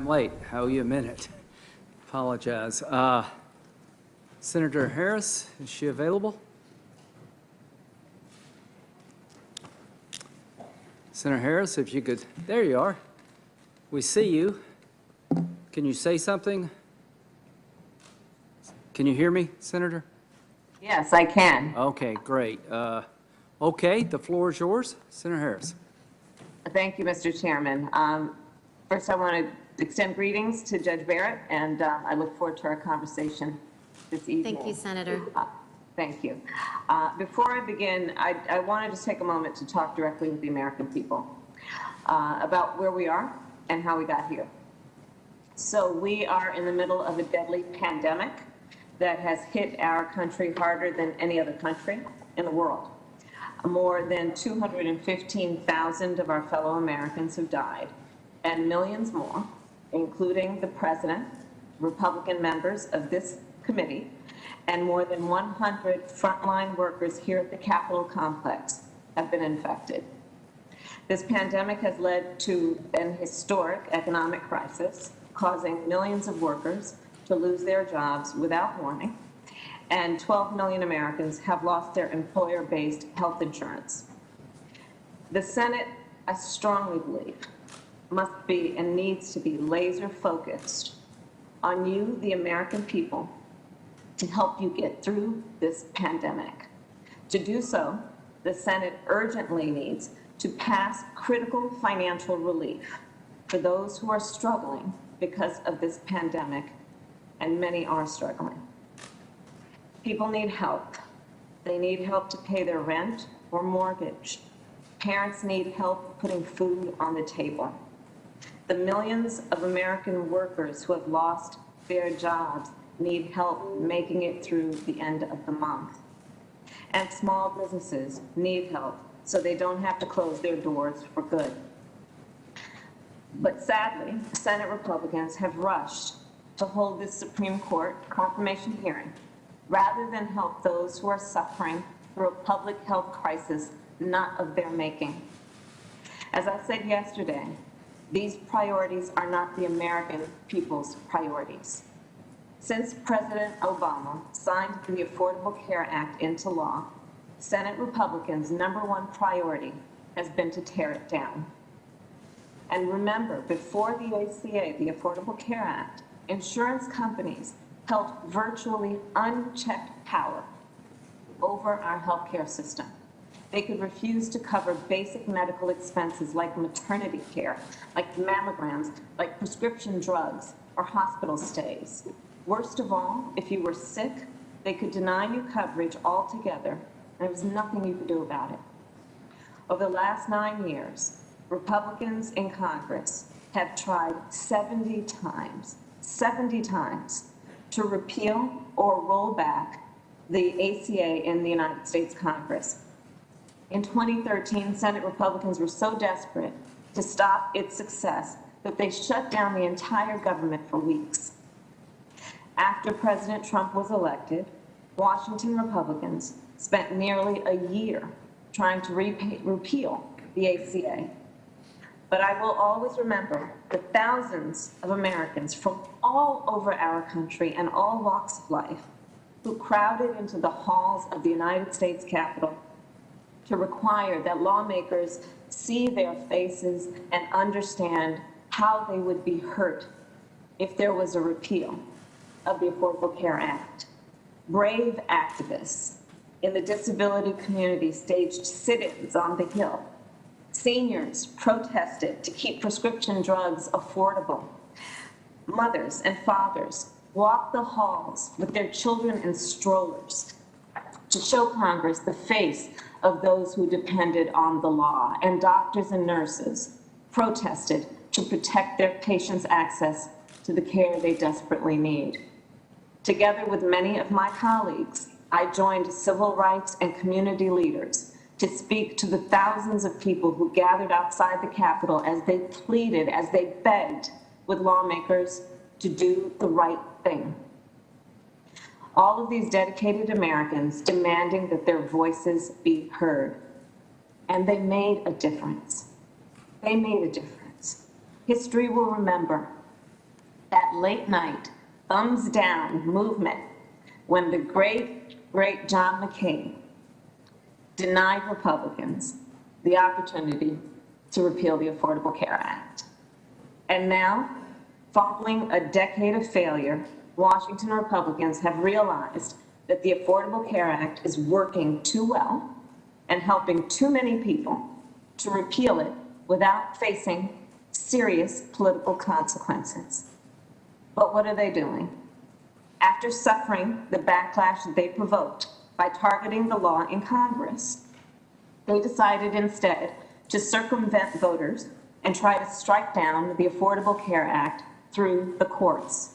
I'm late. How you a minute? Apologize. Senator Harris, is she available? Senator Harris, if you could, there you are. We see you. Can you say something? Can you hear me, Senator? Yes, I can. Okay, great. Okay, the floor is yours. Senator Harris. Thank you, Mr. Chairman. First, I want to extend greetings to Judge Barrett, and I look forward to our conversation this evening. Thank you, Senator. Thank you. Before I begin, I want to just take a moment to talk directly with the American people about where we are and how we got here. So we are in the middle of a deadly pandemic that has hit our country harder than any other country in the world. More than 215,000 of our fellow Americans have died, and millions more, including the President, Republican members of this committee, and more than 100 frontline workers here at the Capitol complex have been infected. This pandemic has led to an historic economic crisis, causing millions of workers to lose their jobs without warning, and 12 million Americans have lost their employer-based health insurance. The Senate, I strongly believe, must be and needs to be laser-focused on you, the American people, to help you get through this pandemic. To do so, the Senate urgently needs to pass critical financial relief for those who are struggling because of this pandemic, and many are struggling. People need help. They need help to pay their rent or mortgage. Parents need help putting food on the table. The millions of American workers who have lost their jobs need help making it through the end of the month. And small businesses need help so they don't have to close their doors for good. But sadly, Senate Republicans have rushed to hold this Supreme Court confirmation hearing rather than help those who are suffering through a public health crisis not of their making. As I said yesterday, these priorities are not the American people's priorities. Since President Obama signed the Affordable Care Act into law, Senate Republicans' #1 priority has been to tear it down. And remember, before the ACA, the Affordable Care Act, insurance companies held virtually unchecked power over our healthcare system. They could refuse to cover basic medical expenses like maternity care, like mammograms, like prescription drugs, or hospital stays. Worst of all, if you were sick, they could deny you coverage altogether, and there was nothing you could do about it. Over the last 9 years, Republicans in Congress have tried 70 times to repeal or roll back the ACA in the United States Congress. In 2013, Senate Republicans were so desperate to stop its success that they shut down the entire government for weeks. After President Trump was elected, Washington Republicans spent nearly a year trying to repeal the ACA. But I will always remember the thousands of Americans from all over our country and all walks of life who crowded into the halls of the United States Capitol to require that lawmakers see their faces and understand how they would be hurt if there was a repeal of the Affordable Care Act. Brave activists in the disability community staged sit-ins on the Hill. Seniors protested to keep prescription drugs affordable. Mothers and fathers walked the halls with their children in strollers to show Congress the face of those who depended on the law. And doctors and nurses protested to protect their patients' access to the care they desperately need. Together with many of my colleagues, I joined civil rights and community leaders to speak to the thousands of people who gathered outside the Capitol as they pleaded, as they begged with lawmakers to do the right thing. All of these dedicated Americans demanding that their voices be heard. And they made a difference. They made a difference. History will remember that late night, thumbs down movement when the great John McCain denied Republicans the opportunity to repeal the Affordable Care Act. And now, following a decade of failure, Washington Republicans have realized that the Affordable Care Act is working too well and helping too many people to repeal it without facing serious political consequences. But what are they doing? After suffering the backlash that they provoked by targeting the law in Congress, they decided instead to circumvent voters and try to strike down the Affordable Care Act through the courts.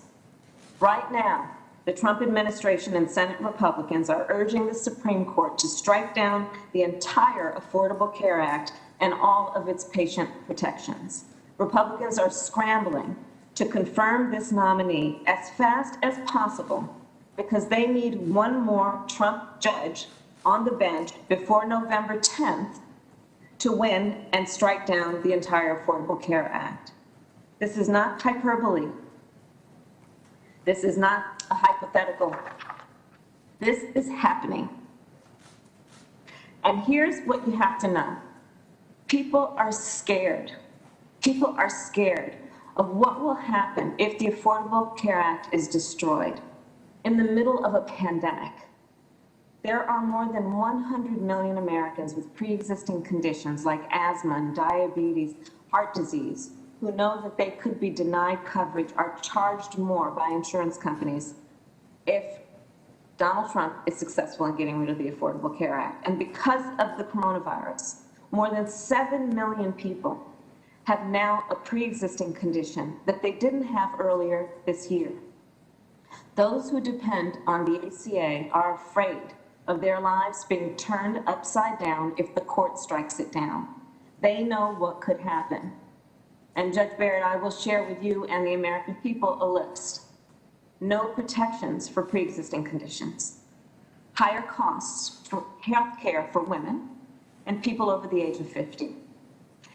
Right now, the Trump administration and Senate Republicans are urging the Supreme Court to strike down the entire Affordable Care Act and all of its patient protections. Republicans are scrambling to confirm this nominee as fast as possible because they need one more Trump judge on the bench before November 10th to win and strike down the entire Affordable Care Act. This is not hyperbole. This is not a hypothetical. This is happening. And here's what you have to know. People are scared. People are scared of what will happen if the Affordable Care Act is destroyed in the middle of a pandemic. There are more than 100 million Americans with pre-existing conditions like asthma and diabetes, heart disease, who know that they could be denied coverage, are charged more by insurance companies if Donald Trump is successful in getting rid of the Affordable Care Act. And because of the coronavirus, more than 7 million people have now a pre-existing condition that they didn't have earlier this year. Those who depend on the ACA are afraid of their lives being turned upside down if the court strikes it down. They know what could happen. And Judge Barrett, I will share with you and the American people a list. No protections for pre-existing conditions, higher costs for health care for women and people over the age of 50,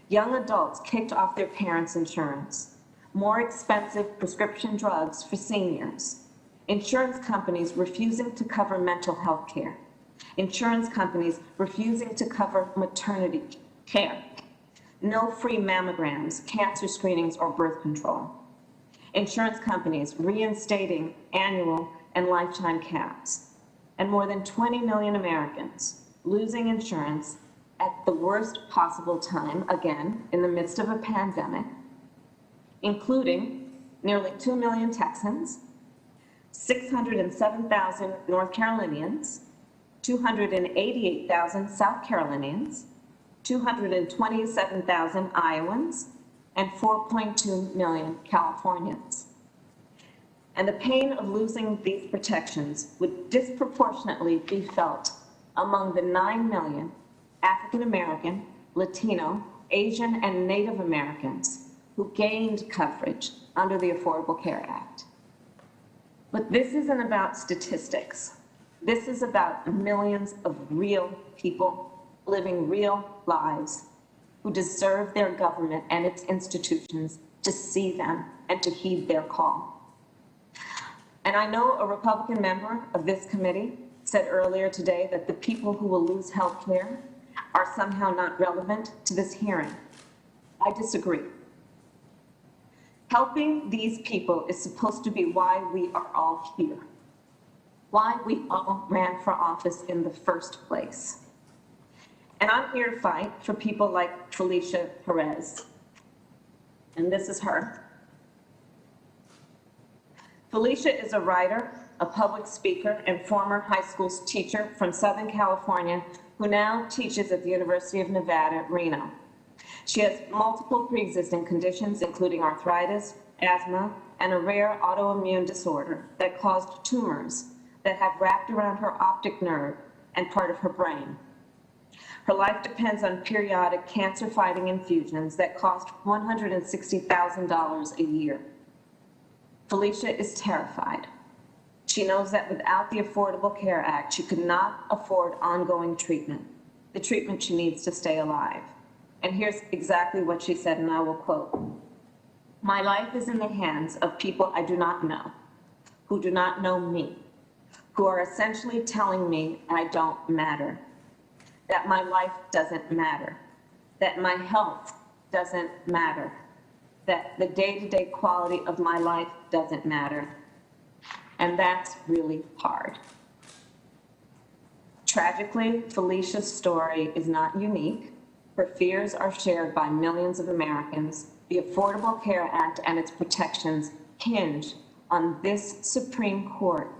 young adults kicked off their parents' insurance, more expensive prescription drugs for seniors, insurance companies refusing to cover mental health care, insurance companies refusing to cover maternity care, no free mammograms, cancer screenings, or birth control, insurance companies reinstating annual and lifetime caps, and more than 20 million Americans losing insurance at the worst possible time, again, in the midst of a pandemic, including nearly 2 million Texans, 607,000 North Carolinians, 288,000 South Carolinians, 227,000 Iowans, and 4.2 million Californians. And the pain of losing these protections would disproportionately be felt among the 9 million African American, Latino, Asian, and Native Americans who gained coverage under the Affordable Care Act. But this isn't about statistics. This is about millions of real people living real lives who deserve their government and its institutions to see them and to heed their call. And I know a Republican member of this committee said earlier today that the people who will lose health care are somehow not relevant to this hearing. I disagree. Helping these people is supposed to be why we are all here, why we all ran for office in the first place. And I'm here to fight for people like Felicia Perez. And this is her. Felicia is a writer, a public speaker, and former high school teacher from Southern California who now teaches at the University of Nevada, Reno. She has multiple pre-existing conditions, including arthritis, asthma, and a rare autoimmune disorder that caused tumors that have wrapped around her optic nerve and part of her brain. Her life depends on periodic cancer-fighting infusions that cost $160,000 a year. Felicia is terrified. She knows that without the Affordable Care Act, she could not afford ongoing treatment, the treatment she needs to stay alive. And here's exactly what she said, and I will quote. My life is in the hands of people I do not know, who do not know me, who are essentially telling me I don't matter, that my life doesn't matter, that my health doesn't matter, that the day-to-day quality of my life doesn't matter. And that's really hard. Tragically, Felicia's story is not unique. Her fears are shared by millions of Americans. The Affordable Care Act and its protections hinge on this Supreme Court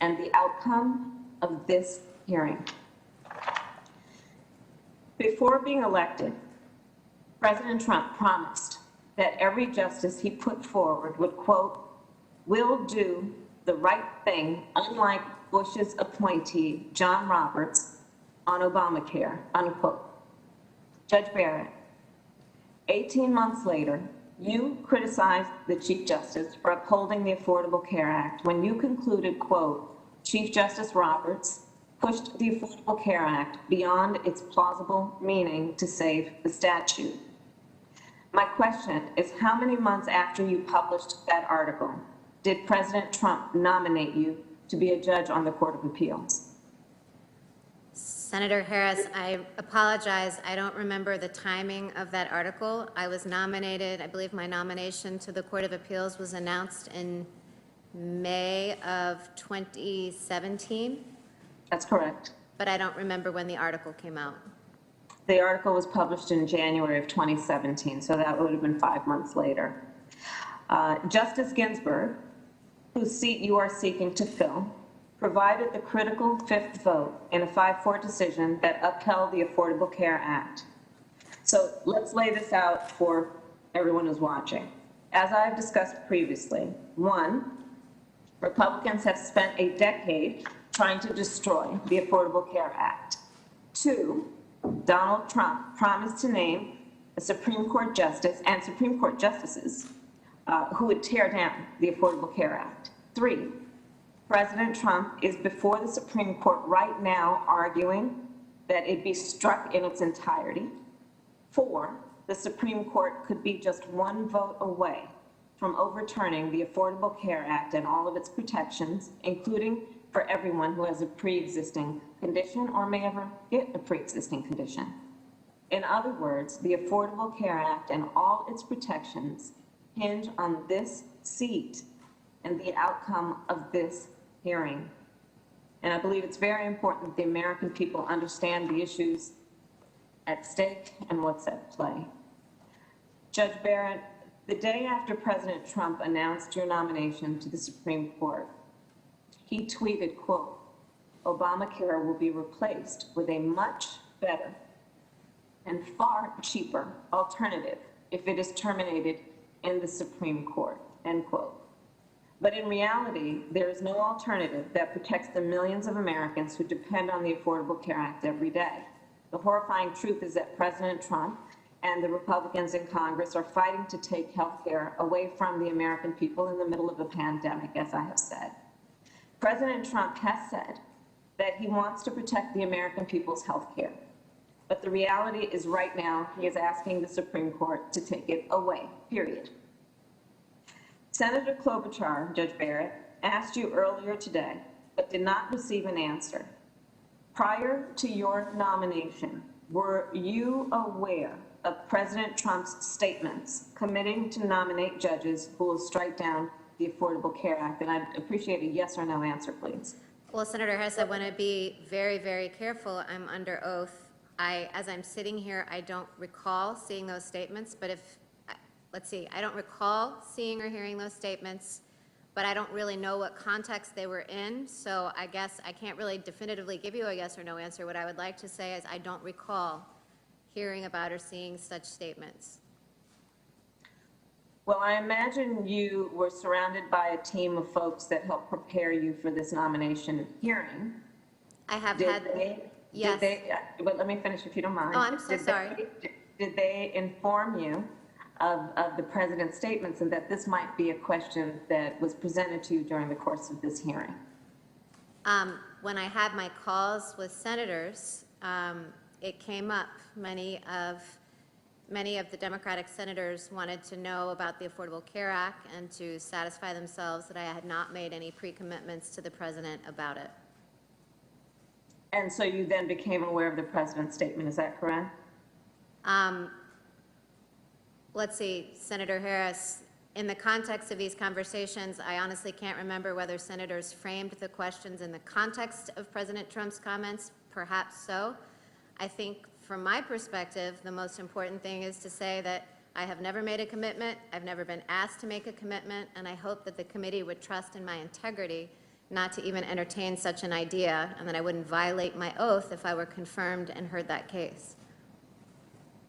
and the outcome of this hearing. Before being elected, President Trump promised that every justice he put forward would, quote, will do the right thing, unlike Bush's appointee, John Roberts, on Obamacare, unquote. Judge Barrett, 18 months later, you criticized the Chief Justice for upholding the Affordable Care Act when you concluded, quote, Chief Justice Roberts pushed the Affordable Care Act beyond its plausible meaning to save the statute. My question is, how many months after you published that article did President Trump nominate you to be a judge on the Court of Appeals? Senator Harris, I apologize. I don't remember the timing of that article. I was nominated, I believe my nomination to the Court of Appeals was announced in May of 2017. That's correct. But I don't remember when the article came out. The article was published in January of 2017, so that would have been 5 months later. Justice Ginsburg, whose seat you are seeking to fill, provided the critical fifth vote in a 5-4 decision that upheld the Affordable Care Act. So let's lay this out for everyone who's watching. As I've discussed previously, 1, Republicans have spent a decade trying to destroy the Affordable Care Act. 2, Donald Trump promised to name a Supreme Court justice and Supreme Court justices who would tear down the Affordable Care Act. 3, President Trump is before the Supreme Court right now arguing that it be struck in its entirety. 4, the Supreme Court could be just 1 vote away from overturning the Affordable Care Act and all of its protections, including for everyone who has a pre-existing condition or may ever get a pre-existing condition. In other words, the Affordable Care Act and all its protections hinge on this seat and the outcome of this hearing. And I believe it's very important that the American people understand the issues at stake and what's at play. Judge Barrett, the day after President Trump announced your nomination to the Supreme Court, he tweeted, quote, Obamacare will be replaced with a much better and far cheaper alternative if it is terminated in the Supreme Court, end quote. But in reality, there is no alternative that protects the millions of Americans who depend on the Affordable Care Act every day. The horrifying truth is that President Trump and the Republicans in Congress are fighting to take health care away from the American people in the middle of a pandemic, as I have said. President Trump has said that he wants to protect the American people's health care. But the reality is right now, he is asking the Supreme Court to take it away, period. Senator Klobuchar, Judge Barrett, asked you earlier today, but did not receive an answer. Prior to your nomination, were you aware of President Trump's statements committing to nominate judges who will strike down the Affordable Care Act? And I'd appreciate a yes or no answer, please. Well, Senator Harris, I want to be very, very careful. I'm under oath. As I'm sitting here, I don't recall seeing those statements, but let's see, I don't recall seeing or hearing those statements, but I don't really know what context they were in, so I guess I can't really definitively give you a yes or no answer. What I would like to say is I don't recall hearing about or seeing such statements. Well, I imagine you were surrounded by a team of folks that helped prepare you for this nomination hearing. I have yes. But let me finish if you don't mind. Oh, I'm so sorry. Did they inform you of the president's statements and that this might be a question that was presented to you during the course of this hearing? When I had my calls with senators, it came up. Many of many of the Democratic senators wanted to know about the Affordable Care Act and to satisfy themselves that I had not made any pre-commitments to the president about it. And so you then became aware of the president's statement, is that correct? Let's see, Senator Harris, in the context of these conversations, I honestly can't remember whether senators framed the questions in the context of President Trump's comments. Perhaps so. I think from my perspective, the most important thing is to say that I have never made a commitment, I've never been asked to make a commitment, and I hope that the committee would trust in my integrity not to even entertain such an idea, and that I wouldn't violate my oath if I were confirmed and heard that case.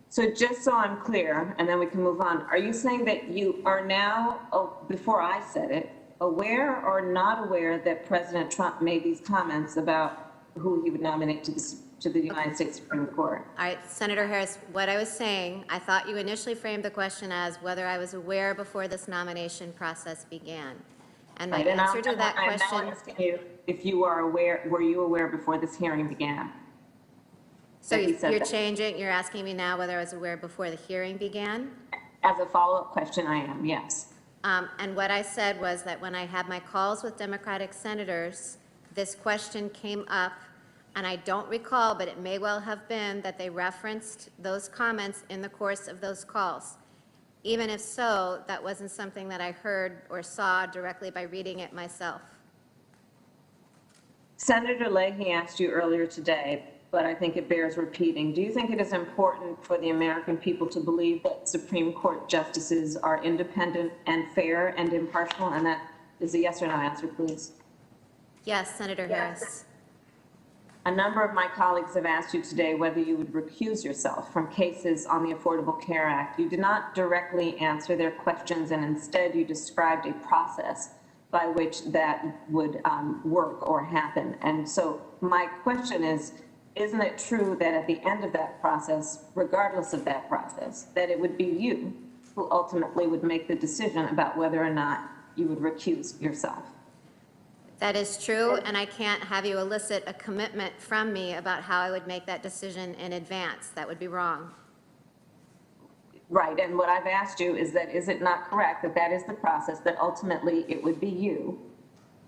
So just so I'm clear, and then we can move on, are you saying that you are now, before I said it, aware or not aware that President Trump made these comments about who he would nominate to the United States Supreme Court? All right, Senator Harris, what I was saying, I thought you initially framed the question as whether I was aware before this nomination process began. And my answer to that question... I'm asking you if you are aware, were you aware before this hearing began? So you're changing, you're asking me now whether I was aware before the hearing began? As a follow-up question, I am, yes. And what I said was that when I had my calls with Democratic senators, this question came up, and I don't recall, but it may well have been that they referenced those comments in the course of those calls. Even if so, that wasn't something that I heard or saw directly by reading it myself. Senator Leahy asked you earlier today, but I think it bears repeating. Do you think it is important for the American people to believe that Supreme Court justices are independent and fair and impartial? And that is a yes or no answer, please. Yes, Senator Harris. A number of my colleagues have asked you today whether you would recuse yourself from cases on the Affordable Care Act. You did not directly answer their questions, and instead you described a process by which that would work or happen. And so my question is, isn't it true that at the end of that process, regardless of that process, that it would be you who ultimately would make the decision about whether or not you would recuse yourself? That is true, and I can't have you elicit a commitment from me about how I would make that decision in advance. That would be wrong. Right, and what I've asked you is that, is it not correct that that is the process, that ultimately it would be you,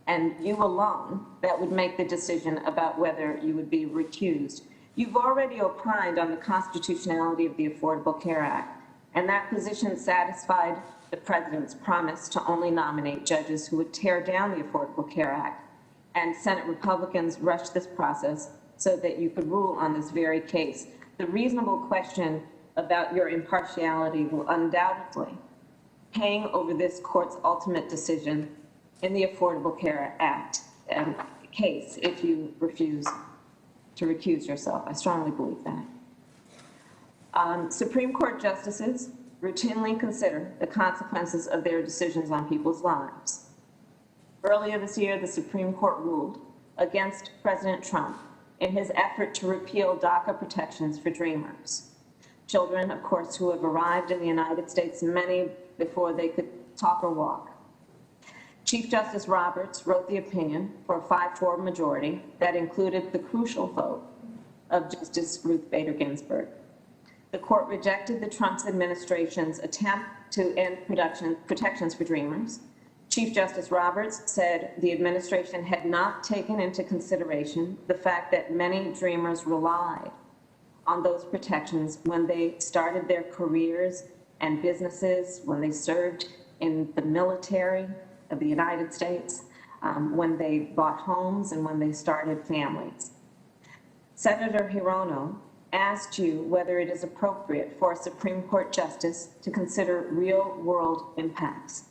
and you alone, that would make the decision about whether you would be recused? You've already opined on the constitutionality of the Affordable Care Act, and that position satisfied the president's promise to only nominate judges who would tear down the Affordable Care Act. And Senate Republicans rushed this process so that you could rule on this very case. The reasonable question about your impartiality will undoubtedly hang over this court's ultimate decision in the Affordable Care Act case if you refuse to recuse yourself. I strongly believe that. Supreme Court justices routinely consider the consequences of their decisions on people's lives. Earlier this year, the Supreme Court ruled against President Trump in his effort to repeal DACA protections for Dreamers. Children, of course, who have arrived in the United States, many before they could talk or walk. Chief Justice Roberts wrote the opinion for a 5-4 majority that included the crucial vote of Justice Ruth Bader Ginsburg. The court rejected the Trump administration's attempt to end protections for Dreamers. Chief Justice Roberts said the administration had not taken into consideration the fact that many Dreamers relied on those protections when they started their careers and businesses, when they served in the military of the United States, when they bought homes, and when they started families. Senator Hirono asked you whether it is appropriate for a Supreme Court justice to consider real-world impacts.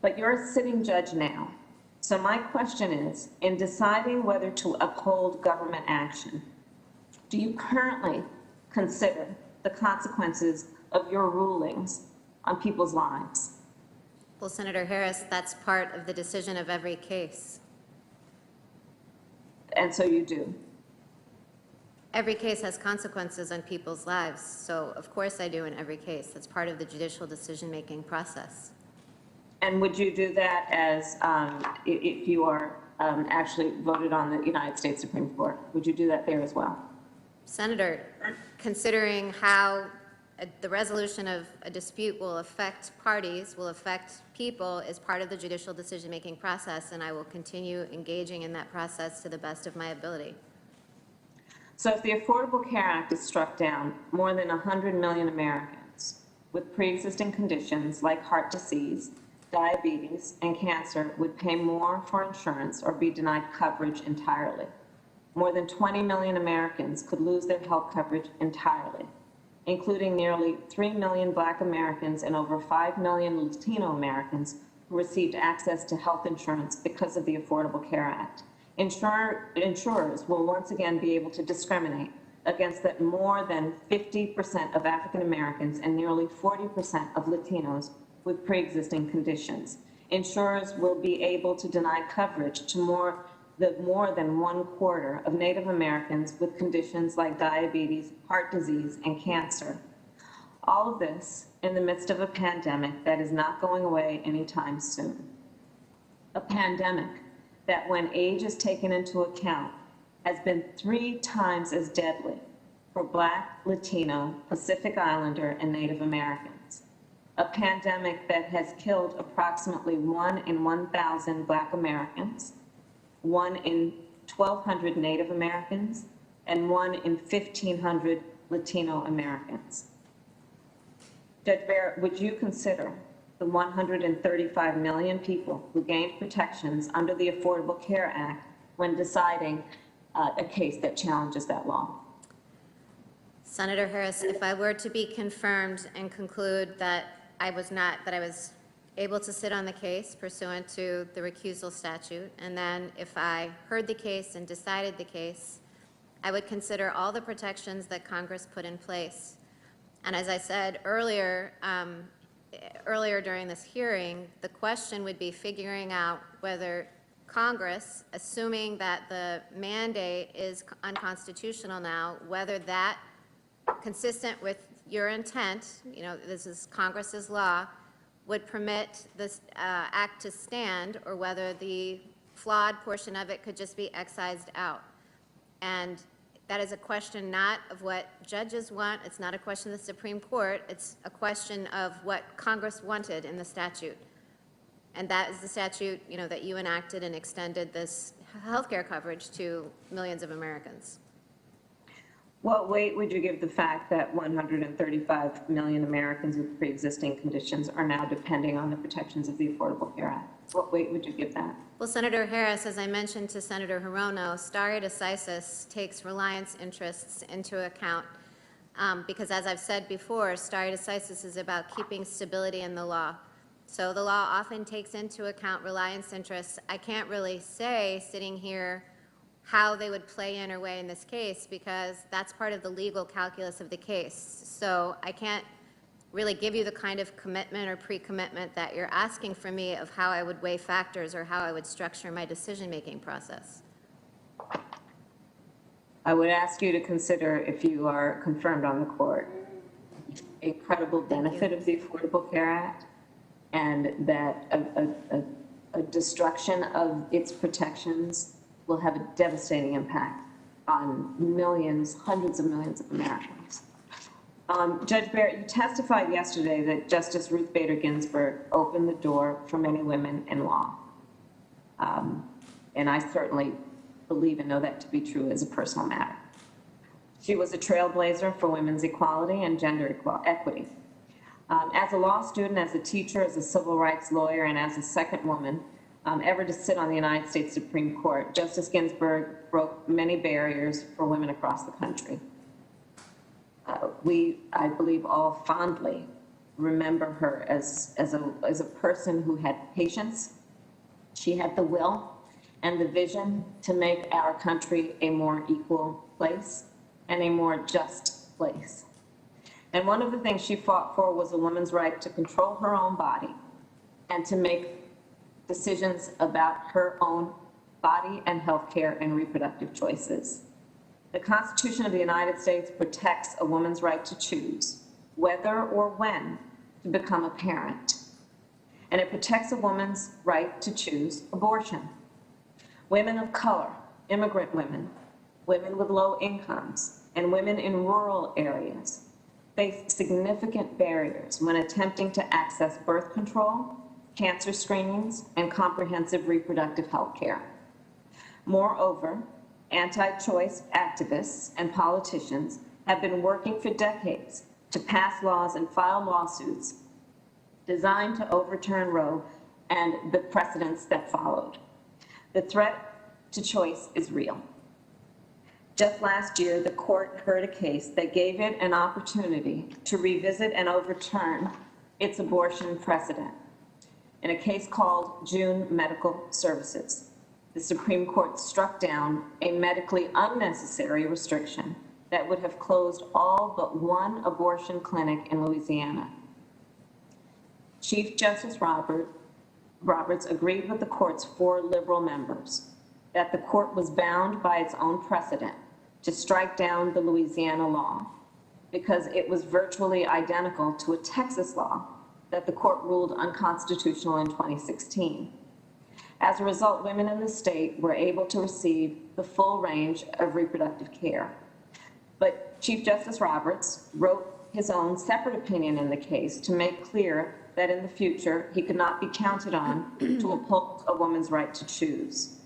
But you're a sitting judge now. So my question is, in deciding whether to uphold government action, do you currently consider the consequences of your rulings on people's lives? Well, Senator Harris, that's part of the decision of every case. And so you do? Every case has consequences on people's lives, so of course I do in every case. That's part of the judicial decision-making process. And would you do that as, if you are actually voted on the United States Supreme Court, would you do that there as well? Senator, considering how the resolution of a dispute will affect parties, will affect people, is part of the judicial decision-making process, and I will continue engaging in that process to the best of my ability. So if the Affordable Care Act is struck down, more than 100 million Americans with pre-existing conditions like heart disease, diabetes, and cancer would pay more for insurance or be denied coverage entirely. More than 20 million Americans could lose their health coverage entirely, including nearly 3 million Black Americans and over 5 million Latino Americans who received access to health insurance because of the Affordable Care Act. Insurers will once again be able to discriminate against that more than 50% of African Americans and nearly 40% of Latinos with pre-existing conditions. Insurers will be able to deny coverage to more than 1/4 of Native Americans with conditions like diabetes, heart disease, and cancer. All of this in the midst of a pandemic that is not going away anytime soon. A pandemic that, when age is taken into account, has been 3 times as deadly for Black, Latino, Pacific Islander, and Native Americans. A pandemic that has killed approximately 1 in 1,000 Black Americans, 1 in 1,200 Native Americans, and 1 in 1,500 Latino Americans. Judge Barrett, would you consider the 135 million people who gained protections under the Affordable Care Act when deciding a case that challenges that law? Senator Harris, if I were to be confirmed and conclude that I was able to sit on the case pursuant to the recusal statute, and then if I heard the case and decided the case, I would consider all the protections that Congress put in place. And as I said earlier during this hearing, the question would be figuring out whether Congress, assuming that the mandate is unconstitutional now, whether that, consistent with your intent, this is Congress's law, would permit this act to stand, or whether the flawed portion of it could just be excised out. And that is a question not of what judges want. It's not a question of the Supreme Court. It's a question of what Congress wanted in the statute. And that is the statute, that you enacted and extended this health care coverage to millions of Americans. What weight would you give the fact that 135 million Americans with pre-existing conditions are now depending on the protections of the Affordable Care Act? What weight would you give that? Well, Senator Harris, as I mentioned to Senator Hirono, stare decisis takes reliance interests into account because, as I've said before, stare decisis is about keeping stability in the law. So the law often takes into account reliance interests. I can't really say, sitting here, how they would play in or weigh in this case, because that's part of the legal calculus of the case. So I can't really give you the kind of commitment or pre-commitment that you're asking from me of how I would weigh factors or how I would structure my decision-making process. I would ask you to consider, if you are confirmed on the court, a credible benefit of the Affordable Care Act, and that a destruction of its protections will have a devastating impact on millions, hundreds of millions of Americans. Judge Barrett, you testified yesterday that Justice Ruth Bader Ginsburg opened the door for many women in law. And I certainly believe and know that to be true as a personal matter. She was a trailblazer for women's equality and gender equity. As a law student, as a teacher, as a civil rights lawyer, and as a second woman ever to sit on the United States Supreme Court, Justice Ginsburg broke many barriers for women across the country. We, I believe, all fondly remember her as a person who had patience. She had the will and the vision to make our country a more equal place and a more just place. And one of the things she fought for was a woman's right to control her own body and to make decisions about her own body and health care and reproductive choices. The Constitution of the United States protects a woman's right to choose whether or when to become a parent. And it protects a woman's right to choose abortion. Women of color, immigrant women, women with low incomes, and women in rural areas face significant barriers when attempting to access birth control, cancer screenings, and comprehensive reproductive health care. Moreover, anti-choice activists and politicians have been working for decades to pass laws and file lawsuits designed to overturn Roe and the precedents that followed. The threat to choice is real. Just last year, the court heard a case that gave it an opportunity to revisit and overturn its abortion precedent. In a case called June Medical Services, the Supreme Court struck down a medically unnecessary restriction that would have closed all but one abortion clinic in Louisiana. Chief Justice Roberts agreed with the court's 4 liberal members that the court was bound by its own precedent to strike down the Louisiana law because it was virtually identical to a Texas law that the court ruled unconstitutional in 2016. As a result, women in the state were able to receive the full range of reproductive care. But Chief Justice Roberts wrote his own separate opinion in the case to make clear that in the future he could not be counted on to uphold a woman's right to choose.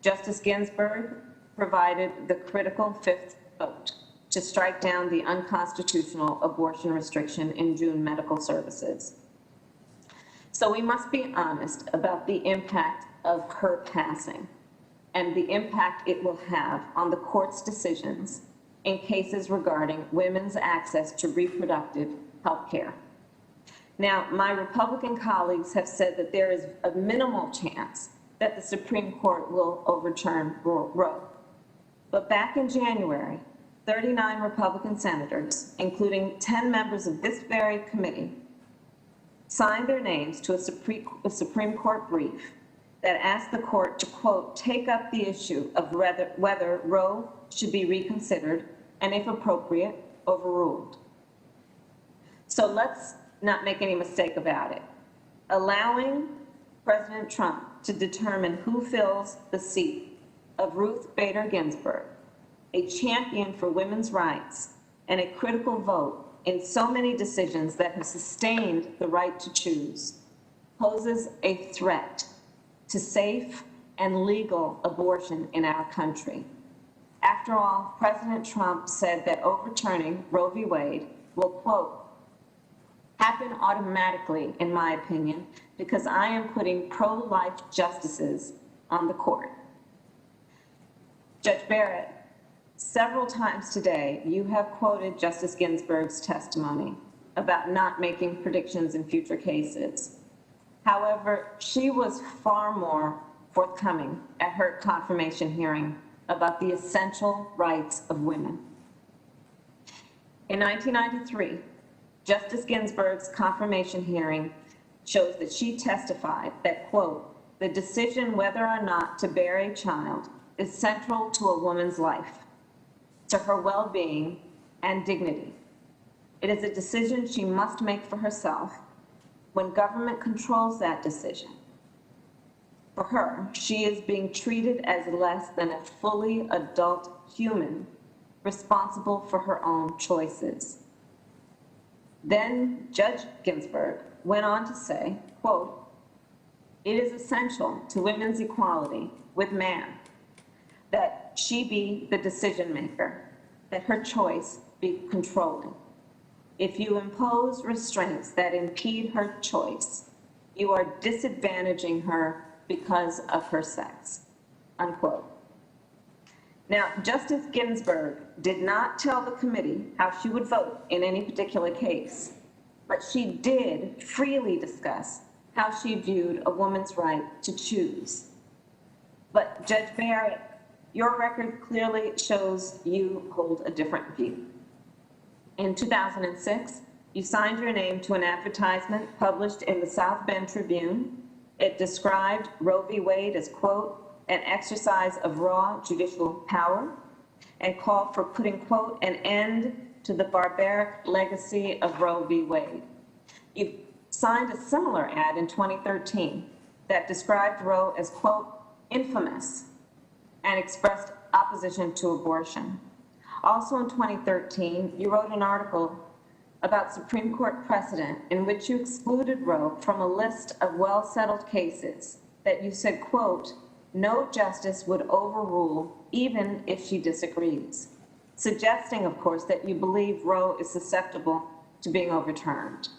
Justice Ginsburg provided the critical 5th vote to strike down the unconstitutional abortion restriction in June Medical Services. So we must be honest about the impact of her passing and the impact it will have on the court's decisions in cases regarding women's access to reproductive health care. Now, my Republican colleagues have said that there is a minimal chance that the Supreme Court will overturn Roe. But back in January, 39 Republican senators, including 10 members of this very committee, signed their names to a Supreme Court brief that asked the court to, quote, take up the issue of whether Roe should be reconsidered and, if appropriate, overruled. So let's not make any mistake about it. Allowing President Trump to determine who fills the seat of Ruth Bader Ginsburg, a champion for women's rights and a critical vote in so many decisions that have sustained the right to choose, poses a threat to safe and legal abortion in our country. After all, President Trump said that overturning Roe v. Wade will, quote, happen automatically, in my opinion, because I am putting pro-life justices on the court. Judge Barrett, several times today, you have quoted Justice Ginsburg's testimony about not making predictions in future cases. However, she was far more forthcoming at her confirmation hearing about the essential rights of women. In 1993, Justice Ginsburg's confirmation hearing shows that she testified that, quote, the decision whether or not to bear a child is central to a woman's life, to her well-being and dignity. It is a decision she must make for herself. When government controls that decision, for her, she is being treated as less than a fully adult human responsible for her own choices. Then Judge Ginsburg went on to say, quote, it is essential to women's equality with man that she be the decision maker, that her choice be controlling. If you impose restraints that impede her choice, you are disadvantaging her because of her sex, unquote. Now, Justice Ginsburg did not tell the committee how she would vote in any particular case, but she did freely discuss how she viewed a woman's right to choose. But Judge Barrett, your record clearly shows you hold a different view. In 2006, you signed your name to an advertisement published in the South Bend Tribune. It described Roe v. Wade as, quote, an exercise of raw judicial power, and called for putting, quote, an end to the barbaric legacy of Roe v. Wade. You signed a similar ad in 2013 that described Roe as, quote, infamous, and expressed opposition to abortion. Also in 2013, you wrote an article about Supreme Court precedent in which you excluded Roe from a list of well-settled cases that you said, quote, "No justice would overrule even if she disagrees," suggesting, of course, that you believe Roe is susceptible to being overturned.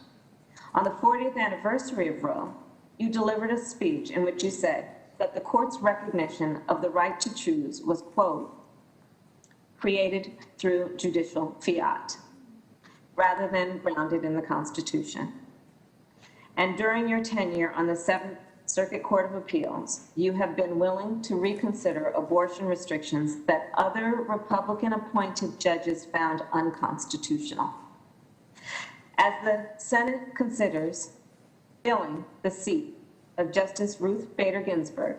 On the 40th anniversary of Roe, you delivered a speech in which you said that the court's recognition of the right to choose was, quote, "created through judicial fiat," rather than grounded in the Constitution. And during your tenure on the Seventh Circuit Court of Appeals, you have been willing to reconsider abortion restrictions that other Republican-appointed judges found unconstitutional. As the Senate considers filling the seat of Justice Ruth Bader Ginsburg,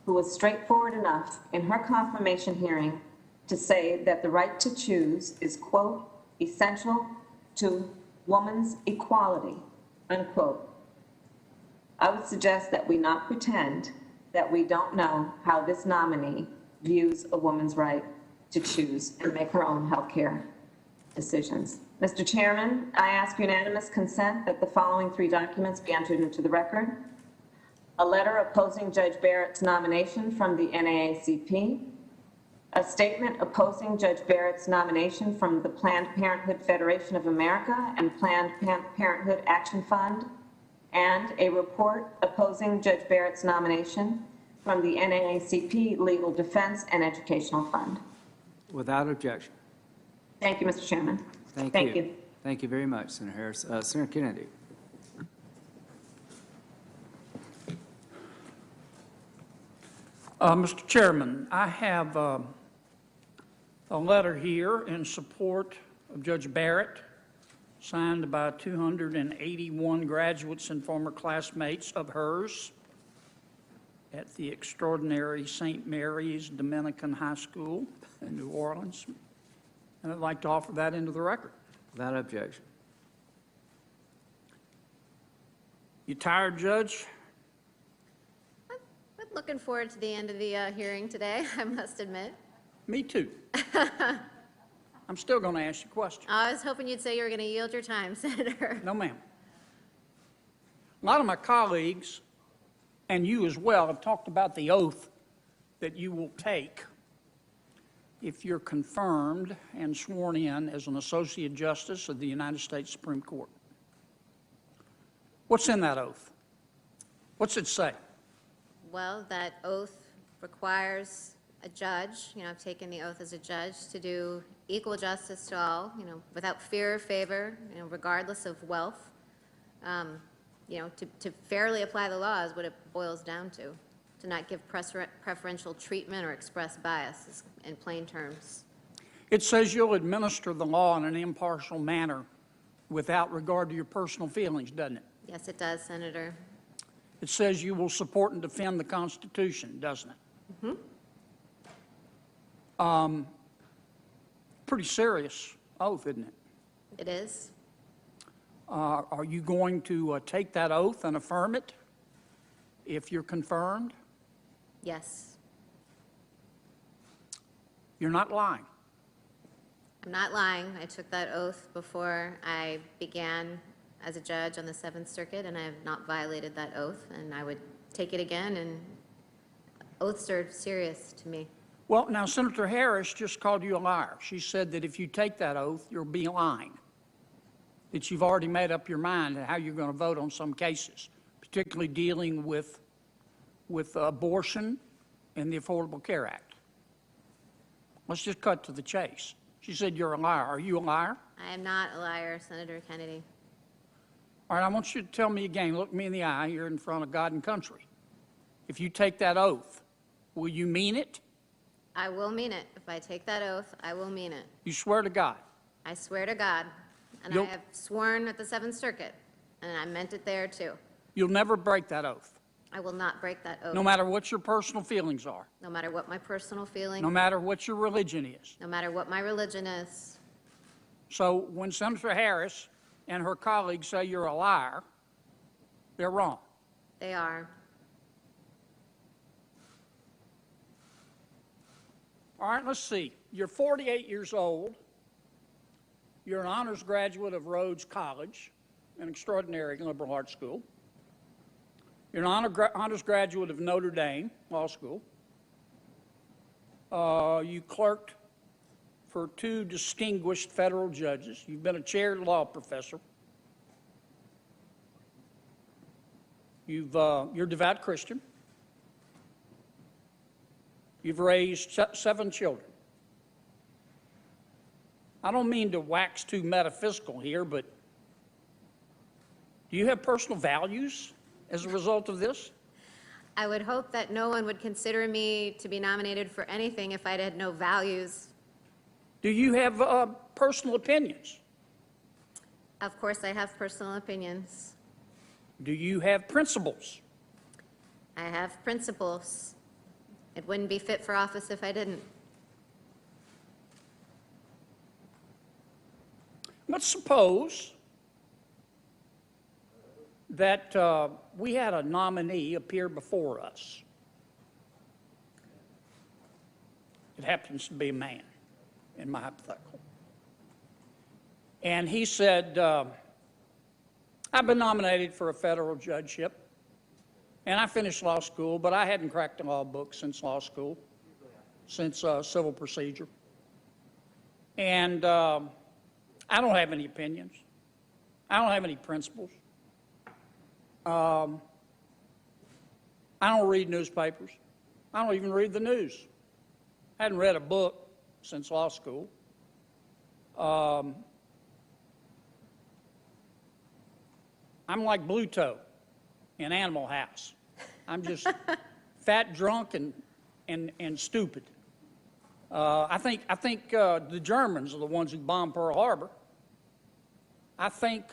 who was straightforward enough in her confirmation hearing to say that the right to choose is, quote, "essential to woman's equality," unquote, I would suggest that we not pretend that we don't know how this nominee views a woman's right to choose and make her own health care decisions. Mr. Chairman, I ask unanimous consent that the following 3 documents be entered into the record. A letter opposing Judge Barrett's nomination from the NAACP, a statement opposing Judge Barrett's nomination from the Planned Parenthood Federation of America and Planned Parenthood Action Fund, and a report opposing Judge Barrett's nomination from the NAACP Legal Defense and Educational Fund. Without objection. Thank you, Mr. Chairman. Thank you. Thank you very much, Senator Harris. Senator Kennedy. Mr. Chairman, I have a letter here in support of Judge Barrett, signed by 281 graduates and former classmates of hers at the extraordinary St. Mary's Dominican High School in New Orleans. And I'd like to offer that into the record. Without objection. You tired, Judge? I'm looking forward to the end of the hearing today, I must admit. Me too. I'm still going to ask you questions. I was hoping you'd say you were going to yield your time, Senator. No, ma'am. A lot of my colleagues, and you as well, have talked about the oath that you will take if you're confirmed and sworn in as an Associate Justice of the United States Supreme Court. What's in that oath? What's it say? Well, that oath requires a judge, I've taken the oath as a judge, to do equal justice to all, without fear or favor, regardless of wealth. To fairly apply the law is what it boils down to not give preferential treatment or express bias, in plain terms. It says you'll administer the law in an impartial manner without regard to your personal feelings, doesn't it? Yes, it does, Senator. It says you will support and defend the Constitution, doesn't it? Mm-hmm. Pretty serious oath, isn't it? It is. Are you going to take that oath and affirm it if you're confirmed? Yes. You're not lying. I'm not lying. I took that oath before I began as a judge on the Seventh Circuit, and I have not violated that oath, and I would take it again, and oaths are serious to me. Well, now, Senator Harris just called you a liar. She said that if you take that oath, you'll be lying, that you've already made up your mind on how you're going to vote on some cases, particularly dealing with abortion and the Affordable Care Act. Let's just cut to the chase. She said you're a liar. Are you a liar? I am not a liar, Senator Kennedy. All right, I want you to tell me again, look me in the eye here in front of God and country. If you take that oath, will you mean it? I will mean it. If I take that oath, I will mean it. You swear to God? I swear to God. And I have sworn at the Seventh Circuit, and I meant it there too. You'll never break that oath? I will not break that oath. No matter what your personal feelings are? No matter what my personal feelings. No matter what your religion is? No matter what my religion is. So when Senator Harris and her colleagues say you're a liar, they're wrong. They are. All right, let's see. You're 48 years old. You're an honors graduate of Rhodes College, an extraordinary liberal arts school. You're an honors graduate of Notre Dame Law School. You clerked for 2 distinguished federal judges. You've been a chaired law professor. You're a devout Christian. You've raised 7 children. I don't mean to wax too metaphysical here, but do you have personal values as a result of this? I would hope that no one would consider me to be nominated for anything if I had no values. Do you have personal opinions? Of course, I have personal opinions. Do you have principles? I have principles. It wouldn't be fit for office if I didn't. Let's suppose that we had a nominee appear before us. It happens to be a man in my hypothetical. And he said, I've been nominated for a federal judgeship, and I finished law school, but I hadn't cracked a law book since law school, since civil procedure. And I don't have any opinions. I don't have any principles. I don't read newspapers. I don't even read the news. I hadn't read a book since law school. I'm like Bluto in Animal House. I'm just fat, drunk, and stupid. I think the Germans are the ones who bombed Pearl Harbor. I think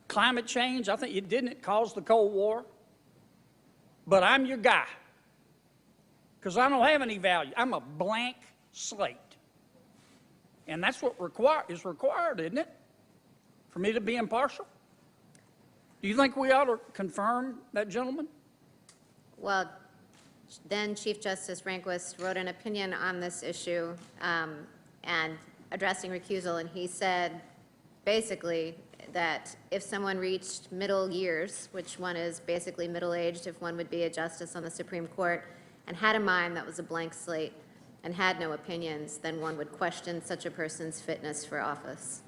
climate change, I think it didn't cause the Cold War. But I'm your guy, because I don't have any value. I'm a blank slate. And that's what is required, isn't it? For me to be impartial? Do you think we ought to confirm that gentleman? Well, then Chief Justice Rehnquist wrote an opinion on this issue and addressing recusal, and he said basically that if someone reached middle years, which one is basically middle-aged if one would be a justice on the Supreme Court, and had a mind that was a blank slate and had no opinions, then one would question such a person's fitness for office.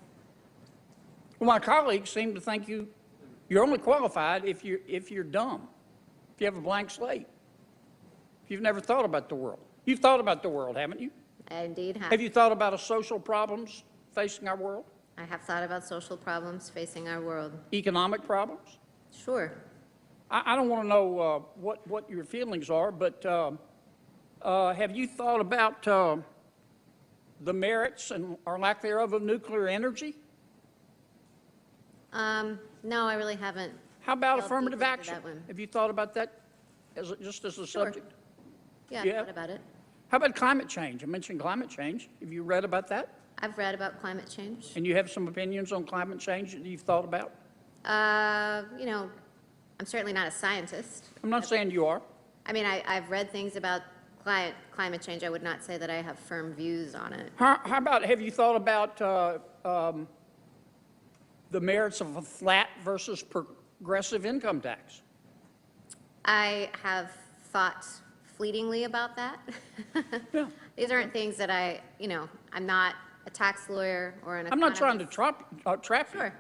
Well, my colleagues seem to think you're only qualified if you're dumb, if you have a blank slate, if you've never thought about the world. You've thought about the world, haven't you? I indeed have. Have you thought about the social problems facing our world? I have thought about social problems facing our world. Economic problems? Sure. I don't want to know what your feelings are, but have you thought about the merits and or lack thereof of nuclear energy? No, I really haven't. How about delved affirmative deeply into action? that one. Have you thought about that just as a subject? Yeah, Yeah. I've thought about it. How about climate change? I mentioned climate change. Have you read about that? I've read about climate change. And you have some opinions on climate change that you've thought about? You know, I'm certainly not a scientist. I'm not saying you are. I mean, I've read things about climate change. I would not say that I have firm views on it. How about, have you thought about the merits of a flat versus progressive income tax? I have thought fleetingly about that. Yeah. These aren't things that I'm not a tax lawyer or an economist. I'm not trying to trap you. Sure.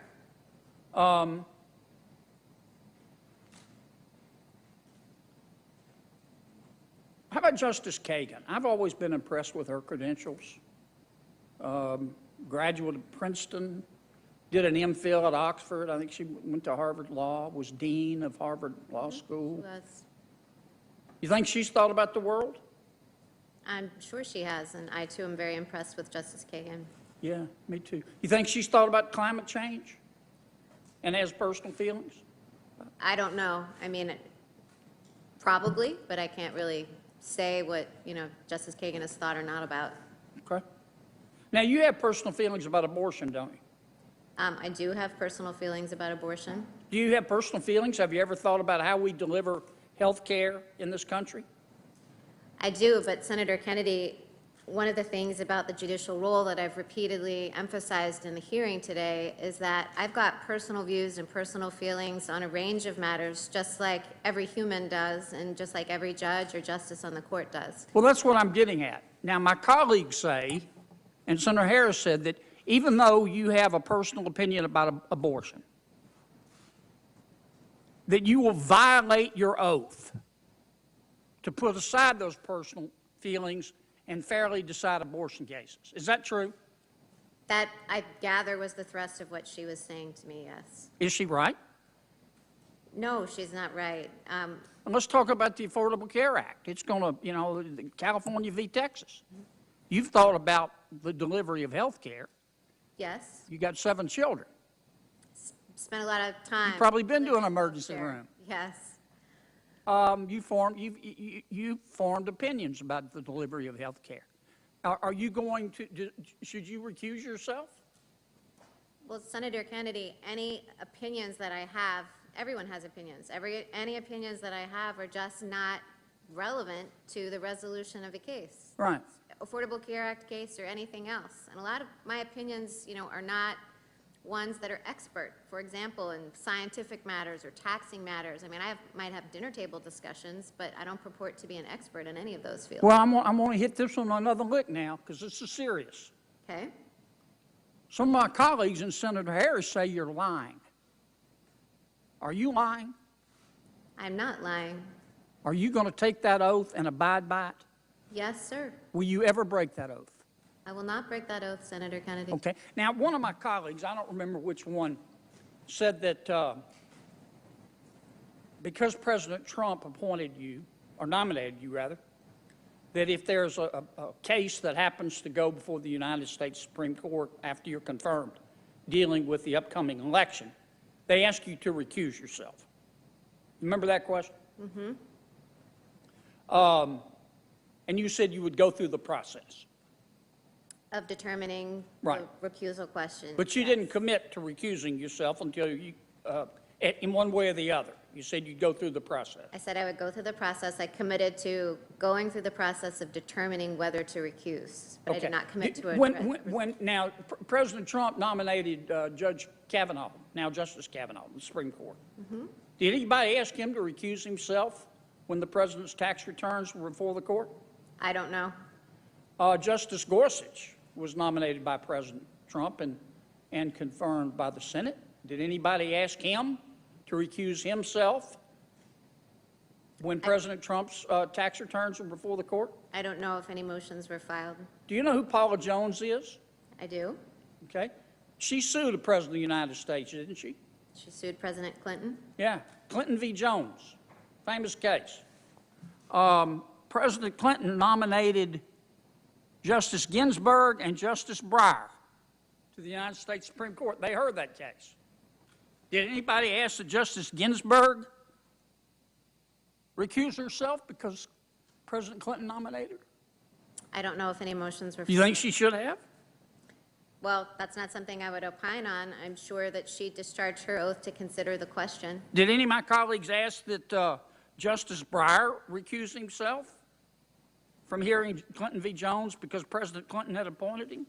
How about Justice Kagan? I've always been impressed with her credentials. Graduate of Princeton, did an MPhil at Oxford. I think she went to Harvard Law, was dean of Harvard Law School. You think she's thought about the world? I'm sure she has, and I too am very impressed with Justice Kagan. Yeah, me too. You think she's thought about climate change and has personal feelings? I don't know. I mean, probably, but I can't really say what, Justice Kagan has thought or not about. Okay. Now, you have personal feelings about abortion, don't you? I do have personal feelings about abortion. Do you have personal feelings? Have you ever thought about how we deliver health care in this country? I do, but Senator Kennedy, one of the things about the judicial role that I've repeatedly emphasized in the hearing today is that I've got personal views and personal feelings on a range of matters, just like every human does, and just like every judge or justice on the court does. Well, that's what I'm getting at. Now, my colleagues say, and Senator Harris said, that even though you have a personal opinion about abortion, that you will violate your oath to put aside those personal feelings and fairly decide abortion cases. Is that true? That, I gather, was the thrust of what she was saying to me, yes. Is she right? No, she's not right. And let's talk about the Affordable Care Act. It's going to, you know, California v. Texas. You've thought about the delivery of health care. Yes. You got 7 children. Spent a lot of time. You've probably been to an emergency room. Yes. You formed opinions about the delivery of health care. Are you going to, should you recuse yourself? Well, Senator Kennedy, any opinions that I have, everyone has opinions. Any opinions that I have are just not relevant to the resolution of a case. Right. Affordable Care Act case or anything else. And a lot of my opinions, you know, are not ones that are expert, for example, in scientific matters or taxing matters. I mean, might have dinner table discussions, but I don't purport to be an expert in any of those fields. Well, I'm going to hit this one another lick now because this is serious. Okay. Some of my colleagues and Senator Harris say you're lying. Are you lying? I'm not lying. Are you going to take that oath and abide by it? Yes, sir. Will you ever break that oath? I will not break that oath, Senator Kennedy. Okay. Now, one of my colleagues, I don't remember which one, said that because President Trump appointed you, or nominated you, rather, that if there's a case that happens to go before the United States Supreme Court after you're confirmed dealing with the upcoming election, they ask you to recuse yourself. Remember that question? Mm-hmm. And you said you would go through the process. Of determining Right. the recusal question. But you didn't commit to recusing yourself until you, in one way or the other. You said you'd go through the process. I said I would go through the process. I committed to going through the process of determining whether to recuse, but I did not commit to it. Now, President Trump nominated Judge Kavanaugh, now Justice Kavanaugh, in the Supreme Court. Mm-hmm. Did anybody ask him to recuse himself when the president's tax returns were before the court? I don't know. Justice Gorsuch was nominated by President Trump and confirmed by the Senate. Did anybody ask him to recuse himself when President Trump's tax returns were before the court? I don't know if any motions were filed. Do you know who Paula Jones is? I do. Okay. She sued the President of the United States, didn't she? She sued President Clinton. Yeah. Clinton v. Jones. Famous case. President Clinton nominated Justice Ginsburg and Justice Breyer to the United States Supreme Court. They heard that case. Did anybody ask that Justice Ginsburg recuse herself because President Clinton nominated her? I don't know if any motions were filed. You think she should have? Well, that's not something I would opine on. I'm sure that she discharged her oath to consider the question. Did any of my colleagues ask that Justice Breyer recuse himself from hearing Clinton v. Jones because President Clinton had appointed him?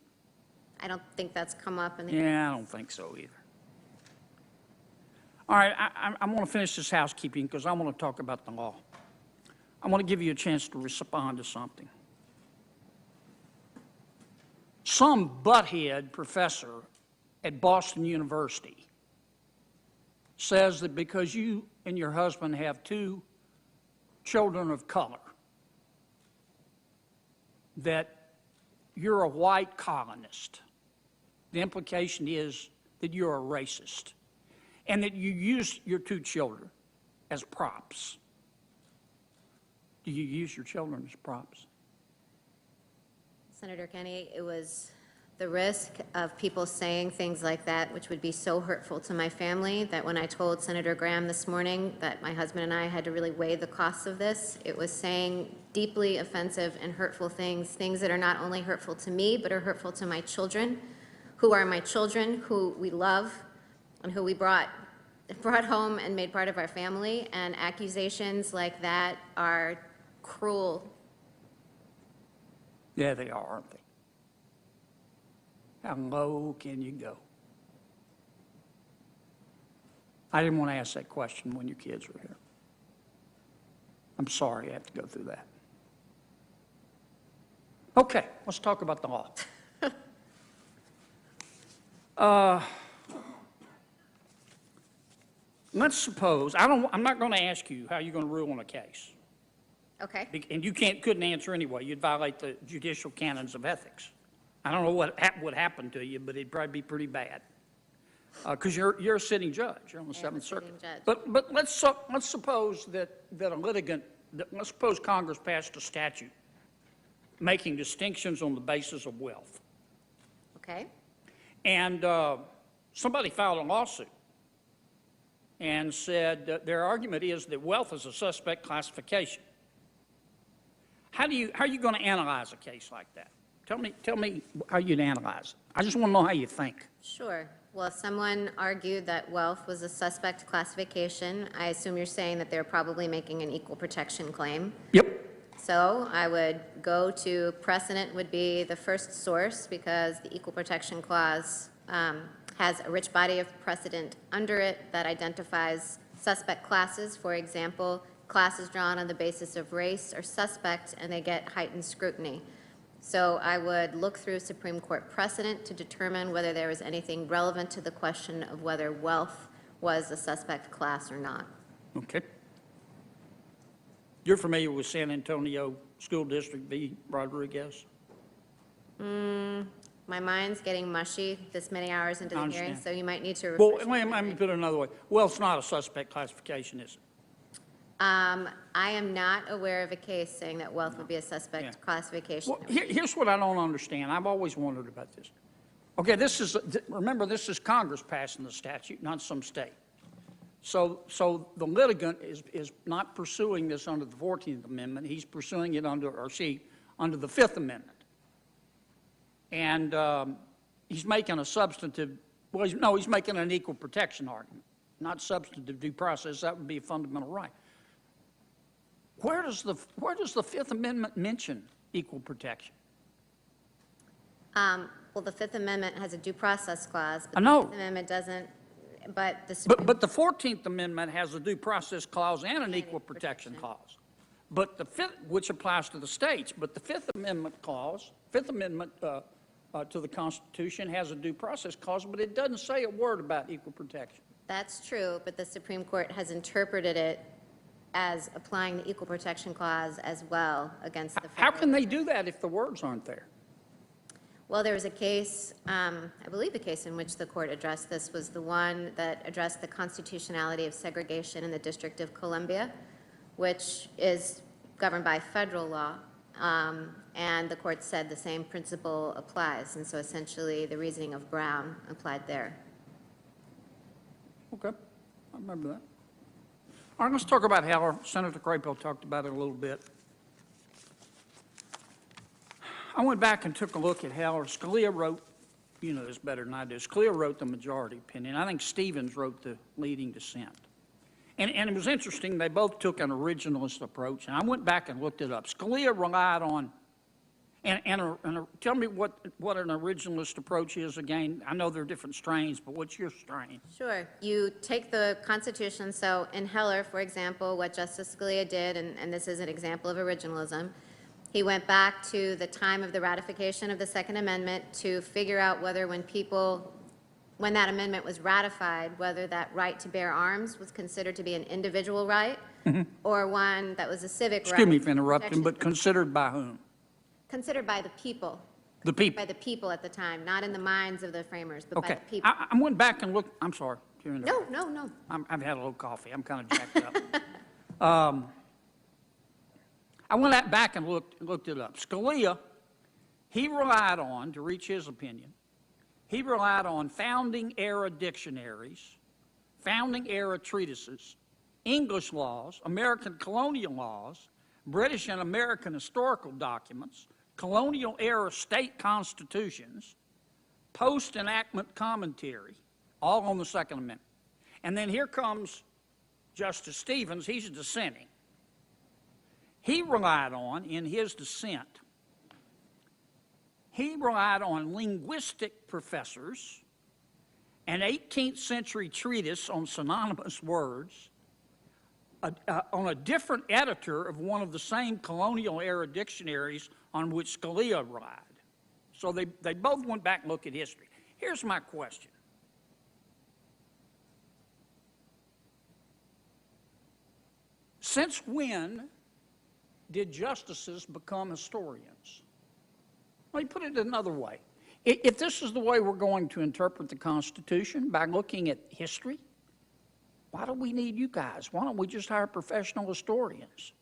I don't think that's come up in the... Yeah, I don't think so either. All right, I want to finish this housekeeping because I want to talk about the law. I want to give you a chance to respond to something. Some butthead professor at Boston University says that because you and your husband have 2 children of color, that you're a white colonist. The implication is that you're a racist and that you use your 2 children as props. Do you use your children as props? Senator Kennedy, it was the risk of people saying things like that, which would be so hurtful to my family, that when I told Senator Graham this morning that my husband and I had to really weigh the costs of this, it was saying deeply offensive and hurtful things, things that are not only hurtful to me, but are hurtful to my children, who are my children, who we love, and who we brought home and made part of our family. And accusations like that are cruel Yeah, they are, aren't they? How low can you go? I didn't want to ask that question when your kids were here. I'm sorry I have to go through that. Okay, let's talk about the law. Let's suppose, I'm not going to ask you how you're going to rule on a case. Okay. And you couldn't answer anyway. You'd violate the judicial canons of ethics. I don't know what would happen to you, but it'd probably be pretty bad. Because you're a sitting judge. You're on the Seventh Circuit. But let's suppose that a litigant, let's suppose Congress passed a statute making distinctions on the basis of wealth. Okay. And somebody filed a lawsuit and said their argument is that wealth is a suspect classification. How are you going to analyze a case like that? Tell me how you'd analyze it. I just want to know how you think. Sure. Well, if someone argued that wealth was a suspect classification, I assume you're saying that they're probably making an equal protection claim. Yep. So I would go to precedent would be the first source because the Equal Protection Clause has a rich body of precedent under it that identifies suspect classes. For example, classes drawn on the basis of race are suspect and they get heightened scrutiny. So I would look through Supreme Court precedent to determine whether there was anything relevant to the question of whether wealth was a suspect class or not. Okay. You're familiar with San Antonio School District v. Rodriguez? My mind's getting mushy this many hours into the hearing, so you might need to Well, refresh let me put it another way. Wealth's not a suspect classification, is it? I am not aware of a case saying that wealth would be a suspect classification. Well, here's what I don't understand. I've always wondered about this. Okay, remember, this is Congress passing the statute, not some state. So the litigant is not pursuing this under the 14th Amendment. He's pursuing it under the 5th Amendment. And he's making a substantive, he's making an equal protection argument, not substantive due process. That would be a fundamental right. Where does the 5th Amendment mention equal protection? Well, the Fifth Amendment has a due process clause, but I know. the Fifth Amendment doesn't. But the 14th Amendment has a due process clause and an equal protection clause, but which applies to the states. But the Fifth Amendment clause, Fifth Amendment to the Constitution has a due process clause, but it doesn't say a word about equal protection. That's true, but the Supreme Court has interpreted it as applying the equal protection clause as well against the federal. How can they do that if the words aren't there? Well, there was a case, I believe the case in which the court addressed this was the one that addressed the constitutionality of segregation in the District of Columbia, which is governed by federal law, and the court said the same principle applies, and so essentially the reasoning of Brown applied there. Okay, I remember that. All right, let's talk about Heller. Senator Crapo talked about it a little bit. I went back and took a look at Heller. Scalia wrote, you know this better than I do, Scalia wrote the majority opinion. I think Stevens wrote the leading dissent. And it was interesting, they both took an originalist approach, and I went back and looked it up. Scalia relied on, tell me what an originalist approach is again. I know there are different strains, but what's your strain? Sure. You take the Constitution, so in Heller, for example, what Justice Scalia did, and this is an example of originalism, he went back to the time of the ratification of the Second Amendment to figure out whether when that amendment was ratified, whether that right to bear arms was considered to be an individual right or one that was a civic right. Excuse me for interrupting, but considered by whom? Considered by the people. The people. By the people at the time, not in the minds of the framers, but by the people. I went back and looked, I'm sorry. No. I've had a little coffee. I'm kind of jacked up. I went back and looked it up. Scalia, he relied on, to reach his opinion, he relied on founding-era dictionaries, founding-era treatises, English laws, American colonial laws, British and American historical documents, colonial-era state constitutions, post-enactment commentary, all on the Second Amendment. And then here comes Justice Stevens. He's dissenting. He relied on, in his dissent, He relied on linguistic professors, an 18th century treatise on synonymous words, on a different editor of one of the same colonial era dictionaries on which Scalia relied. So they both went back and looked at history. Here's my question. Since when did justices become historians? Let me put it another way. If this is the way we're going to interpret the Constitution, by looking at history, why do we need you guys? Why don't we just hire professional historians?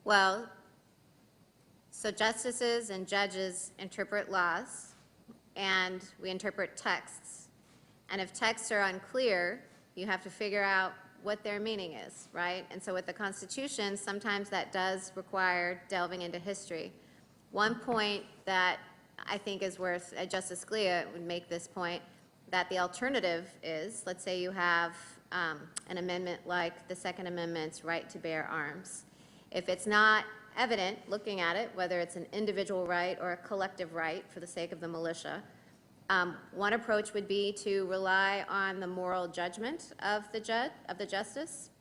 Well, so justices and judges interpret laws, and we interpret texts. And if texts are unclear, you have to figure out what their meaning is, right? And so with the Constitution, sometimes that does require delving into history. One point that I think is worth, Justice Scalia would make this point, that the alternative is, let's say you have an amendment like the Second Amendment's right to bear arms. If it's not evident, looking at it, whether it's an individual right or a collective right for the sake of the militia, one approach would be to rely on the moral judgment of the justice,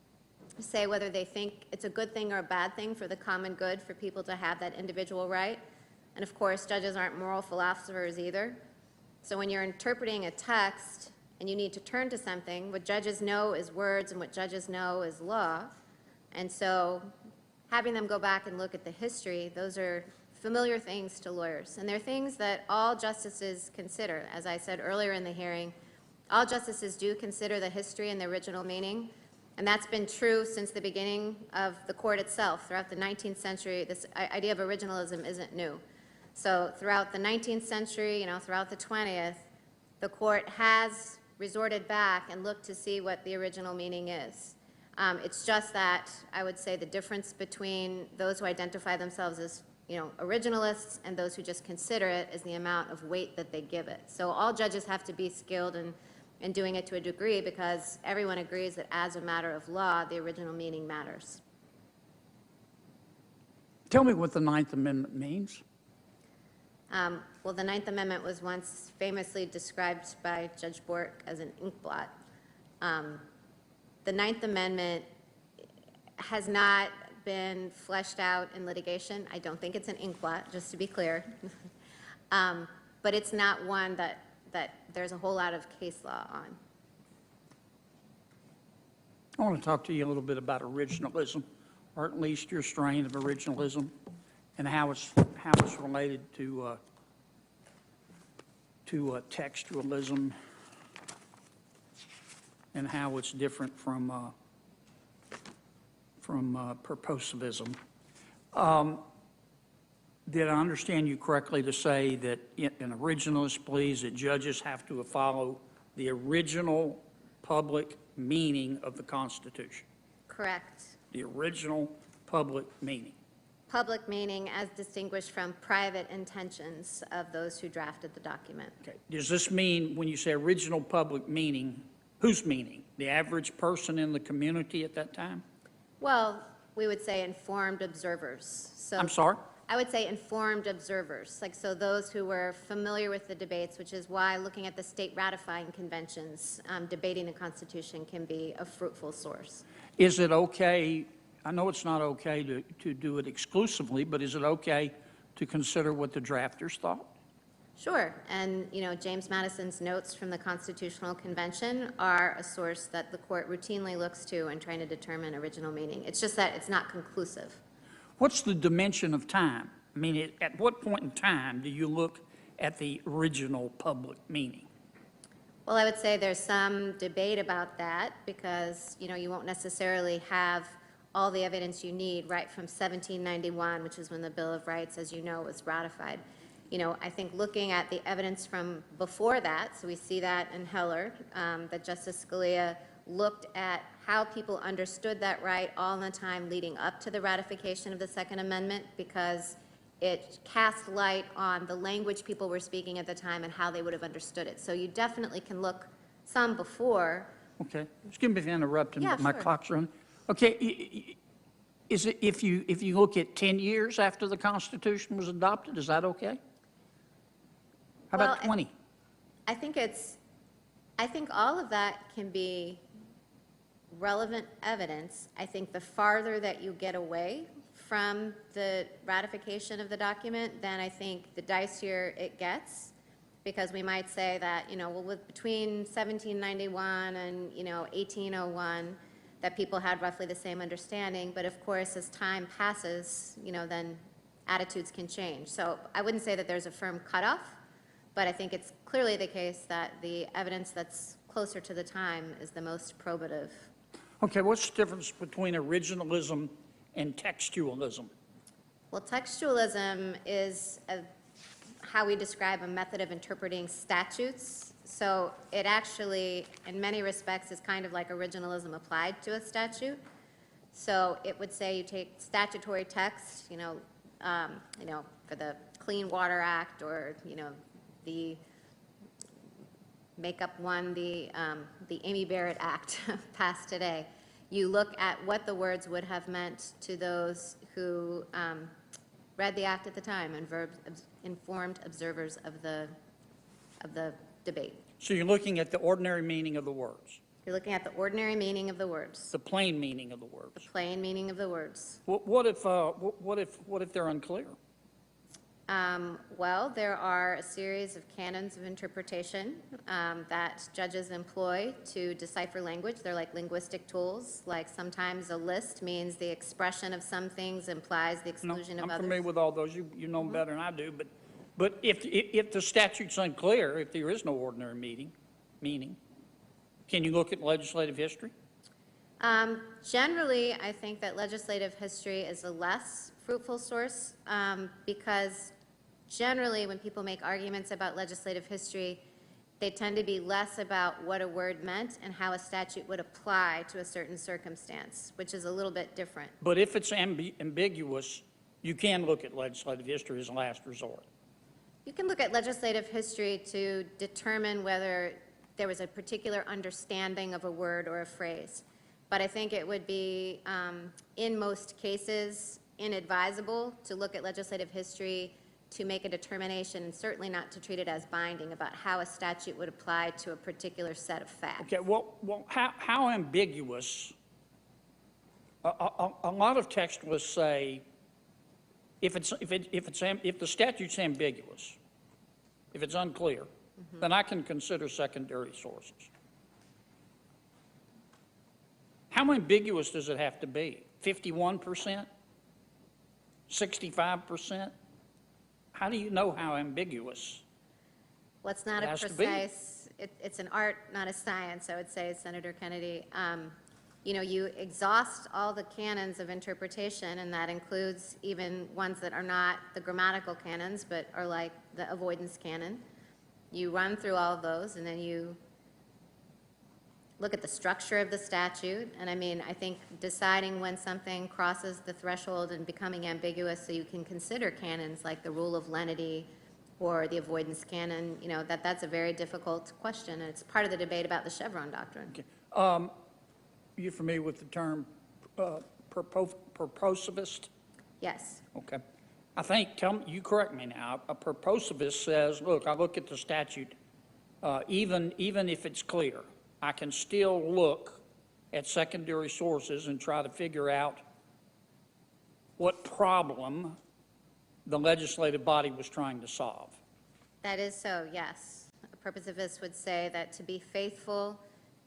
say whether they think it's a good thing or a bad thing for the common good for people to have that individual right. And of course, judges aren't moral philosophers either. So when you're interpreting a text and you need to turn to something, what judges know is words and what judges know is law. And so having them go back and look at the history, those are familiar things to lawyers. And they're things that all justices consider. As I said earlier in the hearing, all justices do consider the history and the original meaning. And that's been true since the beginning of the court itself. Throughout the 19th century, this idea of originalism isn't new. So throughout the 19th century, throughout the 20th, the court has resorted back and looked to see what the original meaning is. It's just that I would say the difference between those who identify themselves as originalists and those who just consider it is the amount of weight that they give it. So all judges have to be skilled in doing it to a degree, because everyone agrees that as a matter of law, the original meaning matters. Tell me what the Ninth Amendment means. Well, the Ninth Amendment was once famously described by Judge Bork as an inkblot. The Ninth Amendment has not been fleshed out in litigation. I don't think it's an inkblot, just to be clear. But it's not one that there's a whole lot of case law on. I want to talk to you a little bit about originalism, or at least your strain of originalism, and how it's related to textualism, and how it's different from purposivism. Did I understand you correctly to say that in originalist pleas that judges have to follow the original public meaning of the Constitution? Correct. The original public meaning. Public meaning as distinguished from private intentions of those who drafted the document. Okay. Does this mean, when you say original public meaning, whose meaning? The average person in the community at that time? Well, we would say informed observers. So I'm sorry? I would say informed observers, so those who were familiar with the debates, which is why looking at the state ratifying conventions, debating the Constitution can be a fruitful source. Is it okay, I know it's not okay to do it exclusively, but is it okay to consider what the drafters thought? Sure, and James Madison's notes from the Constitutional Convention are a source that the court routinely looks to in trying to determine original meaning. It's just that it's not conclusive. What's the dimension of time? I mean, at what point in time do you look at the original public meaning? Well, I would say there's some debate about that, because you won't necessarily have all the evidence you need right from 1791, which is when the Bill of Rights, as you know, was ratified. I think looking at the evidence from before that, so we see that in Heller, that Justice Scalia looked at how people understood that right all the time leading up to the ratification of the Second Amendment, because it cast light on the language people were speaking at the time and how they would have understood it. So you definitely can look some before. Okay, excuse me for interrupting, Yeah, but my sure. clock's running. Okay, Is it, if you look at 10 years after the Constitution was adopted, is that okay? How about 20? I think all of that can be relevant evidence. I think the farther that you get away from the ratification of the document, then I think the dicier it gets, because we might say that, well, between 1791 and, 1801, that people had roughly the same understanding, but of course, as time passes, then attitudes can change. So I wouldn't say that there's a firm cutoff, but I think it's clearly the case that the evidence that's closer to the time is the most probative. Okay, what's the difference between originalism and textualism? Well, textualism is how we describe a method of interpreting statutes. So it actually, in many respects, is kind of like originalism applied to a statute. So it would say you take statutory text, for the Clean Water Act, or the make up one, the Coney Barrett Act passed today. You look at what the words would have meant to those who read the act at the time and informed observers of the debate. So you're looking at the ordinary meaning of the words. You're looking at the ordinary meaning of the words. The plain meaning of the words. The plain meaning of the words. What if they're unclear? Well, there are a series of canons of interpretation that judges employ to decipher language. They're like linguistic tools. Like sometimes a list means the expression of some things implies the exclusion of others. I'm familiar with all those. You know them better than I do. But if the statute's unclear, if there is no ordinary meaning, can you look at legislative history? Generally, I think that legislative history is a less fruitful source because generally when people make arguments about legislative history, they tend to be less about what a word meant and how a statute would apply to a certain circumstance, which is a little bit different. But if it's ambiguous, you can look at legislative history as a last resort. You can look at legislative history to determine whether there was a particular understanding of a word or a phrase. But I think it would be, in most cases, inadvisable to look at legislative history to make a determination, and certainly not to treat it as binding, about how a statute would apply to a particular set of facts. Okay, well how ambiguous? A lot of textualists say if the statute's ambiguous, if it's unclear, then I can consider secondary sources. How ambiguous does it have to be? 51%? 65%? How do you know how ambiguous? Well, it's not a precise, it's an art, not a science, I would say, Senator Kennedy. You exhaust all the canons of interpretation, and that includes even ones that are not the grammatical canons, but are like the avoidance canon. You run through all of those, and then you look at the structure of the statute. And I think deciding when something crosses the threshold and becoming ambiguous, so you can consider canons like the rule of lenity or the avoidance canon, that's a very difficult question, and it's part of the debate about the Chevron doctrine. Okay. You familiar with the term purposivist? Yes. Okay. I think, you correct me now, a purposivist says, look, I look at the statute, even if it's clear, I can still look at secondary sources and try to figure out what problem the legislative body was trying to solve. That is so, yes. A purposivist would say that to be faithful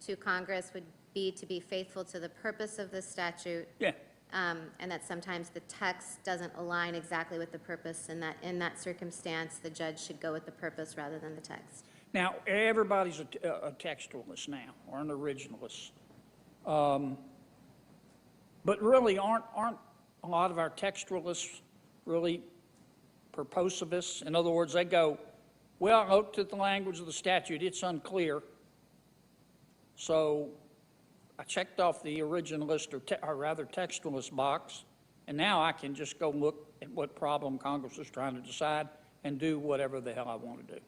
to Congress would be to be faithful to the purpose of the statute. Yeah. And that sometimes the text doesn't align exactly with the purpose, and that in that circumstance, the judge should go with the purpose rather than the text. Now, everybody's a textualist now, or an originalist. But really, aren't a lot of our textualists really purposivists? In other words, they go, well, I looked at the language of the statute, it's unclear. So I checked off the originalist, or rather textualist box, and now I can just go look at what problem Congress is trying to decide and do whatever the hell I want to do.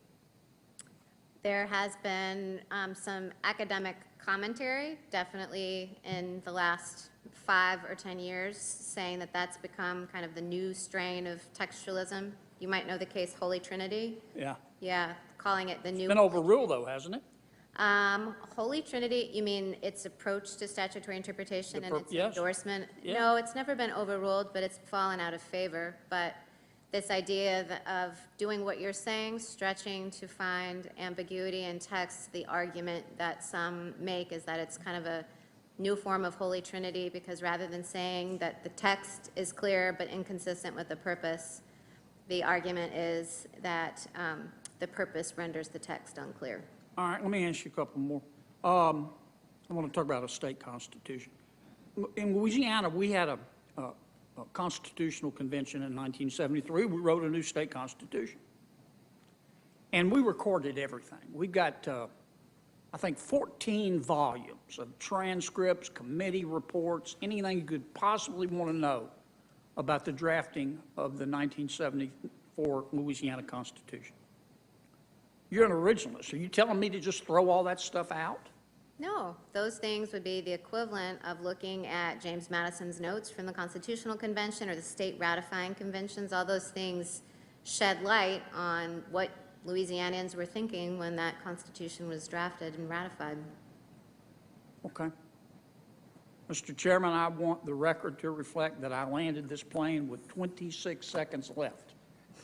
There has been some academic commentary, definitely in the last 5 or 10 years, saying that that's become kind of the new strain of textualism. You might know the case Holy Trinity. Yeah. Yeah, calling it the new. It's been overruled, though, hasn't it? Holy Trinity, you mean its approach to statutory interpretation and its yes. endorsement? Yeah. No, it's never been overruled, but it's fallen out of favor. But this idea of doing what you're saying, stretching to find ambiguity in text, the argument that some make is that it's kind of a new form of Holy Trinity, because rather than saying that the text is clear but inconsistent with the purpose, the argument is that the purpose renders the text unclear. All right, let me ask you a couple more. I want to talk about a state constitution. In Louisiana, we had a constitutional convention in 1973. We wrote a new state constitution. And we recorded everything. We got, I think, 14 volumes of transcripts, committee reports, anything you could possibly want to know about the drafting of the 1974 Louisiana Constitution. You're an originalist. Are you telling me to just throw all that stuff out? No, those things would be the equivalent of looking at James Madison's notes from the Constitutional Convention or the state ratifying conventions. All those things shed light on what Louisianians were thinking when that Constitution was drafted and ratified. Okay. Mr. Chairman, I want the record to reflect that I landed this plane with 26 seconds left.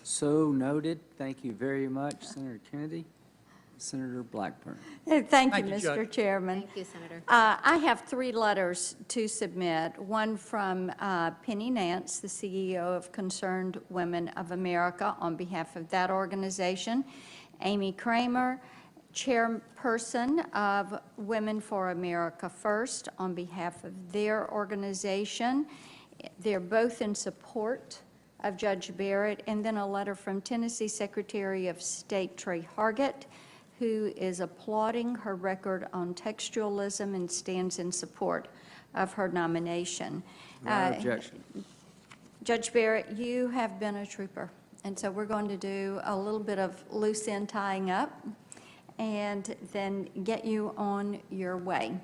So noted. Thank you very much, Senator Kennedy. Senator Blackburn. Thank you, Judge. Mr. Chairman. Thank you, Senator. I have 3 letters to submit, one from Penny Nance, the CEO of Concerned Women of America, on behalf of that organization, Amy Kramer, chairperson of Women for America First, on behalf of their organization. They're both in support of Judge Barrett, and then a letter from Tennessee Secretary of State Trey Hargett, who is applauding her record on textualism and stands in support of her nomination. Without objection. Judge Barrett, you have been a trooper, and so we're going to do a little bit of loose end tying up and then get you on your way.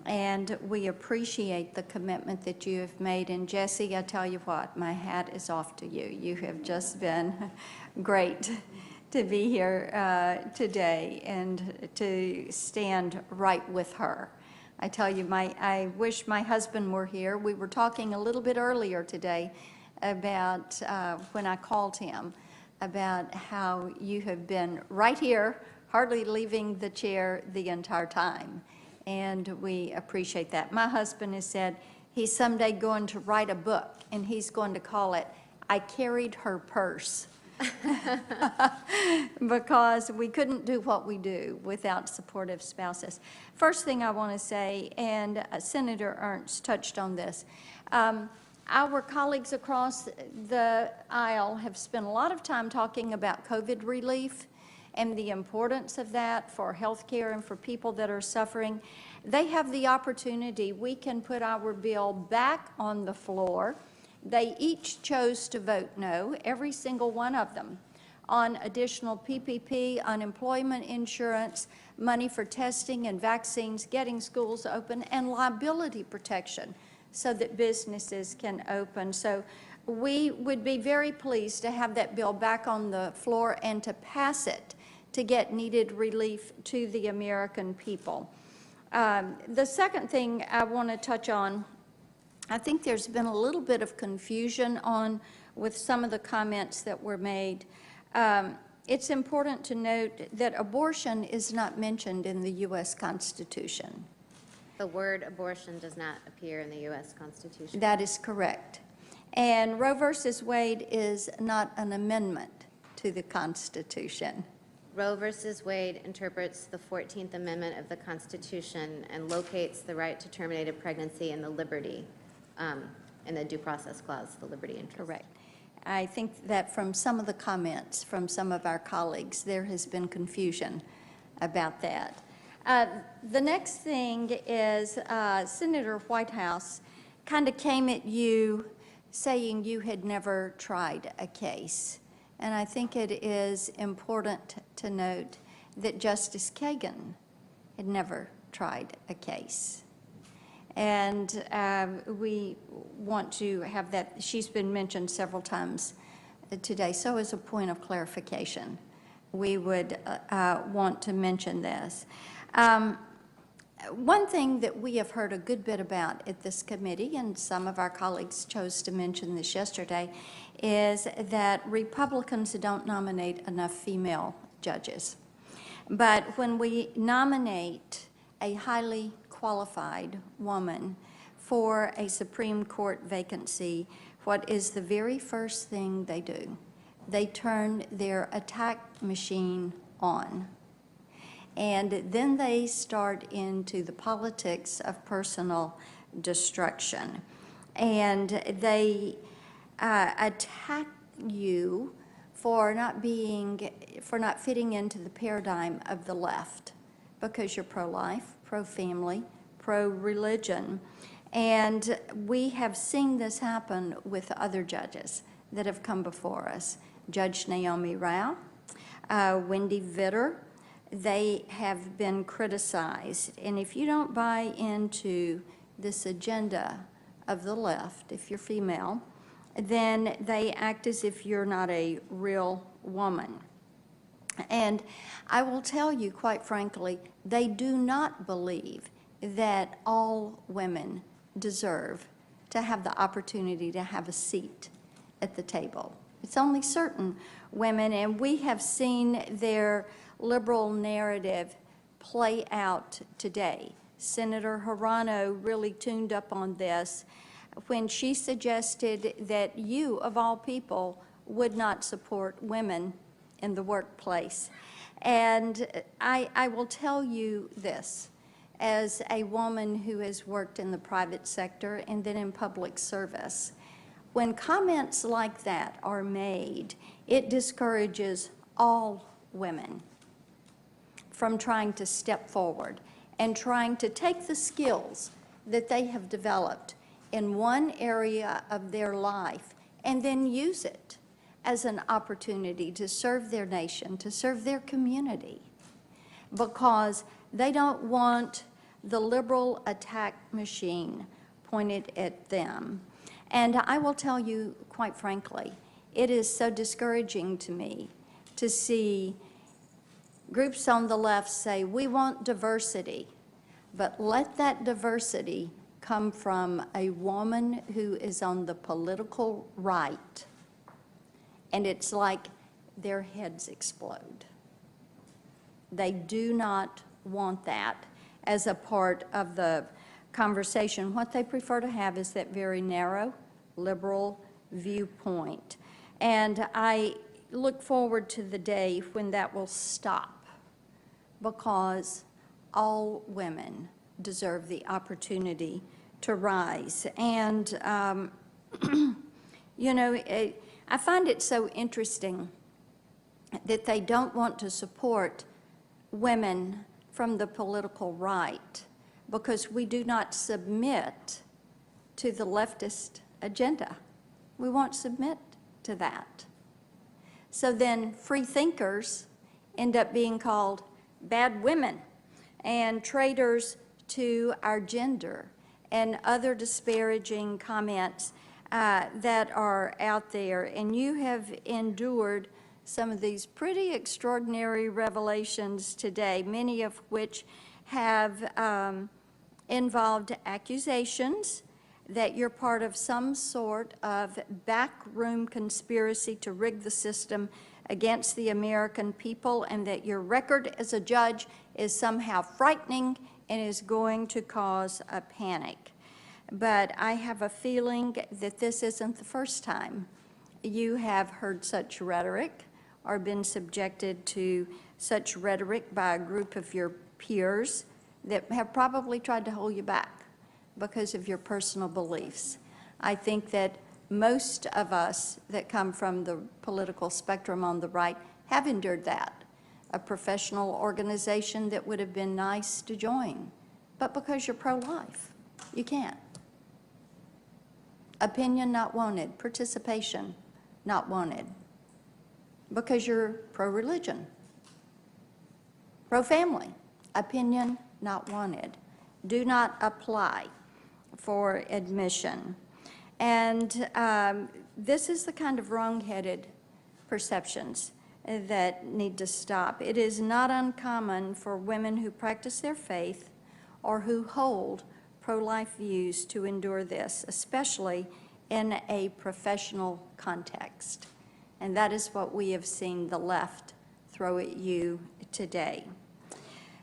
And we appreciate the commitment that you have made. And Jesse, I tell you what, my hat is off to you. You have just been great to be here today and to stand right with her. I tell you, I wish my husband were here. We were talking a little bit earlier today about, when I called him, about how you have been right here, hardly leaving the chair the entire time. And we appreciate that. My husband has said he's someday going to write a book, and he's going to call it, I Carried Her Purse. Because we couldn't do what we do without supportive spouses. First thing I want to say, and Senator Ernst touched on this, our colleagues across the aisle have spent a lot of time talking about COVID relief and the importance of that for health care and for people that are suffering. They have the opportunity. We can put our bill back on the floor. They each chose to vote no, every single one of them, on additional PPP, unemployment insurance, money for testing and vaccines, getting schools open, and liability protection so that businesses can open. So we would be very pleased to have that bill back on the floor and to pass it to get needed relief to the American people. The second thing I want to touch on, I think there's been a little bit of confusion with some of the comments that were made. It's important to note that abortion is not mentioned in the U.S. Constitution. The word abortion does not appear in the U.S. Constitution. That is correct. And Roe versus Wade is not an amendment to the Constitution. Roe versus Wade interprets the 14th Amendment of the Constitution and locates the right to terminate a pregnancy in the liberty, in the due process clause, the liberty interest. Correct. I think that from some of the comments from some of our colleagues, there has been confusion about that. The next thing is Senator Whitehouse kind of came at you saying you had never tried a case. And I think it is important to note that Justice Kagan had never tried a case. And we want to have that. She's been mentioned several times today. So as a point of clarification, we would want to mention this. One thing that we have heard a good bit about at this committee, and some of our colleagues chose to mention this yesterday, is that Republicans don't nominate enough female judges. But when we nominate a highly qualified woman for a Supreme Court vacancy, what is the very first thing they do? They turn their attack machine on. And then they start into the politics of personal destruction. And they attack you for not fitting into the paradigm of the left, because you're pro-life, pro-family, pro-religion. And we have seen this happen with other judges that have come before us. Judge Naomi Rao, Wendy Vitter, they have been criticized. And if you don't buy into this agenda of the left, if you're female, then they act as if you're not a real woman. And I will tell you, quite frankly, they do not believe that all women deserve to have the opportunity to have a seat at the table. It's only certain women, and we have seen their liberal narrative play out today. Senator Hirano really tuned up on this when she suggested that you, of all people, would not support women in the workplace. And I will tell you this, as a woman who has worked in the private sector and then in public service, when comments like that are made, it discourages all women from trying to step forward and trying to take the skills that they have developed in one area of their life and then use it as an opportunity to serve their nation, to serve their community, because they don't want the liberal attack machine pointed at them. And I will tell you, quite frankly, it is so discouraging to me to see groups on the left say, we want diversity, but let that diversity come from a woman who is on the political right. And it's like their heads explode. They do not want that as a part of the conversation. What they prefer to have is that very narrow, liberal viewpoint. And I look forward to the day when that will stop, because all women deserve the opportunity to rise. And, you know, I find it so interesting that they don't want to support women from the political right, because we do not submit to the leftist agenda. We won't submit to that. So then free thinkers end up being called bad women and traitors to our gender and other disparaging comments that are out there. And you have endured some of these pretty extraordinary revelations today, many of which have involved accusations that you're part of some sort of backroom conspiracy to rig the system against the American people, and that your record as a judge is somehow frightening and is going to cause a panic. But I have a feeling that this isn't the first time you have heard such rhetoric or been subjected to such rhetoric by a group of your peers that have probably tried to hold you back because of your personal beliefs. I think that most of us that come from the political spectrum on the right have endured that. A professional organization that would have been nice to join, but because you're pro-life, you can't. Opinion not wanted, participation not wanted, because you're pro-religion. Pro-family, opinion not wanted. Do not apply for admission. And this is the kind of wrong-headed perceptions that need to stop. It is not uncommon for women who practice their faith or who hold pro-life views to endure this, especially in a professional context. And that is what we have seen the left throw at you today.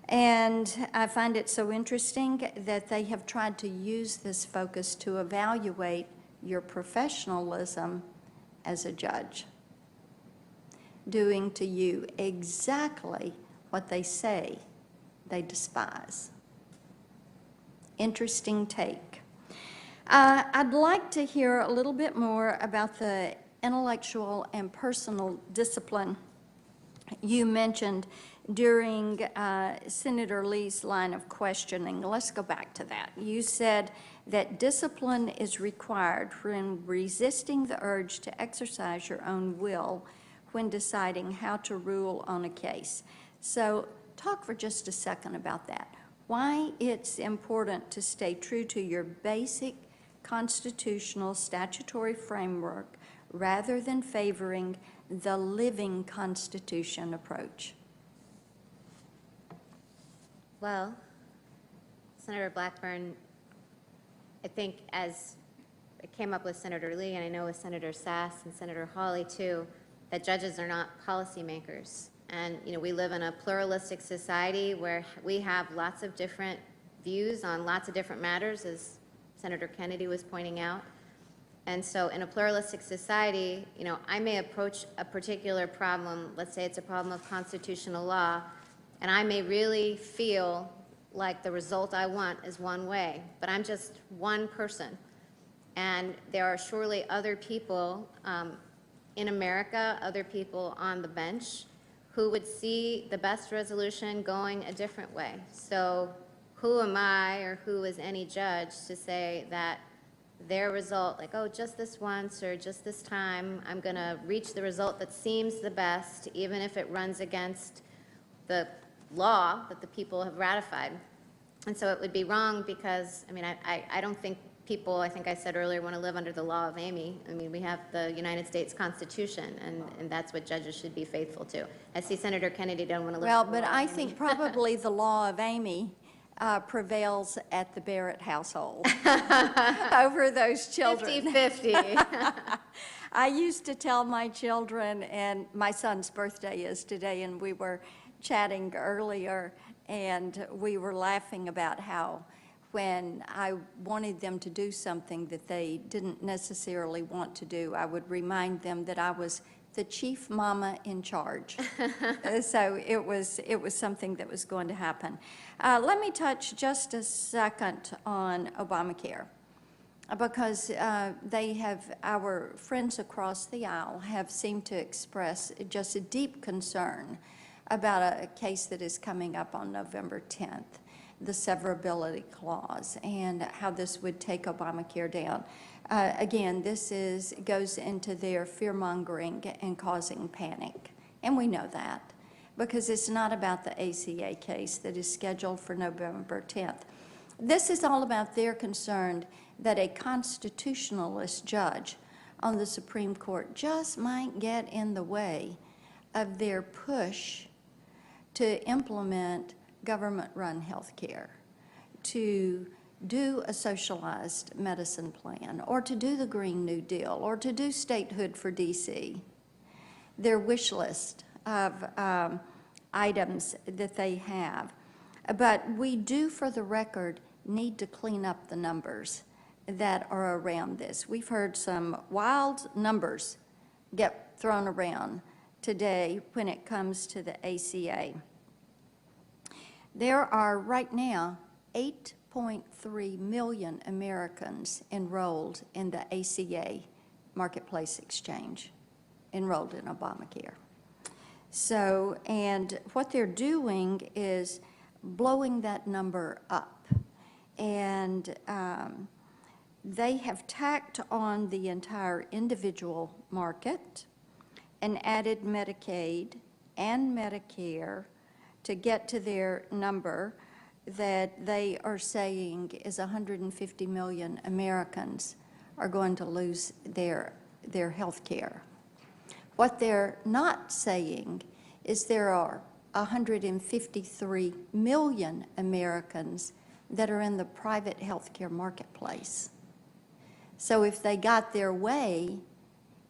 And I find it so interesting that they have tried to use this focus to evaluate your professionalism as a judge, doing to you exactly what they say they despise. Interesting take. I'd like to hear a little bit more about the intellectual and personal discipline you mentioned during Senator Lee's line of questioning. Let's go back to that. You said that discipline is required when resisting the urge to exercise your own will when deciding how to rule on a case. So talk for just a second about that. Why it's important to stay true to your basic constitutional statutory framework rather than favoring the living Constitution approach. Well, Senator Blackburn, I think as it came up with Senator Lee, and I know with Senator Sass and Senator Hawley too, that judges are not policymakers. And we live in a pluralistic society where we have lots of different views on lots of different matters, as Senator Kennedy was pointing out. And so in a pluralistic society, I may approach a particular problem, let's say it's a problem of constitutional law, and I may really feel like the result I want is one way, but I'm just one person. And there are surely other people in America, other people on the bench, who would see the best resolution going a different way. So who am I, or who is any judge, to say that their result, like, oh, just this once or just this time, I'm going to reach the result that seems the best, even if it runs against the law that the people have ratified. And so it would be wrong because, I don't think people, I think I said earlier, want to live under the law of Amy. We have the United States Constitution, and that's what judges should be faithful to. I see Senator Kennedy don't want to live under the law of Amy. Think probably the law of Amy prevails at the Barrett household over those children. 50-50. I used to tell my children, and my son's birthday is today, and we were chatting earlier, and we were laughing about how when I wanted them to do something that they didn't necessarily want to do, I would remind them that I was the chief mama in charge. So it was something that was going to happen. Let me touch just a second on Obamacare, because our friends across the aisle have seemed to express just a deep concern about a case that is coming up on November 10th, the severability clause, and how this would take Obamacare down. Again, this goes into their fear-mongering and causing panic, and we know that, because it's not about the ACA case that is scheduled for November 10th. This is all about their concern that a constitutionalist judge on the Supreme Court just might get in the way of their push to implement government-run health care, to do a socialized medicine plan, or to do the Green New Deal, or to do statehood for D.C. Their wish list of items that they have. But we do, for the record, need to clean up the numbers that are around this. We've heard some wild numbers get thrown around today when it comes to the ACA. There are right now 8.3 million Americans enrolled in the ACA Marketplace Exchange, enrolled in Obamacare. So, and what they're doing is blowing that number up. And they have tacked on the entire individual market and added Medicaid and Medicare to get to their number that they are saying is 150 million Americans are going to lose their health care. What they're not saying is there are 153 million Americans that are in the private health care marketplace. So if they got their way,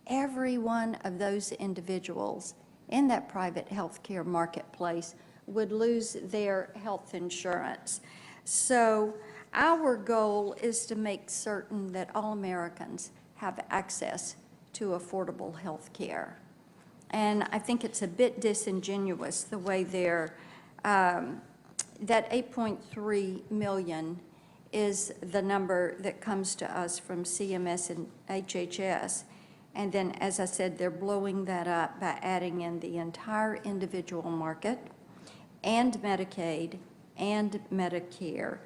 every one of those individuals in that private health care marketplace would lose their health insurance. So our goal is to make certain that all Americans have access to affordable health care. And I think it's a bit disingenuous the way they're, that 8.3 million is the number that comes to us from CMS and HHS. And then, as I said, they're blowing that up by adding in the entire individual market and Medicaid and Medicare,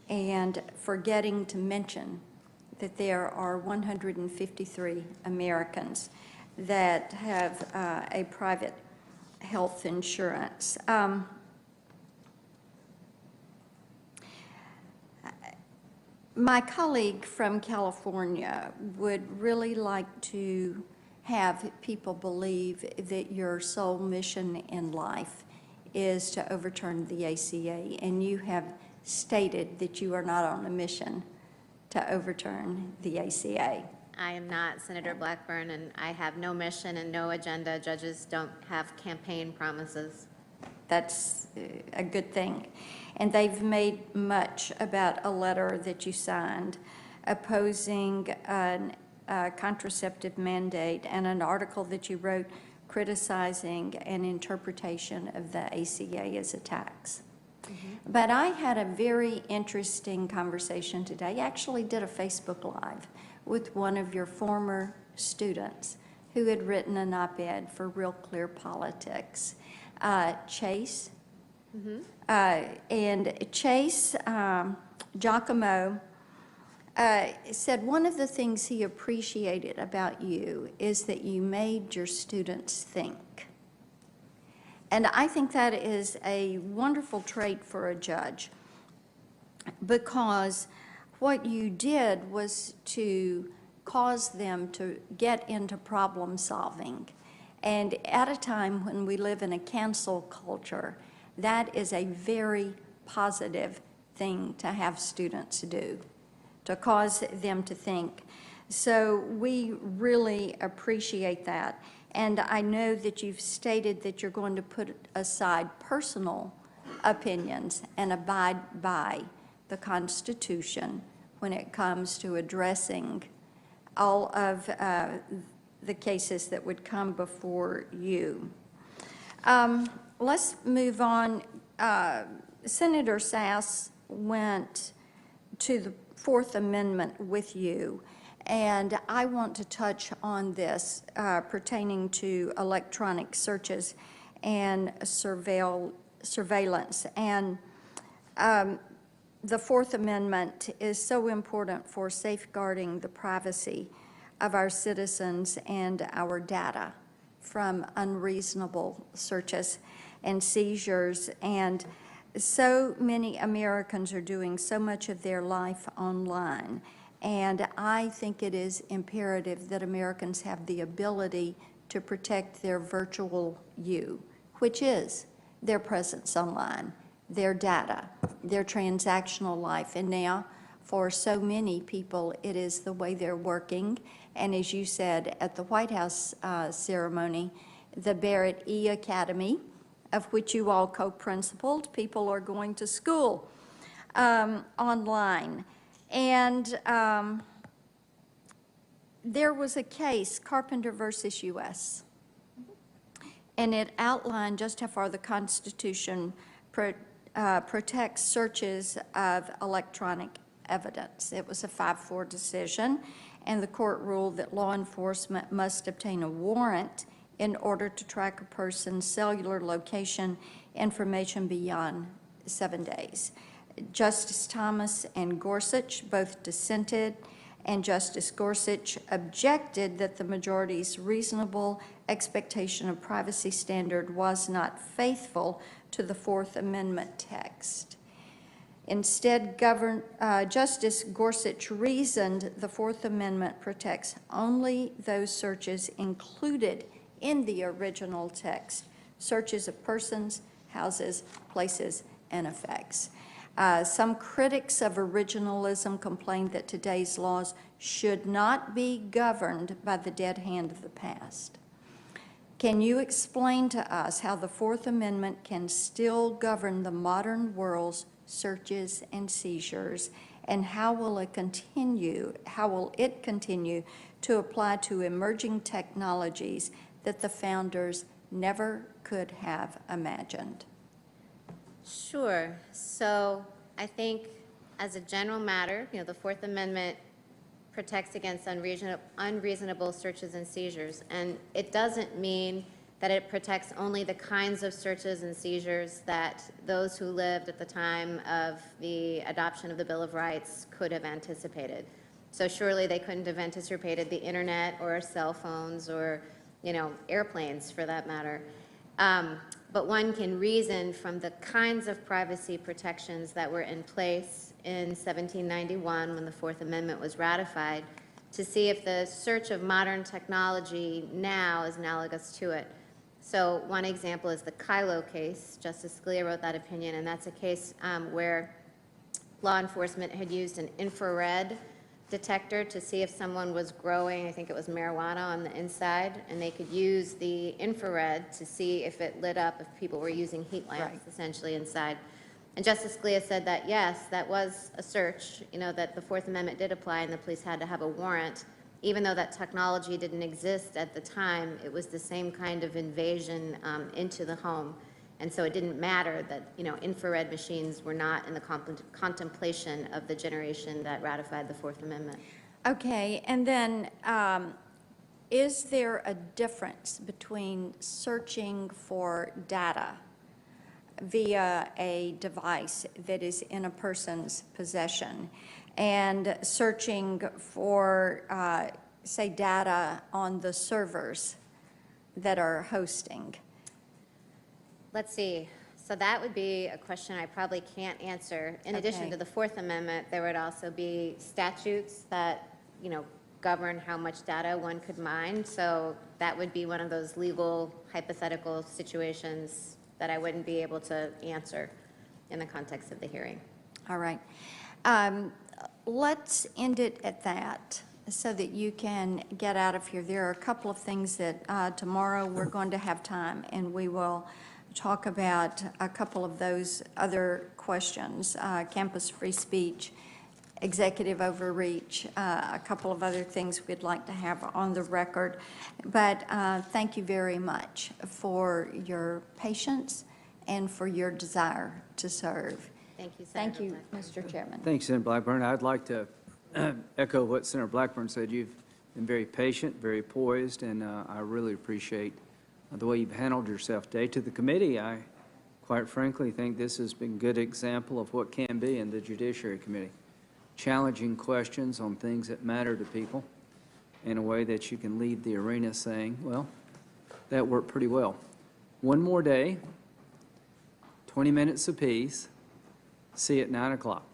and forgetting to mention that there are 153 Americans that have a private health insurance. My colleague from California would really like to have people believe that your sole mission in life is to overturn the ACA, and you have stated that you are not on a mission to overturn the ACA. I am not Senator Blackburn, and I have no mission and no agenda. Judges don't have campaign promises. That's a good thing. And they've made much about a letter that you signed opposing a contraceptive mandate and an article that you wrote criticizing an interpretation of the ACA as a tax. Mm-hmm. But I had a very interesting conversation today. I actually did a Facebook Live with one of your former students who had written an op-ed for Real Clear Politics, Chase. Mm-hmm. And Chase Giacomo said one of the things he appreciated about you is that you made your students think. And I think that is a wonderful trait for a judge, because what you did was to cause them to get into problem solving. And at a time when we live in a cancel culture, that is a very positive thing to have students do, to cause them to think. So we really appreciate that. And I know that you've stated that you're going to put aside personal opinions and abide by the Constitution when it comes to addressing all of the cases that would come before you. Let's move on. Senator Sass went to the Fourth Amendment with you, and I want to touch on this pertaining to electronic searches and surveillance. And the Fourth Amendment is so important for safeguarding the privacy of our citizens and our data from unreasonable searches and seizures. And so many Americans are doing so much of their life online. And I think it is imperative that Americans have the ability to protect their virtual you, which is their presence online, their data, their transactional life. And now, for so many people, it is the way they're working. And as you said at the White House ceremony, the Barrett E Academy, of which you all co-principled, people are going to school online. And there was a case, Carpenter versus U.S., and it outlined just how far the Constitution protects searches of electronic evidence. It was a 5-4 decision, and the court ruled that law enforcement must obtain a warrant in order to track a person's cellular location information beyond 7 days. Justice Thomas and Gorsuch both dissented, and Justice Gorsuch objected that the majority's reasonable expectation of privacy standard was not faithful to the Fourth Amendment text. Instead, Justice Gorsuch reasoned the Fourth Amendment protects only those searches included in the original text, searches of persons, houses, places, and effects. Some critics of originalism complained that today's laws should not be governed by the dead hand of the past. Can you explain to us how the Fourth Amendment can still govern the modern world's searches and seizures, and how will it continue to apply to emerging technologies that the founders never could have imagined? Sure. So I think as a general matter, the Fourth Amendment protects against unreasonable searches and seizures. And it doesn't mean that it protects only the kinds of searches and seizures that those who lived at the time of the adoption of the Bill of Rights could have anticipated. So surely they couldn't have anticipated the internet or cell phones or, airplanes for that matter. But one can reason from the kinds of privacy protections that were in place in 1791 when the Fourth Amendment was ratified to see if the search of modern technology now is analogous to it. So one example is the Kylo case. Justice Scalia wrote that opinion, and that's a case where law enforcement had used an infrared detector to see if someone was growing, I think it was marijuana on the inside, and they could use the infrared to see if it lit up if people were using heat lamps essentially inside. And Justice Scalia said that, yes, that was a search, that the Fourth Amendment did apply and the police had to have a warrant. Even though that technology didn't exist at the time, it was the same kind of invasion into the home. And so it didn't matter that, infrared machines were not in the contemplation of the generation that ratified the Fourth Amendment. Okay, and then is there a difference between searching for data via a device that is in a person's possession and searching for, say, data on the servers that are hosting? Let's see. So that would be a question I probably can't answer. In addition to the Fourth Amendment, there would also be statutes that, govern how much data one could mine. So that would be one of those legal hypothetical situations that I wouldn't be able to answer in the context of the hearing. All right. Let's end it at that so that you can get out of here. There are a couple of things that tomorrow we're going to have time, and we will talk about a couple of those other questions, campus free speech, executive overreach, a couple of other things we'd like to have on the record. But thank you very much for your patience and for your desire to serve. Thank you, Senator. Thank you, Mr. Chairman. Thanks, Senator Blackburn. I'd like to echo what Senator Blackburn said. You've been very patient, very poised, and I really appreciate the way you've handled yourself today. To the committee, I quite frankly think this has been a good example of what can be in the Judiciary Committee. Challenging questions on things that matter to people in a way that you can leave the arena saying, well, that worked pretty well. One more day, 20 minutes apiece, see you at 9 o'clock.